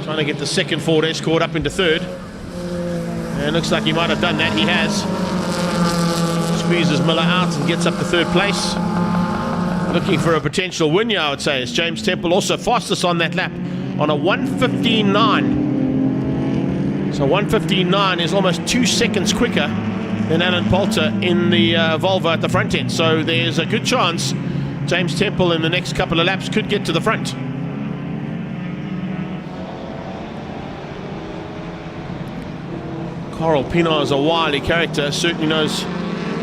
S1: trying to get the second Ford Escort up into third. And looks like he might have done that. He has. Squeezes Miller out and gets up to third place. Looking for a potential win here, I would say. It's James Temple, also fastest on that lap on a 1:15.9. So 1:15.9 is almost 2 seconds quicker than Alan Poulter in the Volvo at the front end. So there's a good chance James Temple in the next couple of laps could get to the front. Coral Pino is a wily character, certainly knows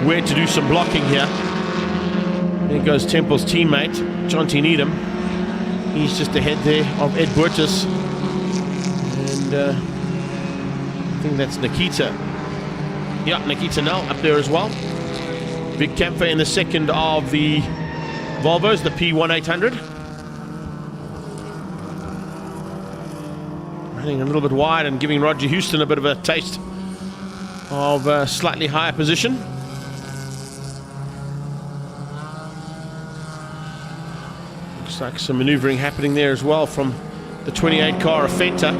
S1: where to do some blocking here. There goes Temple's teammate, Jonty Needham. He's just ahead there of Ed Burtis. And I think that's Nikita. Yeah, Nikita now up there as well. Big Camper in the second of the Volvos, the P1800. Running a little bit wide and giving Roger Houston a bit of a taste of a slightly higher position. Looks like some maneuvering happening there as well from the 28 car of Fenta.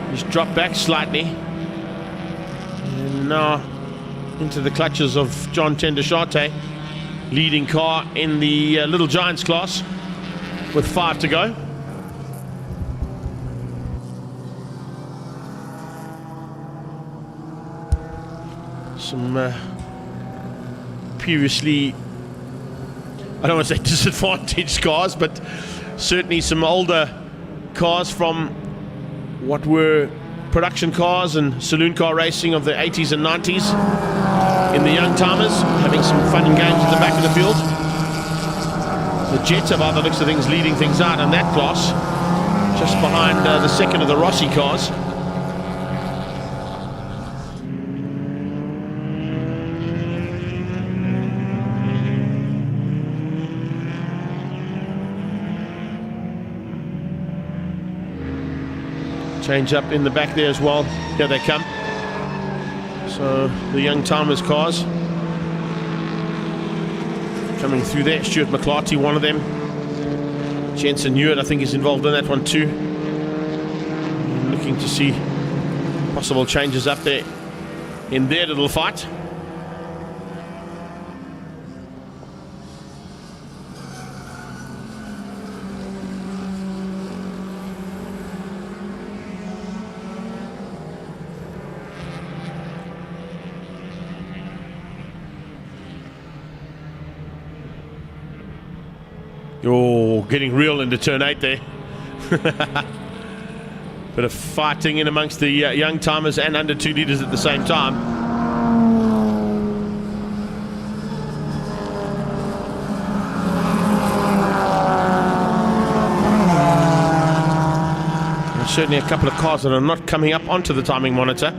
S1: He's dropped back slightly. And now into the clutches of John Tendashate, leading car in the Little Giants class with 5 to go. Some previously, I don't want to say disadvantaged cars, but certainly some older cars from what were production cars and saloon car racing of the 80s and 90s in the young timers, having some fun and games at the back of the field. The Jetta, by the looks of things, leading things out in that class, just behind the second of the Rossi cars. Change up in the back there as well. Here they come. So the young timers cars coming through there. Stuart McClarty, one of them. Jensen Hewitt, I think, is involved in that one too. Looking to see possible changes up there in their little fight. Oh, getting real into turn 8 there. Bit of fighting in amongst the young timers and under 2 litres at the same time. There's certainly a couple of cars that are not coming up onto the timing monitor.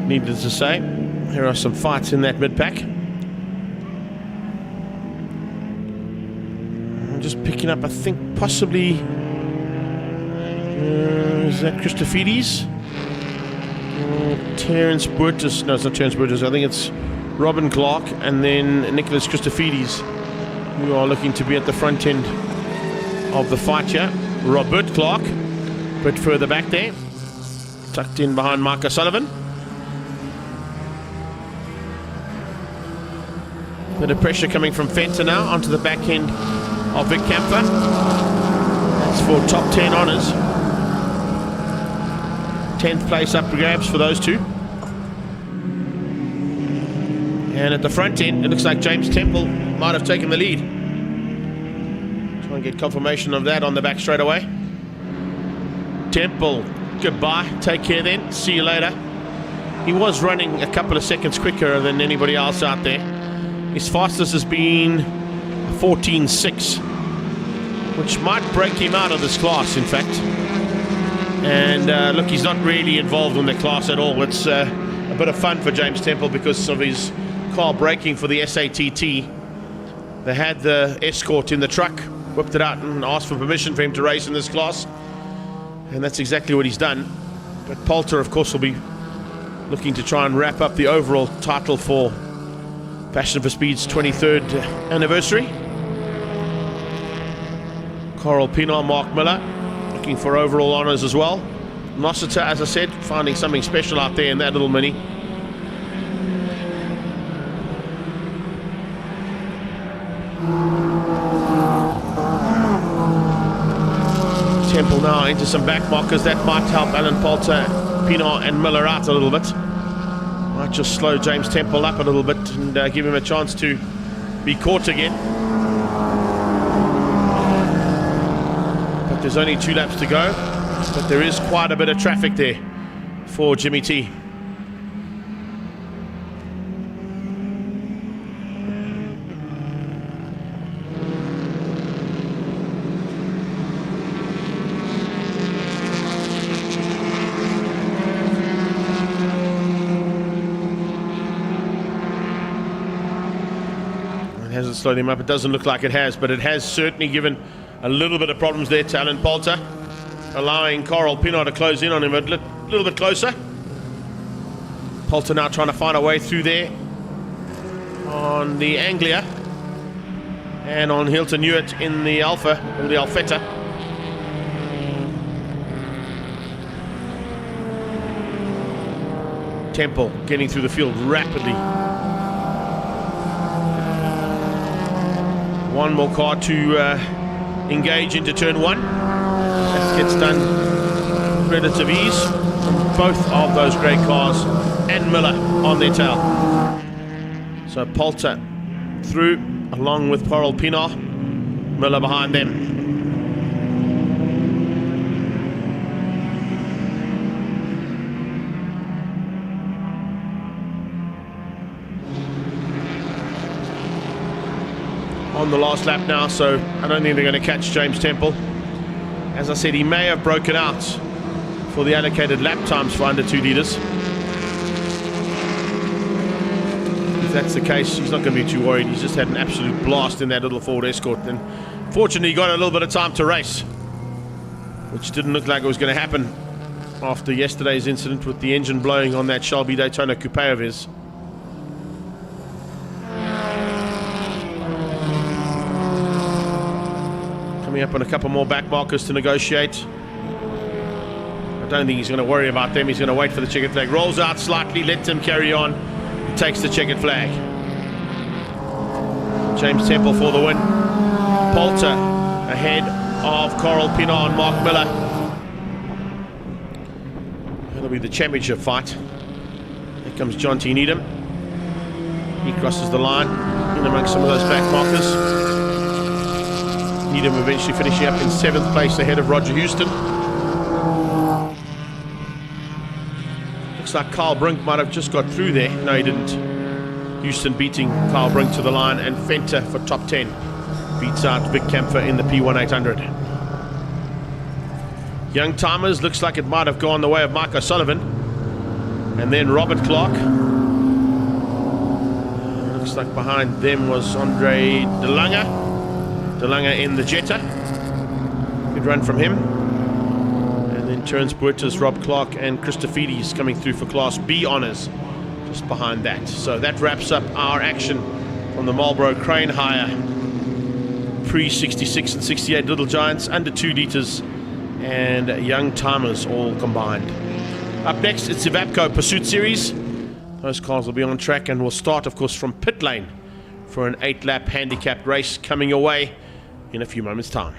S1: Needless to say, here are some fights in that mid-pack. Just picking up, I think, possibly is that Christofides? Terence Burtis. No, it's not Terence Burtis. I think it's Robin Clark and then Nicholas Christofides, who are looking to be at the front end of the fight here. Robert Clark, a bit further back there, tucked in behind Mark O'Sullivan. Bit of pressure coming from Fenta now onto the back end of Vic Camper. That's for top 10 honours. 10th place up for grabs for those two. And at the front end, it looks like James Temple might have taken the lead. Try and get confirmation of that on the back straight away. Temple, goodbye. Take care then. See you later. He was running a couple of seconds quicker than anybody else out there. His fastest has been 14.6, which might break him out of this class, in fact. And look, he's not really involved in the class at all. It's a bit of fun for James Temple because of his car braking for the SATT. They had the Escort in the truck, whipped it out and asked for permission for him to race in this class. And that's exactly what he's done. But Poulter, of course, will be looking to try and wrap up the overall title for Passion for Speed's 23rd anniversary. Coral Pinar, Mark Miller, looking for overall honours as well. Nossiter, as I said, finding something special out there in that little mini. Temple now into some back markers. That might help Alan Poulter, Pinar and Miller out a little bit. Might just slow James Temple up a little bit and give him a chance to be caught again. But there's only 2 laps to go. But there is quite a bit of traffic there for Jimmy T. Hasn't slowed him up. It doesn't look like it has, but it has certainly given a little bit of problems there to Alan Poulter, allowing Coral Pinar to close in on him a little bit closer. Poulter now trying to find a way through there on the Anglia and on Hilton Hewitt in the Alpha, or the Alfetta. Temple getting through the field rapidly. One more car to engage into turn 1. That gets done with relative ease from both of those great cars and Miller on their tail. So Poulter through along with Coral Pinar, Miller behind them. On the last lap now, so I don't think they're going to catch James Temple. As I said, he may have broken out for the allocated lap times for under 2 litres. If that's the case, he's not going to be too worried. He's just had an absolute blast in that little Ford Escort, and fortunately he got a little bit of time to race, which didn't look like it was going to happen after yesterday's incident with the engine blowing on that Shelby Daytona coupe of his. Coming up on a couple more back markers to negotiate. I don't think he's going to worry about them. He's going to wait for the checkered flag. Rolls out slightly, lets him carry on. Takes the checkered flag. James Temple for the win. Poulter ahead of Coral Pinar and Mark Miller. That'll be the championship fight. Here comes John T. Needham. He crosses the line in amongst some of those back markers. Needham eventually finishing up in 7th place ahead of Roger Houston. Looks like Carl Brink might have just got through there. No, he didn't. Houston beating Carl Brink to the line, and Fenter for top 10. Beats out Vic Kempfer in the P1800. Young Timers, looks like it might have gone the way of Mike O'Sullivan. And then Robert Clark. Looks like behind them was Andre De Lange. De Lange in the Jetta. Good run from him. And then Terence Buertas, Rob Clark and Christofides coming through for Class B honours just behind that. So that wraps up our action from the Marlboro Crane Hire Prix 66 and 68 Little Giants, under 2 litres and Young Timers all combined. Up next, it's the Zwartkops Pursuit Series. Those cars will be on track, and we'll start, of course, from pit lane for an 8-lap handicapped race coming your way in a few moments' time.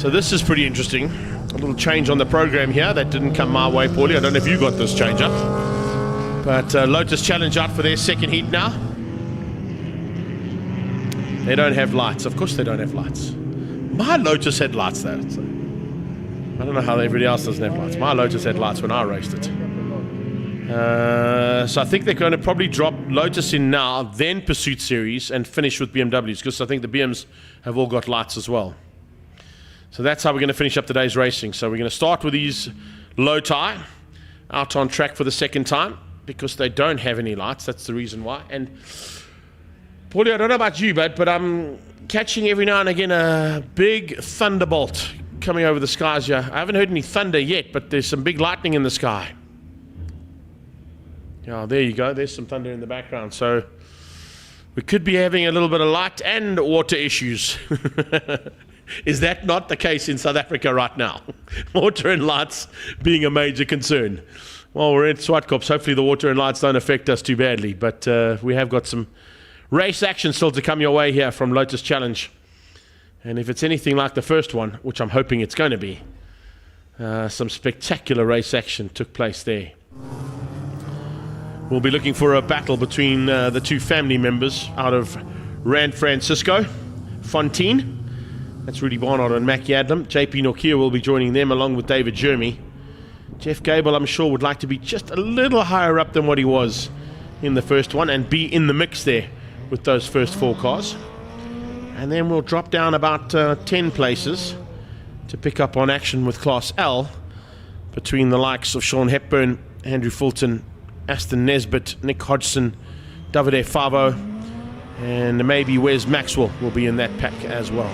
S1: So this is pretty interesting. A little change on the program here that didn't come my way, Paulie. I don't know if you got this change up. But Lotus Challenge out for their second heat now. They don't have lights. Of course they don't have lights. My Lotus had lights though. So I don't know how everybody else doesn't have lights. My Lotus had lights when I raced it. So I think they're going to probably drop Lotus in now, then Pursuit Series, and finish with BMWs, because I think the BMs have all got lights as well. So that's how we're going to finish up today's racing. So we're going to start with these low tie out on track for the second time, because they don't have any lights. That's the reason why. And Paulie, I don't know about you, but I'm catching every now and again a big thunderbolt coming over the skies here. I haven't heard any thunder yet, but there's some big lightning in the sky. Yeah, there you go. There's some thunder in the background. So we could be having a little bit of light and water issues. Is that not the case in South Africa right now? Water and lights being a major concern. Well, we're in Zwartkops. Hopefully the water and lights don't affect us too badly. But we have got some race action still to come your way here from Lotus Challenge. And if it's anything like the first one, which I'm hoping it's going to be, some spectacular race action took place there. We'll be looking for a battle between the two family members out of Rand Francisco, Fontaine. That's Rudy Barnard and Mackie Adlam. JP Nokia will be joining them along with David Jeremy. Jeff Gable, I'm sure, would like to be just a little higher up than what he was in the first one and be in the mix there with those first 4 cars. And then we'll drop down about 10 places to pick up on action with Class L between the likes of Sean Hepburn, Andrew Fulton, Aston Nesbitt, Nick Hodgson, Davide Favo, and maybe Wes Maxwell will be in that pack as well.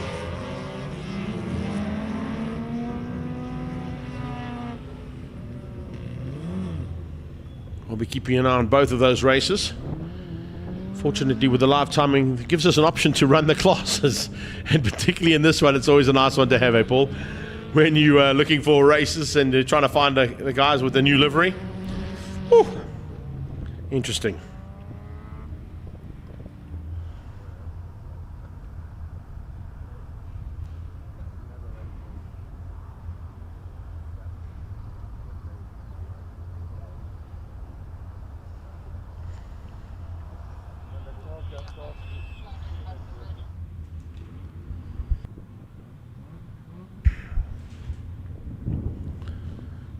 S1: We'll be keeping an eye on both of those races. Fortunately, with the live timing, it gives us an option to run the classes. And particularly in this one, it's always a nice one to have, eh, Paul? When you are looking for races and you're trying to find the guys with the new livery. Whew. Interesting.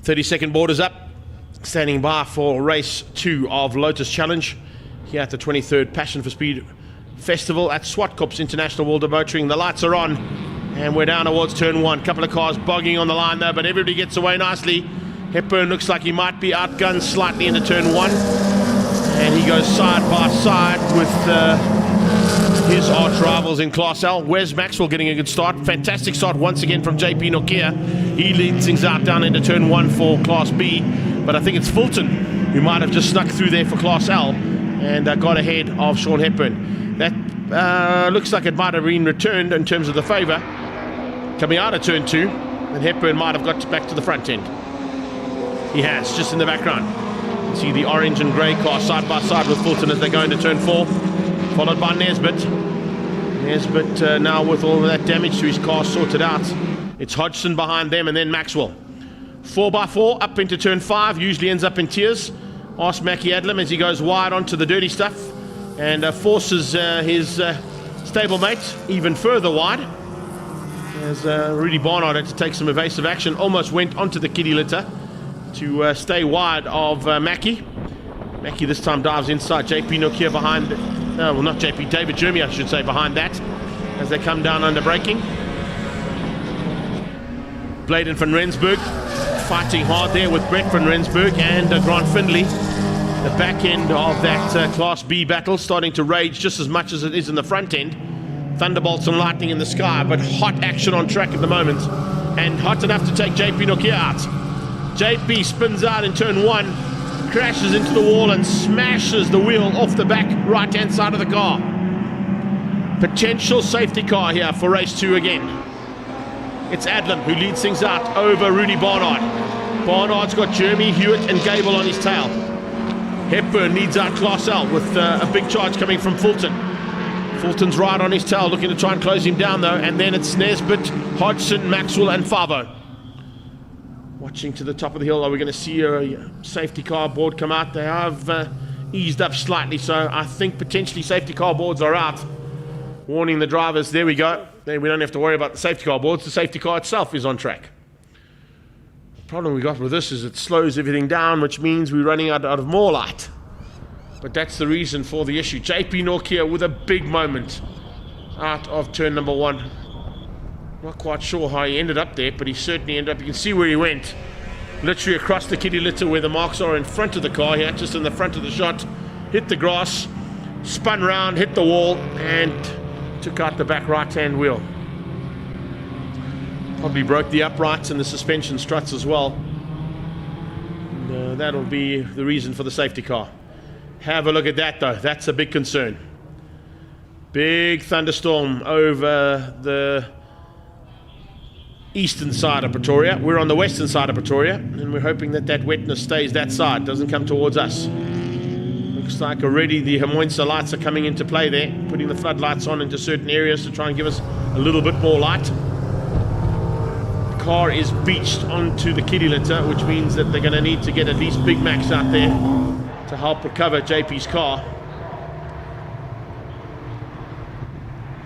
S1: .30-second board is up. Standing by for race 2 of Lotus Challenge here at the 23rd Passion for Speed Festival at Zwartkops International World of Motoring. The lights are on and we're down towards turn 1. Couple of cars bogging on the line there, but everybody gets away nicely. Hepburn looks like he might be outgunned slightly into turn 1, and he goes side by side with his arch rivals in Class L. Wes Maxwell getting a good start. Fantastic start once again from JP Nokia. He leads things out down into turn 1 for Class B. But I think it's Fulton who might have just snuck through there for Class L and got ahead of Sean Hepburn. That looks like it might have been returned in terms of the favour coming out of turn 2, and Hepburn might have got back to the front end. He has, just in the background. You see the orange and grey car side by side with Fulton as they go into turn 4, followed by Nesbitt. Nesbitt now with all of that damage to his car sorted out. It's Hodgson behind them and then Maxwell. 4x4 up into turn 5, usually ends up in tears. Ask Mackie Adlam as he goes wide onto the dirty stuff and forces his stablemate even further wide. As Rudy Barnard had to take some evasive action, almost went onto the kiddie litter to stay wide of Mackie. Mackie this time dives inside. JP Nokia behind, well not JP, David Jeremy I should say behind that as they come down under braking. Bladen van Rensburg fighting hard there with Brett van Rensburg and Grant Findlay. The back end of that Class B battle starting to rage just as much as it is in the front end. Thunderbolts and lightning in the sky, but hot action on track at the moment. And hot enough to take JP Nokia out. JP spins out in turn 1, crashes into the wall and smashes the wheel off the back right-hand side of the car. Potential safety car here for race 2 again. It's Adlam who leads things out over Rudy Barnard. Barnard's got Jeremy, Hewitt and Gable on his tail. Hepburn leads out Class L with a big charge coming from Fulton. Fulton's right on his tail, looking to try and close him down though, and then it's Nesbitt, Hodgson, Maxwell and Favo. Watching to the top of the hill. Are we going to see a safety car board come out? They have eased up slightly, so I think potentially safety car boards are out. Warning the drivers, there we go. Then we don't have to worry about the safety car boards. The safety car itself is on track. The problem we got with this is it slows everything down, which means we're running out of more light. But that's the reason for the issue. JP Nokia with a big moment out of turn number 1. Not quite sure how he ended up there, but he certainly ended up. You can see where he went. Literally across the kiddie litter where the marks are in front of the car here, just in the front of the shot. Hit the grass, spun round, hit the wall, and took out the back right-hand wheel. Probably broke the uprights and the suspension struts as well. And, that'll be the reason for the safety car. Have a look at that though, that's a big concern. Big thunderstorm over the eastern side of Pretoria. We're on the western side of Pretoria, and we're hoping that that wetness stays that side, doesn't come towards us. Looks like already the Hermoinsa lights are coming into play there, putting the floodlights on into certain areas to try and give us a little bit more light. The car is beached onto the kiddie litter, which means that they're going to need to get at least Big Macs out there to help recover JP's car.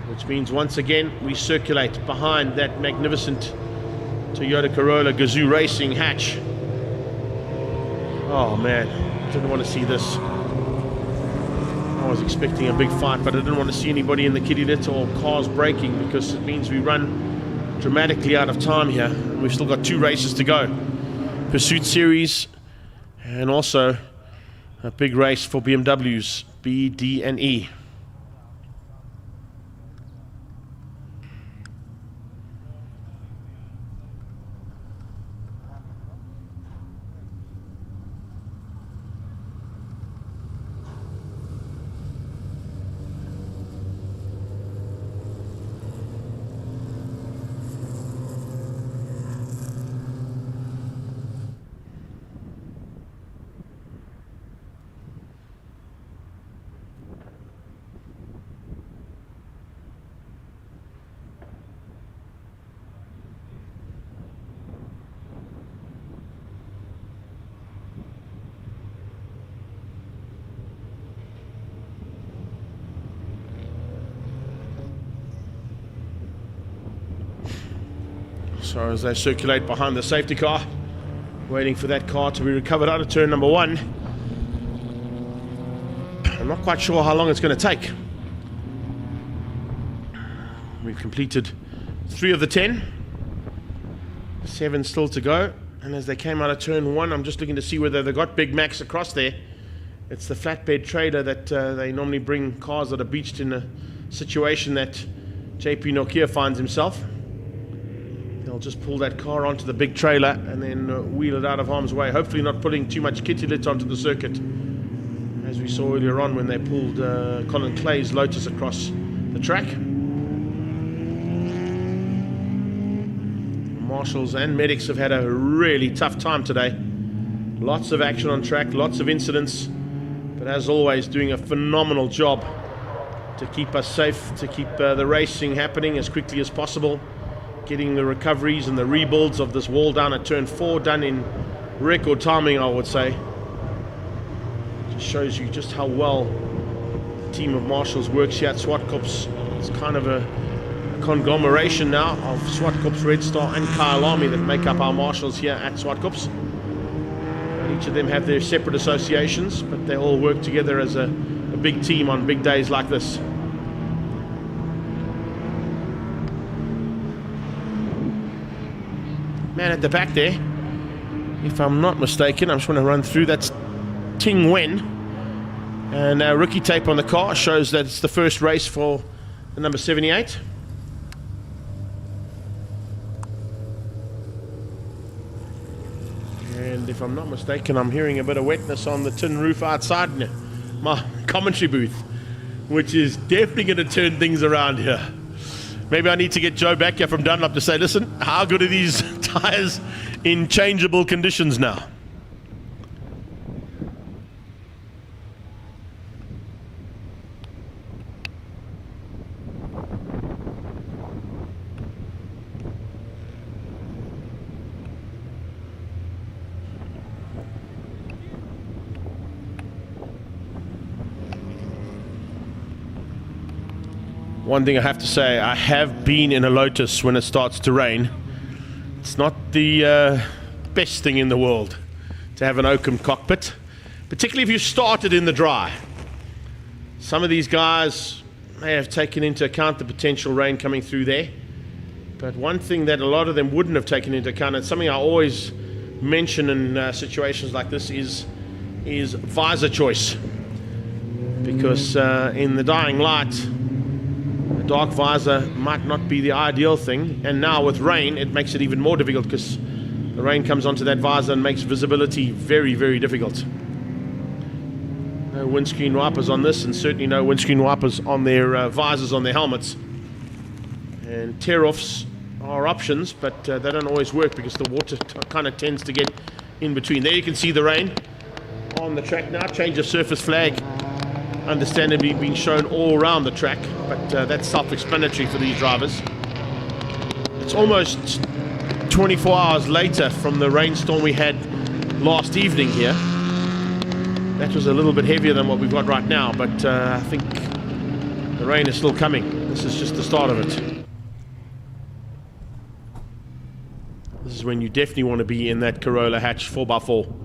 S1: Which means once again we circulate behind that magnificent Toyota Corolla Gazoo Racing hatch. Oh man, I didn't want to see this. I was expecting a big fight, but I didn't want to see anybody in the kiddie litter or cars braking, because it means we run dramatically out of time here, and we've still got 2 races to go. Pursuit Series, and also a big race for BMWs, B, D and E. So as they circulate behind the safety car, waiting for that car to be recovered out of turn number 1. I'm not quite sure how long it's going to take. We've completed 3 of the 10. 7 still to go. And as they came out of turn 1, I'm just looking to see whether they've got Big Macs across there. It's the flatbed trailer that they normally bring cars that are beached in a situation that JP Nokia finds himself. They'll just pull that car onto the big trailer and then wheel it out of harm's way, hopefully not putting too much kitty lit onto the circuit, as we saw earlier on when they pulled Colin Clay's Lotus across the track. Marshals and medics have had a really tough time today. Lots of action on track, lots of incidents, but as always doing a phenomenal job to keep us safe, to keep the racing happening as quickly as possible. Getting the recoveries and the rebuilds of this wall down at turn 4 done in record timing, I would say. Just shows you just how well the team of marshals works here at Zwartkops. It's kind of a conglomeration now of Zwartkops, Red Star and Kyle Army that make up our marshals here at Zwartkops. And each of them have their separate associations, but they all work together as a big team on big days like this. Man at the back there, if I'm not mistaken, I'm just going to run through, that's Ting Wen, and rookie tape on the car shows that it's the first race for the number 78. And if I'm not mistaken, I'm hearing a bit of wetness on the tin roof outside my commentary booth, which is definitely going to turn things around here. Maybe I need to get Joe back here from Dunlop to say, listen, how good are these tyres in changeable conditions now? One thing I have to say, I have been in a Lotus when it starts to rain. It's not the best thing in the world to have an open cockpit, particularly if you started in the dry. Some of these guys may have taken into account the potential rain coming through there, but one thing that a lot of them wouldn't have taken into account, and something I always mention in situations like this, is visor choice. Because in the dying light, a dark visor might not be the ideal thing, and now with rain it makes it even more difficult, because the rain comes onto that visor and makes visibility very, very difficult. No windscreen wipers on this, and certainly no windscreen wipers on their visors on their helmets. And tear-offs are options, but they don't always work because the water kind of tends to get in between. There you can see the rain on the track now. Change of surface flag understandably being shown all around the track, but that's self-explanatory for these drivers. It's almost 24 hours later from the rainstorm we had last evening here. That was a little bit heavier than what we've got right now, but I think the rain is still coming. This is just the start of it. This is when you definitely want to be in that Corolla hatch 4x4.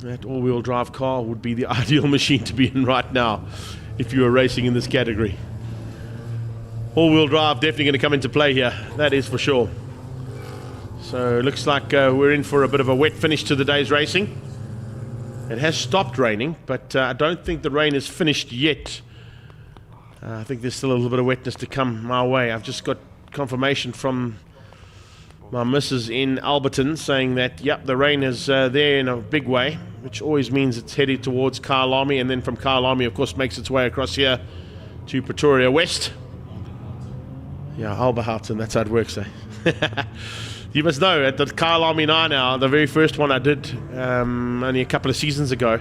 S1: That all-wheel drive car would be the ideal machine to be in right now if you were racing in this category. All-wheel drive definitely going to come into play here, that is for sure. So it looks like we're in for a bit of a wet finish to the day's racing. It has stopped raining, but I don't think the rain is finished yet. I think there's still a little bit of wetness to come my way. I've just got confirmation from my missus in Alberton saying that, yep, the rain is there in a big way, which always means it's headed towards Kyalami, and then from Kyalami, of course, makes its way across here to Pretoria West. Yeah, Alberhouten, that's how it works, eh? You must know, at the Kyalami 9 hour, the very first one I did only a couple of seasons ago,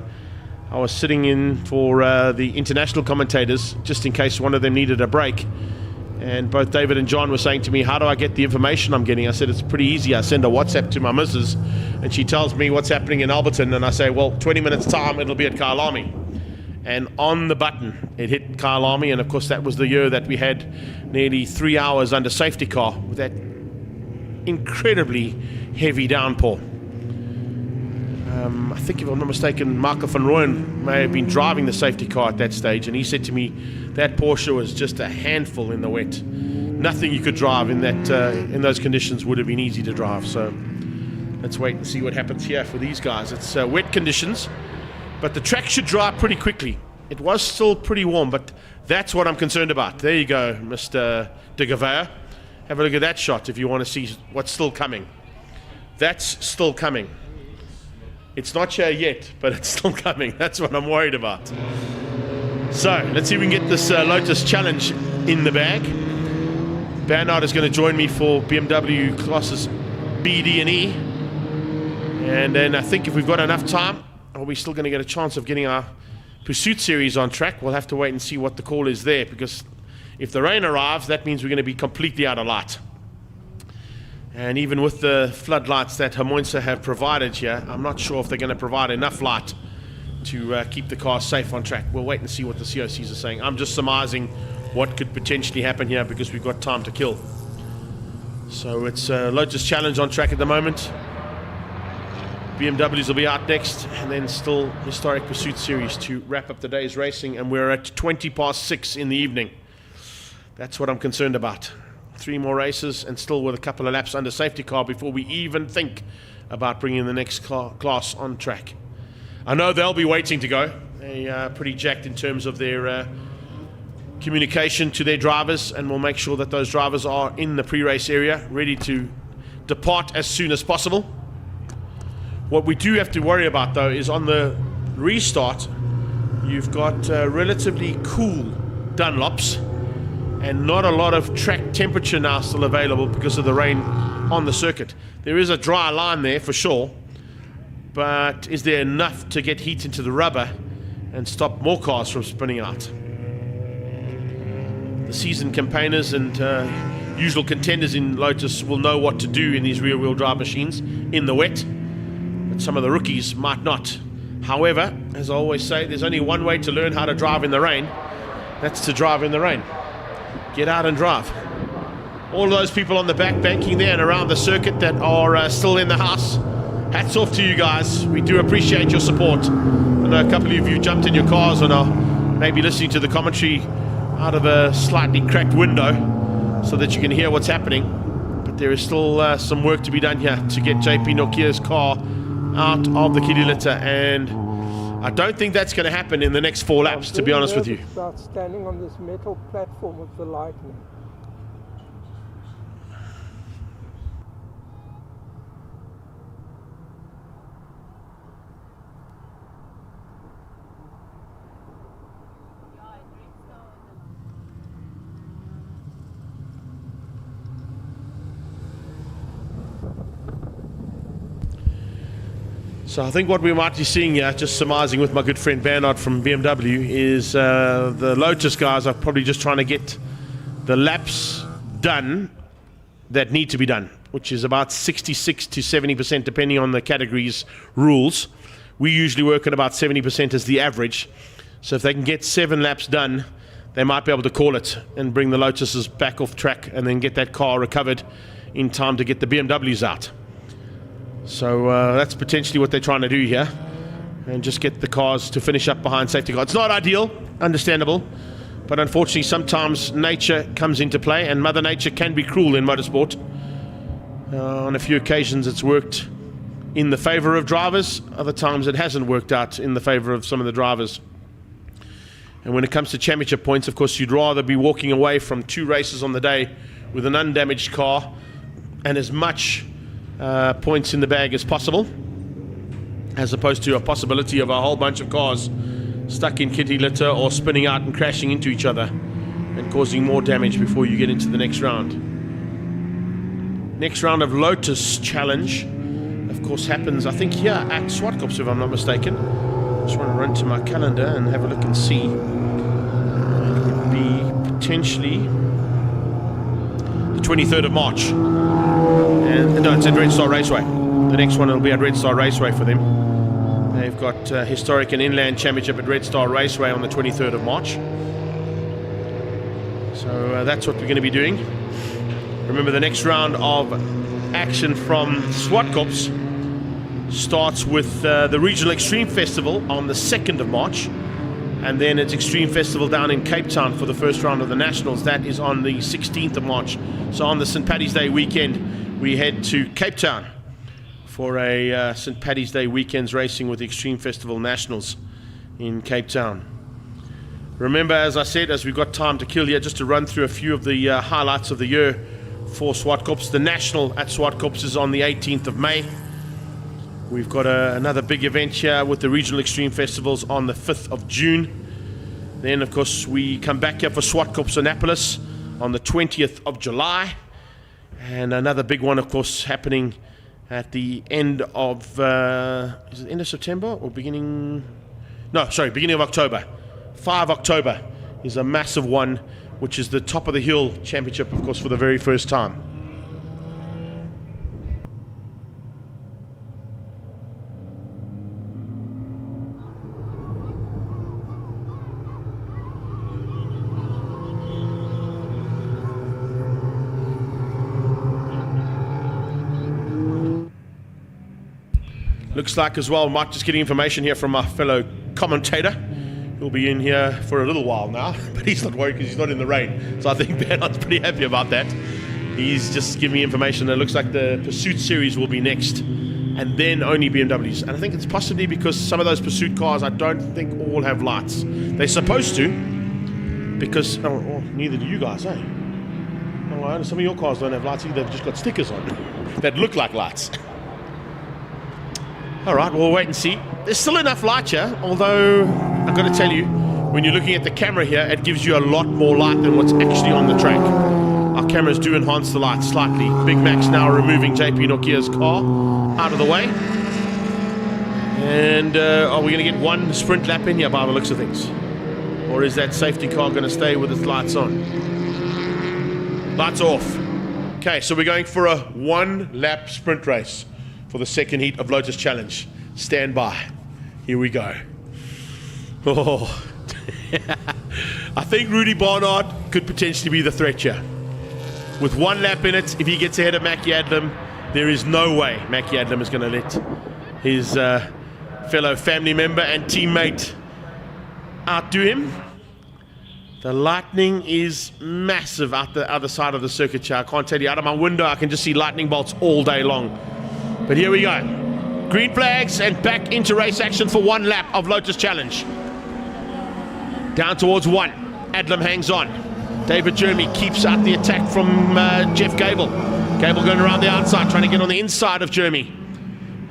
S1: I was sitting in for the international commentators, just in case one of them needed a break. And both David and John were saying to me, how do I get the information I'm getting? I said, it's pretty easy. I send a WhatsApp to my missus, and she tells me what's happening in Alberton. And I say, well, 20 minutes time, it'll be at Kyalami. And on the button, it hit Kyalami. And of course, that was the year that we had nearly 3 hours under safety car with that incredibly heavy downpour. I think, if I'm not mistaken, Michael van Rooyen may have been driving the safety car at that stage, and he said to me that Porsche was just a handful in the wet. Nothing you could drive in that in those conditions would have been easy to drive. So let's wait and see what happens here for these guys. It's wet conditions, but the track should dry pretty quickly. It was still pretty warm, but that's what I'm concerned about. There you go, Mr. De Gavea. Have a look at that shot if you want to see what's still coming. That's still coming. It's not here yet, but it's still coming. That's what I'm worried about. So let's see if we can get this Lotus Challenge in the bag. Bernard is going to join me for BMW classes B, D, and E. And then I think if we've got enough time, are we still going to get a chance of getting our Pursuit Series on track? We'll have to wait and see what the call is there, because if the rain arrives, that means we're going to be completely out of light. And even with the floodlights that Hermonsa have provided here, I'm not sure if they're going to provide enough light to keep the car safe on track. We'll wait and see what the COCs are saying. I'm just surmising what could potentially happen here because we've got time to kill. So it's Lotus Challenge on track at the moment. BMWs will be out next, and then still Historic Pursuit Series to wrap up the day's racing, and we're at 6:20 in the evening. That's what I'm concerned about. 3 more races, and still with a couple of laps under safety car before we even think about bringing the next class on track. I know they'll be waiting to go. They are pretty jacked in terms of their communication to their drivers, and we'll make sure that those drivers are in the pre-race area, ready to depart as soon as possible. What we do have to worry about, though, is on the restart, you've got relatively cool Dunlops, and not a lot of track temperature now still available because of the rain on the circuit. There is a dry line there for sure, but is there enough to get heat into the rubber and stop more cars from spinning out? The seasoned campaigners and usual contenders in Lotus will know what to do in these rear-wheel drive machines in the wet, but some of the rookies might not. However, as I always say, there's only one way to learn how to drive in the rain, That's to drive in the rain. Get out and drive. All of those people on the back banking there and around the circuit that are still in the house, hats off to you guys. We do appreciate your support. I know a couple of you jumped in your cars and are maybe listening to the commentary out of a slightly cracked window so that you can hear what's happening. But there is still some work to be done here to get JP Nokia's car out of the kiddie litter, and I don't think that's going to happen in the next 4 laps, to be honest with you.
S16: About standing on this metal platform with the lightning.
S1: So I think what we might be seeing here, just surmising with my good friend Bernard from BMW, is the Lotus guys are probably just trying to get the laps done that need to be done, which is about 66 to 70% depending on the categories rules. We usually work at about 70% as the average. So if they can get 7 laps done, they might be able to call it and bring the Lotuses back off track and then get that car recovered in time to get the BMWs out. So that's potentially what they're trying to do here, and just get the cars to finish up behind safety car. It's not ideal, understandable, but unfortunately sometimes nature comes into play, and Mother Nature can be cruel in motorsport. On a few occasions it's worked in the favor of drivers, other times it hasn't worked out in the favor of some of the drivers. And when it comes to championship points, of course, you'd rather be walking away from 2 races on the day with an undamaged car and as much points in the bag as possible, as opposed to a possibility of a whole bunch of cars stuck in kitty litter or spinning out and crashing into each other and causing more damage before you get into the next round. Next round of Lotus Challenge, of course, happens, I think, here at Zwartkops, if I'm not mistaken. Just want to run to my calendar and have a look and see. It would be potentially the 23rd of March. And no, it's at Red Star Raceway. The next one will be at Red Star Raceway for them. They've got Historic and Inland Championship at Red Star Raceway on the 23rd of March. So that's what we're going to be doing. Remember, the next round of action from Zwartkops starts with the Regional Extreme Festival on the 2nd of March. And then it's Extreme Festival down in Cape Town for the first round of the Nationals. That is on the 16th of March. So on the St. Paddy's Day weekend, we head to Cape Town for a St. Paddy's Day weekend's racing with the Extreme Festival Nationals in Cape Town. Remember, as I said, as we've got time to kill here, just to run through a few of the highlights of the year for Zwartkops. The National at Zwartkops is on the 18th of May. We've got another big event here with the Regional Extreme Festivals on the 5th of June. Then, of course, we come back here for Zwartkops Annapolis on the 20th of July. And another big one, of course, happening at the end of, is it end of September or beginning? No, sorry, beginning of October. 5 October is a massive one, which is the Top of the Hill Championship, of course, for the very first time. Looks like as well, Mike, just getting information here from our fellow commentator. He'll be in here for a little while now, but he's not worried because he's not in the rain. So I think Bernard's pretty happy about that. He's just giving me information that looks like the Pursuit Series will be next, and then only BMWs. And I think it's possibly because some of those Pursuit cars, I don't think all have lights. They're supposed to, because, neither do you guys, eh? Oh, some of your cars don't have lights either. They've just got stickers on that look like lights. All right, we'll wait and see. There's still enough light here, although I've got to tell you, when you're looking at the camera here, it gives you a lot more light than what's actually on the track. Our cameras do enhance the light slightly. Big Mac's now removing JP Nokia's car out of the way. And are we going to get one sprint lap in here by the looks of things? Or is that safety car going to stay with its lights on? Lights off. Okay, so we're going for a 1-lap sprint race for the second heat of Lotus Challenge. Stand by. Here we go. Oh. I think Rudy Barnard could potentially be the threat here. With 1 lap in it, if he gets ahead of Mackie Adlam, there is no way Mackie Adlam is going to let his fellow family member and teammate outdo him. The lightning is massive out the other side of the circuit here. I can't tell you, out of my window I can just see lightning bolts all day long. But here we go. Green flags and back into race action for 1 lap of Lotus Challenge. Down towards 1. Adlam hangs on. David Jeremy keeps out the attack from Jeff Gable. Gable going around the outside, trying to get on the inside of Jeremy.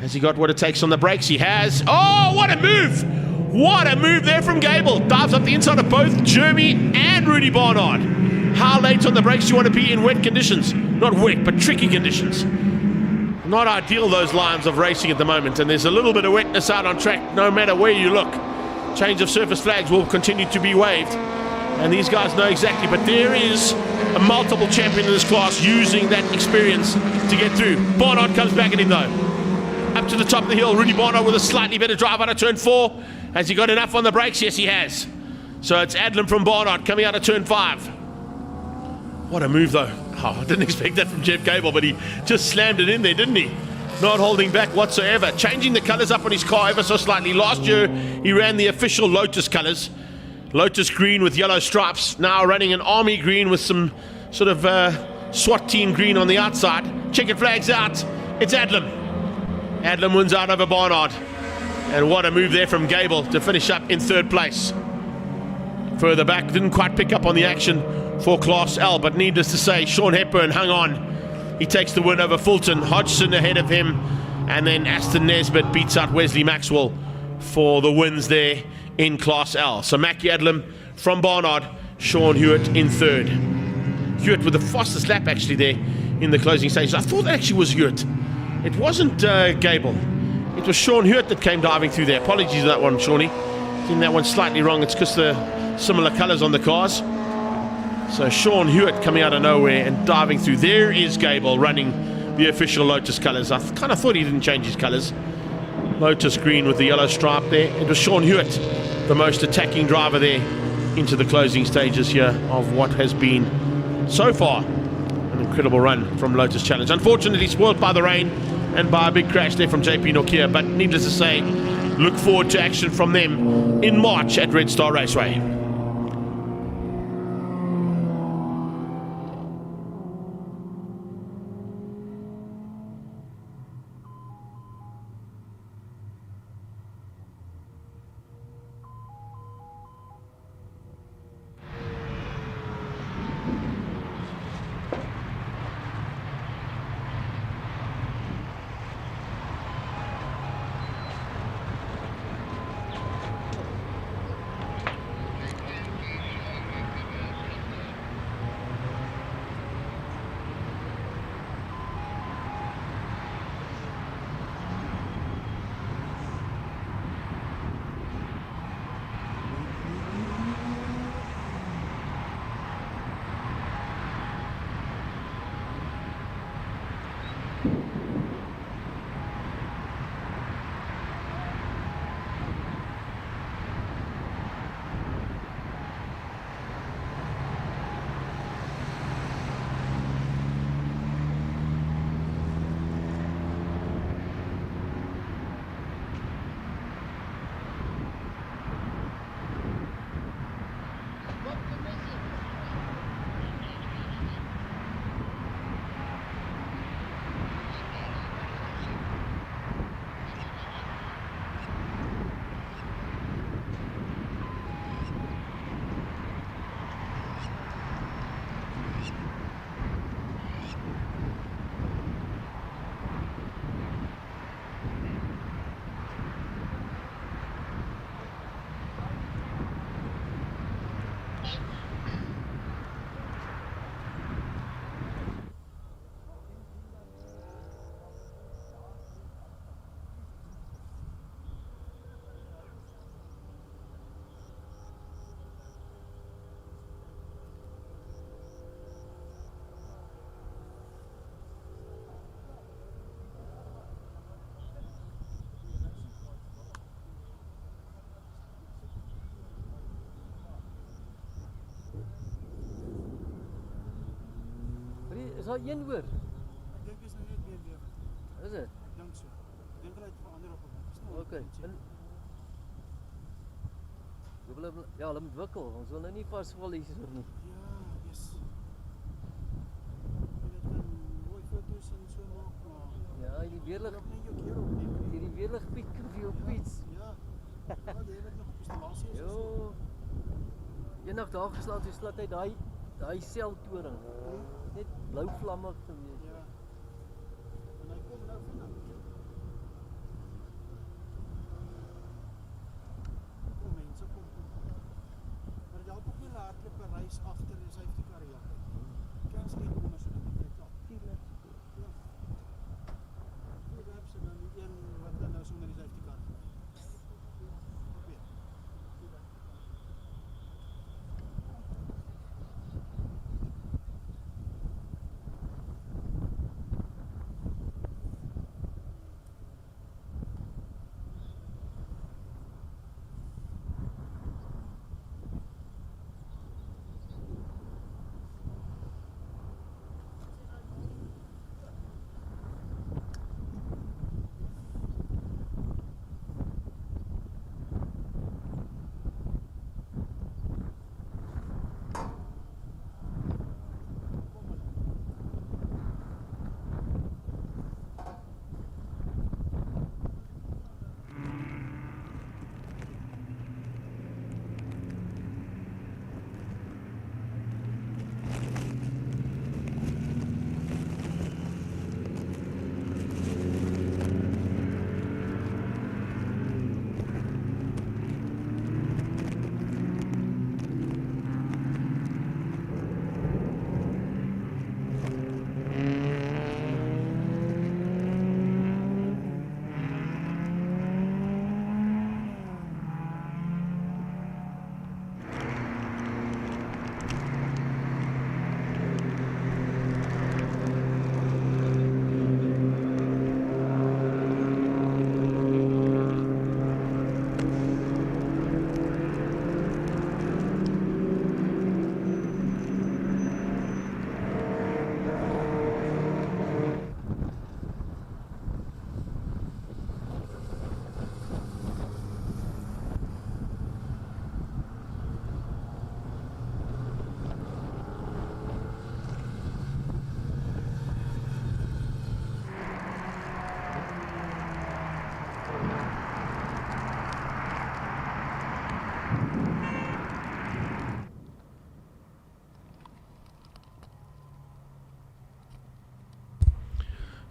S1: Has he got what it takes on the brakes? He has. Oh, what a move! What a move there from Gable. Dives up the inside of both Jeremy and Rudy Barnard. How late on the brakes do you want to be in wet conditions? Not wet, but tricky conditions. Not ideal, those lines of racing at the moment, and there's a little bit of wetness out on track no matter where you look. Change of surface flags will continue to be waved, and these guys know exactly, but there is a multiple champion in this class using that experience to get through. Barnard comes back at him though. Up to the top of the hill, Rudy Barnard with a slightly better drive out of turn 4. Has he got enough on the brakes? Yes, he has. So it's Adlam from Barnard coming out of turn 5. What a move though. Oh, I didn't expect that from Jeff Gable, but he just slammed it in there, didn't he? Not holding back whatsoever. Changing the colours up on his car ever so slightly. Last year, he ran the official Lotus colours. Lotus green with yellow stripes. Now running an army green with some sort of SWAT team green on the outside. Checkered flags out. It's Adlam. Adlam wins out over Barnard. And what a move there from Gable to finish up in 3rd place. Further back, didn't quite pick up on the action for Class L, but needless to say, Sean Hepburn hung on. He takes the win over Fulton. Hodgson ahead of him, and then Aston Nesbitt beats out Wesley Maxwell for the wins there in Class L. So Mackie Adlam from Barnard, Sean Hewitt in 3rd. Hewitt with the fastest lap actually there in the closing stages. I thought that actually was Hewitt. It wasn't Gable. It was Sean Hewitt that came diving through there. Apologies on that one, Shawnee. Getting that one slightly wrong. It's because the similar colours on the cars. So Sean Hewitt coming out of nowhere and diving through. There is Gable running the official Lotus colours. I kind of thought he didn't change his colours. Lotus green with the yellow stripe there. It was Sean Hewitt, the most attacking driver there into the closing stages here of what has been, so far, an incredible run from Lotus Challenge. Unfortunately spoilt by the rain and by a big crash there from JP Nokia, but needless to say, look forward to action from them in March at Red Star Raceway.
S9: daar een oor.
S3: Ek dink is nou net weer weer.
S9: Is dit?
S3: Ek dink so. Ek dink hy het verander op hom.
S9: Okay. Ja, hulle moet wikkel. Ons wil nou nie vasval hier so nie.
S3: Ja, yes. Dit kan mooi foto's en so maak, maar
S9: ja, die weerlig
S3: nie jou keer op nie.
S9: Hierdie weerlig piek vir jou fiets.
S3: Ja. Ja, jy het nog op installasie is.
S9: Jo. Eendag daar geslaan so slat hy daai seltoring. Net blou vlammig gewees.
S3: Ja. En hy kom nou vandag. Kom mense, kom. Maar jy ook nie hardloop 'n reis agter die safety car ja. Kans nie onder so net kry klaar. Tuurlik. Ja. Jy het se dan een wat dan nou sonder die safety car.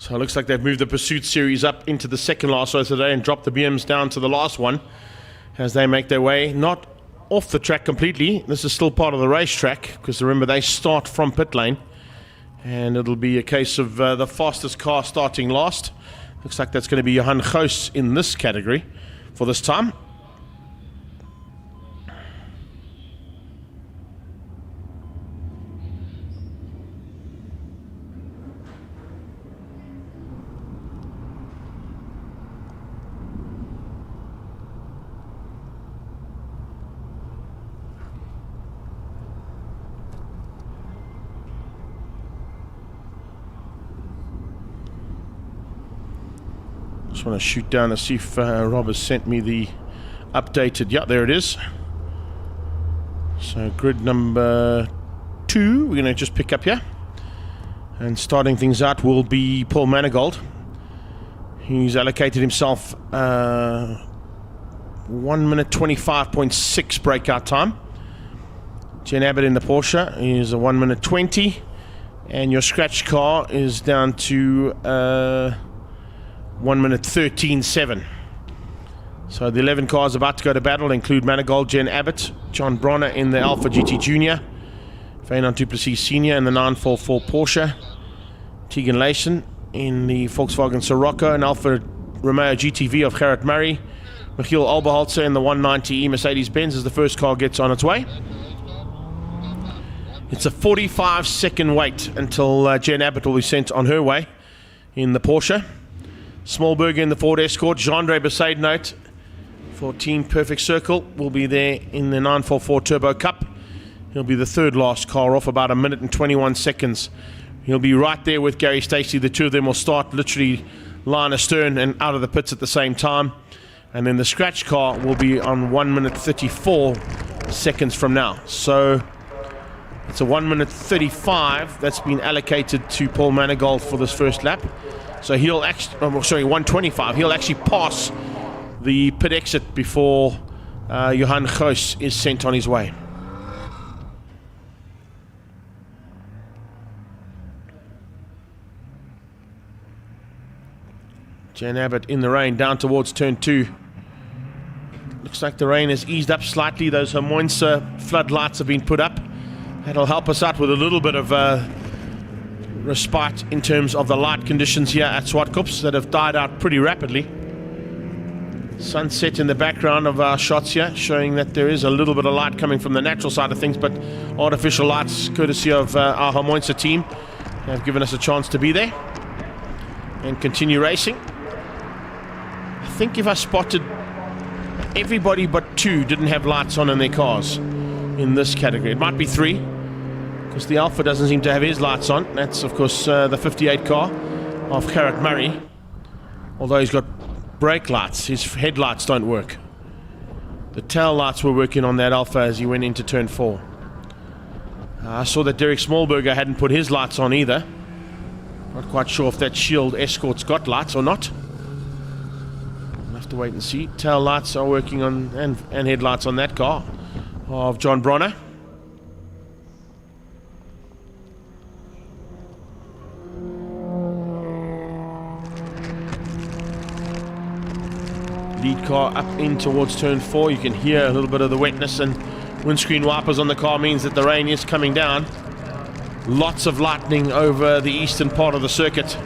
S1: So it looks like they've moved the Pursuit Series up into the second last race today and dropped the BMs down to the last one as they make their way, not off the track completely. This is still part of the racetrack because remember they start from pit lane and it'll be a case of the fastest car starting last. Looks like that's going to be Johan Goos in this category for this time. Just want to shoot down to see if Rob has sent me the updated. Yeah, there it is. So grid number 2, we're going to just pick up here. And starting things out will be Paul Manigault. He's allocated himself 1 minute 25.6 breakout time. Jen Abbott in the Porsche is a 1 minute 20. And your scratch car is down to 1 minute 13.7. So the 11 cars about to go to battle include Manigault, Jen Abbott, John Bronner in the Alpha GT Junior, Feyenoord du Plessis Senior in the 944 Porsche, Tegan Layson in the Volkswagen Sirocco, and Alfa Romeo GTV of Gerrit Murray, Michiel Alberholzer in the 190E Mercedes-Benz as the first car gets on its way. It's a 45-second wait until Jen Abbott will be sent on her way in the Porsche. Smallberger in the Ford Escort, Jean-Andre Besaidnote for Team Perfect Circle will be there in the 944 Turbo Cup. He'll be the third last car off, about 1 minute and 21 seconds He'll be right there with Gary Stacey. The two of them will start literally line astern and out of the pits at the same time. And then the scratch car will be on 1 minute 34 seconds from now. So it's a 1 minute 35 that's been allocated to Paul Manigault for this first lap. So he'll actually, 125. He'll actually pass the pit exit before Johan Goos is sent on his way. Jan Abbott in the rain down towards turn 2. Looks like the rain has eased up slightly. Those Hermoinse floodlights have been put up. That'll help us out with a little bit of respite in terms of the light conditions here at Zwartkops that have died out pretty rapidly. Sunset in the background of our shots here, showing that there is a little bit of light coming from the natural side of things, but artificial lights, courtesy of our Hermoinse team, have given us a chance to be there and continue racing. I think if I spotted everybody but 2 didn't have lights on in their cars in this category. It might be 3, because the Alpha doesn't seem to have his lights on. That's, of course, the 58 car of Gerrit Murray. Although he's got brake lights, his headlights don't work. The tail lights were working on that Alpha as he went into turn 4. I saw that Derek Smallberger hadn't put his lights on either. Not quite sure if that Shield Escort's got lights or not. We'll have to wait and see. Tail lights are working on, and headlights on that car of John Bronner. Lead car up in towards turn 4. You can hear a little bit of the wetness, and windscreen wipers on the car means that the rain is coming down. Lots of lightning over the eastern part of the circuit.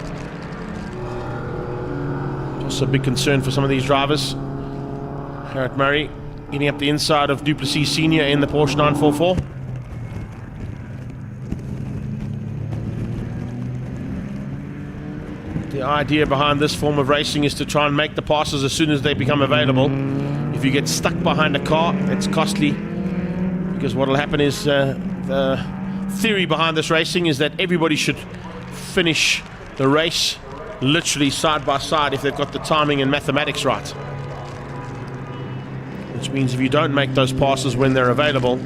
S1: Also a big concern for some of these drivers. Gerrit Murray getting up the inside of Duplessis Senior in the Porsche 944. The idea behind this form of racing is to try and make the passes as soon as they become available. If you get stuck behind a car, it's costly, because what will happen is the theory behind this racing is that everybody should finish the race literally side by side if they've got the timing and mathematics right. Which means if you don't make those passes when they're available,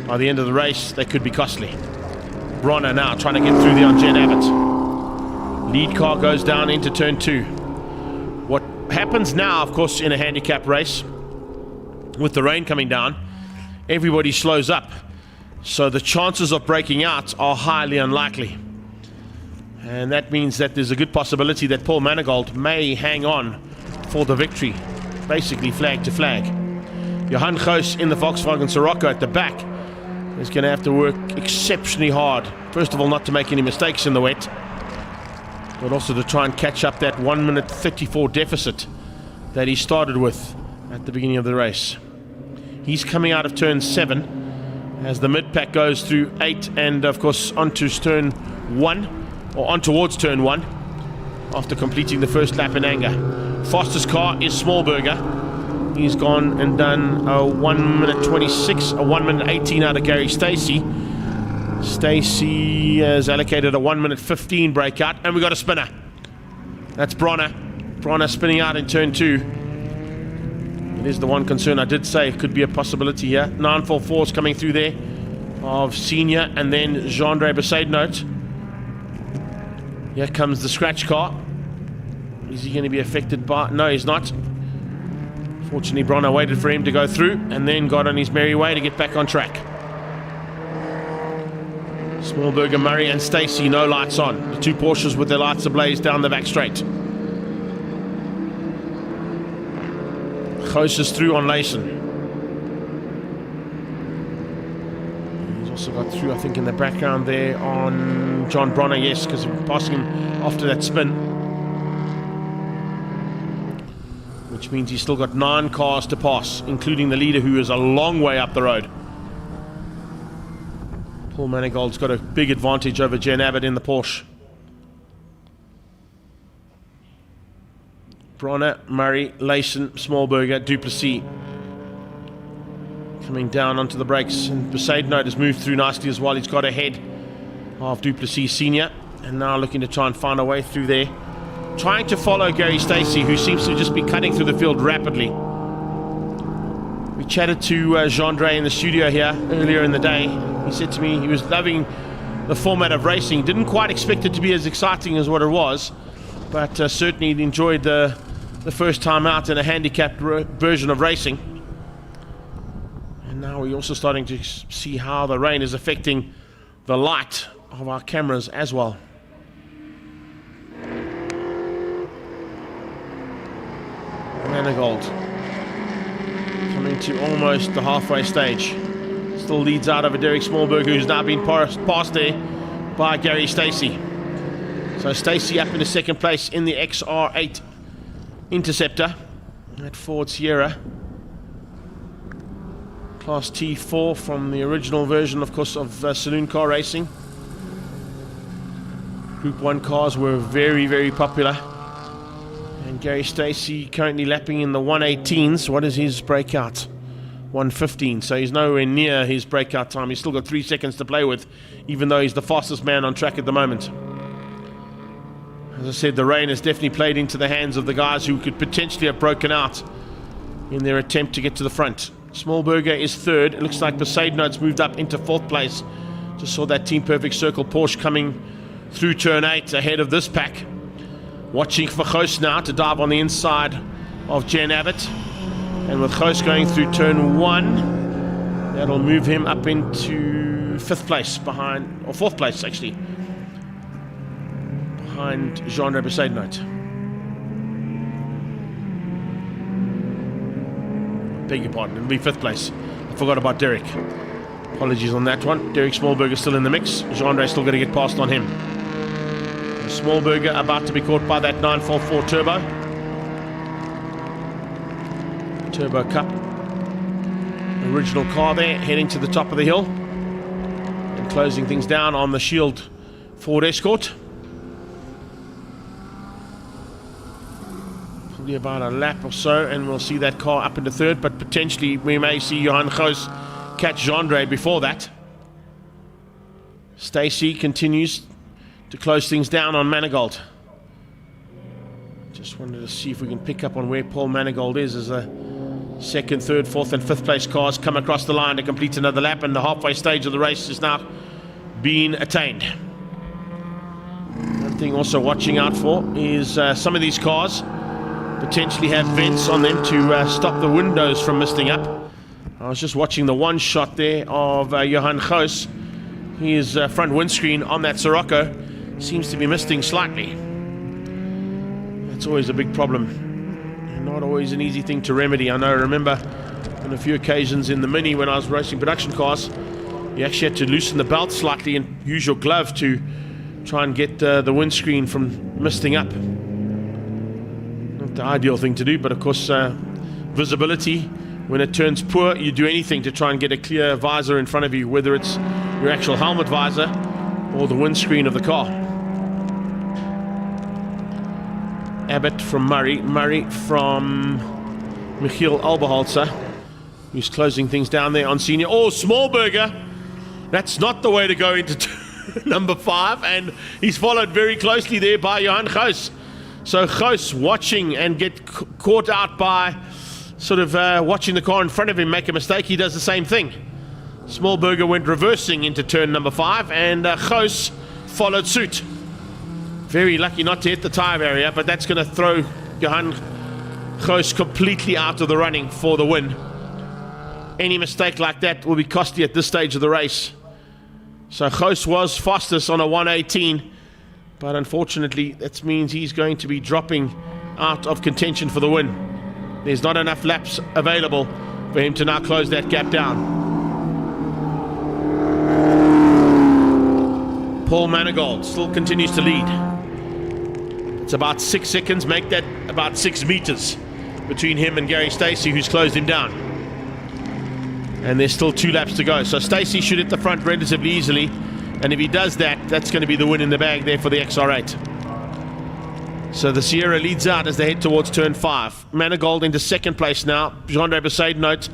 S1: by the end of the race, they could be costly. Bronner now trying to get through there on Jen Abbott. Lead car goes down into turn 2. What happens now, of course, in a handicap race, with the rain coming down, everybody slows up. So the chances of breaking out are highly unlikely. And that means that there's a good possibility that Paul Manigault may hang on for the victory, basically flag to flag. Johan Goos in the Volkswagen Sirocco at the back is going to have to work exceptionally hard. First of all, not to make any mistakes in the wet, but also to try and catch up that 1 minute 34 deficit that he started with at the beginning of the race. He's coming out of turn 7 as the mid-pack goes through 8 and, of course, onto turn 1, or on towards turn 1, after completing the first lap in anger. Fastest car is Smallberger. He's gone and done a 1 minute 26, a 1 minute 18 out of Gary Stacey. Stacey has allocated a 1 minute 15 breakout, and we got a spinner. That's Bronner. Bronner spinning out in turn 2. It is the one concern I did say could be a possibility here. 944 is coming through there of Senior, and then Gendre Besaidnout. Here comes the scratch car. Is he going to be affected by? No, he's not. Fortunately, Bronner waited for him to go through and then got on his merry way to get back on track. Smallberger, Murray and Stacey, no lights on. The two Porsches with their lights ablaze down the back straight. Goos is through on Layson. He's also got through, I think, in the background there on John Bronner, yes, because I'm passing him after that spin. Which means he's still got 9 cars to pass, including the leader, who is a long way up the road. Paul Manigault's got a big advantage over Jen Abbott in the Porsche. Bronner, Murray, Layson, Smallberger, Duplessis coming down onto the brakes, and Besaidnout has moved through nicely as well. He's got ahead of Duplessis Senior, and now looking to try and find a way through there. Trying to follow Gary Stacey, who seems to just be cutting through the field rapidly. We chatted to Jean-Dre in the studio here earlier in the day. He said to me he was loving the format of racing. Didn't quite expect it to be as exciting as what it was, but certainly enjoyed the first time out in a handicapped version of racing. And now we're also starting to see how the rain is affecting the light of our cameras as well. Manigault coming to almost the halfway stage. Still leads out over Derek Smallberger, who's now been passed there by Gary Stacey. So Stacey up into second place in the XR8 Interceptor at Ford Sierra. Class T4 from the original version, of course, of saloon car racing. Group 1 cars were very, very popular. And Gary Stacey currently lapping in the 118s. What is his breakout? 1:15, so he's nowhere near his breakout time. He's still got 3 seconds to play with, even though he's the fastest man on track at the moment. As I said, the rain has definitely played into the hands of the guys who could potentially have broken out in their attempt to get to the front. Smallberger is third. It looks like Besaidno's moved up into fourth place. Just saw that Team Perfect Circle Porsche coming through turn 8 ahead of this pack. Watching for Goos now to dive on the inside of Jen Abbott. And with Goos going through turn 1, that'll move him up into 5th place behind, or 4th place actually, behind Jean-Dre Besaidnote. Beg your pardon, it'll be 5th place. I forgot about Derek. Apologies on that one. Derek Smallberger still in the mix. Jean-Dre still going to get past on him. Smallberger about to be caught by that 944 Turbo Cup. Original car there, heading to the top of the hill. And closing things down on the Shield Ford Escort. Probably about a lap or so, and we'll see that car up into third, but potentially we may see Johan Goos catch Jean-Dre before that. Stacey continues to close things down on Manigault. Just wanted to see if we can pick up on where Paul Manigault is as the 2nd, 3rd, 4th and 5th place cars come across the line to complete another lap, and the halfway stage of the race is now being attained. One thing also watching out for is some of these cars potentially have vents on them to stop the windows from misting up. I was just watching the one shot there of Johan Goos. His front windscreen on that Sirocco seems to be misting slightly. That's always a big problem. Not always an easy thing to remedy. I remember on a few occasions in the Mini when I was racing production cars, you actually had to loosen the belt slightly and use your glove to try and get the windscreen from misting up. Not the ideal thing to do, but of course visibility, when it turns poor, you do anything to try and get a clear visor in front of you, whether it's your actual helmet visor or the windscreen of the car. Abbott from Murray, Murray from Michiel Albeholzer, who's closing things down there on senior. Oh, Smallberger, that's not the way to go into number 5, and he's followed very closely there by Johan Goos. So Goos watching and get caught out by sort of watching the car in front of him make a mistake. He does the same thing. Smallberger went reversing into turn number 5, and Goos followed suit. Very lucky not to hit the tyre barrier, but that's going to throw Johan Goos completely out of the running for the win. Any mistake like that will be costly at this stage of the race. So Goos was fastest on a 118, but unfortunately that means he's going to be dropping out of contention for the win. There's not enough laps available for him to now close that gap down. Paul Manigault still continues to lead. It's about 6 seconds, make that about 6 meters between him and Gary Stacey, who's closed him down. And there's still 2 laps to go. So Stacey should hit the front relatively easily, and if he does that, that's going to be the win in the bag there for the XR8. So the Sierra leads out as they head towards turn 5. Manigault into 2nd place now. Jean-Dre Besaidnote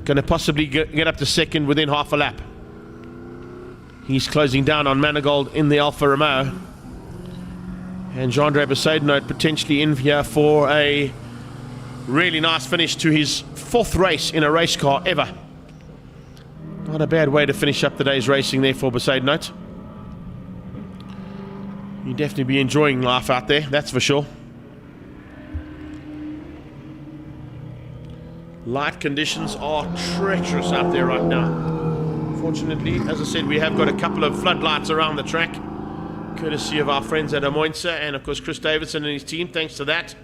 S1: going to possibly get up to 2nd within half a lap. He's closing down on Manigault in the Alfa Romeo. And Jean-Andre Besaidnote potentially in here for a really nice finish to his 4th race in a race car ever. Not a bad way to finish up the day's racing there for Besaidnote. You'll definitely be enjoying life out there, that's for sure. Light conditions are treacherous out there right now. Fortunately, as I said, we have got a couple of floodlights around the track, courtesy of our friends at Amoinsa and of course Chris Davidson and his team. Thanks to that.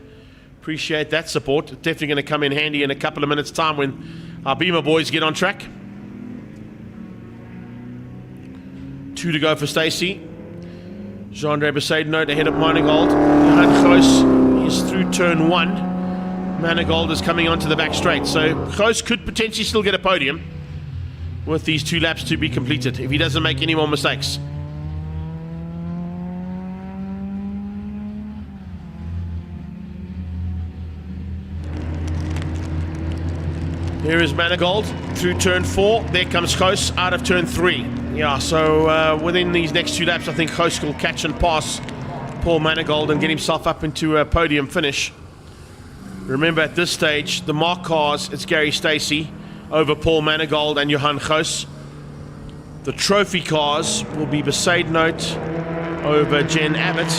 S1: Appreciate that support. Definitely going to come in handy in a couple of minutes time when our Beamer boys get on track. 2 to go for Stacey. Jean-Andre Besaidnote ahead of Manigault. Johan Goos is through turn 1. Manigault is coming onto the back straight. So Goos could potentially still get a podium with these 2 laps to be completed if he doesn't make any more mistakes. Here is Manigault through turn 4. There comes Goos out of turn 3. Yeah, so within these next 2 laps, I think Goos will catch and pass Paul Manigault and get himself up into a podium finish. Remember, at this stage, the mark cars, it's Gary Stacey over Paul Manigault and Johan Goos. The trophy cars will be Besaidnote over Jen Abbott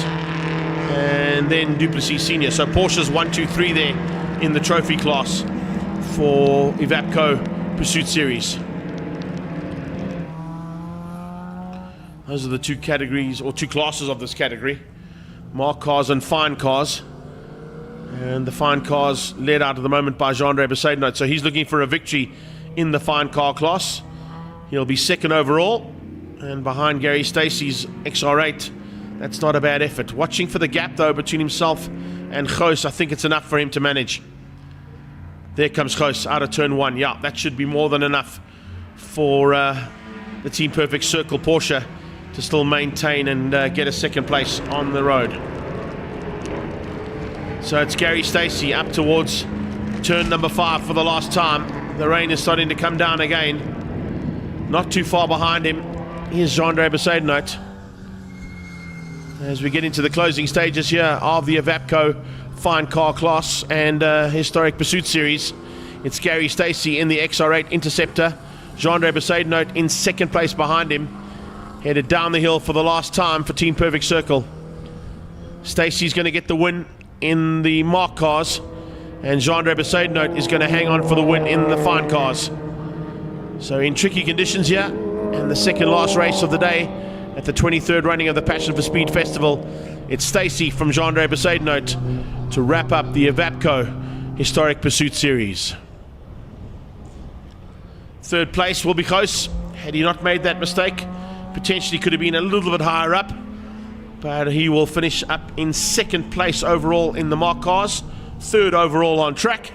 S1: and then Duplessis Senior. So Porsche's 1, 2, 3 there in the trophy class for Evapco Pursuit Series. Those are the 2 categories, or 2 classes of this category. Mark cars and fine cars. And the fine cars led out at the moment by Jean-Andre Besaidnote. So he's looking for a victory in the fine car class. He'll be 2nd overall. And behind Gary Stacey's XR8. That's not a bad effort. Watching for the gap, though, between himself and Goos. I think it's enough for him to manage. There comes Goos out of turn 1. Yeah, that should be more than enough for the Team Perfect Circle Porsche to still maintain and get a 2nd place on the road. So it's Gary Stacey up towards turn number 5 for the last time. The rain is starting to come down again. Not too far behind him. Here's Jean-Andre Besaidnote. As we get into the closing stages here of the Evapco Fine Car Class and Historic Pursuit Series, it's Gary Stacey in the XR8 Interceptor. Jean-Andre Besaidnote in 2nd place behind him. Headed down the hill for the last time for Team Perfect Circle. Stacey's going to get the win in the mark cars, and Jean-Andre Besaidnote is going to hang on for the win in the fine cars. So in tricky conditions here, and the 2nd last race of the day at the 23rd running of the Passion for Speed Festival, it's Stacey from Jean-Andre Besaidnote to wrap up the Evapco Historic Pursuit Series. 3rd place will be Goos. Had he not made that mistake, potentially could have been a little bit higher up, but he will finish up in 2nd place overall in the mark cars, 3rd overall on track,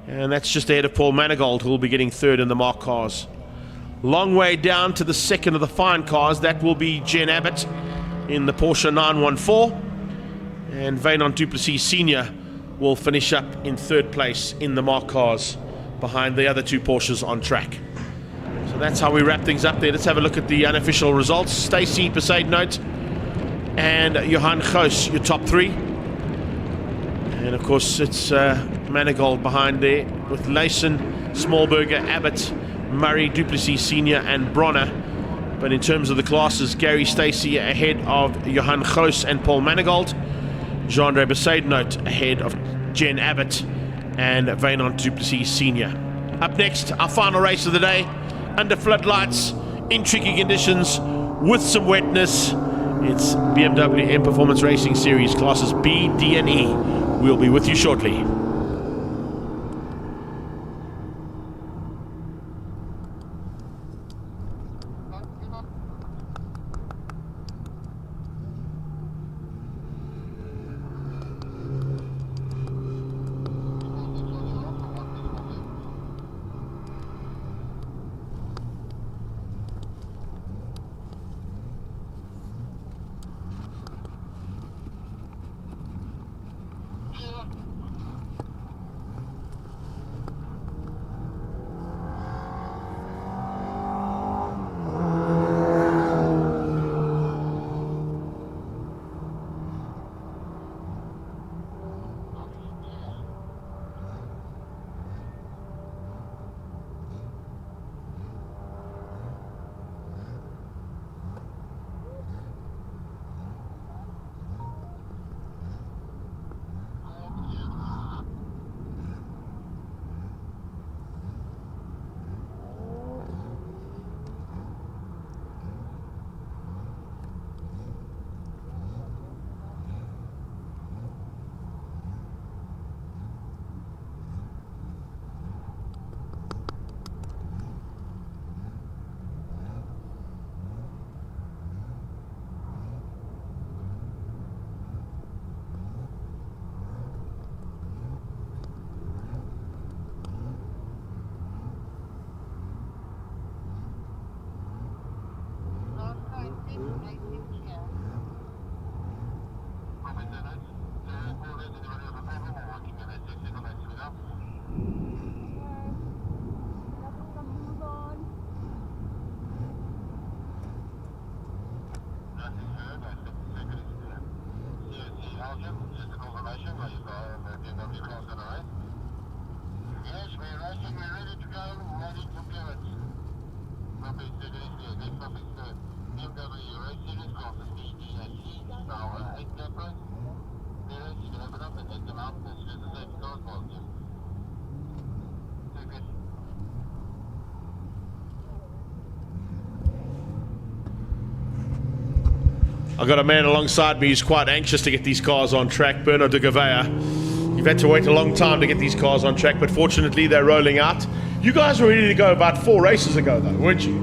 S1: and that's just ahead of Paul Manigault, who will be getting 3rd in the mark cars. Long way down to the 2nd of the fine cars. That will be Jen Abbott in the Porsche 914, and Vanon Duplessis Senior will finish up in 3rd place in the mark cars behind the other 2 Porsches on track. So that's how we wrap things up there. Let's have a look at the unofficial results. Stacey, Besaidnote, and Johan Goos, your top 3. And of course it's Manigault behind there with Leysen, Smallberger, Abbott, Murray, Duplessis Senior and Bronner. But in terms of the classes, Gary Stacey ahead of Johan Goos and Paul Manigault. Jean-Andre Besaidnote ahead of Jen Abbott and Vanon Duplessis Senior. Up next, our final race of the day, under floodlights, in tricky conditions, with some wetness. It's BMW M Performance Racing Series classes B, D and E. We'll be with you shortly. I've got a man alongside me who's quite anxious to get these cars on track, Bernard de Gavea. You've had to wait a long time to get these cars on track, but fortunately they're rolling out. You guys were ready to go about 4 races ago, though, weren't you?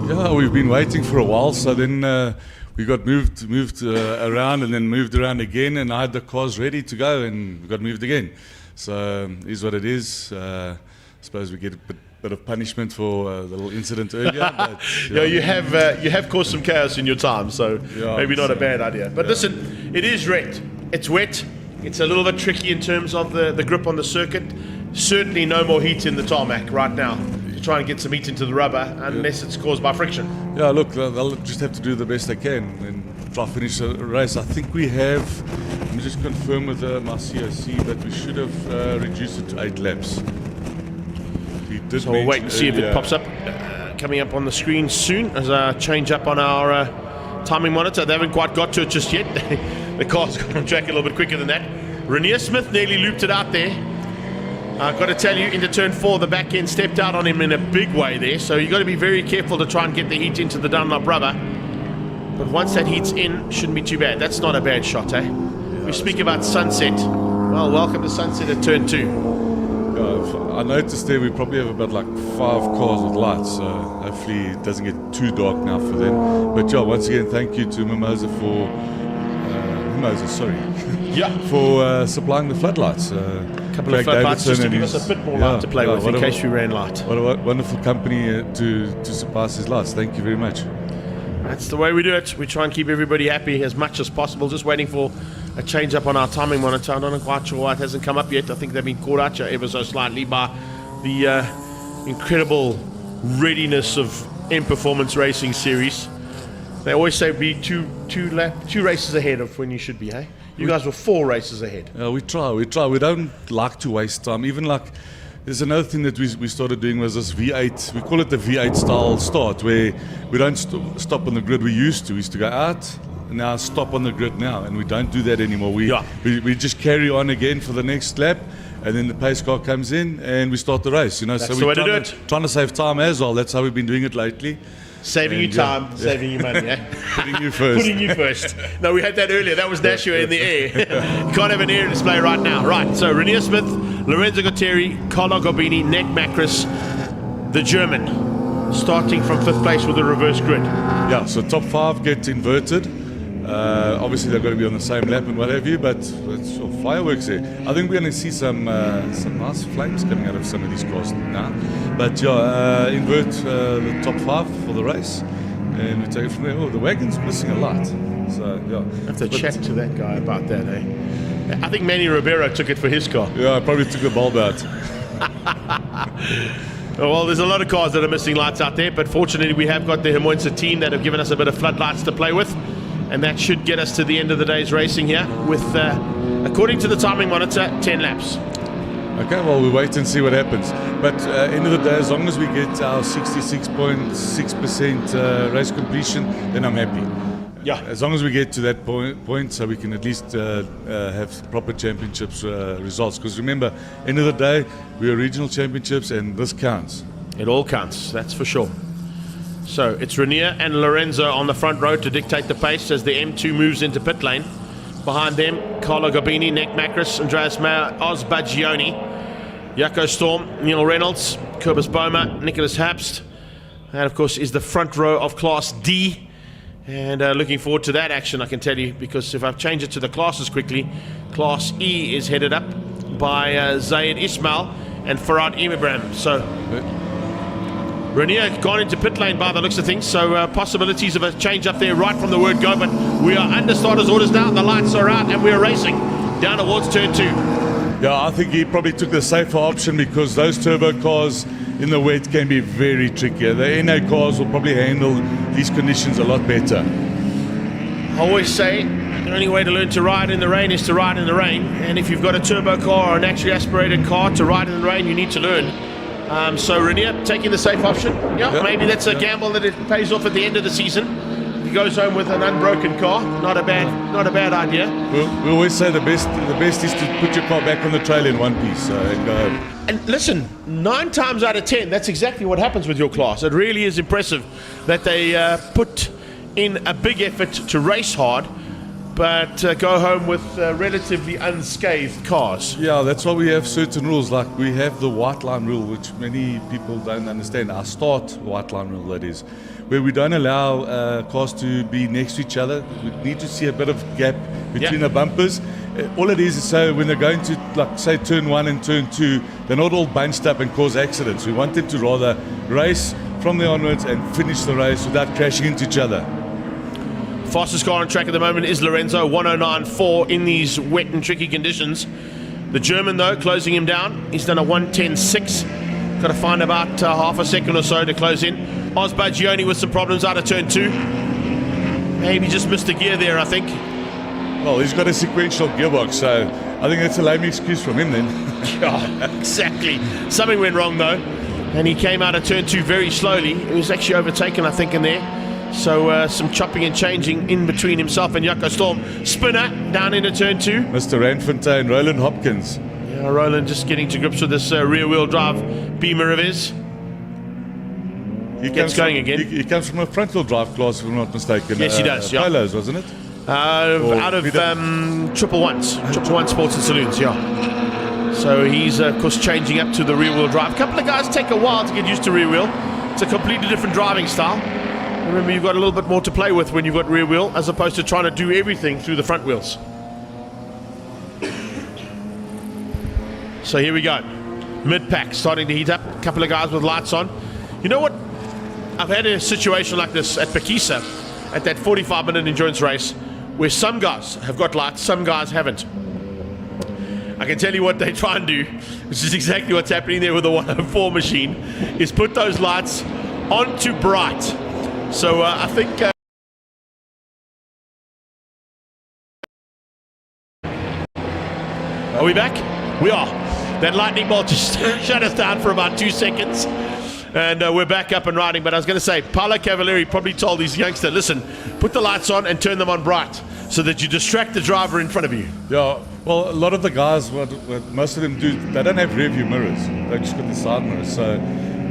S4: Yeah, we've been waiting for a while, so then we got moved around and then moved around again, and I had the cars ready to go, and we got moved again. So is what it is. I suppose we get a bit of punishment for the little incident earlier. But,
S1: yeah, you have caused some chaos in your time, so maybe not a bad idea. But listen, it is wet. It's wet. It's a little bit tricky in terms of the grip on the circuit. Certainly no more heat in the tarmac right now. You're trying to get some heat into the rubber unless it's caused by friction.
S4: Yeah, look, they'll just have to do the best they can and try to finish the race. I think we have, let me just confirm with my COC, but we should have reduced it to 8 laps.
S1: So we'll wait and see if it pops up. Coming up on the screen soon as I change up on our timing monitor. They haven't quite got to it just yet. The car's gone on track a little bit quicker than that. Renier Smith nearly looped it out there. I've got to tell you, into turn 4, the back end stepped out on him in a big way there. So you've got to be very careful to try and get the heat into the Dunlop rubber. But once that heat's in, shouldn't be too bad. That's not a bad shot, eh? We speak about sunset. Well, welcome to sunset at turn 2.
S4: I noticed there we probably have about like 5 cars with lights, so hopefully it doesn't get too dark now for them. But yeah, once again, thank you to Mimosa for for supplying the floodlights.
S1: A couple of floodlights just to give us a bit more light to play with in case we ran light.
S4: What a wonderful company to supply us these lights. Thank you very much.
S1: That's the way we do it. We try and keep everybody happy as much as possible. Just waiting for a change up on our timing monitor. I'm not quite sure why it hasn't come up yet. I think they've been caught out ever so slightly by the incredible readiness of M Performance Racing Series. They always say be two races ahead of when you should be, hey? You guys were 4 races ahead.
S4: We try. We don't like to waste time. Even like, there's another thing that we started doing was this V8. We call it the V8 style start, where we don't stop on the grid. We used to go out, and now stop on the grid now, and we don't do that anymore. We just carry on again for the next lap, and then the pace car comes in, and we start the race.
S1: That's
S4: so
S1: the way to do
S4: we're
S1: it.
S4: Trying to save time as well. That's how we've been doing it lately.
S1: Saving you time, saving you money, eh?
S4: Putting you first.
S1: Putting you first. No, we had that earlier. That was Nashua in the air. You can't have an air display right now. Right, so Renier Smith, Lorenzo Gutteri, Carlo Garbini, Nick Macris, the German, starting from 5th place with a reverse grid.
S4: Yeah, so top 5 get inverted. Obviously, they've got to be on the same lap and what have you, but it's fireworks there. I think we're going to see some nice flames coming out of some of these cars now. But yeah, invert the top 5 for the race, and we take it from there. Oh, the wagon's missing a lot. So yeah,
S1: I have to chat to that guy about that, eh? I think Manny Ribeiro took it for his car.
S4: Yeah, I probably took the bulb out.
S1: Well, there's a lot of cars that are missing lights out there, but fortunately we have got the Hermosa team that have given us a bit of floodlights to play with. And that should get us to the end of the day's racing here with, according to the timing monitor, 10 laps.
S4: Okay, well, we'll wait and see what happens. But end of the day, as long as we get our 66.6% race completion, then I'm happy.
S1: Yeah.
S4: As long as we get to that point so we can at least have proper championships results. Because remember, end of the day, we are regional championships and this counts.
S1: It all counts, that's for sure. So it's Renier and Lorenzo on the front row to dictate the pace as the M2 moves into pit lane. Behind them, Carlo Garbini, Nick Macris, Andreas Meyer, Oz Baggioni, Jaco Storm, Neil Reynolds, Kobus Boma, Nicholas Hapst. That, of course, is the front row of Class D. And looking forward to that action, I can tell you, because if I change it to the classes quickly, Class E is headed up by Zayed Ismail and Farad Imabram. So Renier gone into pit lane by the looks of things, so possibilities of a change up there right from the word go, but we are under starters orders now, the lights are out and we are racing down towards turn 2.
S4: Yeah, I think he probably took the safer option because those turbo cars in the wet can be very tricky. The NA cars will probably handle these conditions a lot better.
S1: I always say the only way to learn to ride in the rain is to ride in the rain, and if you've got a turbo car or a naturally aspirated car to ride in the rain, you need to learn. So Renier taking the safe option. Yeah, maybe that's a gamble that it pays off at the end of the season. He goes home with an unbroken car. Not a bad idea.
S4: We always say the best is to put your car back on the trail in one piece and go home.
S1: And listen, 9 times out of 10, that's exactly what happens with your class. It really is impressive that they put in a big effort to race hard, but go home with relatively unscathed cars.
S4: Yeah, that's why we have certain rules. Like we have the white line rule, which many people don't understand. Our start white line rule, that is, where we don't allow cars to be next to each other. We need to see a bit of gap between the bumpers. All it is so when they're going to, like, say, turn 1 and turn 2, they're not all bunched up and cause accidents. We want them to rather race from there onwards and finish the race without crashing into each other.
S1: Fastest car on track at the moment is Lorenzo, 109.4 in these wet and tricky conditions. The German, though, closing him down. He's done a 110.6. Got to find about half a second or so to close in. Osbagioni with some problems out of turn 2. Maybe just missed a gear there, I think.
S4: Well, he's got a sequential gearbox, so I think that's a lame excuse from him then.
S1: Yeah, exactly. Something went wrong, though. And he came out of turn 2 very slowly. He was actually overtaken, I think, in there. So some chopping and changing in between himself and Jaco Storm. Spinner down into turn 2.
S4: Mr. Ranfontein, Roland Hopkins.
S1: Yeah, Roland just getting to grips with this rear-wheel drive Beamer of his.
S4: He
S1: gets going again.
S4: He comes from a front-wheel drive class, if I'm not mistaken.
S1: Yes, he does. Yeah.
S4: Polos, wasn't it?
S1: Out of triple ones Sports and Saloons, yeah. So he's, of course, changing up to the rear-wheel drive. A couple of guys take a while to get used to rear-wheel. It's a completely different driving style. Remember, you've got a little bit more to play with when you've got rear wheel, as opposed to trying to do everything through the front wheels. So here we go. Mid-pack starting to heat up. A couple of guys with lights on. You know what? I've had a situation like this at Bekisa, at that 45-minute endurance race, where some guys have got lights, some guys haven't. I can tell you what they try and do, which is exactly what's happening there with the 104 machine, is put those lights onto bright. So I think... Are we back? We are. That lightning bolt just shut us down for about 2 seconds. And we're back up and riding. But I was going to say, Paolo Cavalieri probably told his youngster, listen, put the lights on and turn them on bright so that you distract the driver in front of you.
S4: Yeah, well, a lot of the guys, what most of them do, they don't have rear view mirrors. They just got the side mirrors. So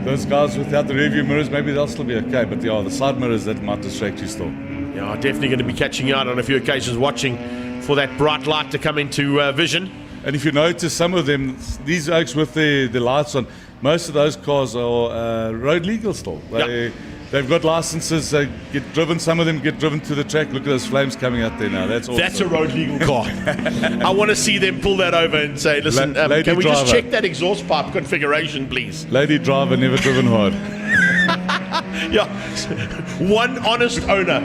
S4: those guys without the rear view mirrors, maybe they'll still be okay. But yeah, the side mirrors, that might distract you still.
S1: Yeah, definitely going to be catching you out on a few occasions, watching for that bright light to come into vision.
S4: And if you notice, some of them, these oaks with the lights on, most of those cars are road legal still. They've got licenses, they get driven, some of them get driven to the track. Look at those flames coming out there now. That's awesome.
S1: That's a road legal car. I want to see them pull that over and say, listen, can we
S4: driver,
S1: just check that exhaust pipe configuration, please?
S4: Lady driver, never driven hard.
S1: Yeah, one honest owner.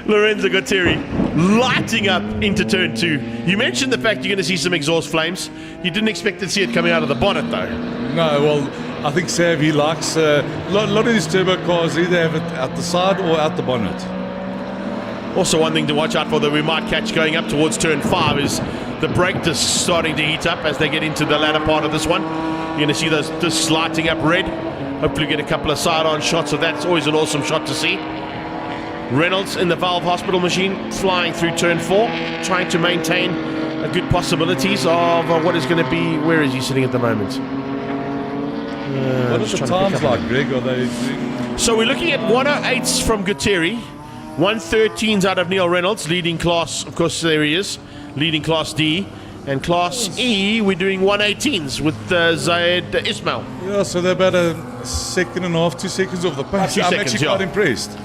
S1: Lorenzo Gutteri lighting up into turn 2. You mentioned the fact you're going to see some exhaust flames. You didn't expect to see it coming out of the bonnet, though.
S4: No, well, I think Sav, he likes a lot of these turbo cars either have it out the side or out the bonnet.
S1: Also, one thing to watch out for that we might catch going up towards turn 5 is the brake discs starting to heat up as they get into the latter part of this one. You're going to see those discs lighting up red. Hopefully get a couple of side-on shots of that. It's always an awesome shot to see. Reynolds in the Valve Hospital machine flying through turn 4, trying to maintain a good possibilities of what is going to be. Where is he sitting at the moment?
S4: What are the times like, Greg? Are they...
S1: So we're looking at 108s from Gutteri, 113s out of Neil Reynolds, leading class, of course, there he is, leading class D. And class E, we're doing 118s with Zayed Ismail.
S4: Yeah, so they're about a second and a half, 2 seconds off the pace. I'm actually quite impressed.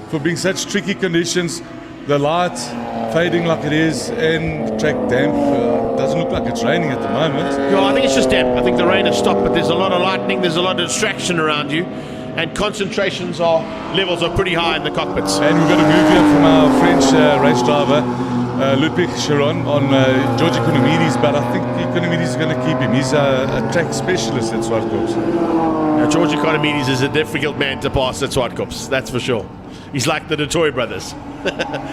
S4: For being such tricky conditions, the light fading like it is, and track damp. Doesn't look like it's raining at the moment.
S1: No, I think it's just damp. I think the rain has stopped, but there's a lot of lightning, there's a lot of distraction around you, and levels are pretty high in the cockpits.
S4: And we've got a move here from our French race driver, Ludwig Chiron, on George Economides, but I think Economides is going to keep him. He's a track specialist at Zwartkops.
S1: George Economides is a difficult man to pass at Zwartkops, that's for sure. He's like the Detroit brothers.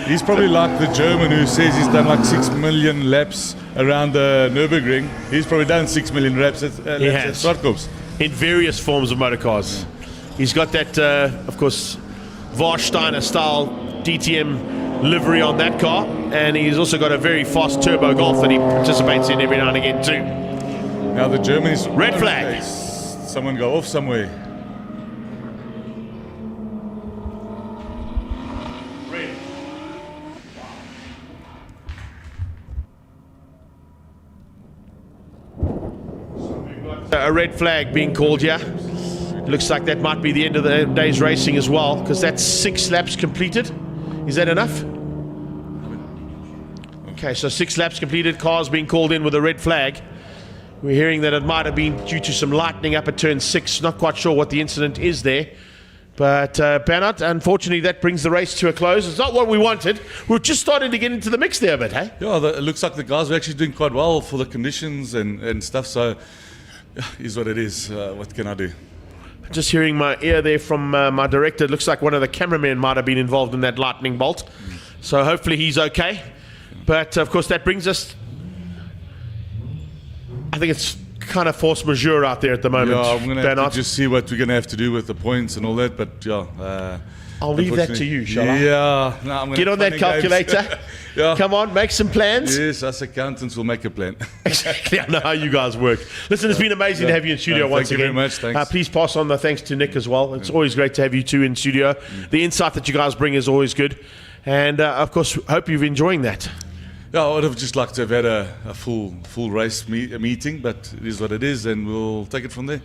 S4: He's probably like the German who says he's done like 6 million laps around the Nürburgring. He's probably done 6 million laps at Zwartkops.
S1: In various forms of motorcars. He's got that, of course, Warsteiner style DTM livery on that car, and he's also got a very fast turbo Golf that he participates in every now and again too.
S4: Now the Germans...
S1: Red flag.
S4: Someone go off somewhere.
S1: A red flag being called here. Looks like that might be the end of the day's racing as well, because that's 6 laps completed. Is that enough? Okay, so 6 laps completed. Cars being called in with a red flag. We're hearing that it might have been due to some lightning up at turn 6. Not quite sure what the incident is there. But Bernard, unfortunately, that brings the race to a close. It's not what we wanted. We're just starting to get into the mix there a bit, hey?
S4: Yeah, it looks like the guys are actually doing quite well for the conditions and stuff. So, yeah, is what it is. What can I do?
S1: Just hearing my ear there from my director. It looks like one of the cameramen might have been involved in that lightning bolt. So hopefully he's okay. But, of course, that brings us... I think it's kind of force majeure out there at the moment.
S4: Yeah, I'm going to have to just see what we're going to have to do with the points and all that. But, yeah...
S1: I'll leave that to you, shall I?
S4: Yeah. No, I'm
S1: Get on that calculator.
S4: Yeah.
S1: Come on, make some plans.
S4: Yes, us accountants will make a plan.
S1: Exactly. I know how you guys work. Listen, it's been amazing to have you in studio once again.
S4: Thank you very much. Thanks.
S1: Please pass on the thanks to Nick as well. It's always great to have you two in studio. The insight that you guys bring is always good. And, of course, hope you're enjoying that.
S4: Yeah, I would have just liked to have had a full race meeting, but it is what it is, and we'll take it from there.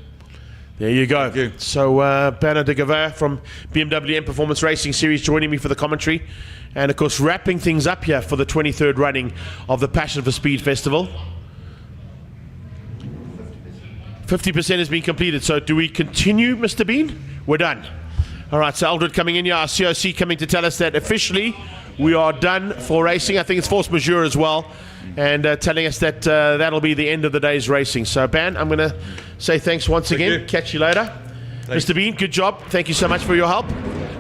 S1: There you go. So, Bernard de Gavert from BMW M Performance Racing Series joining me for the commentary. And, of course, wrapping things up here for the 23rd running of the Passion for Speed Festival. 50% has been completed. So, do we continue, Mr. Bean? We're done. All right, so Aldred coming in here, our COC coming to tell us that officially we are done for racing. I think it's force majeure as well. And telling us that that'll be the end of the day's racing. So, Ben, I'm going to say thanks once again. Catch you later. Thanks. Mr. Bean, good job. Thank you so much for your help.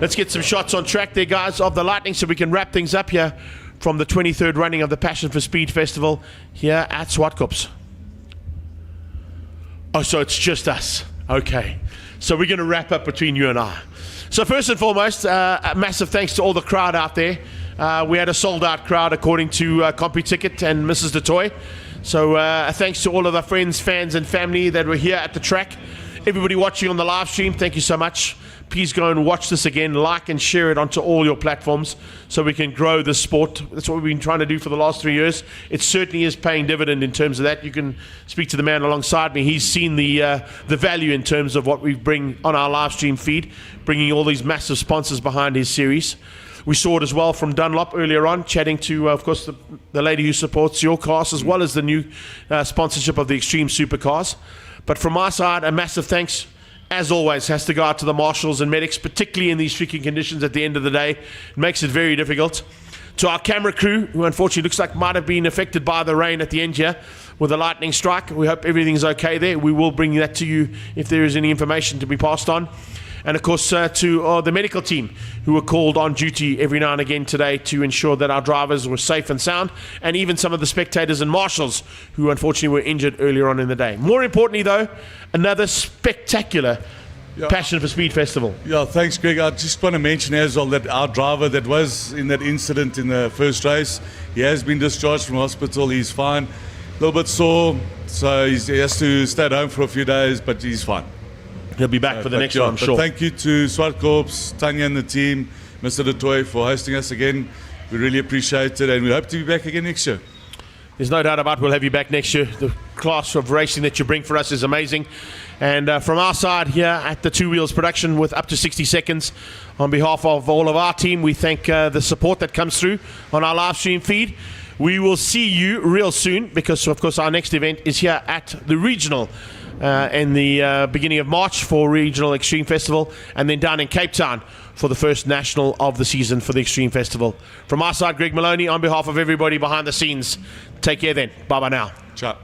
S1: Let's get some shots on track there, guys, of the lightning so we can wrap things up here from the 23rd running of the Passion for Speed Festival here at Zwartkops. Oh, so it's just us. Okay. So we're going to wrap up between you and I. So first and foremost, a massive thanks to all the crowd out there. We had a sold-out crowd according to CompuTicket and Mrs. DeToy. So thanks to all of our friends, fans and family that were here at the track. Everybody watching on the live stream, thank you so much. Please go and watch this again, like and share it onto all your platforms so we can grow this sport. That's what we've been trying to do for the last 3 years. It certainly is paying dividend in terms of that. You can speak to the man alongside me. He's seen the value in terms of what we bring on our live stream feed, bringing all these massive sponsors behind his series. We saw it as well from Dunlop earlier on, chatting to, of course, the lady who supports your cars, as well as the new sponsorship of the Extreme Supercars. But from my side, a massive thanks, as always, has to go out to the marshals and medics, particularly in these tricky conditions at the end of the day. It makes it very difficult. To our camera crew, who unfortunately looks like might have been affected by the rain at the end here with a lightning strike. We hope everything's okay there. We will bring that to you if there is any information to be passed on. And, of course, to the medical team who were called on duty every now and again today to ensure that our drivers were safe and sound, and even some of the spectators and marshals who unfortunately were injured earlier on in the day. More importantly, though, another spectacular Passion for Speed Festival.
S4: Yeah, thanks, Greg. I just want to mention as well that our driver that was in that incident in the first race, he has been discharged from hospital. He's fine. A little bit sore, so he has to stay at home for a few days, but he's fine.
S1: He'll be back for the next one, I'm sure.
S4: Thank you to Zwartkops, Tanya and the team, Mr. DeToy for hosting us again. We really appreciate it, and we hope to be back again next year.
S1: There's no doubt about we'll have you back next year. The class of racing that you bring for us is amazing. And from our side here at the Two Wheels production with up to 60 seconds, on behalf of all of our team, we thank the support that comes through on our live stream feed. We will see you real soon because, of course, our next event is here at the regional in the beginning of March for Regional Extreme Festival, and then down in Cape Town for the first national of the season for the Extreme Festival. From our side, Greg Maloney, on behalf of everybody behind the scenes, take care then. Bye-bye now.
S4: Ciao.